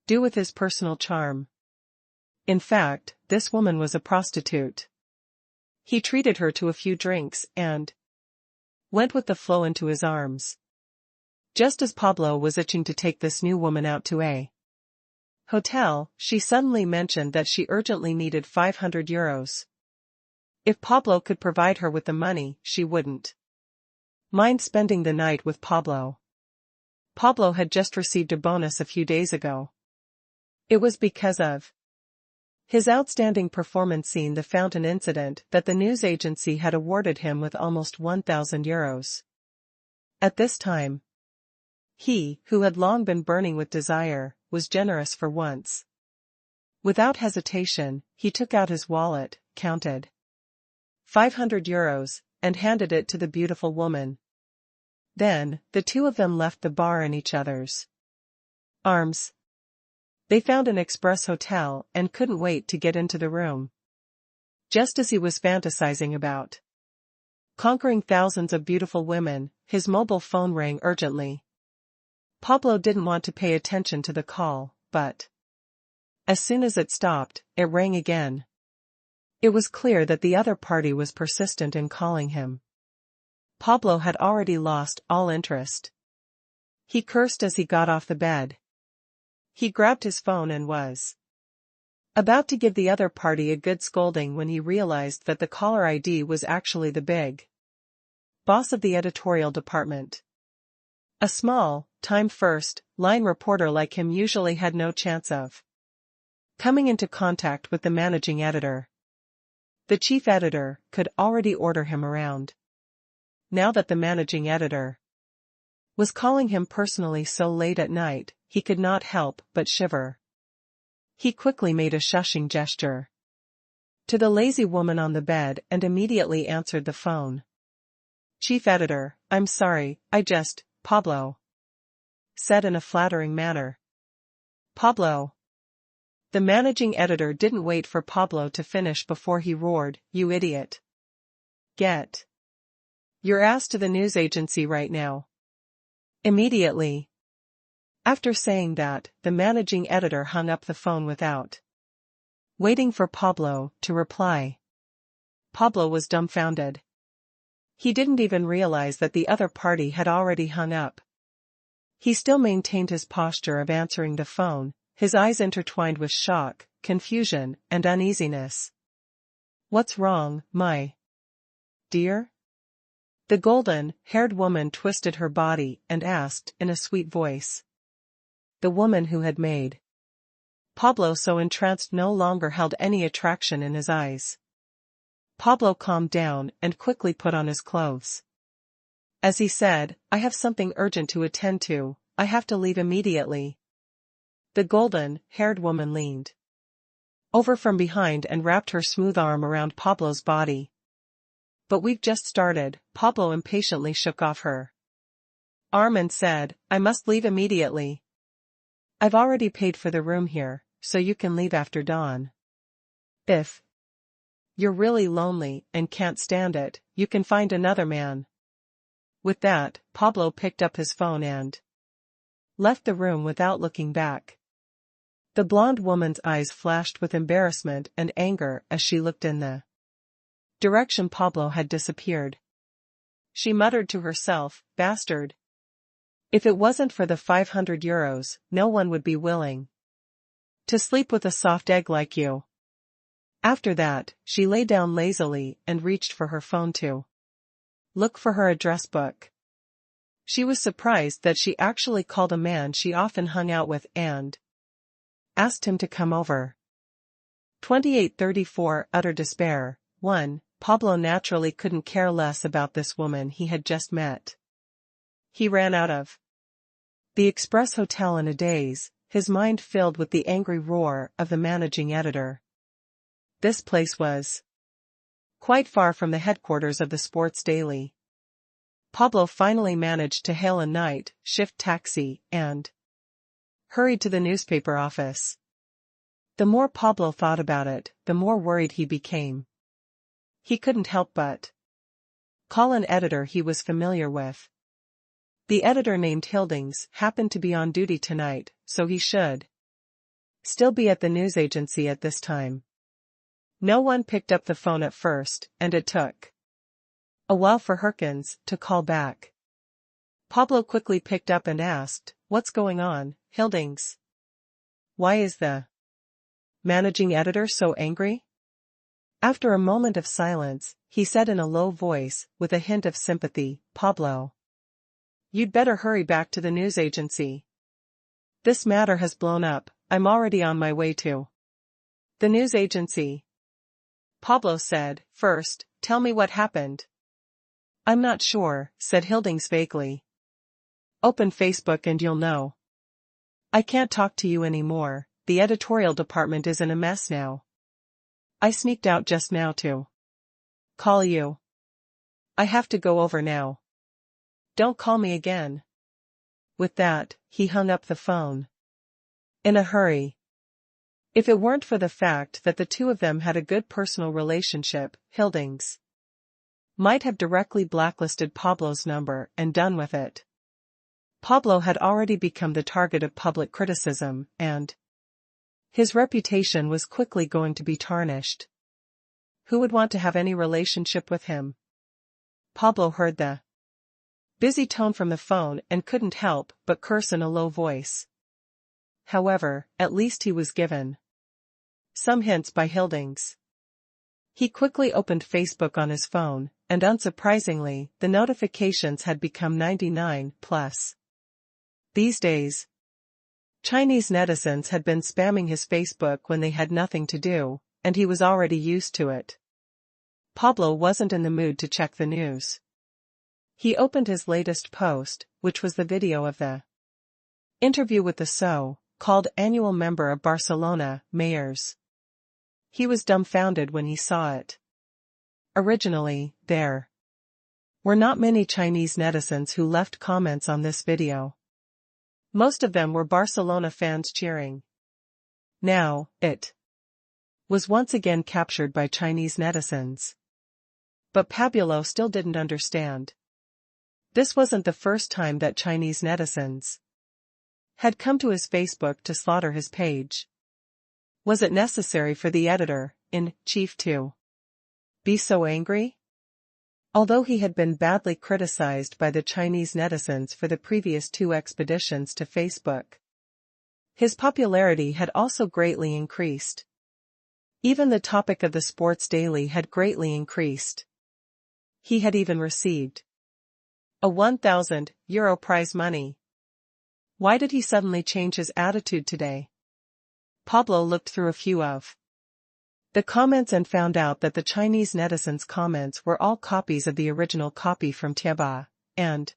[SPEAKER 1] do with his personal charm. In fact, this woman was a prostitute. He treated her to a few drinks and went with the flow into his arms. Just as Pablo was itching to take this new woman out to a hotel, she suddenly mentioned that she urgently needed 500 euros. If Pablo could provide her with the money, she wouldn't mind spending the night with Pablo. Pablo had just received a bonus a few days ago. It was because of his outstanding performance in the fountain incident that the news agency had awarded him with almost 1,000 euros. At this time, he, who had long been burning with desire, was generous for once. Without hesitation, he took out his wallet, counted 500 euros, and handed it to the beautiful woman. Then, the two of them left the bar in each other's arms. They found an express hotel and couldn't wait to get into the room. Just as he was fantasizing about conquering thousands of beautiful women, his mobile phone rang urgently. Pablo didn't want to pay attention to the call, but as soon as it stopped, it rang again. It was clear that the other party was persistent in calling him. Pablo had already lost all interest. He cursed as he got off the bed. He grabbed his phone and was about to give the other party a good scolding when he realized that the caller ID was actually the big boss of the editorial department. A small, time first-line reporter like him usually had no chance of coming into contact with the managing editor. The chief editor could already order him around. Now that the managing editor was calling him personally so late at night, he could not help but shiver. He quickly made a shushing gesture to the lazy woman on the bed and immediately answered the phone. "Chief editor, I'm sorry, Pablo said in a flattering manner. "Pablo." The managing editor didn't wait for Pablo to finish before he roared, "You idiot. Get your ass to the news agency right now." Immediately after saying that, the managing editor hung up the phone without waiting for Pablo to reply. Pablo was dumbfounded. He didn't even realize that the other party had already hung up. He still maintained his posture of answering the phone, his eyes intertwined with shock, confusion, and uneasiness. "What's wrong, my dear?" The golden-haired woman twisted her body and asked in a sweet voice. The woman who had made Pablo so entranced no longer held any attraction in his eyes. Pablo calmed down and quickly put on his clothes. As he said, "I have something urgent to attend to, I have to leave immediately." The golden-haired woman leaned over from behind and wrapped her smooth arm around Pablo's body. "But we've just started," Pablo impatiently shook off her arm and said, "I must leave immediately. I've already paid for the room here, so you can leave after dawn. If you're really lonely and can't stand it, you can find another man." With that, Pablo picked up his phone and left the room without looking back. The blonde woman's eyes flashed with embarrassment and anger as she looked in the direction Pablo had disappeared. She muttered to herself, "Bastard. If it wasn't for the 500 euros, no one would be willing to sleep with a soft egg like you." After that, she lay down lazily and reached for her phone to look for her address book. She was surprised that she actually called a man she often hung out with and asked him to come over. 2834 Utter despair. 1. Pablo naturally couldn't care less about this woman he had just met. He ran out of the Express Hotel in a daze, his mind filled with the angry roar of the managing editor. This place was quite far from the headquarters of the Sports Daily. Pablo finally managed to hail a night shift taxi and hurried to the newspaper office. The more Pablo thought about it, the more worried he became. He couldn't help but call an editor he was familiar with. The editor named Hildings happened to be on duty tonight, so he should still be at the news agency at this time. No one picked up the phone at first, and it took a while for Herkins to call back. Pablo quickly picked up and asked, "What's going on, Hildings? Why is the managing editor so angry?" After a moment of silence, he said in a low voice, with a hint of sympathy, "Pablo, you'd better hurry back to the news agency. This matter has blown up. I'm already on my way to the news agency." Pablo said, "First, tell me what happened." "I'm not sure," said Hildings vaguely. "Open Facebook and you'll know." "I can't talk to you anymore, the editorial department is in a mess now. I sneaked out just now to call you. I have to go over now. Don't call me again." With that, he hung up the phone in a hurry. If it weren't for the fact that the two of them had a good personal relationship, Hildings might have directly blacklisted Pablo's number and done with it. Pablo had already become the target of public criticism, and his reputation was quickly going to be tarnished. Who would want to have any relationship with him? Pablo heard the busy tone from the phone and couldn't help but curse in a low voice. However, at least he was given some hints by Hildings. He quickly opened Facebook on his phone, and unsurprisingly, the notifications had become 99 plus. These days, Chinese netizens had been spamming his Facebook when they had nothing to do, and he was already used to it. Pablo wasn't in the mood to check the news. He opened his latest post, which was the video of the interview with the so-called annual member of Barcelona mayors. He was dumbfounded when he saw it. Originally, there were not many Chinese netizens who left comments on this video. Most of them were Barcelona fans cheering. Now, it was once again captured by Chinese netizens. But Pablo still didn't understand. This wasn't the first time that Chinese netizens had come to his Facebook to slaughter his page. Was it necessary for the editor-in-chief to be so angry? Although he had been badly criticized by the Chinese netizens for the previous 2 expeditions to Facebook, his popularity had also greatly increased. Even the topic of the Sports Daily had greatly increased. He had even received a €1,000 prize money. Why did he suddenly change his attitude today? Pablo looked through a few of the comments and found out that the Chinese netizens' comments were all copies of the original copy from Tieba, and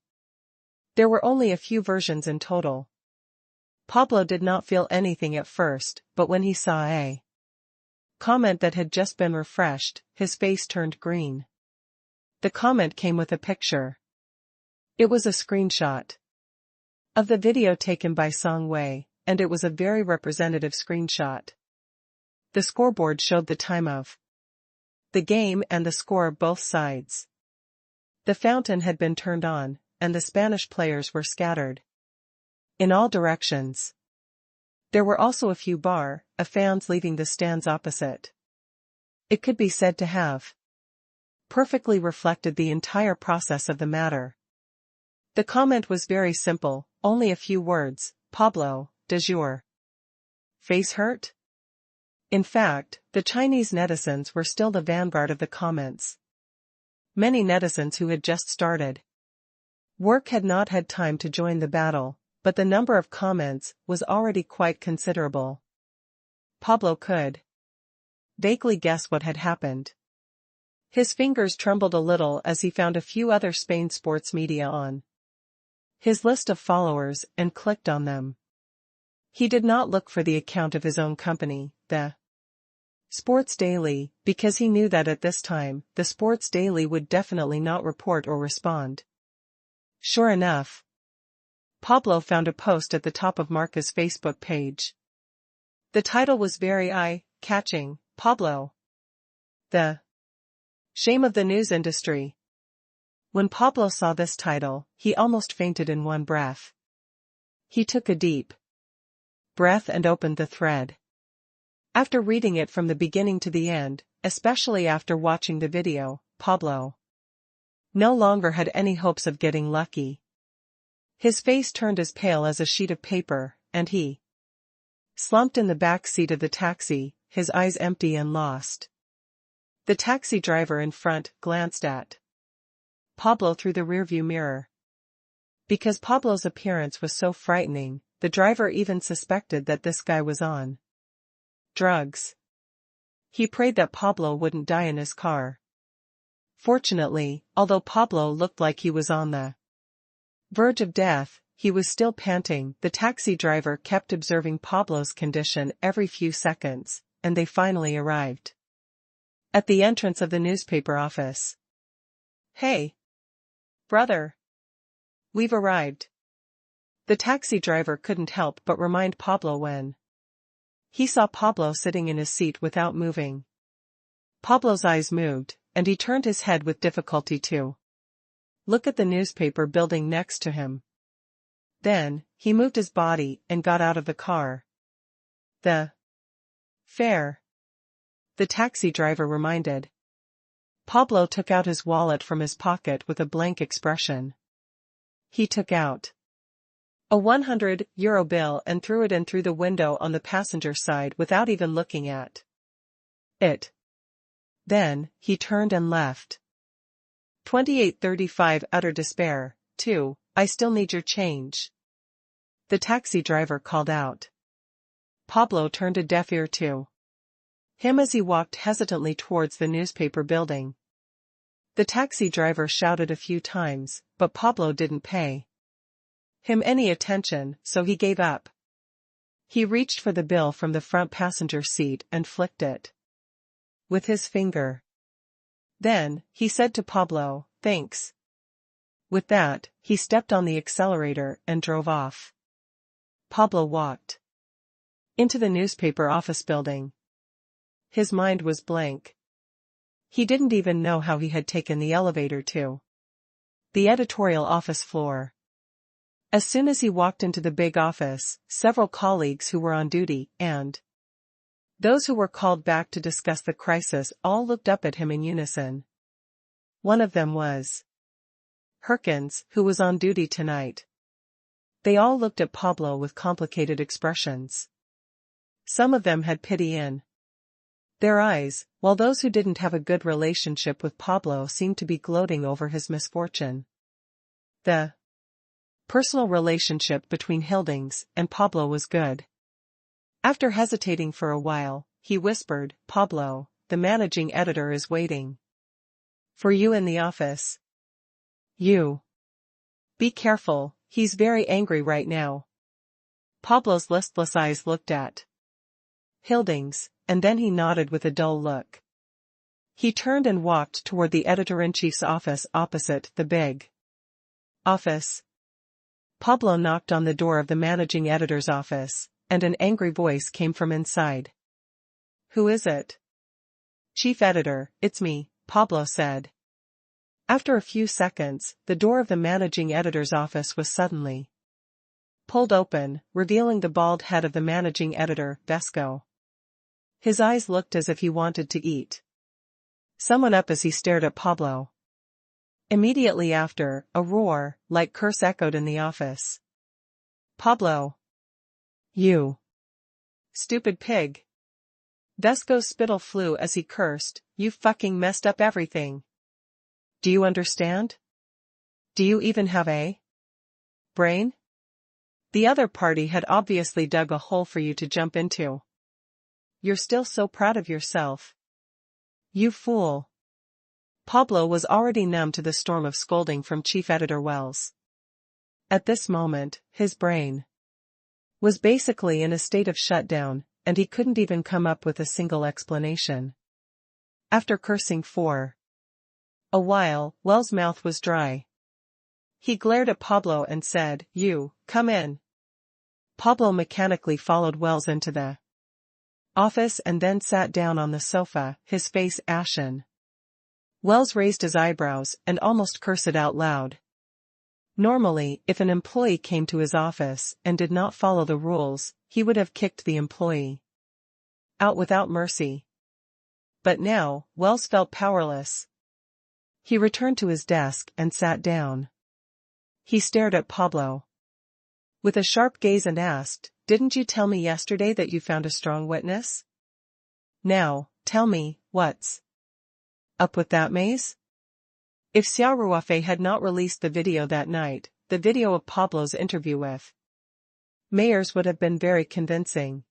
[SPEAKER 1] there were only a few versions in total. Pablo did not feel anything at first, but when he saw a comment that had just been refreshed, his face turned green. The comment came with a picture. It was a screenshot of the video taken by Song Wei, and it was a very representative screenshot. The scoreboard showed the time of the game and the score of both sides. The fountain had been turned on, and the Spanish players were scattered in all directions. There were also a few fans leaving the stands opposite. It could be said to have perfectly reflected the entire process of the matter. The comment was very simple, only a few words: Pablo, does your face hurt? In fact, the Chinese netizens were still the vanguard of the comments. Many netizens who had just started work had not had time to join the battle, but the number of comments was already quite considerable. Pablo could vaguely guess what had happened. His fingers trembled a little as he found a few other Spain sports media on his list of followers and clicked on them. He did not look for the account of his own company, the Sports Daily, because he knew that at this time, the Sports Daily would definitely not report or respond. Sure enough, Pablo found a post at the top of Marca's Facebook page. The title was very eye-catching: Pablo, the shame of the news industry. When Pablo saw this title, he almost fainted in one breath. He took a deep breath and opened the thread. After reading it from the beginning to the end, especially after watching the video, Pablo no longer had any hopes of getting lucky. His face turned as pale as a sheet of paper, and he slumped in the back seat of the taxi, his eyes empty and lost. The taxi driver in front glanced at Pablo through the rearview mirror. Because Pablo's appearance was so frightening, the driver even suspected that this guy was on drugs. He prayed that Pablo wouldn't die in his car. Fortunately, although Pablo looked like he was on the verge of death, he was still panting. The taxi driver kept observing Pablo's condition every few seconds, and they finally arrived at the entrance of the newspaper office. "Hey, brother. We've arrived." The taxi driver couldn't help but remind Pablo when he saw Pablo sitting in his seat without moving. Pablo's eyes moved, and he turned his head with difficulty to look at the newspaper building next to him. Then, he moved his body and got out of the car. "The fare," the taxi driver reminded. Pablo took out his wallet from his pocket with a blank expression. He took out a €100 bill and threw it in through the window on the passenger side without even looking at it. Then, he turned and left. 28:35 Utter despair. 2. I still need your change, the taxi driver called out. Pablo turned a deaf ear to him as he walked hesitantly towards the newspaper building. The taxi driver shouted a few times, but Pablo didn't pay him any attention, so he gave up. He reached for the bill from the front passenger seat and flicked it with his finger. Then, he said to Pablo, "Thanks." With that, he stepped on the accelerator and drove off. Pablo walked into the newspaper office building. His mind was blank. He didn't even know how he had taken the elevator to the editorial office floor. As soon as he walked into the big office, several colleagues who were on duty and Those who were called back to discuss the crisis all looked up at him in unison. One of them was Herkins, who was on duty tonight. They all looked at Pablo with complicated expressions. Some of them had pity in their eyes, while those who didn't have a good relationship with Pablo seemed to be gloating over his misfortune. The personal relationship between Hildings and Pablo was good. After hesitating for a while, he whispered, "Pablo, the managing editor is waiting for you in the office. You be careful, he's very angry right now." Pablo's listless eyes looked at Hildings, and then he nodded with a dull look. He turned and walked toward the editor-in-chief's office opposite the big office. Pablo knocked on the door of the managing editor's office, and an angry voice came from inside. "Who is it?" "Chief editor, it's me," Pablo said. After a few seconds, the door of the managing editor's office was suddenly pulled open, revealing the bald head of the managing editor, Vesco. His eyes looked as if he wanted to eat someone up as he stared at Pablo. Immediately after, a roar, like curse echoed in the office. "Pablo! You stupid pig!" Vesco's spittle flew as he cursed, "You fucking messed up everything. Do you understand? Do you even have a brain? The other party had obviously dug a hole for you to jump into. You're still so proud of yourself. You fool." Pablo was already numb to the storm of scolding from Chief Editor Wells. At this moment, his brain was basically in a state of shutdown, and he couldn't even come up with a single explanation. After cursing for a while, Wells' mouth was dry. He glared at Pablo and said, "You, come in." Pablo mechanically followed Wells into the office and then sat down on the sofa, his face ashen. Wells raised his eyebrows and almost cursed out loud. Normally, if an employee came to his office and did not follow the rules, he would have kicked the employee out without mercy. But now, Wells felt powerless. He returned to his desk and sat down. He stared at Pablo with a sharp gaze and asked, "Didn't you tell me yesterday that you found a strong witness? Now, tell me, what's up with that maze?" If Xia Ruofei had not released the video that night, the video of Pablo's interview with Mayers would have been very convincing.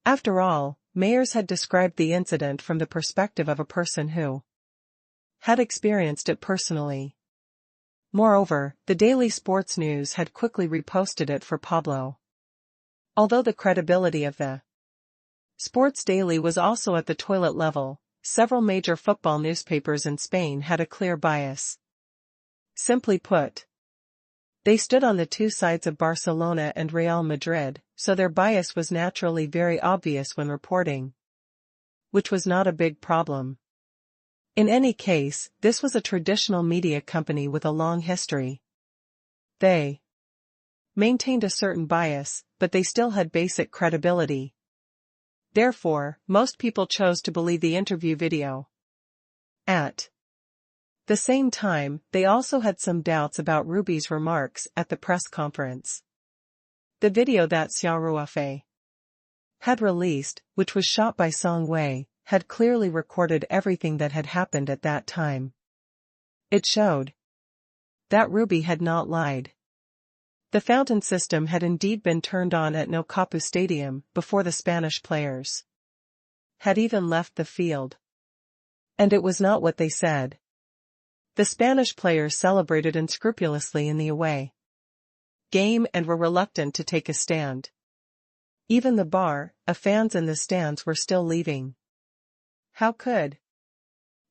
[SPEAKER 1] After all, Mayers had described the incident from the perspective of a person who had experienced it personally. Moreover, the daily sports news had quickly reposted it for Pablo. Although the credibility of the Sports Daily was also at the toilet level, several major football newspapers in Spain had a clear bias. Simply put, they stood on the two sides of Barcelona and Real Madrid, so their bias was naturally very obvious when reporting, which was not a big problem. In any case, this was a traditional media company with a long history. They maintained a certain bias, but they still had basic credibility. Therefore, most people chose to believe the interview video. At the same time, they also had some doubts about Ruby's remarks at the press conference. The video that Xia Ruofei had released, which was shot by Song Wei, had clearly recorded everything that had happened at that time. It showed that Ruby had not lied. The fountain system had indeed been turned on at No Campo Stadium before the Spanish players had even left the field. And it was not what they said. The Spanish players celebrated unscrupulously in the away game and were reluctant to take a stand. Even the bar, fans in the stands were still leaving. How could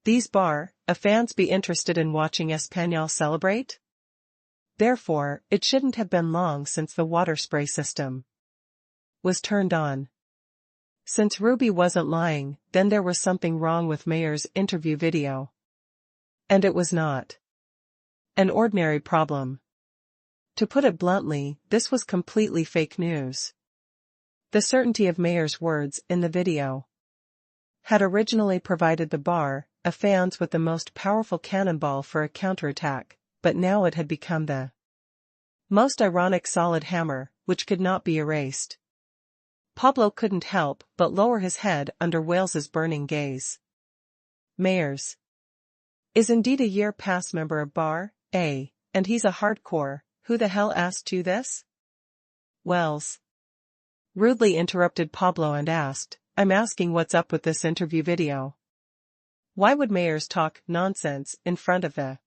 [SPEAKER 1] these bar, fans be interested in watching Espanyol celebrate? Therefore, it shouldn't have been long since the water spray system was turned on. Since Ruby wasn't lying, then there was something wrong with Mayer's interview video. And it was not an ordinary problem. To put it bluntly, this was completely fake news. The certainty of Mayer's words in the video had originally provided the bar, a fans with the most powerful cannonball for a counterattack, but now it had become the most ironic solid hammer, which could not be erased. Pablo couldn't help but lower his head under Wales's burning gaze. Mayers is indeed a year pass member of bar, and he's a hardcore. Who the hell asked you this? Wales rudely interrupted Pablo and asked, I'm asking what's up with this interview video. Why would Mayers talk nonsense in front of the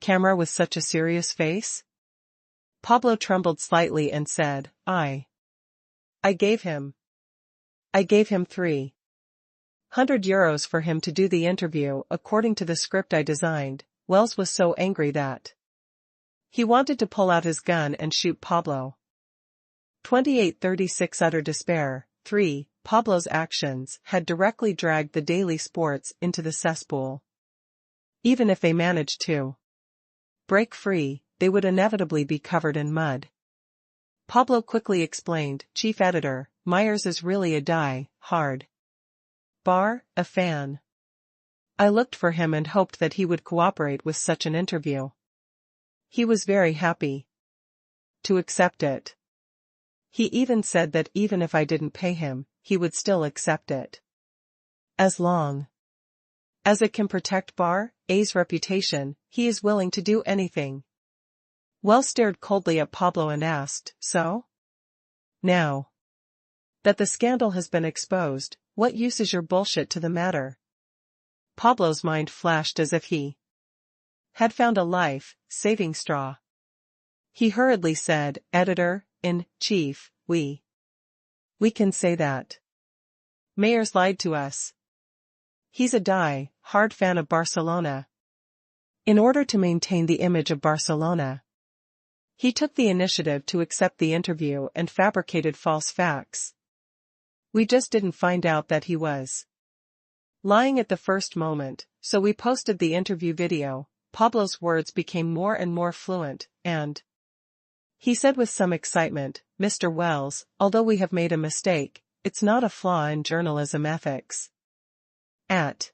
[SPEAKER 1] camera with such a serious face? Pablo trembled slightly and said, I gave him €300 for him to do the interview according to the script I designed. Wales was so angry that he wanted to pull out his gun and shoot Pablo. 28:36 Utter despair. 3. Pablo's actions had directly dragged the daily sports into the cesspool. Even if they managed to break free, they would inevitably be covered in mud. Pablo quickly explained, Chief Editor, Myers is really a die-hard a fan. I looked for him and hoped that he would cooperate with such an interview. He was very happy to accept it. He even said that even if I didn't pay him, he would still accept it. As long as it can protect Bar A's reputation, he is willing to do anything. Wells stared coldly at Pablo and asked, So? Now that the scandal has been exposed, what use is your bullshit to the matter? Pablo's mind flashed as if he had found a life-saving straw. He hurriedly said, Editor-in-Chief, we can say that Mayers lied to us. He's a die-hard fan of Barcelona. In order to maintain the image of Barcelona, he took the initiative to accept the interview and fabricated false facts. We just didn't find out that he was lying at the first moment, so we posted the interview video. Pablo's words became more and more fluent, and he said with some excitement, Mr. Wells, although we have made a mistake, it's not a flaw in journalism ethics. At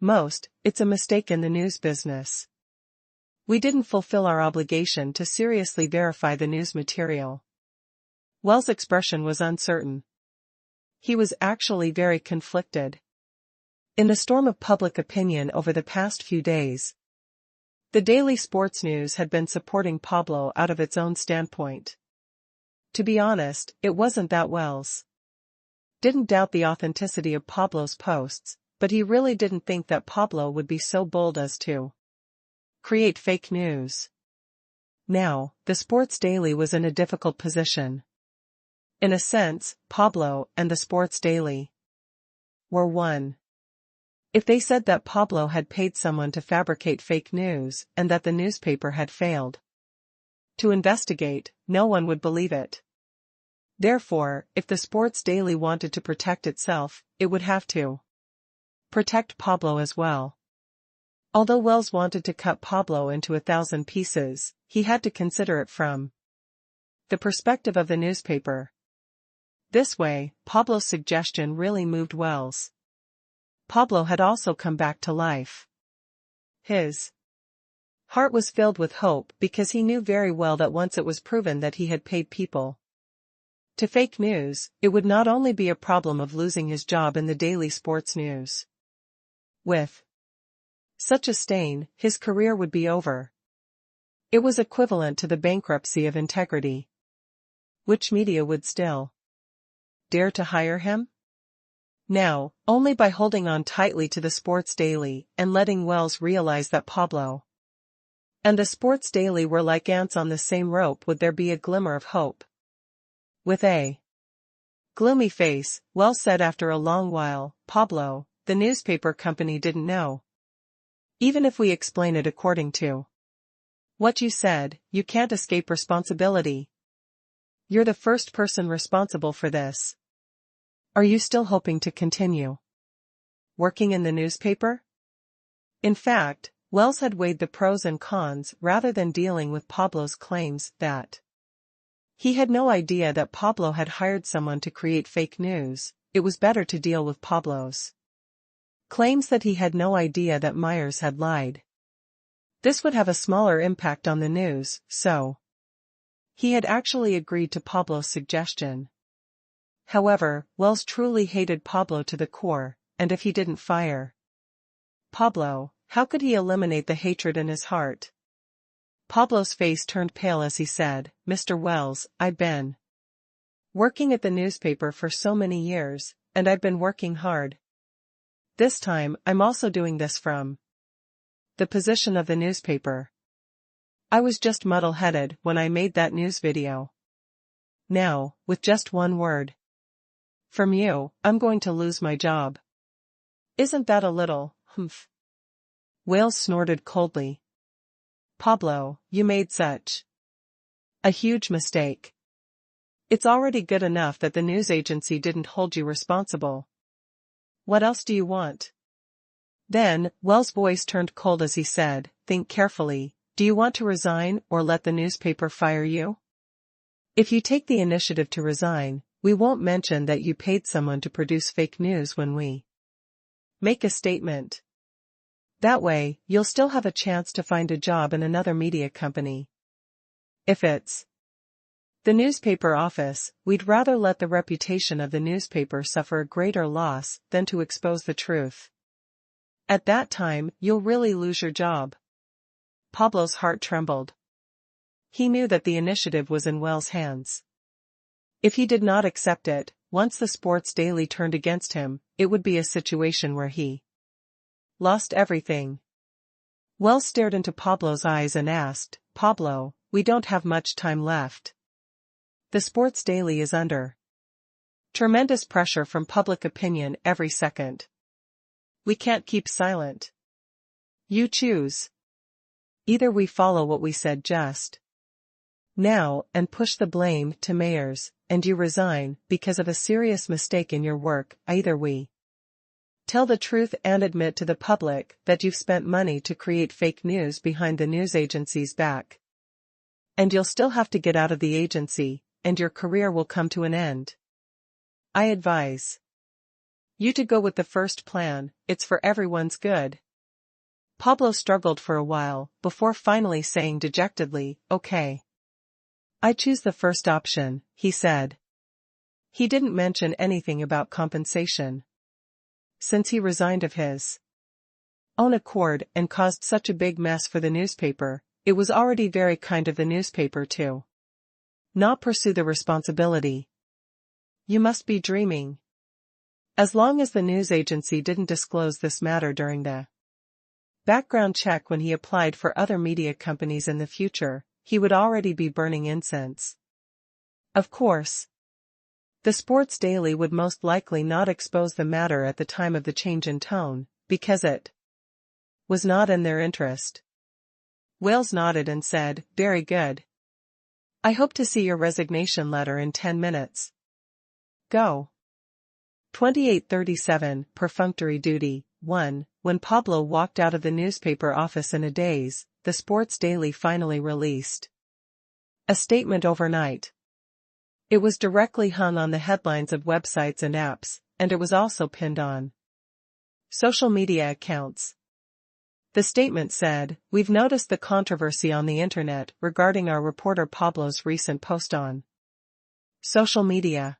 [SPEAKER 1] most, it's a mistake in the news business. We didn't fulfill our obligation to seriously verify the news material. Wells' expression was uncertain. He was actually very conflicted. In the storm of public opinion over the past few days, the daily sports news had been supporting Pablo out of its own standpoint. To be honest, it wasn't that Wells didn't doubt the authenticity of Pablo's posts, but he really didn't think that Pablo would be so bold as to create fake news. Now, the Sports Daily was in a difficult position. In a sense, Pablo and the Sports Daily were one. If they said that Pablo had paid someone to fabricate fake news and that the newspaper had failed to investigate, no one would believe it. Therefore, if the Sports Daily wanted to protect itself, it would have to protect Pablo as well. Although Wells wanted to cut Pablo into 1,000 pieces, he had to consider it from the perspective of the newspaper. This way, Pablo's suggestion really moved Wells. Pablo had also come back to life. His heart was filled with hope because he knew very well that once it was proven that he had paid people to fake news, it would not only be a problem of losing his job in the daily sports news. With such a stain, his career would be over. It was equivalent to the bankruptcy of integrity. Which media would still dare to hire him? Now, only by holding on tightly to the Sports Daily and letting Wells realize that Pablo and the Sports Daily were like ants on the same rope would there be a glimmer of hope. With a gloomy face, Wells said after a long while, Pablo, the newspaper company didn't know. Even if we explain it according to what you said, you can't escape responsibility. You're the first person responsible for this. Are you still hoping to continue working in the newspaper? In fact, Wells had weighed the pros and cons rather than dealing with Pablo's claims that He had no idea that Pablo had hired someone to create fake news. It was better to deal with Pablo's claims that he had no idea that Myers had lied. This would have a smaller impact on the news, so he had actually agreed to Pablo's suggestion. However, Wells truly hated Pablo to the core, and if he didn't fire Pablo, how could he eliminate the hatred in his heart? Pablo's face turned pale as he said, "Mr. Wells, I've been working at the newspaper for so many years, and I've been working hard. This time, I'm also doing this from the position of the newspaper. I was just muddle-headed when I made that news video. Now, with just one word from you, I'm going to lose my job. Isn't that a little, humph?" Wales snorted coldly. "Pablo, you made such a huge mistake. It's already good enough that the news agency didn't hold you responsible. What else do you want?" Then, Wells' voice turned cold as he said, "Think carefully. Do you want to resign or let the newspaper fire you? If you take the initiative to resign, we won't mention that you paid someone to produce fake news when we make a statement. That way, you'll still have a chance to find a job in another media company. If it's the newspaper office, we'd rather let the reputation of the newspaper suffer a greater loss than to expose the truth. At that time, you'll really lose your job." Pablo's heart trembled. He knew that the initiative was in Wells' hands. If he did not accept it, once the Sports Daily turned against him, it would be a situation where he lost everything. Wells stared into Pablo's eyes and asked, "Pablo, we don't have much time left. The Sports Daily is under tremendous pressure from public opinion every second. We can't keep silent. You choose. Either we follow what we said just now and push the blame to Myers, and you resign because of a serious mistake in your work, either we tell the truth and admit to the public that you've spent money to create fake news behind the news agency's back. And you'll still have to get out of the agency, and your career will come to an end. I advise you to go with the first plan. It's for everyone's good." Pablo struggled for a while, before finally saying dejectedly, "Okay. I choose the first option," he said. He didn't mention anything about compensation. Since he resigned of his own accord and caused such a big mess for the newspaper, it was already very kind of the newspaper to not pursue the responsibility. You must be dreaming. As long as the news agency didn't disclose this matter during the background check when he applied for other media companies in the future, he would already be burning incense. Of course, the Sports Daily would most likely not expose the matter at the time of the change in tone, because it was not in their interest. Wales nodded and said, "Very good. I hope to see your resignation letter in 10 minutes. Go." 2837, Perfunctory Duty, 1. When Pablo walked out of the newspaper office in a daze, the Sports Daily finally released a statement overnight. It was directly hung on the headlines of websites and apps, and it was also pinned on social media accounts. The statement said, "We've noticed the controversy on the internet regarding our reporter Pablo's recent post on social media.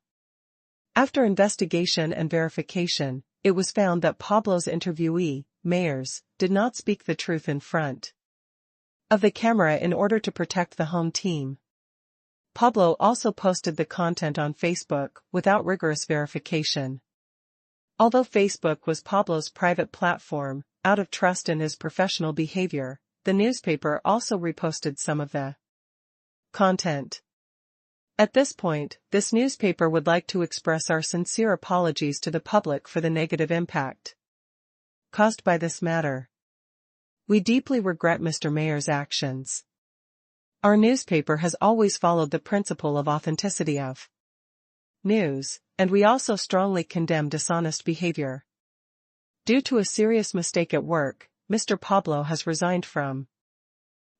[SPEAKER 1] After investigation and verification, it was found that Pablo's interviewee, Myers, did not speak the truth in front of the camera in order to protect the home team. Pablo also posted the content on Facebook without rigorous verification. Although Facebook was Pablo's private platform, out of trust in his professional behavior, the newspaper also reposted some of the content. At this point, this newspaper would like to express our sincere apologies to the public for the negative impact caused by this matter. We deeply regret Mr. Myers' actions. Our newspaper has always followed the principle of authenticity of news, and we also strongly condemn dishonest behavior. Due to a serious mistake at work, Mr. Pablo has resigned from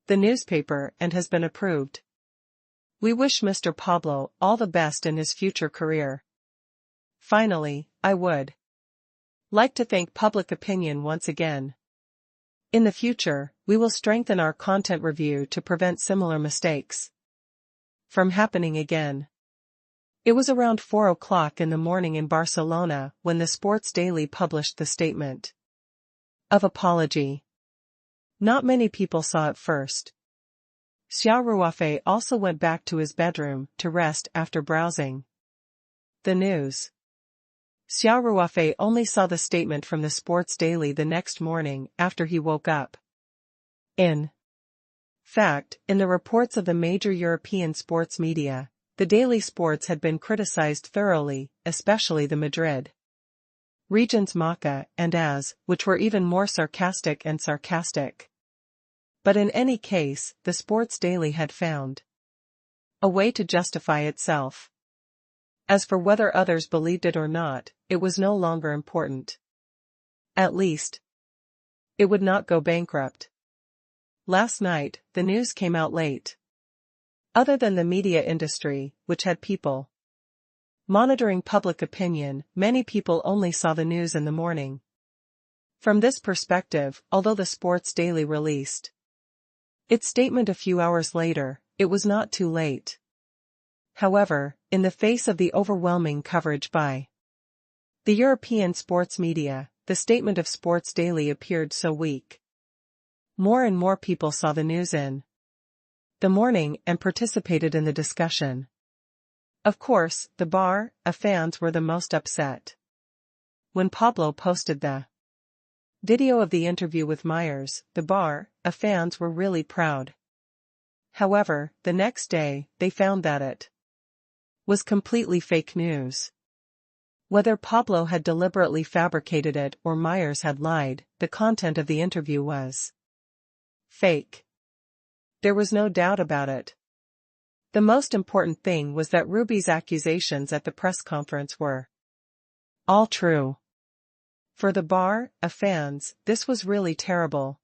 [SPEAKER 1] the newspaper and has been approved We wish Mr. Pablo all the best in his future career. Finally, I would like to thank public opinion once again. In the future, we will strengthen our content review to prevent similar mistakes from happening again. It was around 4 o'clock in the morning in Barcelona when the Sports Daily published the statement of apology. Not many people saw it first. Xia Ruofei also went back to his bedroom to rest after browsing the news. Xia Ruofei only saw the statement from the Sports Daily the next morning after he woke up. In fact, in the reports of the major European sports media, the daily sports had been criticized thoroughly, especially the Madrid region's Marca and AS, which were even more sarcastic. But in any case, the Sports Daily had found a way to justify itself. As for whether others believed it or not, it was no longer important. At least, it would not go bankrupt. Last night, the news came out late. Other than the media industry, which had people monitoring public opinion, many people only saw the news in the morning. From this perspective, although the Sports Daily released its statement a few hours later, it was not too late. However, in the face of the overwhelming coverage by the European sports media, the statement of Sports Daily appeared so weak. More and more people saw the news in the morning and participated in the discussion. Of course, the Barça fans were the most upset. When Pablo posted the video of the interview with Myers, the Barça fans were really proud. However, the next day, they found that it was completely fake news. Whether Pablo had deliberately fabricated it or Myers had lied, the content of the interview was fake. There was no doubt about it. The most important thing was that Rubi's accusations at the press conference were all true. For the Barça fans, this was really terrible.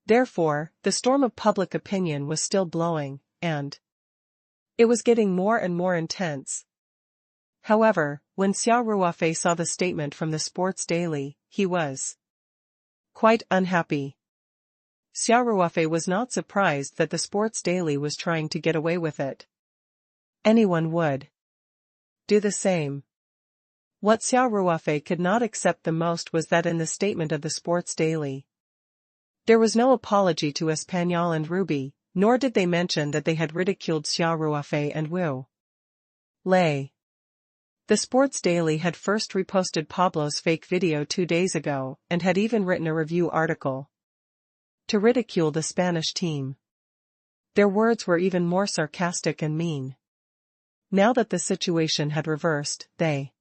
[SPEAKER 1] Therefore, the storm of public opinion was still blowing, and it was getting more and more intense. However, when Xia Ruofei saw the statement from the Sports Daily, he was quite unhappy. Xia Ruofei was not surprised that the Sports Daily was trying to get away with it. Anyone would do the same. What Xia Ruofei could not accept the most was that in the statement of the Sports Daily, there was no apology to Espanyol and Rubi, nor did they mention that they had ridiculed Xia Ruofei and Wu Lei. The Sports Daily had first reposted Pablo's fake video 2 days ago and had even written a review article to ridicule the Spanish team. Their words were even more sarcastic and mean. Now that the situation had reversed, they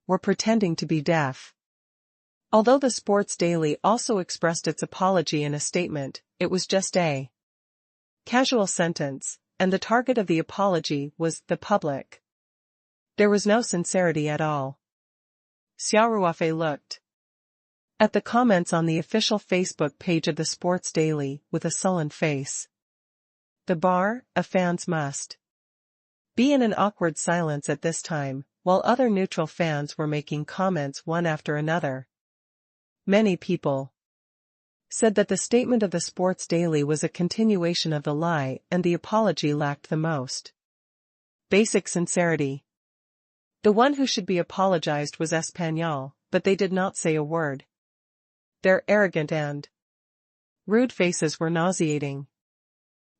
[SPEAKER 1] were pretending to be deaf. Although the Sports Daily also expressed its apology in a statement, it was just a casual sentence, and the target of the apology was the public. There was no sincerity at all. Xia Ruofei looked at the comments on the official Facebook page of the Sports Daily with a sullen face. The Barça fans must be in an awkward silence at this time, while other neutral fans were making comments one after another. Many people said that the statement of the Sports Daily was a continuation of the lie and the apology lacked the most basic sincerity. The one who should be apologized was Espanyol, but they did not say a word. Their arrogant and rude faces were nauseating.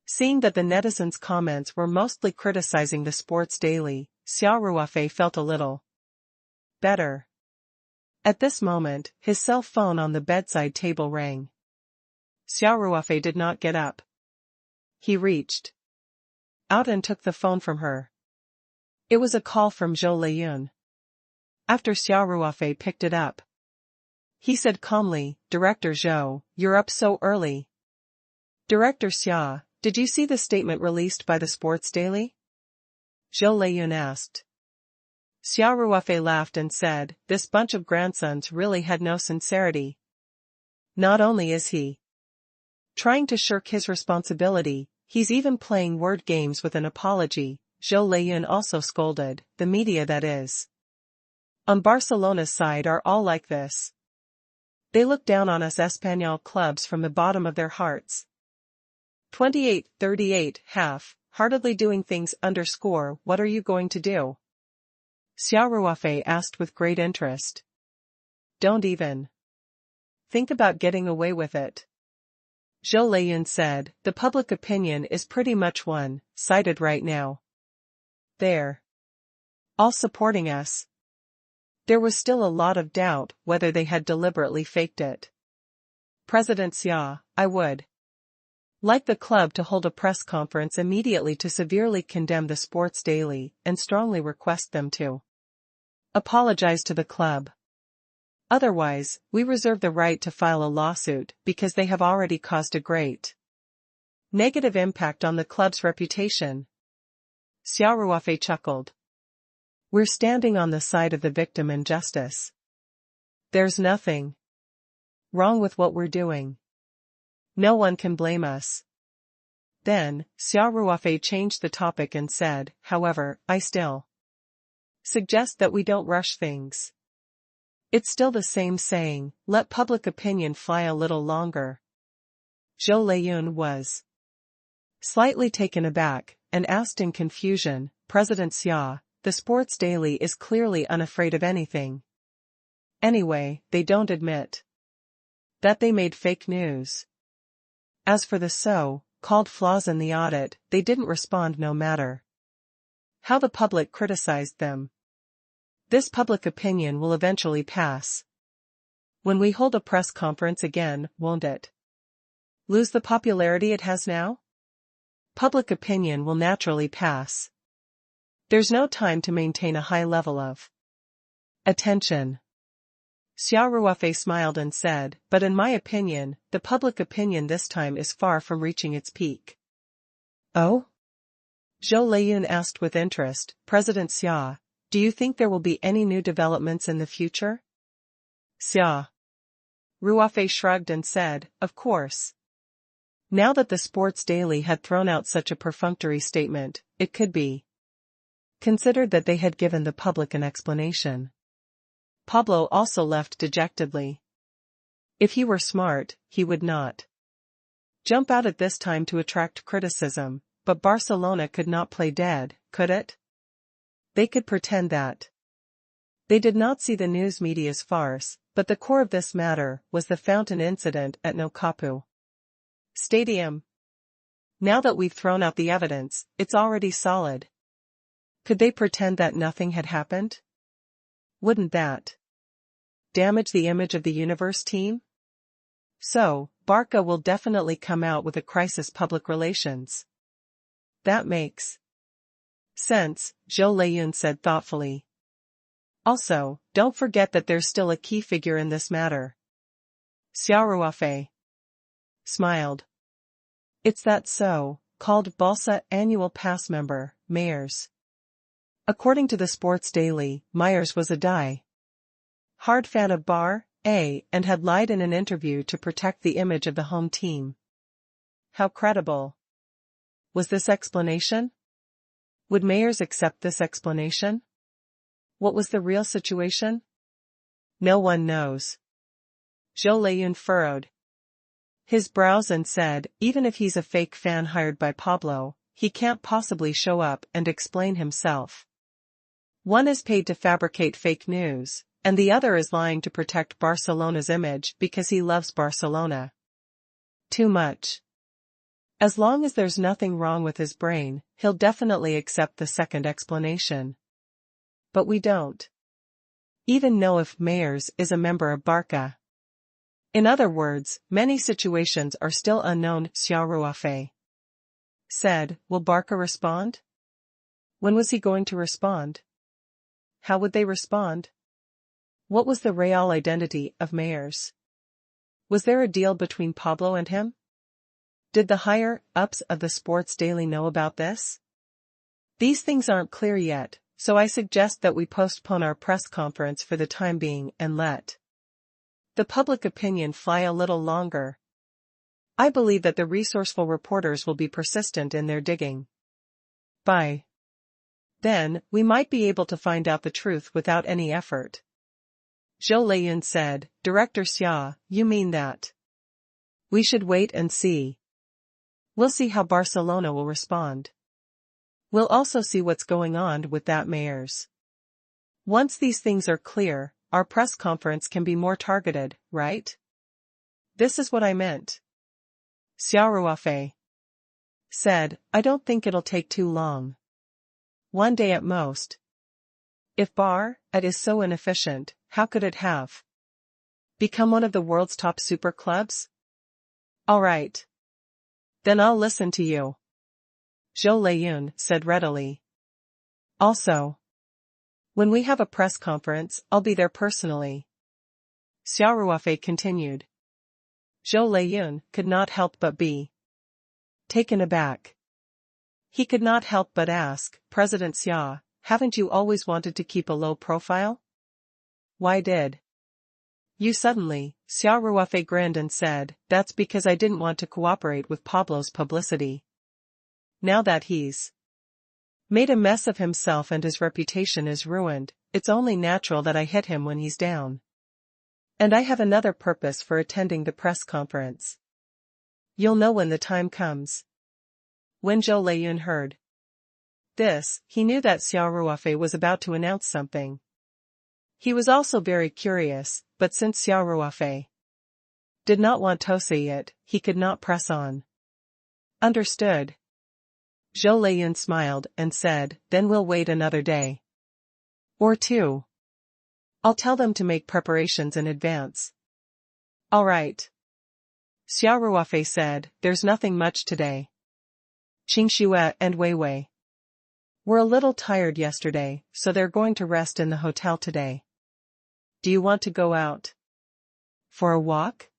[SPEAKER 1] Seeing that the netizens' comments were mostly criticizing the Sports Daily, Xia Ruofei felt a little better. At this moment, his cell phone on the bedside table rang. Xia Ruofei did not get up. He reached out and took the phone from her. It was a call from Zhou Leiyun. After Xia Ruofei picked it up, he said calmly, "Director Zhou, you're up so early." "Director Xia, did you see the statement released by the Sports Daily?" Zhou Leiyun asked. Xia Ruofei laughed and said, "This bunch of grandsons really had no sincerity. Not only is he trying to shirk his responsibility, he's even playing word games with an apology, Zhou Leyun also scolded, the media that is. On Barcelona's side are all like this. They look down on us Espanyol clubs from the bottom of their hearts. 28-38, half-heartedly doing things _ what are you going to do? Xia Ruofei asked with great interest. Don't even think about getting away with it. Zhou Leyun said, the public opinion is pretty much one-sided right now. They're all supporting us. There was still a lot of doubt whether they had deliberately faked it. President Xia, I would like the club to hold a press conference immediately to severely condemn the Sports Daily and strongly request them to apologize to the club. Otherwise, we reserve the right to file a lawsuit because they have already caused a great negative impact on the club's reputation. Xia Ruofei chuckled. We're standing on the side of the victim in justice. There's nothing wrong with what we're doing. No one can blame us. Then, Xia Ruofei changed the topic and said, however, I still suggest that we don't rush things. It's still the same saying, let public opinion fly a little longer. Zhou Leyun was slightly taken aback, and asked in confusion, President Xia, the Sports Daily is clearly unafraid of anything. Anyway, they don't admit that they made fake news. As for the so-called flaws in the audit, they didn't respond no matter how the public criticized them. This public opinion will eventually pass. When we hold a press conference again, won't it lose the popularity it has now? Public opinion will naturally pass. There's no time to maintain a high level of attention. Xia Ruofei smiled and said, but in my opinion, the public opinion this time is far from reaching its peak. Oh? Zhou Leyun asked with interest, President Xia, do you think there will be any new developments in the future? Xia Ruofei shrugged and said, of course. Now that the Sports Daily had thrown out such a perfunctory statement, it could be considered that they had given the public an explanation. Pablo also left dejectedly. If he were smart, he would not jump out at this time to attract criticism, but Barcelona could not play dead, could it? They could pretend that they did not see the news media's farce, but the core of this matter was the fountain incident at Nou Camp Stadium. Now that we've thrown out the evidence, it's already solid. Could they pretend that nothing had happened? Wouldn't that damage the image of the Universe team? So, Barca will definitely come out with a crisis public relations. That makes sense, Zhou Leyun said thoughtfully. Also, don't forget that there's still a key figure in this matter. Xia Ruofei smiled. It's that so-called Balsa annual pass member, Myers. According to the Sports Daily, Myers was a die-hard fan of Bar A and had lied in an interview to protect the image of the home team. How credible was this explanation? Would Myers accept this explanation? What was the real situation? No one knows. Zhou Leyun furrowed his brows and said, even if he's a fake fan hired by Pablo, he can't possibly show up and explain himself. One is paid to fabricate fake news, and the other is lying to protect Barcelona's image because he loves Barcelona too much. As long as there's nothing wrong with his brain, he'll definitely accept the second explanation. But we don't even know if Myers is a member of Barca. In other words, many situations are still unknown, Xia Ruofei said. Will Barca respond? When was he going to respond? How would they respond? What was the real identity of Myers? Was there a deal between Pablo and him? Did the higher-ups of the Sports Daily know about this? These things aren't clear yet, so I suggest that we postpone our press conference for the time being and let the public opinion fly a little longer. I believe that the resourceful reporters will be persistent in their digging. By then, we might be able to find out the truth without any effort. Zhou Leiyun said, Director Xia, you mean that? We should wait and see. We'll see how Barcelona will respond. We'll also see what's going on with that mayor's. Once these things are clear, our press conference can be more targeted, right? This is what I meant. Xia Ruofei said, I don't think it'll take too long. One day at most. If Bar-at is so inefficient, how could it have become one of the world's top super clubs? All right. Then I'll listen to you. Zhou Leiyun said readily. Also, when we have a press conference, I'll be there personally. Xia Ruofei continued. Zhou Leiyun could not help but be taken aback. He could not help but ask, President Xia, haven't you always wanted to keep a low profile? Why did you suddenly? Xia Ruofei grinned and said, that's because I didn't want to cooperate with Pablo's publicity. Now that he's made a mess of himself and his reputation is ruined, it's only natural that I hit him when he's down. And I have another purpose for attending the press conference. You'll know when the time comes. When Zhou Leiyun heard this, he knew that Xia Ruofei was about to announce something. He was also very curious, but since Xia Ruofei did not want to say it, he could not press on. Understood. Zhou Leiyun smiled and said, then we'll wait another day. Or two. I'll tell them to make preparations in advance. All right. Xia Ruofei said, there's nothing much today. Qingxue and Weiwei were a little tired yesterday, so they're going to rest in the hotel today. Do you want to go out for a walk?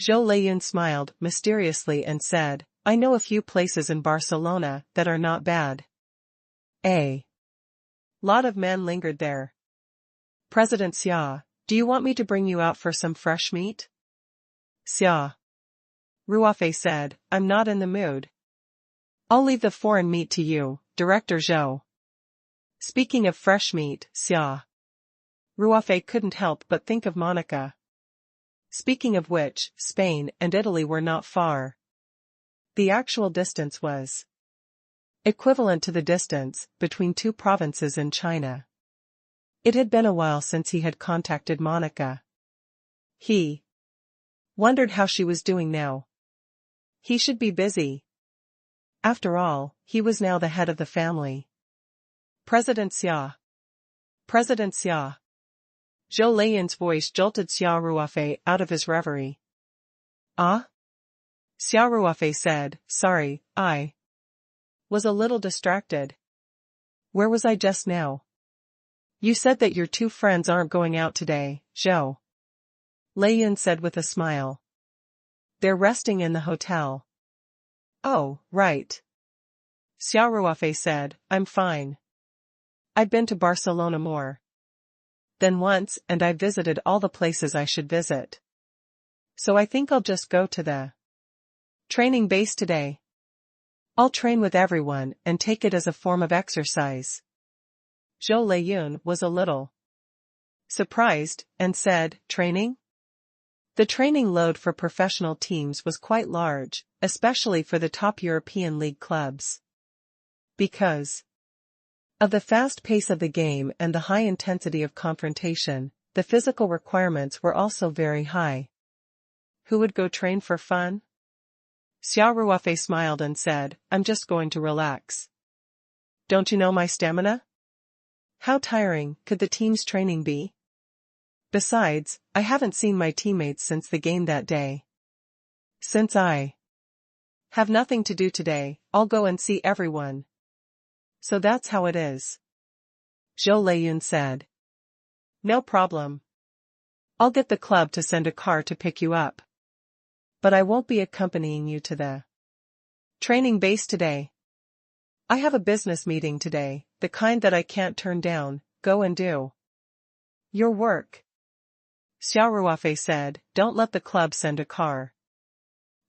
[SPEAKER 1] Zhou Leiyun smiled mysteriously and said, I know a few places in Barcelona that are not bad. A lot of men lingered there. President Xia, do you want me to bring you out for some fresh meat? Xia Ruofei said, I'm not in the mood. I'll leave the foreign meat to you, Director Zhou. Speaking of fresh meat, Xia Ruofei couldn't help but think of Monica. Speaking of which, Spain and Italy were not far. The actual distance was equivalent to the distance between two provinces in China. It had been a while since he had contacted Monica. He wondered how she was doing now. He should be busy. After all, he was now the head of the family. President Xia. President Xia. Zhou Leiyun's voice jolted Xia Ruofei out of his reverie. Ah? Xia Ruofei said, sorry, I was a little distracted. Where was I just now? You said that your two friends aren't going out today, Zhou Leiyun said with a smile. They're resting in the hotel. Oh, right. Xia Ruofei said, I'm fine. I've been to Barcelona more than once and I've visited all the places I should visit. So I think I'll just go to the training base today. I'll train with everyone and take it as a form of exercise. Zhou Leiyun was a little surprised and said, training? The training load for professional teams was quite large, especially for the top European league clubs. Because of the fast pace of the game and the high intensity of confrontation, the physical requirements were also very high. Who would go train for fun? Xia Ruofei smiled and said, I'm just going to relax. Don't you know my stamina? How tiring could the team's training be? Besides, I haven't seen my teammates since the game that day. Since I have nothing to do today, I'll go and see everyone. So that's how it is. Zhou Leiyun said. No problem. I'll get the club to send a car to pick you up. But I won't be accompanying you to the training base today. I have a business meeting today, the kind that I can't turn down. Go and do your work. Xia Ruofei said, don't let the club send a car.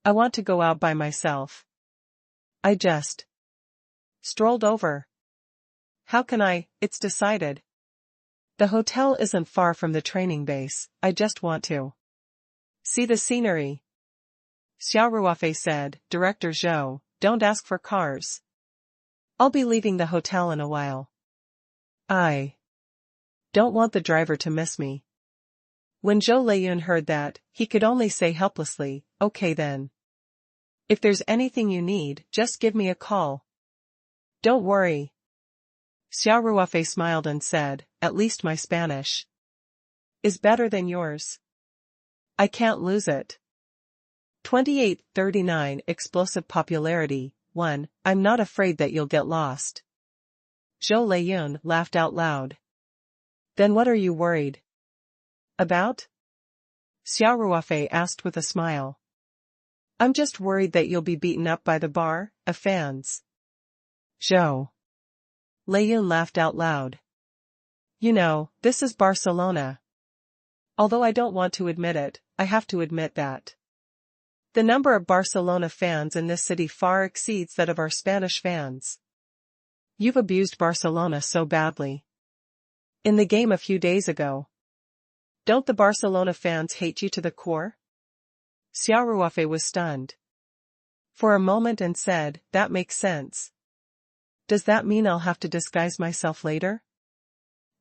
[SPEAKER 1] I want to go out by myself. I just strolled over. How can I? It's decided. The hotel isn't far from the training base, I just want to see the scenery. Xia Ruofei said, Director Zhou, don't ask for cars. I'll be leaving the hotel in a while. I don't want the driver to miss me. When Zhou Leiyun heard that, he could only say helplessly, okay then. If there's anything you need, just give me a call. Don't worry. Xia Ruofei smiled and said, at least my Spanish is better than yours. I can't lose it. 2839 Explosive Popularity. 1. I'm not afraid that you'll get lost. Zhou Leiyun laughed out loud. Then what are you worried about? Xia Ruofei asked with a smile. I'm just worried that you'll be beaten up by the bar of fans. Zhou Leiyun laughed out loud. You know, this is Barcelona. Although I don't want to admit it, I have to admit that the number of Barcelona fans in this city far exceeds that of our Spanish fans. You've abused Barcelona so badly in the game a few days ago. Don't the Barcelona fans hate you to the core? Xia Ruofei was stunned for a moment and said, that makes sense. Does that mean I'll have to disguise myself later?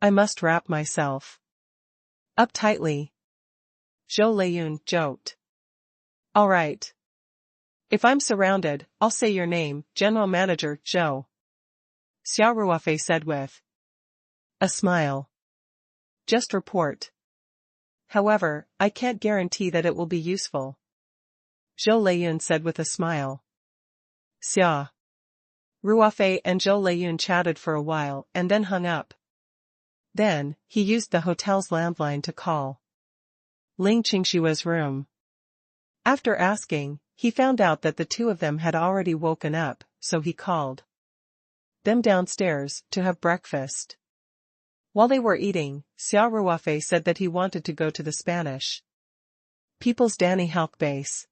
[SPEAKER 1] I must wrap myself up tightly. Zhou Leiyun joked. All right. If I'm surrounded, I'll say your name, General Manager Zhou. Xia Ruofei said with a smile. Just report. However, I can't guarantee that it will be useful. Zhou Leiyun said with a smile. Xia Ruofei and Zhou Leiyun chatted for a while and then hung up. Then, he used the hotel's landline to call Ling Qingshua's room. After asking, he found out that the two of them had already woken up, so he called them downstairs to have breakfast. While they were eating, Xia Ruofei said that he wanted to go to the Spanish People's Danny Halk base.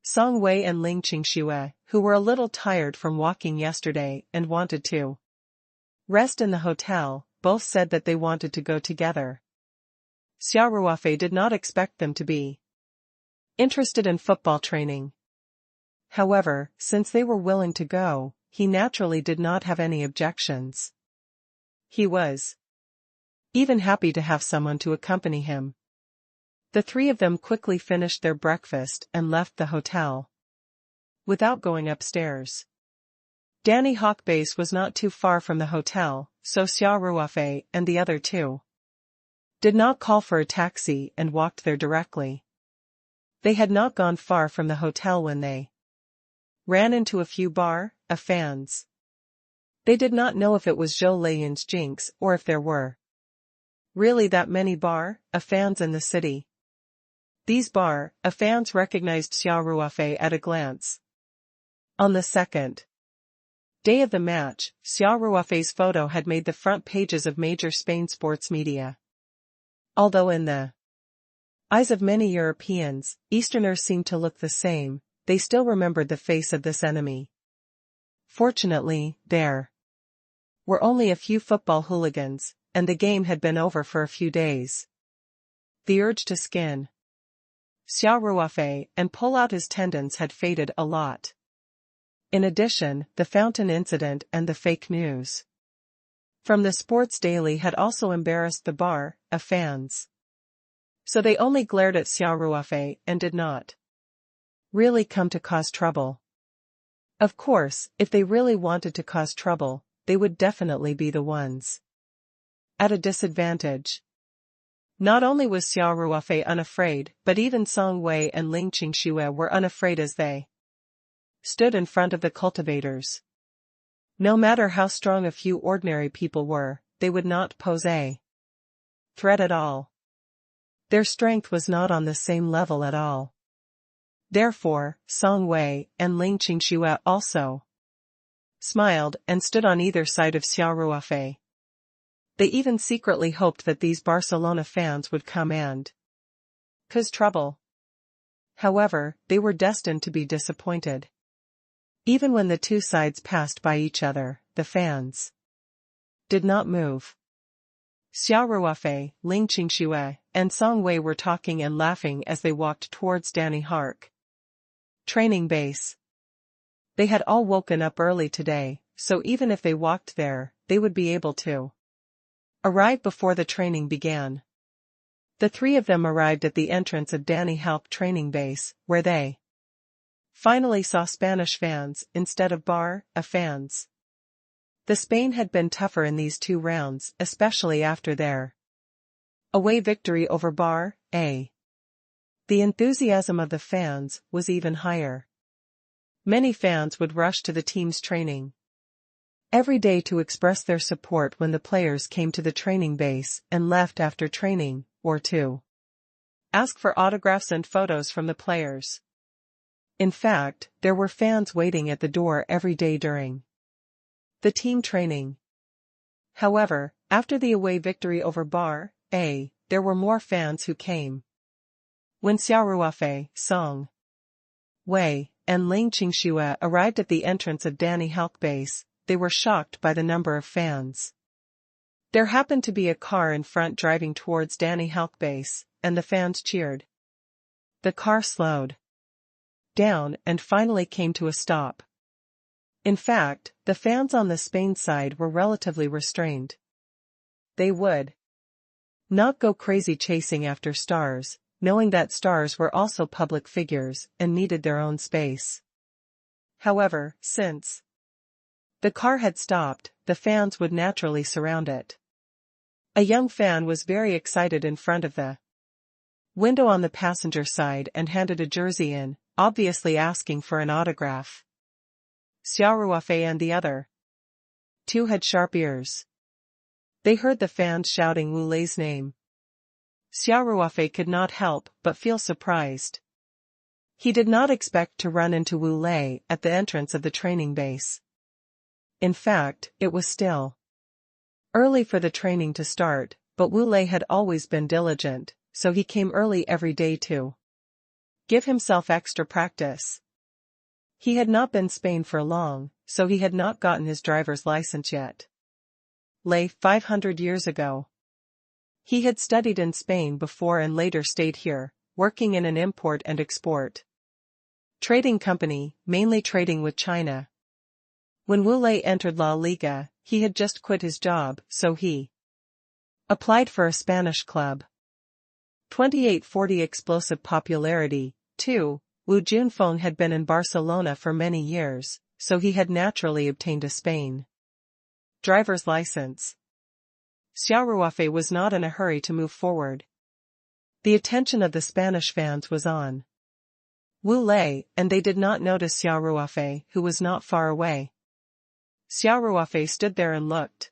[SPEAKER 1] Song Wei and Ling Qingxue, who were a little tired from walking yesterday and wanted to rest in the hotel, both said that they wanted to go together. Xia Ruofei did not expect them to be interested in football training. However, since they were willing to go, he naturally did not have any objections. He was even happy to have someone to accompany him. The three of them quickly finished their breakfast and left the hotel without going upstairs. Danny Hawk Base was not too far from the hotel, so Xia Ruofei and the other two did not call for a taxi and walked there directly. They had not gone far from the hotel when they ran into a few bar of fans. They did not know if it was Zhou Leiyun's jinx or if there were really that many bar of fans in the city. These bar of fans recognized Xia Ruofei at a glance. On the second day of the match, Xia Ruofei's photo had made the front pages of major Spain sports media. Although in the eyes of many Europeans, Easterners seemed to look the same, they still remembered the face of this enemy. Fortunately, there were only a few football hooligans, and the game had been over for a few days. The urge to skin Xia Ruofei and pull out his tendons had faded a lot. In addition, the fountain incident and the fake news from the Sports Daily had also embarrassed the bar of fans. So they only glared at Xia Ruofei and did not really come to cause trouble. Of course, if they really wanted to cause trouble, they would definitely be the ones at a disadvantage. Not only was Xia Ruofei unafraid, but even Song Wei and Ling Qingxue were unafraid as they stood in front of the cultivators. No matter how strong a few ordinary people were, they would not pose a threat at all. Their strength was not on the same level at all. Therefore, Song Wei and Ling Qingxue also smiled and stood on either side of Xia Ruofei. They even secretly hoped that these Barcelona fans would come and cause trouble. However, they were destined to be disappointed. Even when the two sides passed by each other, the fans did not move. Xia Ruofei, Ling Qingxue, and Song Wei were talking and laughing as they walked towards Danny Hark training base. They had all woken up early today, so even if they walked there, they would be able to arrive before the training began. The three of them arrived at the entrance of Danny Hark training base, where they finally saw Spanish fans instead of fans. The Spain had been tougher in these 2 rounds, especially after their away victory over A. The enthusiasm of the fans was even higher. Many fans would rush to the team's training every day to express their support when the players came to the training base and left after training, or to ask for autographs and photos from the players. In fact, there were fans waiting at the door every day during the team training. However, after the away victory over A, there were more fans who came. When Xia Ruofei, Song Wei, and Ling Qingxue arrived at the entrance of Danny Hark base, they were shocked by the number of fans. There happened to be a car in front driving towards Danny Hark base, and the fans cheered. The car slowed down and finally came to a stop. In fact, the fans on the Spain side were relatively restrained. They would not go crazy chasing after stars, knowing that stars were also public figures and needed their own space. However, since the car had stopped, the fans would naturally surround it. A young fan was very excited in front of the window on the passenger side and handed a jersey in, obviously asking for an autograph. Xia Ruofei and the other 2 had sharp ears. They heard the fans shouting Wu Lei's name. Xia Ruofei could not help but feel surprised. He did not expect to run into Wu Lei at the entrance of the training base. In fact, it was still early for the training to start, but Wu Lei had always been diligent, so he came early every day to give himself extra practice. He had not been in Spain for long, so he had not gotten his driver's license yet. 500 years ago. He had studied in Spain before and later stayed here, working in an import and export trading company, mainly trading with China. When Wu Lei entered La Liga, he had just quit his job, so he applied for a Spanish club. 2840 explosive popularity, too. Wu Junfeng had been in Barcelona for many years, so he had naturally obtained a Spain driver's license. Xia Ruofei was not in a hurry to move forward. The attention of the Spanish fans was on Wu Lei, and they did not notice Xia Ruofei, who was not far away. Xia Ruofei stood there and looked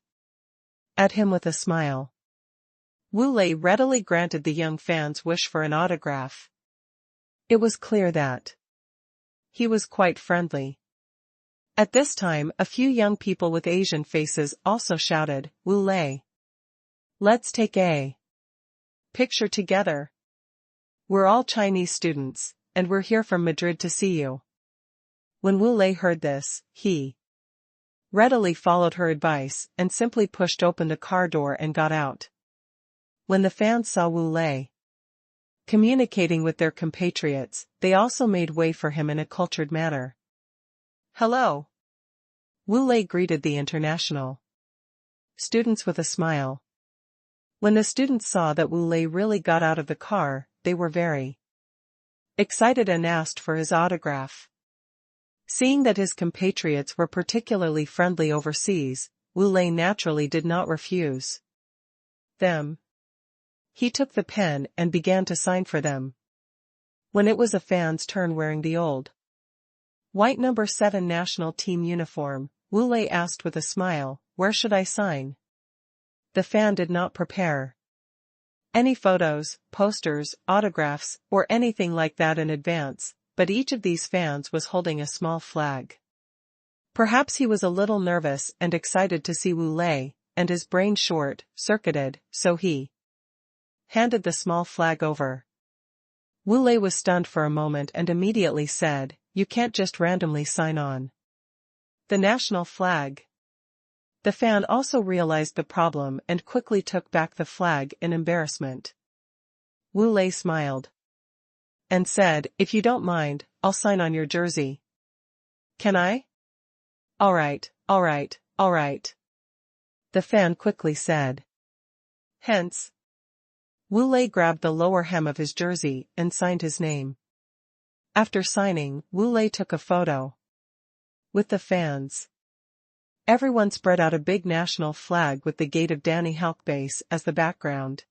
[SPEAKER 1] at him with a smile. Wu Lei readily granted the young fan's wish for an autograph. It was clear that he was quite friendly. At this time, a few young people with Asian faces also shouted, Wu Lei, let's take a picture together. We're all Chinese students, and we're here from Madrid to see you. When Wu Lei heard this, he readily followed her advice and simply pushed open the car door and got out. When the fans saw Wu Lei communicating with their compatriots, they also made way for him in a cultured manner. Hello. Wu Lei greeted the international students with a smile. When the students saw that Wu Lei really got out of the car, they were very excited and asked for his autograph. Seeing that his compatriots were particularly friendly overseas, Wu Lei naturally did not refuse them. He took the pen and began to sign for them. When it was a fan's turn wearing the old white number 7 national team uniform, Wu Lei asked with a smile, where should I sign? The fan did not prepare any photos, posters, autographs, or anything like that in advance, but each of these fans was holding a small flag. Perhaps he was a little nervous and excited to see Wu Lei, and his brain short-circuited, so he handed the small flag over. Wu Lei was stunned for a moment and immediately said, "You can't just randomly sign on the national flag." The fan also realized the problem and quickly took back the flag in embarrassment. Wu Lei smiled and said, "If you don't mind, I'll sign on your jersey." "Can I?" All right, all right, all right," the fan quickly said. Hence, Wu Lei grabbed the lower hem of his jersey and signed his name. After signing, Wu Lei took a photo with the fans. Everyone spread out a big national flag with the gate of Danny Halk base as the background,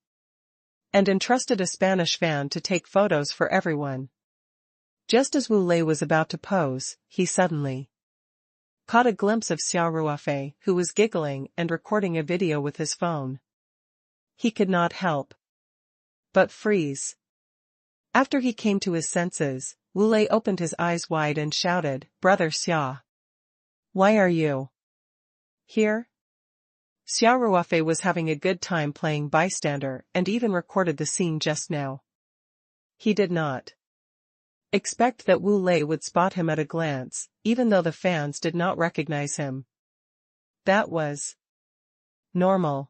[SPEAKER 1] and entrusted a Spanish fan to take photos for everyone. Just as Wu Lei was about to pose, he suddenly caught a glimpse of Xia Ruofei, who was giggling and recording a video with his phone. He could not help but freeze. After he came to his senses, Wu Lei opened his eyes wide and shouted, "Brother Xia, why are you here?" Xia Ruofei was having a good time playing bystander and even recorded the scene just now. He did not expect that Wu Lei would spot him at a glance, even though the fans did not recognize him. That was normal.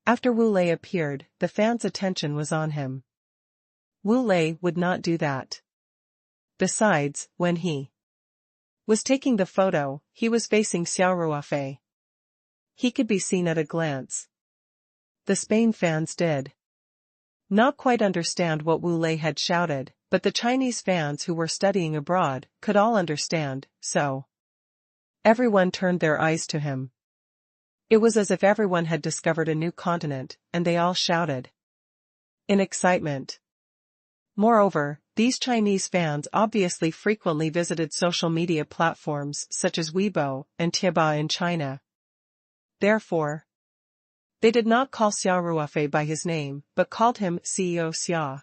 [SPEAKER 1] After Wu Lei appeared, the fans' attention was on him. Wu Lei would not do that. Besides, when he was taking the photo, he was facing Xia Ruofei. He could be seen at a glance. The Spain fans did not quite understand what Wu Lei had shouted, but the Chinese fans who were studying abroad could all understand, so everyone turned their eyes to him. It was as if everyone had discovered a new continent, and they all shouted in excitement. Moreover, these Chinese fans obviously frequently visited social media platforms such as Weibo and Tieba in China. Therefore, they did not call Xia Ruofei by his name, but called him CEO Xia.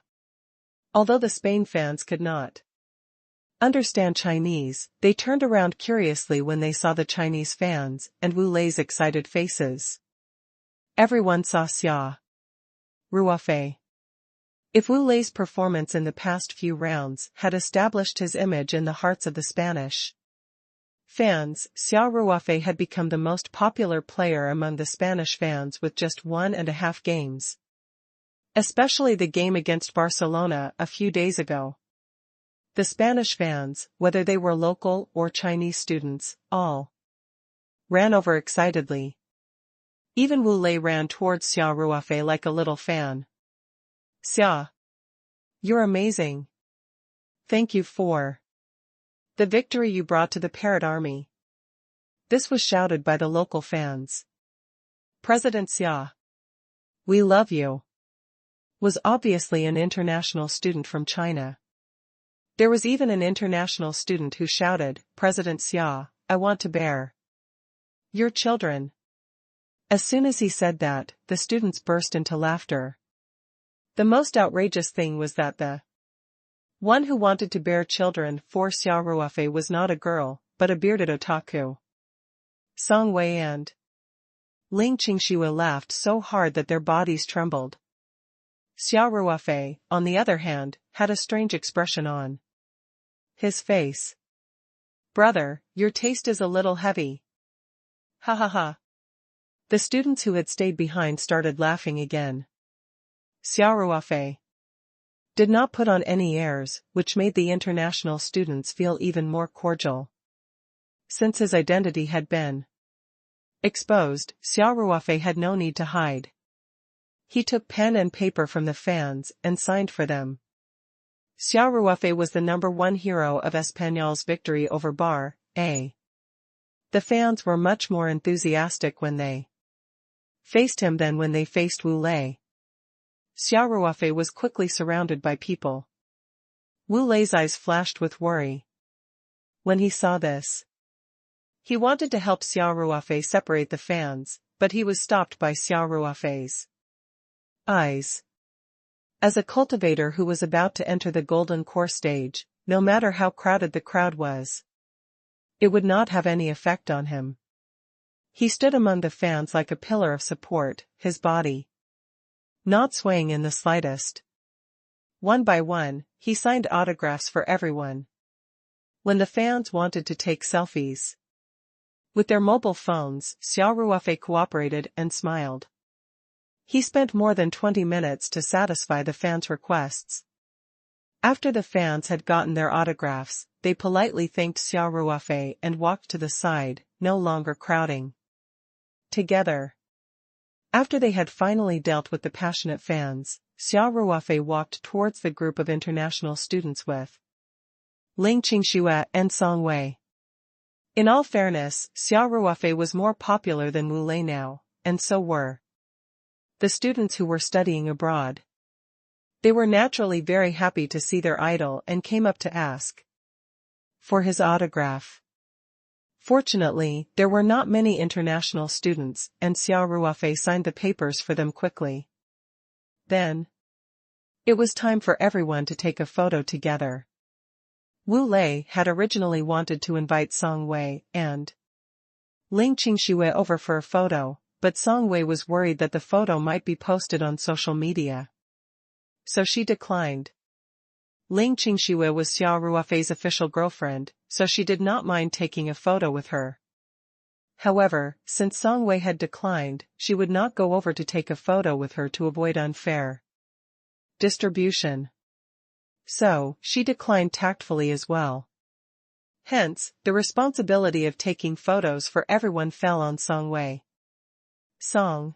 [SPEAKER 1] Although the Spain fans could not understand Chinese, they turned around curiously when they saw the Chinese fans and Wu Lei's excited faces. Everyone saw Xia Ruofei. If Wu Lei's performance in the past few rounds had established his image in the hearts of the Spanish fans, Xia Ruofei had become the most popular player among the Spanish fans with just 1.5 games. Especially the game against Barcelona a few days ago. The Spanish fans, whether they were local or Chinese students, all ran over excitedly. Even Wu Lei ran towards Xia Ruofei like a little fan. "Xia, you're amazing. Thank you for the victory you brought to the Parrot Army." This was shouted by the local fans. President Xia, we love you, was obviously an international student from China. There was even an international student who shouted, "President Xia, I want to bear your children." As soon as he said that, the students burst into laughter. The most outrageous thing was that the one who wanted to bear children for Xia Ruofei was not a girl, but a bearded otaku. Song Wei and Ling Qingxue laughed so hard that their bodies trembled. Xia Ruofei, on the other hand, had a strange expression on his face. "Brother, your taste is a little heavy. Ha ha ha." The students who had stayed behind started laughing again. Xia Ruofei did not put on any airs, which made the international students feel even more cordial. Since his identity had been exposed, Xia Ruofei had no need to hide. He took pen and paper from the fans and signed for them. Xia Ruofei was the #1 hero of Espanyol's victory over Barça. The fans were much more enthusiastic when they faced him than when they faced Wu Lei. Xia Ruofei was quickly surrounded by people. Wu Lei's eyes flashed with worry when he saw this. He wanted to help Xia Ruofei separate the fans, but he was stopped by Xia Ruofei's eyes. As a cultivator who was about to enter the golden core stage, no matter how crowded the crowd was, it would not have any effect on him. He stood among the fans like a pillar of support, his body not swaying in the slightest. One by one, he signed autographs for everyone. When the fans wanted to take selfies with their mobile phones, Xia Ruofei cooperated and smiled. He spent more than 20 minutes to satisfy the fans' requests. After the fans had gotten their autographs, they politely thanked Xia Ruofei and walked to the side, no longer crowding together. After they had finally dealt with the passionate fans, Xia Ruofei walked towards the group of international students with Ling Qingxue and Song Wei. In all fairness, Xia Ruofei was more popular than Wu Lei now, and so were the students who were studying abroad. They were naturally very happy to see their idol and came up to ask for his autograph. Fortunately, there were not many international students, and Xia Ruofei signed the papers for them quickly. Then, it was time for everyone to take a photo together. Wu Lei had originally wanted to invite Song Wei and Ling Qingxue over for a photo, but Song Wei was worried that the photo might be posted on social media. So she declined. Ling Qingxue was Xia Ruofei's official girlfriend, so she did not mind taking a photo with her. However, since Song Wei had declined, she would not go over to take a photo with her to avoid unfair distribution. So, she declined tactfully as well. Hence, the responsibility of taking photos for everyone fell on Song Wei. Song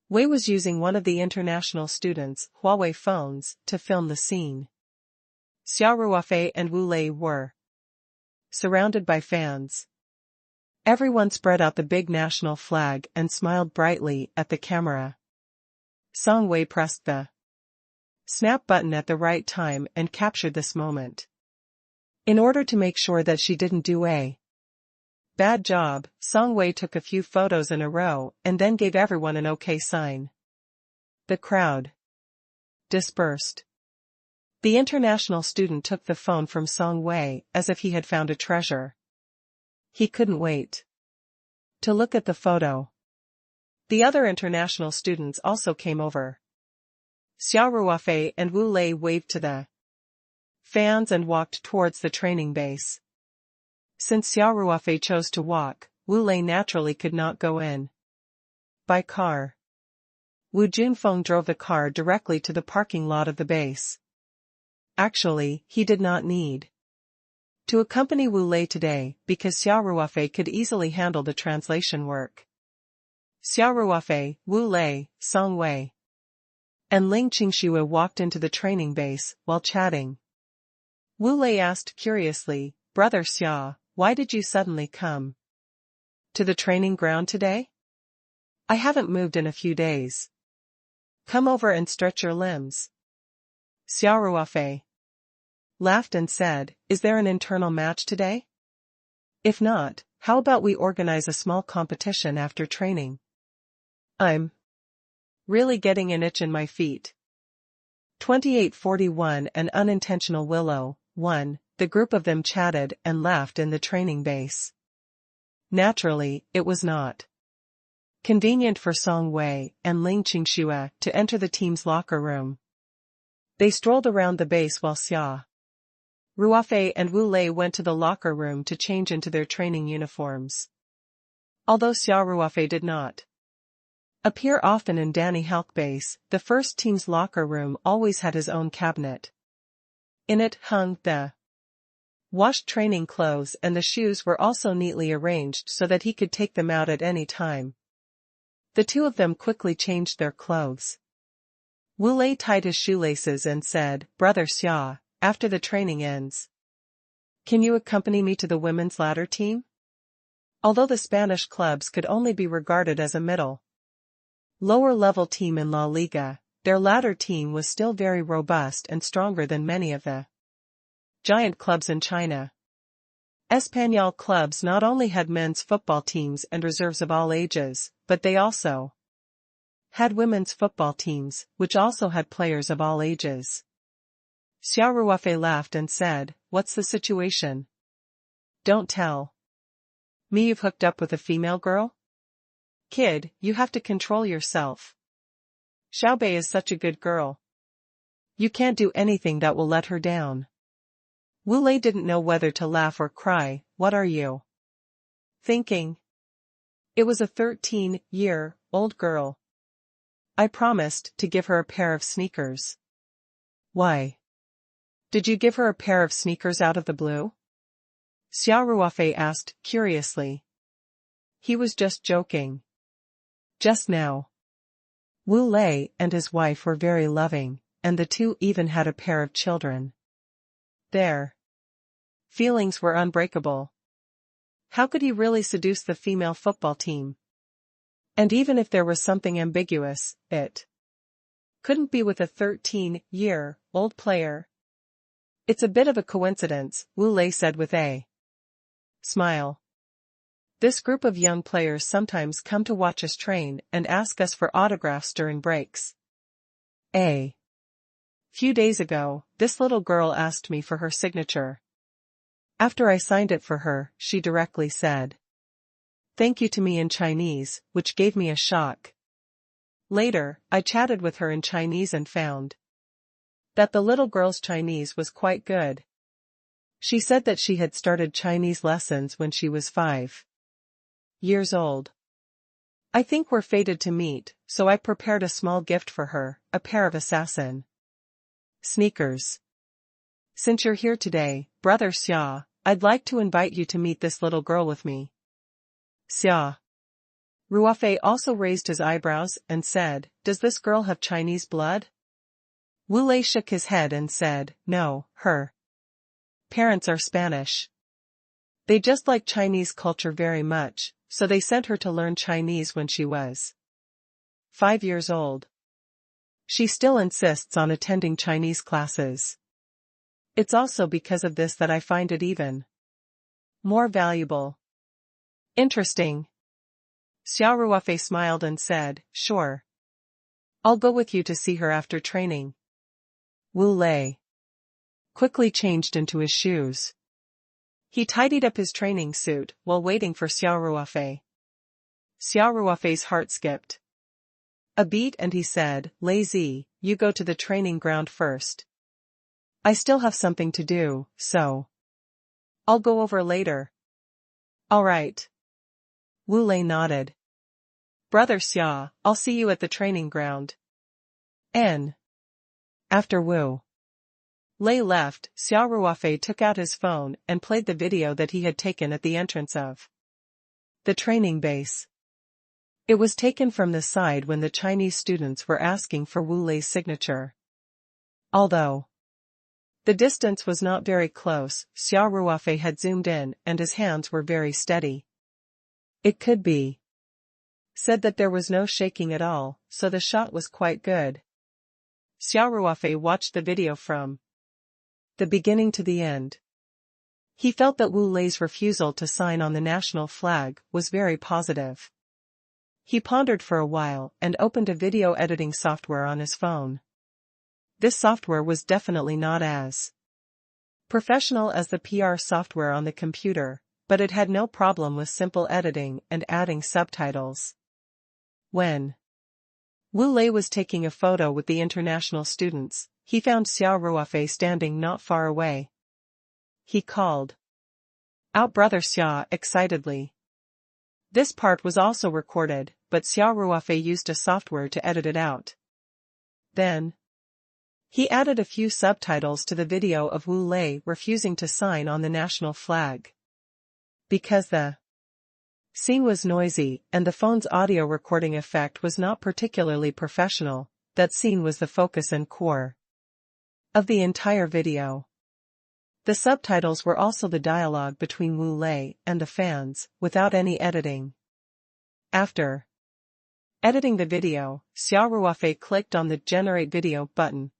[SPEAKER 1] Wei was using one of the international students' Huawei phones to film the scene. Xia Ruofei and Wu Lei were surrounded by fans. Everyone spread out the big national flag and smiled brightly at the camera. Song Wei pressed the snap button at the right time and captured this moment. In order to make sure that she didn't do a bad job, Song Wei took a few photos in a row and then gave everyone an okay sign. The crowd dispersed. The international student took the phone from Song Wei as if he had found a treasure. He couldn't wait to look at the photo. The other international students also came over. Xia Ruofei and Wu Lei waved to the fans and walked towards the training base. Since Xia Ruofei chose to walk, Wu Lei naturally could not go in by car. Wu Junfeng drove the car directly to the parking lot of the base. Actually, he did not need to accompany Wu Lei today because Xia Ruofei could easily handle the translation work. Xia Ruofei, Wu Lei, Song Wei, and Ling Qingxue walked into the training base while chatting. Wu Lei asked curiously, "Brother Xia, why did you suddenly come to the training ground today? I haven't moved in a few days. Come over and stretch your limbs." Xia Ruofei laughed and said, "Is there an internal match today? If not, how about we organize a small competition after training? I'm really getting an itch in my feet." 2841 An unintentional willow. 1. The group of them chatted and laughed in the training base. Naturally, it was not convenient for Song Wei and Ling Qingxue to enter the team's locker room. They strolled around the base while Xia Ruofei and Wu Lei went to the locker room to change into their training uniforms. Although Xia Ruofei did not appear often in Danny Health Base, the first team's locker room always had his own cabinet. In it hung the washed training clothes, and the shoes were also neatly arranged so that he could take them out at any time. The two of them quickly changed their clothes. Wu Lei tied his shoelaces and said, "Brother Xia, after the training ends, can you accompany me to the women's ladder team?" Although the Spanish clubs could only be regarded as a lower-level team in La Liga, their ladder team was still very robust and stronger than many of the giant clubs in China. Espanyol clubs not only had men's football teams and reserves of all ages, but they also had women's football teams, which also had players of all ages. Xia Ruofei laughed and said, "What's the situation? Don't tell me you've hooked up with a female girl? Kid, you have to control yourself. Xiaobei is such a good girl. You can't do anything that will let her down. Wu Lei didn't know whether to laugh or cry. What are you thinking? It was a 13-year-old girl. I promised to give her a pair of sneakers. Why? Did you give her a pair of sneakers out of the blue? Xia Ruofei asked curiously. He was just joking. Just now. Wu Lei and his wife were very loving, and the two even had a pair of children. Their feelings were unbreakable. How could he really seduce the female football team? And even if there was something ambiguous, it couldn't be with a 13-year-old player. It's a bit of a coincidence, Wu Lei said with a smile. This group of young players sometimes come to watch us train and ask us for autographs during breaks. A few days ago, this little girl asked me for her signature. After I signed it for her, she directly said, "Thank you" to me in Chinese, which gave me a shock. Later, I chatted with her in Chinese and found that the little girl's Chinese was quite good. She said that she had started Chinese lessons when she was 5 years old. I think we're fated to meet, so I prepared a small gift for her, a pair of assassin sneakers. Since you're here today, Brother Xia, I'd like to invite you to meet this little girl with me. Xia Ruofei also raised his eyebrows and said, "Does this girl have Chinese blood?" Wu Lei shook his head and said, "No, her parents are Spanish. They just like Chinese culture very much, so they sent her to learn Chinese when she was 5 years old. She still insists on attending Chinese classes. It's also because of this that I find it even more valuable." Interesting. Xia Ruofei smiled and said, "Sure. I'll go with you to see her after training." Wu Lei quickly changed into his shoes. He tidied up his training suit while waiting for Xia Ruofei. Xia Ruofei's heart skipped a beat and he said, "Lazy, you go to the training ground first. I still have something to do, so I'll go over later." All right. Wu Lei nodded. "Brother Xia, I'll see you at the training ground." N. After Wu Lei left, Xia Ruofei took out his phone and played the video that he had taken at the entrance of the training base. It was taken from the side when the Chinese students were asking for Wu Lei's signature. Although the distance was not very close, Xia Ruofei had zoomed in and his hands were very steady. It could be said that there was no shaking at all, so the shot was quite good. Xia Ruofei watched the video from the beginning to the end. He felt that Wu Lei's refusal to sign on the national flag was very positive. He pondered for a while and opened a video editing software on his phone. This software was definitely not as professional as the PR software on the computer, but it had no problem with simple editing and adding subtitles. When Wu Lei was taking a photo with the international students, he found Xia Ruofei standing not far away. He called out Brother Xia excitedly. This part was also recorded, but Xia Ruofei used a software to edit it out. Then he added a few subtitles to the video of Wu Lei refusing to sign on the national flag. Because the scene was noisy and the phone's audio recording effect was not particularly professional, that scene was the focus and core of the entire video. The subtitles were also the dialogue between Wu Lei and the fans, without any editing. After editing the video, Xia Ruofei clicked on the Generate Video button.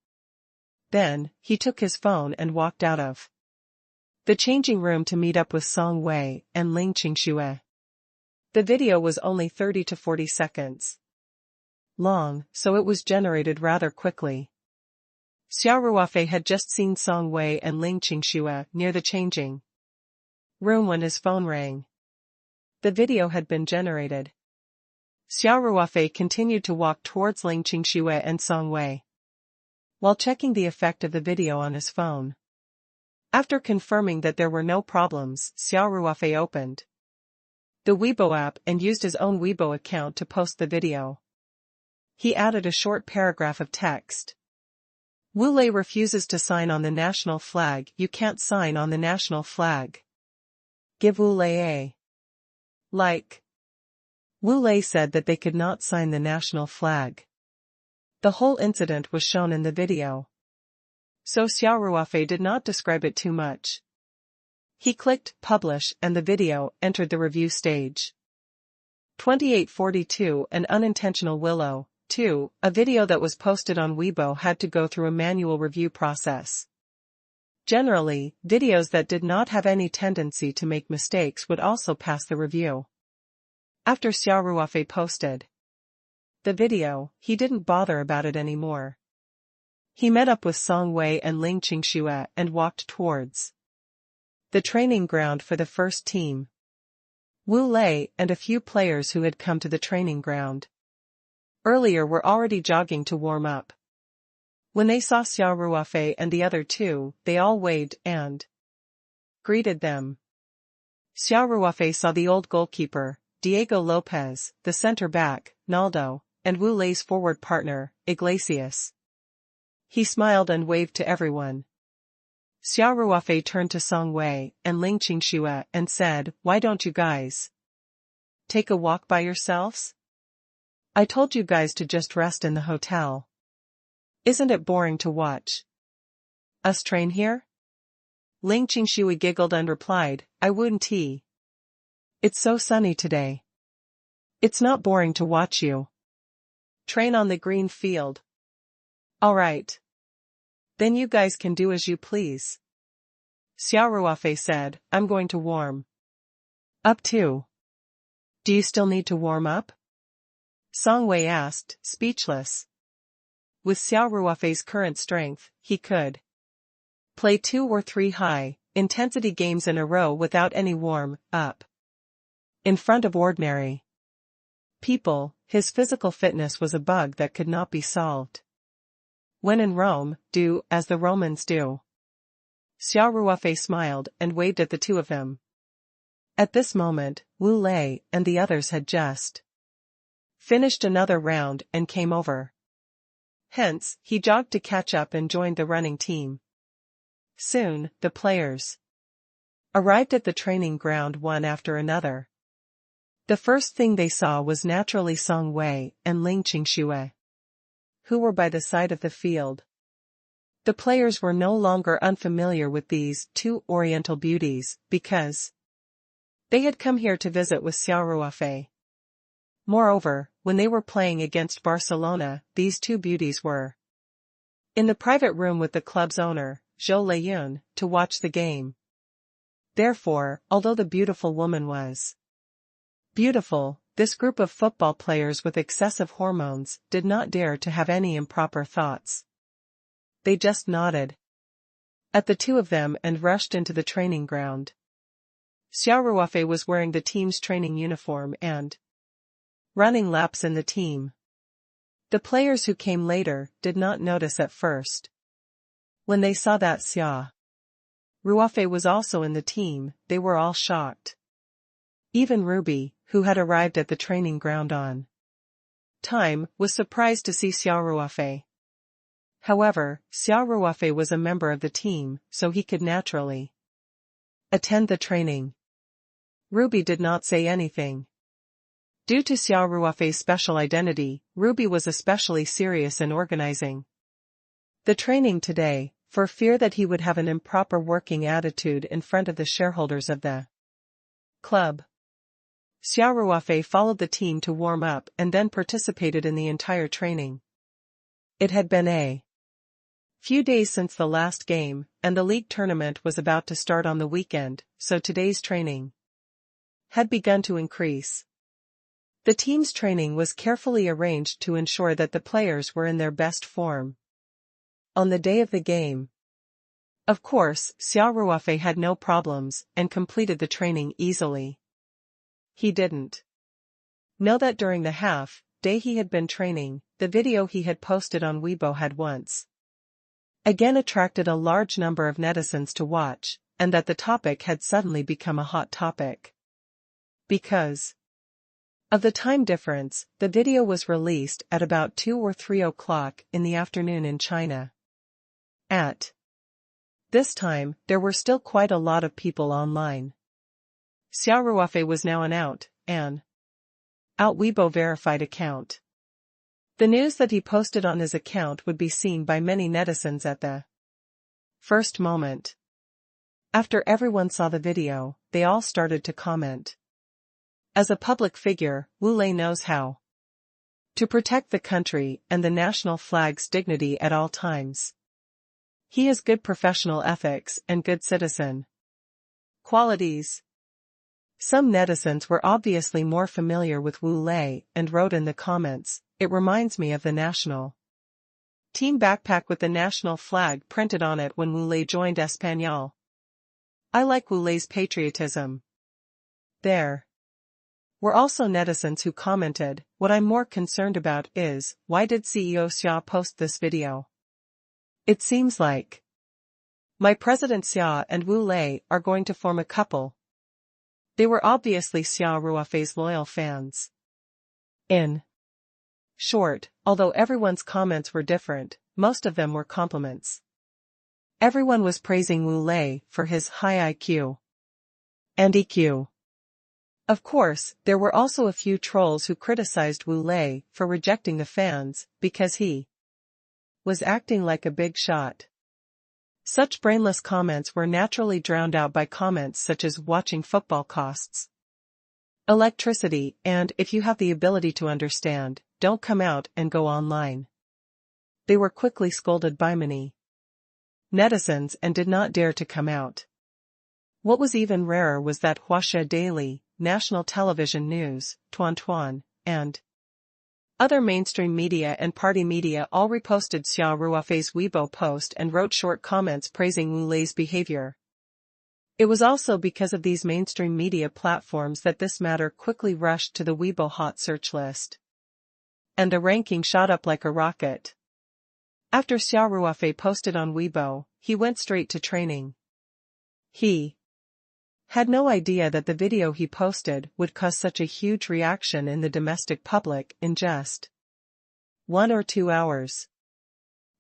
[SPEAKER 1] Then, he took his phone and walked out of the changing room to meet up with Song Wei and Ling Qingxue. The video was only 30 to 40 seconds long, so it was generated rather quickly. Xia Ruofei had just seen Song Wei and Ling Qingxue near the changing room when his phone rang. The video had been generated. Xia Ruofei continued to walk towards Ling Qingxue and Song Wei. while checking the effect of the video on his phone. After confirming that there were no problems, Xia Ruofei opened the Weibo app and used his own Weibo account to post the video. He added a short paragraph of text. Wu Lei refuses to sign on the national flag. You can't sign on the national flag. Give Wu Lei a like. Wu Lei said that they could not sign the national flag. The whole incident was shown in the video, so Xia Ruofei did not describe it too much. He clicked publish and the video entered the review stage. 2842 An unintentional willow. 2. A video that was posted on Weibo had to go through a manual review process. Generally, videos that did not have any tendency to make mistakes would also pass the review. After Xia Ruofei posted the video, he didn't bother about it anymore. He met up with Song Wei and Ling Qingxue and walked towards the training ground for the first team. Wu Lei and a few players who had come to the training ground earlier were already jogging to warm up. When they saw Xia Ruofei and the other two, they all waved and greeted them. Xia Ruofei saw the old goalkeeper, Diego Lopez, the center back, Naldo, and Wu Lei's forward partner, Iglesias. He smiled and waved to everyone. Xia Ruofei turned to Song Wei and Ling Qingxue and said, "Why don't you guys take a walk by yourselves? I told you guys to just rest in the hotel. Isn't it boring to watch us train here?" Ling Qingxue giggled and replied, "I wouldn't. It's so sunny today. It's not boring to watch you train on the green field." "All right. Then you guys can do as you please." Xia Ruofei said, "I'm going to warm up too." "Do you still need to warm up?" Song Wei asked, speechless. With Xia Ruofei's current strength, he could play 2 or 3 high-intensity games in a row without any warm-up. In front of ordinary people, his physical fitness was a bug that could not be solved. When in Rome, do as the Romans do. Xia Ruofei smiled and waved at the two of them. At this moment, Wu Lei and the others had just finished another round and came over. Hence, he jogged to catch up and joined the running team. Soon, the players arrived at the training ground one after another. The first thing they saw was naturally Song Wei and Ling Qingxue, who were by the side of the field. The players were no longer unfamiliar with these two Oriental beauties because they had come here to visit with Xia Ruofei. Moreover, when they were playing against Barcelona, these two beauties were in the private room with the club's owner, Zhou Leyun, to watch the game. Therefore, although the beautiful woman was beautiful, this group of football players with excessive hormones did not dare to have any improper thoughts. They just nodded at the two of them and rushed into the training ground. Xia Ruofei was wearing the team's training uniform and running laps in the team. The players who came later did not notice at first. When they saw that Xia Ruofei was also in the team, they were all shocked. Even Ruby, who had arrived at the training ground on time, was surprised to see Xia Ruofei. However, Xia Ruofei was a member of the team, so he could naturally attend the training. Ruby did not say anything. Due to Xia Ruofei's special identity, Ruby was especially serious in organizing the training today, for fear that he would have an improper working attitude in front of the shareholders of the club. Xia Ruofei followed the team to warm up and then participated in the entire training. It had been a few days since the last game, and the league tournament was about to start on the weekend, so today's training had begun to increase. The team's training was carefully arranged to ensure that the players were in their best form on the day of the game. Of course, Xia Ruofei had no problems and completed the training easily. He didn't know that during the half day he had been training, the video he had posted on Weibo had once again attracted a large number of netizens to watch, and that the topic had suddenly become a hot topic. Because of the time difference, the video was released at about 2 or 3 o'clock in the afternoon in China. At this time, there were still quite a lot of people online. Xia Ruofei was now an out Weibo verified account. The news that he posted on his account would be seen by many netizens at the first moment. After everyone saw the video, they all started to comment. As a public figure, Wu Lei knows how to protect the country and the national flag's dignity at all times. He has good professional ethics and good citizen qualities. Some netizens were obviously more familiar with Wu Lei and wrote in the comments, "It reminds me of the national team backpack with the national flag printed on it when Wu Lei joined Espanyol. I like Wu Lei's patriotism." There were also netizens who commented, "What I'm more concerned about is, why did CEO Xia post this video? It seems like my President Xia and Wu Lei are going to form a couple." They were obviously Xia Ruofei's loyal fans. In short, although everyone's comments were different, most of them were compliments. Everyone was praising Wu Lei for his high IQ and EQ. Of course, there were also a few trolls who criticized Wu Lei for rejecting the fans because he was acting like a big shot. Such brainless comments were naturally drowned out by comments such as watching football costs electricity and if you have the ability to understand, don't come out and go online. They were quickly scolded by many netizens and did not dare to come out. What was even rarer was that Huaxia Daily, national television news, Tuan, and other mainstream media and party media all reposted Xia Ruofei's Weibo post and wrote short comments praising Wu Lei's behavior. It was also because of these mainstream media platforms that this matter quickly rushed to the Weibo hot search list. And the ranking shot up like a rocket. After Xia Ruofei posted on Weibo, he went straight to training. He had no idea that the video he posted would cause such a huge reaction in the domestic public in just 1 or 2 hours.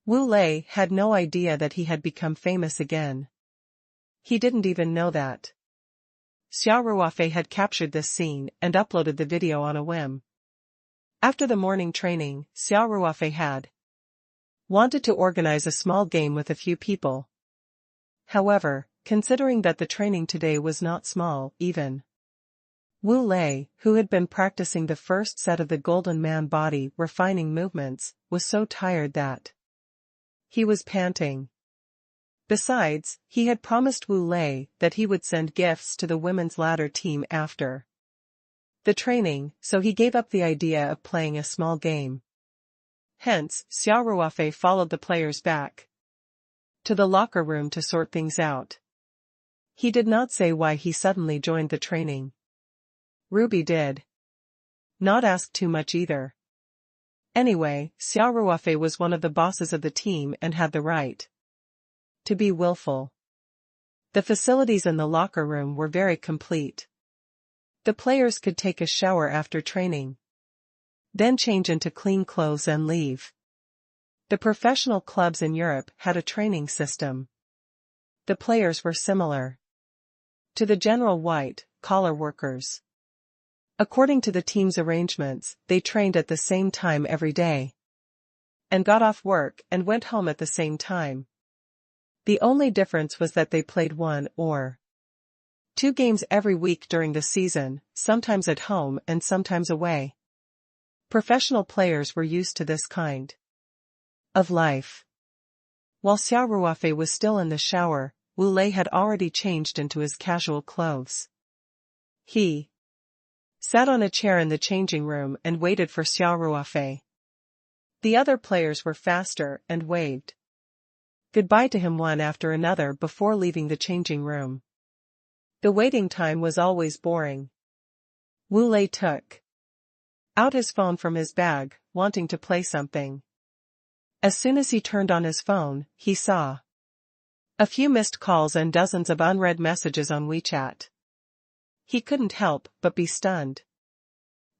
[SPEAKER 1] Wu Lei had no idea that he had become famous again. He didn't even know that Xia Ruofei had captured this scene and uploaded the video on a whim. After the morning training, Xia Ruofei had wanted to organize a small game with a few people. However, considering that the training today was not small, even Wu Lei, who had been practicing the first set of the Golden Man body refining movements, was so tired that he was panting. Besides, he had promised Wu Lei that he would send gifts to the women's ladder team after the training, so he gave up the idea of playing a small game. Hence, Xia Ruofei followed the players back to the locker room to sort things out. He did not say why he suddenly joined the training. Ruby did not ask too much either. Anyway, Xia Ruofei was one of the bosses of the team and had the right to be willful. The facilities in the locker room were very complete. The players could take a shower after training, then change into clean clothes and leave. The professional clubs in Europe had a training system. The players were similar to the general white-collar workers. According to the team's arrangements, they trained at the same time every day and got off work and went home at the same time. The only difference was that they played 1 or 2 games every week during the season, sometimes at home and sometimes away. Professional players were used to this kind of life. While Xia Ruofei was still in the shower, Wu Lei had already changed into his casual clothes. He sat on a chair in the changing room and waited for Xia Ruofei. The other players were faster and waved goodbye to him one after another before leaving the changing room. The waiting time was always boring. Wu Lei took out his phone from his bag, wanting to play something. As soon as he turned on his phone, he saw a few missed calls and dozens of unread messages on WeChat. He couldn't help but be stunned.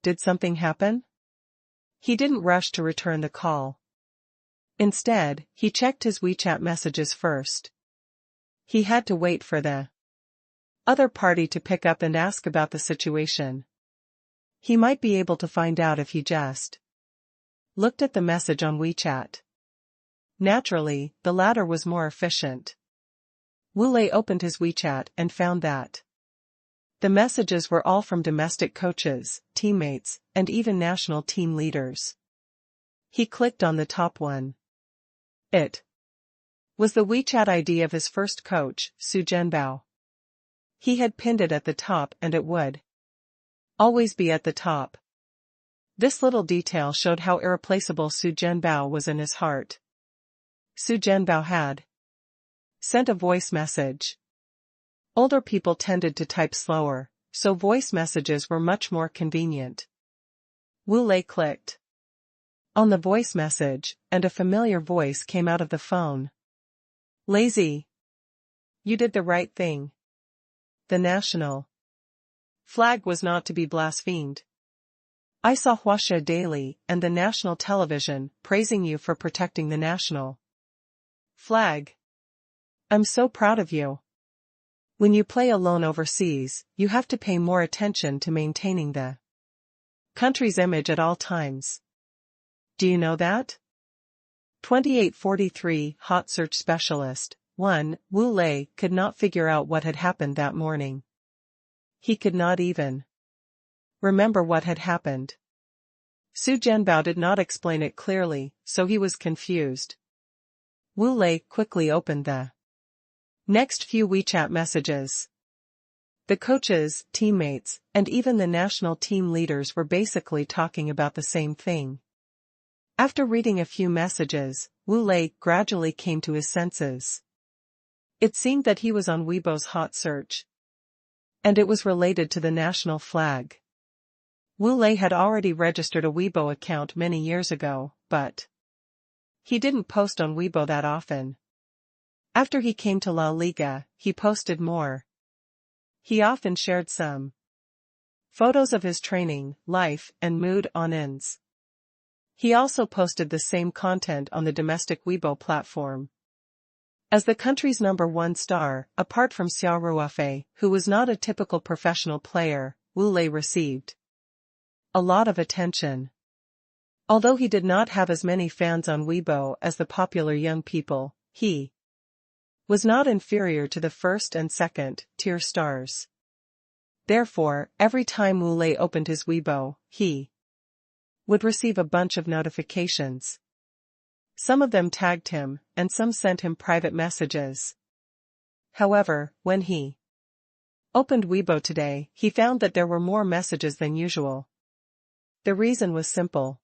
[SPEAKER 1] Did something happen? He didn't rush to return the call. Instead, he checked his WeChat messages first. He had to wait for the other party to pick up and ask about the situation. He might be able to find out if he just looked at the message on WeChat. Naturally, the latter was more efficient. Wu Lei opened his WeChat and found that the messages were all from domestic coaches, teammates, and even national team leaders. He clicked on the top one. It was the WeChat ID of his first coach, Su Zhenbao. He had pinned it at the top and it would always be at the top. This little detail showed how irreplaceable Su Zhenbao was in his heart. Su Zhenbao had sent a voice message. Older people tended to type slower, so voice messages were much more convenient. Wu Lei clicked on the voice message, and a familiar voice came out of the phone. Lazy. You did the right thing. The national flag was not to be blasphemed. I saw Huaxia Daily and the national television praising you for protecting the national flag. I'm so proud of you. When you play alone overseas, you have to pay more attention to maintaining the country's image at all times. Do you know that? 2843 Hot Search Specialist 1. Wu Lei could not figure out what had happened that morning. He could not even remember what had happened. Su Zhenbao did not explain it clearly, so he was confused. Wu Lei quickly opened the next few WeChat messages. The coaches, teammates, and even the national team leaders were basically talking about the same thing. After reading a few messages, Wu Lei gradually came to his senses. It seemed that he was on Weibo's hot search. And it was related to the national flag. Wu Lei had already registered a Weibo account many years ago, but he didn't post on Weibo that often. After he came to La Liga, he posted more. He often shared some photos of his training, life, and mood on ins. He also posted the same content on the domestic Weibo platform. As the country's #1 star, apart from Xia Ruofei, who was not a typical professional player, Wu Lei received a lot of attention. Although he did not have as many fans on Weibo as the popular young people, he was not inferior to the first and second-tier stars. Therefore, every time Wu Lei opened his Weibo, he would receive a bunch of notifications. Some of them tagged him, and some sent him private messages. However, when he opened Weibo today, he found that there were more messages than usual. The reason was simple.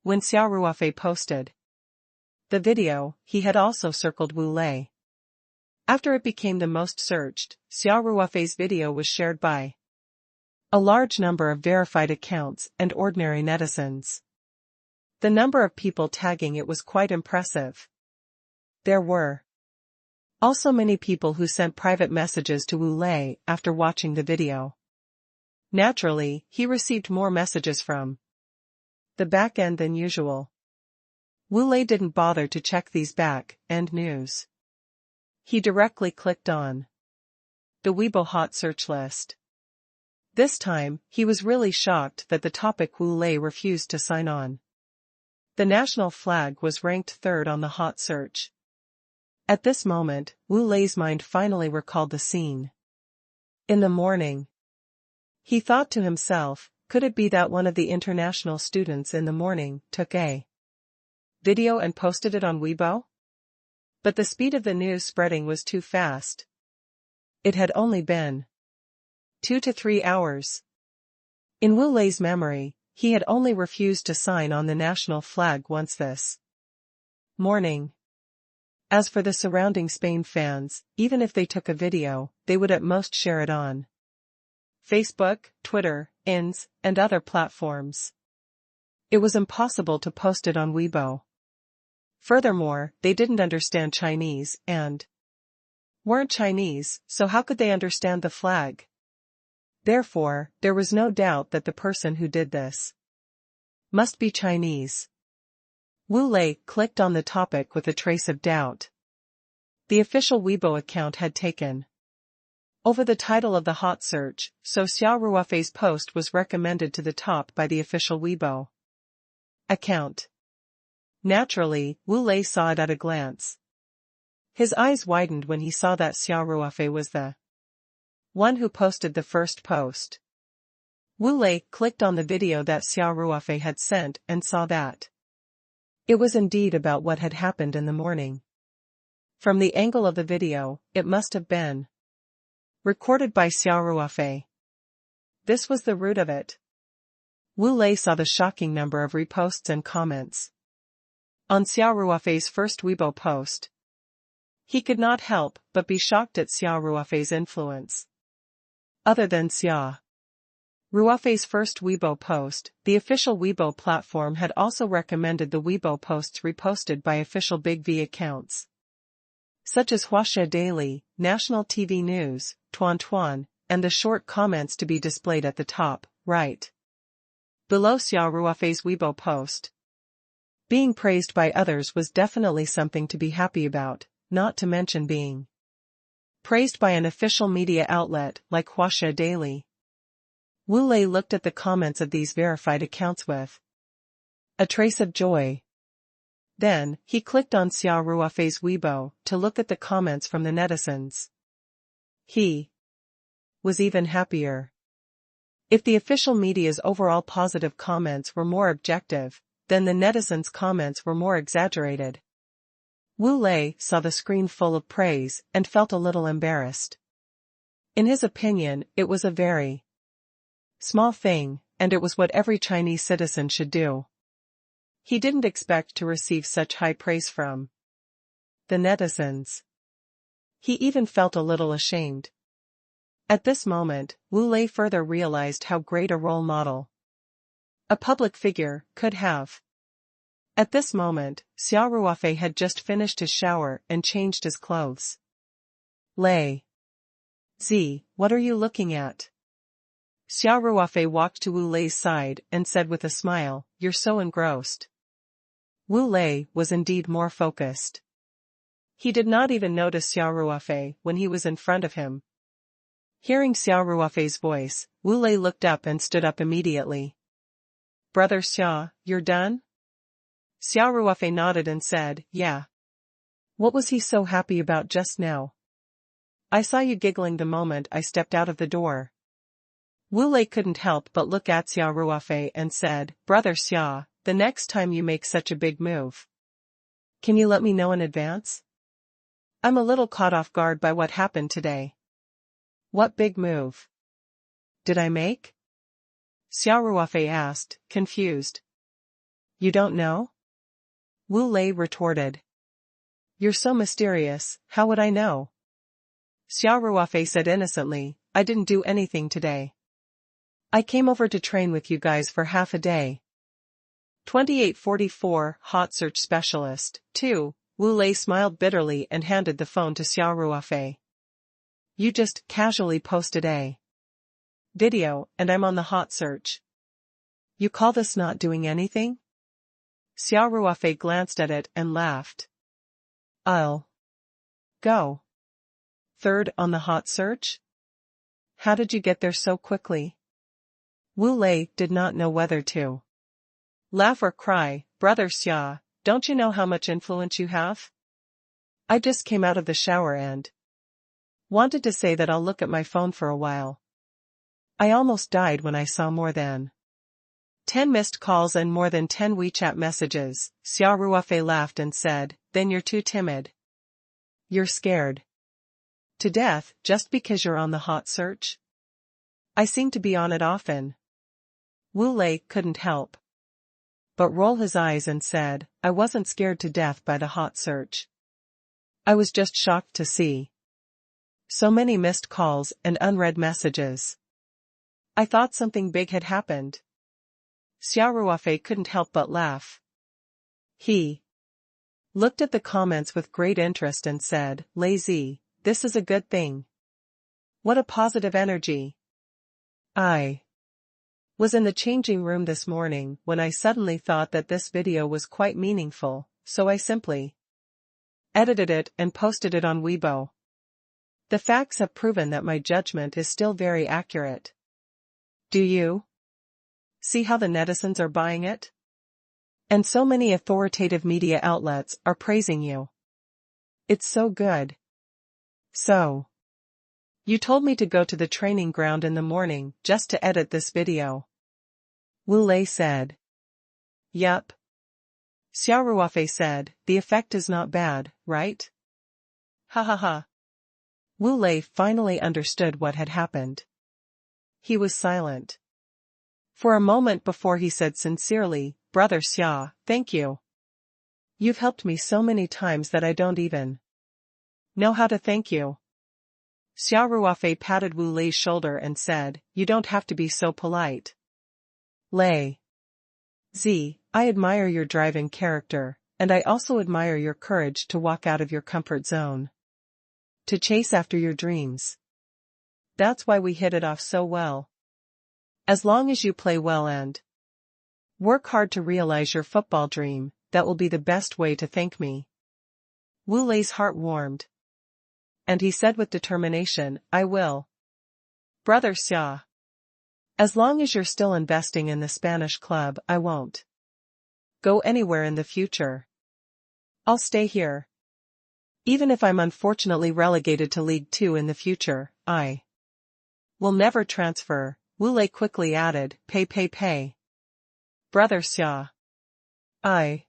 [SPEAKER 1] When Xia Ruofei posted the video, he had also circled Wu Lei. After it became the most searched, Xia Ruofei's video was shared by a large number of verified accounts and ordinary netizens. The number of people tagging it was quite impressive. There were also many people who sent private messages to Wu Lei after watching the video. Naturally, he received more messages from the back end than usual. Wu Lei didn't bother to check these back-end news. He directly clicked on the Weibo hot search list. This time, he was really shocked that the topic Wu Lei refused to sign on. The national flag was ranked third on the hot search. At this moment, Wu Lei's mind finally recalled the scene. In the morning, he thought to himself, could it be that one of the international students in the morning took a video and posted it on Weibo? But the speed of the news spreading was too fast. It had only been 2 to 3 hours. In Wu Lei's memory, he had only refused to sign on the national flag once this morning. As for the surrounding Spain fans, even if they took a video, they would at most share it on Facebook, Twitter, Ins, and other platforms. It was impossible to post it on Weibo. Furthermore, they didn't understand Chinese and weren't Chinese, so how could they understand the flag? Therefore, there was no doubt that the person who did this must be Chinese. Wu Lei clicked on the topic with a trace of doubt. The official Weibo account had taken over the title of the hot search, so Xia Ruofei's post was recommended to the top by the official Weibo account. Naturally, Wu Lei saw it at a glance. His eyes widened when he saw that Xia Ruofei was the one who posted the first post. Wu Lei clicked on the video that Xia Ruofei had sent and saw that it was indeed about what had happened in the morning. From the angle of the video, it must have been recorded by Xia Ruofei. This was the root of it. Wu Lei saw the shocking number of reposts and comments on Xia Ruofei's first Weibo post. He could not help but be shocked at Xia Ruofei's influence. Other than Xia Ruofei's first Weibo post, the official Weibo platform had also recommended the Weibo posts reposted by official Big V accounts, such as Huaxia Daily, National TV News, Tuan Tuan, and the short comments to be displayed at the top, right below Xia Ruofei's Weibo post. Being praised by others was definitely something to be happy about, not to mention being praised by an official media outlet like Huaxia Daily. Wu Lei looked at the comments of these verified accounts with a trace of joy. Then, he clicked on Xia Ruofei's Weibo to look at the comments from the netizens. He was even happier. If the official media's overall positive comments were more objective, then the netizens' comments were more exaggerated. Wu Lei saw the screen full of praise and felt a little embarrassed. In his opinion, it was a very small thing, and it was what every Chinese citizen should do. He didn't expect to receive such high praise from the netizens. He even felt a little ashamed. At this moment, Wu Lei further realized how great a role model a public figure could have. At this moment, Xia Ruofei had just finished his shower and changed his clothes. Lei Zi, what are you looking at? Xia Ruofei walked to Wu Lei's side and said with a smile, "You're so engrossed." Wu Lei was indeed more focused. He did not even notice Xia Ruofei when he was in front of him. Hearing Xia Ruofei's voice, Wu Lei looked up and stood up immediately. "Brother Xia, you're done?" Xia Ruofei nodded and said, "Yeah." "What was he so happy about just now?" "I saw you giggling the moment I stepped out of the door." Wu Lei couldn't help but look at Xia Ruofei and said, "Brother Xia, the next time you make such a big move, can you let me know in advance? I'm a little caught off guard by what happened today." "What big move did I make?" Xia Ruofei asked, confused. "You don't know?" Wu Lei retorted. "You're so mysterious, how would I know?" Xia Ruofei said innocently, "I didn't do anything today. I came over to train with you guys for half a day." 2844 Hot Search Specialist 2. Wu Lei smiled bitterly and handed the phone to Xia Ruofei. "You just casually posted a video, and I'm on the hot search. You call this not doing anything?" Xia Ruofei glanced at it and laughed. "I'll go third on the hot search? How did you get there so quickly?" Wu Lei did not know whether to laugh or cry. "Brother Xia, don't you know how much influence you have? I just came out of the shower and wanted to say that I'll look at my phone for a while. I almost died when I saw more than 10 missed calls and more than 10 WeChat messages." Xia Ruofei laughed and said, "Then you're too timid. You're scared to death just because you're on the hot search?" "I seem to be on it often." Wu Lei couldn't help but roll his eyes and said, "I wasn't scared to death by the hot search. I was just shocked to see so many missed calls and unread messages. I thought something big had happened." Xia Ruofei couldn't help but laugh. He looked at the comments with great interest and said, "Lazy, this is a good thing. What a positive energy." I was in the changing room this morning when I suddenly thought that this video was quite meaningful, so I simply edited it and posted it on Weibo. The facts have proven that my judgment is still very accurate. Do you see how the netizens are buying it? And so many authoritative media outlets are praising you. It's so good. So, you told me to go to the training ground in the morning just to edit this video. Wu Lei said. Yup. Xia Ruofei said, the effect is not bad, right? Ha ha ha. Wu Lei finally understood what had happened. He was silent for a moment before he said sincerely, "Brother Xia, thank you. You've helped me so many times that I don't even know how to thank you." Xia Ruofei patted Wu Lei's shoulder and said, "You don't have to be so polite. Lei Z, I admire your drive and character, and I also admire your courage to walk out of your comfort zone, to chase after your dreams. That's why we hit it off so well. As long as you play well and work hard to realize your football dream, that will be the best way to thank me." Wu Lei's heart warmed, and he said with determination, "I will. Brother Xia. As long as you're still investing in the Spanish club, I won't go anywhere in the future. I'll stay here. Even if I'm unfortunately relegated to League 2 in the future, I will never transfer." Wu Lei quickly added, Pay. Brother Xia. I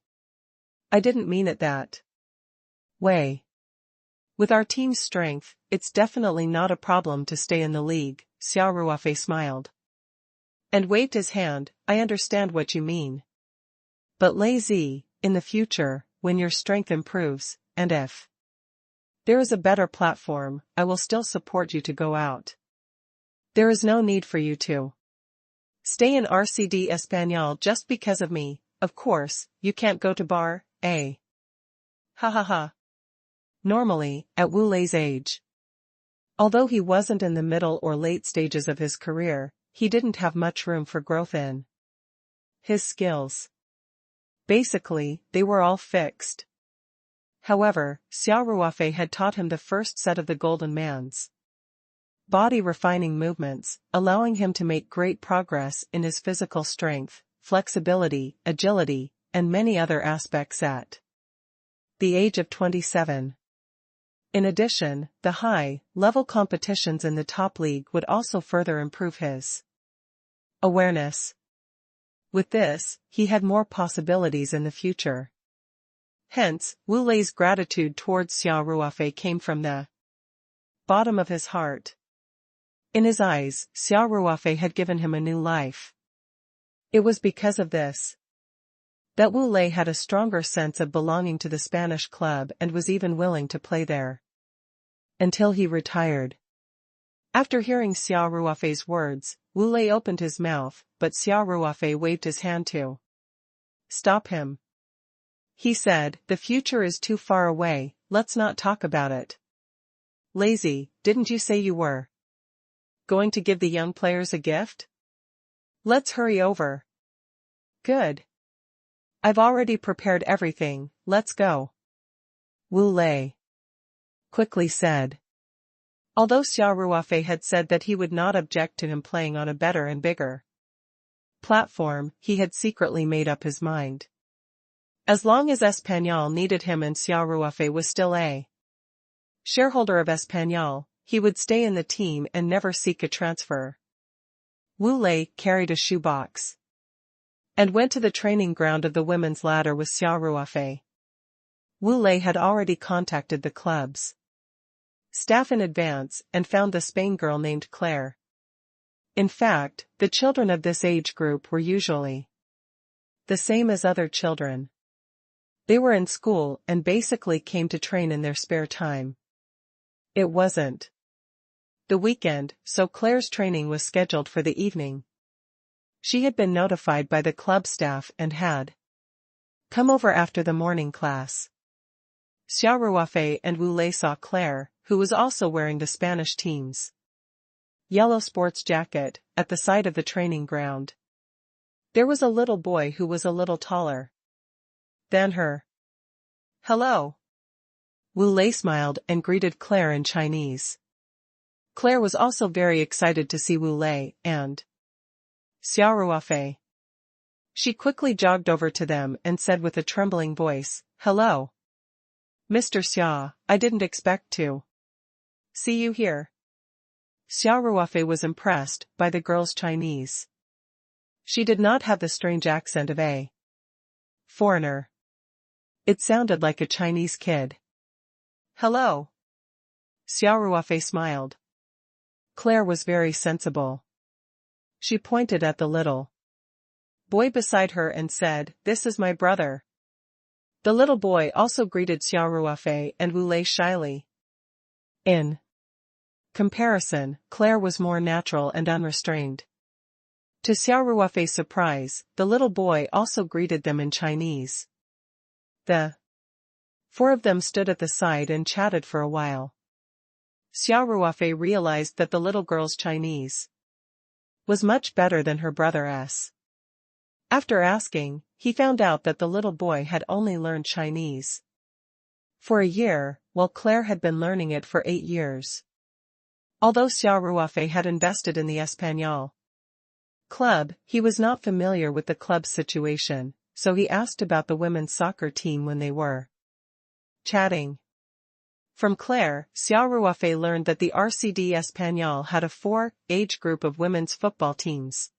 [SPEAKER 1] didn't mean it that way. With our team's strength, it's definitely not a problem to stay in the league. Xia Ruofei smiled and waved his hand. I understand what you mean. But Lazy, in the future, when your strength improves, and if there is a better platform, I will still support you to go out. There is no need for you to stay in RCD Español just because of me. Of course, you can't go to bar, eh? Ha ha ha. Normally, at Wu Lei's age, although he wasn't in the middle or late stages of his career, he didn't have much room for growth in his skills. Basically, they were all fixed. However, Xia Ruofei had taught him the first set of the Golden Man's body refining movements, allowing him to make great progress in his physical strength, flexibility, agility, and many other aspects at the age of 27. In addition, the high-level competitions in the top league would also further improve his awareness. With this, he had more possibilities in the future. Hence, Wu Lei's gratitude towards Xia Ruofei came from the bottom of his heart. In his eyes, Xia Ruofei had given him a new life. It was because of this that Wu Lei had a stronger sense of belonging to the Spanish club and was even willing to play there until he retired. After hearing Xia Ruofei's words, Wu Lei opened his mouth, but Xia Ruofei waved his hand to stop him. He said, "The future is too far away, let's not talk about it." Lazy, didn't you say you were going to give the young players a gift? Let's hurry over. Good. I've already prepared everything, let's go. Wu Lei quickly said. Although Xia Ruofei had said that he would not object to him playing on a better and bigger platform, he had secretly made up his mind. As long as Español needed him and Xia Ruofei was still a shareholder of Español, he would stay in the team and never seek a transfer. Wu Lei carried a shoebox and went to the training ground of the women's ladder with Xia Ruofei. Wu Lei had already contacted the club's staff in advance and found the Spain girl named Claire. In fact, the children of this age group were usually the same as other children. They were in school and basically came to train in their spare time. It wasn't the weekend, so Claire's training was scheduled for the evening. She had been notified by the club staff and had come over after the morning class. Xia Ruofei and Wu Lei saw Claire, who was also wearing the Spanish team's yellow sports jacket, at the side of the training ground. There was a little boy who was a little taller than her. "Hello." Wu Lei smiled and greeted Claire in Chinese. Claire was also very excited to see Wu Lei and Xia Ruofei. She quickly jogged over to them and said with a trembling voice, "Hello. Mr. Xia, I didn't expect to see you here." Xia Ruofei was impressed by the girl's Chinese. She did not have the strange accent of a foreigner. It sounded like a Chinese kid. "Hello." Xia Ruofei smiled. Claire was very sensible. She pointed at the little boy beside her and said, "This is my brother." The little boy also greeted Xia Ruofei and Wu Lei shyly. In comparison, Claire was more natural and unrestrained. To Xia Ruofei's surprise, the little boy also greeted them in Chinese. The four of them stood at the side and chatted for a while. Xia Ruofei realized that the little girl's Chinese was much better than her brother's. After asking, he found out that the little boy had only learned Chinese for a year, while Claire had been learning it for 8 years. Although Xia Ruofei had invested in the Espanol club, he was not familiar with the club's situation, so he asked about the women's soccer team when they were chatting. From Claire, Xia Ruofei learned that the RCD Espanol had a 4-age group of women's football teams.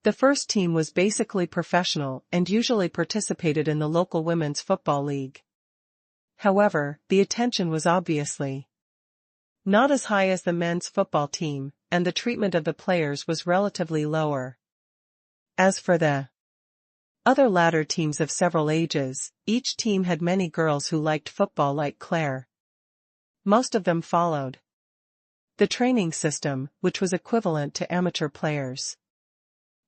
[SPEAKER 1] The first team was basically professional and usually participated in the local women's football league. However, the attention was obviously not as high as the men's football team, and the treatment of the players was relatively lower. As for the other latter teams of several ages, each team had many girls who liked football like Claire. Most of them followed the training system, which was equivalent to amateur players.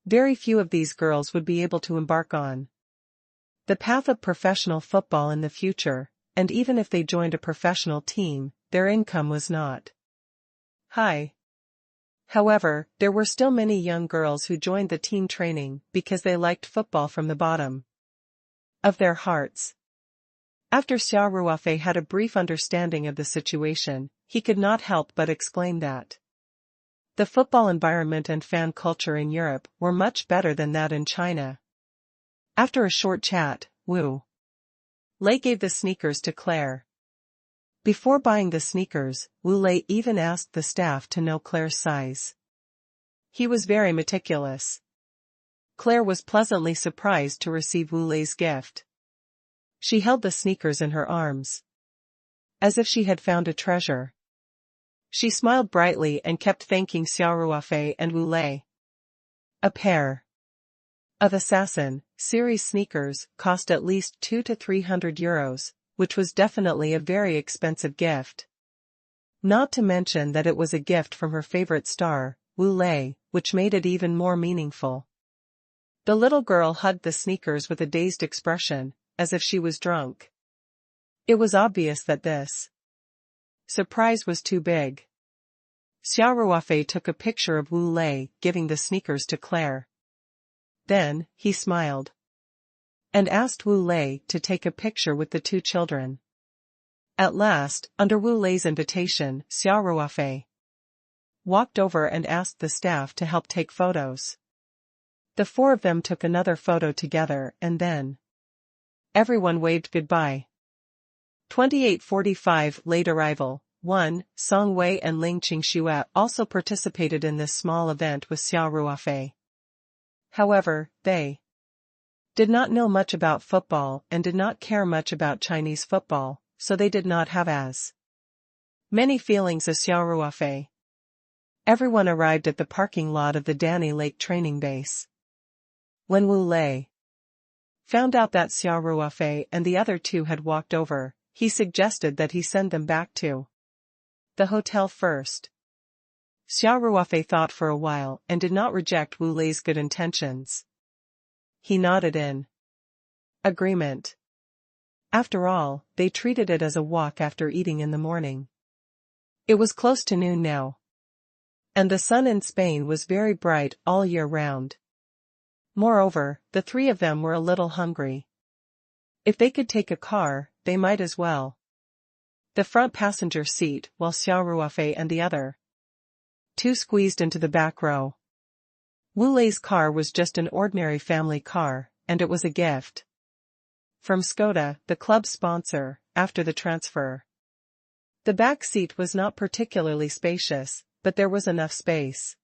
[SPEAKER 1] Very few of these girls would be able to embark on the path of professional football in the future, and even if they joined a professional team, their income was not high. However, there were still many young girls who joined the team training because they liked football from the bottom of their hearts. After Xia Ruofei had a brief understanding of the situation, he could not help but exclaim that the football environment and fan culture in Europe were much better than that in China. After a short chat, Wu Lei gave the sneakers to Claire. Before buying the sneakers, Wu Lei even asked the staff to know Claire's size. He was very meticulous. Claire was pleasantly surprised to receive Wu Lei's gift. She held the sneakers in her arms, as if she had found a treasure. She smiled brightly and kept thanking Xia Ruofei and Wu Lei. A pair of Assassin series sneakers cost at least 200 to 300 euros, which was definitely a very expensive gift. Not to mention that it was a gift from her favorite star, Wu Lei, which made it even more meaningful. The little girl hugged the sneakers with a dazed expression, as if she was drunk. It was obvious that this surprise was too big. Xia Ruofei took a picture of Wu Lei giving the sneakers to Claire. Then, he smiled and asked Wu Lei to take a picture with the two children. At last, under Wu Lei's invitation, Xia Ruofei walked over and asked the staff to help take photos. The four of them took another photo together and then everyone waved goodbye. 28:45 Late arrival. 1. Song Wei and Ling Qingxue also participated in this small event with Xia Ruofei. However, they did not know much about football and did not care much about Chinese football, so they did not have as many feelings as Xia Ruofei. Everyone arrived at the parking lot of the Danny Lake training base. When Wu Lei found out that Xia Ruofei and the other two had walked over, he suggested that he send them back to the hotel first. Xia Ruofei thought for a while and did not reject Wu Lei's good intentions. He nodded in agreement. After all, they treated it as a walk after eating in the morning. It was close to noon now. And the sun in Spain was very bright all year round. Moreover, the three of them were a little hungry. If they could take a car, they might as well. The front passenger seat, while Xia Ruofei and the other two squeezed into the back row. Wu Lei's car was just an ordinary family car, and it was a gift from Skoda, the club sponsor, after the transfer. The back seat was not particularly spacious, but there was enough space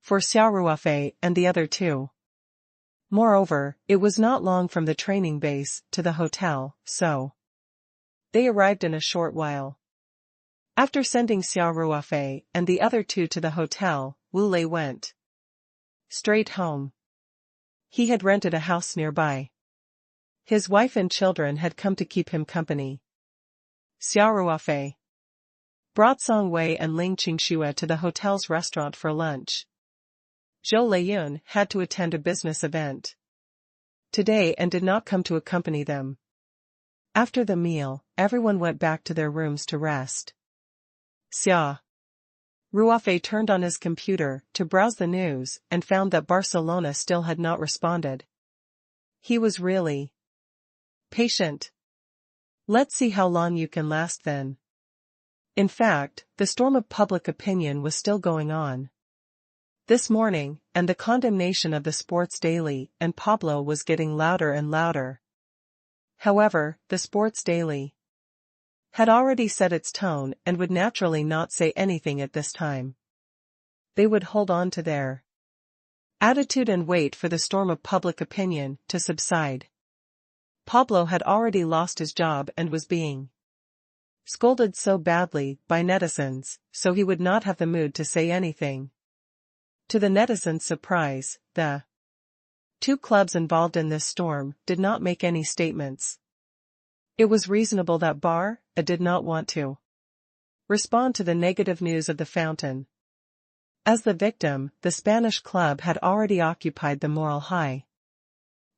[SPEAKER 1] for Xia Ruofei and the other two. Moreover, it was not long from the training base to the hotel, so they arrived in a short while. After sending Xia Ruofei and the other two to the hotel, Wu Lei went straight home. He had rented a house nearby. His wife and children had come to keep him company. Xia Ruofei brought Song Wei and Ling Qingxue to the hotel's restaurant for lunch. Zhou Leiyun had to attend a business event today and did not come to accompany them. After the meal, everyone went back to their rooms to rest. Xia Ruofei turned on his computer to browse the news and found that Barcelona still had not responded. He was really patient. Let's see how long you can last then. In fact, the storm of public opinion was still going on this morning, and the condemnation of the Sports Daily and Pablo was getting louder and louder. However, the Sports Daily had already set its tone and would naturally not say anything at this time. They would hold on to their attitude and wait for the storm of public opinion to subside. Pablo had already lost his job and was being scolded so badly by netizens, so he would not have the mood to say anything. To the netizens' surprise, the two clubs involved in this storm did not make any statements. It was reasonable that Barça did not want to respond to the negative news of the fountain. As the victim, the Spanish club had already occupied the moral high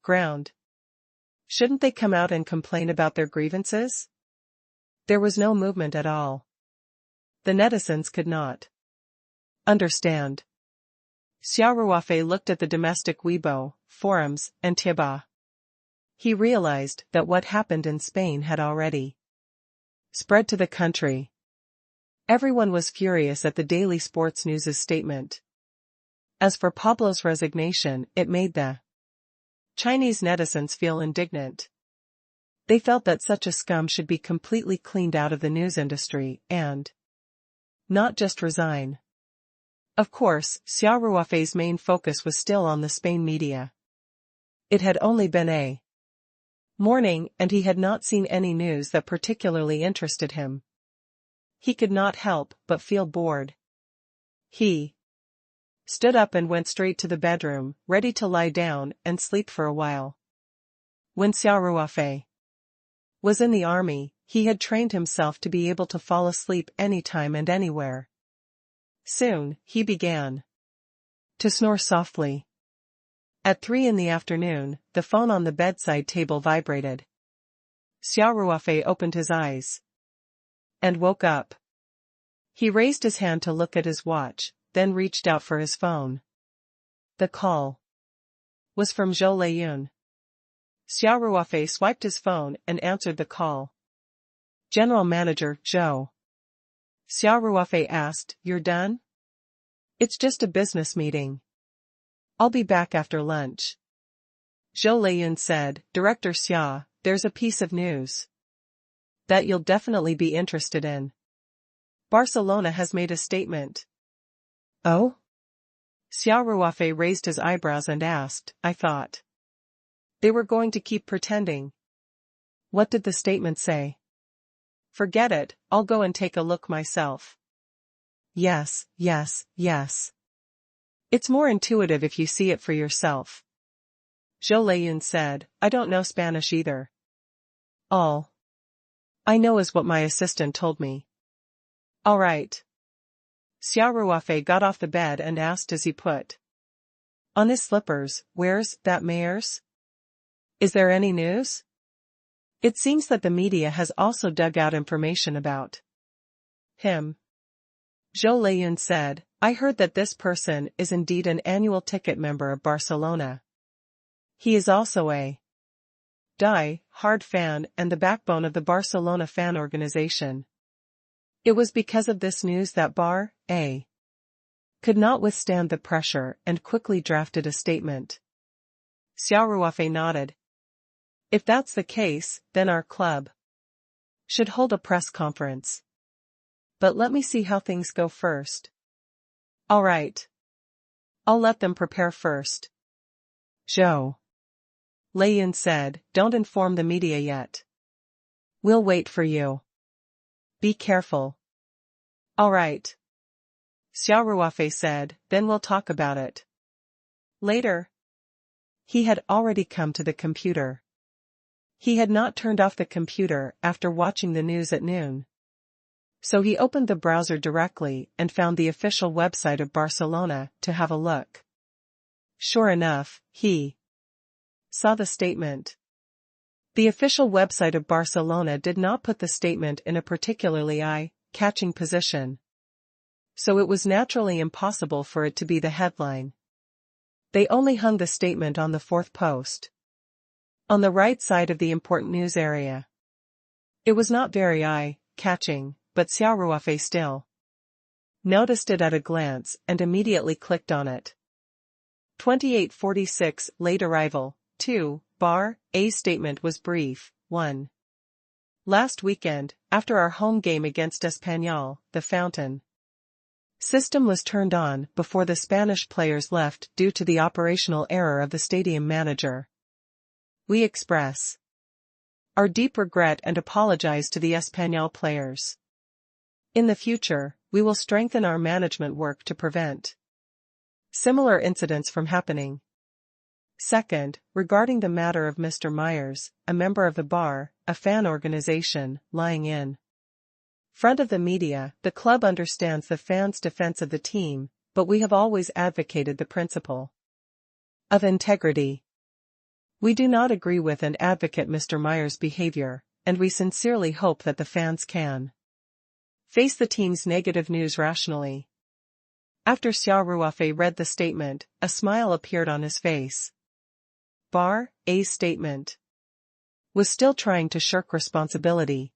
[SPEAKER 1] ground. Shouldn't they come out and complain about their grievances? There was no movement at all. The netizens could not understand. Xia Ruofei looked at the domestic Weibo, forums, and Tiba. He realized that what happened in Spain had already spread to the country. Everyone was furious at the daily sports news' statement. As for Pablo's resignation, it made the Chinese netizens feel indignant. They felt that such a scum should be completely cleaned out of the news industry and not just resign. Of course, Xia Ruofei's main focus was still on the Spain media. It had only been a morning, and he had not seen any news that particularly interested him. He could not help but feel bored. He stood up and went straight to the bedroom, ready to lie down and sleep for a while. When Xia Ruofei was in the army, he had trained himself to be able to fall asleep anytime and anywhere. Soon, he began to snore softly. At 3 p.m, the phone on the bedside table vibrated. Xia Ruofei opened his eyes and woke up. He raised his hand to look at his watch, then reached out for his phone. The call was from Zhou Leiyun. Xia Ruofei swiped his phone and answered the call. General Manager, Zhou. Xia Ruofei asked, "You're done?" "It's just a business meeting. I'll be back after lunch." Zhou Leiyun said, "Director Xia, there's a piece of news that you'll definitely be interested in. Barcelona has made a statement." "Oh?" Xia Ruofei raised his eyebrows and asked, "I thought they were going to keep pretending." "What did the statement say?" "Forget it, I'll go and take a look myself." Yes. It's more intuitive if you see it for yourself." Zhou Leiyun said, "I don't know Spanish either. All I know is what my assistant told me." "All right." Xia Ruofei got off the bed and asked as he put on his slippers, "Where's that mayor's? Is there any news?" It seems that the media has also dug out information about him. Zhou Leyun said, I heard that this person is indeed an annual ticket member of Barcelona. He is also a die-hard fan and the backbone of the Barcelona fan organization. It was because of this news that Bar-A could not withstand the pressure and quickly drafted a statement. Xia Ruofei nodded. If that's the case, then our club should hold a press conference. But let me see how things go first. All right. I'll let them prepare first. Zhou Leyun said, don't inform the media yet. We'll wait for you. Be careful. All right. Xia Ruofei said, then we'll talk about it later. He had already come to the computer. He had not turned off the computer after watching the news at noon. So he opened the browser directly and found the official website of Barcelona to have a look. Sure enough, he saw the statement. The official website of Barcelona did not put the statement in a particularly eye-catching position. So it was naturally impossible for it to be the headline. They only hung the statement on the fourth post, on the right side of the important news area. It was not very eye-catching, but Xia Ruofei still noticed it at a glance and immediately clicked on it. 2846 Late arrival. 2. Bar-A's statement was brief. 1. Last weekend, after our home game against Espanyol, the fountain system was turned on before the Spanish players left due to the operational error of the stadium manager. We express our deep regret and apologize to the Espanyol players. In the future, we will strengthen our management work to prevent similar incidents from happening. Second, regarding the matter of Mr. Myers, a member of the bar, a fan organization, lying in front of the media, the club understands the fans' defense of the team, but we have always advocated the principle of integrity. We do not agree with and advocate Mr. Myers' behavior, and we sincerely hope that the fans can face the team's negative news rationally. After Xia Ruofei read the statement, a smile appeared on his face. Bar-A's statement was still trying to shirk responsibility.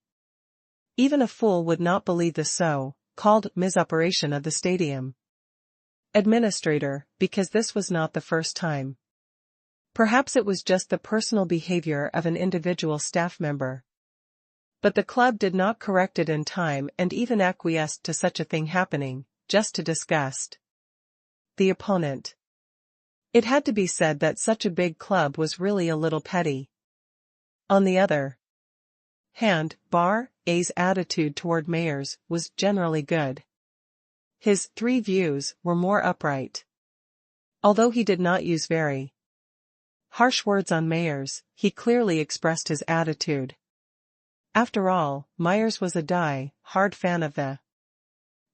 [SPEAKER 1] Even a fool would not believe the so-called misoperation of the stadium administrator, because this was not the first time. Perhaps it was just the personal behavior of an individual staff member. But the club did not correct it in time and even acquiesced to such a thing happening, just to disgust the opponent. It had to be said that such a big club was really a little petty. On the other hand, Bar-A's attitude toward Mayers was generally good. His 3 views were more upright. Although he did not use very harsh words on Mayers, he clearly expressed his attitude. After all, Myers was a die-hard fan of the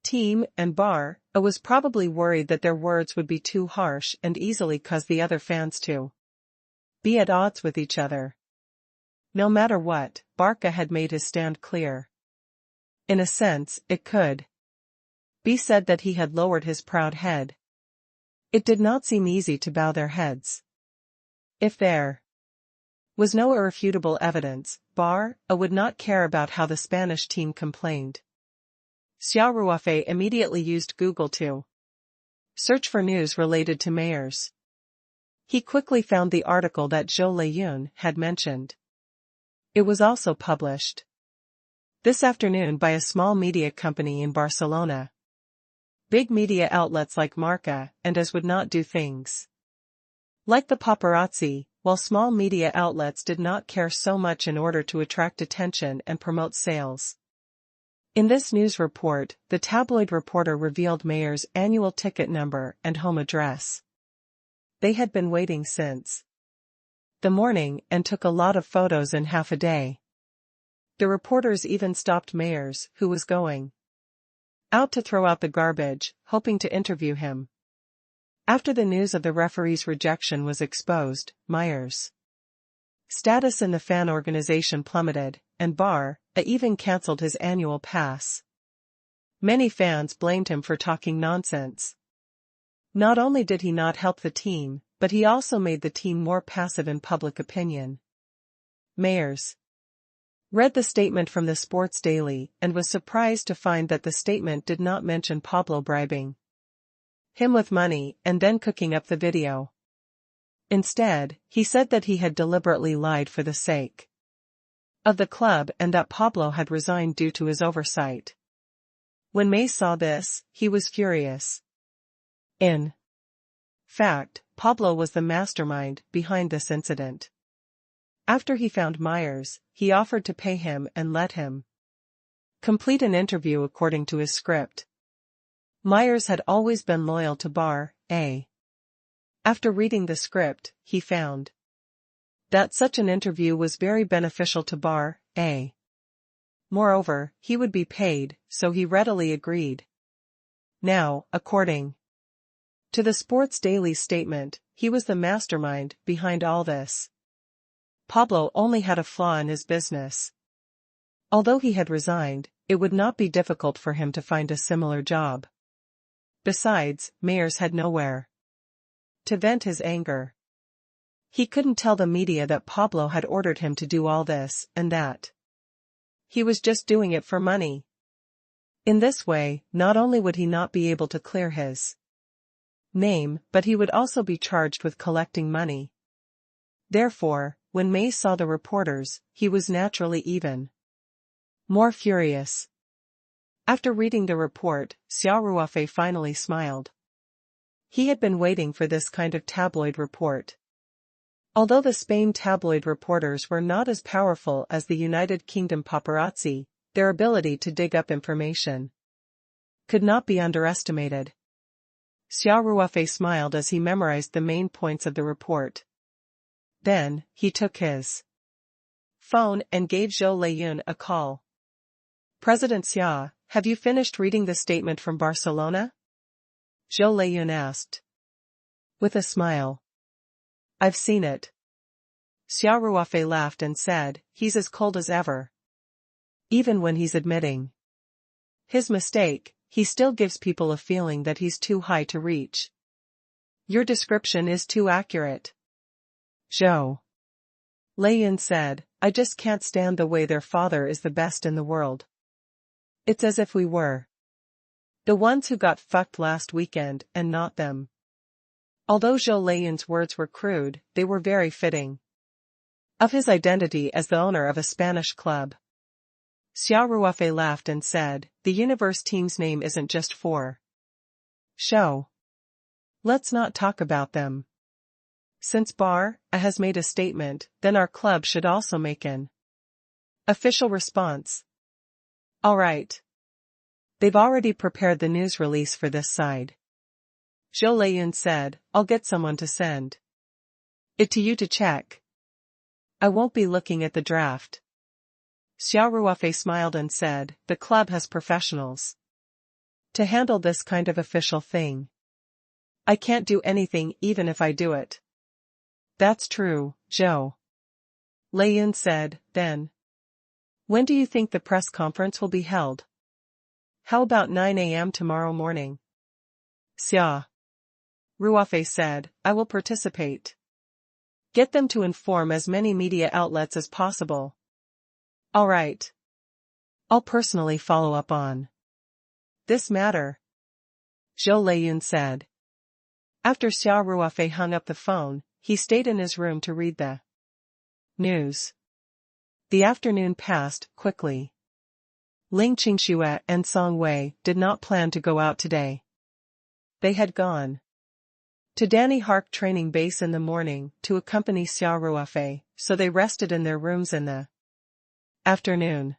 [SPEAKER 1] team, and Bar-A was probably worried that their words would be too harsh and easily cause the other fans to be at odds with each other. No matter what, Bar-A had made his stand clear. In a sense, it could be said that he had lowered his proud head. It did not seem easy to bow their heads. If there was no irrefutable evidence, Bar-A would not care about how the Spanish team complained. Xia Ruofei immediately used Google to search for news related to Mayers. He quickly found the article that Zhou Leyun had mentioned. It was also published this afternoon by a small media company in Barcelona. Big media outlets like Marca and As would not do things like the paparazzi, while small media outlets did not care so much in order to attract attention and promote sales. In this news report, the tabloid reporter revealed Mayers' annual ticket number and home address. They had been waiting since the morning and took a lot of photos in half a day. The reporters even stopped Mayers, who was going out to throw out the garbage, hoping to interview him. After the news of the referee's rejection was exposed, Myers Status in the fan organization plummeted, and Bar even cancelled his annual pass. Many fans blamed him for talking nonsense. Not only did he not help the team, but he also made the team more passive in public opinion. Mayers read the statement from the Sports Daily and was surprised to find that the statement did not mention Pablo bribing him with money and then cooking up the video. Instead, he said that he had deliberately lied for the sake of the club and that Pablo had resigned due to his oversight. When May saw this, he was furious. In fact, Pablo was the mastermind behind this incident. After he found Myers, he offered to pay him and let him complete an interview according to his script. Myers had always been loyal to Bar. After reading the script, he found that such an interview was very beneficial to Bar. Moreover, he would be paid, so he readily agreed. Now, according to the Sports Daily statement, he was the mastermind behind all this. Pablo only had a flaw in his business. Although he had resigned, it would not be difficult for him to find a similar job. Besides, Mayers had nowhere to vent his anger. He couldn't tell the media that Pablo had ordered him to do all this and that he was just doing it for money. In this way, not only would he not be able to clear his name, but he would also be charged with collecting money. Therefore, when May saw the reporters, he was naturally even more furious. After reading the report, Xia Ruofei finally smiled. He had been waiting for this kind of tabloid report. Although the Spain tabloid reporters were not as powerful as the United Kingdom paparazzi, their ability to dig up information could not be underestimated. Xia Ruofei smiled as he memorized the main points of the report. Then, he took his phone and gave Zhou Leyun a call. "President Xia, have you finished reading the statement from Barcelona?" Zhou Leyun asked. With a smile. "I've seen it." Xia Ruofei laughed and said, "He's as cold as ever. Even when he's admitting his mistake, he still gives people a feeling that he's too high to reach. Your description is too accurate." Zhou Leyun said, "I just can't stand the way their father is the best in the world. It's as if we were the ones who got fucked last weekend and not them." Although Zhou Leyun's words were crude, they were very fitting of his identity as the owner of a Spanish club. Xia Ruofei laughed and said, "The Universe team's name isn't just for show. Let's not talk about them. Since Bar has made a statement, then our club should also make an official response." "All right. They've already prepared the news release for this side." Zhou Leyun said, "I'll get someone to send it to you to check. I won't be looking at the draft." Xia Ruofei smiled and said, "The club has professionals to handle this kind of official thing. I can't do anything even if I do it." "That's true, Zhou Leyun said, then. "When do you think the press conference will be held?" "How about 9 a.m. tomorrow morning?" Xia Ruofei said, "I will participate. Get them to inform as many media outlets as possible." "All right. I'll personally follow up on this matter," Zhou Leyun said. After Xia Ruofei hung up the phone, he stayed in his room to read the news. The afternoon passed quickly. Ling Qingxue and Song Wei did not plan to go out today. They had gone to Danny Hark training base in the morning to accompany Xia Ruofei, so they rested in their rooms in the afternoon.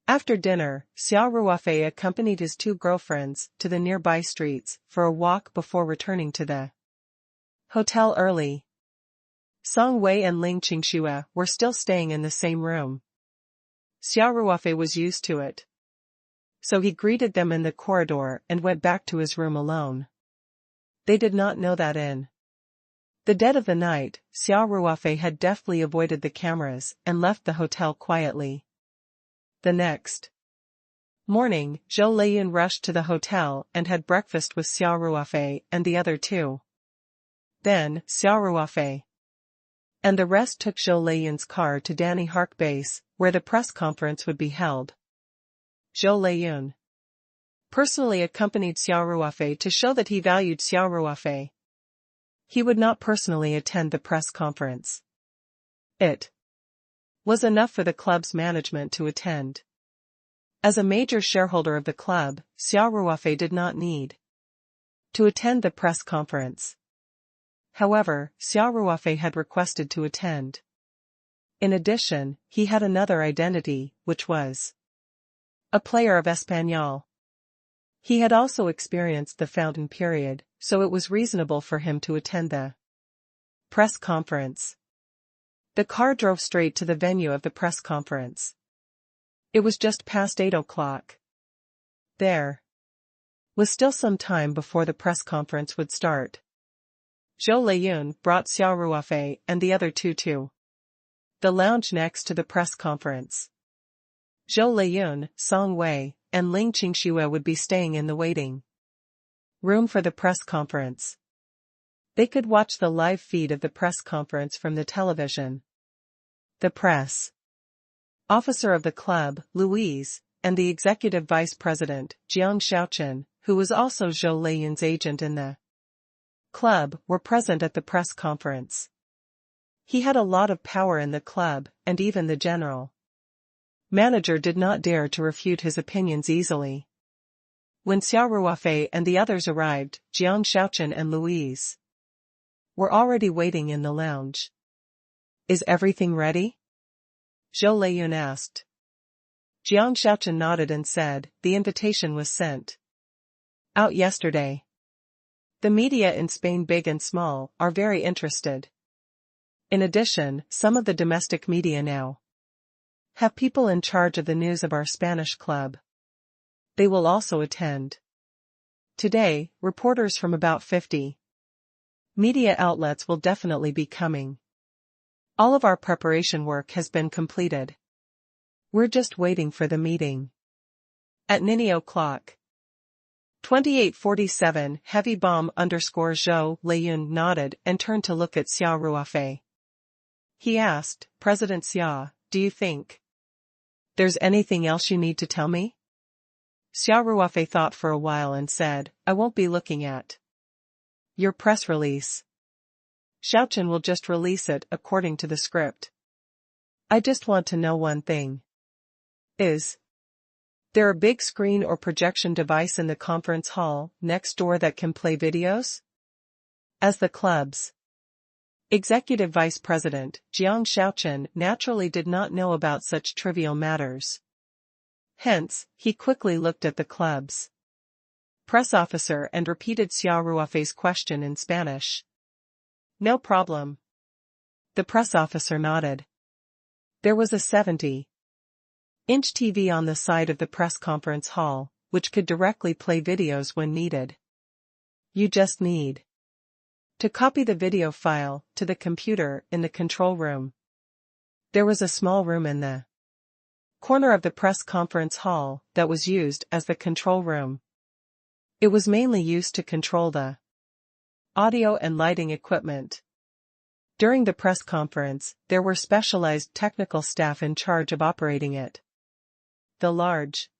[SPEAKER 1] After dinner, Xia Ruofei accompanied his two girlfriends to the nearby streets for a walk before returning to the hotel early. Song Wei and Ling Qingxue were still staying in the same room. Xia Ruofei was used to it. So he greeted them in the corridor and went back to his room alone. They did not know that in The dead of the night, Xia Ruofei had deftly avoided the cameras and left the hotel quietly. The next morning, Zhou Leiyun rushed to the hotel and had breakfast with Xia Ruofei and the other two. Then, Xia Ruofei and the rest took Zhou Leiyun's car to Danny Hark Base, where the press conference would be held. Zhou Leiyun personally accompanied Xia Ruofei to show that he valued Xia Ruofei. He would not personally attend the press conference. It was enough for the club's management to attend. As a major shareholder of the club, Xia Ruofei did not need to attend the press conference. However, Xia Ruofei had requested to attend. In addition, he had another identity, which was a player of Español. He had also experienced the fountain period, so it was reasonable for him to attend the press conference. The car drove straight to the venue of the press conference. It was just past 8 o'clock. There was still some time before the press conference would start. Zhou Leiyun brought Xia Ruofei and the other two to the lounge next to the press conference. Zhou Leiyun, Song Wei, and Ling Qingxue would be staying in the waiting room for the press conference. They could watch the live feed of the press conference from the television. The press officer of the club, Louise, and the executive vice president, Jiang Shaochen, who was also Zhou Leiyun's agent in the club, were present at the press conference. He had a lot of power in the club, and even the general manager did not dare to refute his opinions easily. When Xia Ruofei and the others arrived, Jiang Shaochen and Louise were already waiting in the lounge. "Is everything ready?" Zhou Leiyun asked. Jiang Shaochen nodded and said, "The invitation was sent out yesterday. The media in Spain, big and small, are very interested. In addition, some of the domestic media now have people in charge of the news of our Spanish club. They will also attend. Today, reporters from about 50 media outlets will definitely be coming. All of our preparation work has been completed. We're just waiting for the meeting. At 9 o'clock. 2847 Heavy Bomb Zhou Leiyun nodded and turned to look at Xia Ruofei. He asked, "President Xia, do you think there's anything else you need to tell me?" Xia Ruofei thought for a while and said, "I won't be looking at your press release. Shaochen will just release it according to the script. I just want to know one thing. Is there a big screen or projection device in the conference hall next door that can play videos?" As the club's executive vice president, Jiang Shaochen naturally did not know about such trivial matters. Hence, he quickly looked at the club's press officer and repeated Xia Ruofei's question in Spanish. "No problem." The press officer nodded. There was a 70-inch TV on the side of the press conference hall, which could directly play videos when needed. You just need to copy the video file to the computer in the control room. There was a small room in the corner of the press conference hall that was used as the control room. It was mainly used to control the audio and lighting equipment. During the press conference, there were specialized technical staff in charge of operating it. The large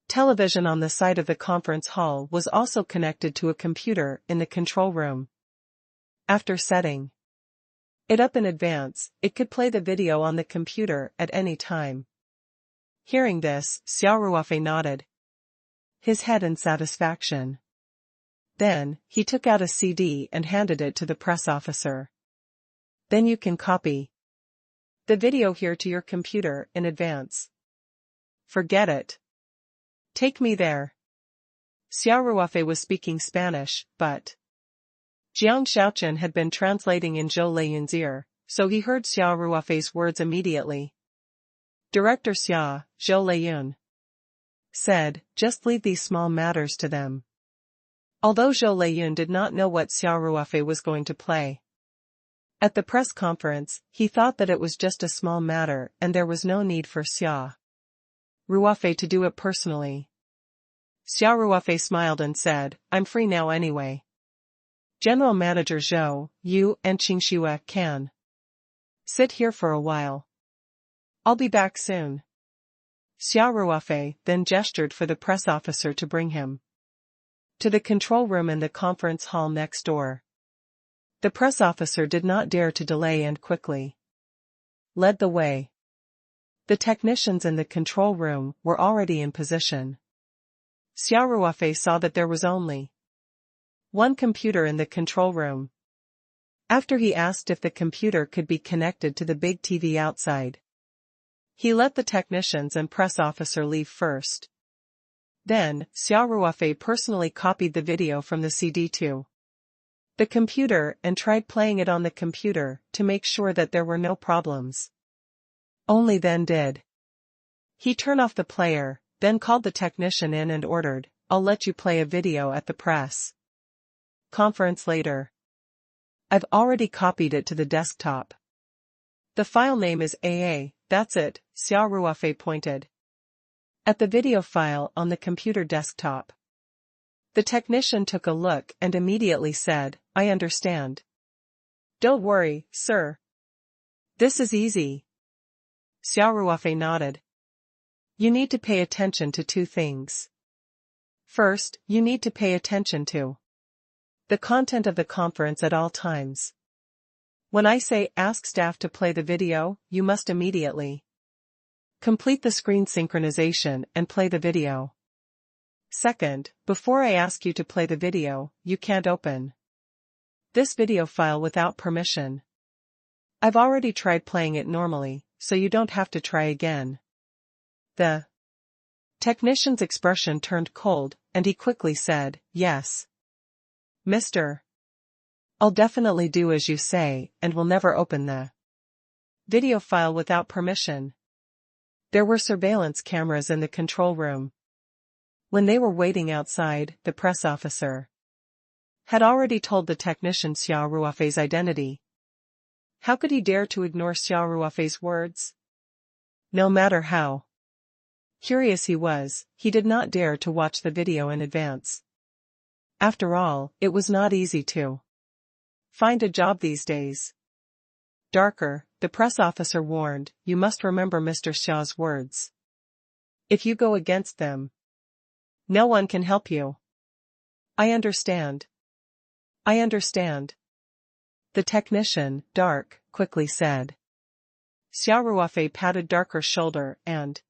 [SPEAKER 1] television on the side of the conference hall was also connected to a computer in the control room. After setting it up in advance, it could play the video on the computer at any time. Hearing this, Xia Ruofei nodded his head in satisfaction. Then, he took out a CD and handed it to the press officer. "Then you can copy the video here to your computer in advance." "Forget it. Take me there." Xia Ruofei was speaking Spanish, but Jiang Shaochen had been translating in Zhou Leiyun's ear, so he heard Xia Ruofei's words immediately. "Director Xia," Zhou Leiyun said, "just leave these small matters to them." Although Zhou Leiyun did not know what Xia Ruofei was going to play, At the press conference, he thought that it was just a small matter and there was no need for Xia Ruofei to do it personally. Xia Ruofei smiled and said, "I'm free now anyway. General Manager Zhou, you and Xia can sit here for a while. I'll be back soon." Xia Ruofei then gestured for the press officer to bring him to the control room in the conference hall next door. The press officer did not dare to delay and quickly led the way. The technicians in the control room were already in position. Xia Ruofei saw that there was only one computer in the control room. After he asked if the computer could be connected to the big TV outside, he let the technicians and press officer leave first. Then, Xia Ruofei personally copied the video from the CD to the computer and tried playing it on the computer to make sure that there were no problems. Only then did he turn off the player, then called the technician in and ordered, "I'll let you play a video at the press conference later. I've already copied it to the desktop. The file name is AA, that's it." Xia Ruofei pointed at the video file on the computer desktop. The technician took a look and immediately said, "I understand. Don't worry, sir. This is easy." Xia Ruofei nodded. "You need to pay attention to two things. First, you need to pay attention to the content of the conference at all times. When I say ask staff to play the video, you must immediately complete the screen synchronization and play the video. Second, before I ask you to play the video, you can't open this video file without permission. I've already tried playing it normally, so you don't have to try again." The technician's expression turned cold, and he quickly said, "Yes, Mr. I'll definitely do as you say and will never open the video file without permission." There were surveillance cameras in the control room. When they were waiting outside, the press officer had already told the technician Xia Ruofei's identity. How could he dare to ignore Xia Ruofei's words? No matter how curious he was, he did not dare to watch the video in advance. After all, it was not easy to find a job these days. "Darker," the press officer warned, "you must remember Mr. Xia's words. If you go against them, no one can help you." "I understand. I understand." The technician, Dark, quickly said. Xia Ruofei patted Darker's shoulder and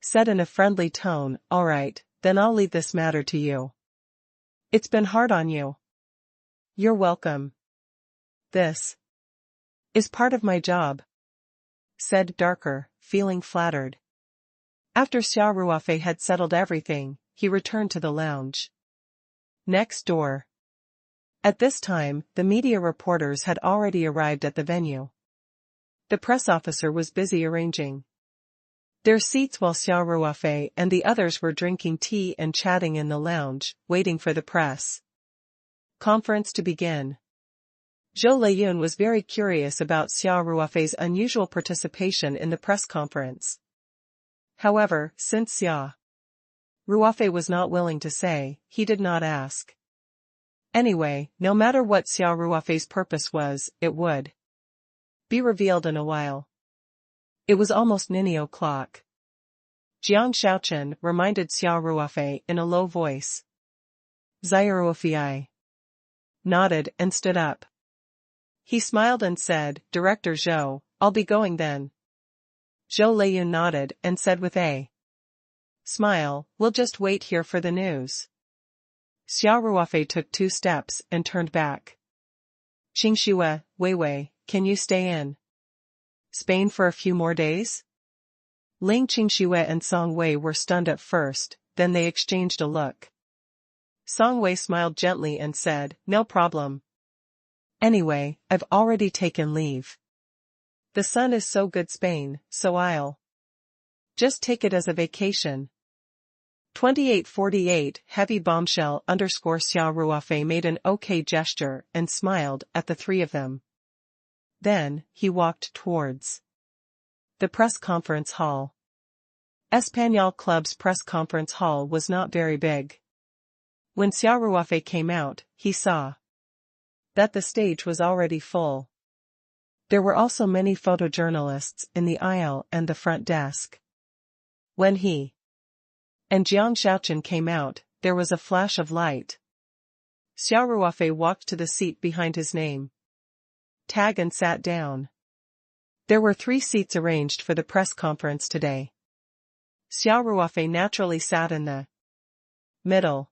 [SPEAKER 1] said in a friendly tone, "All right, then I'll leave this matter to you. It's been hard on you." "You're welcome. This is part of my job," said Darker, feeling flattered. After Xia Ruofei had settled everything, he returned to the lounge next door. At this time, the media reporters had already arrived at the venue. The press officer was busy arranging their seats while Xia Ruofei and the others were drinking tea and chatting in the lounge, waiting for the press conference to begin. Zhou Leyun was very curious about Xia Ruofei's unusual participation in the press conference. However, since Xia Ruofei was not willing to say, he did not ask. Anyway, no matter what Xia Ruofei's purpose was, it would be revealed in a while. It was almost 9 o'clock. Jiang Shaochen reminded Xia Ruofei in a low voice. Xia Ruofei nodded and stood up. He smiled and said, "Director Zhou, I'll be going then." Zhou Leyun nodded and said with a smile, "We'll just wait here for the news." Xia Ruofei took 2 steps and turned back. "Qingxue, Weiwei, can you stay in Spain for a few more days?" Ling Qingxue and Song Wei were stunned at first, then they exchanged a look. Song Wei smiled gently and said, "No problem. Anyway, I've already taken leave. The sun is so good Spain, so I'll just take it as a vacation." 2848 Heavy Bombshell _ Xia Ruofei made an okay gesture and smiled at the three of them. Then, he walked towards the press conference hall. Espanyol Club's press conference hall was not very big. When Xia Ruofei came out, he saw that the stage was already full. There were also many photojournalists in the aisle and the front desk. When he and Jiang Shaoqun came out, there was a flash of light. Xia Ruofei walked to the seat behind his name tag and sat down. There were 3 seats arranged for the press conference today. Xia Ruofei naturally sat in the middle.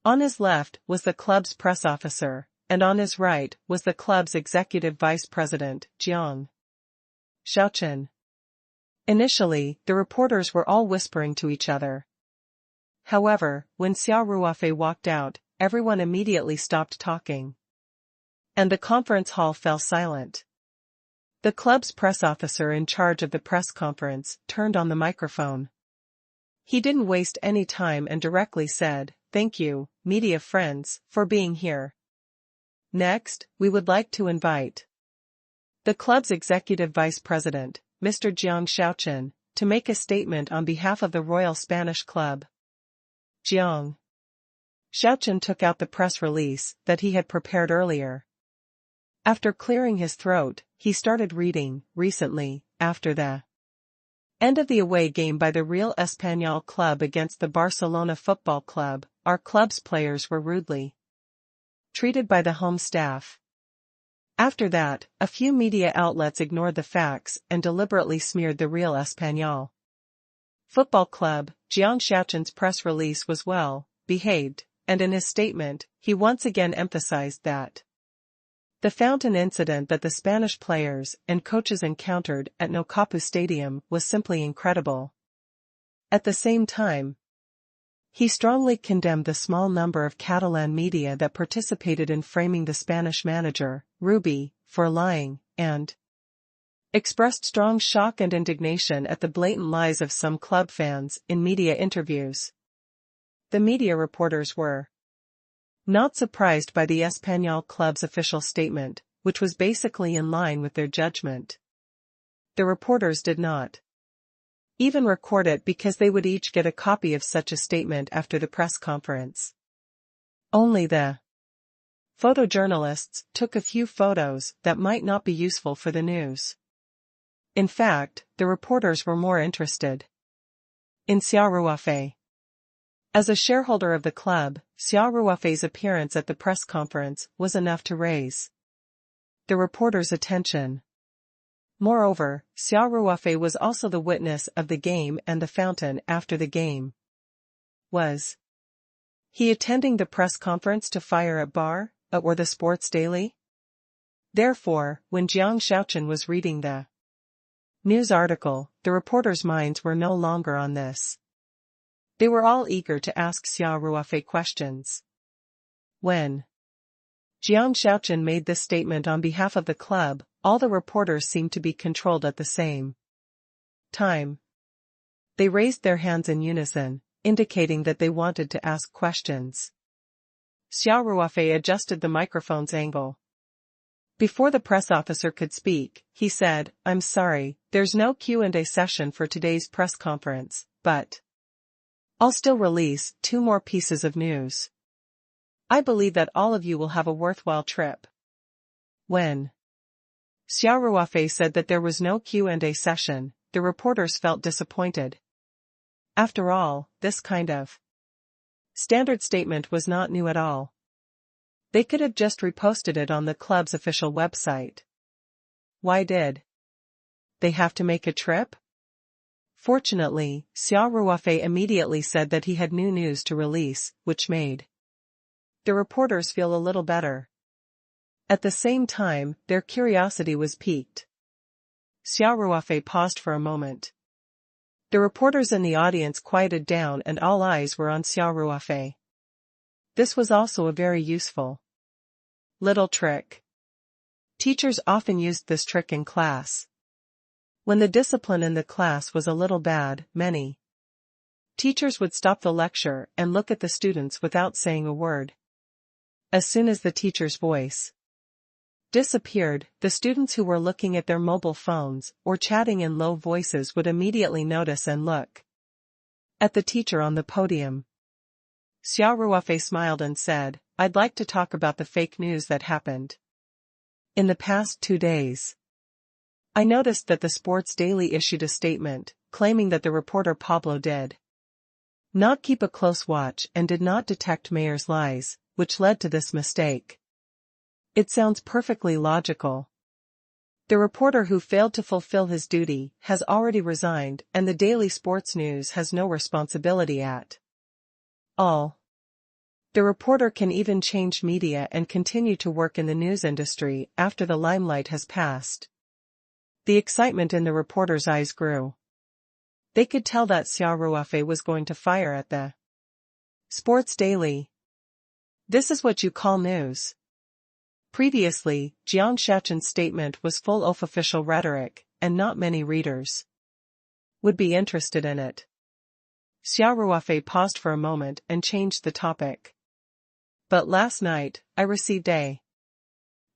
[SPEAKER 1] On his left was the club's press officer, and on his right was the club's executive vice president, Jiang Shaoqun. Initially, the reporters were all whispering to each other. However, when Xia Ruofei walked out, everyone immediately stopped talking. And the conference hall fell silent. The club's press officer in charge of the press conference turned on the microphone. He didn't waste any time and directly said, "Thank you, media friends, for being here. Next, we would like to invite the club's executive vice president, Mr. Jiang Shaoqun, to make a statement on behalf of the Royal Spanish Club." Jiang Shaoqun took out the press release that he had prepared earlier. After clearing his throat, he started reading. Recently, after the end of the away game by the Real Espanyol Club against the Barcelona Football Club, our club's players were rudely treated by the home staff. After that, a few media outlets ignored the facts and deliberately smeared the Real Espanyol Football Club. Jiang Shaoqun's press release was well behaved, and in his statement, he once again emphasized that the fountain incident that the Spanish players and coaches encountered at Nou Camp Stadium was simply incredible. At the same time, he strongly condemned the small number of Catalan media that participated in framing the Spanish manager, Rubi, for lying, and expressed strong shock and indignation at the blatant lies of some club fans in media interviews. The media reporters were not surprised by the Espanyol Club's official statement, which was basically in line with their judgment. The reporters did not even record it because they would each get a copy of such a statement after the press conference. Only the photojournalists took a few photos that might not be useful for the news. In fact, the reporters were more interested in Xia Ruofei. As a shareholder of the club, Xia Ruofei's appearance at the press conference was enough to raise the reporters' attention. Moreover, Xia Ruofei was also the witness of the game and the fountain after the game. Was he attending the press conference to fire at Bar, or the Sports Daily? Therefore, when Jiang Shaoqun was reading the news article, the reporters' minds were no longer on this. They were all eager to ask Xia Ruofei questions. When Jiang Shaoqun made this statement on behalf of the club, all the reporters seemed to be controlled at the same time. They raised their hands in unison, indicating that they wanted to ask questions. Xia Ruofei adjusted the microphone's angle. Before the press officer could speak, he said, "I'm sorry, there's no Q&A session for today's press conference, but I'll still release 2 more pieces of news. I believe that all of you will have a worthwhile trip." When Xia Ruofei said that there was no Q&A session, the reporters felt disappointed. After all, this kind of standard statement was not new at all. They could have just reposted it on the club's official website. Why did they have to make a trip? Fortunately, Xia Ruofei immediately said that he had new news to release, which made the reporters feel a little better. At the same time, their curiosity was piqued. Xia Ruofei paused for a moment. The reporters in the audience quieted down and all eyes were on Xia Ruofei. This was also a very useful little trick. Teachers often used this trick in class. When the discipline in the class was a little bad, many teachers would stop the lecture and look at the students without saying a word. As soon as the teacher's voice disappeared, the students who were looking at their mobile phones or chatting in low voices would immediately notice and look at the teacher on the podium. Xia Ruofei smiled and said, "I'd like to talk about the fake news that happened in the past 2 days. I noticed that the Sports Daily issued a statement, claiming that the reporter Pablo did not keep a close watch and did not detect Mayer's lies, which led to this mistake. It sounds perfectly logical. The reporter who failed to fulfill his duty has already resigned and the daily sports news has no responsibility at all. The reporter can even change media and continue to work in the news industry after the limelight has passed." The excitement in the reporter's eyes grew. They could tell that Xia Ruofei was going to fire at the Sports Daily. This is what you call news? Previously, Jiang Shachen's statement was full of official rhetoric, and not many readers would be interested in it. Xia Ruofei paused for a moment and changed the topic. "But last night, I received a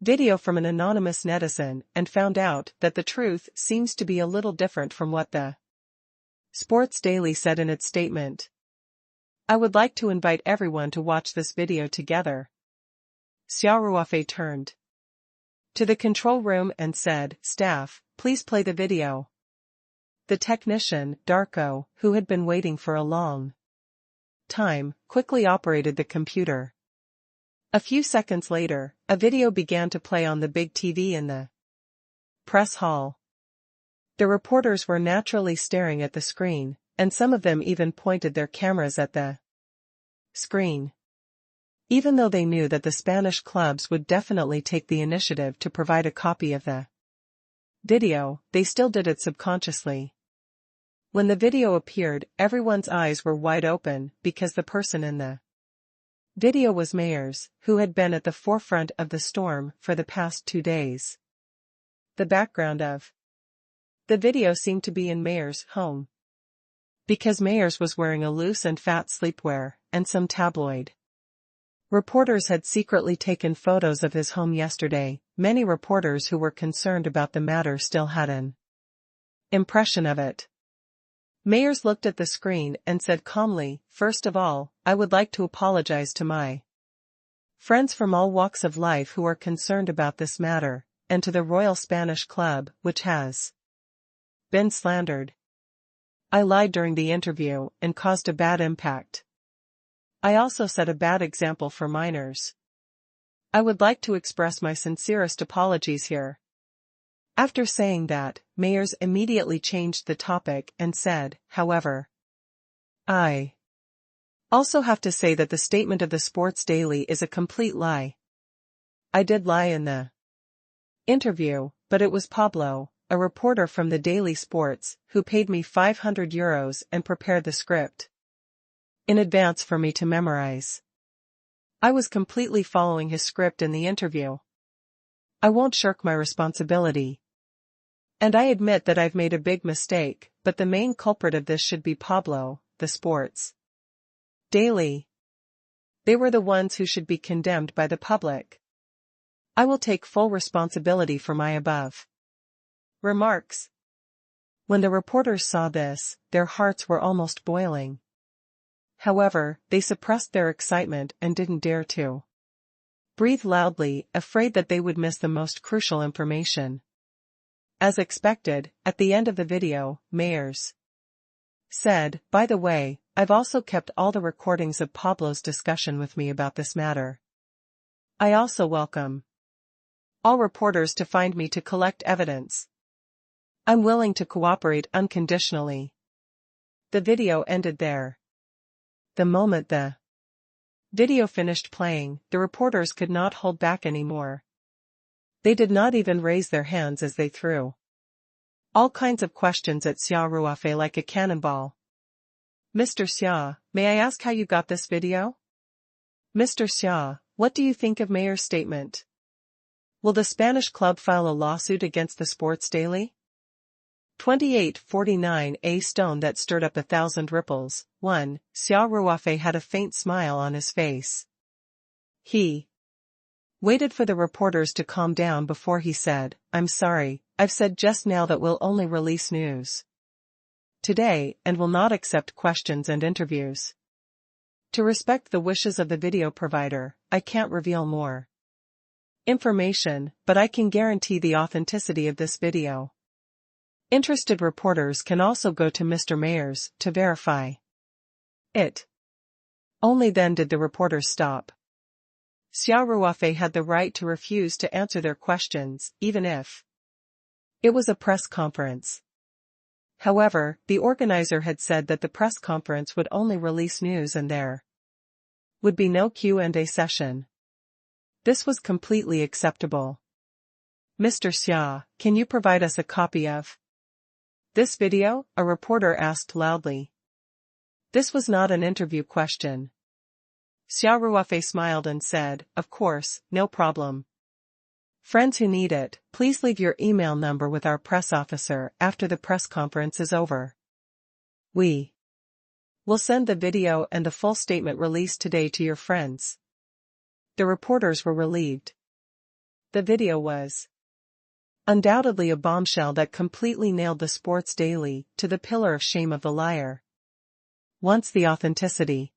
[SPEAKER 1] video from an anonymous netizen and found out that the truth seems to be a little different from what the Sports Daily said in its statement. I would like to invite everyone to watch this video together." Xia Ruofei turned to the control room and said, "Staff, please play the video." The technician, Darko, who had been waiting for a long time, quickly operated the computer. A few seconds later, a video began to play on the big TV in the press hall. The reporters were naturally staring at the screen, and some of them even pointed their cameras at the screen. Even though they knew that the Spanish clubs would definitely take the initiative to provide a copy of the video, they still did it subconsciously. When the video appeared, everyone's eyes were wide open because the person in the video was Mayers, who had been at the forefront of the storm for the past 2 days. The background of the video seemed to be in Mayers' home, because Mayers was wearing a loose and fat sleepwear and some tabloid. Reporters had secretly taken photos of his home yesterday. Many reporters who were concerned about the matter still had an impression of it. Mayers looked at the screen and said calmly, "First of all, I would like to apologize to my friends from all walks of life who are concerned about this matter, and to the Royal Spanish Club, which has been slandered. I lied during the interview and caused a bad impact. I also set a bad example for minors. I would like to express my sincerest apologies here." After saying that, Mayers immediately changed the topic and said, "However, I also have to say that the statement of the Sports Daily is a complete lie. I did lie in the interview, but it was Pablo, a reporter from the Daily Sports, who paid me €500 and prepared the script in advance for me to memorize. I was completely following his script in the interview. I won't shirk my responsibility. And I admit that I've made a big mistake, but the main culprit of this should be Pablo, the Sports Daily. They were the ones who should be condemned by the public. I will take full responsibility for my above remarks." When the reporters saw this, their hearts were almost boiling. However, they suppressed their excitement and didn't dare to breathe loudly, afraid that they would miss the most crucial information. As expected, at the end of the video, Mayers said, "By the way, I've also kept all the recordings of Pablo's discussion with me about this matter. I also welcome all reporters to find me to collect evidence. I'm willing to cooperate unconditionally." The video ended there. The moment the video finished playing, the reporters could not hold back anymore. They did not even raise their hands as they threw all kinds of questions at Xia Ruofei like a cannonball. "Mr. Xia, may I ask how you got this video? Mr. Xia, what do you think of Mayer's statement? Will the Spanish club file a lawsuit against the Sports Daily?" 2849 A stone that stirred up 1,000 ripples. 1. Xia Ruofei had a faint smile on his face. He Waited for the reporters to calm down before he said, "I'm sorry, I've said just now that we'll only release news today and will not accept questions and interviews. To respect the wishes of the video provider, I can't reveal more information, but I can guarantee the authenticity of this video. Interested reporters can also go to Mr. Mayer's to verify it." Only then did the reporters stop. Xia Ruofei had the right to refuse to answer their questions, even if it was a press conference. However, the organizer had said that the press conference would only release news and there would be no Q&A session. This was completely acceptable. "Mr. Xia, can you provide us a copy of this video?" a reporter asked loudly. This was not an interview question. Xia Ruofei smiled and said, "Of course, no problem. Friends who need it, please leave your email number with our press officer after the press conference is over. We will send the video and the full statement released today to your friends." The reporters were relieved. The video was undoubtedly a bombshell that completely nailed the Sports Daily to the pillar of shame of the liar. Once the authenticity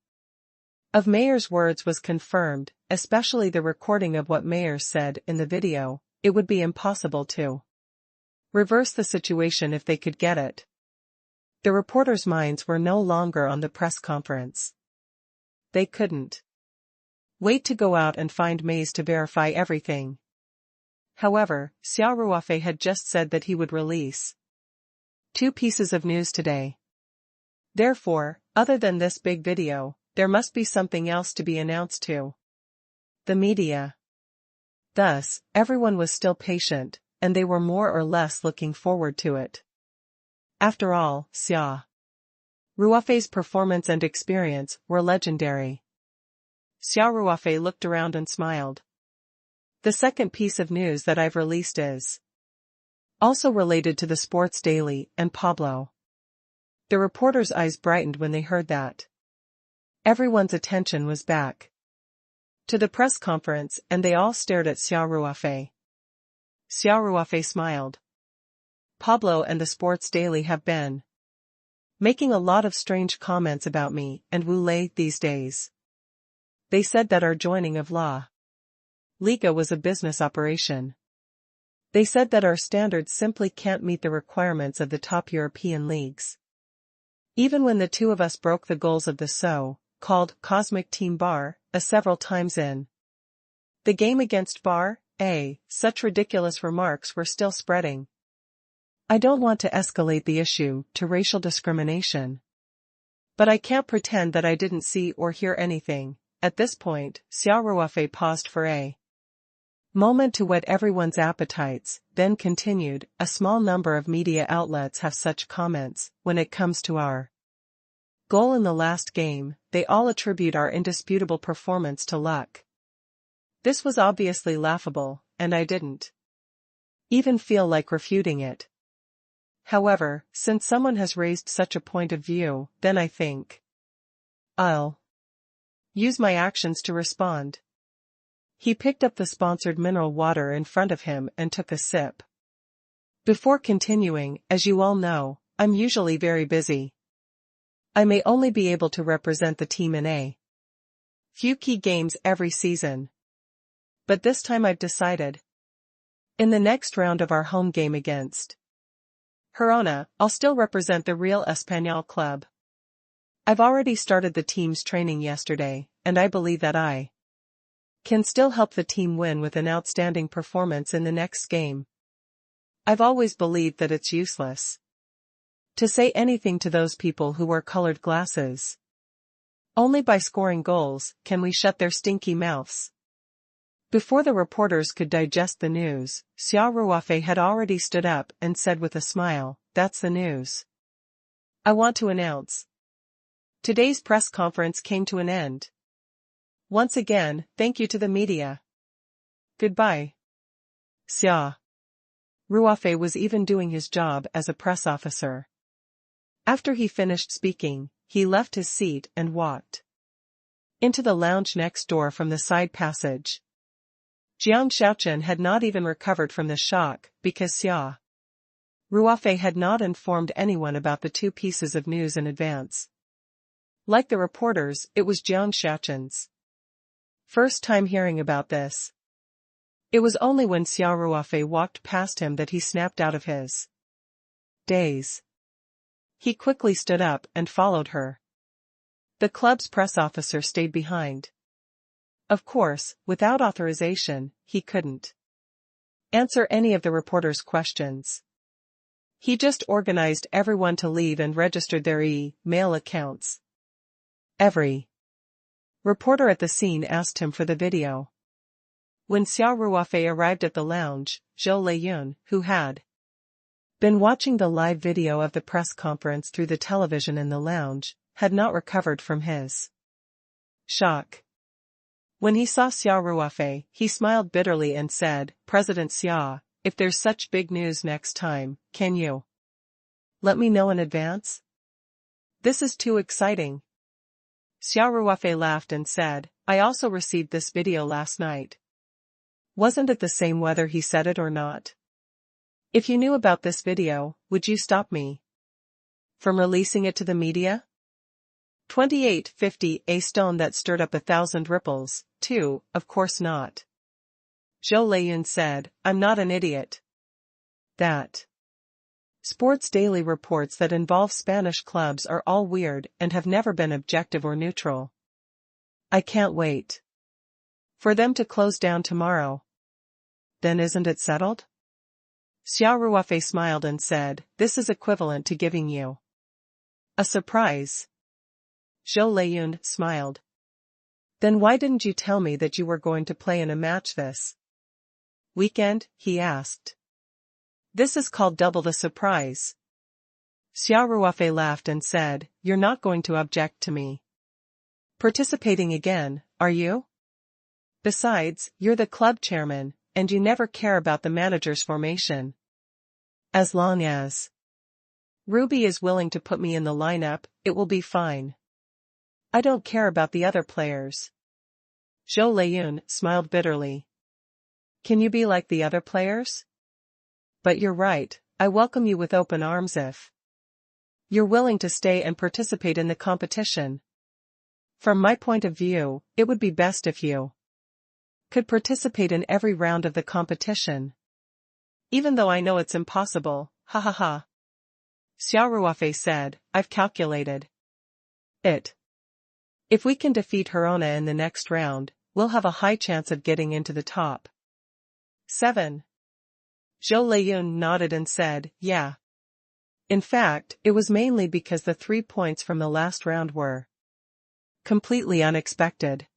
[SPEAKER 1] of Mayer's words was confirmed, especially the recording of what Mayer said in the video, it would be impossible to reverse the situation if they could get it. The reporters' minds were no longer on the press conference. They couldn't wait to go out and find Mays to verify everything. However, Xia Ruofei had just said that he would release 2 pieces of news today. Therefore, other than this big video, there must be something else to be announced to the media. Thus, everyone was still patient, and they were more or less looking forward to it. After all, Xia Ruofei's performance and experience were legendary. Xia Ruofei looked around and smiled. "The second piece of news that I've released is also related to the Sports Daily and Pablo." The reporters' eyes brightened when they heard that. Everyone's attention was back to the press conference, and they all stared at Xia Ruofei. Xia Ruofei smiled. "Pablo and the Sports Daily have been making a lot of strange comments about me and Wu Lei these days. They said that our joining of La Liga was a business operation. They said that our standards simply can't meet the requirements of the top European leagues. Even when the two of us broke the goals of the so-called Cosmic Team Bar A several times in the game against Bar A, such ridiculous remarks were still spreading. I don't want to escalate the issue to racial discrimination, but I can't pretend that I didn't see or hear anything." At this point, Xia Ruofei paused for a moment to whet everyone's appetites, then continued, "A small number of media outlets have such comments. When it comes to our goal in the last game, they all attribute our indisputable performance to luck. This was obviously laughable, and I didn't even feel like refuting it. However, since someone has raised such a point of view, then I think I'll use my actions to respond." He picked up the sponsored mineral water in front of him and took a sip. Before continuing, "As you all know, I'm usually very busy. I may only be able to represent the team in a few key games every season. But this time I've decided. In the next round of our home game against Girona, I'll still represent the Real Español club. I've already started the team's training yesterday, and I believe that I can still help the team win with an outstanding performance in the next game. I've always believed that it's useless to say anything to those people who wear colored glasses. Only by scoring goals can we shut their stinky mouths." Before the reporters could digest the news, Xia Ruofei had already stood up and said with a smile, "That's the news I want to announce. Today's press conference came to an end. Once again, thank you to the media. Goodbye." Xia Ruofei was even doing his job as a press officer. After he finished speaking, he left his seat and walked into the lounge next door from the side passage. Jiang Xiaochen had not even recovered from the shock, because Xia Ruofei had not informed anyone about the two pieces of news in advance. Like the reporters, it was Jiang Xiaochen's first time hearing about this. It was only when Xia Ruofei walked past him that he snapped out of his daze. He quickly stood up and followed her. The club's press officer stayed behind. Of course, without authorization, he couldn't answer any of the reporters' questions. He just organized everyone to leave and registered their e-mail accounts. Every reporter at the scene asked him for the video. When Xia Ruofei arrived at the lounge, Zhou Leiyun, who had been watching the live video of the press conference through the television in the lounge, had not recovered from his shock. When he saw Xia Ruofei, he smiled bitterly and said, "President Xia, if there's such big news next time, can you let me know in advance? This is too exciting." Xia Ruofei laughed and said, "I also received this video last night." Wasn't it the same whether he said it or not? If you knew about this video, would you stop me from releasing it to the media? 2850 A stone that stirred up 1,000 ripples, too, of course not. Zhou Leiyun said, "I'm not an idiot." That sports daily reports that involve Spanish clubs are all weird and have never been objective or neutral. I can't wait for them to close down tomorrow. Then isn't it settled? Xia Ruofei smiled and said, "This is equivalent to giving you a surprise." Zhou Leiyun smiled. "Then why didn't you tell me that you were going to play in a match this weekend?" he asked. "This is called double the surprise." Xia Ruofei laughed and said, "You're not going to object to me participating again, are you? Besides, you're the club chairman, and you never care about the manager's formation. As long as Ruby is willing to put me in the lineup, it will be fine. I don't care about the other players." Zhou Leiyun smiled bitterly. "Can you be like the other players? But you're right, I welcome you with open arms if you're willing to stay and participate in the competition. From my point of view, it would be best if you could participate in every round of the competition. Even though I know it's impossible, ha ha ha." Xia Ruofei said, "I've calculated it. If we can defeat Hirona in the next round, we'll have a high chance of getting into the top 7. Zhou Leiyun nodded and said, "Yeah." In fact, it was mainly because the 3 points from the last round were completely unexpected.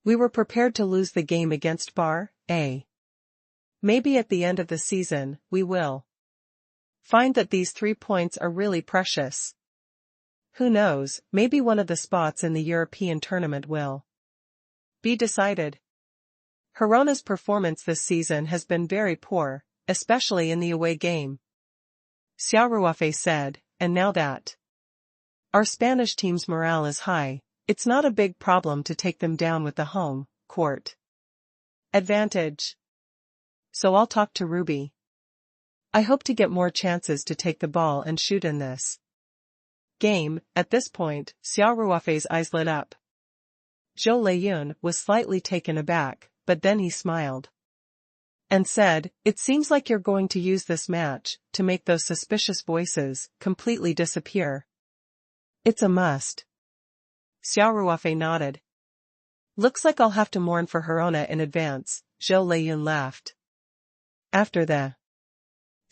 [SPEAKER 1] We were prepared to lose the game against Bar A. Maybe at the end of the season, we will find that these 3 points are really precious. Who knows, maybe one of the spots in the European tournament will be decided. Hirona's performance this season has been very poor, especially in the away game," Xia Ruofei said, "and now that our Spanish team's morale is high, it's not a big problem to take them down with the home court advantage. So I'll talk to Ruby. I hope to get more chances to take the ball and shoot in this game." At this point, Xia Ruofei's eyes lit up. Zhou Leiyun was slightly taken aback, but then he smiled and said, "It seems like you're going to use this match to make those suspicious voices completely disappear." "It's a must." Xia Ruofei nodded. "Looks like I'll have to mourn for Hirona in advance," Zhou Leiyun laughed. After the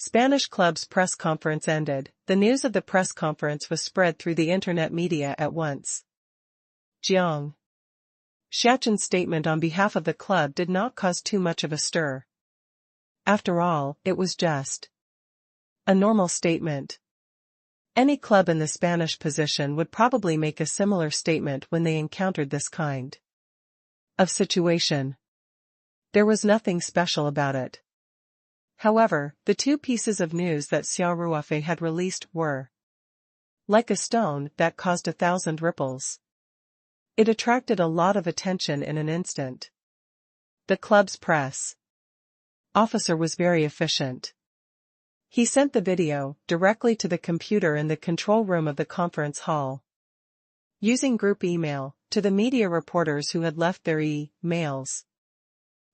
[SPEAKER 1] Spanish club's press conference ended, the news of the press conference was spread through the internet media at once. Jiang Xiaochen's statement on behalf of the club did not cause too much of a stir. After all, it was just a normal statement. Any club in the Spanish position would probably make a similar statement when they encountered this kind of situation. There was nothing special about it. However, the two pieces of news that Xia Ruofei had released were like a stone that caused 1,000 ripples. It attracted a lot of attention in an instant. The club's press officer was very efficient. He sent the video directly to the computer in the control room of the conference hall. Using group email, to the media reporters who had left their emails.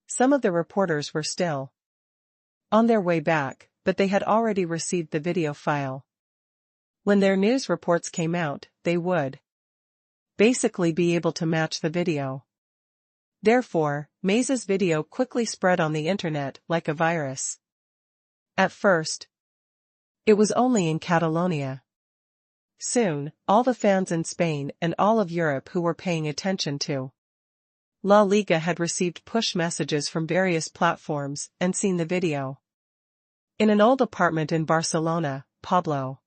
[SPEAKER 1] Some of the reporters were still on their way back, but they had already received the video file. When their news reports came out, they would basically be able to match the video. Therefore, Maze's video quickly spread on the internet like a virus. At first, it was only in Catalonia. Soon, all the fans in Spain and all of Europe who were paying attention to La Liga had received push messages from various platforms and seen the video. In an old apartment in Barcelona, Pablo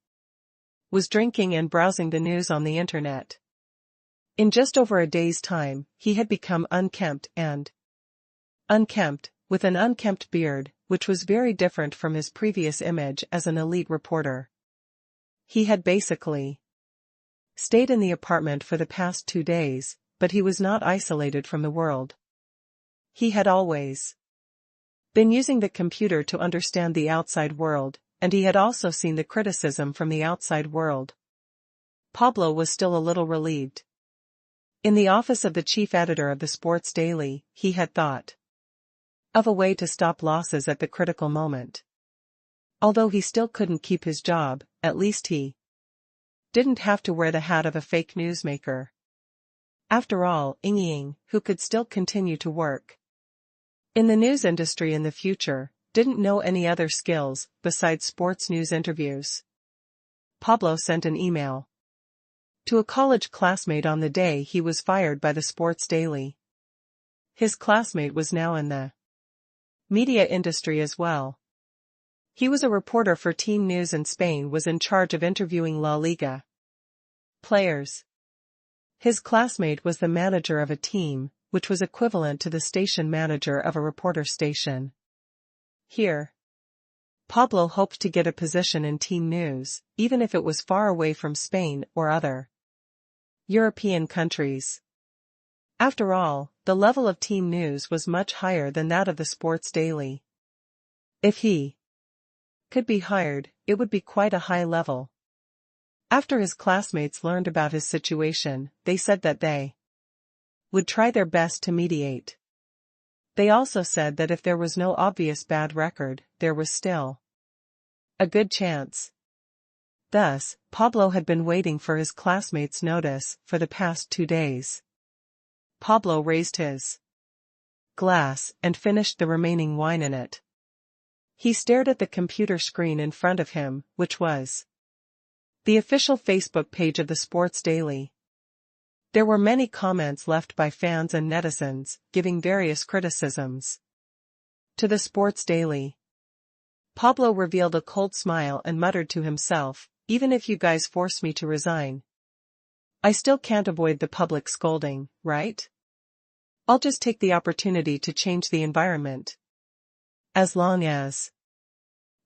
[SPEAKER 1] was drinking and browsing the news on the internet. In just over a day's time, he had become unkempt, with an unkempt beard, which was very different from his previous image as an elite reporter. He had basically stayed in the apartment for the past 2 days, but he was not isolated from the world. He had always been using the computer to understand the outside world, and he had also seen the criticism from the outside world. Pablo was still a little relieved. In the office of the chief editor of the Sports Daily, he had thought of a way to stop losses at the critical moment. Although he still couldn't keep his job, at least he didn't have to wear the hat of a fake newsmaker. After all, Ying, who could still continue to work in the news industry in the future, didn't know any other skills besides sports news interviews. Pablo sent an email to a college classmate on the day he was fired by the Sports Daily. His classmate was now in the media industry as well. He was a reporter for Team News in Spain, was in charge of interviewing La Liga players. His classmate was the manager of a team, which was equivalent to the station manager of a reporter station. Here, Pablo hoped to get a position in Team News, even if it was far away from Spain or other European countries. After all, the level of Team News was much higher than that of the Sports Daily. If he could be hired, it would be quite a high level. After his classmates learned about his situation, they said that they would try their best to mediate. They also said that if there was no obvious bad record, there was still a good chance. Thus, Pablo had been waiting for his classmates' notice for the past 2 days. Pablo raised his glass and finished the remaining wine in it. He stared at the computer screen in front of him, which was the official Facebook page of the Sports Daily. There were many comments left by fans and netizens, giving various criticisms to the Sports Daily. Pablo revealed a cold smile and muttered to himself, "Even if you guys force me to resign, I still can't avoid the public scolding, right? I'll just take the opportunity to change the environment. As long as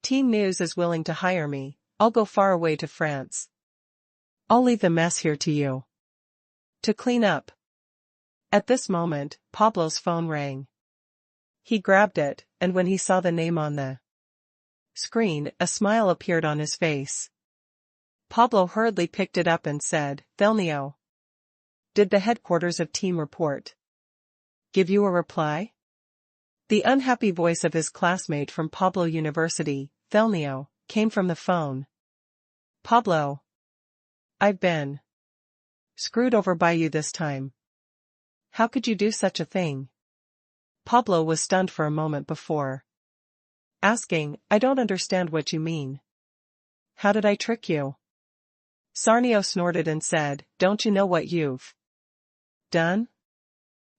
[SPEAKER 1] Team News is willing to hire me, I'll go far away to France. I'll leave the mess here to you to clean up." At this moment, Pablo's phone rang. He grabbed it, and when he saw the name on the screen, a smile appeared on his face. Pablo hurriedly picked it up and said, "Thelnio, did the headquarters of Team Report give you a reply?" The unhappy voice of his classmate from Pablo University, Thelnio, came from the phone. "Pablo, I've been screwed over by you this time. How could you do such a thing?" Pablo was stunned for a moment before asking, "I don't understand what you mean. How did I trick you?" Sarnio snorted and said, "Don't you know what you've done?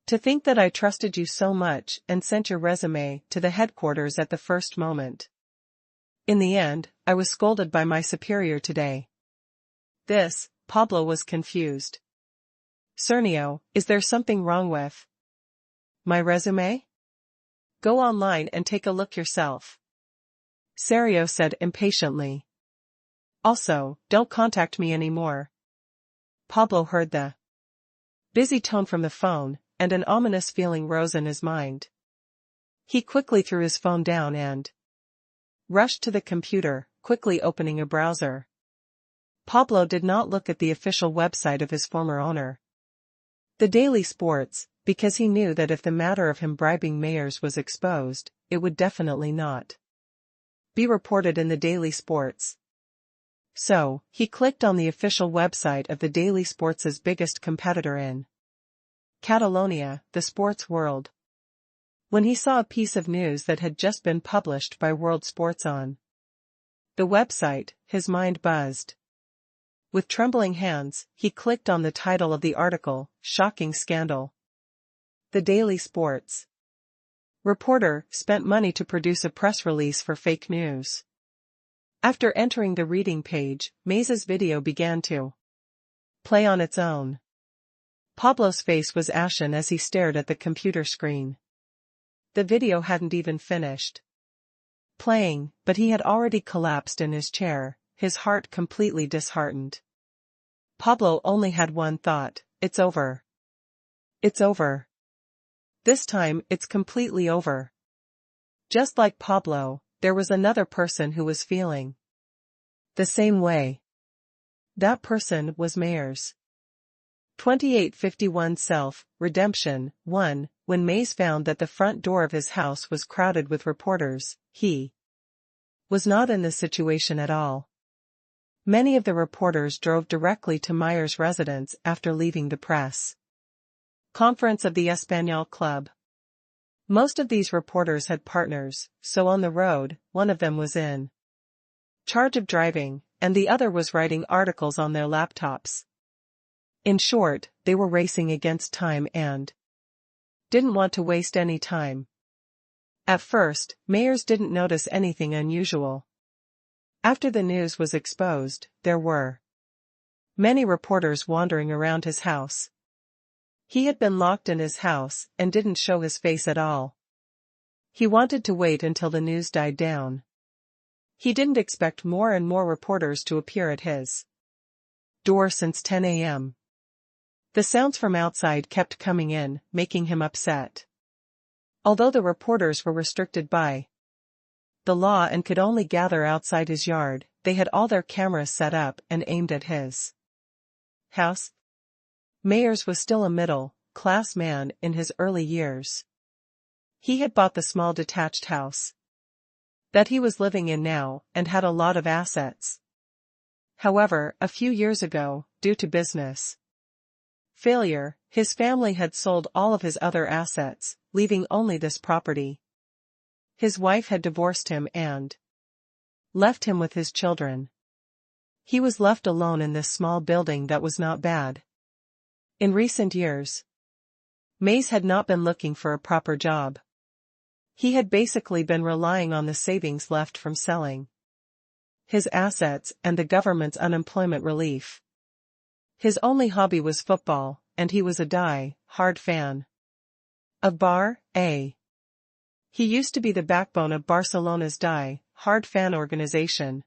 [SPEAKER 1] To think that I trusted you so much and sent your resume to the headquarters at the first moment. In the end, I was scolded by my superior today." This, Pablo was confused. "Sarnio, is there something wrong with my resume? Go online and take a look yourself," Sarnio said impatiently. "Also, don't contact me anymore." Pablo heard the busy tone from the phone, and an ominous feeling rose in his mind. He quickly threw his phone down and rushed to the computer, quickly opening a browser. Pablo did not look at the official website of his former owner, the Daily Sports, because he knew that if the matter of him bribing mayors was exposed, it would definitely not be reported in the Daily Sports. So, he clicked on the official website of the Daily Sports' biggest competitor in Catalonia, the sports world. When he saw a piece of news that had just been published by World Sports on the website, his mind buzzed. With trembling hands, he clicked on the title of the article, "Shocking Scandal. The Daily Sports reporter spent money to produce a press release for fake news." After entering the reading page, Maze's video began to play on its own. Pablo's face was ashen as he stared at the computer screen. The video hadn't even finished playing, but he had already collapsed in his chair, his heart completely disheartened. Pablo only had one thought: it's over. It's over. This time, it's completely over. Just like Pablo, there was another person who was feeling the same way. That person was Mayers. 2851 Self-Redemption 1. When Maze found that the front door of his house was crowded with reporters, he was not in this situation at all. Many of the reporters drove directly to Mayer's residence after leaving the press conference of the Español Club. Most of these reporters had partners, so on the road, one of them was in charge of driving, and the other was writing articles on their laptops. In short, they were racing against time and didn't want to waste any time. At first, Mayers didn't notice anything unusual. After the news was exposed, there were many reporters wandering around his house. He had been locked in his house and didn't show his face at all. He wanted to wait until the news died down. He didn't expect more and more reporters to appear at his door since 10 a.m. The sounds from outside kept coming in, making him upset. Although the reporters were restricted by the law and could only gather outside his yard, they had all their cameras set up and aimed at his house. Mayers was still a middle-class man in his early years. He had bought the small detached house that he was living in now, and had a lot of assets. However, a few years ago, due to business failure, his family had sold all of his other assets, leaving only this property. His wife had divorced him and left him with his children. He was left alone in this small building that was not bad. In recent years, Maze had not been looking for a proper job. He had basically been relying on the savings left from selling his assets and the government's unemployment relief. His only hobby was football, and he was a die-hard fan of Barça. He used to be the backbone of Barcelona's die-hard fan organization.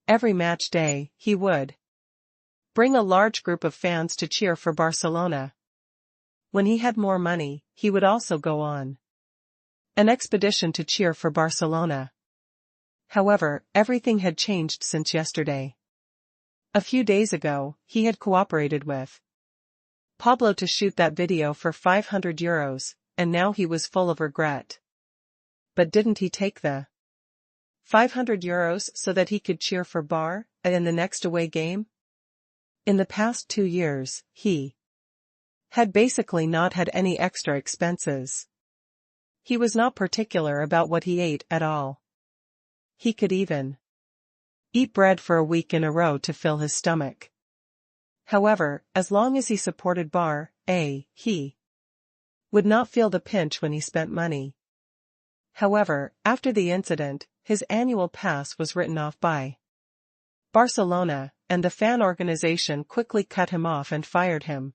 [SPEAKER 1] Every match day, he would bring a large group of fans to cheer for Barcelona. When he had more money, he would also go on an expedition to cheer for Barcelona. However, everything had changed since yesterday. A few days ago, he had cooperated with Pablo to shoot that video for €500, and now he was full of regret. But didn't he take the €500 so that he could cheer for Barça in the next away game? In the past 2 years, he had basically not had any extra expenses. He was not particular about what he ate at all. He could even eat bread for a week in a row to fill his stomach. However, as long as he supported Barça, he would not feel the pinch when he spent money. However, after the incident, his annual pass was written off by Barcelona, and the fan organization quickly cut him off and fired him.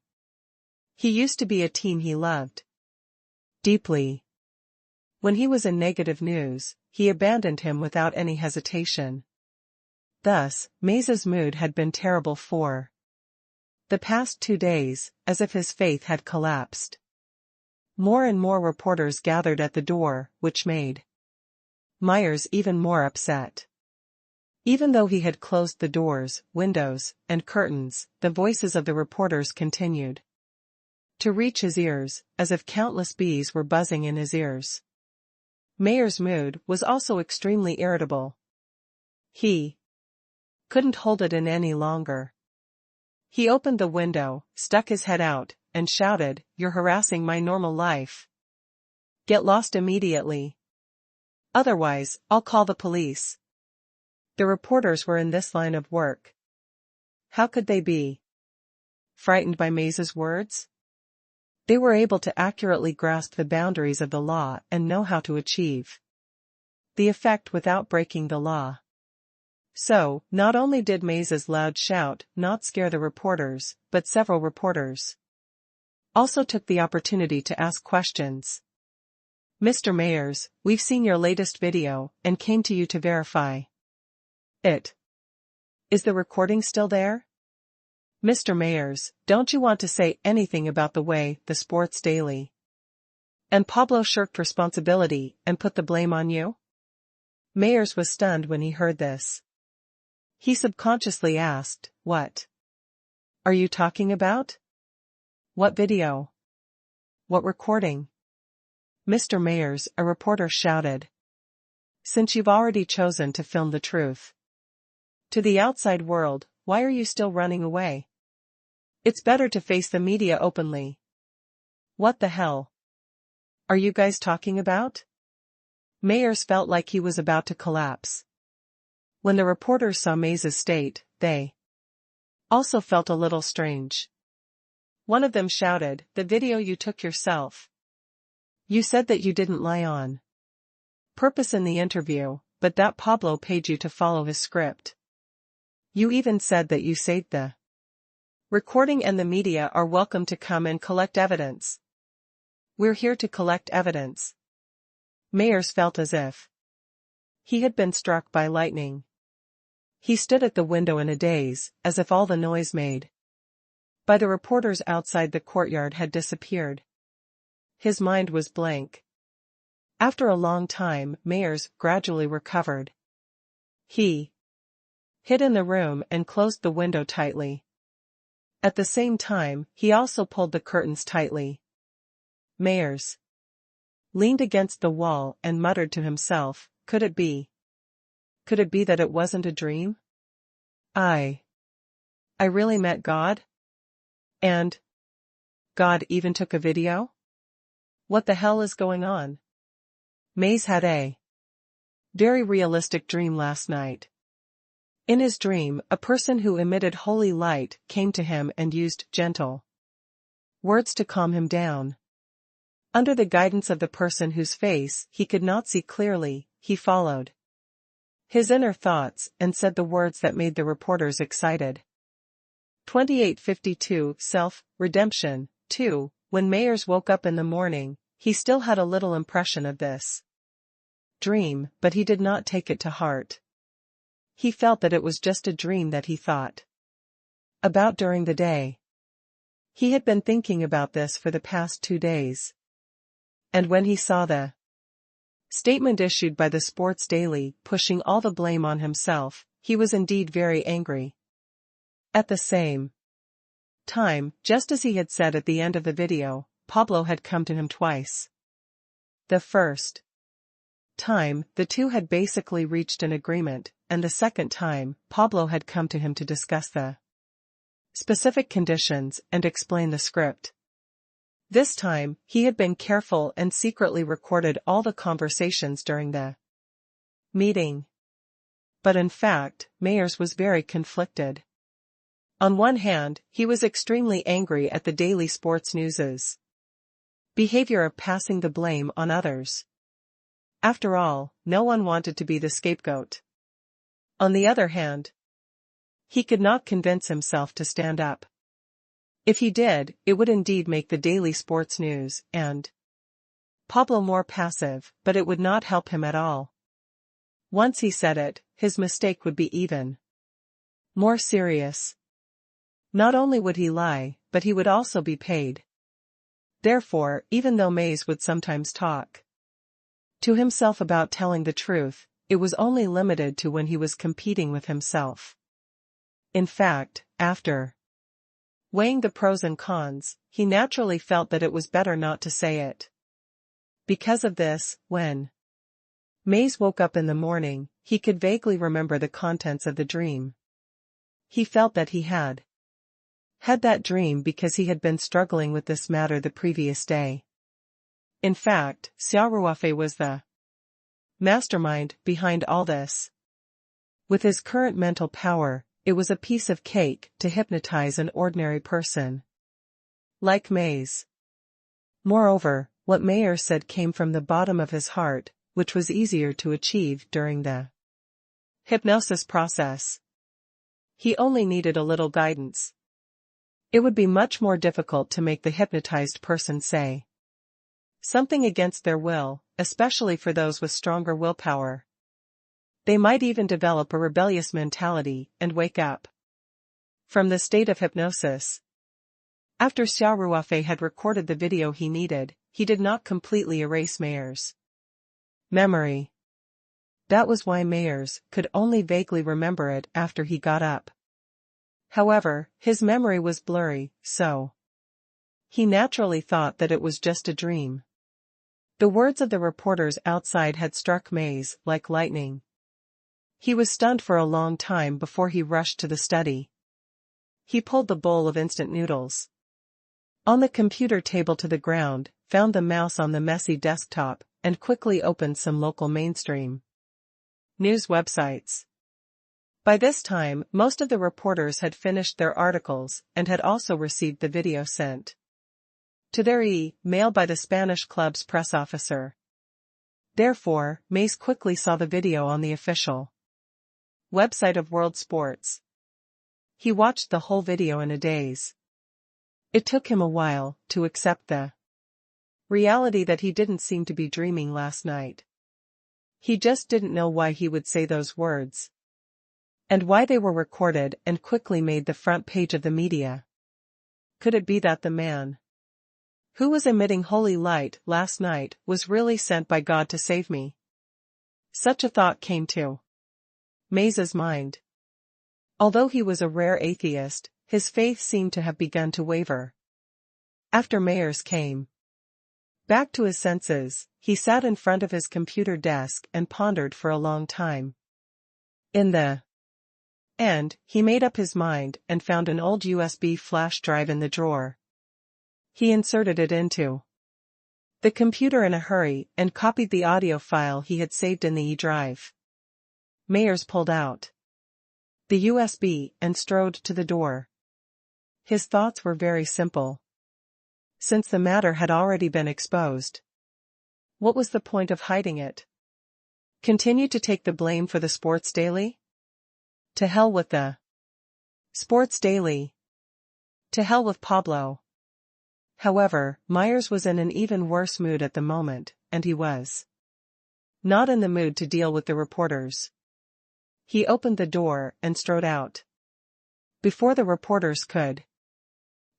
[SPEAKER 1] He used to be a team he loved deeply. When he was in negative news, he abandoned him without any hesitation. Thus, Maze's mood had been terrible for the past 2 days, as if his faith had collapsed. More and more reporters gathered at the door, which made Myers even more upset. Even though he had closed the doors, windows, and curtains, the voices of the reporters continued to reach his ears, as if countless bees were buzzing in his ears. Myers' mood was also extremely irritable. He couldn't hold it in any longer. He opened the window, stuck his head out, and shouted, "You're harassing my normal life. Get lost immediately. Otherwise, I'll call the police." The reporters were in this line of work. How could they be frightened by Mays's words? They were able to accurately grasp the boundaries of the law and know how to achieve the effect without breaking the law. So, not only did Mays's loud shout not scare the reporters, but several reporters also took the opportunity to ask questions. "Mr. Myers, we've seen your latest video and came to you to verify it. Is the recording still there? Mr. Myers, don't you want to say anything about the way the Sports Daily and Pablo shirked responsibility and put the blame on you?" Myers was stunned when he heard this. He subconsciously asked, "What are you talking about? What video? What recording?" "Mr. Myers," a reporter shouted, "since you've already chosen to film the truth to the outside world, why are you still running away? It's better to face the media openly. What the hell are you guys talking about?" Myers felt like he was about to collapse. When the reporters saw Mays's state, they also felt a little strange. One of them shouted, "The video you took yourself. You said that you didn't lie on purpose in the interview, but that Pablo paid you to follow his script. You even said that you saved the recording and the media are welcome to come and collect evidence." "We're here to collect evidence." Myers felt as if he had been struck by lightning. He stood at the window in a daze, as if all the noise made by the reporters outside the courtyard had disappeared. His mind was blank. After a long time, Myers gradually recovered. He hid in the room and closed the window tightly. At the same time, he also pulled the curtains tightly. Myers leaned against the wall and muttered to himself, "Could it be? Could it be that it wasn't a dream? I really met God? And God even took a video? What the hell is going on?" Mays had a very realistic dream last night. In his dream, a person who emitted holy light came to him and used gentle words to calm him down. Under the guidance of the person whose face he could not see clearly, he followed his inner thoughts and said the words that made the reporters excited. 2852 Self-Redemption 2. When Myers woke up in the morning, he still had a little impression of this dream, but he did not take it to heart. He felt that it was just a dream that he thought about during the day. He had been thinking about this for the past 2 days. And when he saw the statement issued by the Sports Daily pushing all the blame on himself, he was indeed very angry. At the same time, just as he had said at the end of the video, Pablo had come to him twice. The first time, the two had basically reached an agreement, and the second time, Pablo had come to him to discuss the specific conditions and explain the script. This time, he had been careful and secretly recorded all the conversations during the meeting. But in fact, Myers was very conflicted. On one hand, he was extremely angry at the daily sports news's behavior of passing the blame on others. After all, no one wanted to be the scapegoat. On the other hand, he could not convince himself to stand up. If he did, it would indeed make the daily sports news and Pablo more passive, but it would not help him at all. Once he said it, his mistake would be even more serious. Not only would he lie, but he would also be paid Therefore, even though Mays would sometimes talk to himself about telling the truth, it was only limited to when he was competing with himself. In fact, after weighing the pros and cons, he naturally felt that it was better not to say it. Because of this, when Mays woke up in the morning, he could vaguely remember the contents of the dream. He felt that he had that dream because he had been struggling with this matter the previous day. In fact, Xia Ruofei was the mastermind behind all this. With his current mental power, it was a piece of cake to hypnotize an ordinary person like Mays. Moreover, what Mayer said came from the bottom of his heart, which was easier to achieve during the hypnosis process. He only needed a little guidance. It would be much more difficult to make the hypnotized person say something against their will, especially for those with stronger willpower. They might even develop a rebellious mentality and wake up from the state of hypnosis. After Xia Ruofei had recorded the video he needed, he did not completely erase Mayer's memory. That was why Mayers could only vaguely remember it after he got up. However, his memory was blurry, so he naturally thought that it was just a dream. The words of the reporters outside had struck Mays like lightning. He was stunned for a long time before he rushed to the study. He pulled the bowl of instant noodles on the computer table to the ground, found the mouse on the messy desktop, and quickly opened some local mainstream news websites. By this time, most of the reporters had finished their articles and had also received the video sent to their e-mail by the Spanish club's press officer. Therefore, Mays quickly saw the video on the official website of World Sports. He watched the whole video in a daze. It took him a while to accept the reality that he didn't seem to be dreaming last night. He just didn't know why he would say those words, and why they were recorded and quickly made the front page of the media. Could it be that the man who was emitting holy light last night was really sent by God to save me? Such a thought came to Mays's mind. Although he was a rare atheist, his faith seemed to have begun to waver. After Mayers came back to his senses, he sat in front of his computer desk and pondered for a long time. In the end, he made up his mind and found an old USB flash drive in the drawer. He inserted it into the computer in a hurry and copied the audio file he had saved in the e-drive. Mayers pulled out the USB and strode to the door. His thoughts were very simple. Since the matter had already been exposed, what was the point of hiding it? Continue to take the blame for the Sports Daily? To hell with the Sports Daily. To hell with Pablo. However, Myers was in an even worse mood at the moment, and he was not in the mood to deal with the reporters. He opened the door and strode out. Before the reporters could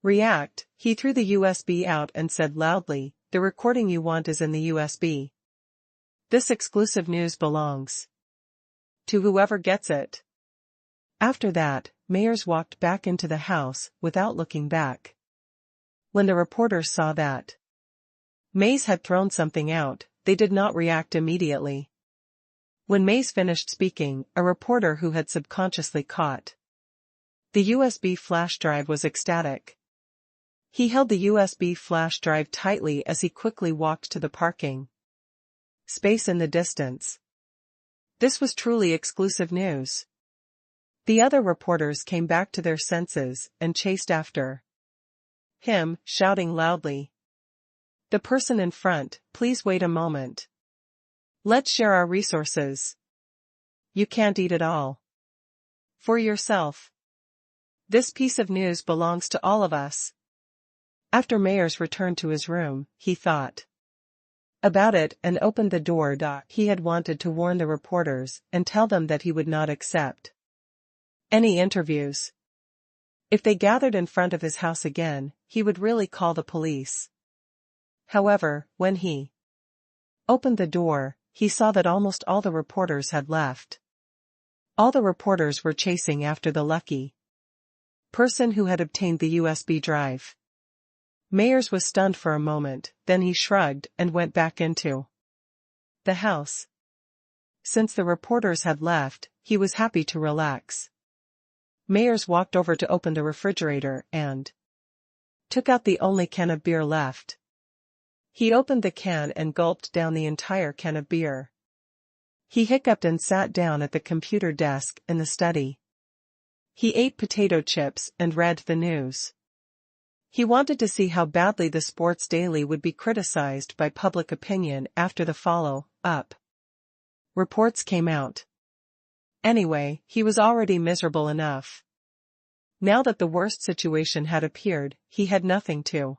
[SPEAKER 1] react, he threw the USB out and said loudly, "The recording you want is in the USB. This exclusive news belongs to whoever gets it." After that, Mayers walked back into the house without looking back. When the reporters saw that Mays had thrown something out, they did not react immediately. When Mays finished speaking, a reporter who had subconsciously caught the USB flash drive was ecstatic. He held the USB flash drive tightly as he quickly walked to the parking space in the distance. This was truly exclusive news. The other reporters came back to their senses and chased after him, shouting loudly, "The person in front, please wait a moment. Let's share our resources. You can't eat it all for yourself. This piece of news belongs to all of us." After Mayers returned to his room, he thought about it and opened the door. He had wanted to warn the reporters and tell them that he would not accept any interviews. If they gathered in front of his house again, he would really call the police. However, when he opened the door, he saw that almost all the reporters had left. All the reporters were chasing after the lucky person who had obtained the USB drive. Mayers was stunned for a moment, then he shrugged and went back into the house. Since the reporters had left, he was happy to relax. Mayers walked over to open the refrigerator and took out the only can of beer left. He opened the can and gulped down the entire can of beer. He hiccuped and sat down at the computer desk in the study. He ate potato chips and read the news. He wanted to see how badly the sports daily would be criticized by public opinion after the follow-up reports came out. Anyway, he was already miserable enough. Now that the worst situation had appeared, he had nothing to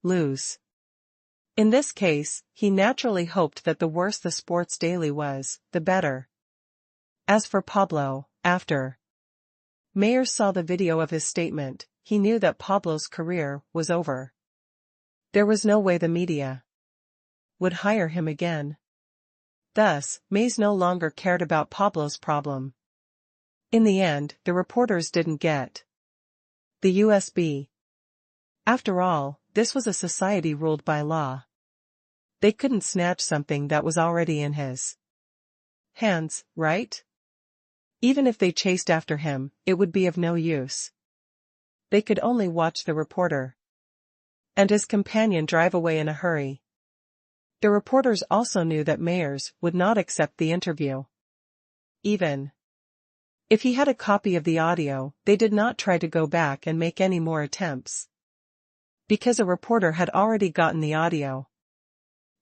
[SPEAKER 1] lose. In this case, he naturally hoped that the worse the sports daily was, the better. As for Pablo, after Mayers saw the video of his statement, he knew that Pablo's career was over. There was no way the media would hire him again. Thus, Mayers no longer cared about Pablo's problem. In the end, the reporters didn't get the USB. After all, this was a society ruled by law. They couldn't snatch something that was already in his hands, right? Even if they chased after him, it would be of no use. They could only watch the reporter and his companion drive away in a hurry. The reporters also knew that Mayers would not accept the interview. Even if he had a copy of the audio, they did not try to go back and make any more attempts. Because a reporter had already gotten the audio,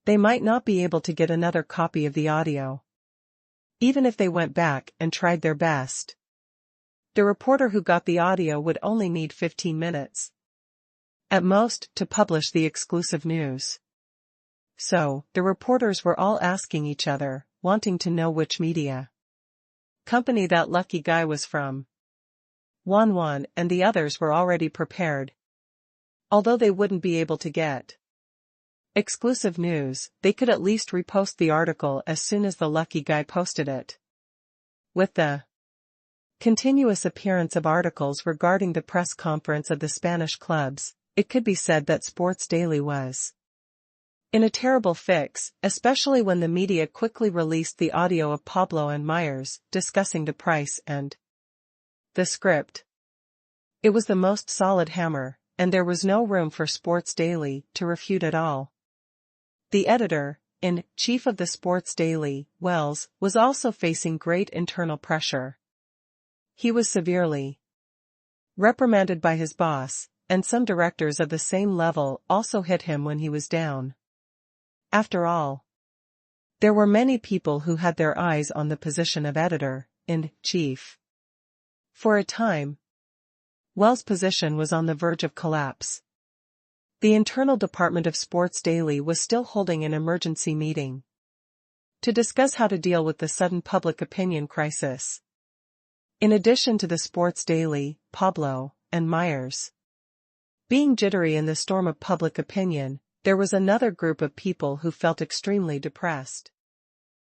[SPEAKER 1] they might not be able to get another copy of the audio. Even if they went back and tried their best, the reporter who got the audio would only need 15 minutes, at most, to publish the exclusive news. So, the reporters were all asking each other, wanting to know which media company that lucky guy was from. Juan and the others were already prepared. Although they wouldn't be able to get exclusive news, they could at least repost the article as soon as the lucky guy posted it. With the continuous appearance of articles regarding the press conference of the Spanish clubs, it could be said that Sports Daily was in a terrible fix, especially when the media quickly released the audio of Pablo and Mayers discussing the price and the script. It was the most solid hammer, and there was no room for Sports Daily to refute at all. The editor-in-chief of the Sports Daily, Wells, was also facing great internal pressure. He was severely reprimanded by his boss, and some directors of the same level also hit him when he was down. After all, there were many people who had their eyes on the position of editor-in-chief. For a time, Wells' position was on the verge of collapse. The internal department of Sports Daily was still holding an emergency meeting to discuss how to deal with the sudden public opinion crisis. In addition to the Sports Daily, Pablo, and Mayers being jittery in the storm of public opinion, there was another group of people who felt extremely depressed.